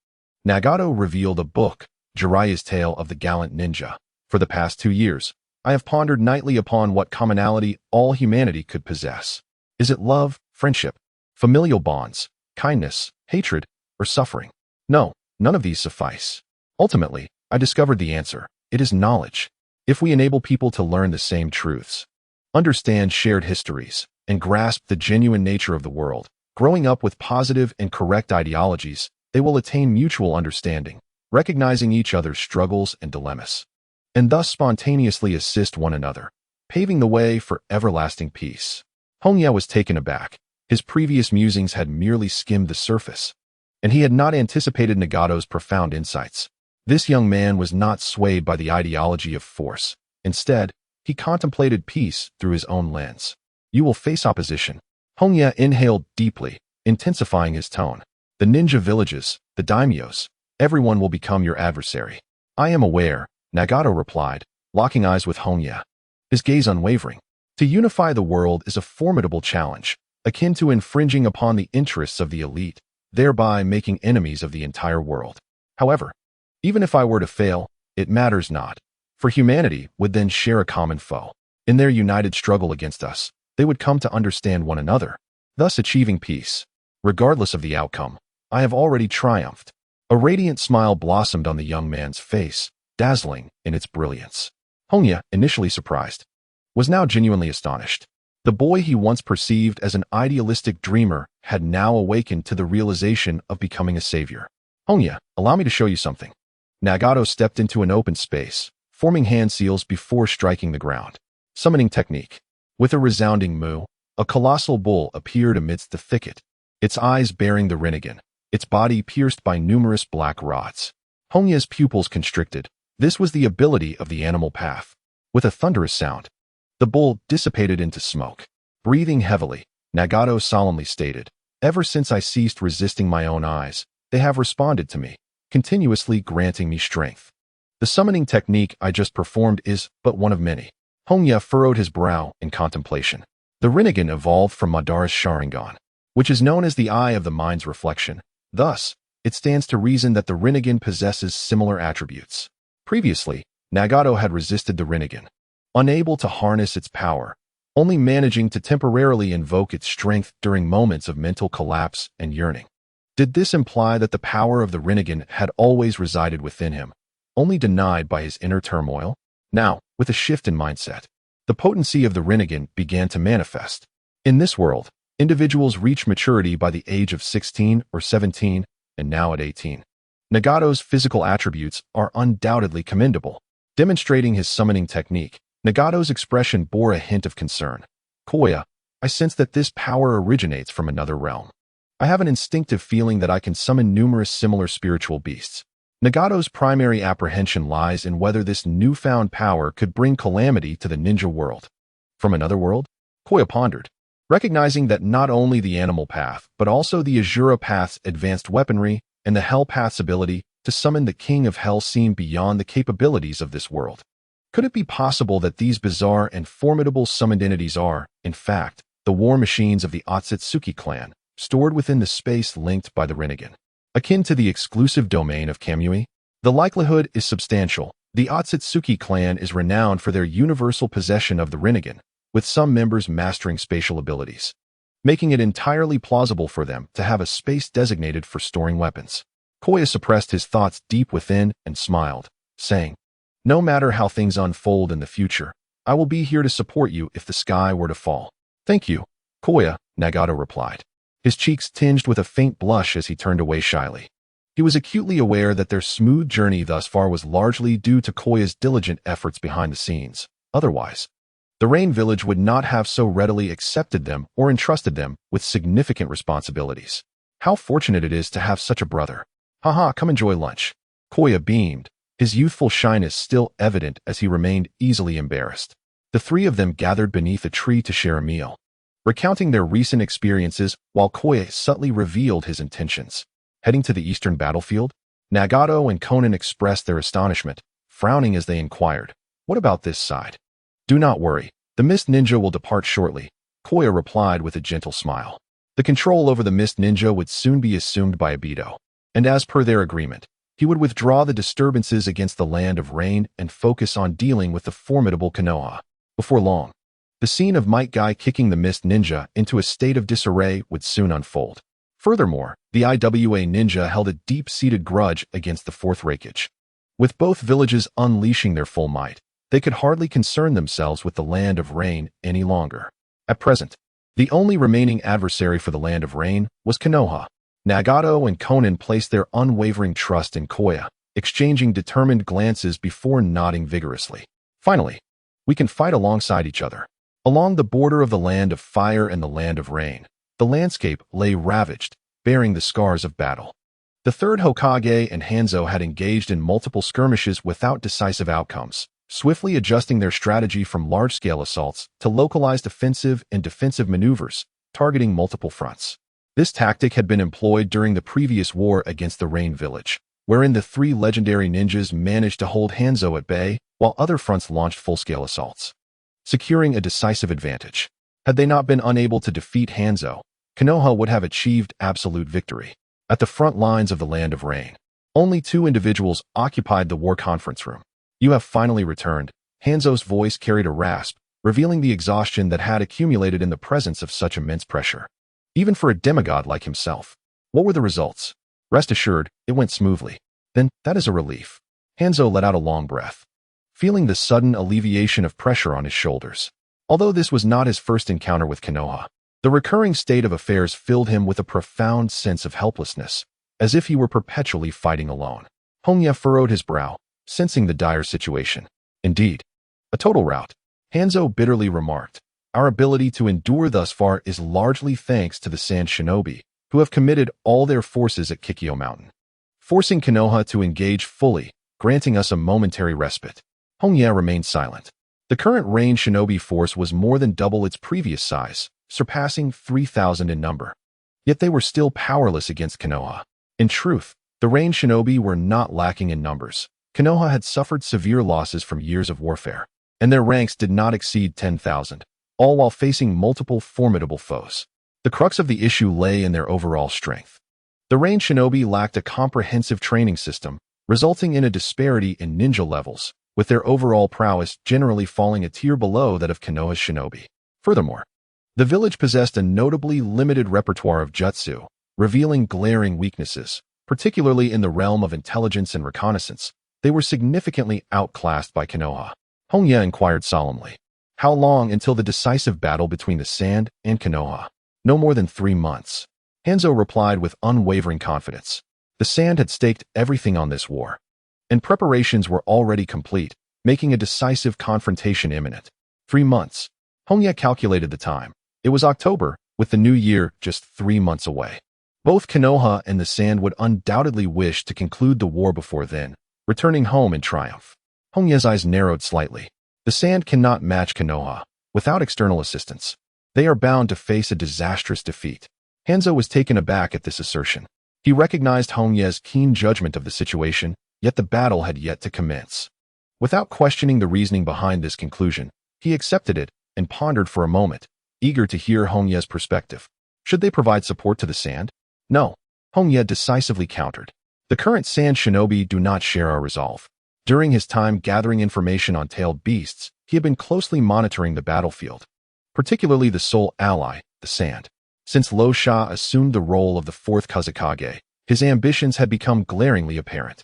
Nagato revealed a book, Jiraiya's Tale of the Gallant Ninja. "For the past 2 years, I have pondered nightly upon what commonality all humanity could possess. Is it love, friendship, familial bonds, kindness, hatred, or suffering? No, none of these suffice. Ultimately, I discovered the answer. It is knowledge. If we enable people to learn the same truths, understand shared histories, and grasp the genuine nature of the world, growing up with positive and correct ideologies, they will attain mutual understanding, recognizing each other's struggles and dilemmas, and thus spontaneously assist one another, paving the way for everlasting peace." Hongye was taken aback. His previous musings had merely skimmed the surface, and he had not anticipated Nagato's profound insights. This young man was not swayed by the ideology of force. Instead, he contemplated peace through his own lens. "You will face opposition." Hongye inhaled deeply, intensifying his tone. "The ninja villages, the daimyos, everyone will become your adversary." "I am aware," Nagato replied, locking eyes with Hongye, his gaze unwavering. "To unify the world is a formidable challenge, akin to infringing upon the interests of the elite, thereby making enemies of the entire world. However, even if I were to fail, it matters not, for humanity would then share a common foe. In their united struggle against us, they would come to understand one another, thus achieving peace. Regardless of the outcome, I have already triumphed." A radiant smile blossomed on the young man's face, dazzling in its brilliance. Hongye, initially surprised, was now genuinely astonished. The boy he once perceived as an idealistic dreamer had now awakened to the realization of becoming a savior. "Hongye, allow me to show you something." Nagato stepped into an open space, forming hand seals before striking the ground. Summoning technique. With a resounding moo, a colossal bull appeared amidst the thicket, its eyes bearing the Rinnegan, its body pierced by numerous black rods. Hongye's pupils constricted. This was the ability of the animal path. With a thunderous sound, the bull dissipated into smoke. Breathing heavily, Nagato solemnly stated, "Ever since I ceased resisting my own eyes, they have responded to me, continuously granting me strength. The summoning technique I just performed is but one of many." Hongye furrowed his brow in contemplation. The Rinnegan evolved from Madara's Sharingan, which is known as the eye of the mind's reflection. Thus, it stands to reason that the Rinnegan possesses similar attributes. Previously, Nagato had resisted the Rinnegan, unable to harness its power, only managing to temporarily invoke its strength during moments of mental collapse and yearning. Did this imply that the power of the Rinnegan had always resided within him, only denied by his inner turmoil? Now, with a shift in mindset, the potency of the Rinnegan began to manifest. In this world, individuals reach maturity by the age of 16 or 17, and now at 18. Nagato's physical attributes are undoubtedly commendable. Demonstrating his summoning technique, Nagato's expression bore a hint of concern. Koya, I sense that this power originates from another realm. I have an instinctive feeling that I can summon numerous similar spiritual beasts. Nagato's primary apprehension lies in whether this newfound power could bring calamity to the ninja world. From another world? Koya pondered, recognizing that not only the animal path, but also the Azura path's advanced weaponry and the Hell path's ability to summon the King of Hell seem beyond the capabilities of this world. Could it be possible that these bizarre and formidable summoned entities are, in fact, the war machines of the Akatsuki clan, stored within the space linked by the Rinnegan? Akin to the exclusive domain of Kamui? The likelihood is substantial. The Akatsuki clan is renowned for their universal possession of the Rinnegan, with some members mastering spatial abilities, making it entirely plausible for them to have a space designated for storing weapons. Koya suppressed his thoughts deep within and smiled, saying, "No matter how things unfold in the future, I will be here to support you if the sky were to fall." "Thank you, Koya," Nagato replied, his cheeks tinged with a faint blush as he turned away shyly. He was acutely aware that their smooth journey thus far was largely due to Koya's diligent efforts behind the scenes. Otherwise, the Rain Village would not have so readily accepted them or entrusted them with significant responsibilities. How fortunate it is to have such a brother. Haha, come enjoy lunch. Koya beamed, his youthful shyness still evident as he remained easily embarrassed. The three of them gathered beneath a tree to share a meal, recounting their recent experiences while Koya subtly revealed his intentions. Heading to the eastern battlefield? Nagato and Konan expressed their astonishment, frowning as they inquired, "What about this side?" "Do not worry, the Mist Ninja will depart shortly," Koya replied with a gentle smile. The control over the Mist Ninja would soon be assumed by Obito, and as per their agreement, he would withdraw the disturbances against the Land of Rain and focus on dealing with the formidable Konoha. Before long, the scene of Might Guy kicking the Mist Ninja into a state of disarray would soon unfold. Furthermore, the IWA ninja held a deep-seated grudge against the Fourth Raikage. With both villages unleashing their full might, they could hardly concern themselves with the Land of Rain any longer. At present, the only remaining adversary for the Land of Rain was Konoha. Nagato and Konan placed their unwavering trust in Koya, exchanging determined glances before nodding vigorously. "Finally, we can fight alongside each other." Along the border of the Land of Fire and the Land of Rain, the landscape lay ravaged, bearing the scars of battle. The third Hokage and Hanzo had engaged in multiple skirmishes without decisive outcomes, swiftly adjusting their strategy from large-scale assaults to localized offensive and defensive maneuvers, targeting multiple fronts. This tactic had been employed during the previous war against the Rain Village, wherein the three legendary ninjas managed to hold Hanzo at bay, while other fronts launched full-scale assaults, securing a decisive advantage. Had they not been unable to defeat Hanzo, Konoha would have achieved absolute victory. At the front lines of the Land of Rain, only two individuals occupied the war conference room. "You have finally returned." Hanzo's voice carried a rasp, revealing the exhaustion that had accumulated in the presence of such immense pressure, even for a demigod like himself. "What were the results?" "Rest assured, it went smoothly." "Then, that is a relief." Hanzo let out a long breath, feeling the sudden alleviation of pressure on his shoulders. Although this was not his first encounter with Konoha, the recurring state of affairs filled him with a profound sense of helplessness, as if he were perpetually fighting alone. Hongye furrowed his brow, sensing the dire situation. "Indeed, a total rout," Hanzo bitterly remarked. "Our ability to endure thus far is largely thanks to the Sand Shinobi, who have committed all their forces at Kikyo Mountain, forcing Konoha to engage fully, granting us a momentary respite." Hongye remained silent. The current Rain Shinobi force was more than double its previous size, surpassing 3,000 in number. Yet they were still powerless against Konoha. In truth, the Rain Shinobi were not lacking in numbers. Konoha had suffered severe losses from years of warfare, and their ranks did not exceed 10,000, all while facing multiple formidable foes. The crux of the issue lay in their overall strength. The Rain Shinobi lacked a comprehensive training system, resulting in a disparity in ninja levels, with their overall prowess generally falling a tier below that of Konoha's shinobi. Furthermore, the village possessed a notably limited repertoire of jutsu, revealing glaring weaknesses, particularly in the realm of intelligence and reconnaissance. They were significantly outclassed by Konoha. Hongye inquired solemnly, How long until the decisive battle between the Sand and Konoha? No more than 3 months. Hanzo replied with unwavering confidence. The Sand had staked everything on this war, and preparations were already complete, making a decisive confrontation imminent. 3 months. Hongye calculated the time. It was October, with the new year just 3 months away. Both Konoha and the Sand would undoubtedly wish to conclude the war before then, returning home in triumph. Hongye's eyes narrowed slightly. The Sand cannot match Konoha. Without external assistance, they are bound to face a disastrous defeat. Hanzo was taken aback at this assertion. He recognized Hongye's keen judgment of the situation, yet the battle had yet to commence. Without questioning the reasoning behind this conclusion, he accepted it and pondered for a moment, eager to hear Hongye's perspective. Should they provide support to the Sand? No, Hongye decisively countered. The current Sand shinobi do not share our resolve. During his time gathering information on tailed beasts, he had been closely monitoring the battlefield, particularly the sole ally, the Sand. Since Lo Sha assumed the role of the fourth Kazekage, his ambitions had become glaringly apparent.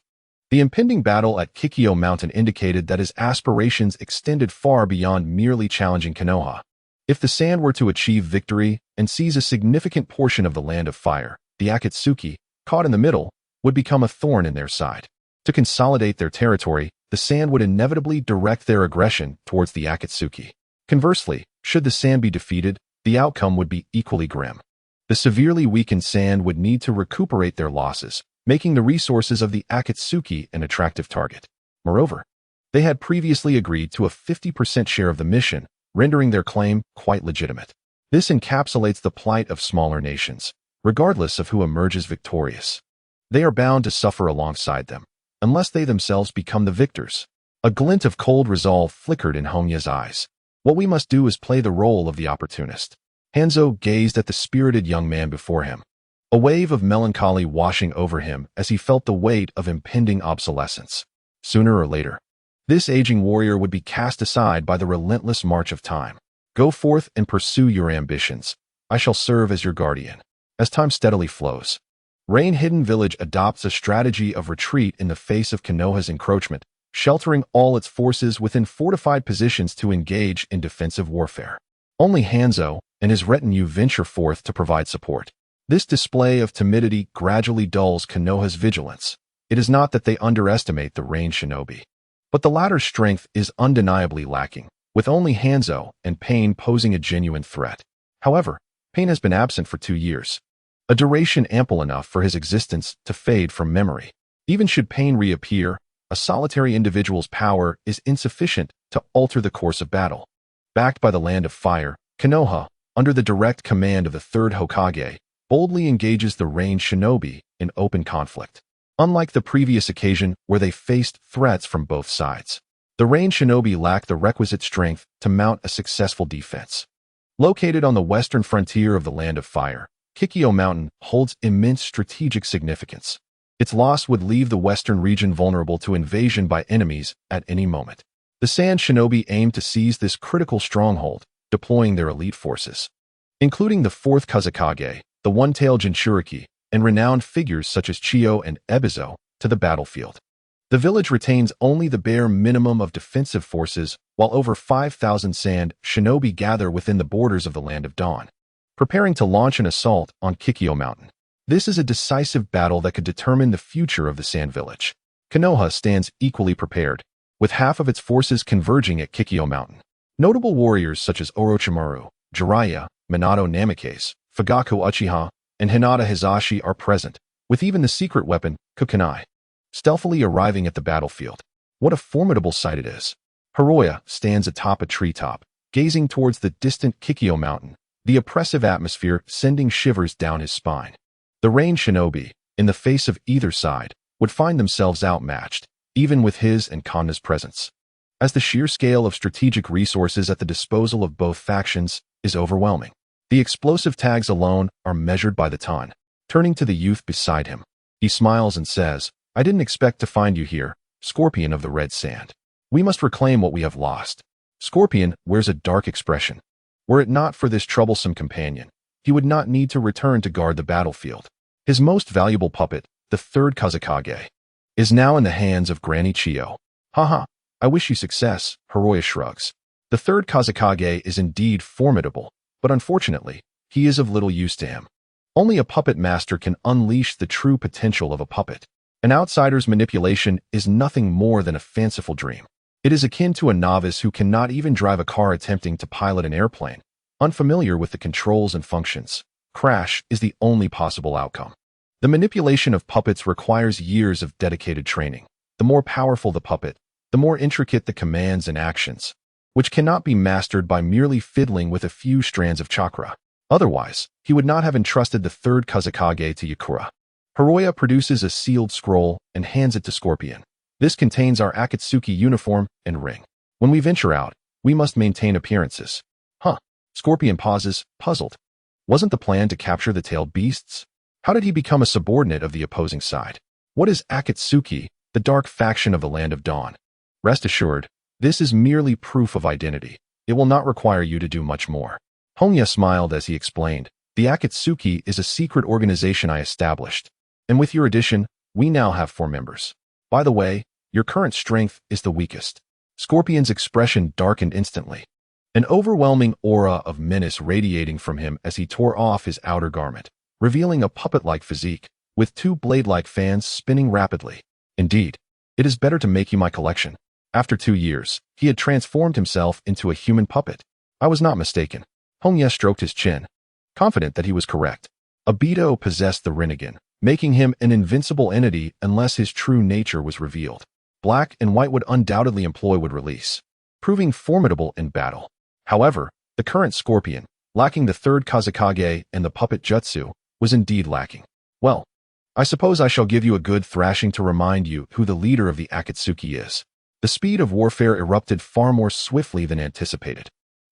The impending battle at Kikyo Mountain indicated that his aspirations extended far beyond merely challenging Konoha. If the Sand were to achieve victory and seize a significant portion of the Land of Fire, the Akatsuki, caught in the middle, would become a thorn in their side. To consolidate their territory, the Sand would inevitably direct their aggression towards the Akatsuki. Conversely, should the Sand be defeated, the outcome would be equally grim. The severely weakened Sand would need to recuperate their losses, making the resources of the Akatsuki an attractive target. Moreover, they had previously agreed to a 50% share of the mission, rendering their claim quite legitimate. This encapsulates the plight of smaller nations, regardless of who emerges victorious. They are bound to suffer alongside them, unless they themselves become the victors. A glint of cold resolve flickered in Hongye's eyes. What we must do is play the role of the opportunist. Hanzo gazed at the spirited young man before him, a wave of melancholy washing over him as he felt the weight of impending obsolescence. Sooner or later, this aging warrior would be cast aside by the relentless march of time. Go forth and pursue your ambitions. I shall serve as your guardian. As time steadily flows, Rain-Hidden Village adopts a strategy of retreat in the face of Konoha's encroachment, sheltering all its forces within fortified positions to engage in defensive warfare. Only Hanzo and his retinue venture forth to provide support. This display of timidity gradually dulls Konoha's vigilance. It is not that they underestimate the Rain Shinobi, but the latter's strength is undeniably lacking, with only Hanzo and Pain posing a genuine threat. However, Pain has been absent for 2 years, a duration ample enough for his existence to fade from memory. Even should Pain reappear, a solitary individual's power is insufficient to alter the course of battle. Backed by the Land of Fire, Konoha, under the direct command of the third Hokage, boldly engages the Rain Shinobi in open conflict. Unlike the previous occasion where they faced threats from both sides, the Rain Shinobi lack the requisite strength to mount a successful defense. Located on the western frontier of the Land of Fire, Kikyo Mountain holds immense strategic significance. Its loss would leave the western region vulnerable to invasion by enemies at any moment. The Sand Shinobi aim to seize this critical stronghold, deploying their elite forces, including the fourth Kazekage, the one-tailed Jinchuriki, and renowned figures such as Chiyo and Ebizo, to the battlefield. The village retains only the bare minimum of defensive forces, while over 5,000 Sand Shinobi gather within the borders of the Land of Dawn, preparing to launch an assault on Kikyo Mountain. This is a decisive battle that could determine the future of the Sand Village. Konoha stands equally prepared, with half of its forces converging at Kikyo Mountain. Notable warriors such as Orochimaru, Jiraiya, Minato Namikaze, Fugaku Uchiha, and Hinata Hizashi are present, with even the secret weapon, Kukanai, stealthily arriving at the battlefield. What a formidable sight it is. Hiroya stands atop a treetop, gazing towards the distant Kikyo Mountain, the oppressive atmosphere sending shivers down his spine. The Rain Shinobi, in the face of either side, would find themselves outmatched, even with his and Kanna's presence, as the sheer scale of strategic resources at the disposal of both factions is overwhelming. The explosive tags alone are measured by the ton. Turning to the youth beside him, he smiles and says, I didn't expect to find you here, Scorpion of the Red Sand. We must reclaim what we have lost. Scorpion wears a dark expression. Were it not for this troublesome companion, he would not need to return to guard the battlefield. His most valuable puppet, the third Kazekage, is now in the hands of Granny Chiyo. Haha, I wish you success, Hiroya shrugs. The third Kazekage is indeed formidable, but unfortunately, he is of little use to him. Only a puppet master can unleash the true potential of a puppet. An outsider's manipulation is nothing more than a fanciful dream. It is akin to a novice who cannot even drive a car attempting to pilot an airplane, unfamiliar with the controls and functions. Crash is the only possible outcome. The manipulation of puppets requires years of dedicated training. The more powerful the puppet, the more intricate the commands and actions, which cannot be mastered by merely fiddling with a few strands of chakra. Otherwise, he would not have entrusted the third Kazekage to Yakura. Hiroya produces a sealed scroll and hands it to Scorpion. This contains our Akatsuki uniform and ring. When we venture out, we must maintain appearances. Scorpion pauses, puzzled. Wasn't the plan to capture the tailed beasts? How did he become a subordinate of the opposing side? What is Akatsuki, the dark faction of the Land of Dawn? Rest assured, this is merely proof of identity. It will not require you to do much more. Hongye smiled as he explained, the Akatsuki is a secret organization I established, and with your addition, we now have 4 members. By the way, your current strength is the weakest. Scorpion's expression darkened instantly, an overwhelming aura of menace radiating from him as he tore off his outer garment, revealing a puppet-like physique, with 2 blade-like fans spinning rapidly. Indeed, it is better to make you my collection. After 2 years, he had transformed himself into a human puppet. I was not mistaken. Hongye stroked his chin, confident that he was correct. Obito possessed the Rinnegan, making him an invincible entity unless his true nature was revealed. Black and White would undoubtedly employ would release, proving formidable in battle. However, the current Scorpion, lacking the third Kazekage and the puppet jutsu, was indeed lacking. Well, I suppose I shall give you a good thrashing to remind you who the leader of the Akatsuki is. The speed of warfare erupted far more swiftly than anticipated.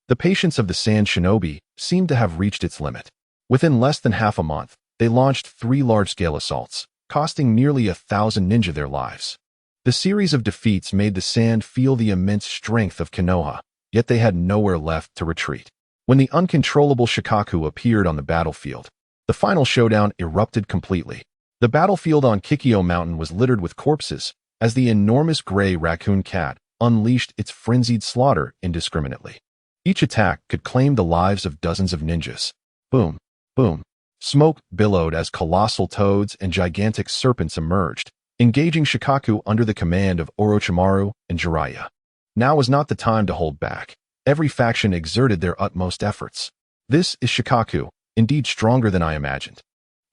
The patience of the Sand Shinobi seemed to have reached its limit. Within less than half a month, they launched 3 large-scale assaults, costing nearly 1,000 ninja their lives. The series of defeats made the Sand feel the immense strength of Konoha, yet they had nowhere left to retreat. When the uncontrollable Shikaku appeared on the battlefield, the final showdown erupted completely. The battlefield on Kikyo Mountain was littered with corpses, as the enormous gray raccoon cat unleashed its frenzied slaughter indiscriminately. Each attack could claim the lives of dozens of ninjas. Boom, boom. Smoke billowed as colossal toads and gigantic serpents emerged, engaging Shikaku under the command of Orochimaru and Jiraiya. Now was not the time to hold back. Every faction exerted their utmost efforts. This is Shikaku, indeed stronger than I imagined.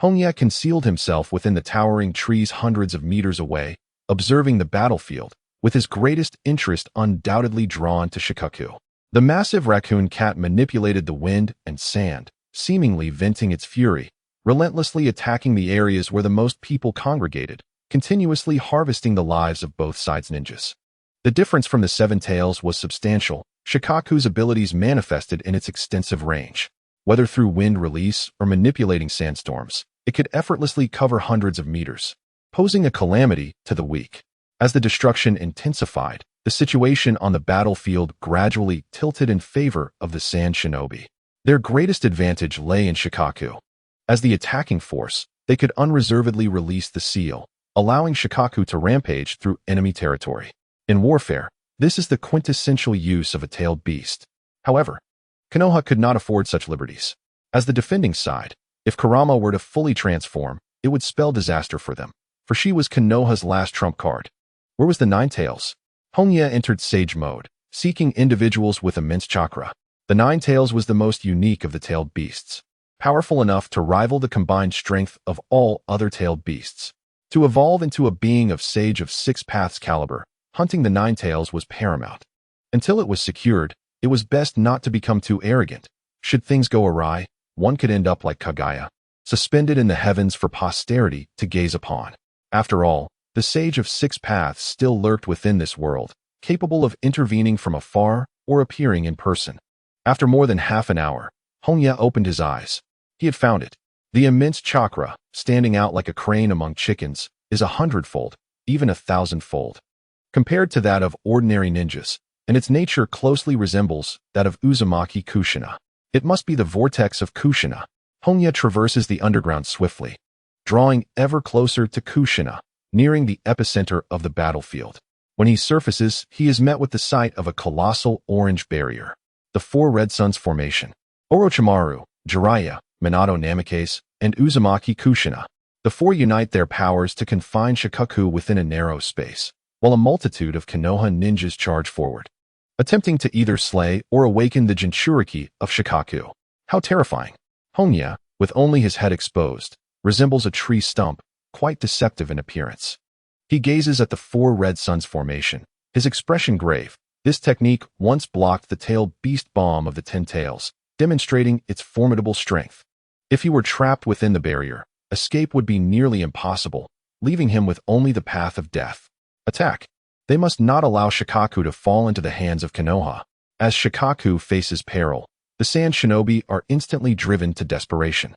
Hongye concealed himself within the towering trees hundreds of meters away, observing the battlefield, with his greatest interest undoubtedly drawn to Shikaku. The massive raccoon cat manipulated the wind and sand, seemingly venting its fury, relentlessly attacking the areas where the most people congregated, continuously harvesting the lives of both sides' ninjas. The difference from the 7 tails was substantial. Shikaku's abilities manifested in its extensive range. Whether through wind release or manipulating sandstorms, it could effortlessly cover hundreds of meters, posing a calamity to the weak. As the destruction intensified, the situation on the battlefield gradually tilted in favor of the Sand Shinobi. Their greatest advantage lay in Shikaku. As the attacking force, they could unreservedly release the seal, allowing Shikaku to rampage through enemy territory. In warfare, this is the quintessential use of a tailed beast. However, Konoha could not afford such liberties. As the defending side, if Kurama were to fully transform, it would spell disaster for them, for she was Konoha's last trump card. Where was the 9 tails? Hongye entered Sage mode, seeking individuals with immense chakra. The 9 tails was the most unique of the tailed beasts, powerful enough to rival the combined strength of all other tailed beasts. To evolve into a being of Sage of 6 Paths caliber, hunting the 9 tails was paramount. Until it was secured, it was best not to become too arrogant. Should things go awry, one could end up like Kaguya, suspended in the heavens for posterity to gaze upon. After all, the Sage of 6 Paths still lurked within this world, capable of intervening from afar or appearing in person. After more than half an hour, Hongye opened his eyes. He had found it. The immense chakra, standing out like a crane among chickens, is 100-fold, even 1,000-fold, compared to that of ordinary ninjas, and its nature closely resembles that of Uzumaki Kushina. It must be the vortex of Kushina. Hongye traverses the underground swiftly, drawing ever closer to Kushina, nearing the epicenter of the battlefield. When he surfaces, he is met with the sight of a colossal orange barrier, the Four Red Suns Formation. Orochimaru, Jiraiya, Minato Namikaze, and Uzumaki Kushina. The four unite their powers to confine Shikaku within a narrow space, while a multitude of Konoha ninjas charge forward, attempting to either slay or awaken the Jinchuriki of Shikaku. How terrifying! Hongye, with only his head exposed, resembles a tree stump, quite deceptive in appearance. He gazes at the Four Red Suns Formation, his expression grave. This technique once blocked the tailed beast bomb of the Ten Tails, demonstrating its formidable strength. If he were trapped within the barrier, escape would be nearly impossible, leaving him with only the path of death. Attack! They must not allow Shikaku to fall into the hands of Konoha. As Shikaku faces peril, the sand shinobi are instantly driven to desperation,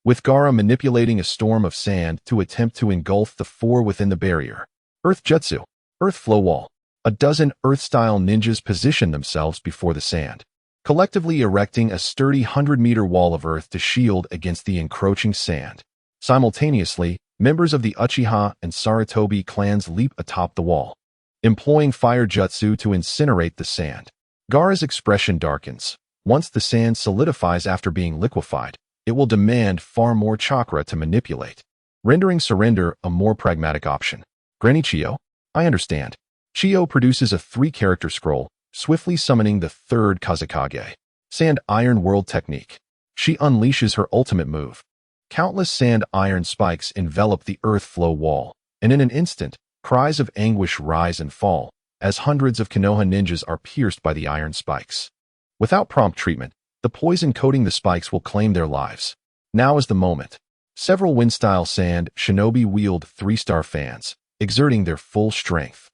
with Gaara manipulating a storm of sand to attempt to engulf the four within the barrier. Earth Jutsu, Earth Flow Wall. A dozen Earth-style ninjas position themselves before the sand, collectively erecting a sturdy 100-meter wall of earth to shield against the encroaching sand. Simultaneously, members of the Uchiha and Sarutobi clans leap atop the wall, employing fire jutsu to incinerate the sand. Gaara's expression darkens. Once the sand solidifies after being liquefied, it will demand far more chakra to manipulate, rendering surrender a more pragmatic option. Granny Chiyo? I understand. Chiyo produces a 3-character scroll, swiftly summoning the third Kazekage. Sand Iron World Technique. She unleashes her ultimate move. Countless sand iron spikes envelop the earth flow wall, and in an instant, cries of anguish rise and fall, as hundreds of Konoha ninjas are pierced by the iron spikes. Without prompt treatment, the poison coating the spikes will claim their lives. Now is the moment. Several wind-style sand shinobi wield 3-star fans, exerting their full strength.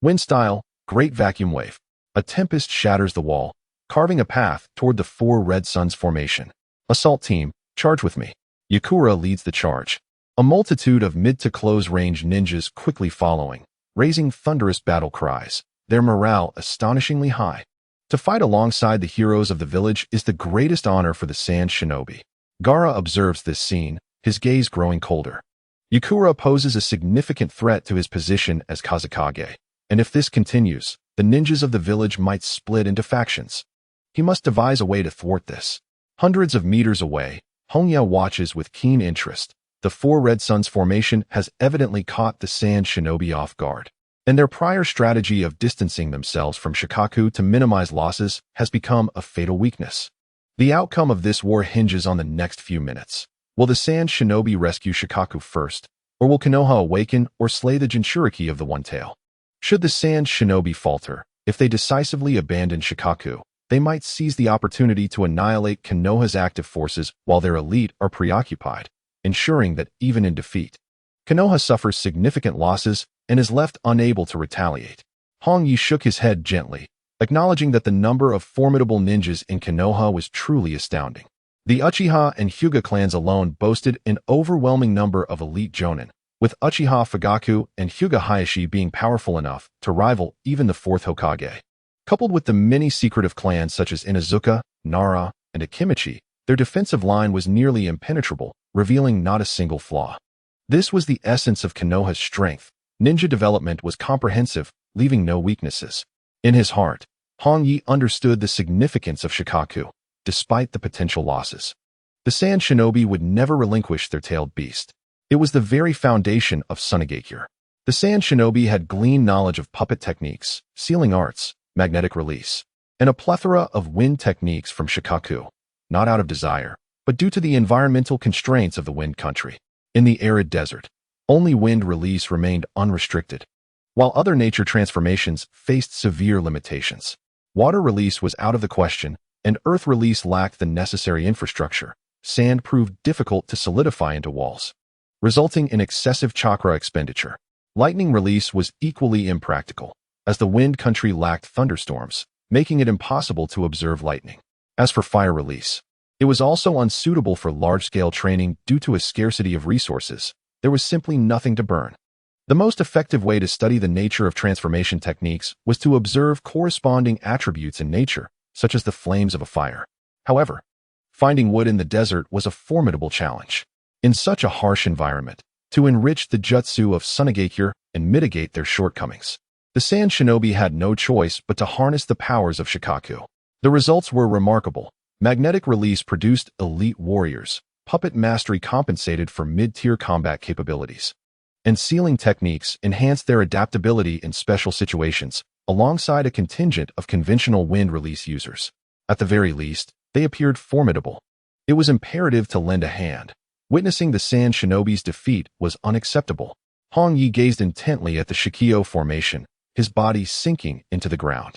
Wind-style, Great Vacuum Wave. A tempest shatters the wall, carving a path toward the Four Red Suns Formation. Assault team, charge with me. Yakura leads the charge. A multitude of mid-to-close-range ninjas quickly following, raising thunderous battle cries, their morale astonishingly high. To fight alongside the heroes of the village is the greatest honor for the sand shinobi. Gaara observes this scene, his gaze growing colder. Yakura poses a significant threat to his position as Kazekage, and if this continues, the ninjas of the village might split into factions. He must devise a way to thwart this. Hundreds of meters away, Hongye watches with keen interest. The Four Red Suns Formation has evidently caught the sand shinobi off guard, and their prior strategy of distancing themselves from Shikaku to minimize losses has become a fatal weakness. The outcome of this war hinges on the next few minutes. Will the sand shinobi rescue Shikaku first, or will Konoha awaken or slay the Jinchuriki of the One Tail? Should the sand shinobi falter, if they decisively abandon Shikaku, they might seize the opportunity to annihilate Konoha's active forces while their elite are preoccupied, ensuring that even in defeat, Konoha suffers significant losses and is left unable to retaliate. Hongye shook his head gently, acknowledging that the number of formidable ninjas in Konoha was truly astounding. The Uchiha and Hyuga clans alone boasted an overwhelming number of elite jonin, with Uchiha Fugaku and Hyuga Hayashi being powerful enough to rival even the 4th Hokage. Coupled with the many secretive clans such as Inazuka, Nara, and Akimichi, their defensive line was nearly impenetrable, revealing not a single flaw. This was the essence of Konoha's strength. Ninja development was comprehensive, leaving no weaknesses. In his heart, Hongye understood the significance of Shikaku, despite the potential losses. The sand shinobi would never relinquish their tailed beast. It was the very foundation of Sunigakure. The sand shinobi had gleaned knowledge of puppet techniques, sealing arts, magnetic release, and a plethora of wind techniques from Shikaku, not out of desire, but due to the environmental constraints of the wind country. In the arid desert, only wind release remained unrestricted, while other nature transformations faced severe limitations. Water release was out of the question, and earth release lacked the necessary infrastructure. Sand proved difficult to solidify into walls, resulting in excessive chakra expenditure. Lightning release was equally impractical, as the wind country lacked thunderstorms, making it impossible to observe lightning. As for fire release, it was also unsuitable for large-scale training due to a scarcity of resources. There was simply nothing to burn. The most effective way to study the nature of transformation techniques was to observe corresponding attributes in nature, such as the flames of a fire. However, finding wood in the desert was a formidable challenge. In such a harsh environment, to enrich the jutsu of Sunigakure and mitigate their shortcomings, The Sand Shinobi had no choice but to harness the powers of Shikaku. The results were remarkable. Magnetic release produced elite warriors. Puppet mastery compensated for mid-tier combat capabilities. And sealing techniques enhanced their adaptability in special situations, alongside a contingent of conventional wind release users. At the very least, they appeared formidable. It was imperative to lend a hand. Witnessing the Sand Shinobi's defeat was unacceptable. Hongye gazed intently at the Shikio formation, his body sinking into the ground.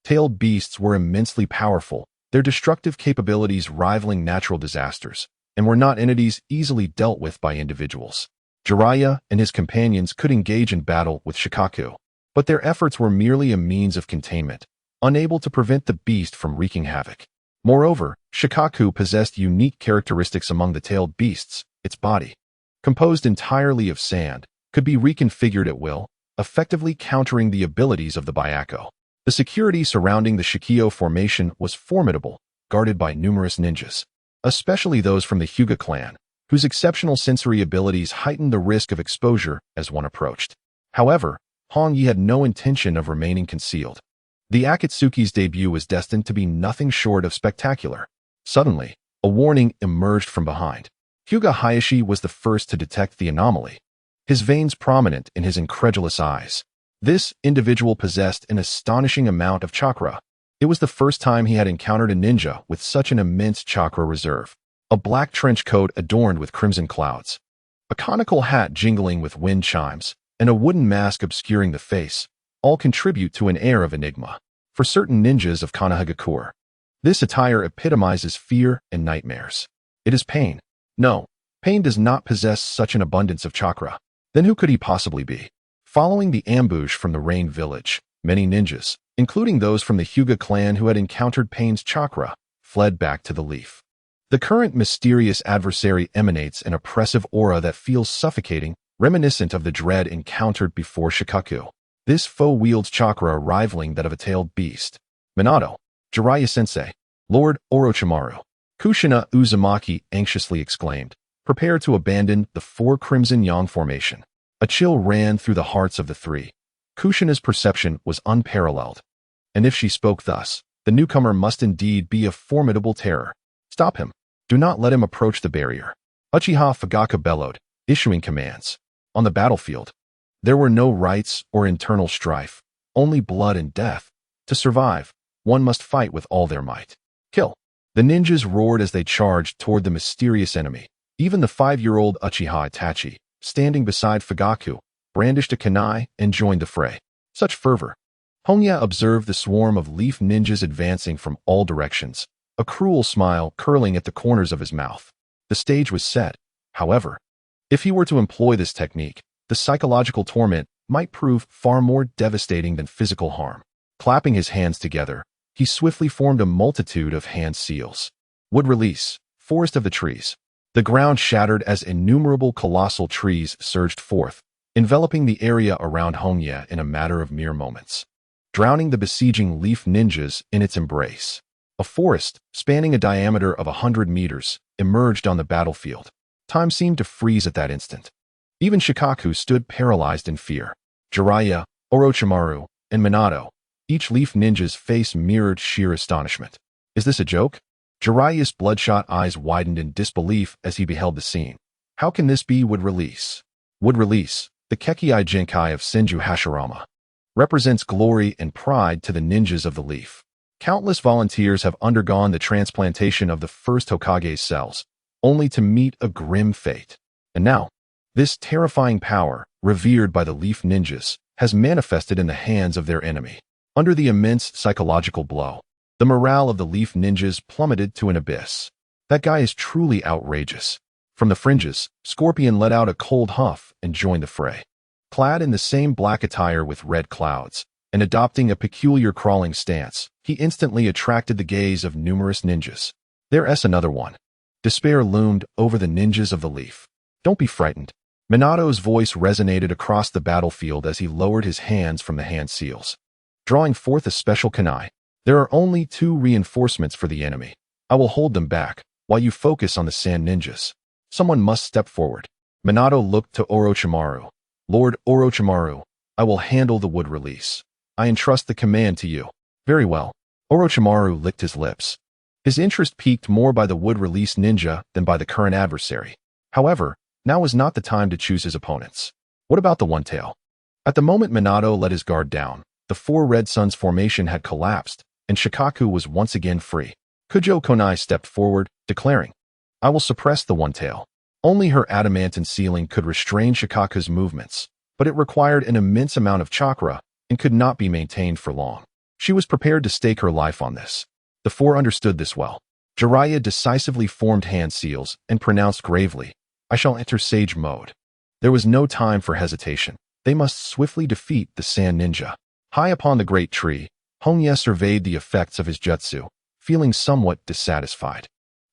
Tailed beasts were immensely powerful, their destructive capabilities rivaling natural disasters, and were not entities easily dealt with by individuals. Jiraiya and his companions could engage in battle with Shikaku, but their efforts were merely a means of containment, unable to prevent the beast from wreaking havoc. Moreover, Shikaku possessed unique characteristics among the tailed beasts. Its body, composed entirely of sand, could be reconfigured at will, effectively countering the abilities of the Byakko. The security surrounding the Shikio formation was formidable, guarded by numerous ninjas, especially those from the Hyuga clan, whose exceptional sensory abilities heightened the risk of exposure as one approached. However, Hongye had no intention of remaining concealed. The Akatsuki's debut was destined to be nothing short of spectacular. Suddenly, a warning emerged from behind. Hyuga Hayashi was the first to detect the anomaly, his veins prominent in his incredulous eyes. This individual possessed an astonishing amount of chakra. It was the first time he had encountered a ninja with such an immense chakra reserve. A black trench coat adorned with crimson clouds, a conical hat jingling with wind chimes, and a wooden mask obscuring the face, all contribute to an air of enigma. For certain ninjas of Konohagakure, this attire epitomizes fear and nightmares. It is pain. No, pain does not possess such an abundance of chakra. Then who could he possibly be? Following the ambush from the Rain Village, many ninjas, including those from the Hyuga clan who had encountered Pain's chakra, fled back to the Leaf. The current mysterious adversary emanates an oppressive aura that feels suffocating, reminiscent of the dread encountered before Shikaku. This foe wields chakra rivaling that of a tailed beast. Minato, Jiraiya-sensei, Lord Orochimaru, Kushina Uzumaki anxiously exclaimed, prepare to abandon the Four Crimson Yang formation. A chill ran through the hearts of the three. Kushina's perception was unparalleled. And if she spoke thus, the newcomer must indeed be a formidable terror. Stop him. Do not let him approach the barrier. Uchiha Fugaka bellowed, issuing commands. On the battlefield, there were no rights or internal strife, only blood and death. To survive, one must fight with all their might. Kill. The ninjas roared as they charged toward the mysterious enemy. Even the 5-year-old Uchiha Itachi, standing beside Fugaku, brandished a kunai and joined the fray. Such fervor. Hongye observed the swarm of leaf ninjas advancing from all directions, a cruel smile curling at the corners of his mouth. The stage was set. However, if he were to employ this technique, the psychological torment might prove far more devastating than physical harm. Clapping his hands together, he swiftly formed a multitude of hand seals. Wood release, forest of the trees. The ground shattered as innumerable colossal trees surged forth, enveloping the area around Hongye in a matter of mere moments, drowning the besieging leaf ninjas in its embrace. A forest, spanning a diameter of 100 meters, emerged on the battlefield. Time seemed to freeze at that instant. Even Shikaku stood paralyzed in fear. Jiraiya, Orochimaru, and Minato, each leaf ninja's face mirrored sheer astonishment. Is this a joke? Jiraiya's bloodshot eyes widened in disbelief as he beheld the scene. How can this be Wood Release? Wood Release, the Kekkei Genkai of Senju Hashirama, represents glory and pride to the ninjas of the Leaf. Countless volunteers have undergone the transplantation of the first Hokage's cells, only to meet a grim fate. And now, this terrifying power, revered by the Leaf ninjas, has manifested in the hands of their enemy. Under the immense psychological blow, the morale of the Leaf ninjas plummeted to an abyss. That guy is truly outrageous. From the fringes, Scorpion let out a cold huff and joined the fray. Clad in the same black attire with red clouds, and adopting a peculiar crawling stance, he instantly attracted the gaze of numerous ninjas. There's another one. Despair loomed over the ninjas of the Leaf. Don't be frightened. Minato's voice resonated across the battlefield as he lowered his hands from the hand seals. Drawing forth a special kunai, there are only 2 reinforcements for the enemy. I will hold them back, while you focus on the sand ninjas. Someone must step forward. Minato looked to Orochimaru. Lord Orochimaru, I will handle the wood release. I entrust the command to you. Very well. Orochimaru licked his lips. His interest piqued more by the wood release ninja than by the current adversary. However, now was not the time to choose his opponents. What about the one-tail? At the moment Minato let his guard down, the four red suns formation had collapsed, and Shikaku was once again free. Kujo Konai stepped forward, declaring, I will suppress the one-tail. Only her adamantine ceiling could restrain Shikaku's movements, but it required an immense amount of chakra and could not be maintained for long. She was prepared to stake her life on this. The four understood this well. Jiraiya decisively formed hand seals and pronounced gravely, I shall enter sage mode. There was no time for hesitation. They must swiftly defeat the sand ninja. High upon the great tree, Hongye surveyed the effects of his jutsu, feeling somewhat dissatisfied.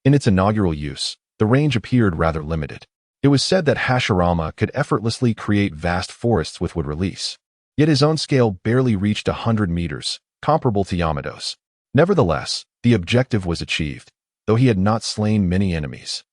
In its inaugural use, the range appeared rather limited. It was said that Hashirama could effortlessly create vast forests with wood release. Yet his own scale barely reached 100 meters, comparable to Yamato's. Nevertheless, the objective was achieved, though he had not slain many enemies.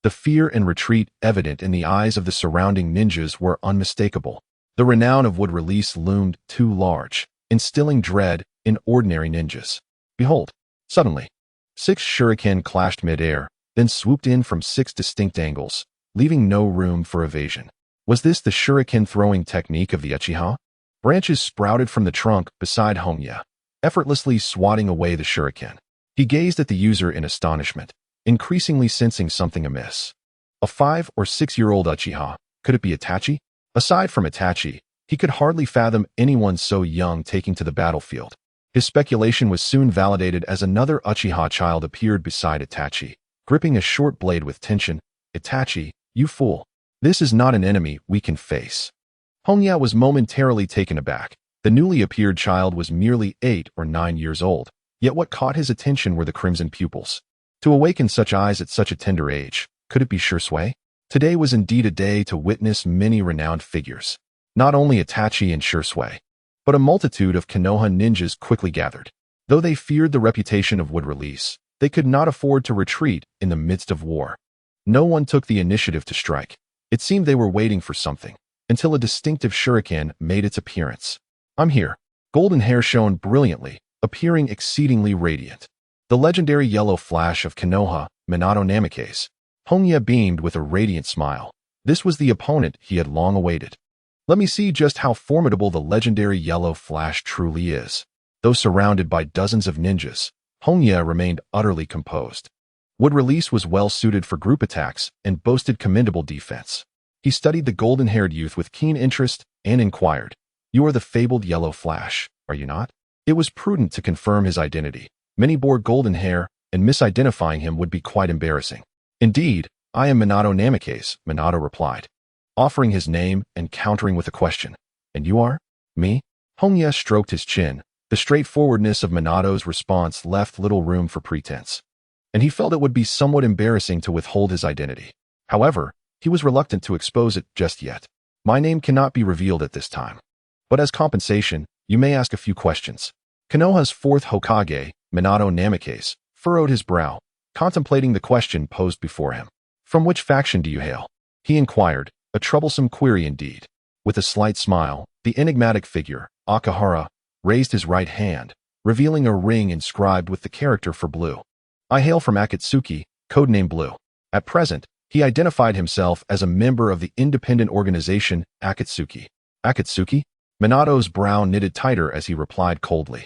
The fear and retreat evident in the eyes of the surrounding ninjas were unmistakable. The renown of wood release loomed too large, instilling dread in ordinary ninjas. Behold, suddenly, 6 shuriken clashed mid-air, then swooped in from 6 distinct angles, leaving no room for evasion. Was this the shuriken throwing technique of the Uchiha? Branches sprouted from the trunk beside Hongye, effortlessly swatting away the shuriken. He gazed at the user in astonishment, increasingly sensing something amiss. A 5- or 6-year-old Uchiha, could it be Itachi? Aside from Itachi, he could hardly fathom anyone so young taking to the battlefield. His speculation was soon validated as another Uchiha child appeared beside Itachi, gripping a short blade with tension. Itachi, you fool. This is not an enemy we can face. Hongye was momentarily taken aback. The newly appeared child was merely 8 or 9 years old, yet what caught his attention were the crimson pupils. To awaken such eyes at such a tender age, could it be Shursui? Today was indeed a day to witness many renowned figures. Not only Itachi and Shursui, but a multitude of Konoha ninjas quickly gathered. Though they feared the reputation of wood release, they could not afford to retreat in the midst of war. No one took the initiative to strike. It seemed they were waiting for something, until a distinctive shuriken made its appearance. I'm here. Golden hair shone brilliantly, appearing exceedingly radiant. The legendary yellow flash of Konoha, Minato Namikaze. Hongye beamed with a radiant smile. This was the opponent he had long awaited. Let me see just how formidable the legendary yellow flash truly is. Though surrounded by dozens of ninjas, Hongye remained utterly composed. Wood release was well suited for group attacks and boasted commendable defense. He studied the golden-haired youth with keen interest and inquired, You are the fabled yellow flash, are you not? It was prudent to confirm his identity. Many bore golden hair, and misidentifying him would be quite embarrassing. Indeed, I am Minato Namikaze, Minato replied, offering his name and countering with a question. And you are? Me? Hongye stroked his chin. The straightforwardness of Minato's response left little room for pretense, and he felt it would be somewhat embarrassing to withhold his identity. However, he was reluctant to expose it just yet. My name cannot be revealed at this time. But as compensation, you may ask a few questions. Konoha's 4th Hokage, Minato Namikaze, furrowed his brow, contemplating the question posed before him. From which faction do you hail? He inquired, a troublesome query indeed. With a slight smile, the enigmatic figure, Akahara, raised his right hand, revealing a ring inscribed with the character for blue. I hail from Akatsuki, codename Blue. At present, he identified himself as a member of the independent organization Akatsuki. Akatsuki? Minato's brow knitted tighter as he replied coldly.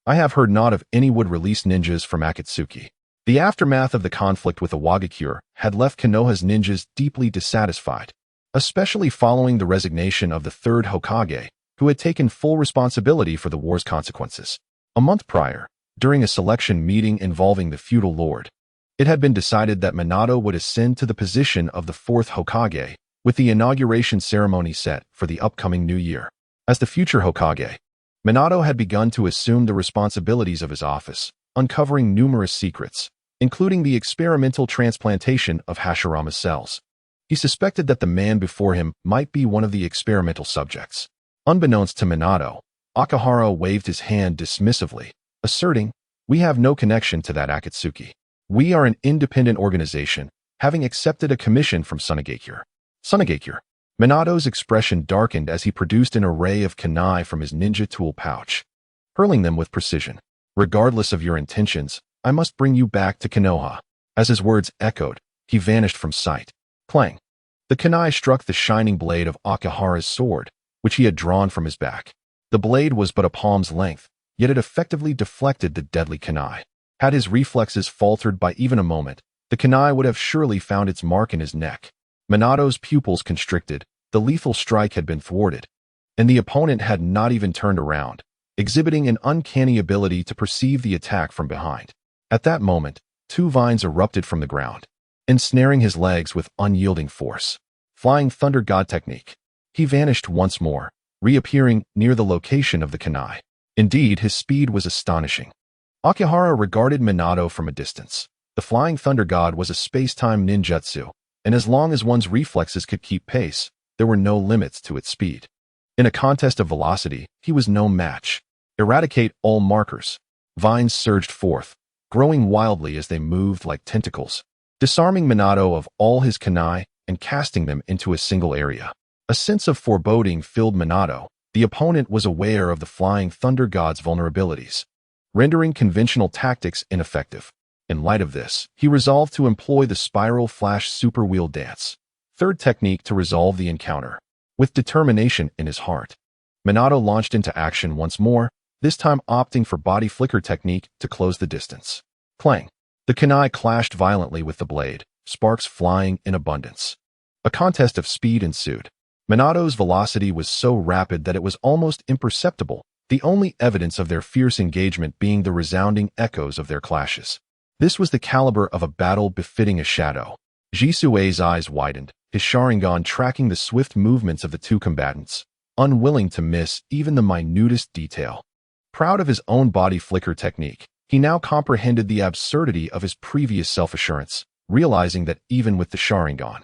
I have heard naught of any would-release ninjas from Akatsuki. The aftermath of the conflict with the Wagakure had left Konoha's ninjas deeply dissatisfied, especially following the resignation of the 3rd Hokage, who had taken full responsibility for the war's consequences. A month prior, during a selection meeting involving the feudal lord, it had been decided that Minato would ascend to the position of the 4th Hokage, with the inauguration ceremony set for the upcoming new year. As the future Hokage, Minato had begun to assume the responsibilities of his office, uncovering numerous secrets, including the experimental transplantation of Hashirama's cells. He suspected that the man before him might be one of the experimental subjects. Unbeknownst to Minato, Akahara waved his hand dismissively, asserting, We have no connection to that Akatsuki. We are an independent organization, having accepted a commission from Sunagakure. Sunagakure? Minato's expression darkened as he produced an array of kunai from his ninja tool pouch, hurling them with precision. Regardless of your intentions, I must bring you back to Konoha. As his words echoed, he vanished from sight. Clang! The kunai struck the shining blade of Akihara's sword, which he had drawn from his back. The blade was but a palm's length, yet it effectively deflected the deadly kunai. Had his reflexes faltered by even a moment, the kunai would have surely found its mark in his neck. Minato's pupils constricted, the lethal strike had been thwarted, and the opponent had not even turned around, exhibiting an uncanny ability to perceive the attack from behind. At that moment, two vines erupted from the ground, ensnaring his legs with unyielding force. Flying Thunder God technique. He vanished once more, reappearing near the location of the kunai. Indeed, his speed was astonishing. Akihara regarded Minato from a distance. The Flying Thunder God was a space-time ninjutsu, and as long as one's reflexes could keep pace, there were no limits to its speed. In a contest of velocity, he was no match. Eradicate all markers. Vines surged forth, growing wildly as they moved like tentacles, disarming Minato of all his kunai and casting them into a single area. A sense of foreboding filled Minato. The opponent was aware of the Flying Thunder God's vulnerabilities, rendering conventional tactics ineffective. In light of this, he resolved to employ the Spiral Flash Super Wheel Dance, third technique to resolve the encounter. With determination in his heart, Minato launched into action once more, this time opting for Body Flicker technique to close the distance. Clang! The kunai clashed violently with the blade, sparks flying in abundance. A contest of speed ensued. Minato's velocity was so rapid that it was almost imperceptible, the only evidence of their fierce engagement being the resounding echoes of their clashes. This was the caliber of a battle befitting a shadow. Jisui's eyes widened, his Sharingan tracking the swift movements of the two combatants, unwilling to miss even the minutest detail. Proud of his own body flicker technique, he now comprehended the absurdity of his previous self-assurance, realizing that even with the Sharingan,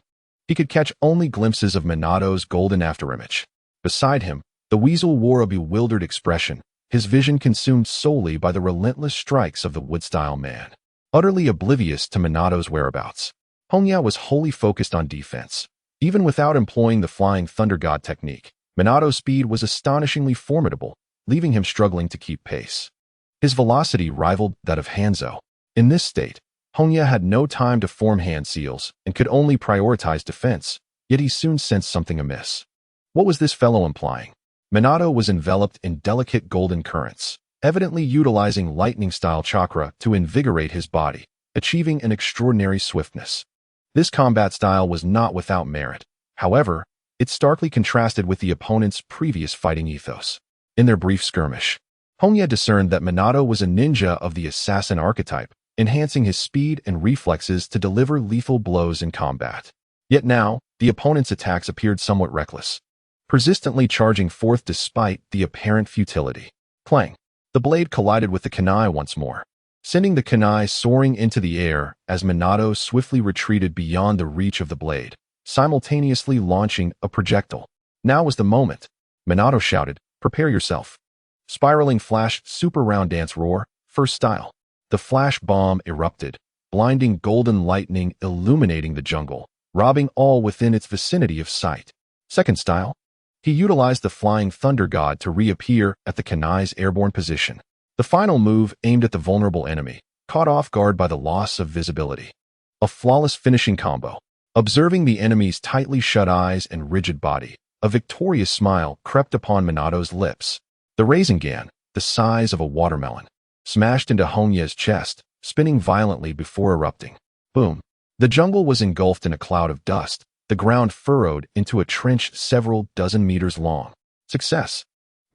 he could catch only glimpses of Minato's golden afterimage. Beside him, the weasel wore a bewildered expression, his vision consumed solely by the relentless strikes of the wood-style man. Utterly oblivious to Minato's whereabouts, Hongye was wholly focused on defense. Even without employing the Flying Thunder God technique, Minato's speed was astonishingly formidable, leaving him struggling to keep pace. His velocity rivaled that of Hanzo. In this state, Hongye had no time to form hand seals and could only prioritize defense, yet he soon sensed something amiss. What was this fellow implying? Minato was enveloped in delicate golden currents, evidently utilizing lightning-style chakra to invigorate his body, achieving an extraordinary swiftness. This combat style was not without merit. However, it starkly contrasted with the opponent's previous fighting ethos. In their brief skirmish, Hongye discerned that Minato was a ninja of the assassin archetype, enhancing his speed and reflexes to deliver lethal blows in combat. Yet now, the opponent's attacks appeared somewhat reckless, persistently charging forth despite the apparent futility. Clang! The blade collided with the kunai once more, sending the kunai soaring into the air as Minato swiftly retreated beyond the reach of the blade, simultaneously launching a projectile. Now was the moment. Minato shouted, "Prepare yourself." Spiraling Flash Super Round Dance Roar, first style. The flash bomb erupted, blinding golden lightning illuminating the jungle, robbing all within its vicinity of sight. Second style. He utilized the Flying Thunder God to reappear at the kunai's airborne position. The final move aimed at the vulnerable enemy, caught off guard by the loss of visibility. A flawless finishing combo. Observing the enemy's tightly shut eyes and rigid body, a victorious smile crept upon Minato's lips. The Rasengan, the size of a watermelon, smashed into Hongye's chest, spinning violently before erupting. Boom! The jungle was engulfed in a cloud of dust, the ground furrowed into a trench several dozen meters long. Success!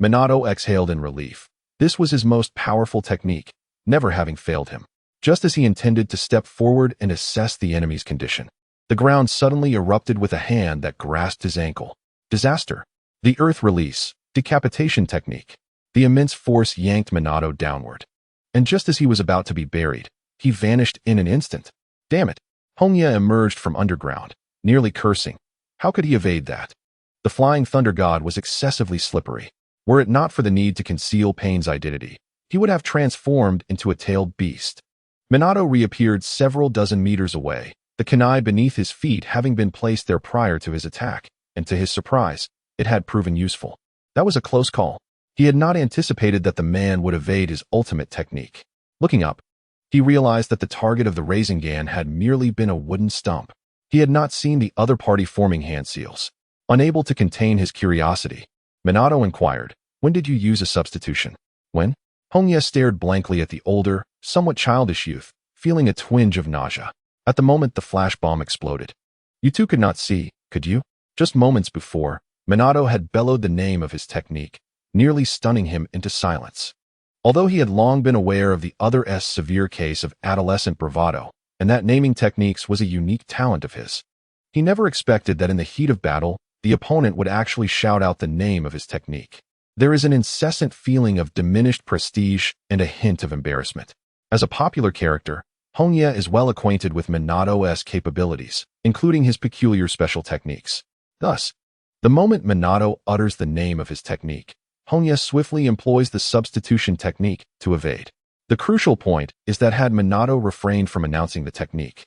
Minato exhaled in relief. This was his most powerful technique, never having failed him. Just as he intended to step forward and assess the enemy's condition, the ground suddenly erupted with a hand that grasped his ankle. Disaster! The earth release, decapitation technique. The immense force yanked Minato downward. And just as he was about to be buried, he vanished in an instant. Damn it! Hongye emerged from underground, nearly cursing. How could he evade that? The Flying Thunder God was excessively slippery. Were it not for the need to conceal Pain's identity, he would have transformed into a tailed beast. Minato reappeared several dozen meters away, the kunai beneath his feet having been placed there prior to his attack. and to his surprise, it had proven useful. That was a close call. He had not anticipated that the man would evade his ultimate technique. Looking up, he realized that the target of the Rasengan had merely been a wooden stump. He had not seen the other party forming hand seals. Unable to contain his curiosity, Minato inquired, "When did you use a substitution?" "When?" Hongye stared blankly at the older, somewhat childish youth, feeling a twinge of nausea. At the moment the flash bomb exploded. You two could not see, could you? Just moments before, Minato had bellowed the name of his technique, nearly stunning him into silence. Although he had long been aware of the other's severe case of adolescent bravado, and that naming techniques was a unique talent of his, he never expected that in the heat of battle, the opponent would actually shout out the name of his technique. There is an incessant feeling of diminished prestige and a hint of embarrassment. As a popular character, Hongye is well acquainted with Minato's capabilities, including his peculiar special techniques. Thus, the moment Minato utters the name of his technique, Hongye swiftly employs the substitution technique to evade. The crucial point is that had Minato refrained from announcing the technique,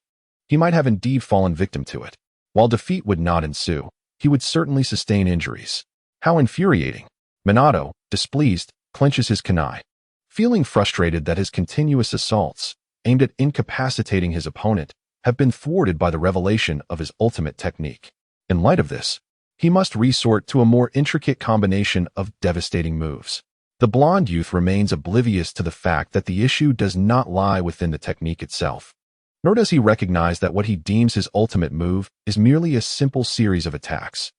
he might have indeed fallen victim to it. While defeat would not ensue, he would certainly sustain injuries. How infuriating! Minato, displeased, clenches his kunai. Feeling frustrated that his continuous assaults, aimed at incapacitating his opponent, have been thwarted by the revelation of his ultimate technique. In light of this, he must resort to a more intricate combination of devastating moves. The blonde youth remains oblivious to the fact that the issue does not lie within the technique itself. Nor does he recognize that what he deems his ultimate move is merely a simple series of attacks.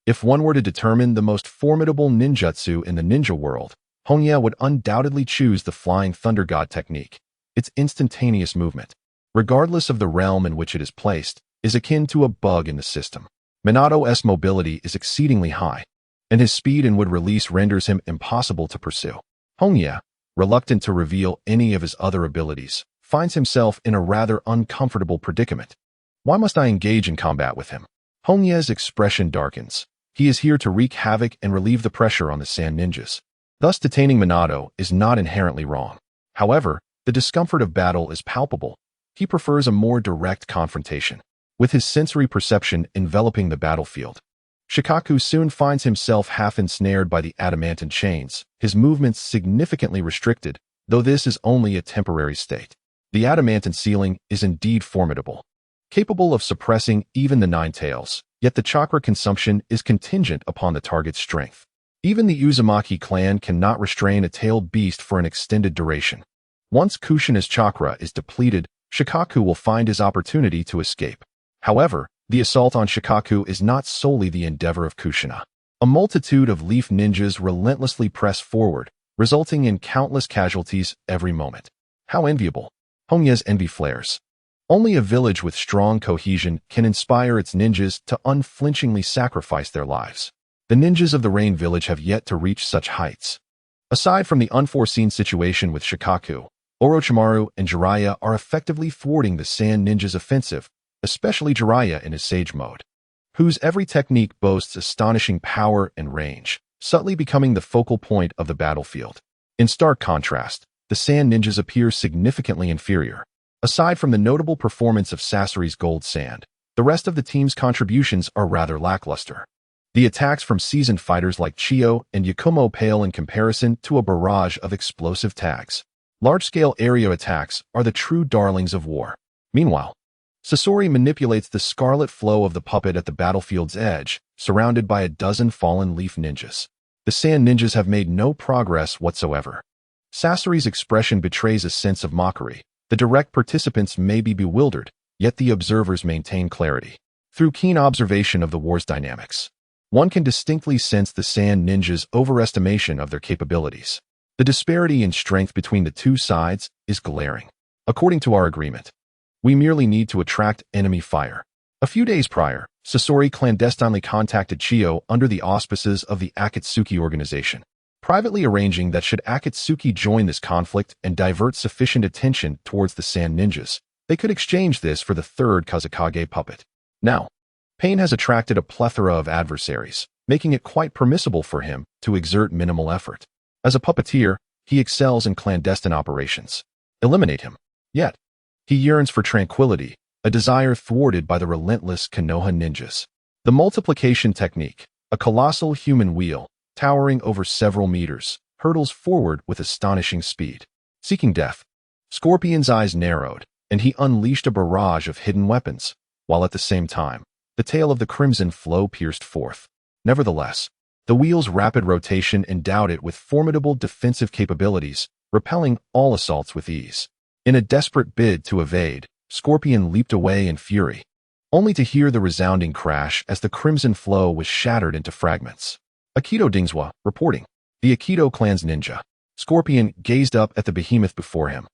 If one were to determine the most formidable ninjutsu in the ninja world, Hongye would undoubtedly choose the Flying Thunder God technique. Its instantaneous movement, regardless of the realm in which it is placed, is akin to a bug in the system. Minato's mobility is exceedingly high, and his speed and wood release renders him impossible to pursue. Hongye, reluctant to reveal any of his other abilities, finds himself in a rather uncomfortable predicament. Why must I engage in combat with him? Hongye's expression darkens. He is here to wreak havoc and relieve the pressure on the Sand Ninjas. Thus, detaining Minato is not inherently wrong. However, the discomfort of battle is palpable. He prefers a more direct confrontation. With his sensory perception enveloping the battlefield, Shikaku soon finds himself half ensnared by the adamantine chains, his movements significantly restricted, though this is only a temporary state. The adamantine ceiling is indeed formidable, capable of suppressing even the Nine Tails, yet the chakra consumption is contingent upon the target's strength. Even the Uzumaki clan cannot restrain a tailed beast for an extended duration. Once Kushina's chakra is depleted, Shikaku will find his opportunity to escape. However, the assault on Shikaku is not solely the endeavor of Kushina. A multitude of leaf ninjas relentlessly press forward, resulting in countless casualties every moment. How enviable! Hongye's envy flares. Only a village with strong cohesion can inspire its ninjas to unflinchingly sacrifice their lives. The ninjas of the Rain Village have yet to reach such heights. Aside from the unforeseen situation with Shikaku, Orochimaru and Jiraiya are effectively thwarting the Sand Ninjas' offensive, especially Jiraiya in his Sage mode, whose every technique boasts astonishing power and range, subtly becoming the focal point of the battlefield. In stark contrast, the Sand Ninjas appear significantly inferior. Aside from the notable performance of Sasori's Gold Sand, the rest of the team's contributions are rather lackluster. The attacks from seasoned fighters like Chiyo and Yakumo pale in comparison to a barrage of explosive tags. Large-scale area attacks are the true darlings of war. Meanwhile, Sasori manipulates the scarlet flow of the puppet at the battlefield's edge, surrounded by a dozen fallen leaf ninjas. The Sand Ninjas have made no progress whatsoever. Sasori's expression betrays a sense of mockery. The direct participants may be bewildered, yet the observers maintain clarity. Through keen observation of the war's dynamics, one can distinctly sense the Sand Ninjas' overestimation of their capabilities. The disparity in strength between the two sides is glaring. According to our agreement, we merely need to attract enemy fire. A few days prior, Sasori clandestinely contacted Chiyo under the auspices of the Akatsuki organization, privately arranging that should Akatsuki join this conflict and divert sufficient attention towards the Sand Ninjas, they could exchange this for the third Kazekage puppet. Now, Pain has attracted a plethora of adversaries, making it quite permissible for him to exert minimal effort. As a puppeteer, he excels in clandestine operations. Eliminate him. Yet, he yearns for tranquility, a desire thwarted by the relentless Konoha ninjas. The multiplication technique, a colossal human wheel, towering over several meters, hurtles forward with astonishing speed. Seeking death, Scorpion's eyes narrowed, and he unleashed a barrage of hidden weapons, while at the same time, the tail of the crimson flow pierced forth. Nevertheless, the wheel's rapid rotation endowed it with formidable defensive capabilities, repelling all assaults with ease. In a desperate bid to evade, Scorpion leaped away in fury, only to hear the resounding crash as the crimson flow was shattered into fragments. Akito Dingswa, reporting. The Akito clan's ninja. Scorpion gazed up at the behemoth before him,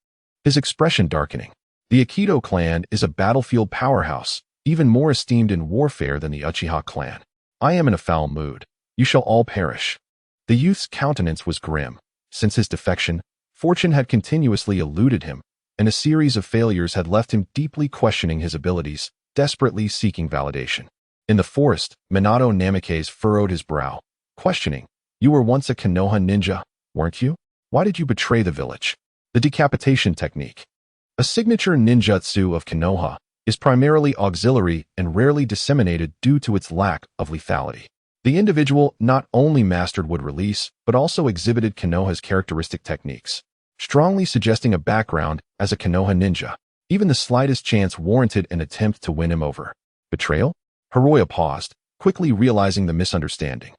his expression darkening. The Akito clan is a battlefield powerhouse, even more esteemed in warfare than the Uchiha clan. I am in a foul mood. You shall all perish. The youth's countenance was grim. Since his defection, fortune had continuously eluded him, and a series of failures had left him deeply questioning his abilities, desperately seeking validation. In the forest, Minato Namikaze furrowed his brow, questioning, "You were once a Konoha ninja, weren't you? Why did you betray the village?" The decapitation technique, a signature ninjutsu of Konoha, is primarily auxiliary and rarely disseminated due to its lack of lethality. The individual not only mastered wood release, but also exhibited Konoha's characteristic techniques, strongly suggesting a background as a Konoha ninja. Even the slightest chance warranted an attempt to win him over. Betrayal? Hiroya paused, quickly realizing the misunderstanding.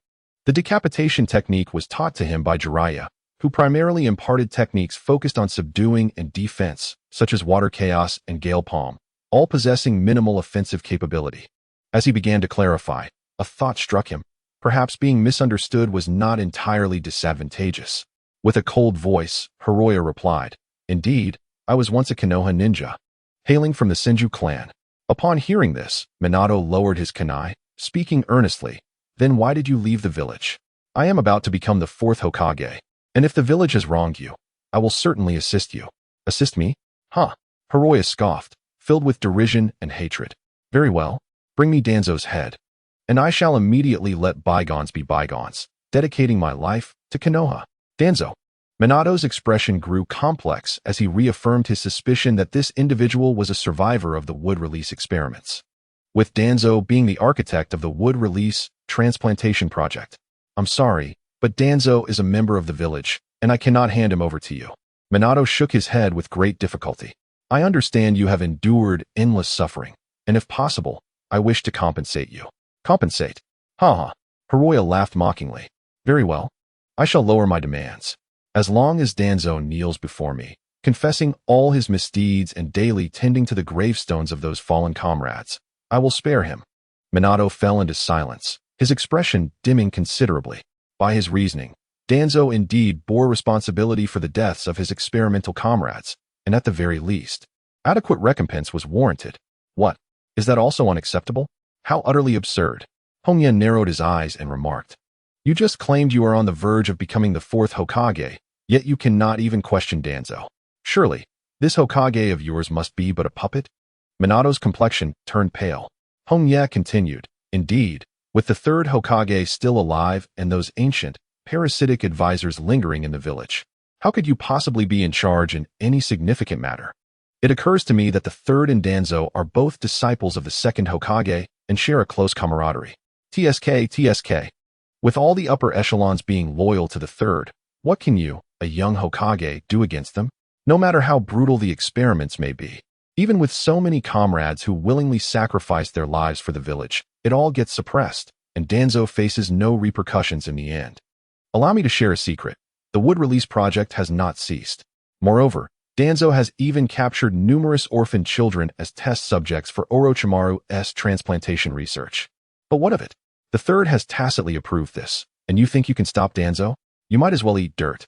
The decapitation technique was taught to him by Jiraiya, who primarily imparted techniques focused on subduing and defense, such as Water Chaos and Gale Palm, all possessing minimal offensive capability. As he began to clarify, a thought struck him. Perhaps being misunderstood was not entirely disadvantageous. With a cold voice, Hiroya replied, "Indeed, I was once a Konoha ninja, hailing from the Senju clan." Upon hearing this, Minato lowered his kunai, speaking earnestly, "Then why did you leave the village? I am about to become the 4th Hokage, and if the village has wronged you, I will certainly assist you." "Assist me? Huh?" Hiroya scoffed, filled with derision and hatred. "Very well, bring me Danzo's head, and I shall immediately let bygones be bygones, dedicating my life to Konoha." Danzo. Minato's expression grew complex as he reaffirmed his suspicion that this individual was a survivor of the wood release experiments, with Danzo being the architect of the wood release transplantation project. "I'm sorry, but Danzo is a member of the village, and I cannot hand him over to you." Minato shook his head with great difficulty. "I understand you have endured endless suffering, and if possible, I wish to compensate you." "Compensate? Ha. Hiroya laughed mockingly. "Very well. I shall lower my demands. As long as Danzo kneels before me, confessing all his misdeeds and daily tending to the gravestones of those fallen comrades, I will spare him." Minato fell into silence, his expression dimming considerably. By his reasoning, Danzo indeed bore responsibility for the deaths of his experimental comrades, and at the very least, adequate recompense was warranted. What? Is that also unacceptable? How utterly absurd. Hongye narrowed his eyes and remarked, "You just claimed you are on the verge of becoming the 4th Hokage, yet you cannot even question Danzo. Surely, this Hokage of yours must be but a puppet?" Minato's complexion turned pale. Hongye continued, "Indeed, with the 3rd Hokage still alive and those ancient, parasitic advisors lingering in the village, how could you possibly be in charge in any significant matter? It occurs to me that the 3rd and Danzo are both disciples of the 2nd Hokage and share a close camaraderie. TSK. With all the upper echelons being loyal to the 3rd, what can you, a young Hokage, do against them? No matter how brutal the experiments may be, even with so many comrades who willingly sacrifice their lives for the village, it all gets suppressed, and Danzo faces no repercussions in the end. Allow me to share a secret. The wood release project has not ceased. Moreover, Danzo has even captured numerous orphaned children as test subjects for Orochimaru's transplantation research. But what of it? The 3rd has tacitly approved this, and you think you can stop Danzo? You might as well eat dirt."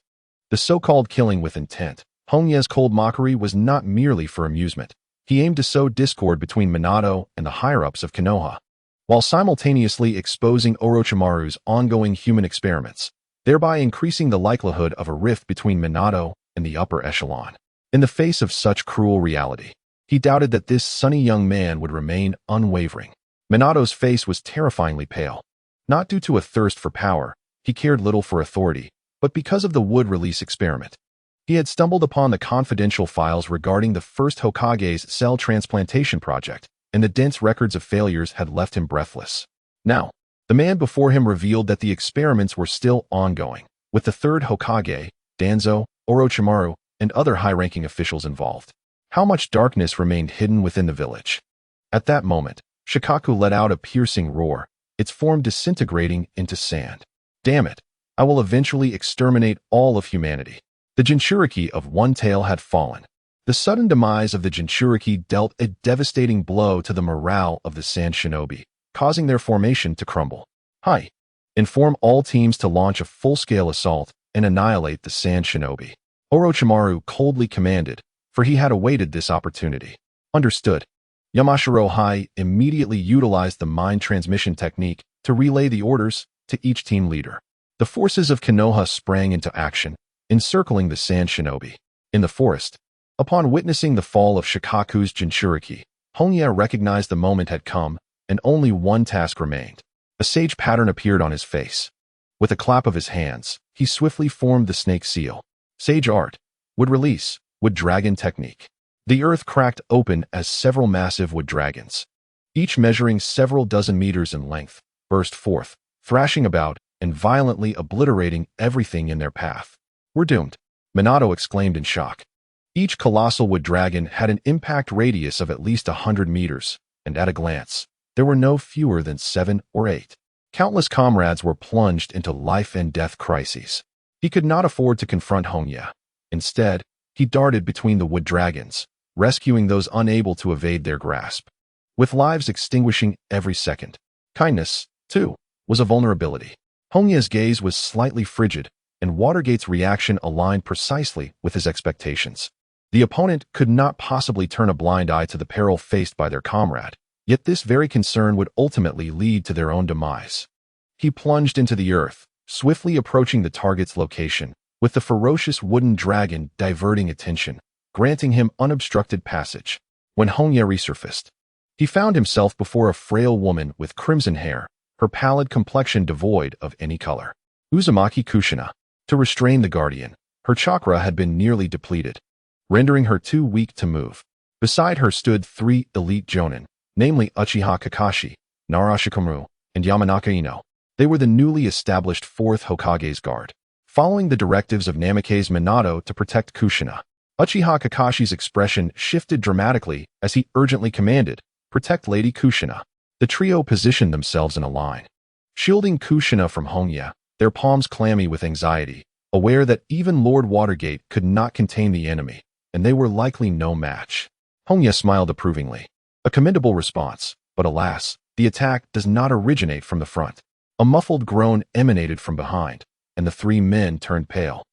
The so-called killing with intent, Hongye's cold mockery, was not merely for amusement. He aimed to sow discord between Minato and the higher-ups of Konoha, while simultaneously exposing Orochimaru's ongoing human experiments, thereby increasing the likelihood of a rift between Minato and the upper echelon. In the face of such cruel reality, he doubted that this sunny young man would remain unwavering. Minato's face was terrifyingly pale. Not due to a thirst for power, he cared little for authority, but because of the wood release experiment. He had stumbled upon the confidential files regarding the 1st Hokage's cell transplantation project, and the dense records of failures had left him breathless. Now, the man before him revealed that the experiments were still ongoing, with the third Hokage, Danzo, Orochimaru, and other high-ranking officials involved. How much darkness remained hidden within the village? At that moment, Shikaku let out a piercing roar, its form disintegrating into sand. Damn it! I will eventually exterminate all of humanity. The Jinchuriki of One Tail had fallen. The sudden demise of the Jinchuriki dealt a devastating blow to the morale of the Sand Shinobi, causing their formation to crumble. Hi! Inform all teams to launch a full-scale assault and annihilate the Sand Shinobi. Orochimaru coldly commanded, for he had awaited this opportunity. Understood. Yamashiro Hai immediately utilized the mind transmission technique to relay the orders to each team leader. The forces of Konoha sprang into action, encircling the Sand Shinobi. In the forest, upon witnessing the fall of Shikaku's Jinchuriki, Hongye recognized the moment had come, and only one task remained. A sage pattern appeared on his face. With a clap of his hands, he swiftly formed the snake seal. Sage art. Wood release. Wood dragon technique. The earth cracked open as several massive wood dragons, each measuring several dozen meters in length, burst forth, thrashing about and violently obliterating everything in their path. We're doomed, Minato exclaimed in shock. Each colossal wood dragon had an impact radius of at least 100 meters, and at a glance, there were no fewer than 7 or 8. Countless comrades were plunged into life and death crises. He could not afford to confront Hongye. Instead, he darted between the wood dragons, rescuing those unable to evade their grasp. With lives extinguishing every second, kindness, too, was a vulnerability. Hongye's gaze was slightly frigid, and Watergate's reaction aligned precisely with his expectations. The opponent could not possibly turn a blind eye to the peril faced by their comrade, yet this very concern would ultimately lead to their own demise. He plunged into the earth, swiftly approaching the target's location, with the ferocious wooden dragon diverting attention, granting him unobstructed passage. When Hongye resurfaced, he found himself before a frail woman with crimson hair, her pallid complexion devoid of any color. Uzumaki Kushina. To restrain the guardian, her chakra had been nearly depleted, rendering her too weak to move. Beside her stood 3 elite jonin, namely Uchiha Kakashi, Narashikamu, and Yamanaka Ino. They were the newly established 4th Hokage's guard. Following the directives of Namikaze Minato to protect Kushina, Uchiha Kakashi's expression shifted dramatically as he urgently commanded, "Protect Lady Kushina." The trio positioned themselves in a line, shielding Kushina from Hongye, their palms clammy with anxiety, aware that even Lord Watergate could not contain the enemy, and they were likely no match. Hongye smiled approvingly. A commendable response, but alas, the attack does not originate from the front. A muffled groan emanated from behind, and the 3 men turned pale,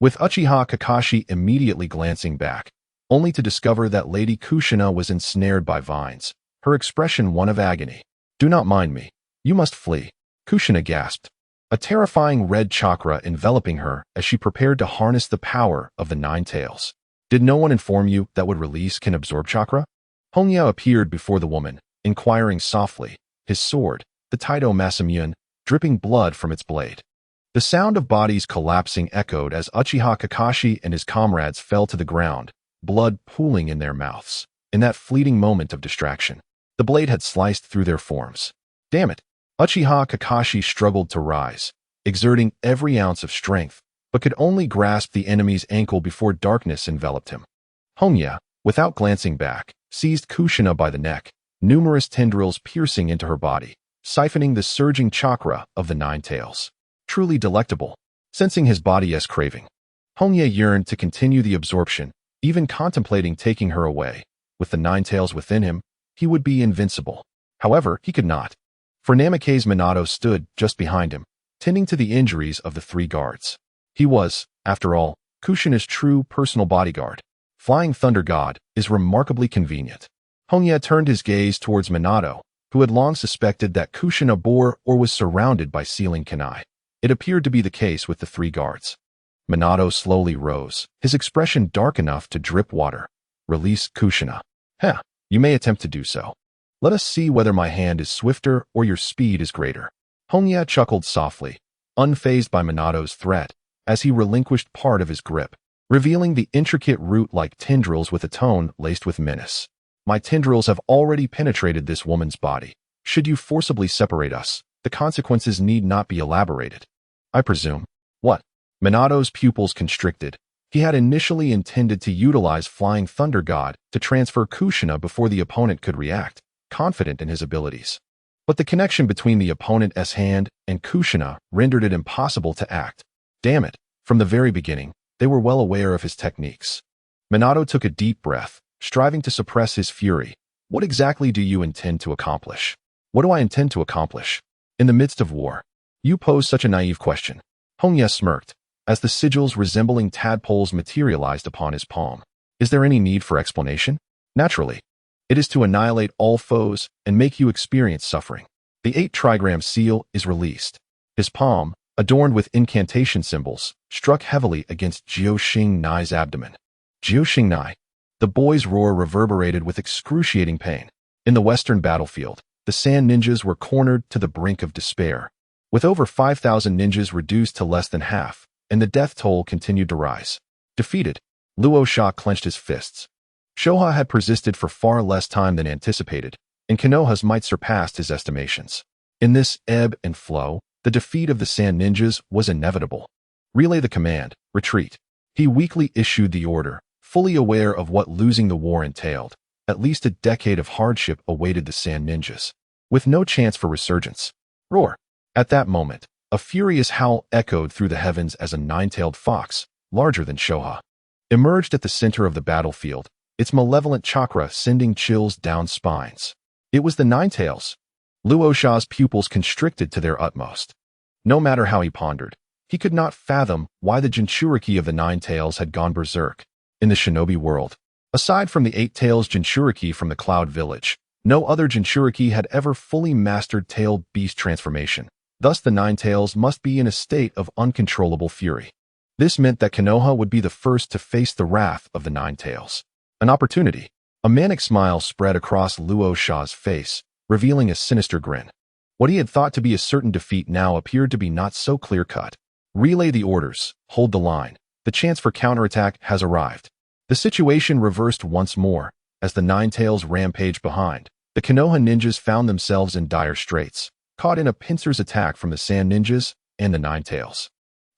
with Uchiha Kakashi immediately glancing back, only to discover that Lady Kushina was ensnared by vines, her expression one of agony. "Do not mind me. You must flee," Kushina gasped, a terrifying red chakra enveloping her as she prepared to harness the power of the 9 tails. "Did no one inform you that what release can absorb chakra?" Hongye appeared before the woman, inquiring softly, his sword, the Taito Masamune, dripping blood from its blade. The sound of bodies collapsing echoed as Uchiha Kakashi and his comrades fell to the ground, blood pooling in their mouths. In that fleeting moment of distraction, the blade had sliced through their forms. Damn it! Uchiha Kakashi struggled to rise, exerting every ounce of strength, but could only grasp the enemy's ankle before darkness enveloped him. Hongye, without glancing back, seized Kushina by the neck, numerous tendrils piercing into her body, siphoning the surging chakra of the 9 tails. Truly delectable. Sensing his body's craving, Hongye yearned to continue the absorption, even contemplating taking her away. With the 9 tails within him, he would be invincible. However, he could not, for Namikaze Minato stood just behind him, tending to the injuries of the 3 guards. He was, after all, Kushina's true personal bodyguard. Flying Thunder God is remarkably convenient. Hongye turned his gaze towards Minato, who had long suspected that Kushina bore or was surrounded by sealing kunai. It appeared to be the case with the 3 guards. Minato slowly rose, his expression dark enough to drip water. "Release Kushina." "Heh, you may attempt to do so. Let us see whether my hand is swifter or your speed is greater." Hongye chuckled softly, unfazed by Minato's threat, as he relinquished part of his grip, revealing the intricate root-like tendrils with a tone laced with menace. "My tendrils have already penetrated this woman's body. Should you forcibly separate us, the consequences need not be elaborated. I presume. What? Minato's pupils constricted. He had initially intended to utilize Flying Thunder God to transfer Kushina before the opponent could react, confident in his abilities. But the connection between the opponent's hand and Kushina rendered it impossible to act. Damn it, from the very beginning, they were well aware of his techniques. Minato took a deep breath, striving to suppress his fury. What exactly do you intend to accomplish? What do I intend to accomplish? In the midst of war. You pose such a naive question. Hongye smirked, as the sigils resembling tadpoles materialized upon his palm. Is there any need for explanation? Naturally. It is to annihilate all foes and make you experience suffering. The 8-trigram seal is released. His palm, adorned with incantation symbols, struck heavily against Jiao Nai's abdomen. Jiao Nai. The boy's roar reverberated with excruciating pain. In the western battlefield, the Sand Ninjas were cornered to the brink of despair. With over 5,000 ninjas reduced to less than half, and the death toll continued to rise. Defeated, Luo Sha clenched his fists. Shoha had persisted for far less time than anticipated, and Konoha's might surpassed his estimations. In this ebb and flow, the defeat of the Sand Ninjas was inevitable. Relay the command, retreat. He weakly issued the order, fully aware of what losing the war entailed. At least a decade of hardship awaited the Sand Ninjas, with no chance for resurgence. Roar. At that moment, a furious howl echoed through the heavens as a nine-tailed fox, larger than Shoha, emerged at the center of the battlefield, its malevolent chakra sending chills down spines. It was the Nine-Tails. Luo Sha's pupils constricted to their utmost. No matter how he pondered, he could not fathom why the Jinchuriki of the Nine-Tails had gone berserk. In the shinobi world, aside from the 8-Tails Jinchuriki from the Cloud Village, no other Jinchuriki had ever fully mastered tailed beast transformation. Thus the Nine-Tails must be in a state of uncontrollable fury. This meant that Konoha would be the first to face the wrath of the Nine-Tails. An opportunity. A manic smile spread across Luo Sha's face, revealing a sinister grin. What he had thought to be a certain defeat now appeared to be not so clear-cut. Relay the orders, hold the line. The chance for counterattack has arrived. The situation reversed once more, as the Nine-Tails rampaged behind. The Konoha ninjas found themselves in dire straits, caught in a pincer's attack from the Sand Ninjas and the Nine-Tails.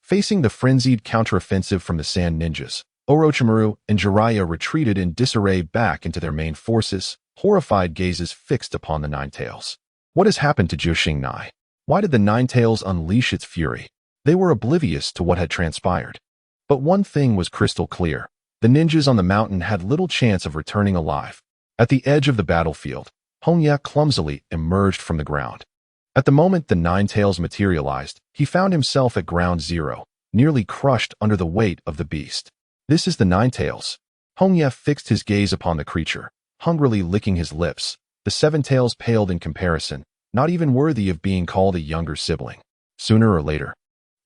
Facing the frenzied counteroffensive from the Sand Ninjas, Orochimaru and Jiraiya retreated in disarray back into their main forces, horrified gazes fixed upon the Nine-Tails. What has happened to Jiao Nai? Why did the Nine-Tails unleash its fury? They were oblivious to what had transpired. But one thing was crystal clear. The ninjas on the mountain had little chance of returning alive. At the edge of the battlefield, Hongye clumsily emerged from the ground. At the moment the Nine-Tails materialized, he found himself at ground zero, nearly crushed under the weight of the beast. This is the Nine-Tails. Hongye fixed his gaze upon the creature, hungrily licking his lips. The Seven-Tails paled in comparison, not even worthy of being called a younger sibling. Sooner or later,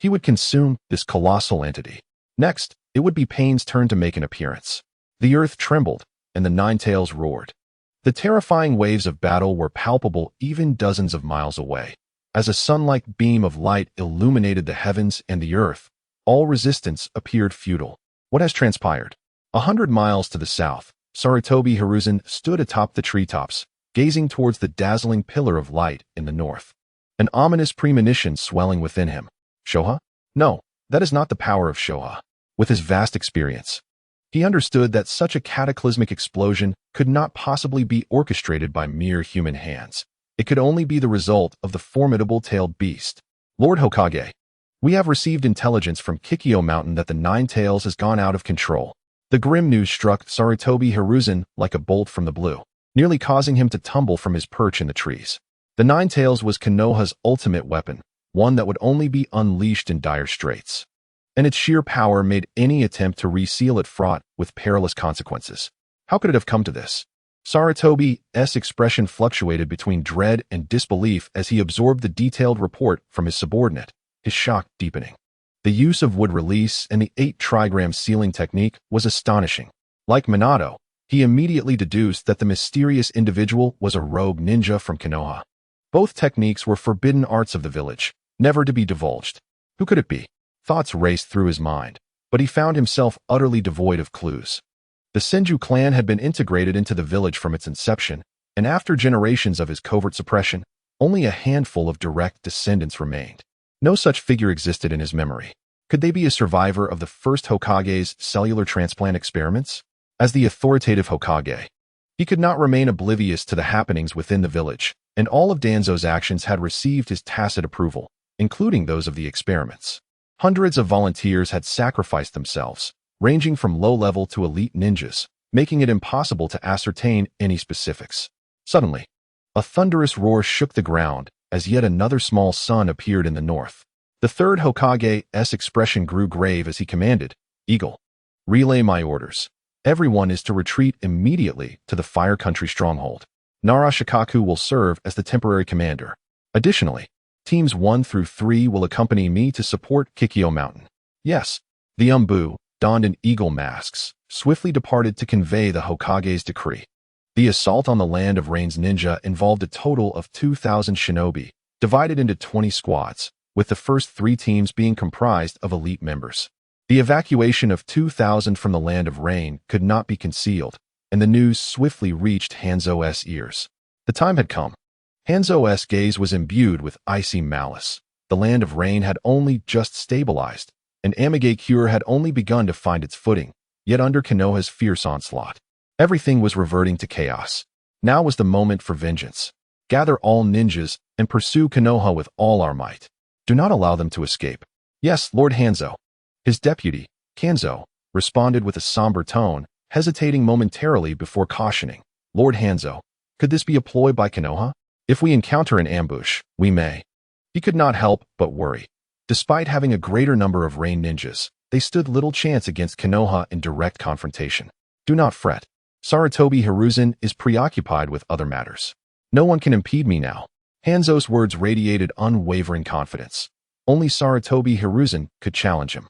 he would consume this colossal entity. Next, it would be Pain's turn to make an appearance. The earth trembled, and the Nine-Tails roared. The terrifying waves of battle were palpable even dozens of miles away. As a sun-like beam of light illuminated the heavens and the earth, all resistance appeared futile. What has transpired? 100 miles to the south, Sarutobi Hiruzen stood atop the treetops, gazing towards the dazzling pillar of light in the north. An ominous premonition swelling within him. Shoha? No, that is not the power of Shoha. With his vast experience, he understood that such a cataclysmic explosion could not possibly be orchestrated by mere human hands. It could only be the result of the formidable tailed beast. Lord Hokage, we have received intelligence from Kikyo Mountain that the Nine-Tails has gone out of control. The grim news struck Sarutobi Hiruzen like a bolt from the blue, nearly causing him to tumble from his perch in the trees. The Nine-Tails was Konoha's ultimate weapon, one that would only be unleashed in dire straits. And its sheer power made any attempt to reseal it fraught with perilous consequences. How could it have come to this? Sarutobi's expression fluctuated between dread and disbelief as he absorbed the detailed report from his subordinate, his shock deepening. The use of wood release and the 8-trigram sealing technique was astonishing. Like Minato, he immediately deduced that the mysterious individual was a rogue ninja from Konoha. Both techniques were forbidden arts of the village, never to be divulged. Who could it be? Thoughts raced through his mind, but he found himself utterly devoid of clues. The Senju clan had been integrated into the village from its inception, and after generations of his covert suppression, Only a handful of direct descendants remained. No such figure existed in his memory. Could they be a survivor of the first Hokage's cellular transplant experiments? As the authoritative Hokage, he could not remain oblivious to the happenings within the village, and all of Danzo's actions had received his tacit approval, including those of the experiments. Hundreds of volunteers had sacrificed themselves, ranging from low-level to elite ninjas, making it impossible to ascertain any specifics. Suddenly, a thunderous roar shook the ground as yet another small sun appeared in the north. The third Hokage's expression grew grave as he commanded, "Eagle, relay my orders. Everyone is to retreat immediately to the Fire Country stronghold. Narashikaku will serve as the temporary commander. Additionally, teams 1 through 3 will accompany me to support Kikyo Mountain." Yes, the Umbu, donned in eagle masks, swiftly departed to convey the Hokage's decree. The assault on the Land of Rain's ninja involved a total of 2,000 shinobi, divided into 20 squads, with the first 3 teams being comprised of elite members. The evacuation of 2,000 from the Land of Rain could not be concealed, and the news swiftly reached Hanzo's ears. The time had come. Hanzo's gaze was imbued with icy malice. The Land of Rain had only just stabilized, and Amigakure had only begun to find its footing, yet under Konoha's fierce onslaught, everything was reverting to chaos. Now was the moment for vengeance. Gather all ninjas and pursue Konoha with all our might. Do not allow them to escape. Yes, Lord Hanzo. His deputy, Kanzo, responded with a somber tone, hesitating momentarily before cautioning, "Lord Hanzo, could this be a ploy by Konoha? If we encounter an ambush, we may." He could not help but worry. Despite having a greater number of Rain ninjas, they stood little chance against Konoha in direct confrontation. "Do not fret. Sarutobi Hiruzen is preoccupied with other matters. No one can impede me now." Hanzo's words radiated unwavering confidence. Only Sarutobi Hiruzen could challenge him,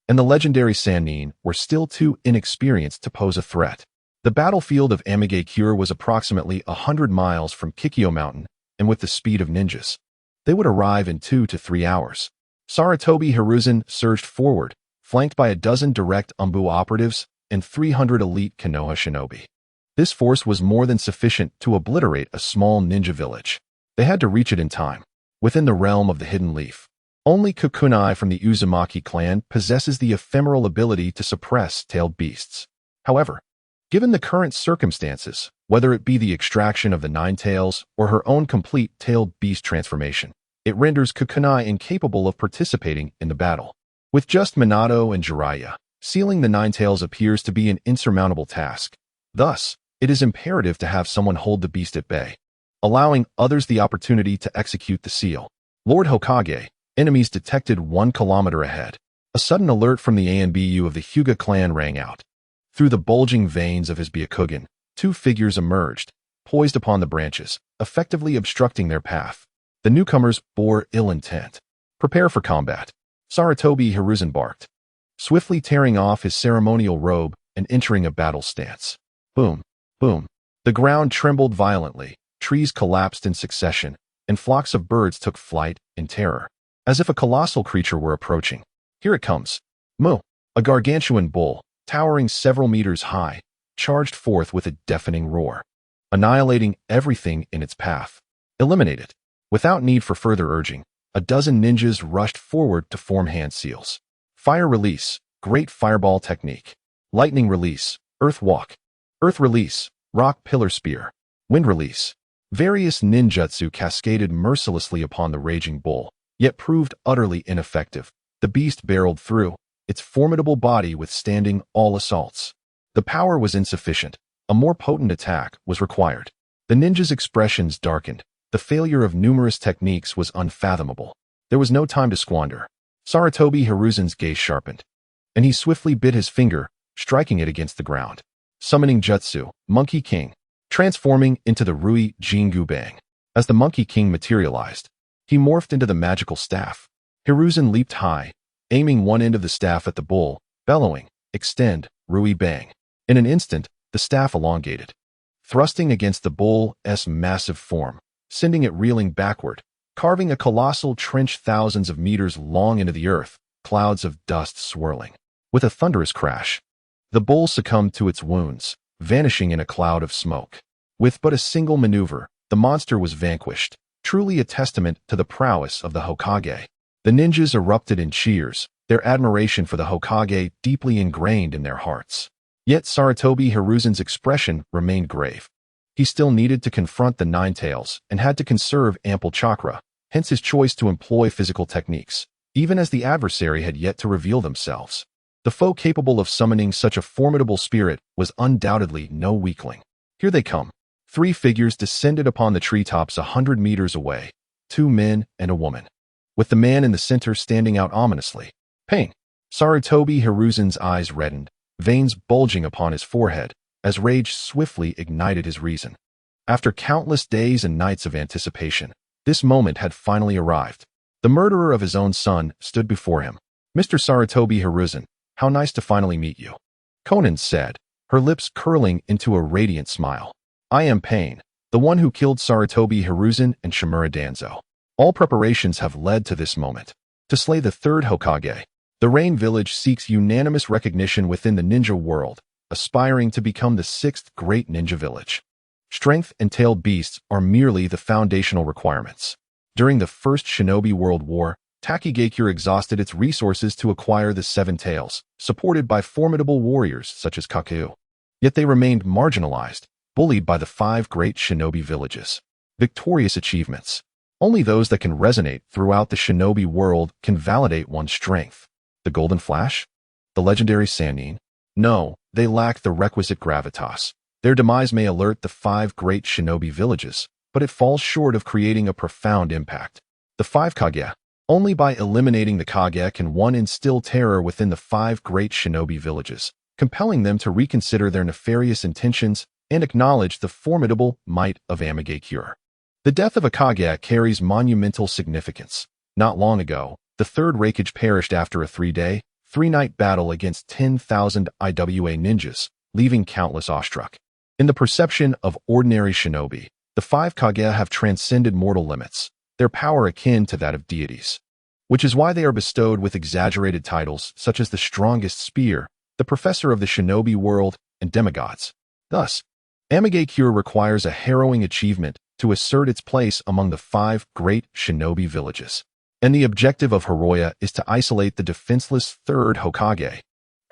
and the legendary Sannin were still too inexperienced to pose a threat. The battlefield of Amigakure was approximately 100 miles from Kikyo Mountain, and with the speed of ninjas, they would arrive in 2 to 3 hours. Sarutobi Hiruzen surged forward, flanked by a dozen direct Umbu operatives and 300 elite Konoha shinobi. This force was more than sufficient to obliterate a small ninja village. They had to reach it in time, within the realm of the Hidden Leaf. Only Kukunai from the Uzumaki clan possesses the ephemeral ability to suppress tailed beasts. However, given the current circumstances, whether it be the extraction of the Nine Tails or her own complete tailed beast transformation, it renders Kukunai incapable of participating in the battle. With just Minato and Jiraiya, sealing the Nine Tails appears to be an insurmountable task. Thus, it is imperative to have someone hold the beast at bay, allowing others the opportunity to execute the seal. "Lord Hokage, enemies detected 1 kilometer ahead." A sudden alert from the ANBU of the Hyuga clan rang out. Through the bulging veins of his Byakugan, 2 figures emerged, poised upon the branches, effectively obstructing their path. The newcomers bore ill intent. "Prepare for combat," Sarutobi Hiruzen barked, swiftly tearing off his ceremonial robe and entering a battle stance. Boom, boom. The ground trembled violently, trees collapsed in succession, and flocks of birds took flight in terror, as if a colossal creature were approaching. "Here it comes." Mu, a gargantuan bull, towering several meters high, charged forth with a deafening roar, annihilating everything in its path. Eliminate it. Without need for further urging, a dozen ninjas rushed forward to form hand seals. Fire release, great fireball technique. Lightning release, earth walk. Earth release, rock pillar spear. Wind release. Various ninjutsu cascaded mercilessly upon the raging bull, yet proved utterly ineffective. The beast barreled through, its formidable body withstanding all assaults. The power was insufficient. A more potent attack was required. The ninja's expressions darkened. The failure of numerous techniques was unfathomable. There was no time to squander. Sarutobi Hiruzen's gaze sharpened, and he swiftly bit his finger, striking it against the ground. Summoning Jutsu, Monkey King, transforming into the Rui Jingu Bang. As the Monkey King materialized, he morphed into the magical staff. Hiruzen leaped high, aiming one end of the staff at the bull, bellowing, "Extend, Rui Bang." In an instant, the staff elongated, thrusting against the bull's massive form, sending it reeling backward, carving a colossal trench thousands of meters long into the earth, clouds of dust swirling. With a thunderous crash, the bull succumbed to its wounds, vanishing in a cloud of smoke. With but a single maneuver, the monster was vanquished, truly a testament to the prowess of the Hokage. The ninjas erupted in cheers, their admiration for the Hokage deeply ingrained in their hearts. Yet Sarutobi Hiruzen's expression remained grave. He still needed to confront the Nine Tails and had to conserve ample chakra, hence his choice to employ physical techniques, even as the adversary had yet to reveal themselves. The foe capable of summoning such a formidable spirit was undoubtedly no weakling. Here they come. 3 figures descended upon the treetops 100 meters away, 2 men and a woman, with the man in the center standing out ominously. Pain. Sarutobi Hiruzen's eyes reddened, veins bulging upon his forehead, as rage swiftly ignited his reason. After countless days and nights of anticipation, this moment had finally arrived. The murderer of his own son stood before him. Mr. Sarutobi Hiruzen, how nice to finally meet you. Konan said, her lips curling into a radiant smile. I am Pain, the one who killed Sarutobi Hiruzen and Shimura Danzo. All preparations have led to this moment. To slay the 3rd Hokage, the Rain Village seeks unanimous recognition within the ninja world, aspiring to become the 6th great ninja village. Strength and tailed beasts are merely the foundational requirements. During the First Shinobi World War, Takigakure exhausted its resources to acquire the 7 tails, supported by formidable warriors such as Kaku. Yet they remained marginalized, bullied by the 5 great shinobi villages. Victorious achievements. Only those that can resonate throughout the shinobi world can validate one's strength. The Golden Flash? The Legendary Sannin? No, they lack the requisite gravitas. Their demise may alert the 5 great shinobi villages, but it falls short of creating a profound impact. The 5 Kage. Only by eliminating the Kage can one instill terror within the 5 great shinobi villages, compelling them to reconsider their nefarious intentions and acknowledge the formidable might of Amigakure. The death of a Kage carries monumental significance. Not long ago, the 3rd Raikage perished after a 3-day, 3-night battle against 10,000 IWA ninjas, leaving countless awestruck. In the perception of ordinary shinobi, the 5 Kage have transcended mortal limits, their power akin to that of deities. Which is why they are bestowed with exaggerated titles such as the Strongest Spear, the Professor of the Shinobi World, and Demigods. Thus, Amigakure requires a harrowing achievement to assert its place among the 5 great shinobi villages. And the objective of Hiroya is to isolate the defenseless 3rd Hokage.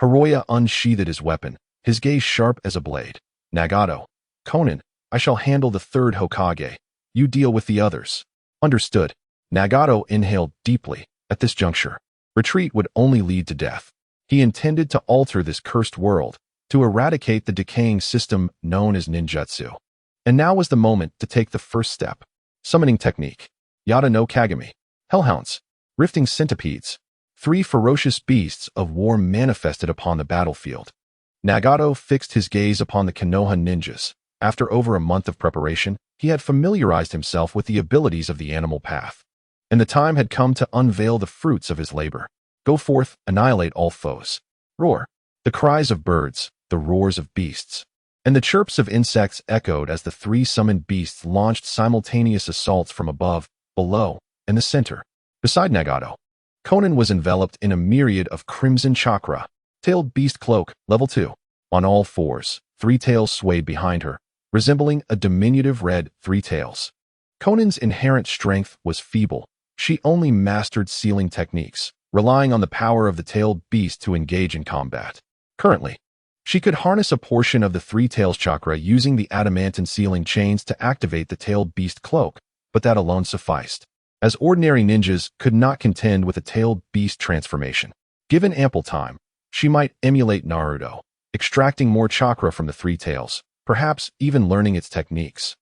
Hiroya unsheathed his weapon, his gaze sharp as a blade. Nagato, Konan, I shall handle the 3rd Hokage. You deal with the others. Understood. Nagato inhaled deeply. At this juncture, retreat would only lead to death. He intended to alter this cursed world, to eradicate the decaying system known as ninjutsu. And now was the moment to take the first step. Summoning technique. Yata no Kagami. Hellhounds. Rifting centipedes. 3 ferocious beasts of war manifested upon the battlefield. Nagato fixed his gaze upon the Konoha ninjas. After over a month of preparation, he had familiarized himself with the abilities of the animal path. And the time had come to unveil the fruits of his labor. Go forth, annihilate all foes. Roar. The cries of birds, the roars of beasts, and the chirps of insects echoed as the 3 summoned beasts launched simultaneous assaults from above, below, and the center. Beside Nagato, Konan was enveloped in a myriad of crimson chakra. Tailed beast cloak, level 2. On all fours, 3 tails swayed behind her, resembling a diminutive red 3 tails. Konan's inherent strength was feeble. She only mastered sealing techniques, relying on the power of the tailed beast to engage in combat. Currently, she could harness a portion of the 3 tails chakra using the adamantine sealing chains to activate the tailed beast cloak, but that alone sufficed, as ordinary ninjas could not contend with a tailed beast transformation. Given ample time, she might emulate Naruto, extracting more chakra from the 3 tails, perhaps even learning its techniques,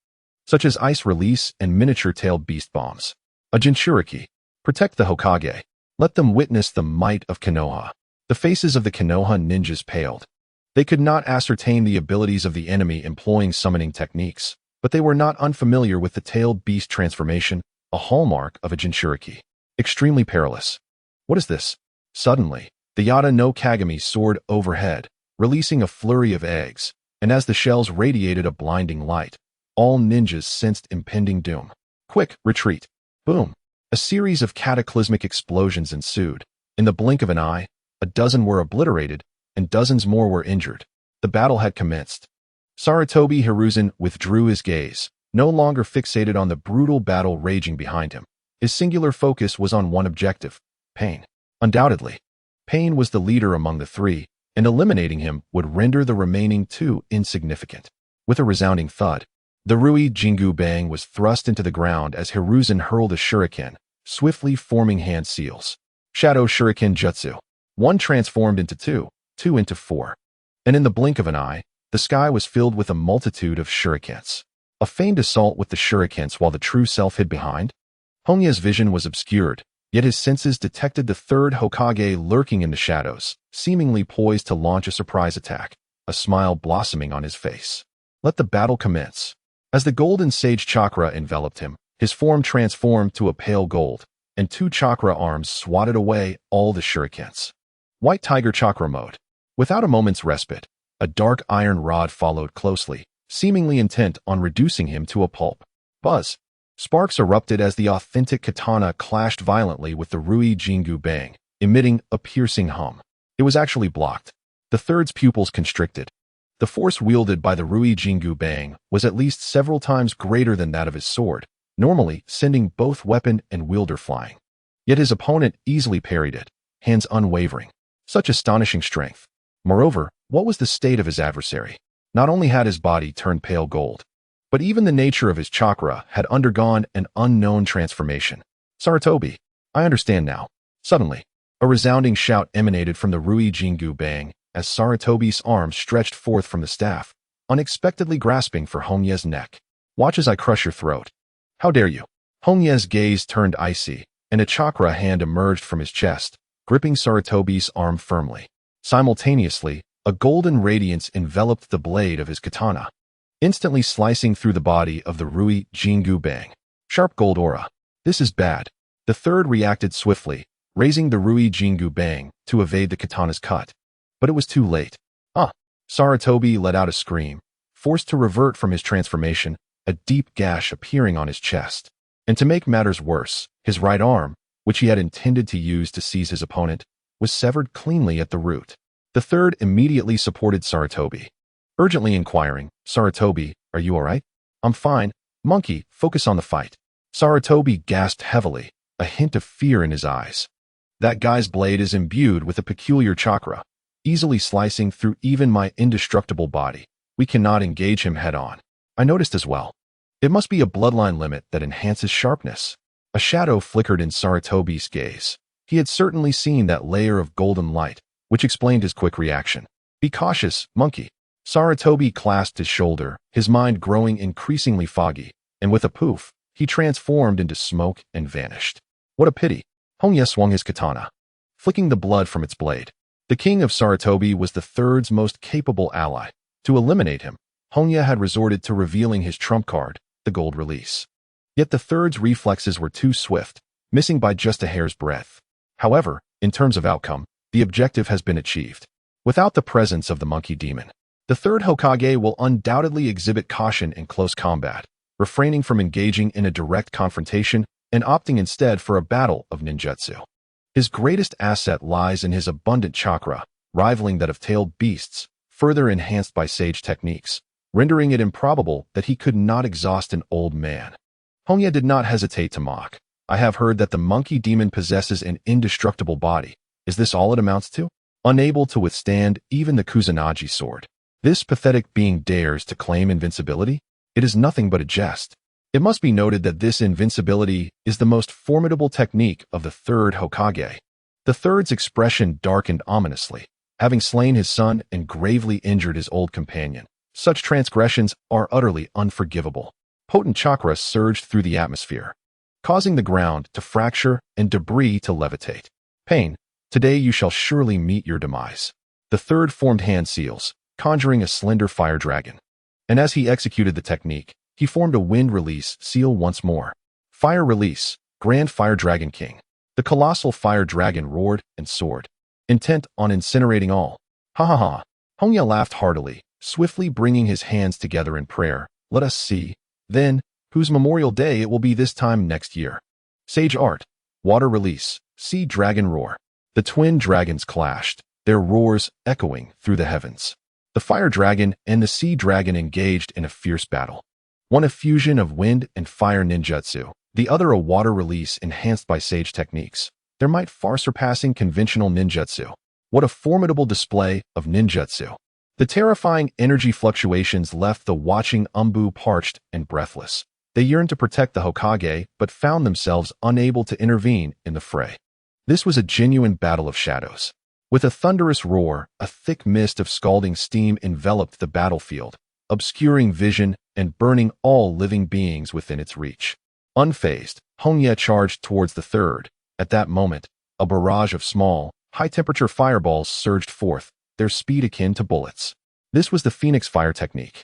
such as ice release and miniature tailed beast bombs. A Jinchuriki. Protect the Hokage. Let them witness the might of Konoha. The faces of the Konoha ninjas paled. They could not ascertain the abilities of the enemy employing summoning techniques, but they were not unfamiliar with the tailed beast transformation, a hallmark of a Jinchuriki. Extremely perilous. What is this? Suddenly, the Yata no Kagami soared overhead, releasing a flurry of eggs, and as the shells radiated a blinding light, all ninjas sensed impending doom. Quick, retreat. Boom. A series of cataclysmic explosions ensued. In the blink of an eye, a dozen were obliterated, and dozens more were injured. The battle had commenced. Sarutobi Hiruzen withdrew his gaze, no longer fixated on the brutal battle raging behind him. His singular focus was on one objective: Pain. Undoubtedly, Pain was the leader among the three, and eliminating him would render the remaining two insignificant. With a resounding thud, the Rui Jingu Bang was thrust into the ground as Hiruzen hurled a shuriken, swiftly forming hand seals. Shadow Shuriken Jutsu. One transformed into two, two into four. And in the blink of an eye, the sky was filled with a multitude of shurikens. A feigned assault with the shurikens while the true self hid behind? Hongye's vision was obscured, yet his senses detected the third Hokage lurking in the shadows, seemingly poised to launch a surprise attack, a smile blossoming on his face. Let the battle commence. As the golden sage chakra enveloped him, his form transformed to a pale gold, and two chakra arms swatted away all the shurikens. White Tiger Chakra Mode. Without a moment's respite, a dark iron rod followed closely, seemingly intent on reducing him to a pulp. Buzz. Sparks erupted as the authentic katana clashed violently with the Rui Jingu Bang, emitting a piercing hum. It was actually blocked. The third's pupils constricted. The force wielded by the Rui Jingu Bang was at least several times greater than that of his sword, normally sending both weapon and wielder flying. Yet his opponent easily parried it, hands unwavering. Such astonishing strength. Moreover, what was the state of his adversary? Not only had his body turned pale gold, but even the nature of his chakra had undergone an unknown transformation. Sarutobi, I understand now. Suddenly, a resounding shout emanated from the Rui Jingu Bang as Sarutobi's arms stretched forth from the staff, unexpectedly grasping for Hongye's neck. Watch as I crush your throat. How dare you? Hongye's gaze turned icy, and a chakra hand emerged from his chest, gripping Sarutobi's arm firmly. Simultaneously, a golden radiance enveloped the blade of his katana, instantly slicing through the body of the Rui Jingu Bang. Sharp gold aura. This is bad. The third reacted swiftly, raising the Rui Jingu Bang to evade the katana's cut. But it was too late. Sarutobi let out a scream, forced to revert from his transformation, a deep gash appearing on his chest. And to make matters worse, his right arm, which he had intended to use to seize his opponent, was severed cleanly at the root. The third immediately supported Sarutobi, urgently inquiring, Sarutobi, are you alright? I'm fine. Monkey, focus on the fight. Sarutobi gasped heavily, a hint of fear in his eyes. That guy's blade is imbued with a peculiar chakra, easily slicing through even my indestructible body. We cannot engage him head-on. I noticed as well. It must be a bloodline limit that enhances sharpness. A shadow flickered in Sarutobi's gaze. He had certainly seen that layer of golden light, which explained his quick reaction. Be cautious, monkey. Sarutobi clasped his shoulder, his mind growing increasingly foggy, and with a poof, he transformed into smoke and vanished. What a pity. Hongye swung his katana, flicking the blood from its blade. The king of Sarutobi was the third's most capable ally. To eliminate him, Hongye had resorted to revealing his trump card, the gold release. Yet the third's reflexes were too swift, missing by just a hair's breadth. However, in terms of outcome, the objective has been achieved. Without the presence of the monkey demon, the third Hokage will undoubtedly exhibit caution in close combat, refraining from engaging in a direct confrontation and opting instead for a battle of ninjutsu. His greatest asset lies in his abundant chakra, rivaling that of tailed beasts, further enhanced by sage techniques, rendering it improbable that he could not exhaust an old man. Hongye did not hesitate to mock. I have heard that the monkey demon possesses an indestructible body. Is this all it amounts to? Unable to withstand even the Kusanagi sword, this pathetic being dares to claim invincibility? It is nothing but a jest. It must be noted that this invincibility is the most formidable technique of the third Hokage. The third's expression darkened ominously. Having slain his son and gravely injured his old companion, such transgressions are utterly unforgivable. Potent chakra surged through the atmosphere, causing the ground to fracture and debris to levitate. Pain, today you shall surely meet your demise. The third formed hand seals, conjuring a slender fire dragon. And as he executed the technique, he formed a wind release seal once more. Fire release, Grand Fire Dragon King. The colossal fire dragon roared and soared, intent on incinerating all. Ha ha ha. Hongye laughed heartily, swiftly bringing his hands together in prayer. Let us see, then, whose Memorial Day it will be this time next year. Sage art. Water release, sea dragon roar. The twin dragons clashed, their roars echoing through the heavens. The fire dragon and the sea dragon engaged in a fierce battle. one a fusion of wind and fire ninjutsu, the other a water release enhanced by sage techniques, their might far surpassing conventional ninjutsu. What a formidable display of ninjutsu! The terrifying energy fluctuations left the watching Umbu parched and breathless. They yearned to protect the Hokage, but found themselves unable to intervene in the fray. This was a genuine battle of shadows. With a thunderous roar, a thick mist of scalding steam enveloped the battlefield, obscuring vision and burning all living beings within its reach. Unfazed, Hongye charged towards the third. At that moment, a barrage of small, high-temperature fireballs surged forth, their speed akin to bullets. This was the Phoenix Fire technique.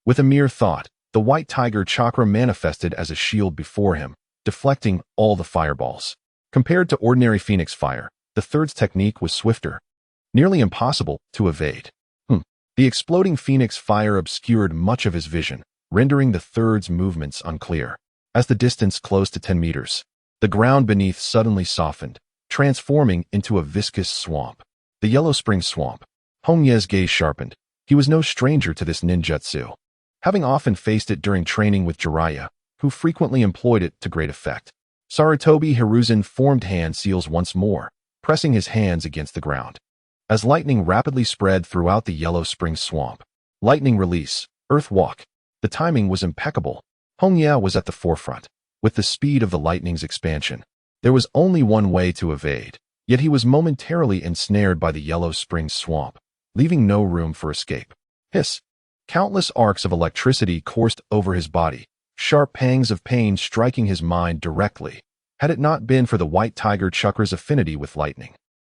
With a mere thought, the White Tiger chakra manifested as a shield before him, deflecting all the fireballs. Compared to ordinary Phoenix Fire, the third's technique was swifter, nearly impossible to evade. The exploding Phoenix Fire obscured much of his vision, rendering the third's movements unclear. As the distance closed to 10 meters, the ground beneath suddenly softened, transforming into a viscous swamp. The Yellow Spring Swamp. Hongye's gaze sharpened. He was no stranger to this ninjutsu, having often faced it during training with Jiraiya, who frequently employed it to great effect. Sarutobi Hiruzen formed hand seals once more, pressing his hands against the ground. As lightning rapidly spread throughout the Yellow Spring Swamp. Lightning release, Earth Walk. The timing was impeccable. Hongye was at the forefront. With the speed of the lightning's expansion, there was only one way to evade, yet he was momentarily ensnared by the Yellow Spring Swamp, leaving no room for escape. Hiss! Countless arcs of electricity coursed over his body, sharp pangs of pain striking his mind directly, had it not been for the White Tiger chakra's affinity with lightning,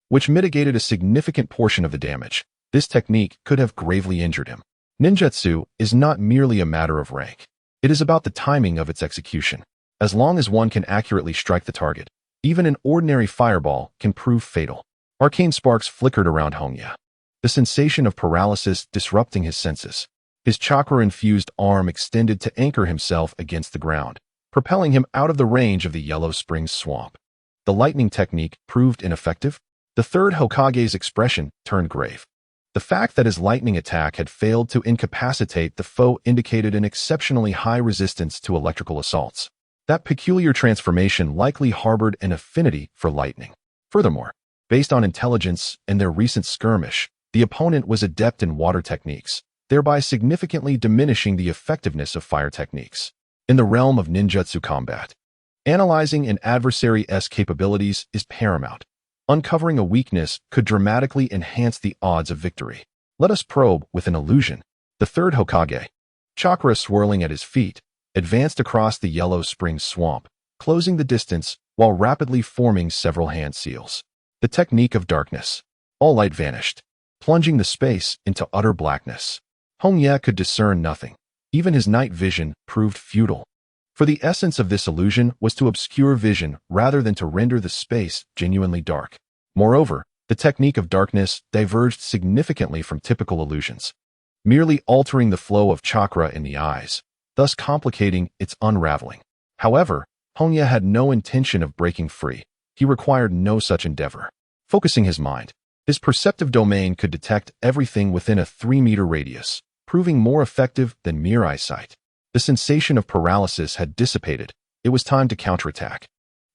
which mitigated a significant portion of the damage. This technique could have gravely injured him. Ninjutsu is not merely a matter of rank. It is about the timing of its execution. As long as one can accurately strike the target, even an ordinary fireball can prove fatal. Arcane sparks flickered around Hongye, the sensation of paralysis disrupting his senses. His chakra-infused arm extended to anchor himself against the ground, propelling him out of the range of the Yellow Spring Swamp. The lightning technique proved ineffective. The third Hokage's expression turned grave. The fact that his lightning attack had failed to incapacitate the foe indicated an exceptionally high resistance to electrical assaults. That peculiar transformation likely harbored an affinity for lightning. Furthermore, based on intelligence and their recent skirmish, the opponent was adept in water techniques, thereby significantly diminishing the effectiveness of fire techniques. In the realm of ninjutsu combat, analyzing an adversary's capabilities is paramount. Uncovering a weakness could dramatically enhance the odds of victory. Let us probe with an illusion. The third Hokage, chakra swirling at his feet, advanced across the Yellow Spring Swamp, closing the distance while rapidly forming several hand seals. The technique of darkness. All light vanished, plunging the space into utter blackness. Hongye could discern nothing. Even his night vision proved futile. For the essence of this illusion was to obscure vision rather than to render the space genuinely dark. Moreover, the technique of darkness diverged significantly from typical illusions, merely altering the flow of chakra in the eyes, thus complicating its unraveling. However, Hongye had no intention of breaking free. He required no such endeavor. Focusing his mind, his perceptive domain could detect everything within a 3-meter radius, proving more effective than mere eyesight. The sensation of paralysis had dissipated. It was time to counterattack.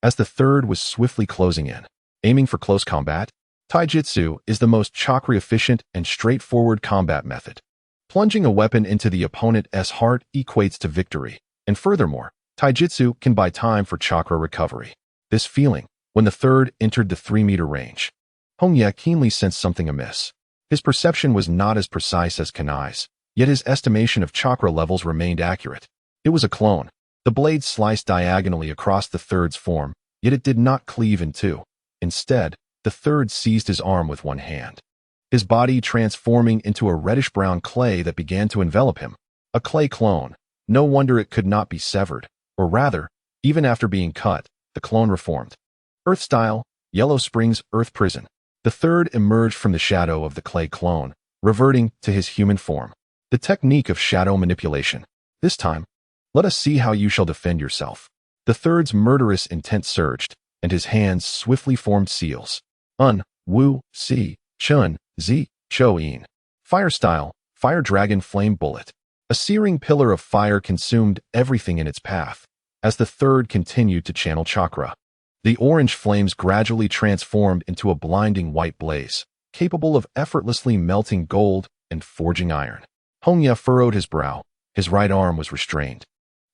As the third was swiftly closing in, aiming for close combat, taijutsu is the most chakra-efficient and straightforward combat method. Plunging a weapon into the opponent's heart equates to victory, and furthermore, taijutsu can buy time for chakra recovery. This feeling, when the third entered the 3-meter range, Hongye keenly sensed something amiss. His perception was not as precise as Kanai's, yet his estimation of chakra levels remained accurate. It was a clone. The blade sliced diagonally across the third's form, yet it did not cleave in two. Instead, the third seized his arm with one hand, his body transforming into a reddish-brown clay that began to envelop him. A clay clone. No wonder it could not be severed, or rather, even after being cut, the clone reformed. Earth style, Yellow Spring's Earth Prison. The third emerged from the shadow of the clay clone, reverting to his human form. The technique of shadow manipulation. This time, let us see how you shall defend yourself. The third's murderous intent surged, and his hands swiftly formed seals. Wu, Si, Chun, Zi, Cho In. Fire style, Fire Dragon Flame Bullet. A searing pillar of fire consumed everything in its path, as the third continued to channel chakra. The orange flames gradually transformed into a blinding white blaze, capable of effortlessly melting gold and forging iron. Hongye furrowed his brow. His right arm was restrained,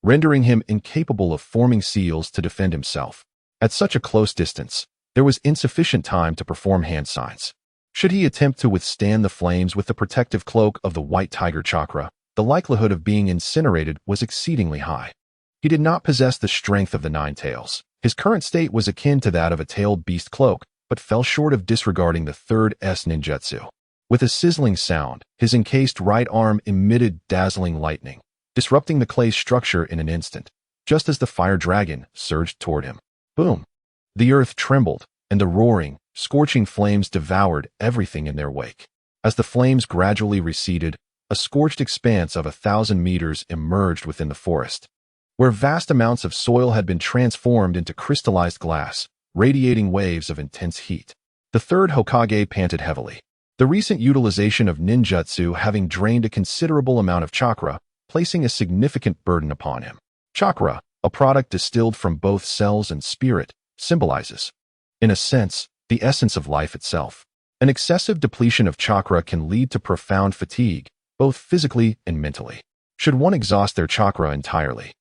rendering him incapable of forming seals to defend himself. At such a close distance, there was insufficient time to perform hand signs. Should he attempt to withstand the flames with the protective cloak of the white tiger chakra, the likelihood of being incinerated was exceedingly high. He did not possess the strength of the nine tails. His current state was akin to that of a tailed beast cloak, but fell short of disregarding the third S ninjutsu. With a sizzling sound, his encased right arm emitted dazzling lightning, disrupting the clay's structure in an instant, just as the fire dragon surged toward him. Boom! The earth trembled, and the roaring, scorching flames devoured everything in their wake. As the flames gradually receded, a scorched expanse of 1,000 meters emerged within the forest, where vast amounts of soil had been transformed into crystallized glass, radiating waves of intense heat. The third Hokage panted heavily, the recent utilization of ninjutsu having drained a considerable amount of chakra, placing a significant burden upon him. Chakra, a product distilled from both cells and spirit, symbolizes, in a sense, the essence of life itself. An excessive depletion of chakra can lead to profound fatigue, both physically and mentally. Should one exhaust their chakra entirely,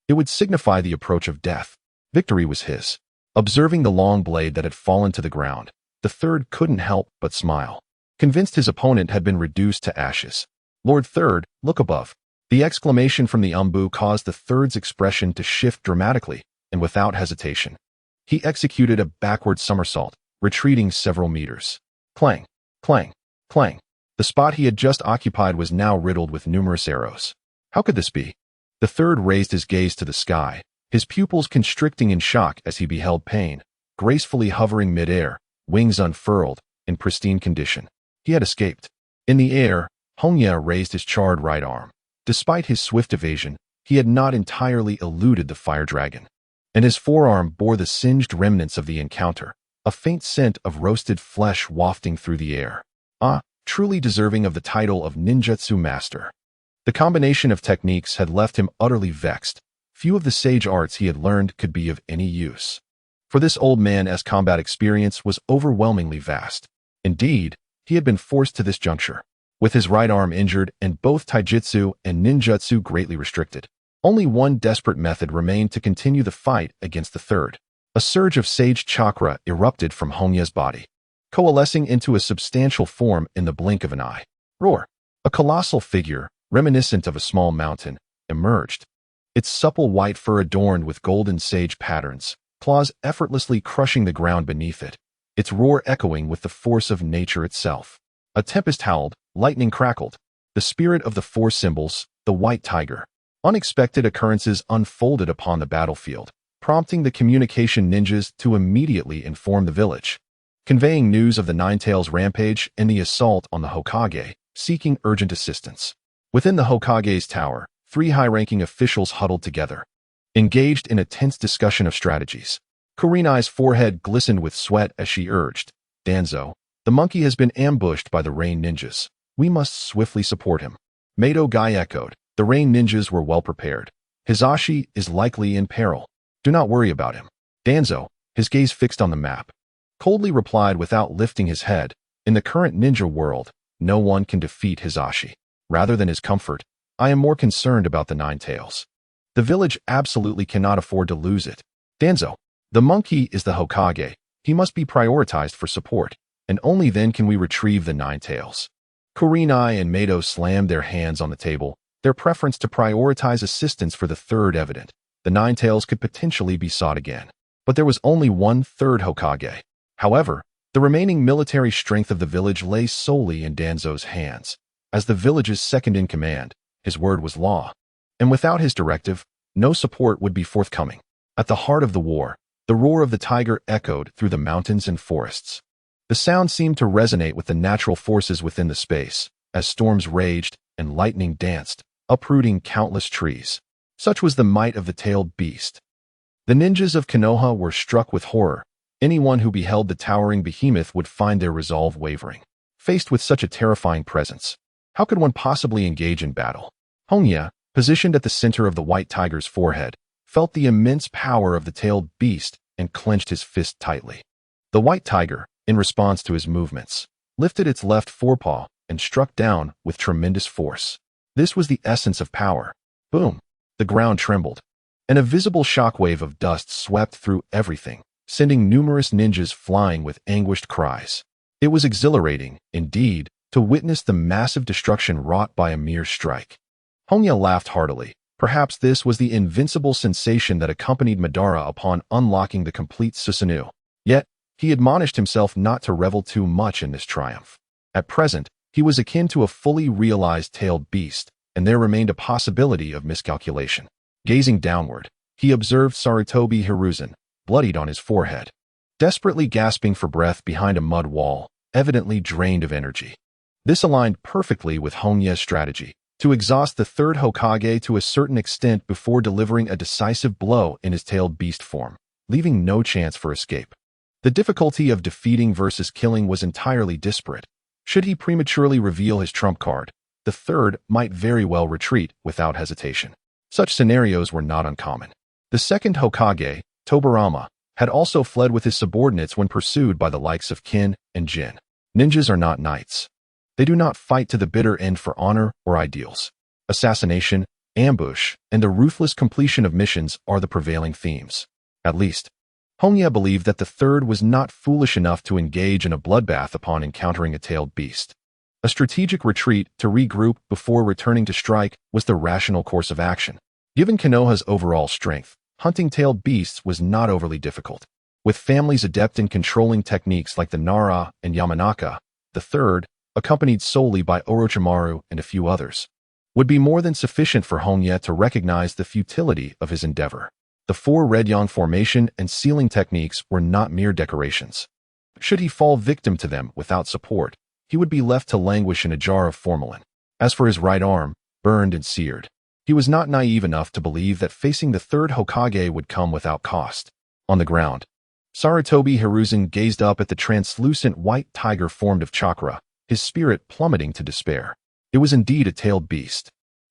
it would signify the approach of death. Victory was his. Observing the long blade that had fallen to the ground, the third couldn't help but smile, convinced his opponent had been reduced to ashes. Lord Third, look above. The exclamation from the Umbu caused the third's expression to shift dramatically, and without hesitation, he executed a backward somersault, retreating several meters. Clang, clang, clang. The spot he had just occupied was now riddled with numerous arrows. How could this be? The third raised his gaze to the sky, his pupils constricting in shock as he beheld Pain, gracefully hovering mid-air, wings unfurled, in pristine condition. He had escaped. In the air, Hongye raised his charred right arm. Despite his swift evasion, he had not entirely eluded the fire dragon, and his forearm bore the singed remnants of the encounter, a faint scent of roasted flesh wafting through the air. Truly deserving of the title of ninjutsu master. The combination of techniques had left him utterly vexed. Few of the sage arts he had learned could be of any use, for this old man's combat experience was overwhelmingly vast. Indeed, he had been forced to this juncture, with his right arm injured and both taijutsu and ninjutsu greatly restricted. Only one desperate method remained to continue the fight against the third. A surge of sage chakra erupted from Hongye's body, coalescing into a substantial form in the blink of an eye. Roar! A colossal figure, reminiscent of a small mountain, emerged, its supple white fur adorned with golden sage patterns, claws effortlessly crushing the ground beneath it, its roar echoing with the force of nature itself. A tempest howled, lightning crackled. The spirit of the four symbols, the white tiger. Unexpected occurrences unfolded upon the battlefield, prompting the communication ninjas to immediately inform the village, conveying news of the Nine-Tails rampage and the assault on the Hokage, seeking urgent assistance. Within the Hokage's tower, 3 high-ranking officials huddled together, engaged in a tense discussion of strategies. Kurenai's forehead glistened with sweat as she urged, Danzo, the monkey has been ambushed by the rain ninjas. We must swiftly support him. Mato Gai echoed, the rain ninjas were well prepared. Hizashi is likely in peril. Do not worry about him. Danzo, his gaze fixed on the map, coldly replied without lifting his head, in the current ninja world, no one can defeat Hizashi. Rather than his comfort, I am more concerned about the Nine-Tails. The village absolutely cannot afford to lose it. Danzo, the monkey is the Hokage. He must be prioritized for support, and only then can we retrieve the Nine-Tails. Kurenai and Mato slammed their hands on the table, their preference to prioritize assistance for the third evident. The Nine-Tails could potentially be sought again. But there was only one third Hokage. However, the remaining military strength of the village lay solely in Danzo's hands. As the village's second-in-command, his word was law, and without his directive, no support would be forthcoming. At the heart of the war, the roar of the tiger echoed through the mountains and forests. The sound seemed to resonate with the natural forces within the space, as storms raged and lightning danced, uprooting countless trees. Such was the might of the tailed beast. The ninjas of Konoha were struck with horror. Anyone who beheld the towering behemoth would find their resolve wavering. Faced with such a terrifying presence, how could one possibly engage in battle? Hongye, positioned at the center of the white tiger's forehead, felt the immense power of the tailed beast and clenched his fist tightly. The white tiger, in response to his movements, lifted its left forepaw and struck down with tremendous force. This was the essence of power. Boom! The ground trembled, and a visible shockwave of dust swept through everything, sending numerous ninjas flying with anguished cries. It was exhilarating, indeed, to witness the massive destruction wrought by a mere strike. Hongye laughed heartily. Perhaps this was the invincible sensation that accompanied Madara upon unlocking the complete Susanoo. Yet, he admonished himself not to revel too much in this triumph. At present, he was akin to a fully realized tailed beast, and there remained a possibility of miscalculation. Gazing downward, he observed Sarutobi Hiruzen, bloodied on his forehead, desperately gasping for breath behind a mud wall, evidently drained of energy. This aligned perfectly with Hongye's strategy, to exhaust the third Hokage to a certain extent before delivering a decisive blow in his tailed beast form, leaving no chance for escape. The difficulty of defeating versus killing was entirely disparate. Should he prematurely reveal his trump card, the third might very well retreat without hesitation. Such scenarios were not uncommon. The second Hokage, Tobirama, had also fled with his subordinates when pursued by the likes of Kin and Jin. Ninjas are not knights. They do not fight to the bitter end for honor or ideals. Assassination, ambush, and the ruthless completion of missions are the prevailing themes. At least, Hongye believed that the third was not foolish enough to engage in a bloodbath upon encountering a tailed beast. A strategic retreat to regroup before returning to strike was the rational course of action. Given Konoha's overall strength, hunting tailed beasts was not overly difficult. With families adept in controlling techniques like the Nara and Yamanaka, the third, accompanied solely by Orochimaru and a few others, would be more than sufficient for Hongye to recognize the futility of his endeavor. The four red yang formation and sealing techniques were not mere decorations. Should he fall victim to them without support, he would be left to languish in a jar of formalin. As for his right arm, burned and seared, he was not naive enough to believe that facing the third Hokage would come without cost. On the ground, Sarutobi Hiruzen gazed up at the translucent white tiger formed of chakra, his spirit plummeting to despair. It was indeed a tailed beast.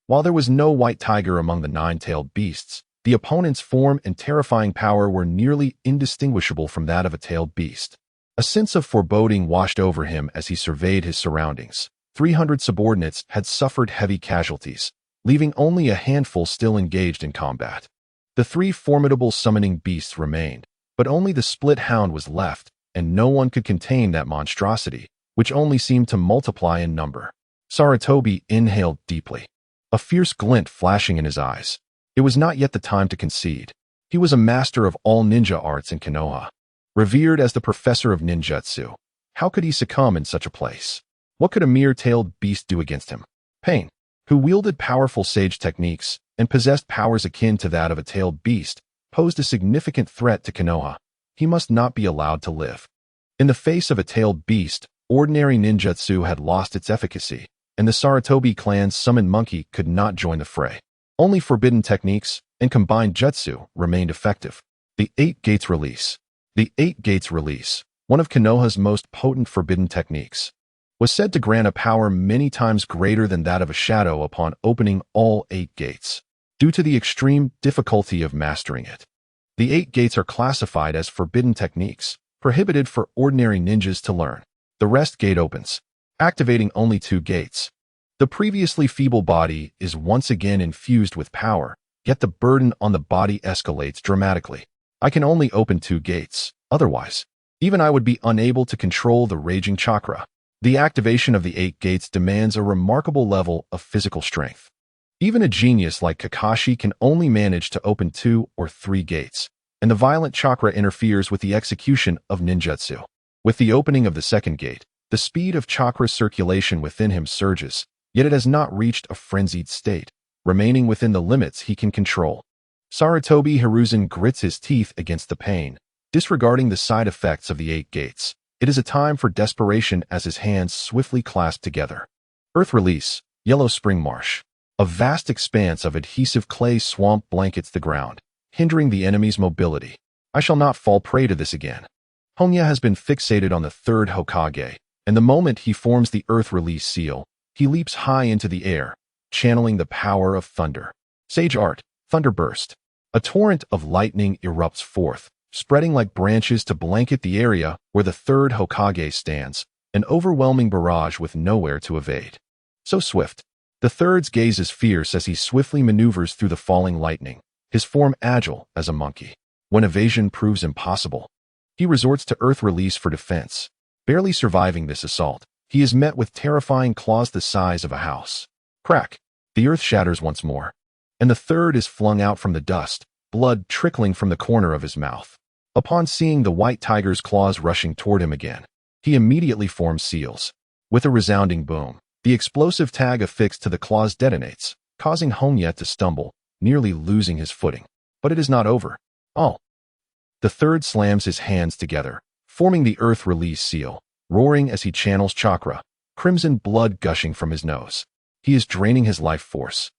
While there was no white tiger among the 9 tailed beasts, the opponent's form and terrifying power were nearly indistinguishable from that of a tailed beast. A sense of foreboding washed over him as he surveyed his surroundings. 300 subordinates had suffered heavy casualties, leaving only a handful still engaged in combat. The 3 formidable summoning beasts remained, but only the split hound was left, and no one could contain that monstrosity, which only seemed to multiply in number. Sarutobi inhaled deeply, a fierce glint flashing in his eyes. It was not yet the time to concede. He was a master of all ninja arts in Konoha, revered as the professor of ninjutsu. How could he succumb in such a place? What could a mere tailed beast do against him? Pain, who wielded powerful sage techniques and possessed powers akin to that of a tailed beast, posed a significant threat to Konoha. He must not be allowed to live. In the face of a tailed beast, ordinary ninjutsu had lost its efficacy, and the Sarutobi clan's summoned monkey could not join the fray. Only forbidden techniques and combined jutsu remained effective. The 8 Gates Release. The 8 Gates Release, one of Konoha's most potent forbidden techniques, was said to grant a power many times greater than that of a shadow upon opening all 8 gates, due to the extreme difficulty of mastering it. The 8 gates are classified as forbidden techniques, prohibited for ordinary ninjas to learn. The rest gate opens, activating only 2 gates. The previously feeble body is once again infused with power, yet the burden on the body escalates dramatically. I can only open 2 gates, otherwise, even I would be unable to control the raging chakra. The activation of the 8 gates demands a remarkable level of physical strength. Even a genius like Kakashi can only manage to open 2 or 3 gates, and the violent chakra interferes with the execution of ninjutsu. With the opening of the 2nd gate, the speed of chakra circulation within him surges, yet it has not reached a frenzied state, remaining within the limits he can control. Sarutobi Hiruzen grits his teeth against the pain, disregarding the side effects of the 8 gates. It is a time for desperation as his hands swiftly clasp together. Earth Release, Yellow Spring Marsh. A vast expanse of adhesive clay swamp blankets the ground, hindering the enemy's mobility. I shall not fall prey to this again. Hongye has been fixated on the 3rd Hokage, and the moment he forms the Earth Release seal, he leaps high into the air, channeling the power of thunder. Sage art, Thunderburst. A torrent of lightning erupts forth, spreading like branches to blanket the area where the third Hokage stands, an overwhelming barrage with nowhere to evade. So swift. The third's gaze is fierce as he swiftly maneuvers through the falling lightning, his form agile as a monkey. When evasion proves impossible, he resorts to earth release for defense. Barely surviving this assault, he is met with terrifying claws the size of a house. Crack! The earth shatters once more, and the third is flung out from the dust, blood trickling from the corner of his mouth. Upon seeing the white tiger's claws rushing toward him again, he immediately forms seals. With a resounding boom, the explosive tag affixed to the claws detonates, causing Hongye to stumble, nearly losing his footing. But it is not over. Oh! The third slams his hands together, forming the earth release seal, roaring as he channels chakra, crimson blood gushing from his nose. He is draining his life force.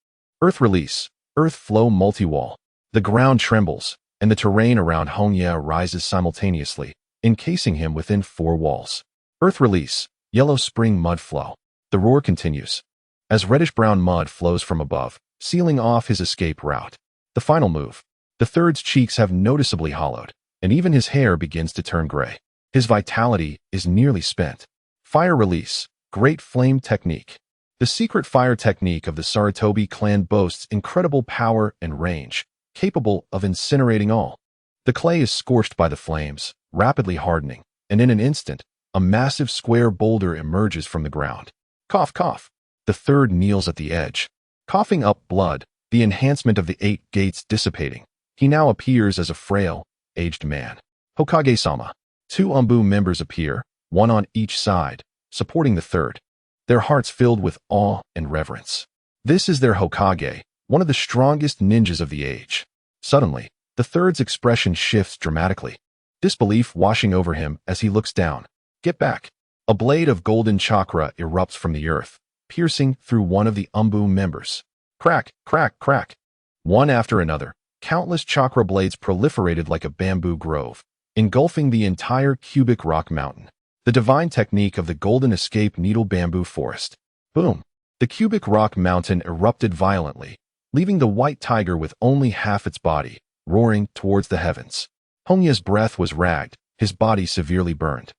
Earth release, earth flow multi-wall. The ground trembles, and the terrain around Hongye rises simultaneously, encasing him within 4 walls. Earth release, yellow spring mud flow. The roar continues, as reddish-brown mud flows from above, sealing off his escape route. The final move. The third's cheeks have noticeably hollowed, and even his hair begins to turn gray. His vitality is nearly spent. Fire release, great flame technique. The secret fire technique of the Sarutobi clan boasts incredible power and range, capable of incinerating all. The clay is scorched by the flames, rapidly hardening, and in an instant, a massive square boulder emerges from the ground. Cough, cough. The third kneels at the edge, coughing up blood, the enhancement of the 8 gates dissipating. He now appears as a frail, aged man. Hokage-sama. 2 Umbu members appear, one on each side, supporting the third, their hearts filled with awe and reverence. This is their Hokage, one of the strongest ninjas of the age. Suddenly, the third's expression shifts dramatically, disbelief washing over him as he looks down. Get back! A blade of golden chakra erupts from the earth, piercing through one of the Umbu members. Crack, crack, crack. One after another, countless chakra blades proliferated like a bamboo grove, engulfing the entire cubic rock mountain. The divine technique of the golden escape needle bamboo forest. Boom! The cubic rock mountain erupted violently, leaving the white tiger with only half its body, roaring towards the heavens. Hongye's breath was ragged, his body severely burned,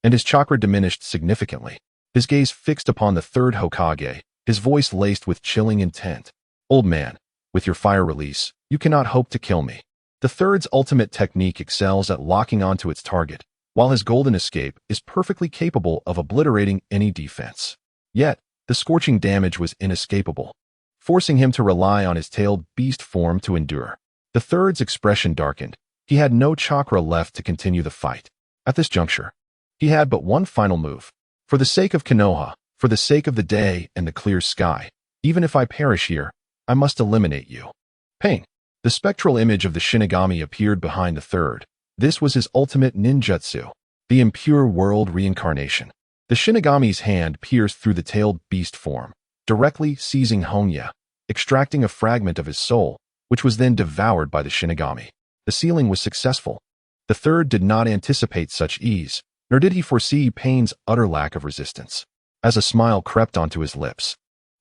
and his chakra diminished significantly. His gaze fixed upon the third Hokage, his voice laced with chilling intent. Old man, with your fire release, you cannot hope to kill me. The third's ultimate technique excels at locking onto its target, while his golden escape is perfectly capable of obliterating any defense. Yet, the scorching damage was inescapable, forcing him to rely on his tailed beast form to endure. The third's expression darkened. He had no chakra left to continue the fight. At this juncture, he had but one final move. For the sake of Konoha, for the sake of the day and the clear sky, even if I perish here, I must eliminate you. Pain. The spectral image of the Shinigami appeared behind the third. This was his ultimate ninjutsu, the impure world reincarnation. The Shinigami's hand pierced through the tailed beast form, directly seizing Hongye, extracting a fragment of his soul, which was then devoured by the Shinigami. The sealing was successful. The third did not anticipate such ease, nor did he foresee pain's utter lack of resistance. As a smile crept onto his lips,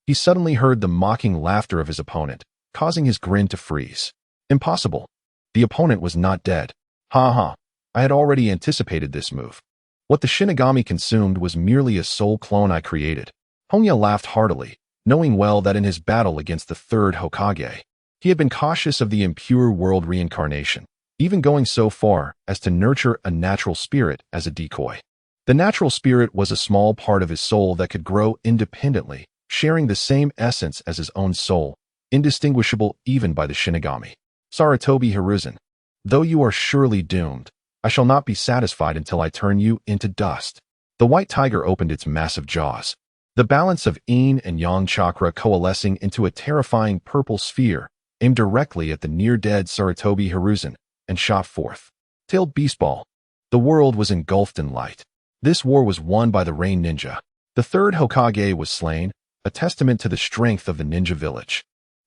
he suddenly heard the mocking laughter of his opponent, causing his grin to freeze. Impossible. The opponent was not dead. Ha ha. I had already anticipated this move. What the Shinigami consumed was merely a soul clone I created. Hongye laughed heartily, knowing well that in his battle against the third Hokage, he had been cautious of the impure world reincarnation, even going so far as to nurture a natural spirit as a decoy. The natural spirit was a small part of his soul that could grow independently, sharing the same essence as his own soul, indistinguishable even by the Shinigami. Sarutobi Hiruzen, though you are surely doomed, I shall not be satisfied until I turn you into dust. The white tiger opened its massive jaws, the balance of yin and yang chakra coalescing into a terrifying purple sphere, aimed directly at the near-dead Sarutobi Hiruzen, and shot forth. Tailed beastball. The world was engulfed in light. This war was won by the Rain Ninja. The third Hokage was slain, a testament to the strength of the ninja village.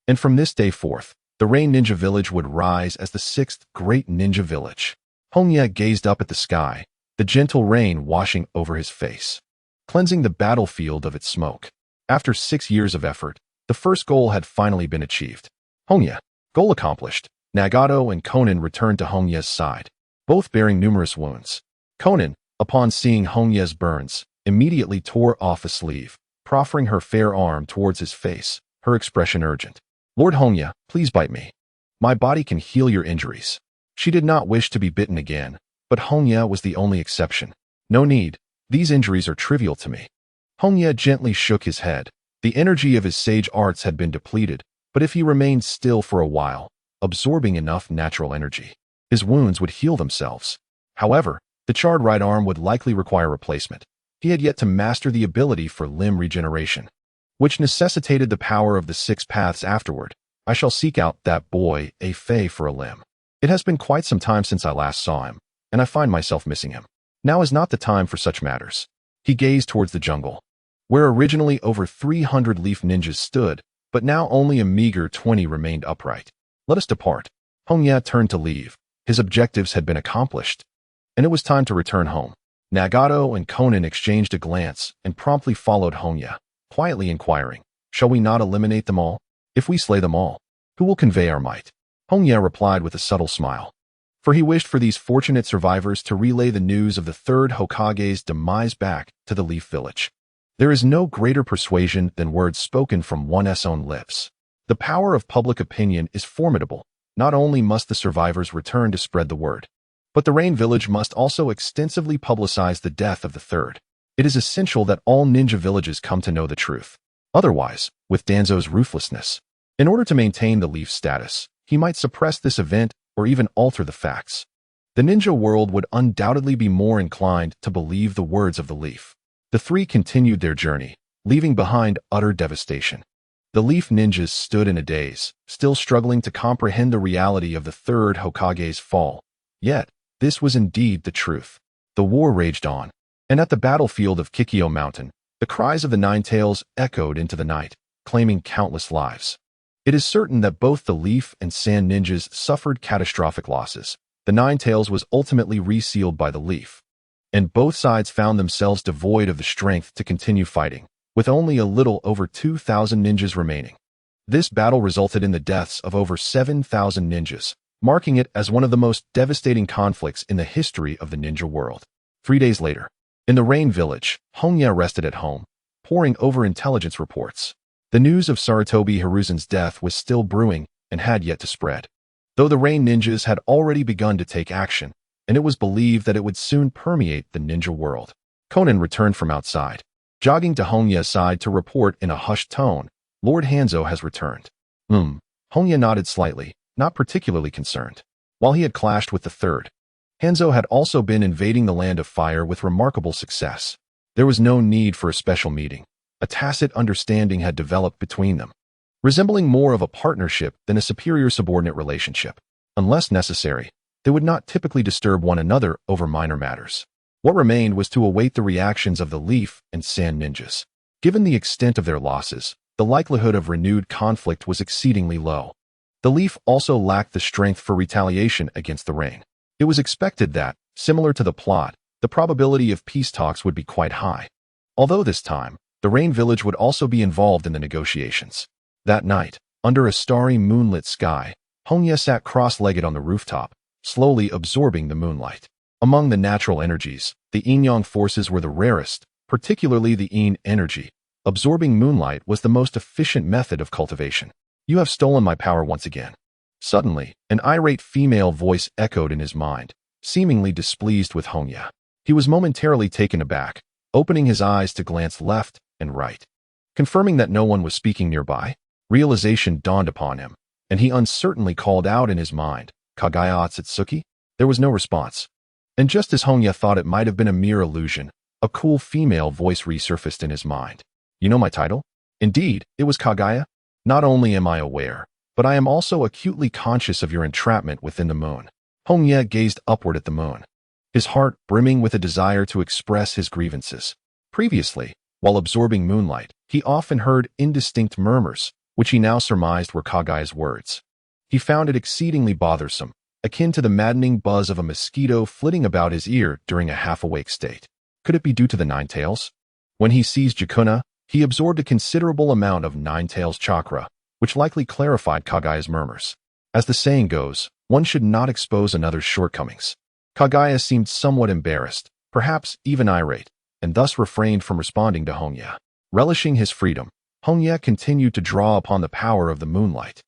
And from this day forth, the Rain Ninja village would rise as the 6th great ninja village. Hongye gazed up at the sky, the gentle rain washing over his face, cleansing the battlefield of its smoke. After 6 years of effort, The first goal had finally been achieved. Hongye. Goal accomplished. Nagato and Konan returned to Hongye's side, both bearing numerous wounds. Konan, upon seeing Hongye's burns, immediately tore off a sleeve, proffering her fair arm towards his face, her expression urgent. Lord Hongye, please bite me. My body can heal your injuries. She did not wish to be bitten again, but Hongye was the only exception. No need. These injuries are trivial to me. Hongye gently shook his head. The energy of his sage arts had been depleted, but if he remained still for a while, absorbing enough natural energy, his wounds would heal themselves. However, the charred right arm would likely require replacement. He had yet to master the ability for limb regeneration, which necessitated the power of the 6 paths afterward. I shall seek out that boy, a Fey, for a limb. It has been quite some time since I last saw him, and I find myself missing him. Now is not the time for such matters. He gazed towards the jungle, where originally over 300 leaf ninjas stood, but now only a meager 20 remained upright. Let us depart. Hongye turned to leave. His objectives had been accomplished, and it was time to return home. Nagato and Konan exchanged a glance and promptly followed Hongye, quietly inquiring, shall we not eliminate them all? If we slay them all, who will convey our might? Hongye replied with a subtle smile, for he wished for these fortunate survivors to relay the news of the third Hokage's demise back to the Leaf Village. There is no greater persuasion than words spoken from one's own lips. The power of public opinion is formidable. Not only must the survivors return to spread the word, but the Rain Village must also extensively publicize the death of the third. It is essential that all ninja villages come to know the truth. Otherwise, with Danzo's ruthlessness, in order to maintain the Leaf status, he might suppress this event or even alter the facts. The ninja world would undoubtedly be more inclined to believe the words of the Leaf. The three continued their journey, leaving behind utter devastation. The Leaf ninjas stood in a daze, still struggling to comprehend the reality of the third Hokage's fall. Yet, this was indeed the truth. The war raged on, and at the battlefield of Kikyo Mountain, the cries of the Nine-Tails echoed into the night, claiming countless lives. It is certain that both the Leaf and Sand ninjas suffered catastrophic losses. The Nine-Tails was ultimately resealed by the Leaf, and both sides found themselves devoid of the strength to continue fighting, with only a little over 2,000 ninjas remaining. This battle resulted in the deaths of over 7,000 ninjas, marking it as one of the most devastating conflicts in the history of the ninja world. 3 days later, in the Rain Village, Hongye rested at home, poring over intelligence reports. The news of Sarutobi Hiruzen's death was still brewing and had yet to spread, though the Rain ninjas had already begun to take action, and it was believed that it would soon permeate the ninja world. Konan returned from outside, jogging to Hongye's side to report in a hushed tone, Lord Hanzo has returned. Hongye nodded slightly, not particularly concerned. While he had clashed with the third, Hanzo had also been invading the Land of Fire with remarkable success. There was no need for a special meeting. A tacit understanding had developed between them, resembling more of a partnership than a superior-subordinate relationship. Unless necessary, they would not typically disturb one another over minor matters. What remained was to await the reactions of the Leaf and Sand ninjas. Given the extent of their losses, the likelihood of renewed conflict was exceedingly low. The Leaf also lacked the strength for retaliation against the Rain. It was expected that, similar to the plot, the probability of peace talks would be quite high. Although this time, the Rain Village would also be involved in the negotiations. That night, under a starry moonlit sky, Hongye sat cross-legged on the rooftop, slowly absorbing the moonlight. Among the natural energies, the yin-yang forces were the rarest, particularly the yin energy. Absorbing moonlight was the most efficient method of cultivation. You have stolen my power once again. Suddenly, an irate female voice echoed in his mind, seemingly displeased with Hongye. He was momentarily taken aback, opening his eyes to glance left and right. Confirming that no one was speaking nearby, realization dawned upon him, and he uncertainly called out in his mind, Kagaya Akatsuki? There was no response. And just as Hongye thought it might have been a mere illusion, a cool female voice resurfaced in his mind. You know my title? Indeed, it was Kagaya. Not only am I aware, but I am also acutely conscious of your entrapment within the moon. Hongye gazed upward at the moon, his heart brimming with a desire to express his grievances. Previously, while absorbing moonlight, he often heard indistinct murmurs, which he now surmised were Kagaya's words. He found it exceedingly bothersome, akin to the maddening buzz of a mosquito flitting about his ear during a half-awake state. Could it be due to the Nine-Tails? When he seized Jakuna, He absorbed a considerable amount of Nine-Tails chakra, which likely clarified Kagaya's murmurs. As the saying goes, one should not expose another's shortcomings. Kagaya seemed somewhat embarrassed, perhaps even irate, and thus refrained from responding to Hongye. Relishing his freedom, Hongye continued to draw upon the power of the moonlight.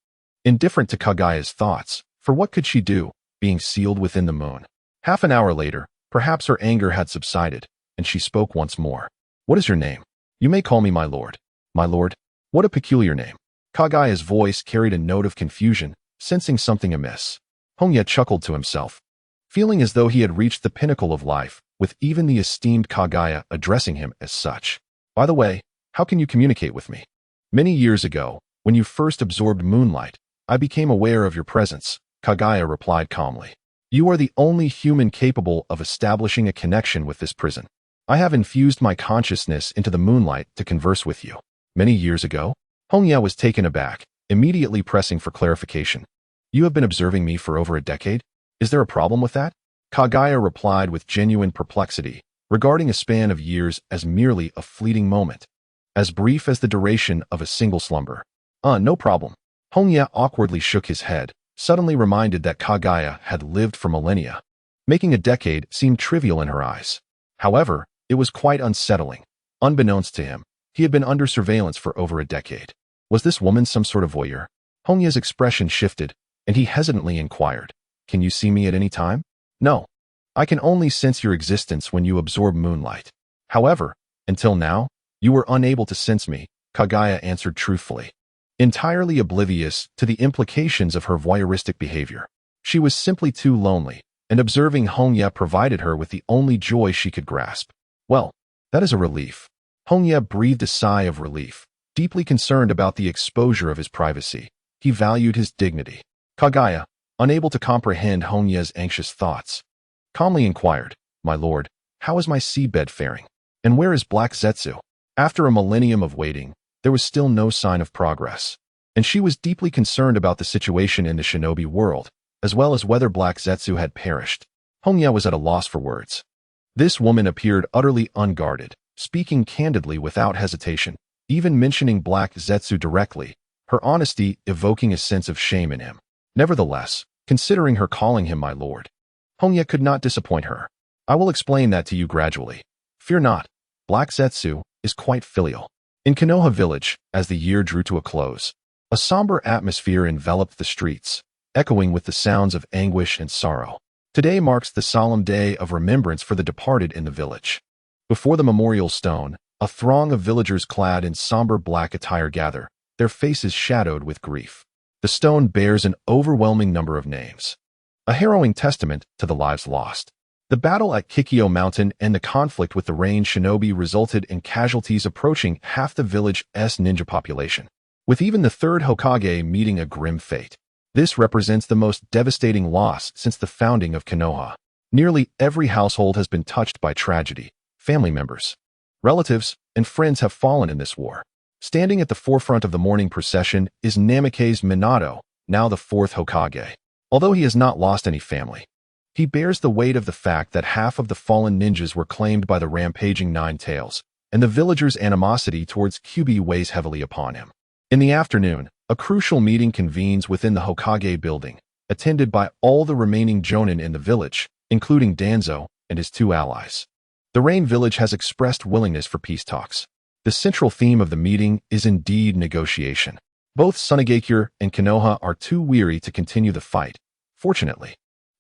Indifferent to Kagaya's thoughts, for what could she do, being sealed within the moon? Half an hour later, perhaps her anger had subsided, and she spoke once more. "What is your name?" "You may call me my lord." "My lord? What a peculiar name." Kagaya's voice carried a note of confusion, sensing something amiss. Hongye chuckled to himself, feeling as though he had reached the pinnacle of life, with even the esteemed Kagaya addressing him as such. "By the way, how can you communicate with me?" "Many years ago, when you first absorbed moonlight, I became aware of your presence," Kagaya replied calmly. "You are the only human capable of establishing a connection with this prison. I have infused my consciousness into the moonlight to converse with you." "Many years ago?" Hongye was taken aback, immediately pressing for clarification. "You have been observing me for over a decade? Is there a problem with that?" Kagaya replied with genuine perplexity, regarding a span of years as merely a fleeting moment, as brief as the duration of a single slumber. No problem." Hongye awkwardly shook his head, suddenly reminded that Kagaya had lived for millennia. Making a decade seemed trivial in her eyes. However, it was quite unsettling. Unbeknownst to him, he had been under surveillance for over a decade. Was this woman some sort of voyeur? Hongye's expression shifted, and he hesitantly inquired, "Can you see me at any time?" "No. I can only sense your existence when you absorb moonlight. However, until now, you were unable to sense me," Kagaya answered truthfully, entirely oblivious to the implications of her voyeuristic behavior. She was simply too lonely, and observing Hongye provided her with the only joy she could grasp. "Well, that is a relief." Hongye breathed a sigh of relief, deeply concerned about the exposure of his privacy. He valued his dignity. Kagaya, unable to comprehend Hongye's anxious thoughts, calmly inquired, "My lord, how is my seabed faring? And where is Black Zetsu?" After a millennium of waiting, there was still no sign of progress, and she was deeply concerned about the situation in the shinobi world, as well as whether Black Zetsu had perished. Hongye was at a loss for words. This woman appeared utterly unguarded, speaking candidly without hesitation, even mentioning Black Zetsu directly, her honesty evoking a sense of shame in him. Nevertheless, considering her calling him my lord, Hongye could not disappoint her. "I will explain that to you gradually. Fear not, Black Zetsu is quite filial." In Konoha village, as the year drew to a close, a somber atmosphere enveloped the streets, echoing with the sounds of anguish and sorrow. Today marks the solemn day of remembrance for the departed in the village. Before the memorial stone, a throng of villagers clad in somber black attire gather, their faces shadowed with grief. The stone bears an overwhelming number of names, a harrowing testament to the lives lost. The battle at Kikyo Mountain and the conflict with the Rain Shinobi resulted in casualties approaching half the village's ninja population, with even the third Hokage meeting a grim fate. This represents the most devastating loss since the founding of Konoha. Nearly every household has been touched by tragedy. Family members, relatives, and friends have fallen in this war. Standing at the forefront of the mourning procession is Namake's Minato, now the fourth Hokage. Although he has not lost any family, he bears the weight of the fact that half of the fallen ninjas were claimed by the rampaging Nine-Tails, and the villagers' animosity towards Kyubi weighs heavily upon him. In the afternoon, a crucial meeting convenes within the Hokage building, attended by all the remaining jonin in the village, including Danzo and his two allies. The Rain Village has expressed willingness for peace talks. The central theme of the meeting is indeed negotiation. Both Sunagakure and Konoha are too weary to continue the fight, fortunately.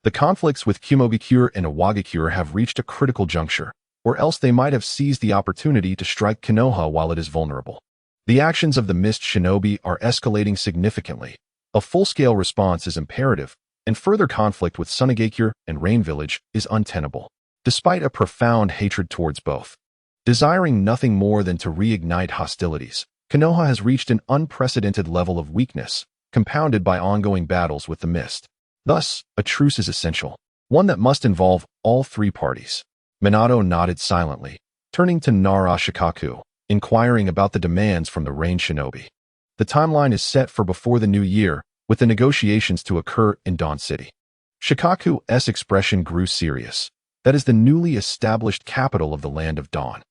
The conflicts with Kumogakure and Iwagakure have reached a critical juncture, or else they might have seized the opportunity to strike Konoha while it is vulnerable. The actions of the Mist Shinobi are escalating significantly. A full-scale response is imperative, and further conflict with Sunagakure and Rain Village is untenable, despite a profound hatred towards both. Desiring nothing more than to reignite hostilities, Konoha has reached an unprecedented level of weakness, compounded by ongoing battles with the Mist. Thus, a truce is essential, one that must involve all three parties. Minato nodded silently, turning to Nara Shikaku, inquiring about the demands from the Rain Shinobi. The timeline is set for before the new year, with the negotiations to occur in Dawn City. Shikaku's expression grew serious. That is the newly established capital of the Land of Dawn.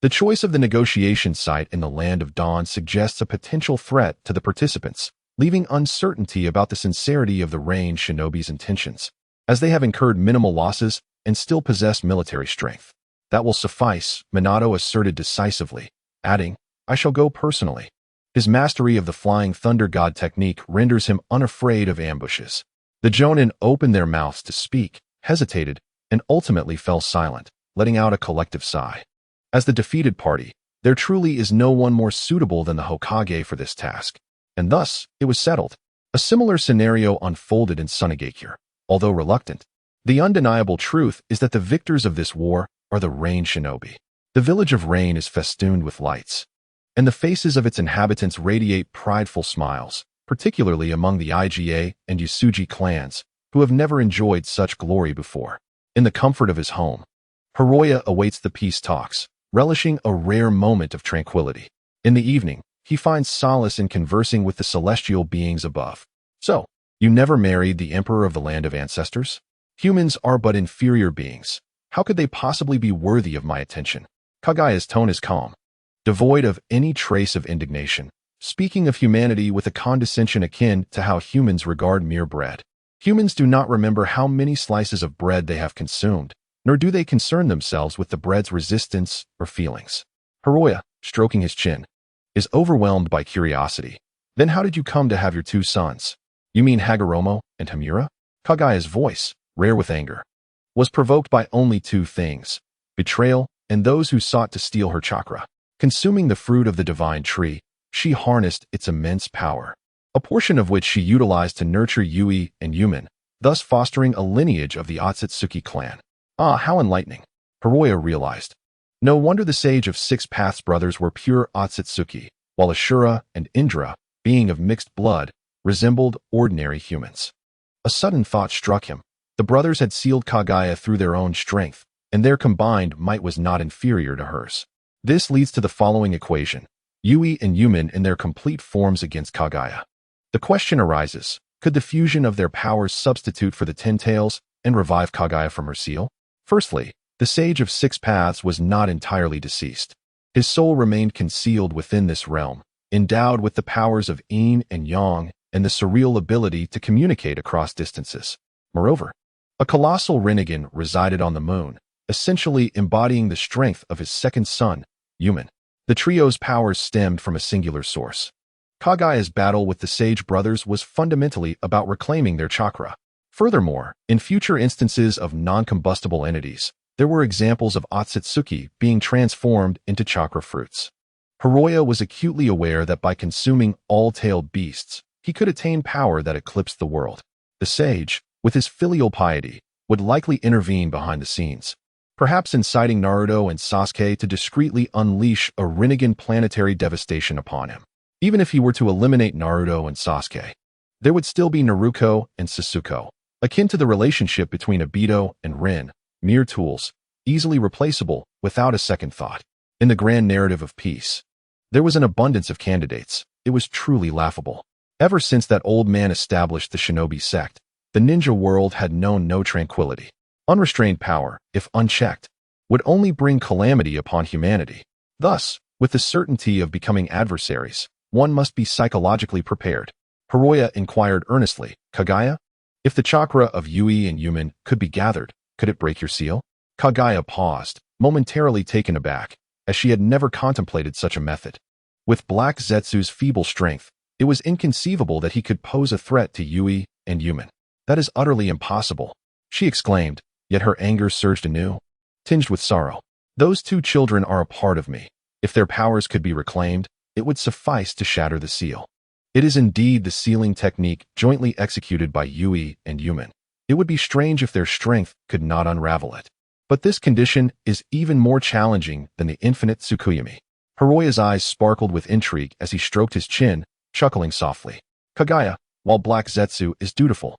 The choice of the negotiation site in the Land of Dawn suggests a potential threat to the participants, leaving uncertainty about the sincerity of the Rain shinobi's intentions, as they have incurred minimal losses and still possess military strength. That will suffice, Minato asserted decisively, adding, I shall go personally. His mastery of the Flying Thunder God technique renders him unafraid of ambushes. The Jonin opened their mouths to speak, hesitated, and ultimately fell silent, letting out a collective sigh. As the defeated party, there truly is no one more suitable than the Hokage for this task. And thus, it was settled. A similar scenario unfolded in Sunigakure, although reluctant. The undeniable truth is that the victors of this war are the Rain shinobi. The village of Rain is festooned with lights, and the faces of its inhabitants radiate prideful smiles, particularly among the Iga and Yasuji clans, who have never enjoyed such glory before. In the comfort of his home, Hiroya awaits the peace talks, relishing a rare moment of tranquility. In the evening, he finds solace in conversing with the celestial beings above. So, you never married the emperor of the land of ancestors? Humans are but inferior beings. How could they possibly be worthy of my attention? Kagaya's tone is calm, devoid of any trace of indignation, speaking of humanity with a condescension akin to how humans regard mere bread. Humans do not remember how many slices of bread they have consumed, nor do they concern themselves with the bread's resistance or feelings. Hiroya, stroking his chin, is overwhelmed by curiosity. Then how did you come to have your two sons? You mean Hagoromo and Hamura? Kagaya's voice, rare with anger, was provoked by only two things: betrayal and those who sought to steal her chakra. Consuming the fruit of the divine tree, she harnessed its immense power, a portion of which she utilized to nurture Yui and Yumin, thus fostering a lineage of the Akatsuki clan. Ah, how enlightening, Hiroya realized. No wonder the Sage of Six Paths brothers were pure Akatsuki, while Ashura and Indra, being of mixed blood, resembled ordinary humans. A sudden thought struck him. The brothers had sealed Kagaya through their own strength, and their combined might was not inferior to hers. This leads to the following equation: Yui and Yumin in their complete forms against Kagaya. The question arises, could the fusion of their powers substitute for the Ten Tails and revive Kagaya from her seal? Firstly, the Sage of Six Paths was not entirely deceased. His soul remained concealed within this realm, endowed with the powers of Yin and Yang and the surreal ability to communicate across distances. Moreover, a colossal Rinnegan resided on the moon, essentially embodying the strength of his second son, Yumin. The trio's powers stemmed from a singular source. Kagaya's battle with the Sage brothers was fundamentally about reclaiming their chakra. Furthermore, in future instances of non-combustible entities, there were examples of Akatsuki being transformed into chakra fruits. Hiroya was acutely aware that by consuming all-tailed beasts, he could attain power that eclipsed the world. The sage, with his filial piety, would likely intervene behind the scenes, perhaps inciting Naruto and Sasuke to discreetly unleash a Rinnegan planetary devastation upon him. Even if he were to eliminate Naruto and Sasuke, there would still be Naruto and Sasuke, akin to the relationship between Obito and Rin, mere tools, easily replaceable without a second thought. In the grand narrative of peace, there was an abundance of candidates. It was truly laughable. Ever since that old man established the shinobi sect, the ninja world had known no tranquility. Unrestrained power, if unchecked, would only bring calamity upon humanity. Thus, with the certainty of becoming adversaries, one must be psychologically prepared. Hiroya inquired earnestly, Kagaya, if the chakra of Yui and Yumin could be gathered, could it break your seal? Kagaya paused, momentarily taken aback, as she had never contemplated such a method. With Black Zetsu's feeble strength, it was inconceivable that he could pose a threat to Yui and Yumin. That is utterly impossible, she exclaimed, yet her anger surged anew, tinged with sorrow. Those two children are a part of me. If their powers could be reclaimed, it would suffice to shatter the seal. It is indeed the sealing technique jointly executed by Yui and Yumin. It would be strange if their strength could not unravel it. But this condition is even more challenging than the infinite Tsukuyomi. Hiroya's eyes sparkled with intrigue as he stroked his chin, chuckling softly. Kagaya, while Black Zetsu is dutiful,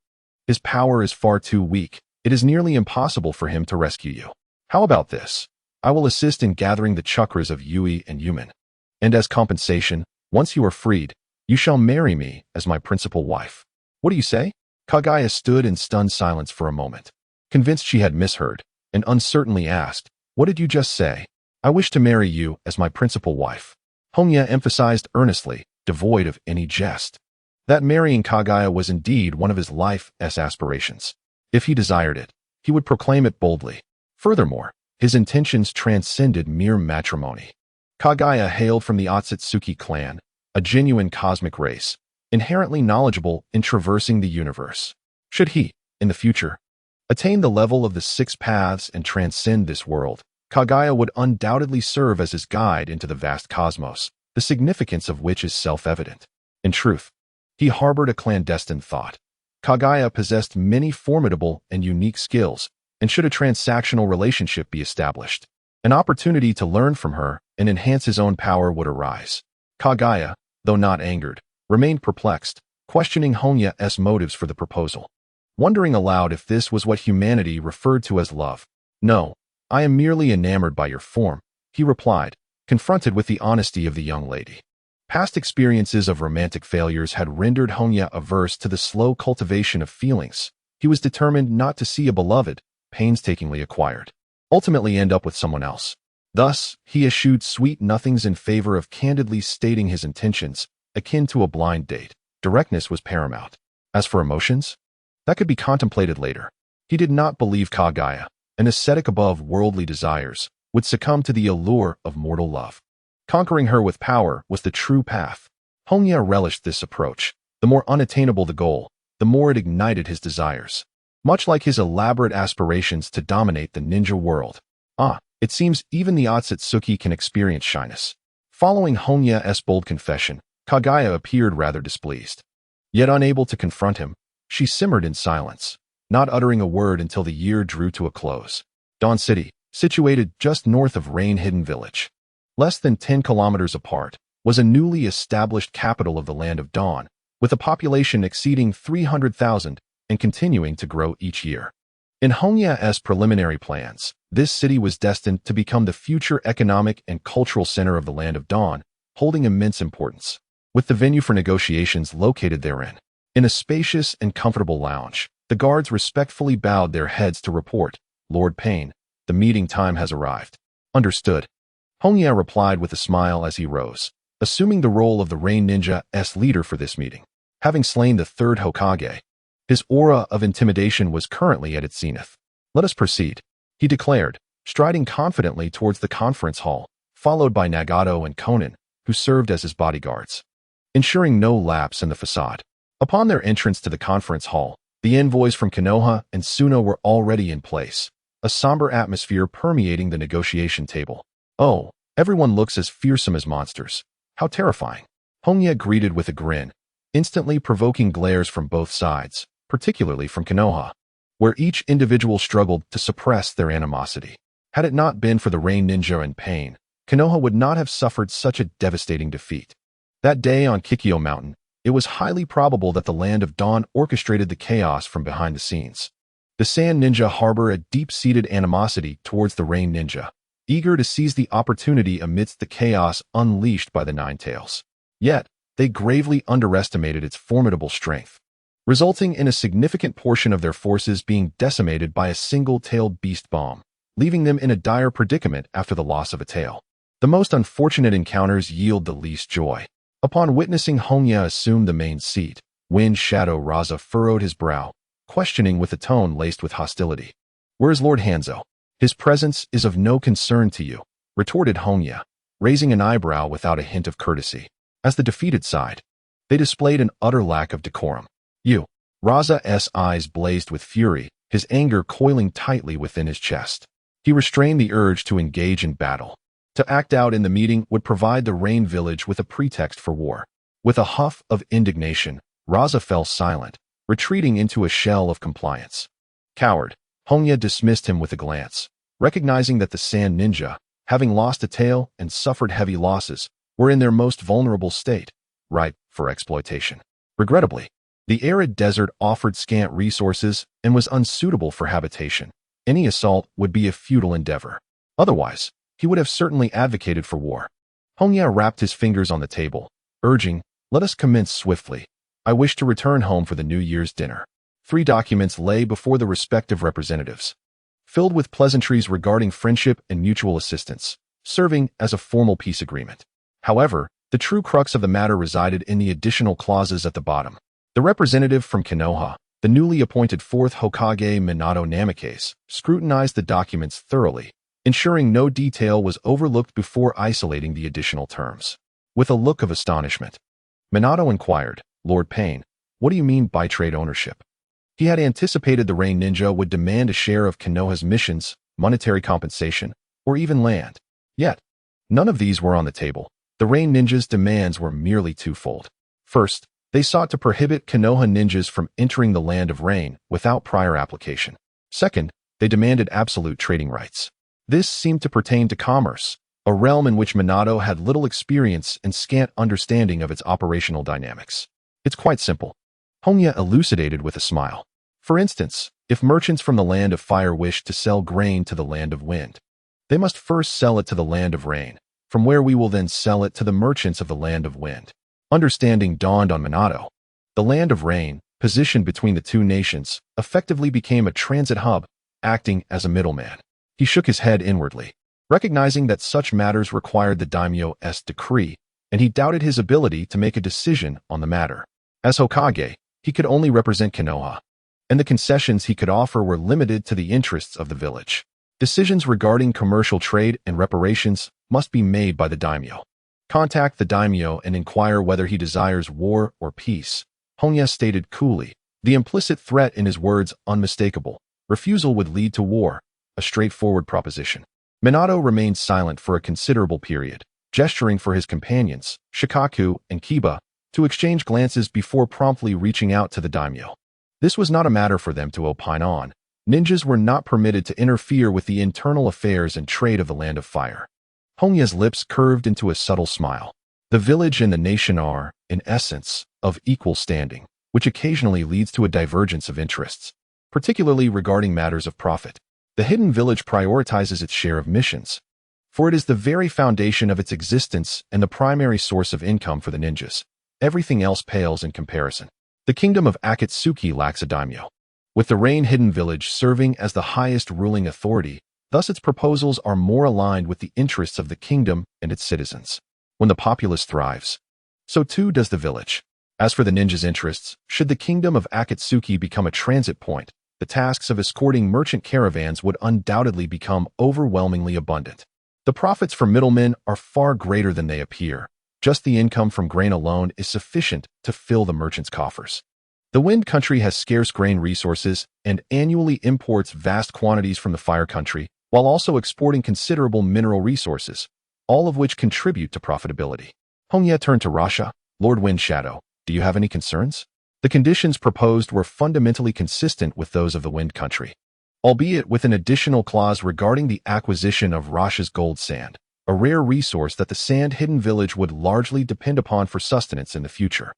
his power is far too weak. It is nearly impossible for him to rescue you. How about this? I will assist in gathering the chakras of Yui and Yumin. And as compensation, once you are freed, you shall marry me as my principal wife. What do you say? Kagaya stood in stunned silence for a moment, convinced she had misheard, and uncertainly asked, what did you just say? I wish to marry you as my principal wife. Hongye emphasized earnestly, devoid of any jest. That marrying Kaguya was indeed one of his life's aspirations. If he desired it, he would proclaim it boldly. Furthermore, his intentions transcended mere matrimony. Kaguya hailed from the Akatsuki clan, a genuine cosmic race, inherently knowledgeable in traversing the universe. Should he, in the future, attain the level of the six paths and transcend this world, Kaguya would undoubtedly serve as his guide into the vast cosmos, the significance of which is self-evident. In truth, he harbored a clandestine thought. Kaguya possessed many formidable and unique skills, and should a transactional relationship be established, an opportunity to learn from her and enhance his own power would arise. Kaguya, though not angered, remained perplexed, questioning Hongye's motives for the proposal, wondering aloud if this was what humanity referred to as love. No, I am merely enamored by your form, he replied, confronted with the honesty of the young lady. Past experiences of romantic failures had rendered Hongye averse to the slow cultivation of feelings. He was determined not to see a beloved, painstakingly acquired, ultimately end up with someone else. Thus, he eschewed sweet nothings in favor of candidly stating his intentions, akin to a blind date. Directness was paramount. As for emotions, that could be contemplated later. He did not believe Kaguya, an ascetic above worldly desires, would succumb to the allure of mortal love. Conquering her with power was the true path. Hongye relished this approach. The more unattainable the goal, the more it ignited his desires. Much like his elaborate aspirations to dominate the ninja world. It seems even the Akatsuki can experience shyness. Following Hongye's bold confession, Kaguya appeared rather displeased. Yet unable to confront him, she simmered in silence, not uttering a word until the year drew to a close. Dawn City, situated just north of Rain-Hidden Village, less than 10 kilometers apart, was a newly established capital of the Land of Dawn, with a population exceeding 300,000 and continuing to grow each year. In Hongye's preliminary plans, this city was destined to become the future economic and cultural center of the Land of Dawn, holding immense importance, with the venue for negotiations located therein. In a spacious and comfortable lounge, the guards respectfully bowed their heads to report, "Lord Payne, the meeting time has arrived." "Understood." Hongye replied with a smile as he rose, assuming the role of the Rain Ninja's leader for this meeting. Having slain the third Hokage, his aura of intimidation was currently at its zenith. "Let us proceed," he declared, striding confidently towards the conference hall, followed by Nagato and Konan, who served as his bodyguards, ensuring no lapse in the facade. Upon their entrance to the conference hall, the envoys from Konoha and Suno were already in place, a somber atmosphere permeating the negotiation table. "Oh, everyone looks as fearsome as monsters. How terrifying." Hongye greeted with a grin, instantly provoking glares from both sides, particularly from Konoha, where each individual struggled to suppress their animosity. Had it not been for the Rain Ninja and Pain, Konoha would not have suffered such a devastating defeat. That day on Kikyo Mountain, it was highly probable that the Land of Dawn orchestrated the chaos from behind the scenes. The Sand Ninja harbor a deep-seated animosity towards the Rain Ninja, eager to seize the opportunity amidst the chaos unleashed by the Nine Tails. Yet, they gravely underestimated its formidable strength, resulting in a significant portion of their forces being decimated by a single-tailed beast bomb, leaving them in a dire predicament after the loss of a tail. The most unfortunate encounters yield the least joy. Upon witnessing Hongye assume the main seat, Wind Shadow Raza furrowed his brow, questioning with a tone laced with hostility. "Where is Lord Hanzo?" "His presence is of no concern to you," retorted Hongye, raising an eyebrow without a hint of courtesy. As the defeated side, they displayed an utter lack of decorum. "You." Raza's eyes blazed with fury, his anger coiling tightly within his chest. He restrained the urge to engage in battle. To act out in the meeting would provide the Rain Village with a pretext for war. With a huff of indignation, Raza fell silent, retreating into a shell of compliance. "Coward." Hongye dismissed him with a glance, recognizing that the Sand Ninja, having lost a tail and suffered heavy losses, were in their most vulnerable state, ripe for exploitation. Regrettably, the arid desert offered scant resources and was unsuitable for habitation. Any assault would be a futile endeavor. Otherwise, he would have certainly advocated for war. Hongye rapped his fingers on the table, urging, "Let us commence swiftly. I wish to return home for the New Year's dinner." 3 documents lay before the respective representatives, filled with pleasantries regarding friendship and mutual assistance. serving as a formal peace agreement. However, the true crux of the matter resided in the additional clauses at the bottom. The representative from Konoha, the newly appointed fourth Hokage Minato Namikaze, scrutinized the documents thoroughly, ensuring no detail was overlooked before isolating the additional terms. With a look of astonishment, Minato inquired, "Lord Pain, what do you mean by trade ownership?" He had anticipated the Rain Ninja would demand a share of Konoha's missions, monetary compensation, or even land. Yet, none of these were on the table. The Rain Ninja's demands were merely twofold. First, they sought to prohibit Konoha ninjas from entering the Land of Rain without prior application. Second, they demanded absolute trading rights. This seemed to pertain to commerce, a realm in which Minato had little experience and scant understanding of its operational dynamics. It's quite simple, Hongye elucidated with a smile. For instance, if merchants from the Land of Fire wished to sell grain to the Land of Wind, they must first sell it to the Land of Rain, from where we will then sell it to the merchants of the Land of Wind. Understanding dawned on Minato. The Land of Rain, positioned between the two nations, effectively became a transit hub, acting as a middleman. He shook his head inwardly, recognizing that such matters required the daimyo's decree, and he doubted his ability to make a decision on the matter. As Hokage, he could only represent Konoha, and the concessions he could offer were limited to the interests of the village. Decisions regarding commercial trade and reparations must be made by the daimyo. Contact the daimyo and inquire whether he desires war or peace, Hongye stated coolly, the implicit threat in his words unmistakable. Refusal would lead to war, a straightforward proposition. Minato remained silent for a considerable period, gesturing for his companions, Shikaku and Kiba, to exchange glances before promptly reaching out to the daimyo. This was not a matter for them to opine on. Ninjas were not permitted to interfere with the internal affairs and trade of the Land of Fire. Hongye's lips curved into a subtle smile. The village and the nation are, in essence, of equal standing, which occasionally leads to a divergence of interests, particularly regarding matters of profit. The hidden village prioritizes its share of missions, for it is the very foundation of its existence and the primary source of income for the ninjas. Everything else pales in comparison. The kingdom of Akatsuki lacks a daimyo, with the Rain Hidden Village serving as the highest ruling authority. Thus its proposals are more aligned with the interests of the kingdom and its citizens. When the populace thrives, so too does the village. As for the ninjas' interests, should the kingdom of Akatsuki become a transit point, the tasks of escorting merchant caravans would undoubtedly become overwhelmingly abundant. The profits for middlemen are far greater than they appear. Just the income from grain alone is sufficient to fill the merchants' coffers. The Wind Country has scarce grain resources and annually imports vast quantities from the Fire Country, while also exporting considerable mineral resources, all of which contribute to profitability. Hongye turned to Rasha, Lord Wind Shadow. Do you have any concerns? The conditions proposed were fundamentally consistent with those of the Wind Country, albeit with an additional clause regarding the acquisition of Rasha's gold sand, a rare resource that the sand-hidden village would largely depend upon for sustenance in the future.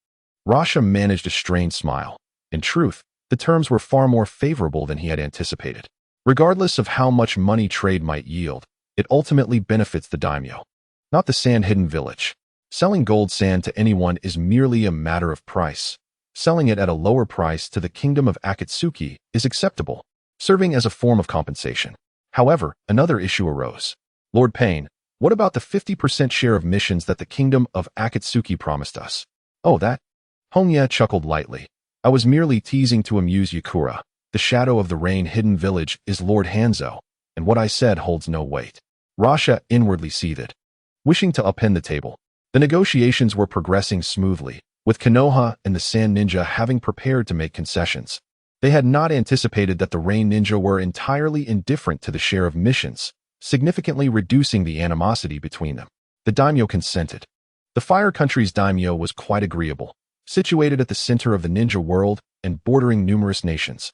Rasha managed a strained smile. In truth, the terms were far more favorable than he had anticipated. Regardless of how much money trade might yield, it ultimately benefits the daimyo, not the sand-hidden village. Selling gold sand to anyone is merely a matter of price. Selling it at a lower price to the kingdom of Akatsuki is acceptable, serving as a form of compensation. However, another issue arose. Lord Pain, what about the 50% share of missions that the kingdom of Akatsuki promised us? Oh, that? Hongye chuckled lightly. I was merely teasing to amuse Yakura. The shadow of the rain-hidden village is Lord Hanzo, and what I said holds no weight. Rasha inwardly seethed, wishing to upend the table. The negotiations were progressing smoothly, with Konoha and the Sand Ninja having prepared to make concessions. They had not anticipated that the Rain Ninja were entirely indifferent to the share of missions, significantly reducing the animosity between them. The daimyo consented. The Fire Country's daimyo was quite agreeable, situated at the center of the ninja world and bordering numerous nations.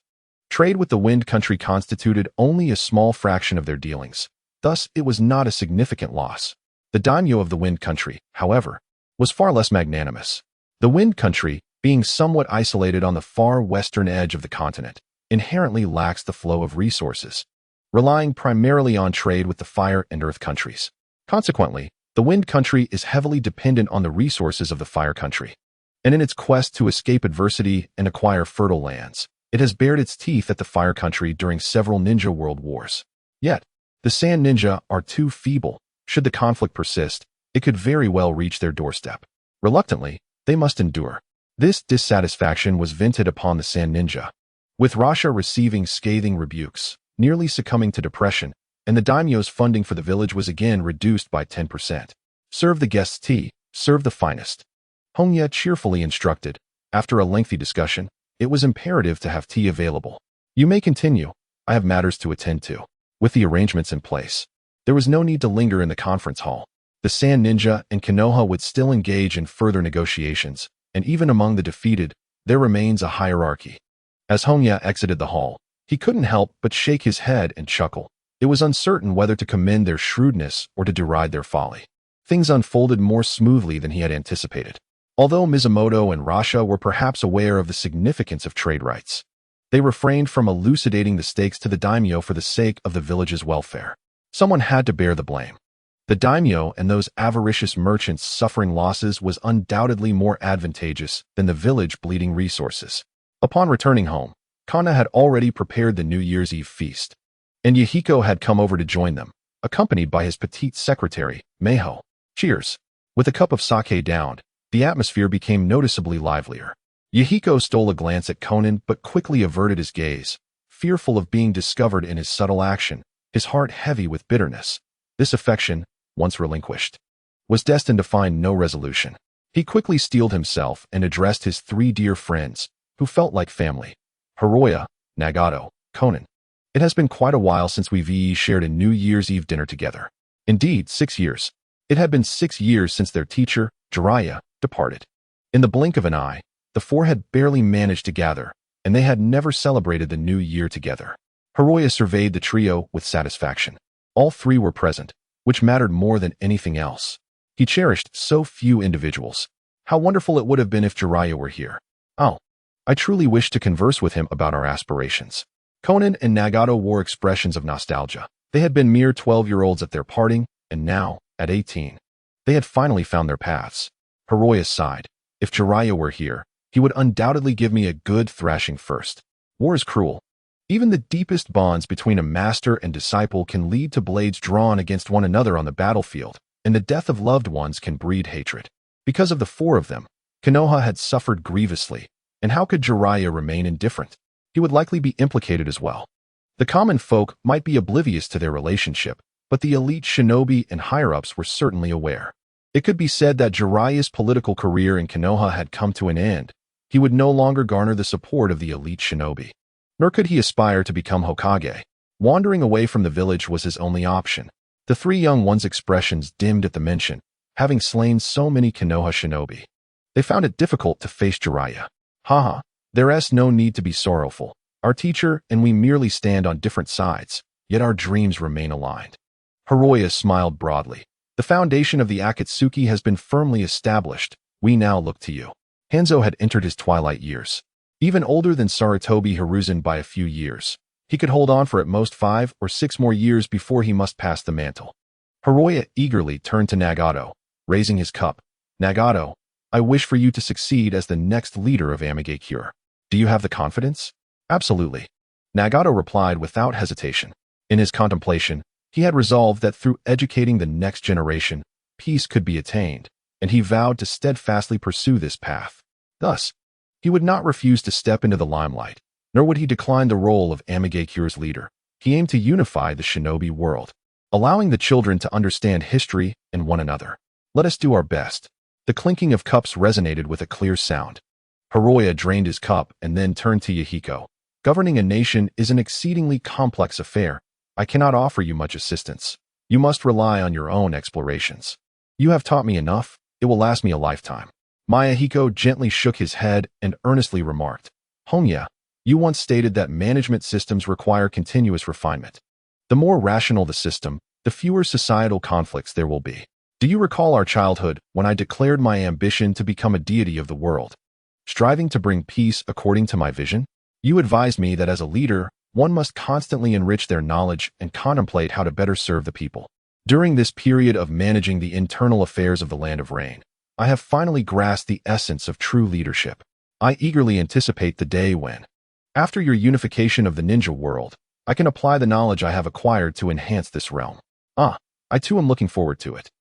Trade with the Wind Country constituted only a small fraction of their dealings, thus it was not a significant loss. The daimyo of the Wind Country, however, was far less magnanimous. The Wind Country, being somewhat isolated on the far western edge of the continent, inherently lacks the flow of resources, relying primarily on trade with the Fire and Earth countries. Consequently, the Wind Country is heavily dependent on the resources of the Fire Country, and in its quest to escape adversity and acquire fertile lands, it has bared its teeth at the Fire Country during several ninja world wars. Yet, the Sand Ninja are too feeble, Should the conflict persist, it could very well reach their doorstep. Reluctantly, they must endure. This dissatisfaction was vented upon the Sand Ninja. With Rasha receiving scathing rebukes, nearly succumbing to depression, and the daimyo's funding for the village was again reduced by 10%. Serve the guests tea, serve the finest. Hongye cheerfully instructed. After a lengthy discussion, it was imperative to have tea available. You may continue. I have matters to attend to. With the arrangements in place, there was no need to linger in the conference hall. The Sand Ninja and Konoha would still engage in further negotiations, and even among the defeated, there remains a hierarchy. As Hongye exited the hall, he couldn't help but shake his head and chuckle. It was uncertain whether to commend their shrewdness or to deride their folly. Things unfolded more smoothly than he had anticipated. Although Mizumoto and Rasha were perhaps aware of the significance of trade rights, they refrained from elucidating the stakes to the daimyo for the sake of the village's welfare. Someone had to bear the blame. The daimyo and those avaricious merchants suffering losses was undoubtedly more advantageous than the village bleeding resources. Upon returning home, Konan had already prepared the New Year's Eve feast, and Yahiko had come over to join them, accompanied by his petite secretary, Meiho. Cheers. With a cup of sake downed, the atmosphere became noticeably livelier. Yahiko stole a glance at Konan but quickly averted his gaze, fearful of being discovered in his subtle action, his heart heavy with bitterness. This affection, once relinquished, was destined to find no resolution. He quickly steeled himself and addressed his three dear friends, who felt like family. Jiraiya, Nagato, Konan. It has been quite a while since we've shared a New Year's Eve dinner together. Indeed, 6 years. It had been 6 years since their teacher, Jiraiya, departed. In the blink of an eye, the four had barely managed to gather, and they had never celebrated the new year together. Jiraiya surveyed the trio with satisfaction. All three were present, which mattered more than anything else. He cherished so few individuals. How wonderful it would have been if Jiraiya were here. Oh, I truly wish to converse with him about our aspirations. Konan and Nagato wore expressions of nostalgia. They had been mere 12-year-olds at their parting, and now, at 18, they had finally found their paths. Jiraiya sighed. If Jiraiya were here, he would undoubtedly give me a good thrashing first. War is cruel. Even the deepest bonds between a master and disciple can lead to blades drawn against one another on the battlefield, and the death of loved ones can breed hatred. Because of the four of them, Konoha had suffered grievously, and how could Jiraiya remain indifferent? He would likely be implicated as well. The common folk might be oblivious to their relationship, but the elite shinobi and higher-ups were certainly aware. It could be said that Jiraiya's political career in Konoha had come to an end. He would no longer garner the support of the elite shinobi. Nor could he aspire to become Hokage. Wandering away from the village was his only option. The three young ones' expressions dimmed at the mention, having slain so many Konoha shinobi. They found it difficult to face Jiraiya. Haha, there's no need to be sorrowful. Our teacher and we merely stand on different sides, yet our dreams remain aligned. Jiraiya smiled broadly. The foundation of the Akatsuki has been firmly established. We now look to you. Hanzo had entered his twilight years. Even older than Sarutobi Hiruzen by a few years. He could hold on for at most 5 or 6 more years before he must pass the mantle. Jiraiya eagerly turned to Nagato, raising his cup. Nagato, I wish for you to succeed as the next leader of Amigakure. Do you have the confidence? Absolutely. Nagato replied without hesitation. In his contemplation, he had resolved that through educating the next generation, peace could be attained, and he vowed to steadfastly pursue this path. Thus, he would not refuse to step into the limelight, nor would he decline the role of Amigakure's leader. He aimed to unify the shinobi world, allowing the children to understand history and one another. Let us do our best. The clinking of cups resonated with a clear sound. Jiraiya drained his cup and then turned to Yahiko. Governing a nation is an exceedingly complex affair. I cannot offer you much assistance. You must rely on your own explorations. You have taught me enough. It will last me a lifetime. Yahiko gently shook his head and earnestly remarked, Hongye, you once stated that management systems require continuous refinement. The more rational the system, the fewer societal conflicts there will be. Do you recall our childhood when I declared my ambition to become a deity of the world, striving to bring peace according to my vision? You advised me that as a leader, one must constantly enrich their knowledge and contemplate how to better serve the people. During this period of managing the internal affairs of the Land of Rain, I have finally grasped the essence of true leadership. I eagerly anticipate the day when, after your unification of the ninja world, I can apply the knowledge I have acquired to enhance this realm. I I too am looking forward to it.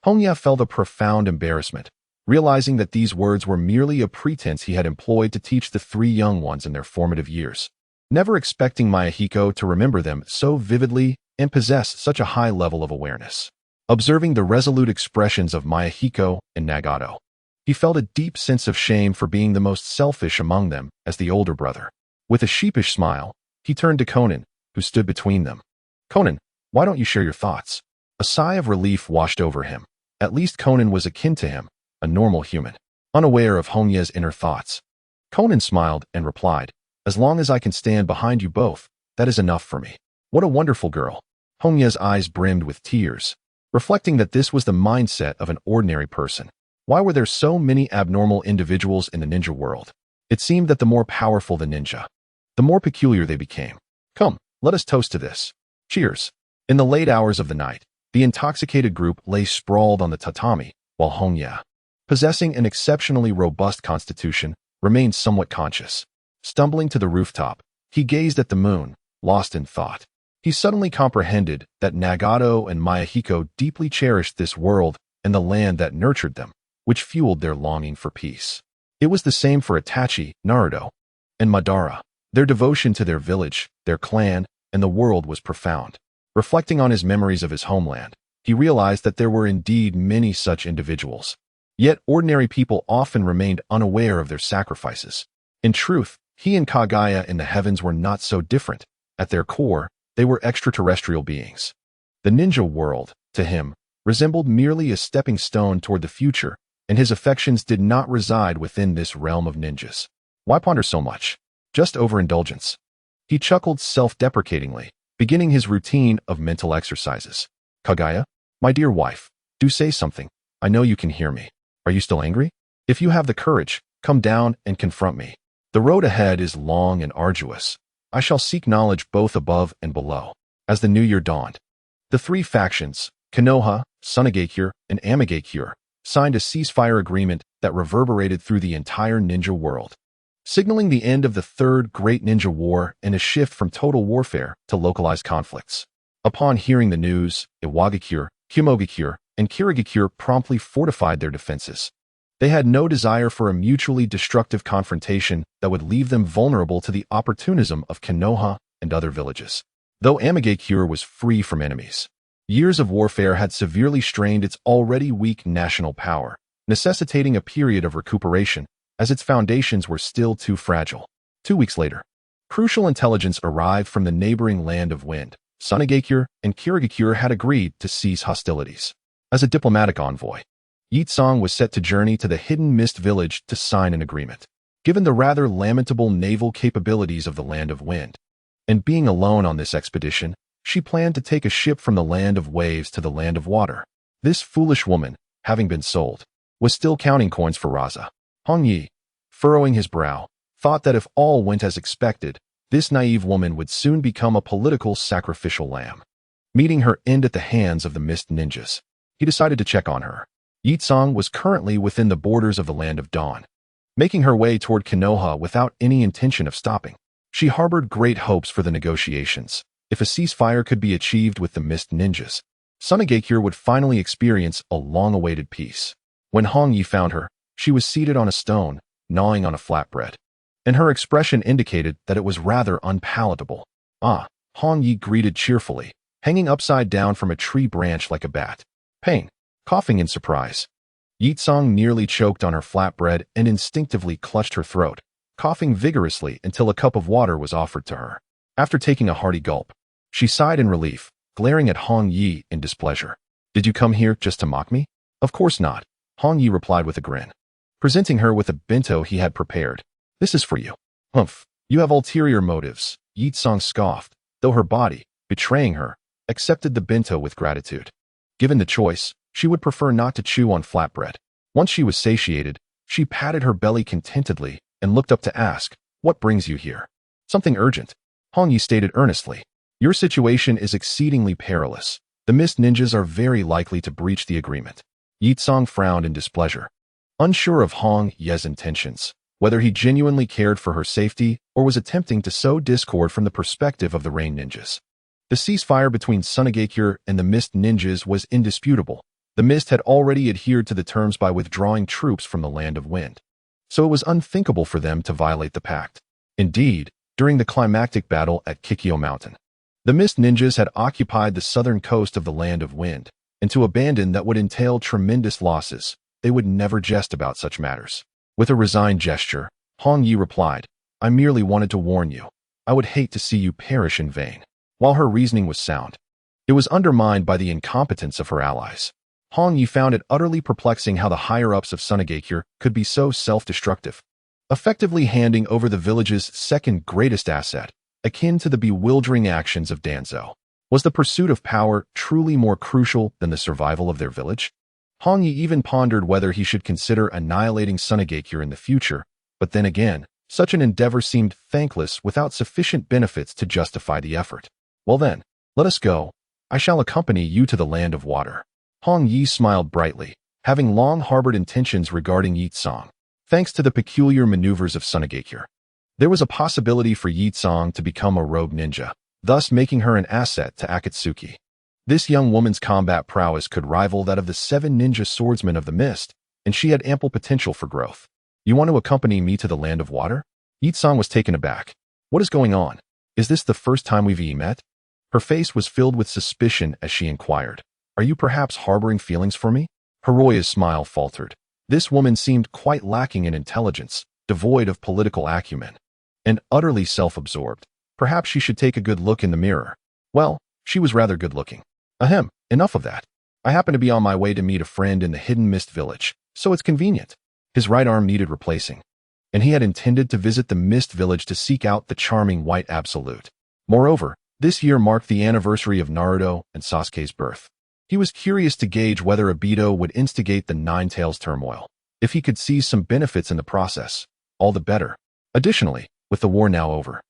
Hongye felt a profound embarrassment, realizing that these words were merely a pretense he had employed to teach the three young ones in their formative years, never expecting Yahiko to remember them so vividly and possess such a high level of awareness. Observing the resolute expressions of Yahiko and Nagato, he felt a deep sense of shame for being the most selfish among them as the older brother. With a sheepish smile, he turned to Konan, who stood between them. Konan, why don't you share your thoughts? A sigh of relief washed over him. At least Konan was akin to him, a normal human, unaware of Hongye's inner thoughts. Konan smiled and replied, as long as I can stand behind you both, that is enough for me. What a wonderful girl. Hongye's eyes brimmed with tears, reflecting that this was the mindset of an ordinary person. Why were there so many abnormal individuals in the ninja world? It seemed that the more powerful the ninja, the more peculiar they became. Come, let us toast to this. Cheers. In the late hours of the night, the intoxicated group lay sprawled on the tatami, while Hongye, possessing an exceptionally robust constitution, remained somewhat conscious. Stumbling to the rooftop, he gazed at the moon, lost in thought. He suddenly comprehended that Nagato and Yahiko deeply cherished this world and the land that nurtured them, which fueled their longing for peace. It was the same for Itachi, Naruto, and Madara. Their devotion to their village, their clan, and the world was profound. Reflecting on his memories of his homeland, he realized that there were indeed many such individuals. Yet ordinary people often remained unaware of their sacrifices. In truth, he and Kaguya in the heavens were not so different. At their core, they were extraterrestrial beings. The ninja world, to him, resembled merely a stepping stone toward the future, and his affections did not reside within this realm of ninjas. Why ponder so much? Just overindulgence. He chuckled self-deprecatingly, beginning his routine of mental exercises. Kaguya, my dear wife, do say something. I know you can hear me. Are you still angry? If you have the courage, come down and confront me. The road ahead is long and arduous. I shall seek knowledge both above and below. As the new year dawned, the three factions, Konoha, Sunagakure, and Amagakure, signed a ceasefire agreement that reverberated through the entire ninja world, signaling the end of the Third Great Ninja War and a shift from total warfare to localized conflicts. Upon hearing the news, Iwagakure, Kumogakure, and Kirigakure promptly fortified their defenses. They had no desire for a mutually destructive confrontation that would leave them vulnerable to the opportunism of Konoha and other villages. Though Amagakure was free from enemies, years of warfare had severely strained its already weak national power, necessitating a period of recuperation, as its foundations were still too fragile. 2 weeks later, crucial intelligence arrived from the neighboring land of Wind. Sunagakure and Kirigakure had agreed to cease hostilities. As a diplomatic envoy, Yitsong was set to journey to the Hidden Mist village to sign an agreement. Given the rather lamentable naval capabilities of the Land of Wind, and being alone on this expedition, she planned to take a ship from the Land of Waves to the Land of Water. This foolish woman, having been sold, was still counting coins for Raza. Hongye, furrowing his brow, thought that if all went as expected, this naive woman would soon become a political sacrificial lamb. Meeting her end at the hands of the Mist Ninjas, he decided to check on her. Yitsong was currently within the borders of the Land of Dawn, making her way toward Konoha without any intention of stopping. She harbored great hopes for the negotiations. If a ceasefire could be achieved with the Mist Ninjas, Sunagakure would finally experience a long-awaited peace. When Hongye found her, she was seated on a stone, gnawing on a flatbread, and her expression indicated that it was rather unpalatable. Ah, Hongye greeted cheerfully, hanging upside down from a tree branch like a bat. Pain. Coughing in surprise, Yitsong nearly choked on her flatbread and instinctively clutched her throat, coughing vigorously until a cup of water was offered to her. After taking a hearty gulp, she sighed in relief, glaring at Hongye in displeasure. Did you come here just to mock me? Of course not, Hongye replied with a grin, presenting her with a bento he had prepared. This is for you. Humph, you have ulterior motives, Yitsong scoffed, though her body, betraying her, accepted the bento with gratitude. Given the choice, she would prefer not to chew on flatbread. Once she was satiated, she patted her belly contentedly and looked up to ask, what brings you here? Something urgent, Hongye stated earnestly. Your situation is exceedingly perilous. The Mist Ninjas are very likely to breach the agreement. Yitsong frowned in displeasure, unsure of Hongye's intentions, whether he genuinely cared for her safety or was attempting to sow discord from the perspective of the Rain Ninjas. The ceasefire between Sunagakure and the Mist ninjas was indisputable. The Mist had already adhered to the terms by withdrawing troops from the Land of Wind, so it was unthinkable for them to violate the pact. Indeed, during the climactic battle at Kikyo Mountain, the Mist ninjas had occupied the southern coast of the Land of Wind, and to abandon that would entail tremendous losses. They would never jest about such matters. With a resigned gesture, Hongye replied, "I merely wanted to warn you. I would hate to see you perish in vain." While her reasoning was sound, it was undermined by the incompetence of her allies. Hongye found it utterly perplexing how the higher-ups of Sunagakure could be so self-destructive, effectively handing over the village's second greatest asset, akin to the bewildering actions of Danzo. Was the pursuit of power truly more crucial than the survival of their village? Hongye even pondered whether he should consider annihilating Sunagakure in the future, but then again, such an endeavor seemed thankless without sufficient benefits to justify the effort. "Well then, let us go. I shall accompany you to the Land of Water." Hongye smiled brightly, having long harbored intentions regarding Yitsong. Thanks to the peculiar maneuvers of Sunagakure, there was a possibility for Yitsong to become a rogue ninja, thus making her an asset to Akatsuki. This young woman's combat prowess could rival that of the 7 ninja swordsmen of the Mist, and she had ample potential for growth. "You want to accompany me to the Land of Water?" Yitsong was taken aback. "What is going on? Is this the first time we've met?" Her face was filled with suspicion as she inquired, "Are you perhaps harboring feelings for me?" Hiroya's smile faltered. This woman seemed quite lacking in intelligence, devoid of political acumen, and utterly self-absorbed. Perhaps she should take a good look in the mirror. Well, she was rather good-looking. Ahem, enough of that. I happen to be on my way to meet a friend in the Hidden Mist village, so it's convenient. His right arm needed replacing, and he had intended to visit the Mist village to seek out the charming White Absolute. Moreover, this year marked the anniversary of Naruto and Sasuke's birth. He was curious to gauge whether Obito would instigate the Nine Tails turmoil. If he could see some benefits in the process, all the better. Additionally, with the war now over,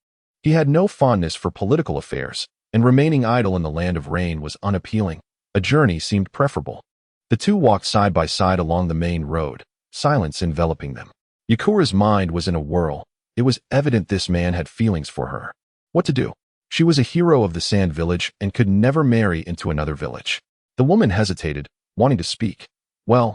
he had no fondness for political affairs, and remaining idle in the Land of Rain was unappealing. A journey seemed preferable. The two walked side by side along the main road, silence enveloping them. Yakura's mind was in a whirl. It was evident this man had feelings for her. What to do? She was a hero of the Sand Village and could never marry into another village. The woman hesitated, wanting to speak. "Well,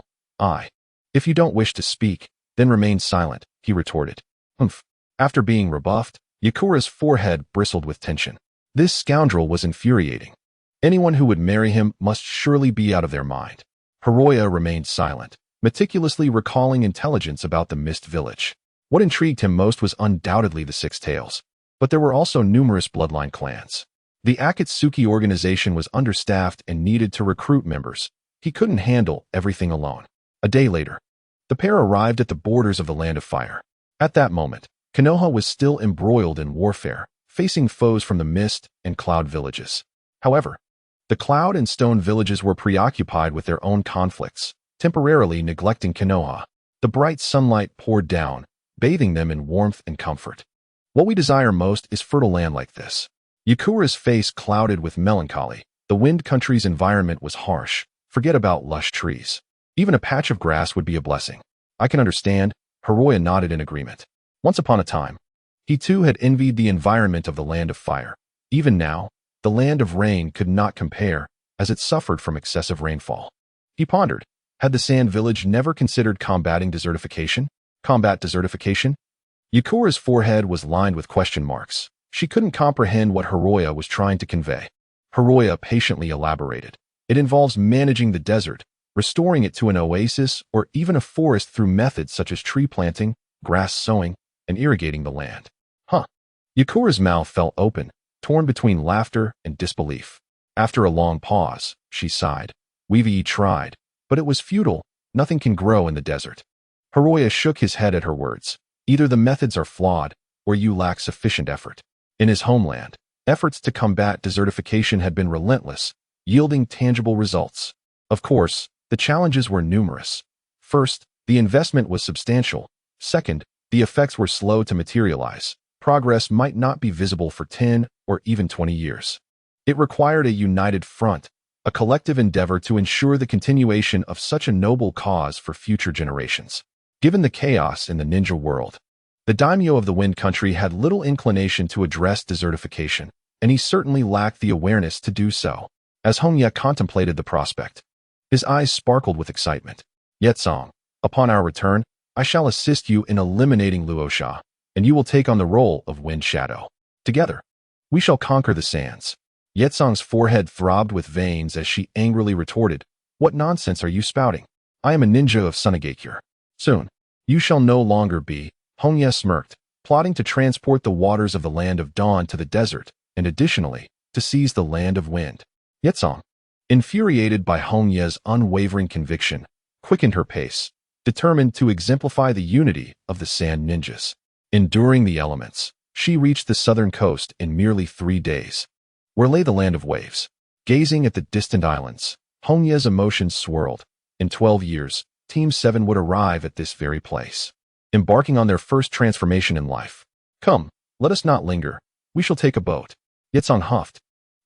if you don't wish to speak, then remain silent," he retorted. "Humph." After being rebuffed, Yakura's forehead bristled with tension. This scoundrel was infuriating. Anyone who would marry him must surely be out of their mind. Hiroya remained silent, meticulously recalling intelligence about the Mist Village. What intrigued him most was undoubtedly the Six Tails, but there were also numerous bloodline clans. The Akatsuki organization was understaffed and needed to recruit members. He couldn't handle everything alone. A day later, the pair arrived at the borders of the Land of Fire. At that moment, Konoha was still embroiled in warfare, facing foes from the Mist and Cloud villages. However, the Cloud and Stone villages were preoccupied with their own conflicts, temporarily neglecting Konoha. The bright sunlight poured down, bathing them in warmth and comfort. "What we desire most is fertile land like this." Yakura's face clouded with melancholy. The Wind Country's environment was harsh. Forget about lush trees. Even a patch of grass would be a blessing. "I can understand." Hiroya nodded in agreement. Once upon a time, he too had envied the environment of the Land of Fire. Even now, the Land of Rain could not compare, as it suffered from excessive rainfall. He pondered, had the Sand Village never considered combating desertification? Combat desertification? Yakura's forehead was lined with question marks. She couldn't comprehend what Hiroya was trying to convey. Hiroya patiently elaborated. "It involves managing the desert, restoring it to an oasis or even a forest through methods such as tree planting, grass sowing, and irrigating the land." Huh. Yakura's mouth fell open, torn between laughter and disbelief. After a long pause, she sighed. "We've tried, but it was futile. Nothing can grow in the desert." Hiroya shook his head at her words. "Either the methods are flawed, or you lack sufficient effort." In his homeland, efforts to combat desertification had been relentless, yielding tangible results. Of course, the challenges were numerous. First, the investment was substantial. Second, the effects were slow to materialize. Progress might not be visible for 10 or even 20 years. It required a united front, a collective endeavor to ensure the continuation of such a noble cause for future generations. Given the chaos in the ninja world, the daimyo of the Wind Country had little inclination to address desertification, and he certainly lacked the awareness to do so. As Hongye contemplated the prospect, his eyes sparkled with excitement. Yetsong, upon our return, I shall assist you in eliminating Luosha, and you will take on the role of Wind Shadow. Together, we shall conquer the sands. Yetsong's forehead throbbed with veins as she angrily retorted, What nonsense are you spouting? I am a ninja of Sunagakure. Soon, you shall no longer be. Hongye smirked, plotting to transport the waters of the Land of Dawn to the desert, and additionally, to seize the Land of Wind. Yetsong, infuriated by Hongye's unwavering conviction, quickened her pace, determined to exemplify the unity of the Sand Ninjas. Enduring the elements, she reached the southern coast in merely 3 days, where lay the Land of Waves. Gazing at the distant islands, Hongye's emotions swirled. In 12 years, Team 7 would arrive at this very place, embarking on their first transformation in life. Come, let us not linger. We shall take a boat. Yetsong huffed,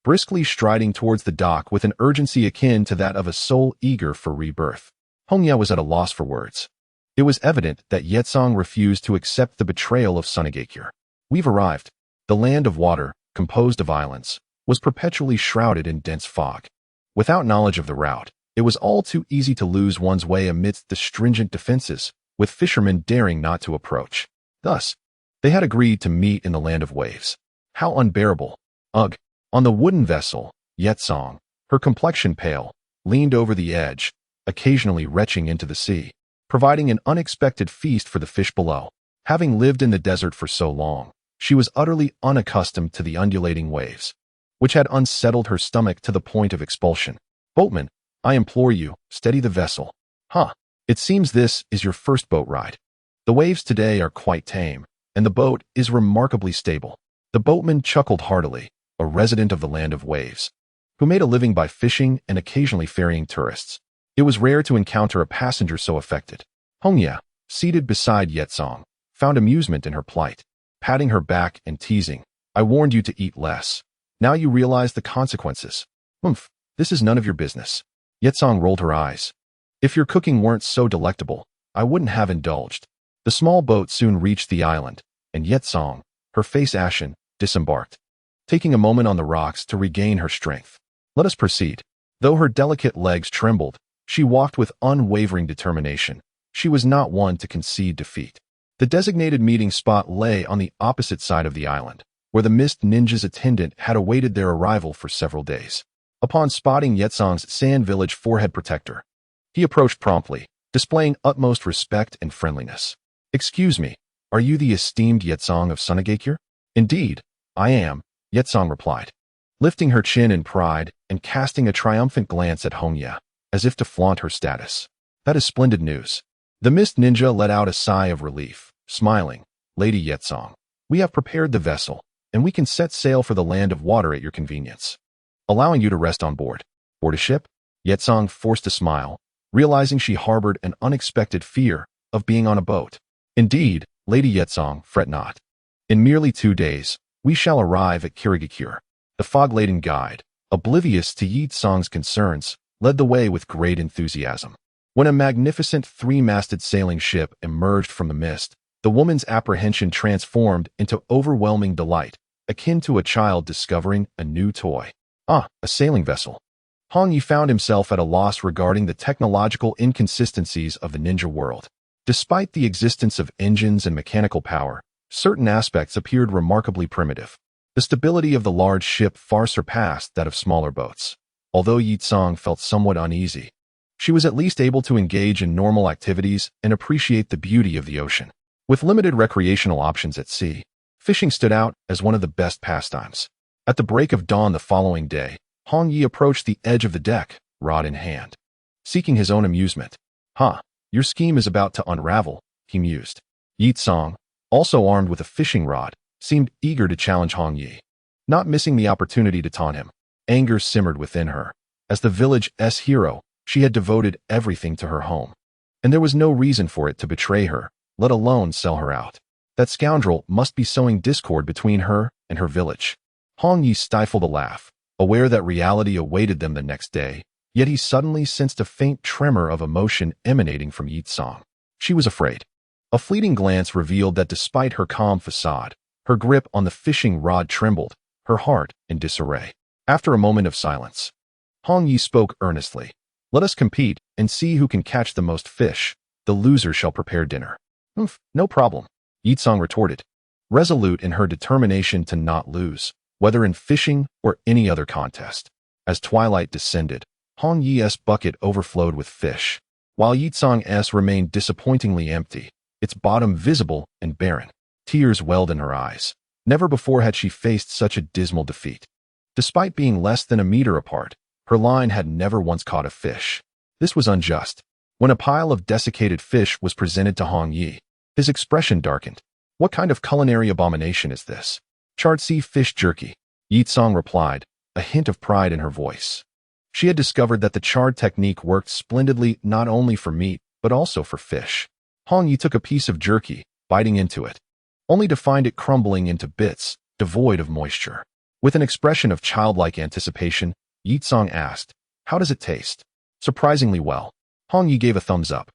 briskly striding towards the dock with an urgency akin to that of a soul eager for rebirth. Hongye was at a loss for words. It was evident that Yetsong refused to accept the betrayal of Sunagakure. We've arrived. The Land of Water, composed of islands, was perpetually shrouded in dense fog. Without knowledge of the route, it was all too easy to lose one's way amidst the stringent defenses, with fishermen daring not to approach. Thus, they had agreed to meet in the Land of Waves. How unbearable. Ugh. On the wooden vessel, Yetsong, her complexion pale, leaned over the edge, occasionally retching into the sea, providing an unexpected feast for the fish below. Having lived in the desert for so long, she was utterly unaccustomed to the undulating waves, which had unsettled her stomach to the point of expulsion. Boatman, I implore you, steady the vessel. Huh. It seems this is your first boat ride. The waves today are quite tame, and the boat is remarkably stable. The boatman chuckled heartily, a resident of the Land of Waves, who made a living by fishing and occasionally ferrying tourists. It was rare to encounter a passenger so affected. Hongye, seated beside Yetsong, found amusement in her plight, patting her back and teasing, I warned you to eat less. Now you realize the consequences. Humph, this is none of your business. Yetsong rolled her eyes. If your cooking weren't so delectable, I wouldn't have indulged. The small boat soon reached the island, and Yetsong, her face ashen, disembarked, taking a moment on the rocks to regain her strength. Let us proceed. Though her delicate legs trembled, she walked with unwavering determination. She was not one to concede defeat. The designated meeting spot lay on the opposite side of the island, where the Mist Ninja's attendant had awaited their arrival for several days. Upon spotting Yetsong's Sand Village forehead protector, he approached promptly, displaying utmost respect and friendliness. Excuse me, are you the esteemed Yetsong of Sunagakure? Indeed, I am, Yetsong replied, lifting her chin in pride and casting a triumphant glance at Hongye, as if to flaunt her status. That is splendid news. The Mist Ninja let out a sigh of relief, smiling. Lady Yetsong, we have prepared the vessel, and we can set sail for the Land of Water at your convenience, allowing you to rest on board. Board a ship? Yetsong forced a smile, realizing she harbored an unexpected fear of being on a boat. Indeed, Lady Yetsong, fret not. In merely 2 days, we shall arrive at Kirigakure. The fog-laden guide, oblivious to Yetsong's concerns, led the way with great enthusiasm. When a magnificent 3-masted sailing ship emerged from the mist, the woman's apprehension transformed into overwhelming delight, akin to a child discovering a new toy. Ah, a sailing vessel. Hongye found himself at a loss regarding the technological inconsistencies of the ninja world. Despite the existence of engines and mechanical power, certain aspects appeared remarkably primitive. The stability of the large ship far surpassed that of smaller boats. Although Yetsong felt somewhat uneasy, she was at least able to engage in normal activities and appreciate the beauty of the ocean. With limited recreational options at sea, fishing stood out as one of the best pastimes. At the break of dawn the following day, Hongye approached the edge of the deck, rod in hand, seeking his own amusement. Your scheme is about to unravel, he mused. Yetsong, also armed with a fishing rod, seemed eager to challenge Hongye. Not missing the opportunity to taunt him, anger simmered within her. As the village's hero, she had devoted everything to her home, and there was no reason for it to betray her, let alone sell her out. That scoundrel must be sowing discord between her and her village. Hongye stifled a laugh, aware that reality awaited them the next day, yet he suddenly sensed a faint tremor of emotion emanating from Yetsong. She was afraid. A fleeting glance revealed that despite her calm facade, her grip on the fishing rod trembled, her heart in disarray. After a moment of silence, Hongye spoke earnestly. "Let us compete and see who can catch the most fish. The loser shall prepare dinner." No problem," Yitsong retorted, resolute in her determination to not lose, whether in fishing or any other contest. As twilight descended, Hongye's bucket overflowed with fish, while Yitsong's remained disappointingly empty, its bottom visible and barren. Tears welled in her eyes. Never before had she faced such a dismal defeat. Despite being less than a meter apart, her line had never once caught a fish. This was unjust. When a pile of desiccated fish was presented to Hongye, his expression darkened. "What kind of culinary abomination is this?" "Charred sea fish jerky," Yitsong replied, a hint of pride in her voice. She had discovered that the charred technique worked splendidly not only for meat, but also for fish. Hongye took a piece of jerky, biting into it, only to find it crumbling into bits, devoid of moisture. With an expression of childlike anticipation, Yitsong asked, "How does it taste?" "Surprisingly well." Hongye gave a thumbs up.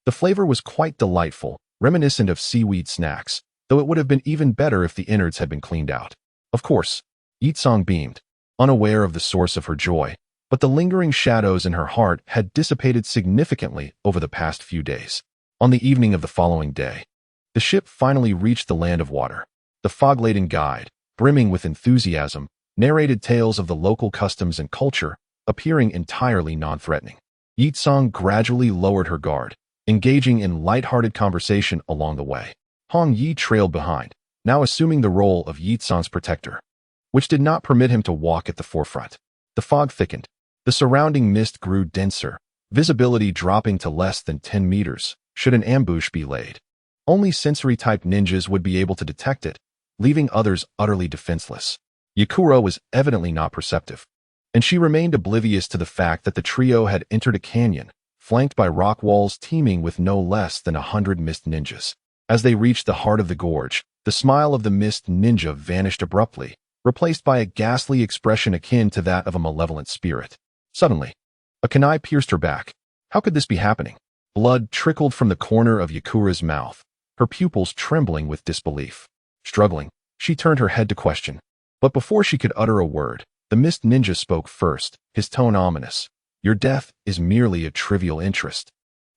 The flavor was quite delightful, reminiscent of seaweed snacks, though it would have been even better if the innards had been cleaned out. Of course, Yitsong beamed, unaware of the source of her joy, but the lingering shadows in her heart had dissipated significantly over the past few days. On the evening of the following day, the ship finally reached the land of water. The fog-laden guide, brimming with enthusiasm, narrated tales of the local customs and culture, appearing entirely non-threatening. Yitsong gradually lowered her guard, engaging in light-hearted conversation along the way. Hongye trailed behind, now assuming the role of Yitsong's protector, which did not permit him to walk at the forefront. The fog thickened. The surrounding mist grew denser, visibility dropping to less than 10 meters, should an ambush be laid. Only sensory-type ninjas would be able to detect it, leaving others utterly defenseless. Yakura was evidently not perceptive, and she remained oblivious to the fact that the trio had entered a canyon, flanked by rock walls teeming with no less than 100 mist ninjas. As they reached the heart of the gorge, the smile of the mist ninja vanished abruptly, replaced by a ghastly expression akin to that of a malevolent spirit. Suddenly, a kunai pierced her back. How could this be happening? Blood trickled from the corner of Yakura's mouth, her pupils trembling with disbelief. Struggling, she turned her head to question. But before she could utter a word, the mist ninja spoke first, his tone ominous. "Your death is merely a trivial interest.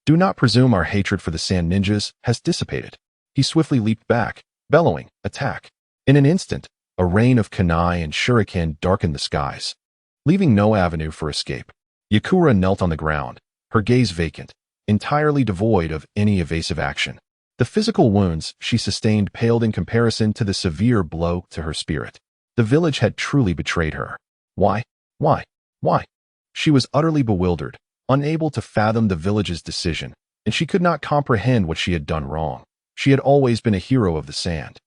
Do not presume our hatred for the sand ninjas has dissipated." He swiftly leaped back, bellowing, "Attack!" In an instant, a rain of kunai and shuriken darkened the skies, leaving no avenue for escape. Yakura knelt on the ground, her gaze vacant, entirely devoid of any evasive action. The physical wounds she sustained paled in comparison to the severe blow to her spirit. The village had truly betrayed her. Why? Why? She was utterly bewildered, unable to fathom the village's decision, and she could not comprehend what she had done wrong. She had always been a hero of the sand.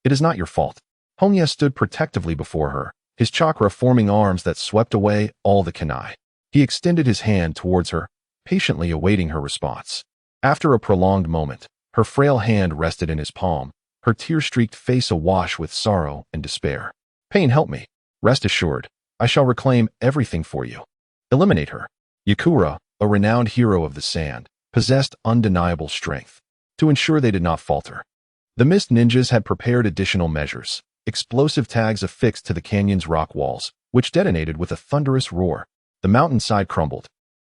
"It is not your fault." Hongye stood protectively before her, his chakra forming arms that swept away all the kunai. He extended his hand towards her, patiently awaiting her response. After a prolonged moment, her frail hand rested in his palm, her tear-streaked face awash with sorrow and despair. "Pain, help me. Rest assured, I shall reclaim everything for you. Eliminate her." Yakura, a renowned hero of the sand, possessed undeniable strength. To ensure they did not falter, the mist ninjas had prepared additional measures, explosive tags affixed to the canyon's rock walls, which detonated with a thunderous roar. The mountainside crumbled,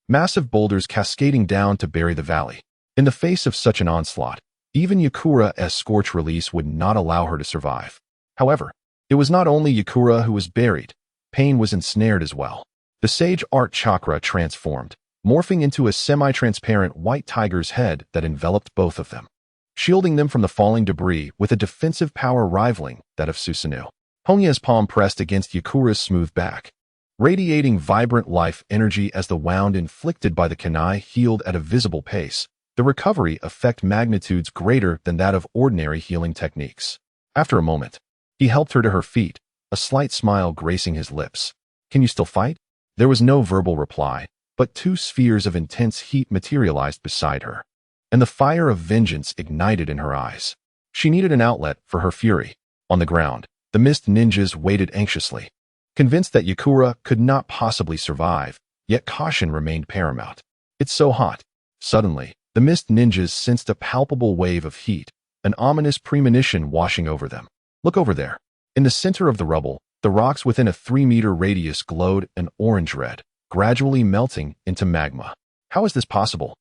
massive boulders cascading down to bury the valley. In the face of such an onslaught, even Yakura's scorch release would not allow her to survive. However, it was not only Yakura who was buried. Pain was ensnared as well. The sage art chakra transformed, morphing into a semi-transparent white tiger's head that enveloped both of them, shielding them from the falling debris with a defensive power rivaling that of Susanoo. Hongye's palm pressed against Yakura's smooth back, radiating vibrant life energy as the wound inflicted by the kunai healed at a visible pace, the recovery effect magnitudes greater than that of ordinary healing techniques. After a moment, he helped her to her feet, a slight smile gracing his lips. "Can you still fight?" There was no verbal reply, but two spheres of intense heat materialized beside her, and the fire of vengeance ignited in her eyes. She needed an outlet for her fury. On the ground, the mist ninjas waited anxiously, convinced that Yakura could not possibly survive, yet caution remained paramount. "It's so hot." Suddenly, the mist ninjas sensed a palpable wave of heat, an ominous premonition washing over them. "Look over there." In the center of the rubble, The rocks within a 3-meter radius glowed an orange-red, gradually melting into magma. How is this possible?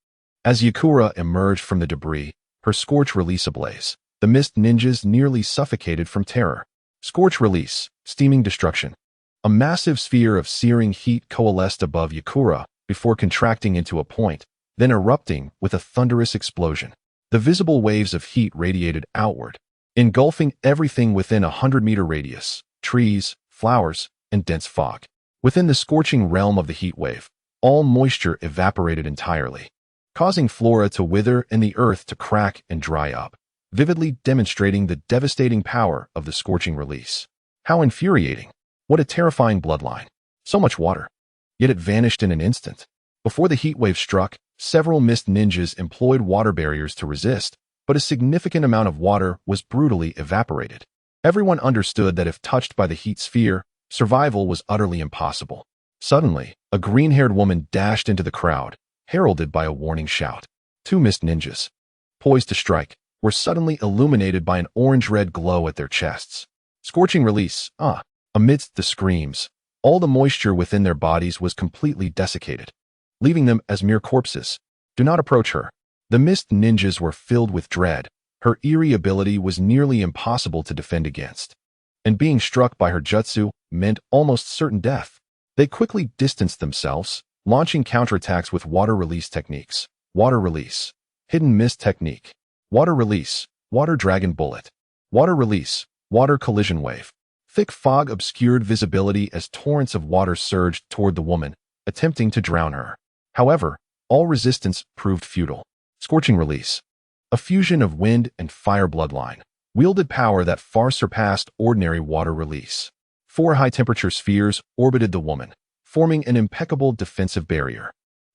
As Yakura emerged from the debris, her scorch release ablaze, the mist ninjas nearly suffocated from terror. Scorch release, steaming destruction. A massive sphere of searing heat coalesced above Yakura before contracting into a point, then erupting with a thunderous explosion. The visible waves of heat radiated outward, engulfing everything within a 100-meter radius, trees, flowers, and dense fog. Within the scorching realm of the heat wave, all moisture evaporated entirely, causing flora to wither and the earth to crack and dry up, vividly demonstrating the devastating power of the scorching release. How infuriating! What a terrifying bloodline. So much water. Yet it vanished in an instant. Before the heat wave struck, several mist ninjas employed water barriers to resist, but a significant amount of water was brutally evaporated. Everyone understood that if touched by the heat sphere, survival was utterly impossible. Suddenly, a green-haired woman dashed into the crowd, heralded by a warning shout. 2 mist ninjas, poised to strike, were suddenly illuminated by an orange-red glow at their chests. Scorching release, Amidst the screams, all the moisture within their bodies was completely desiccated, leaving them as mere corpses. Do not approach her. The mist ninjas were filled with dread. Her eerie ability was nearly impossible to defend against, and being struck by her jutsu meant almost certain death. They quickly distanced themselves, launching counterattacks with water release techniques. Water release, hidden mist technique. Water release, water dragon bullet. Water release, water collision wave. Thick fog obscured visibility as torrents of water surged toward the woman, attempting to drown her. However, all resistance proved futile. Scorching release, a fusion of wind and fire bloodline, wielded power that far surpassed ordinary water release. 4 high-temperature spheres orbited the woman, forming an impeccable defensive barrier.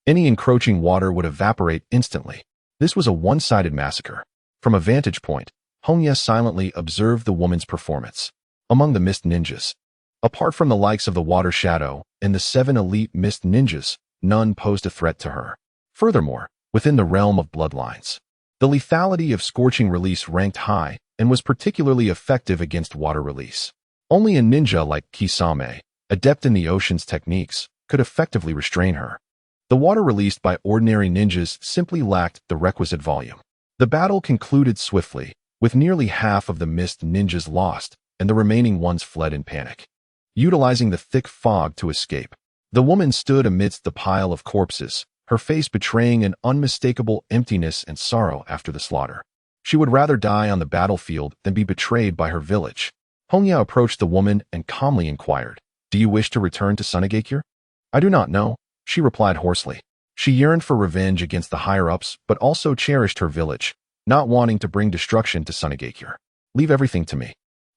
Any encroaching water would evaporate instantly. This was a one-sided massacre. From a vantage point, Hongye silently observed the woman's performance. Among the mist ninjas, apart from the likes of the Water Shadow and the 7 elite mist ninjas, none posed a threat to her. Furthermore, within the realm of bloodlines, the lethality of scorching release ranked high and was particularly effective against water release. Only a ninja like Kisame, adept in the ocean's techniques, could effectively restrain her. The water released by ordinary ninjas simply lacked the requisite volume. The battle concluded swiftly, with nearly half of the mist ninjas lost, and the remaining ones fled in panic, utilizing the thick fog to escape. The woman stood amidst the pile of corpses, her face betraying an unmistakable emptiness and sorrow after the slaughter. She would rather die on the battlefield than be betrayed by her village. Hongye approached the woman and calmly inquired, "Do you wish to return to Sunagakure?" "I do not know," she replied hoarsely. She yearned for revenge against the higher-ups, but also cherished her village, not wanting to bring destruction to Sunagakure. "Leave everything to me,"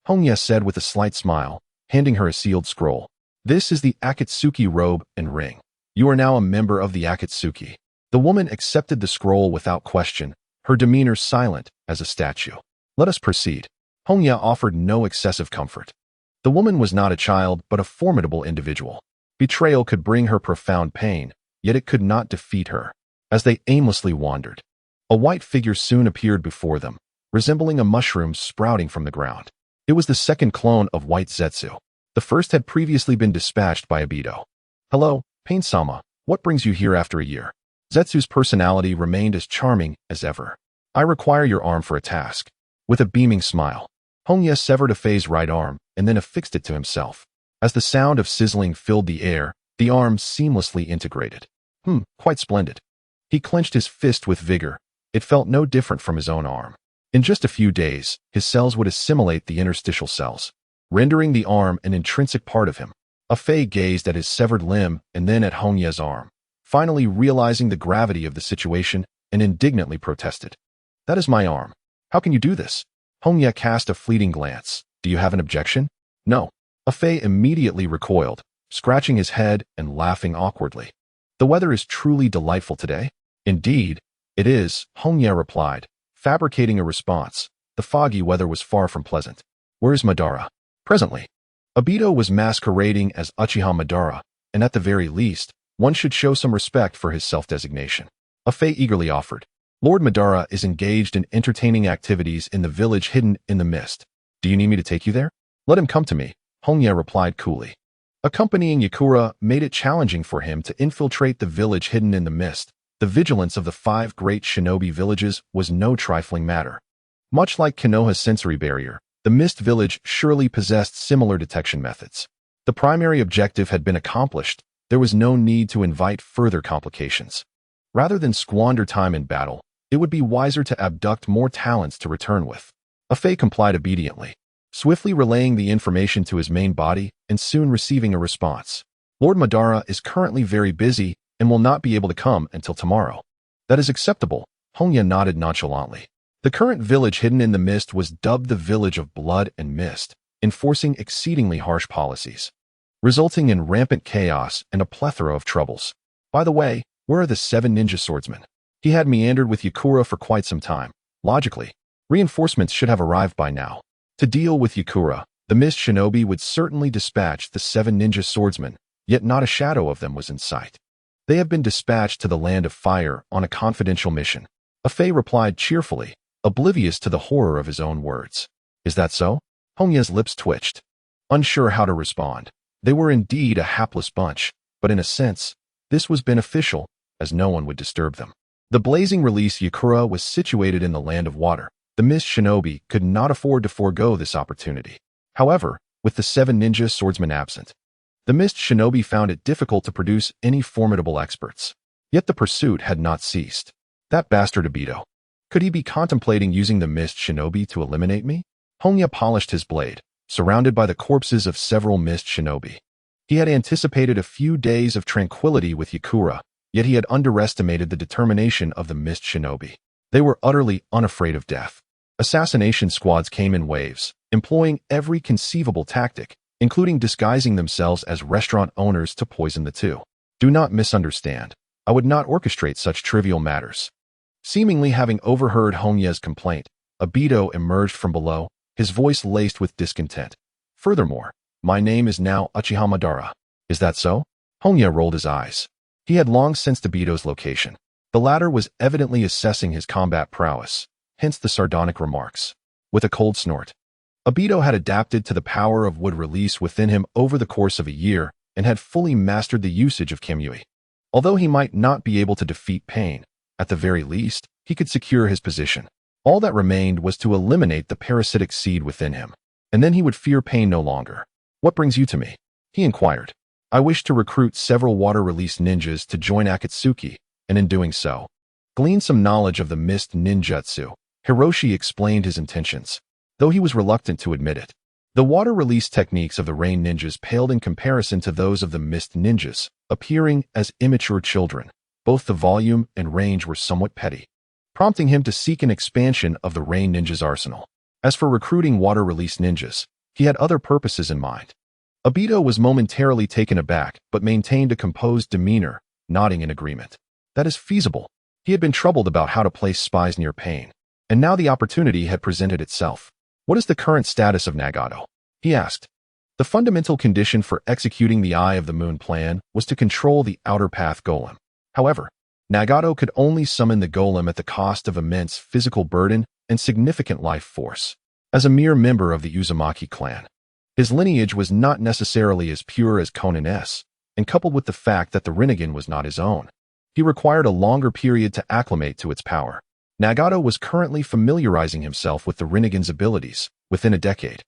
Hongye said with a slight smile, handing her a sealed scroll. "This is the Akatsuki robe and ring. You are now a member of the Akatsuki." The woman accepted the scroll without question, her demeanor silent as a statue. "Let us proceed." Hongye offered no excessive comfort. The woman was not a child, but a formidable individual. Betrayal could bring her profound pain, yet it could not defeat her. As they aimlessly wandered, a white figure soon appeared before them, resembling a mushroom sprouting from the ground. It was the second clone of White Zetsu. The first had previously been dispatched by Obito. "Hello, Pain-sama, what brings you here after a year?" Zetsu's personality remained as charming as ever. "I require your arm for a task." With a beaming smile, Hongye severed Afei's right arm and then affixed it to himself. As the sound of sizzling filled the air, the arm seamlessly integrated. Quite splendid." He clenched his fist with vigor. It felt no different from his own arm. In just a few days, his cells would assimilate the interstitial cells, rendering the arm an intrinsic part of him. Afei gazed at his severed limb and then at Hongye's arm, finally realizing the gravity of the situation and indignantly protested. "That is my arm. How can you do this?" Hongye cast a fleeting glance. "Do you have an objection?" "No." Afei immediately recoiled, scratching his head and laughing awkwardly. "The weather is truly delightful today." "Indeed, it is," Hongye replied, fabricating a response. The foggy weather was far from pleasant. "Where is Madara?" "Presently." Obito was masquerading as Uchiha Madara, and at the very least, one should show some respect for his self-designation. Afei eagerly offered. "Lord Madara is engaged in entertaining activities in the village hidden in the mist. Do you need me to take you there?" "Let him come to me," Hongye replied coolly. Accompanying Yakura made it challenging for him to infiltrate the village hidden in the mist. The vigilance of the 5 great shinobi villages was no trifling matter. Much like Konoha's sensory barrier, the Mist Village surely possessed similar detection methods. The primary objective had been accomplished. There was no need to invite further complications. Rather than squander time in battle, it would be wiser to abduct more talents to return with. Afei complied obediently, swiftly relaying the information to his main body and soon receiving a response. Lord Madara is currently very busy and will not be able to come until tomorrow. That is acceptable, Hongye nodded nonchalantly. The current village hidden in the mist was dubbed the Village of Blood and Mist, enforcing exceedingly harsh policies, resulting in rampant chaos and a plethora of troubles. By the way, where are the 7 ninja swordsmen? He had meandered with Yakura for quite some time. Logically, reinforcements should have arrived by now. To deal with Yakura, the Mist Shinobi would certainly dispatch the 7 ninja swordsmen, yet not a shadow of them was in sight. They have been dispatched to the Land of Fire on a confidential mission. Afei replied cheerfully, oblivious to the horror of his own words. Is that so? Hongye's lips twitched, unsure how to respond. They were indeed a hapless bunch, but in a sense, this was beneficial, as no one would disturb them. The blazing release Yakura was situated in the Land of Water. The Mist Shinobi could not afford to forego this opportunity. However, with the 7 ninja swordsmen absent, the Mist Shinobi found it difficult to produce any formidable experts. Yet the pursuit had not ceased. That bastard Obito. Could he be contemplating using the Mist Shinobi to eliminate me? Hongye polished his blade, surrounded by the corpses of several Mist Shinobi. He had anticipated a few days of tranquility with Yakura, yet he had underestimated the determination of the Mist Shinobi. They were utterly unafraid of death. Assassination squads came in waves, employing every conceivable tactic, including disguising themselves as restaurant owners to poison the two. Do not misunderstand. I would not orchestrate such trivial matters. Seemingly having overheard Hongye's complaint, Obito emerged from below, his voice laced with discontent. Furthermore, my name is now Uchiha Madara. Is that so? Hongye rolled his eyes. He had long sensed Obito's location. The latter was evidently assessing his combat prowess, hence the sardonic remarks. With a cold snort, Obito had adapted to the power of wood release within him over the course of a year and had fully mastered the usage of Kamui. Although he might not be able to defeat pain, at the very least, he could secure his position. All that remained was to eliminate the parasitic seed within him, and then he would fear pain no longer. What brings you to me? He inquired. I wish to recruit several water-release ninjas to join Akatsuki, and in doing so, glean some knowledge of the mist ninjutsu. Hiroshi explained his intentions, though he was reluctant to admit it. The water-release techniques of the rain ninjas paled in comparison to those of the mist ninjas, appearing as immature children. Both the volume and range were somewhat petty, prompting him to seek an expansion of the rain ninjas' arsenal. As for recruiting water-release ninjas, he had other purposes in mind. Obito was momentarily taken aback, but maintained a composed demeanor, nodding in agreement. That is feasible. He had been troubled about how to place spies near pain, and now the opportunity had presented itself. What is the current status of Nagato? He asked. The fundamental condition for executing the Eye of the Moon plan was to control the Outer Path Golem. However, Nagato could only summon the golem at the cost of immense physical burden and significant life force. As a mere member of the Uzumaki clan, his lineage was not necessarily as pure as Konan's, and coupled with the fact that the Rinnegan was not his own, he required a longer period to acclimate to its power. Nagato was currently familiarizing himself with the Rinnegan's abilities. Within a decade,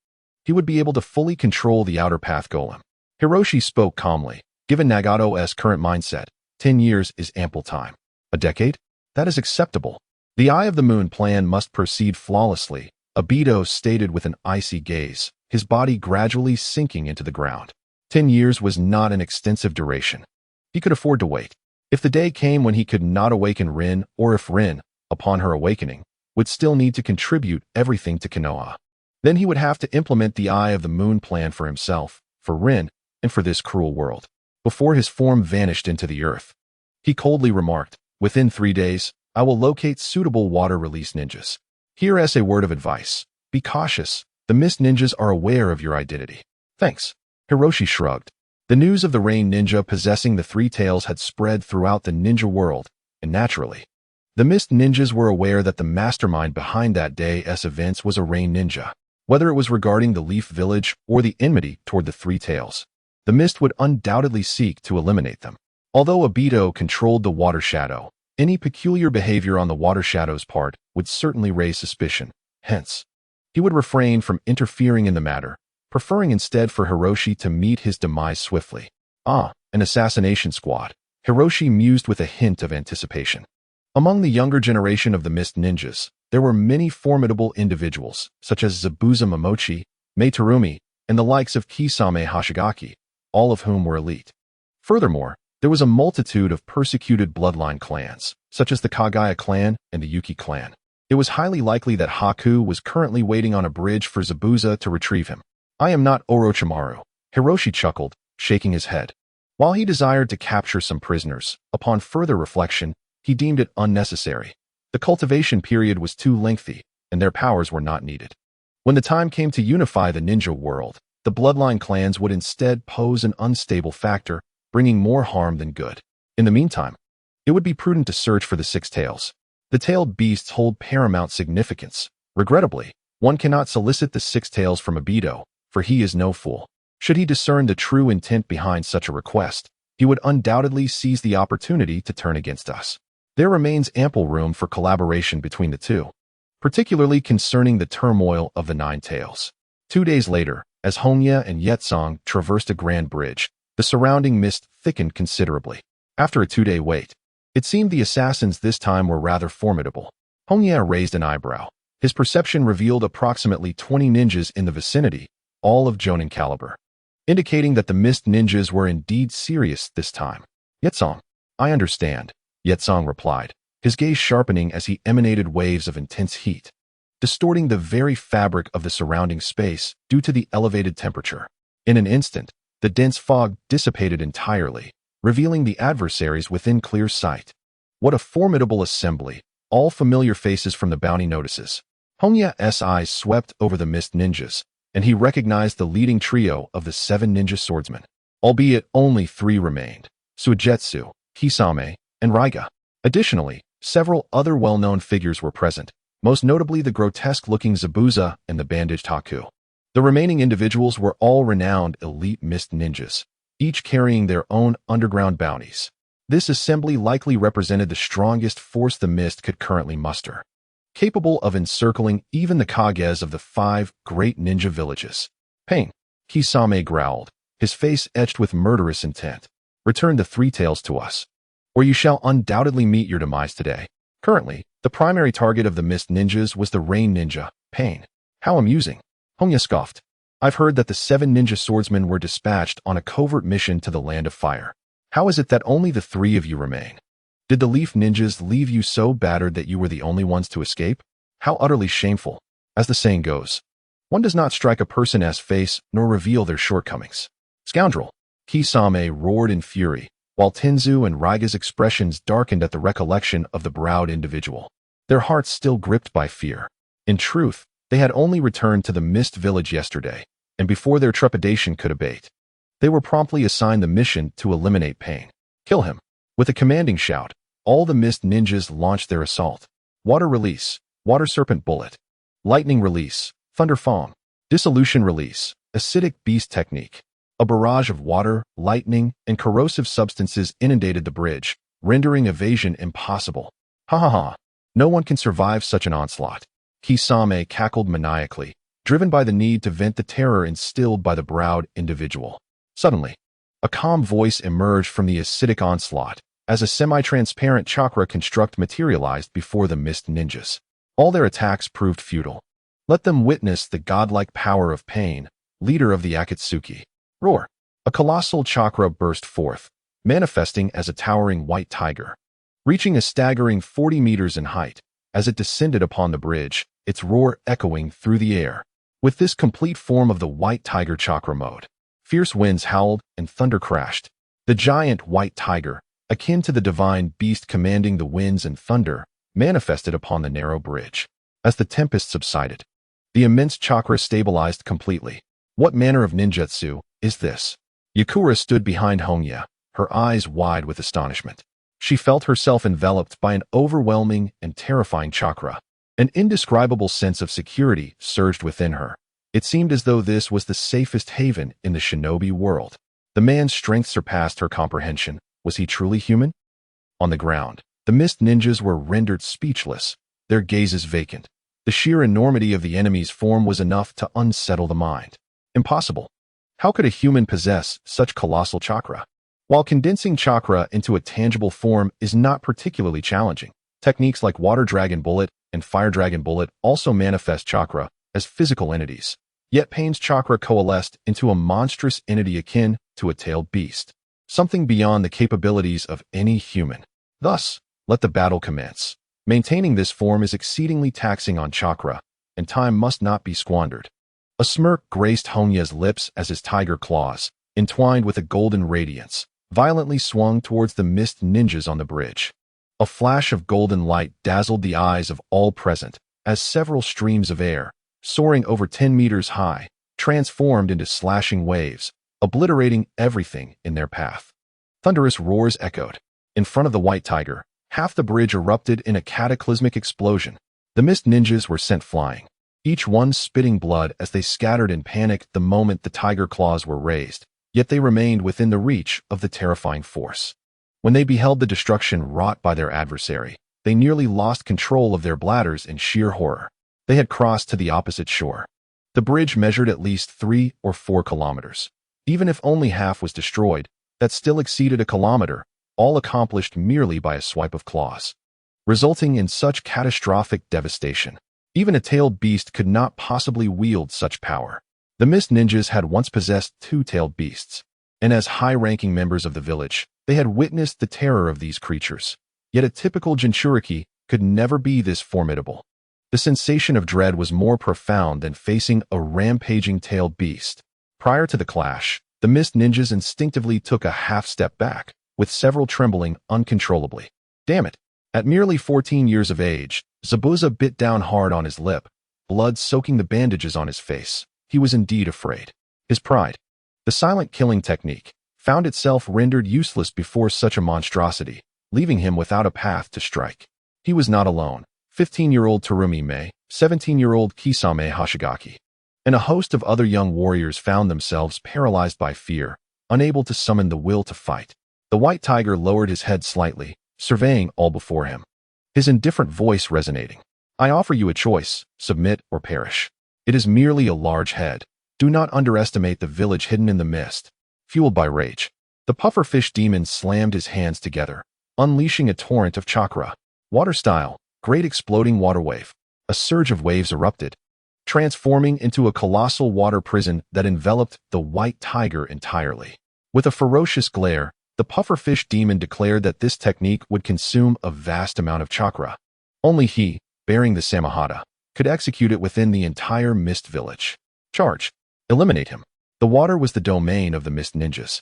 he would be able to fully control the Outer Path Golem. Hiroshi spoke calmly. Given Nagato's current mindset, 10 years is ample time. A decade? That is acceptable. The Eye of the Moon plan must proceed flawlessly, Obito stated with an icy gaze, his body gradually sinking into the ground. 10 years was not an extensive duration. He could afford to wait. If the day came when he could not awaken Rin, or if Rin, upon her awakening, would still need to contribute everything to Konoha, then he would have to implement the Eye of the Moon plan for himself, for Rin, and for this cruel world. Before his form vanished into the earth, he coldly remarked, within 3 days, I will locate suitable water-release ninjas. Here as a word of advice. Be cautious. The mist ninjas are aware of your identity. Thanks. Hiroshi shrugged. The news of the rain ninja possessing the 3 tails had spread throughout the ninja world, and naturally, the mist ninjas were aware that the mastermind behind that day's events was a rain ninja. Whether it was regarding the Leaf Village or the enmity toward the Three Tails, the mist would undoubtedly seek to eliminate them. Although Obito controlled the Water Shadow, any peculiar behavior on the Water Shadow's part would certainly raise suspicion. Hence, he would refrain from interfering in the matter, preferring instead for Hiroshi to meet his demise swiftly. Ah, an assassination squad. Hiroshi mused with a hint of anticipation. Among the younger generation of the Mist Ninjas, there were many formidable individuals, such as Zabuza Momochi, Mei Terumi, and the likes of Kisame Hoshigaki, all of whom were elite. Furthermore, there was a multitude of persecuted bloodline clans, such as the Kagaya clan and the Yuki clan. It was highly likely that Haku was currently waiting on a bridge for Zabuza to retrieve him. I am not Orochimaru, Hiroshi chuckled, shaking his head. While he desired to capture some prisoners, upon further reflection, he deemed it unnecessary. The cultivation period was too lengthy, and their powers were not needed. When the time came to unify the ninja world, the bloodline clans would instead pose an unstable factor, bringing more harm than good. In the meantime, it would be prudent to search for the Six Tails. The tailed beasts hold paramount significance. Regrettably, one cannot solicit the Six Tails from Obito, for he is no fool. Should he discern the true intent behind such a request, he would undoubtedly seize the opportunity to turn against us. There remains ample room for collaboration between the two, particularly concerning the turmoil of the Nine Tails. 2 days later, as Hongye and Yetsong traversed a grand bridge, the surrounding mist thickened considerably. After a 2-day wait, it seemed the assassins this time were rather formidable. Hongye raised an eyebrow. His perception revealed approximately 20 ninjas in the vicinity, all of Jonin caliber, indicating that the Mist Ninjas were indeed serious this time. Yetsong, I understand, Yetsong replied, his gaze sharpening as he emanated waves of intense heat, distorting the very fabric of the surrounding space due to the elevated temperature. In an instant, the dense fog dissipated entirely, revealing the adversaries within clear sight. What a formidable assembly, all familiar faces from the bounty notices. Hongye's eyes swept over the Mist Ninjas, and he recognized the leading trio of the 7 ninja swordsmen. Albeit only 3 remained: Suigetsu, Kisame, and Raiga. Additionally, several other well-known figures were present, most notably the grotesque-looking Zabuza and the bandaged Haku. The remaining individuals were all renowned elite Mist Ninjas, each carrying their own underground bounties. This assembly likely represented the strongest force the Mist could currently muster, capable of encircling even the Kages of the 5 great ninja villages. Pain, Kisame growled, his face etched with murderous intent. Return the Three Tails to us, or you shall undoubtedly meet your demise today. Currently, the primary target of the Mist Ninjas was the Rain Ninja, Pain. How amusing. Hongye scoffed. I've heard that the 7 ninja swordsmen were dispatched on a covert mission to the Land of Fire. How is it that only the 3 of you remain? Did the Leaf Ninjas leave you so battered that you were the only ones to escape? How utterly shameful. As the saying goes, one does not strike a person's face nor reveal their shortcomings. Scoundrel! Kisame roared in fury, while Tenzu and Raiga's expressions darkened at the recollection of the browed individual, their hearts still gripped by fear. In truth, they had only returned to the Mist Village yesterday, and before their trepidation could abate, they were promptly assigned the mission to eliminate Pain. Kill him. With a commanding shout, all the Mist Ninjas launched their assault. Water release, Water Serpent Bullet. Lightning release, Thunder Fong. Dissolution release, Acidic Beast Technique. A barrage of water, lightning, and corrosive substances inundated the bridge, rendering evasion impossible. Ha ha ha. No one can survive such an onslaught. Kisame cackled maniacally, driven by the need to vent the terror instilled by the browed individual. Suddenly, a calm voice emerged from the acidic onslaught, as a semi-transparent chakra construct materialized before the Mist Ninjas. All their attacks proved futile. Let them witness the godlike power of Pain, leader of the Akatsuki. Roar! A colossal chakra burst forth, manifesting as a towering white tiger. Reaching a staggering 40 meters in height, as it descended upon the bridge, its roar echoing through the air. With this complete form of the white tiger chakra mode, fierce winds howled and thunder crashed. The giant white tiger, akin to the divine beast commanding the winds and thunder, manifested upon the narrow bridge. As the tempest subsided, the immense chakra stabilized completely. What manner of ninjutsu is this? Yakura stood behind Hongye, her eyes wide with astonishment. She felt herself enveloped by an overwhelming and terrifying chakra. An indescribable sense of security surged within her, It seemed as though this was the safest haven in the shinobi world. The man's strength surpassed her comprehension. Was he truly human? On the ground, the mist ninjas were rendered speechless, their gazes vacant. The sheer enormity of the enemy's form was enough to unsettle the mind. Impossible. How could a human possess such colossal chakra? While condensing chakra into a tangible form is not particularly challenging, techniques like Water Dragon Bullet and Fire Dragon Bullet also manifest chakra as physical entities. Yet Pain's chakra coalesced into a monstrous entity akin to a tailed beast, something beyond the capabilities of any human. Thus, let the battle commence. Maintaining this form is exceedingly taxing on chakra, and time must not be squandered. A smirk graced Hongye's lips as his tiger claws, entwined with a golden radiance, violently swung towards the mist ninjas on the bridge. A flash of golden light dazzled the eyes of all present as several streams of air, soaring over 10 meters high, transformed into slashing waves, obliterating everything in their path. Thunderous roars echoed. In front of the white tiger, half the bridge erupted in a cataclysmic explosion. The mist ninjas were sent flying, each one spitting blood as they scattered in panic the moment the tiger claws were raised, yet they remained within the reach of the terrifying force. When they beheld the destruction wrought by their adversary, they nearly lost control of their bladders in sheer horror. They had crossed to the opposite shore. The bridge measured at least 3 or 4 kilometers. Even if only half was destroyed, that still exceeded a kilometer, all accomplished merely by a swipe of claws, resulting in such catastrophic devastation. Even a tailed beast could not possibly wield such power. The mist ninjas had once possessed 2 tailed beasts, and as high-ranking members of the village, they had witnessed the terror of these creatures. Yet a typical Jinchuriki could never be this formidable. The sensation of dread was more profound than facing a rampaging tailed beast. Prior to the clash, the mist ninjas instinctively took a half-step back, with several trembling uncontrollably. Damn it! At merely 14 years of age, Zabuza bit down hard on his lip, blood soaking the bandages on his face. He was indeed afraid. His pride, the silent killing technique, found itself rendered useless before such a monstrosity, leaving him without a path to strike. He was not alone. 15-year-old Terumi Mei, 17-year-old Kisame Hashigaki, and a host of other young warriors found themselves paralyzed by fear, unable to summon the will to fight. The white tiger lowered his head slightly, surveying all before him, his indifferent voice resonating. I offer you a choice, submit or perish. It is merely a large head. Do not underestimate the village hidden in the mist. Fueled by rage, the pufferfish demon slammed his hands together, unleashing a torrent of chakra. Water style, great exploding water wave. A surge of waves erupted, transforming into a colossal water prison that enveloped the white tiger entirely. With a ferocious glare, the pufferfish demon declared that this technique would consume a vast amount of chakra. Only he, bearing the Samahata, could execute it within the entire mist village. Charge. Eliminate him. The water was the domain of the mist ninjas,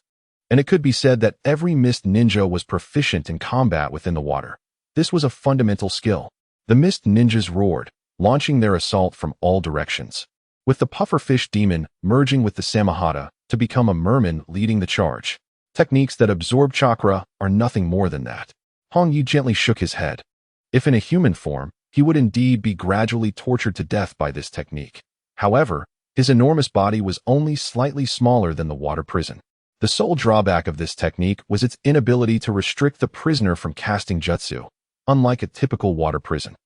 and it could be said that every mist ninja was proficient in combat within the water. This was a fundamental skill. The mist ninjas roared, launching their assault from all directions, with the pufferfish demon merging with the Samahata to become a merman leading the charge. Techniques that absorb chakra are nothing more than that. Hongye gently shook his head. If in a human form, he would indeed be gradually tortured to death by this technique. However, his enormous body was only slightly smaller than the water prison. The sole drawback of this technique was its inability to restrict the prisoner from casting jutsu, unlike a typical water prison.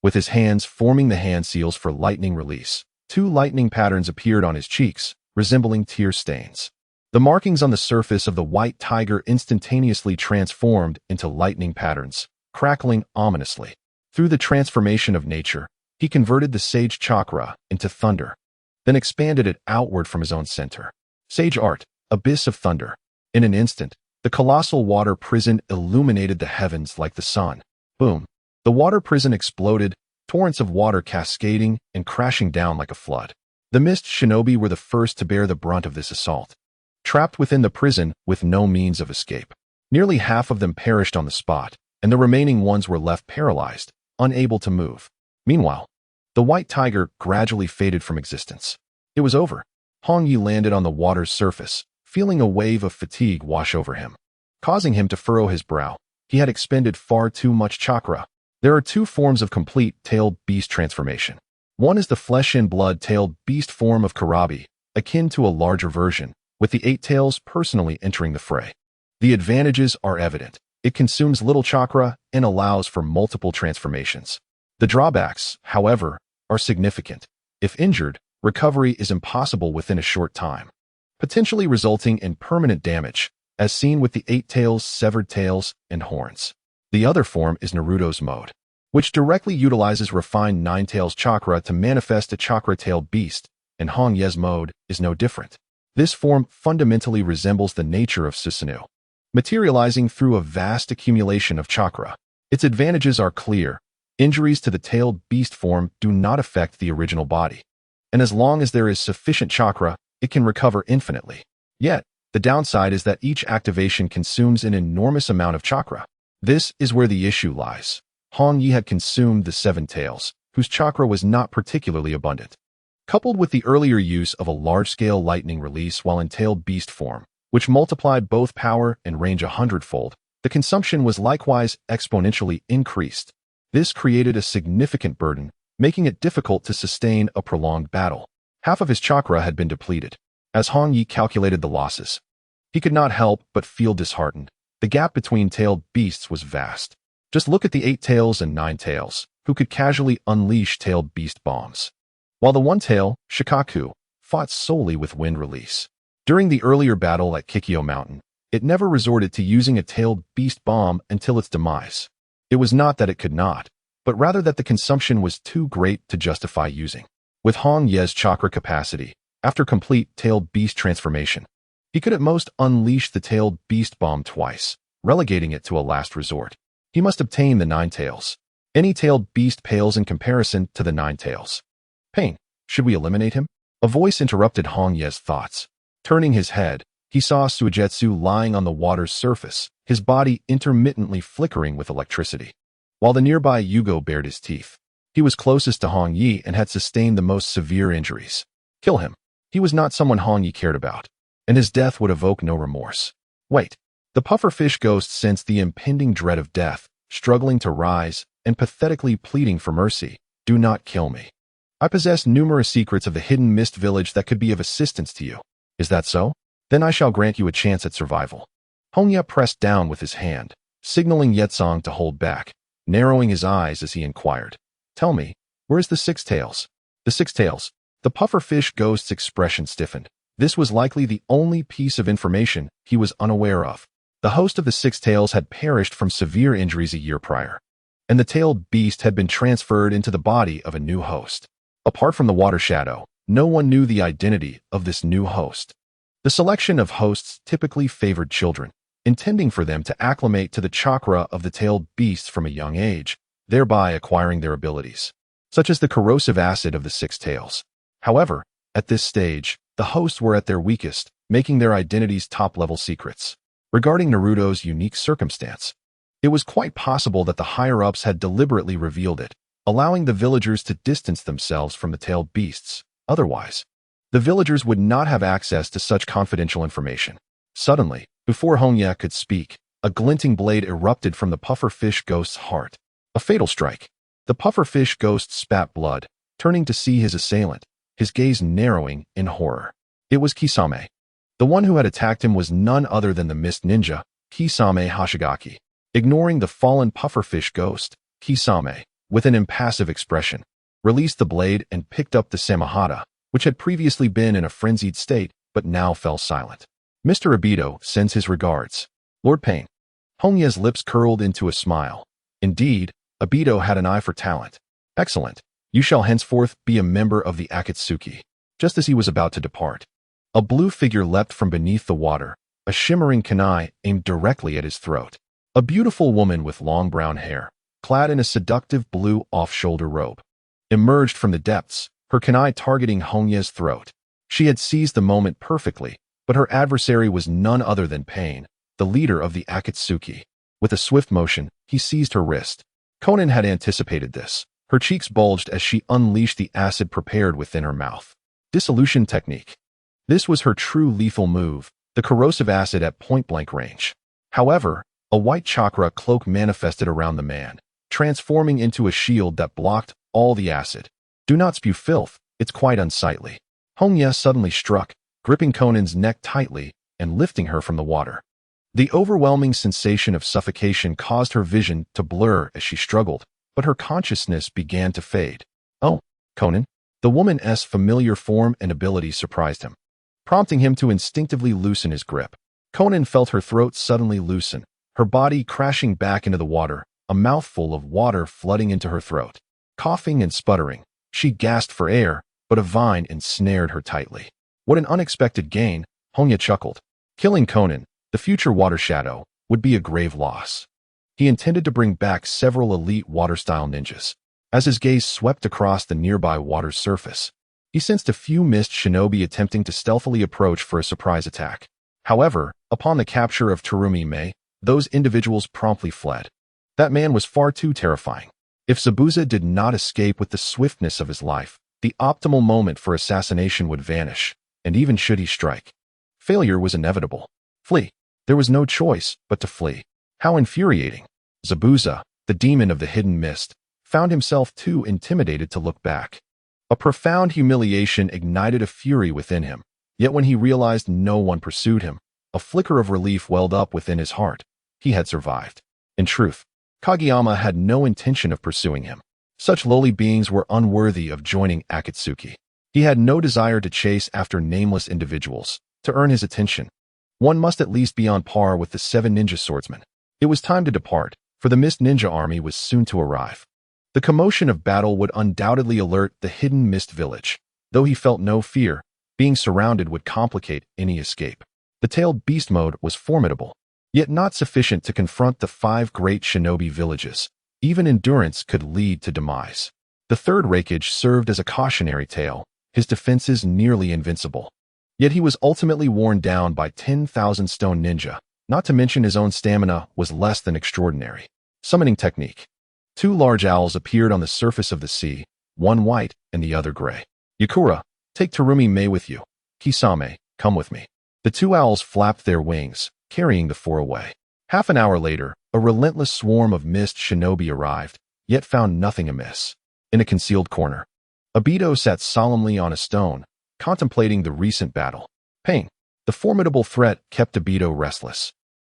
With his hands forming the hand seals for lightning release, 2 lightning patterns appeared on his cheeks, resembling tear stains. The markings on the surface of the white tiger instantaneously transformed into lightning patterns, crackling ominously. Through the transformation of nature, he converted the sage chakra into thunder, then expanded it outward from his own center. Sage art, abyss of thunder. In an instant, the colossal water prison illuminated the heavens like the sun. Boom. The water prison exploded, torrents of water cascading and crashing down like a flood. The mist shinobi were the first to bear the brunt of this assault. Trapped within the prison with no means of escape, nearly half of them perished on the spot, and the remaining ones were left paralyzed, unable to move. Meanwhile, the white tiger gradually faded from existence. It was over. Hongye landed on the water's surface, feeling a wave of fatigue wash over him, causing him to furrow his brow. He had expended far too much chakra. There are 2 forms of complete tailed beast transformation. One is the flesh and blood tailed beast form of Karabi, akin to a larger version, with the 8 tails personally entering the fray. The advantages are evident. It consumes little chakra and allows for multiple transformations. The drawbacks, however, are significant. If injured, recovery is impossible within a short time, potentially resulting in permanent damage, as seen with the 8 tails, severed tails, and horns. The other form is Naruto's mode, which directly utilizes refined 9 tails chakra to manifest a chakra-tailed beast, and Hongye's mode is no different. This form fundamentally resembles the nature of Susanoo, materializing through a vast accumulation of chakra. Its advantages are clear. Injuries to the tailed beast form do not affect the original body, and as long as there is sufficient chakra, it can recover infinitely. Yet, the downside is that each activation consumes an enormous amount of chakra. This is where the issue lies. Hongye had consumed the 7 tails, whose chakra was not particularly abundant. Coupled with the earlier use of a large-scale lightning release while in tailed beast form, which multiplied both power and range 100-fold, the consumption was likewise exponentially increased. This created a significant burden, making it difficult to sustain a prolonged battle. Half of his chakra had been depleted. As Hongye calculated the losses, he could not help but feel disheartened. The gap between tailed beasts was vast. Just look at the 8 tails and 9 tails, who could casually unleash tailed beast bombs, while the 1 tail, Shikaku, fought solely with wind release. During the earlier battle at Kikyo Mountain, it never resorted to using a tailed beast bomb until its demise. It was not that it could not, but rather that the consumption was too great to justify using. With Hongye's chakra capacity, after complete tailed beast transformation, he could at most unleash the tailed beast bomb twice, relegating it to a last resort. He must obtain the 9 tails. Any tailed beast pales in comparison to the 9 tails. Pain. Should we eliminate him? A voice interrupted Hongye's thoughts. Turning his head, he saw Suigetsu lying on the water's surface, his body intermittently flickering with electricity, while the nearby Yugo bared his teeth. He was closest to Hongye and had sustained the most severe injuries. Kill him. He was not someone Hongye cared about, and his death would evoke no remorse. Wait. The pufferfish ghost sensed the impending dread of death, struggling to rise, and pathetically pleading for mercy. Do not kill me. I possess numerous secrets of the hidden mist village that could be of assistance to you. Is that so? Then I shall grant you a chance at survival. Hongye pressed down with his hand, signaling Yetsong to hold back, narrowing his eyes as he inquired. Tell me, where is the 6 tails? The 6 tails. The pufferfish ghost's expression stiffened. This was likely the only piece of information he was unaware of. The host of the 6 tails had perished from severe injuries a year prior, and the tailed beast had been transferred into the body of a new host. Apart from the water shadow, no one knew the identity of this new host. The selection of hosts typically favored children, intending for them to acclimate to the chakra of the tailed beasts from a young age, thereby acquiring their abilities, such as the corrosive acid of the 6 tails. However, at this stage, the hosts were at their weakest, making their identities top-level secrets. Regarding Naruto's unique circumstance, it was quite possible that the higher-ups had deliberately revealed it, allowing the villagers to distance themselves from the tailed beasts. Otherwise, the villagers would not have access to such confidential information. Suddenly, before Hongye could speak, a glinting blade erupted from the pufferfish ghost's heart. A fatal strike. The pufferfish ghost spat blood, turning to see his assailant, his gaze narrowing in horror. It was Kisame. The one who had attacked him was none other than the mist ninja, Kisame Hashigaki. Ignoring the fallen pufferfish ghost, Kisame, with an impassive expression, released the blade and picked up the Samahata, which had previously been in a frenzied state but now fell silent. Mr. Obito sends his regards. Lord Pain. Hongye's lips curled into a smile. Indeed, Obito had an eye for talent. Excellent. You shall henceforth be a member of the Akatsuki. Just as he was about to depart, a blue figure leapt from beneath the water, a shimmering kunai aimed directly at his throat. A beautiful woman with long brown hair, clad in a seductive blue off-shoulder robe, emerged from the depths, her kunai targeting Hongye's throat. She had seized the moment perfectly, but her adversary was none other than Pain, the leader of the Akatsuki. With a swift motion, he seized her wrist. Konan had anticipated this. Her cheeks bulged as she unleashed the acid prepared within her mouth. Dissolution technique. This was her true lethal move, the corrosive acid at point-blank range. However, a white chakra cloak manifested around the man, transforming into a shield that blocked all the acid. Do not spew filth, it's quite unsightly. Hongye suddenly struck, gripping Konan's neck tightly and lifting her from the water. The overwhelming sensation of suffocation caused her vision to blur as she struggled, but her consciousness began to fade. Oh, Konan. The woman's familiar form and ability surprised him, prompting him to instinctively loosen his grip. Konan felt her throat suddenly loosen, her body crashing back into the water, a mouthful of water flooding into her throat. Coughing and sputtering, she gasped for air, but a vine ensnared her tightly. What an unexpected gain, Hongye chuckled. Killing Konan, the future water shadow, would be a grave loss. He intended to bring back several elite water-style ninjas. As his gaze swept across the nearby water's surface, he sensed a few mist shinobi attempting to stealthily approach for a surprise attack. However, upon the capture of Terumi Mei, those individuals promptly fled. That man was far too terrifying. If Zabuza did not escape with the swiftness of his life, the optimal moment for assassination would vanish, and even should he strike, failure was inevitable. Flee. There was no choice but to flee. How infuriating. Zabuza, the demon of the hidden mist, found himself too intimidated to look back. A profound humiliation ignited a fury within him, yet when he realized no one pursued him, a flicker of relief welled up within his heart. He had survived. In truth, Kageyama had no intention of pursuing him. Such lowly beings were unworthy of joining Akatsuki. He had no desire to chase after nameless individuals. To earn his attention, one must at least be on par with the 7 ninja swordsmen. It was time to depart, for the Mist Ninja army was soon to arrive. The commotion of battle would undoubtedly alert the hidden Mist village. Though he felt no fear, being surrounded would complicate any escape. The tailed beast mode was formidable, yet not sufficient to confront the 5 great shinobi villages. Even endurance could lead to demise. The third Reikage served as a cautionary tale, his defenses nearly invincible. Yet he was ultimately worn down by 10,000 stone ninja, not to mention his own stamina was less than extraordinary. Summoning technique. 2 large owls appeared on the surface of the sea, one white and the other gray. Yakura, take Terumi Mei with you. Kisame, come with me. The 2 owls flapped their wings, carrying the 4 away. Half an hour later, a relentless swarm of mist shinobi arrived, yet found nothing amiss. In a concealed corner, Obito sat solemnly on a stone, contemplating the recent battle. Pain. The formidable threat kept Obito restless,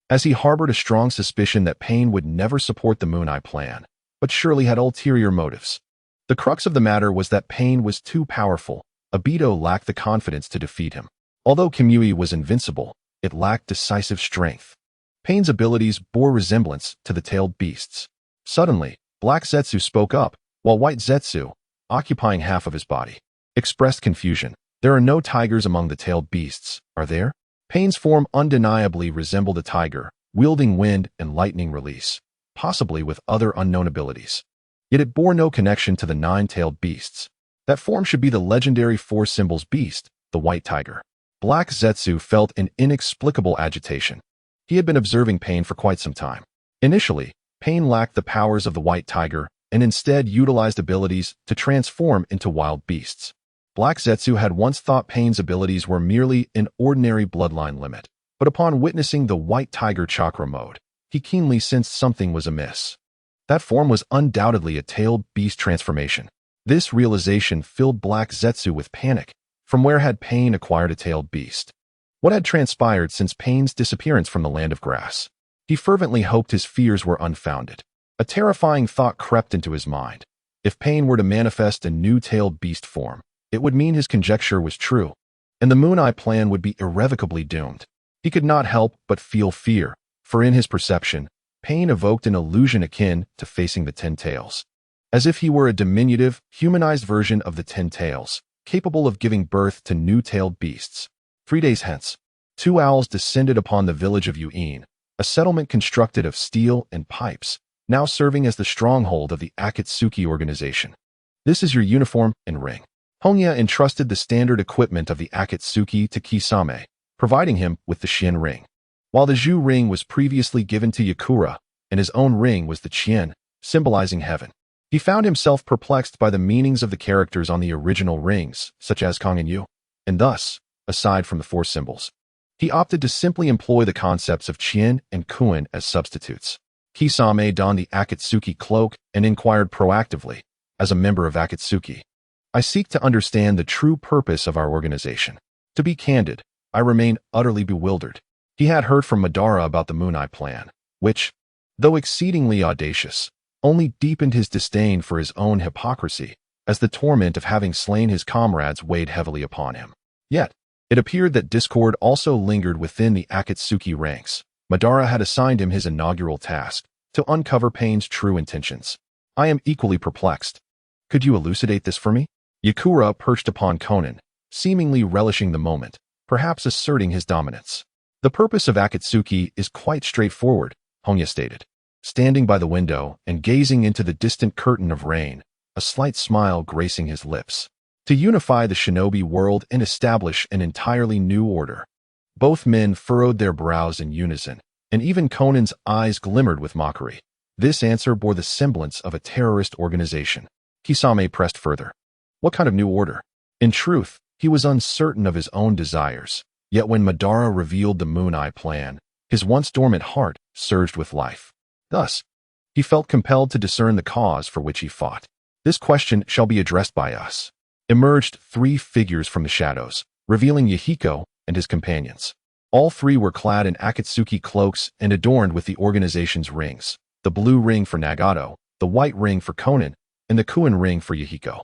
as he harbored a strong suspicion that Pain would never support the Moon Eye plan, but surely had ulterior motives. The crux of the matter was that Pain was too powerful. Obito lacked the confidence to defeat him. Although Kamui was invincible, it lacked decisive strength. Pain's abilities bore resemblance to the tailed beasts. Suddenly, Black Zetsu spoke up, while White Zetsu, occupying half of his body, expressed confusion. There are no tigers among the tailed beasts, are there? Pain's form undeniably resembled a tiger, wielding wind and lightning release, possibly with other unknown abilities. Yet it bore no connection to the 9-tailed beasts. That form should be the legendary 4 symbols beast, the white tiger. Black Zetsu felt an inexplicable agitation. He had been observing Pain for quite some time. Initially, Pain lacked the powers of the white tiger and instead utilized abilities to transform into wild beasts. Black Zetsu had once thought Pain's abilities were merely an ordinary bloodline limit, but upon witnessing the white tiger chakra mode, he keenly sensed something was amiss. That form was undoubtedly a tailed beast transformation. This realization filled Black Zetsu with panic. From where had Pain acquired a tailed beast? What had transpired since Pain's disappearance from the land of grass? He fervently hoped his fears were unfounded. A terrifying thought crept into his mind. If Pain were to manifest a new tailed beast form, it would mean his conjecture was true, and the Moon Eye plan would be irrevocably doomed. He could not help but feel fear, for in his perception, Pain evoked an illusion akin to facing the 10 tails. As if he were a diminutive, humanized version of the 10 tails, capable of giving birth to new tailed beasts. 3 days hence, 2 owls descended upon the village of Yuin, a settlement constructed of steel and pipes, now serving as the stronghold of the Akatsuki organization. This is your uniform and ring. Hongye entrusted the standard equipment of the Akatsuki to Kisame, providing him with the Shin ring. While the Zhu ring was previously given to Yakura, and his own ring was the Chien, symbolizing heaven. He found himself perplexed by the meanings of the characters on the original rings, such as Kong and Yu, and thus, aside from the 4 symbols, he opted to simply employ the concepts of Chien and Kuin as substitutes. Kisame donned the Akatsuki cloak and inquired proactively, as a member of Akatsuki, I seek to understand the true purpose of our organization. To be candid, I remain utterly bewildered. He had heard from Madara about the Moon Eye plan, which, though exceedingly audacious, only deepened his disdain for his own hypocrisy, as the torment of having slain his comrades weighed heavily upon him. Yet, it appeared that discord also lingered within the Akatsuki ranks. Madara had assigned him his inaugural task, to uncover Pain's true intentions. I am equally perplexed. Could you elucidate this for me? Yakura perched upon Konan, seemingly relishing the moment, perhaps asserting his dominance. The purpose of Akatsuki is quite straightforward, Hongye stated. Standing by the window and gazing into the distant curtain of rain, a slight smile gracing his lips. To unify the shinobi world and establish an entirely new order. Both men furrowed their brows in unison, and even Konan's eyes glimmered with mockery. This answer bore the semblance of a terrorist organization. Kisame pressed further. What kind of new order? In truth, he was uncertain of his own desires, yet when Madara revealed the Moon Eye plan, his once dormant heart surged with life. Thus, he felt compelled to discern the cause for which he fought. This question shall be addressed by us. Emerged 3 figures from the shadows, revealing Yahiko and his companions. All 3 were clad in Akatsuki cloaks and adorned with the organization's rings, the blue ring for Nagato, the white ring for Konan, and the Kuan ring for Yahiko.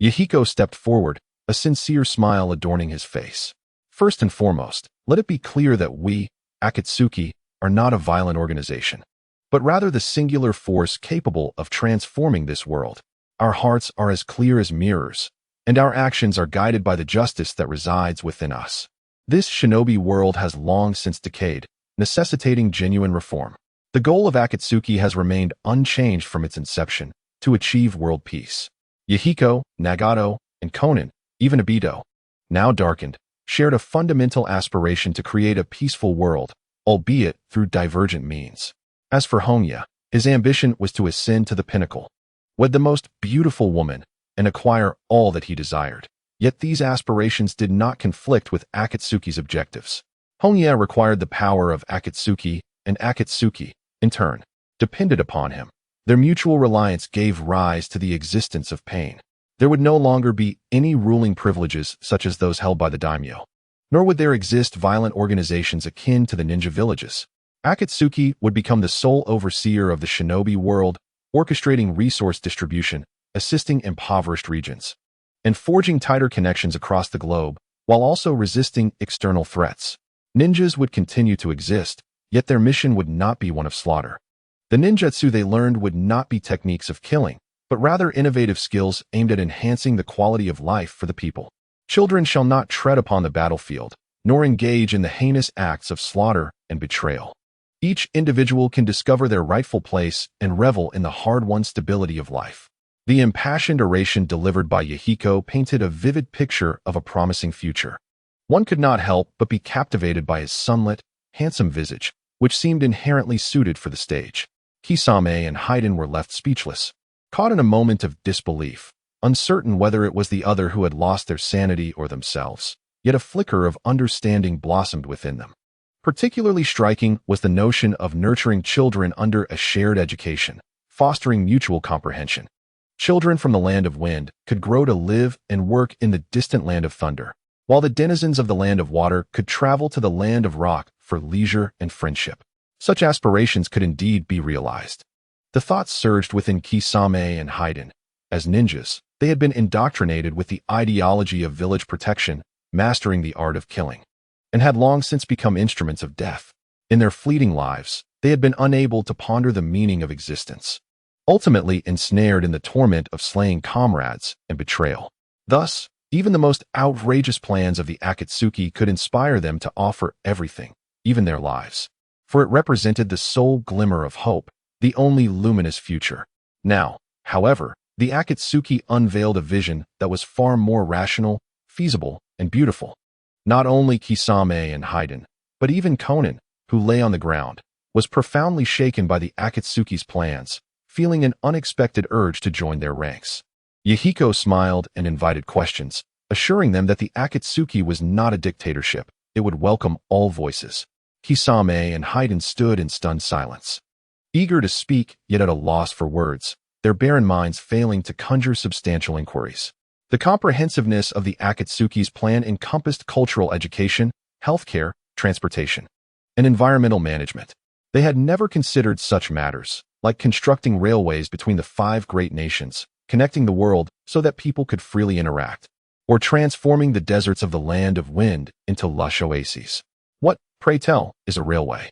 Yahiko stepped forward, a sincere smile adorning his face. First and foremost, let it be clear that we, Akatsuki, are not a violent organization, but rather the singular force capable of transforming this world. Our hearts are as clear as mirrors, and our actions are guided by the justice that resides within us. This shinobi world has long since decayed, necessitating genuine reform. The goal of Akatsuki has remained unchanged from its inception, to achieve world peace. Yahiko, Nagato, and Konan, even Obito, now darkened, shared a fundamental aspiration to create a peaceful world, albeit through divergent means. As for Hongye, his ambition was to ascend to the pinnacle, wed the most beautiful woman, and acquire all that he desired. Yet these aspirations did not conflict with Akatsuki's objectives. Hongye required the power of Akatsuki, and Akatsuki, in turn, depended upon him. Their mutual reliance gave rise to the existence of Pain. There would no longer be any ruling privileges such as those held by the daimyo, nor would there exist violent organizations akin to the ninja villages. Akatsuki would become the sole overseer of the shinobi world, orchestrating resource distribution, assisting impoverished regions, and forging tighter connections across the globe, while also resisting external threats. Ninjas would continue to exist, yet their mission would not be one of slaughter. The ninjutsu they learned would not be techniques of killing, but rather innovative skills aimed at enhancing the quality of life for the people. Children shall not tread upon the battlefield, nor engage in the heinous acts of slaughter and betrayal. Each individual can discover their rightful place and revel in the hard-won stability of life. The impassioned oration delivered by Yahiko painted a vivid picture of a promising future. One could not help but be captivated by his sunlit, handsome visage, which seemed inherently suited for the stage. Kisame and Haiden were left speechless, caught in a moment of disbelief, uncertain whether it was the other who had lost their sanity or themselves. Yet a flicker of understanding blossomed within them. Particularly striking was the notion of nurturing children under a shared education, fostering mutual comprehension. Children from the land of wind could grow to live and work in the distant land of thunder, while the denizens of the land of water could travel to the land of rock for leisure and friendship. Such aspirations could indeed be realized. The thoughts surged within Kisame and Haiden. As ninjas, they had been indoctrinated with the ideology of village protection, mastering the art of killing, and had long since become instruments of death. In their fleeting lives, they had been unable to ponder the meaning of existence, ultimately ensnared in the torment of slaying comrades and betrayal. Thus, even the most outrageous plans of the Akatsuki could inspire them to offer everything, even their lives, for it represented the sole glimmer of hope, the only luminous future. Now, however, the Akatsuki unveiled a vision that was far more rational, feasible, and beautiful. Not only Kisame and Haiden, but even Konan, who lay on the ground, was profoundly shaken by the Akatsuki's plans, feeling an unexpected urge to join their ranks. Yahiko smiled and invited questions, assuring them that the Akatsuki was not a dictatorship, it would welcome all voices. Kisame and Haiden stood in stunned silence, eager to speak yet at a loss for words, their barren minds failing to conjure substantial inquiries. The comprehensiveness of the Akatsuki's plan encompassed cultural education, healthcare, transportation, and environmental management. They had never considered such matters, like constructing railways between the 5 great nations, connecting the world so that people could freely interact, or transforming the deserts of the land of wind into lush oases. What, pray tell, is a railway?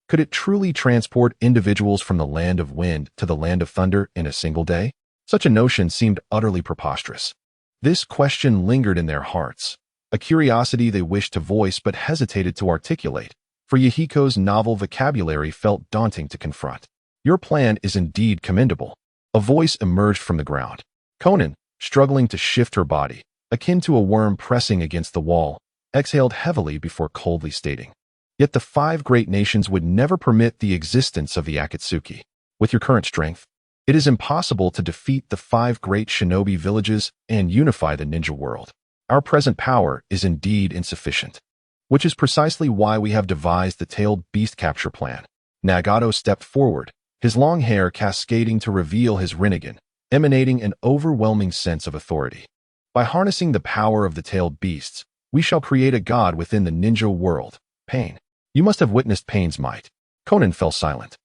Could it truly transport individuals from the land of wind to the land of thunder in a single day? Such a notion seemed utterly preposterous. This question lingered in their hearts, a curiosity they wished to voice but hesitated to articulate, for Yahiko's novel vocabulary felt daunting to confront. Your plan is indeed commendable. A voice emerged from the ground. Konan, struggling to shift her body, akin to a worm pressing against the wall, exhaled heavily before coldly stating, "Yet the 5 great nations would never permit the existence of the Akatsuki. With your current strength, it is impossible to defeat the 5 great shinobi villages and unify the ninja world. Our present power is indeed insufficient, which is precisely why we have devised the tailed beast capture plan." Nagato stepped forward, his long hair cascading to reveal his rinnegan, emanating an overwhelming sense of authority. "By harnessing the power of the tailed beasts, we shall create a god within the ninja world, Pain. You must have witnessed Pain's might." Konan fell silent,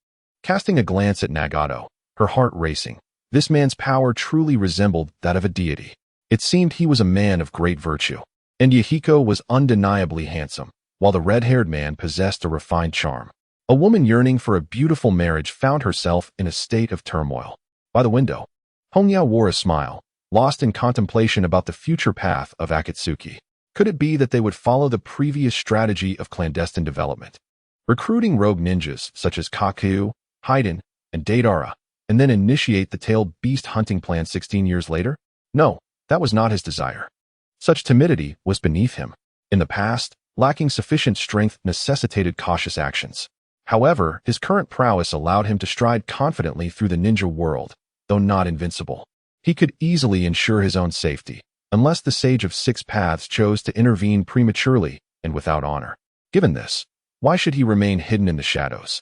casting a glance at Nagato, her heart racing. This man's power truly resembled that of a deity. It seemed he was a man of great virtue. And Yahiko was undeniably handsome, while the red-haired man possessed a refined charm. A woman yearning for a beautiful marriage found herself in a state of turmoil. By the window, Hongye wore a smile, lost in contemplation about the future path of Akatsuki. Could it be that they would follow the previous strategy of clandestine development, recruiting rogue ninjas such as Kaku, Haiden, and Deidara, and then initiate the tailed beast hunting plan 16 years later? No, that was not his desire. Such timidity was beneath him. In the past, lacking sufficient strength necessitated cautious actions. However, his current prowess allowed him to stride confidently through the ninja world, though not invincible. He could easily ensure his own safety, unless the Sage of 6 Paths chose to intervene prematurely and without honor. Given this, why should he remain hidden in the shadows,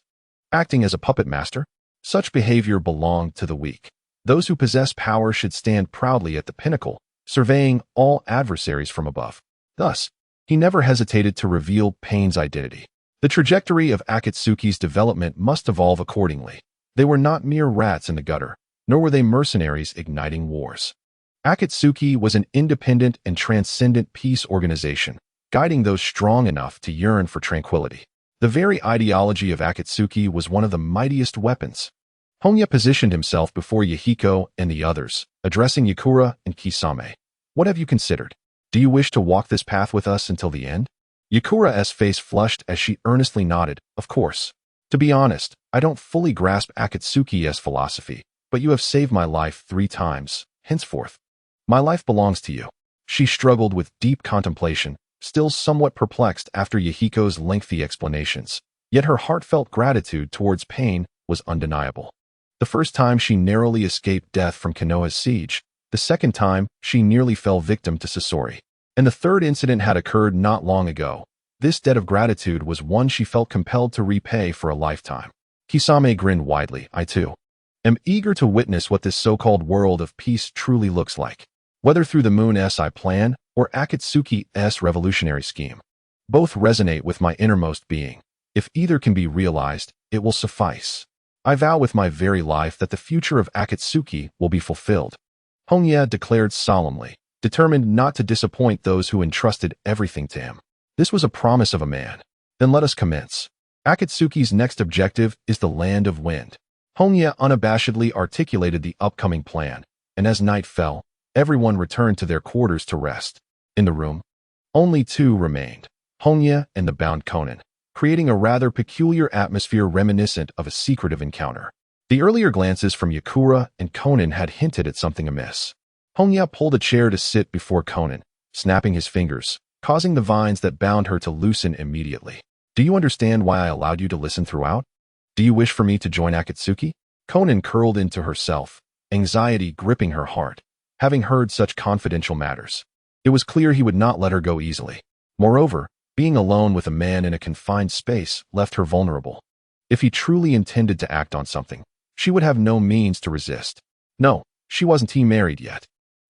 acting as a puppet master? Such behavior belonged to the weak. Those who possess power should stand proudly at the pinnacle, surveying all adversaries from above. Thus, he never hesitated to reveal Pain's identity. The trajectory of Akatsuki's development must evolve accordingly. They were not mere rats in the gutter, nor were they mercenaries igniting wars. Akatsuki was an independent and transcendent peace organization, guiding those strong enough to yearn for tranquility. The very ideology of Akatsuki was one of the mightiest weapons. Hongye positioned himself before Yahiko and the others, addressing Yakura and Kisame. "What have you considered? Do you wish to walk this path with us until the end?" Yakura's face flushed as she earnestly nodded, "Of course. To be honest, I don't fully grasp Akatsuki's philosophy, but you have saved my life 3 times. Henceforth, my life belongs to you." She struggled with deep contemplation, still somewhat perplexed after Yahiko's lengthy explanations. Yet her heartfelt gratitude towards Pain was undeniable. The first time she narrowly escaped death from Konoha's siege, the second time she nearly fell victim to Sasori, and the third incident had occurred not long ago. This debt of gratitude was one she felt compelled to repay for a lifetime. Kisame grinned widely. "I too am eager to witness what this so-called world of peace truly looks like, whether through the Moon's plan or Akatsuki's revolutionary scheme. Both resonate with my innermost being. If either can be realized, it will suffice. I vow with my very life that the future of Akatsuki will be fulfilled," Hongye declared solemnly, determined not to disappoint those who entrusted everything to him. This was a promise of a man. "Then let us commence. Akatsuki's next objective is the Land of Wind." Hongye unabashedly articulated the upcoming plan, and as night fell, everyone returned to their quarters to rest. In the room, only 2 remained, Hongye and the bound Konan, creating a rather peculiar atmosphere reminiscent of a secretive encounter. The earlier glances from Yakura and Konan had hinted at something amiss. Hongye pulled a chair to sit before Konan, snapping his fingers, causing the vines that bound her to loosen immediately. "Do you understand why I allowed you to listen throughout? Do you wish for me to join Akatsuki?" Konan curled into herself, anxiety gripping her heart, having heard such confidential matters. It was clear he would not let her go easily. Moreover, being alone with a man in a confined space left her vulnerable. If he truly intended to act on something, she would have no means to resist. No, she wasn't married yet.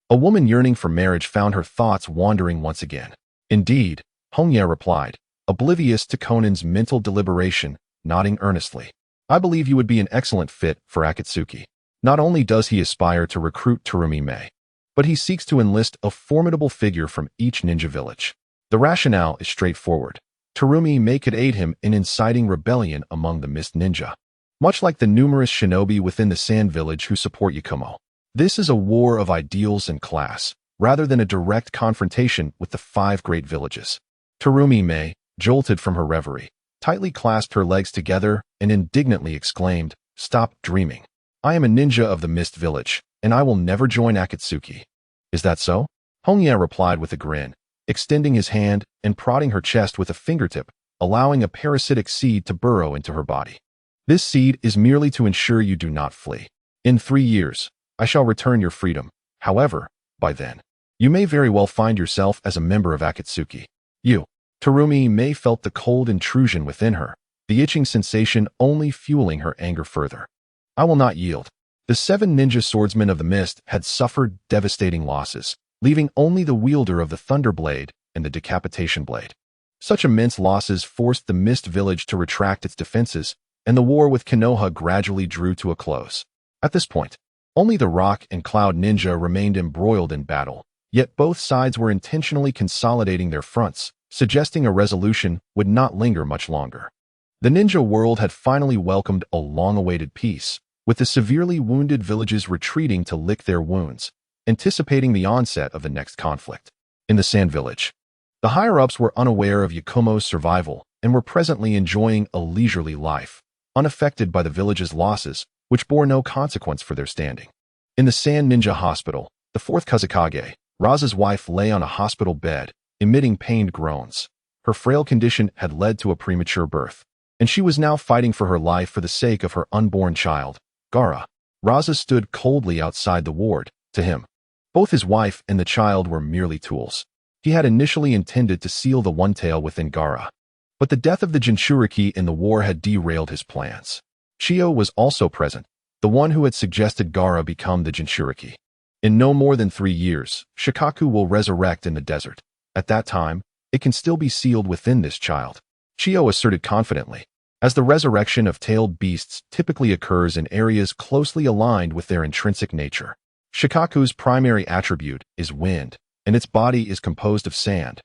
A woman yearning for marriage found her thoughts wandering once again. Indeed, Hongye replied, oblivious to Konan's mental deliberation, nodding earnestly. I believe you would be an excellent fit for Akatsuki. Not only does he aspire to recruit Terumi Mei, but he seeks to enlist a formidable figure from each ninja village. The rationale is straightforward. Terumi Mei could aid him in inciting rebellion among the Mist Ninja, much like the numerous shinobi within the Sand Village who support Yakumo. This is a war of ideals and class, rather than a direct confrontation with the 5 great villages. Terumi Mei, jolted from her reverie, tightly clasped her legs together and indignantly exclaimed, "Stop dreaming. I am a ninja of the Mist Village, and I will never join Akatsuki." Is that so? Hongye replied with a grin, extending his hand and prodding her chest with a fingertip, allowing a parasitic seed to burrow into her body. This seed is merely to ensure you do not flee. In 3 years, I shall return your freedom. However, by then, you may very well find yourself as a member of Akatsuki. Terumi Mei felt the cold intrusion within her, the itching sensation only fueling her anger further. I will not yield. The 7 ninja swordsmen of the mist had suffered devastating losses, leaving only the wielder of the Thunder Blade and the Decapitation Blade. Such immense losses forced the Mist Village to retract its defenses, and the war with Konoha gradually drew to a close. At this point, only the Rock and Cloud Ninja remained embroiled in battle, yet both sides were intentionally consolidating their fronts, suggesting a resolution would not linger much longer. The ninja world had finally welcomed a long-awaited peace, with the severely wounded villages retreating to lick their wounds, anticipating the onset of the next conflict. In the Sand Village, the higher-ups were unaware of Yakumo's survival and were presently enjoying a leisurely life, unaffected by the village's losses, which bore no consequence for their standing. In the Sand Ninja Hospital, the 4th Kazakage, Raza's wife lay on a hospital bed, emitting pained groans. Her frail condition had led to a premature birth, and she was now fighting for her life for the sake of her unborn child, Gara. Raza stood coldly outside the ward. To him, both his wife and the child were merely tools. He had initially intended to seal the one tail within Gara, but the death of the Jinchuriki in the war had derailed his plans. Chiyo was also present, the one who had suggested Gara become the Jinchuriki. In no more than 3 years, Shikaku will resurrect in the desert. At that time, it can still be sealed within this child, Chiyo asserted confidently, as the resurrection of tailed beasts typically occurs in areas closely aligned with their intrinsic nature. Shikaku's primary attribute is wind, and its body is composed of sand,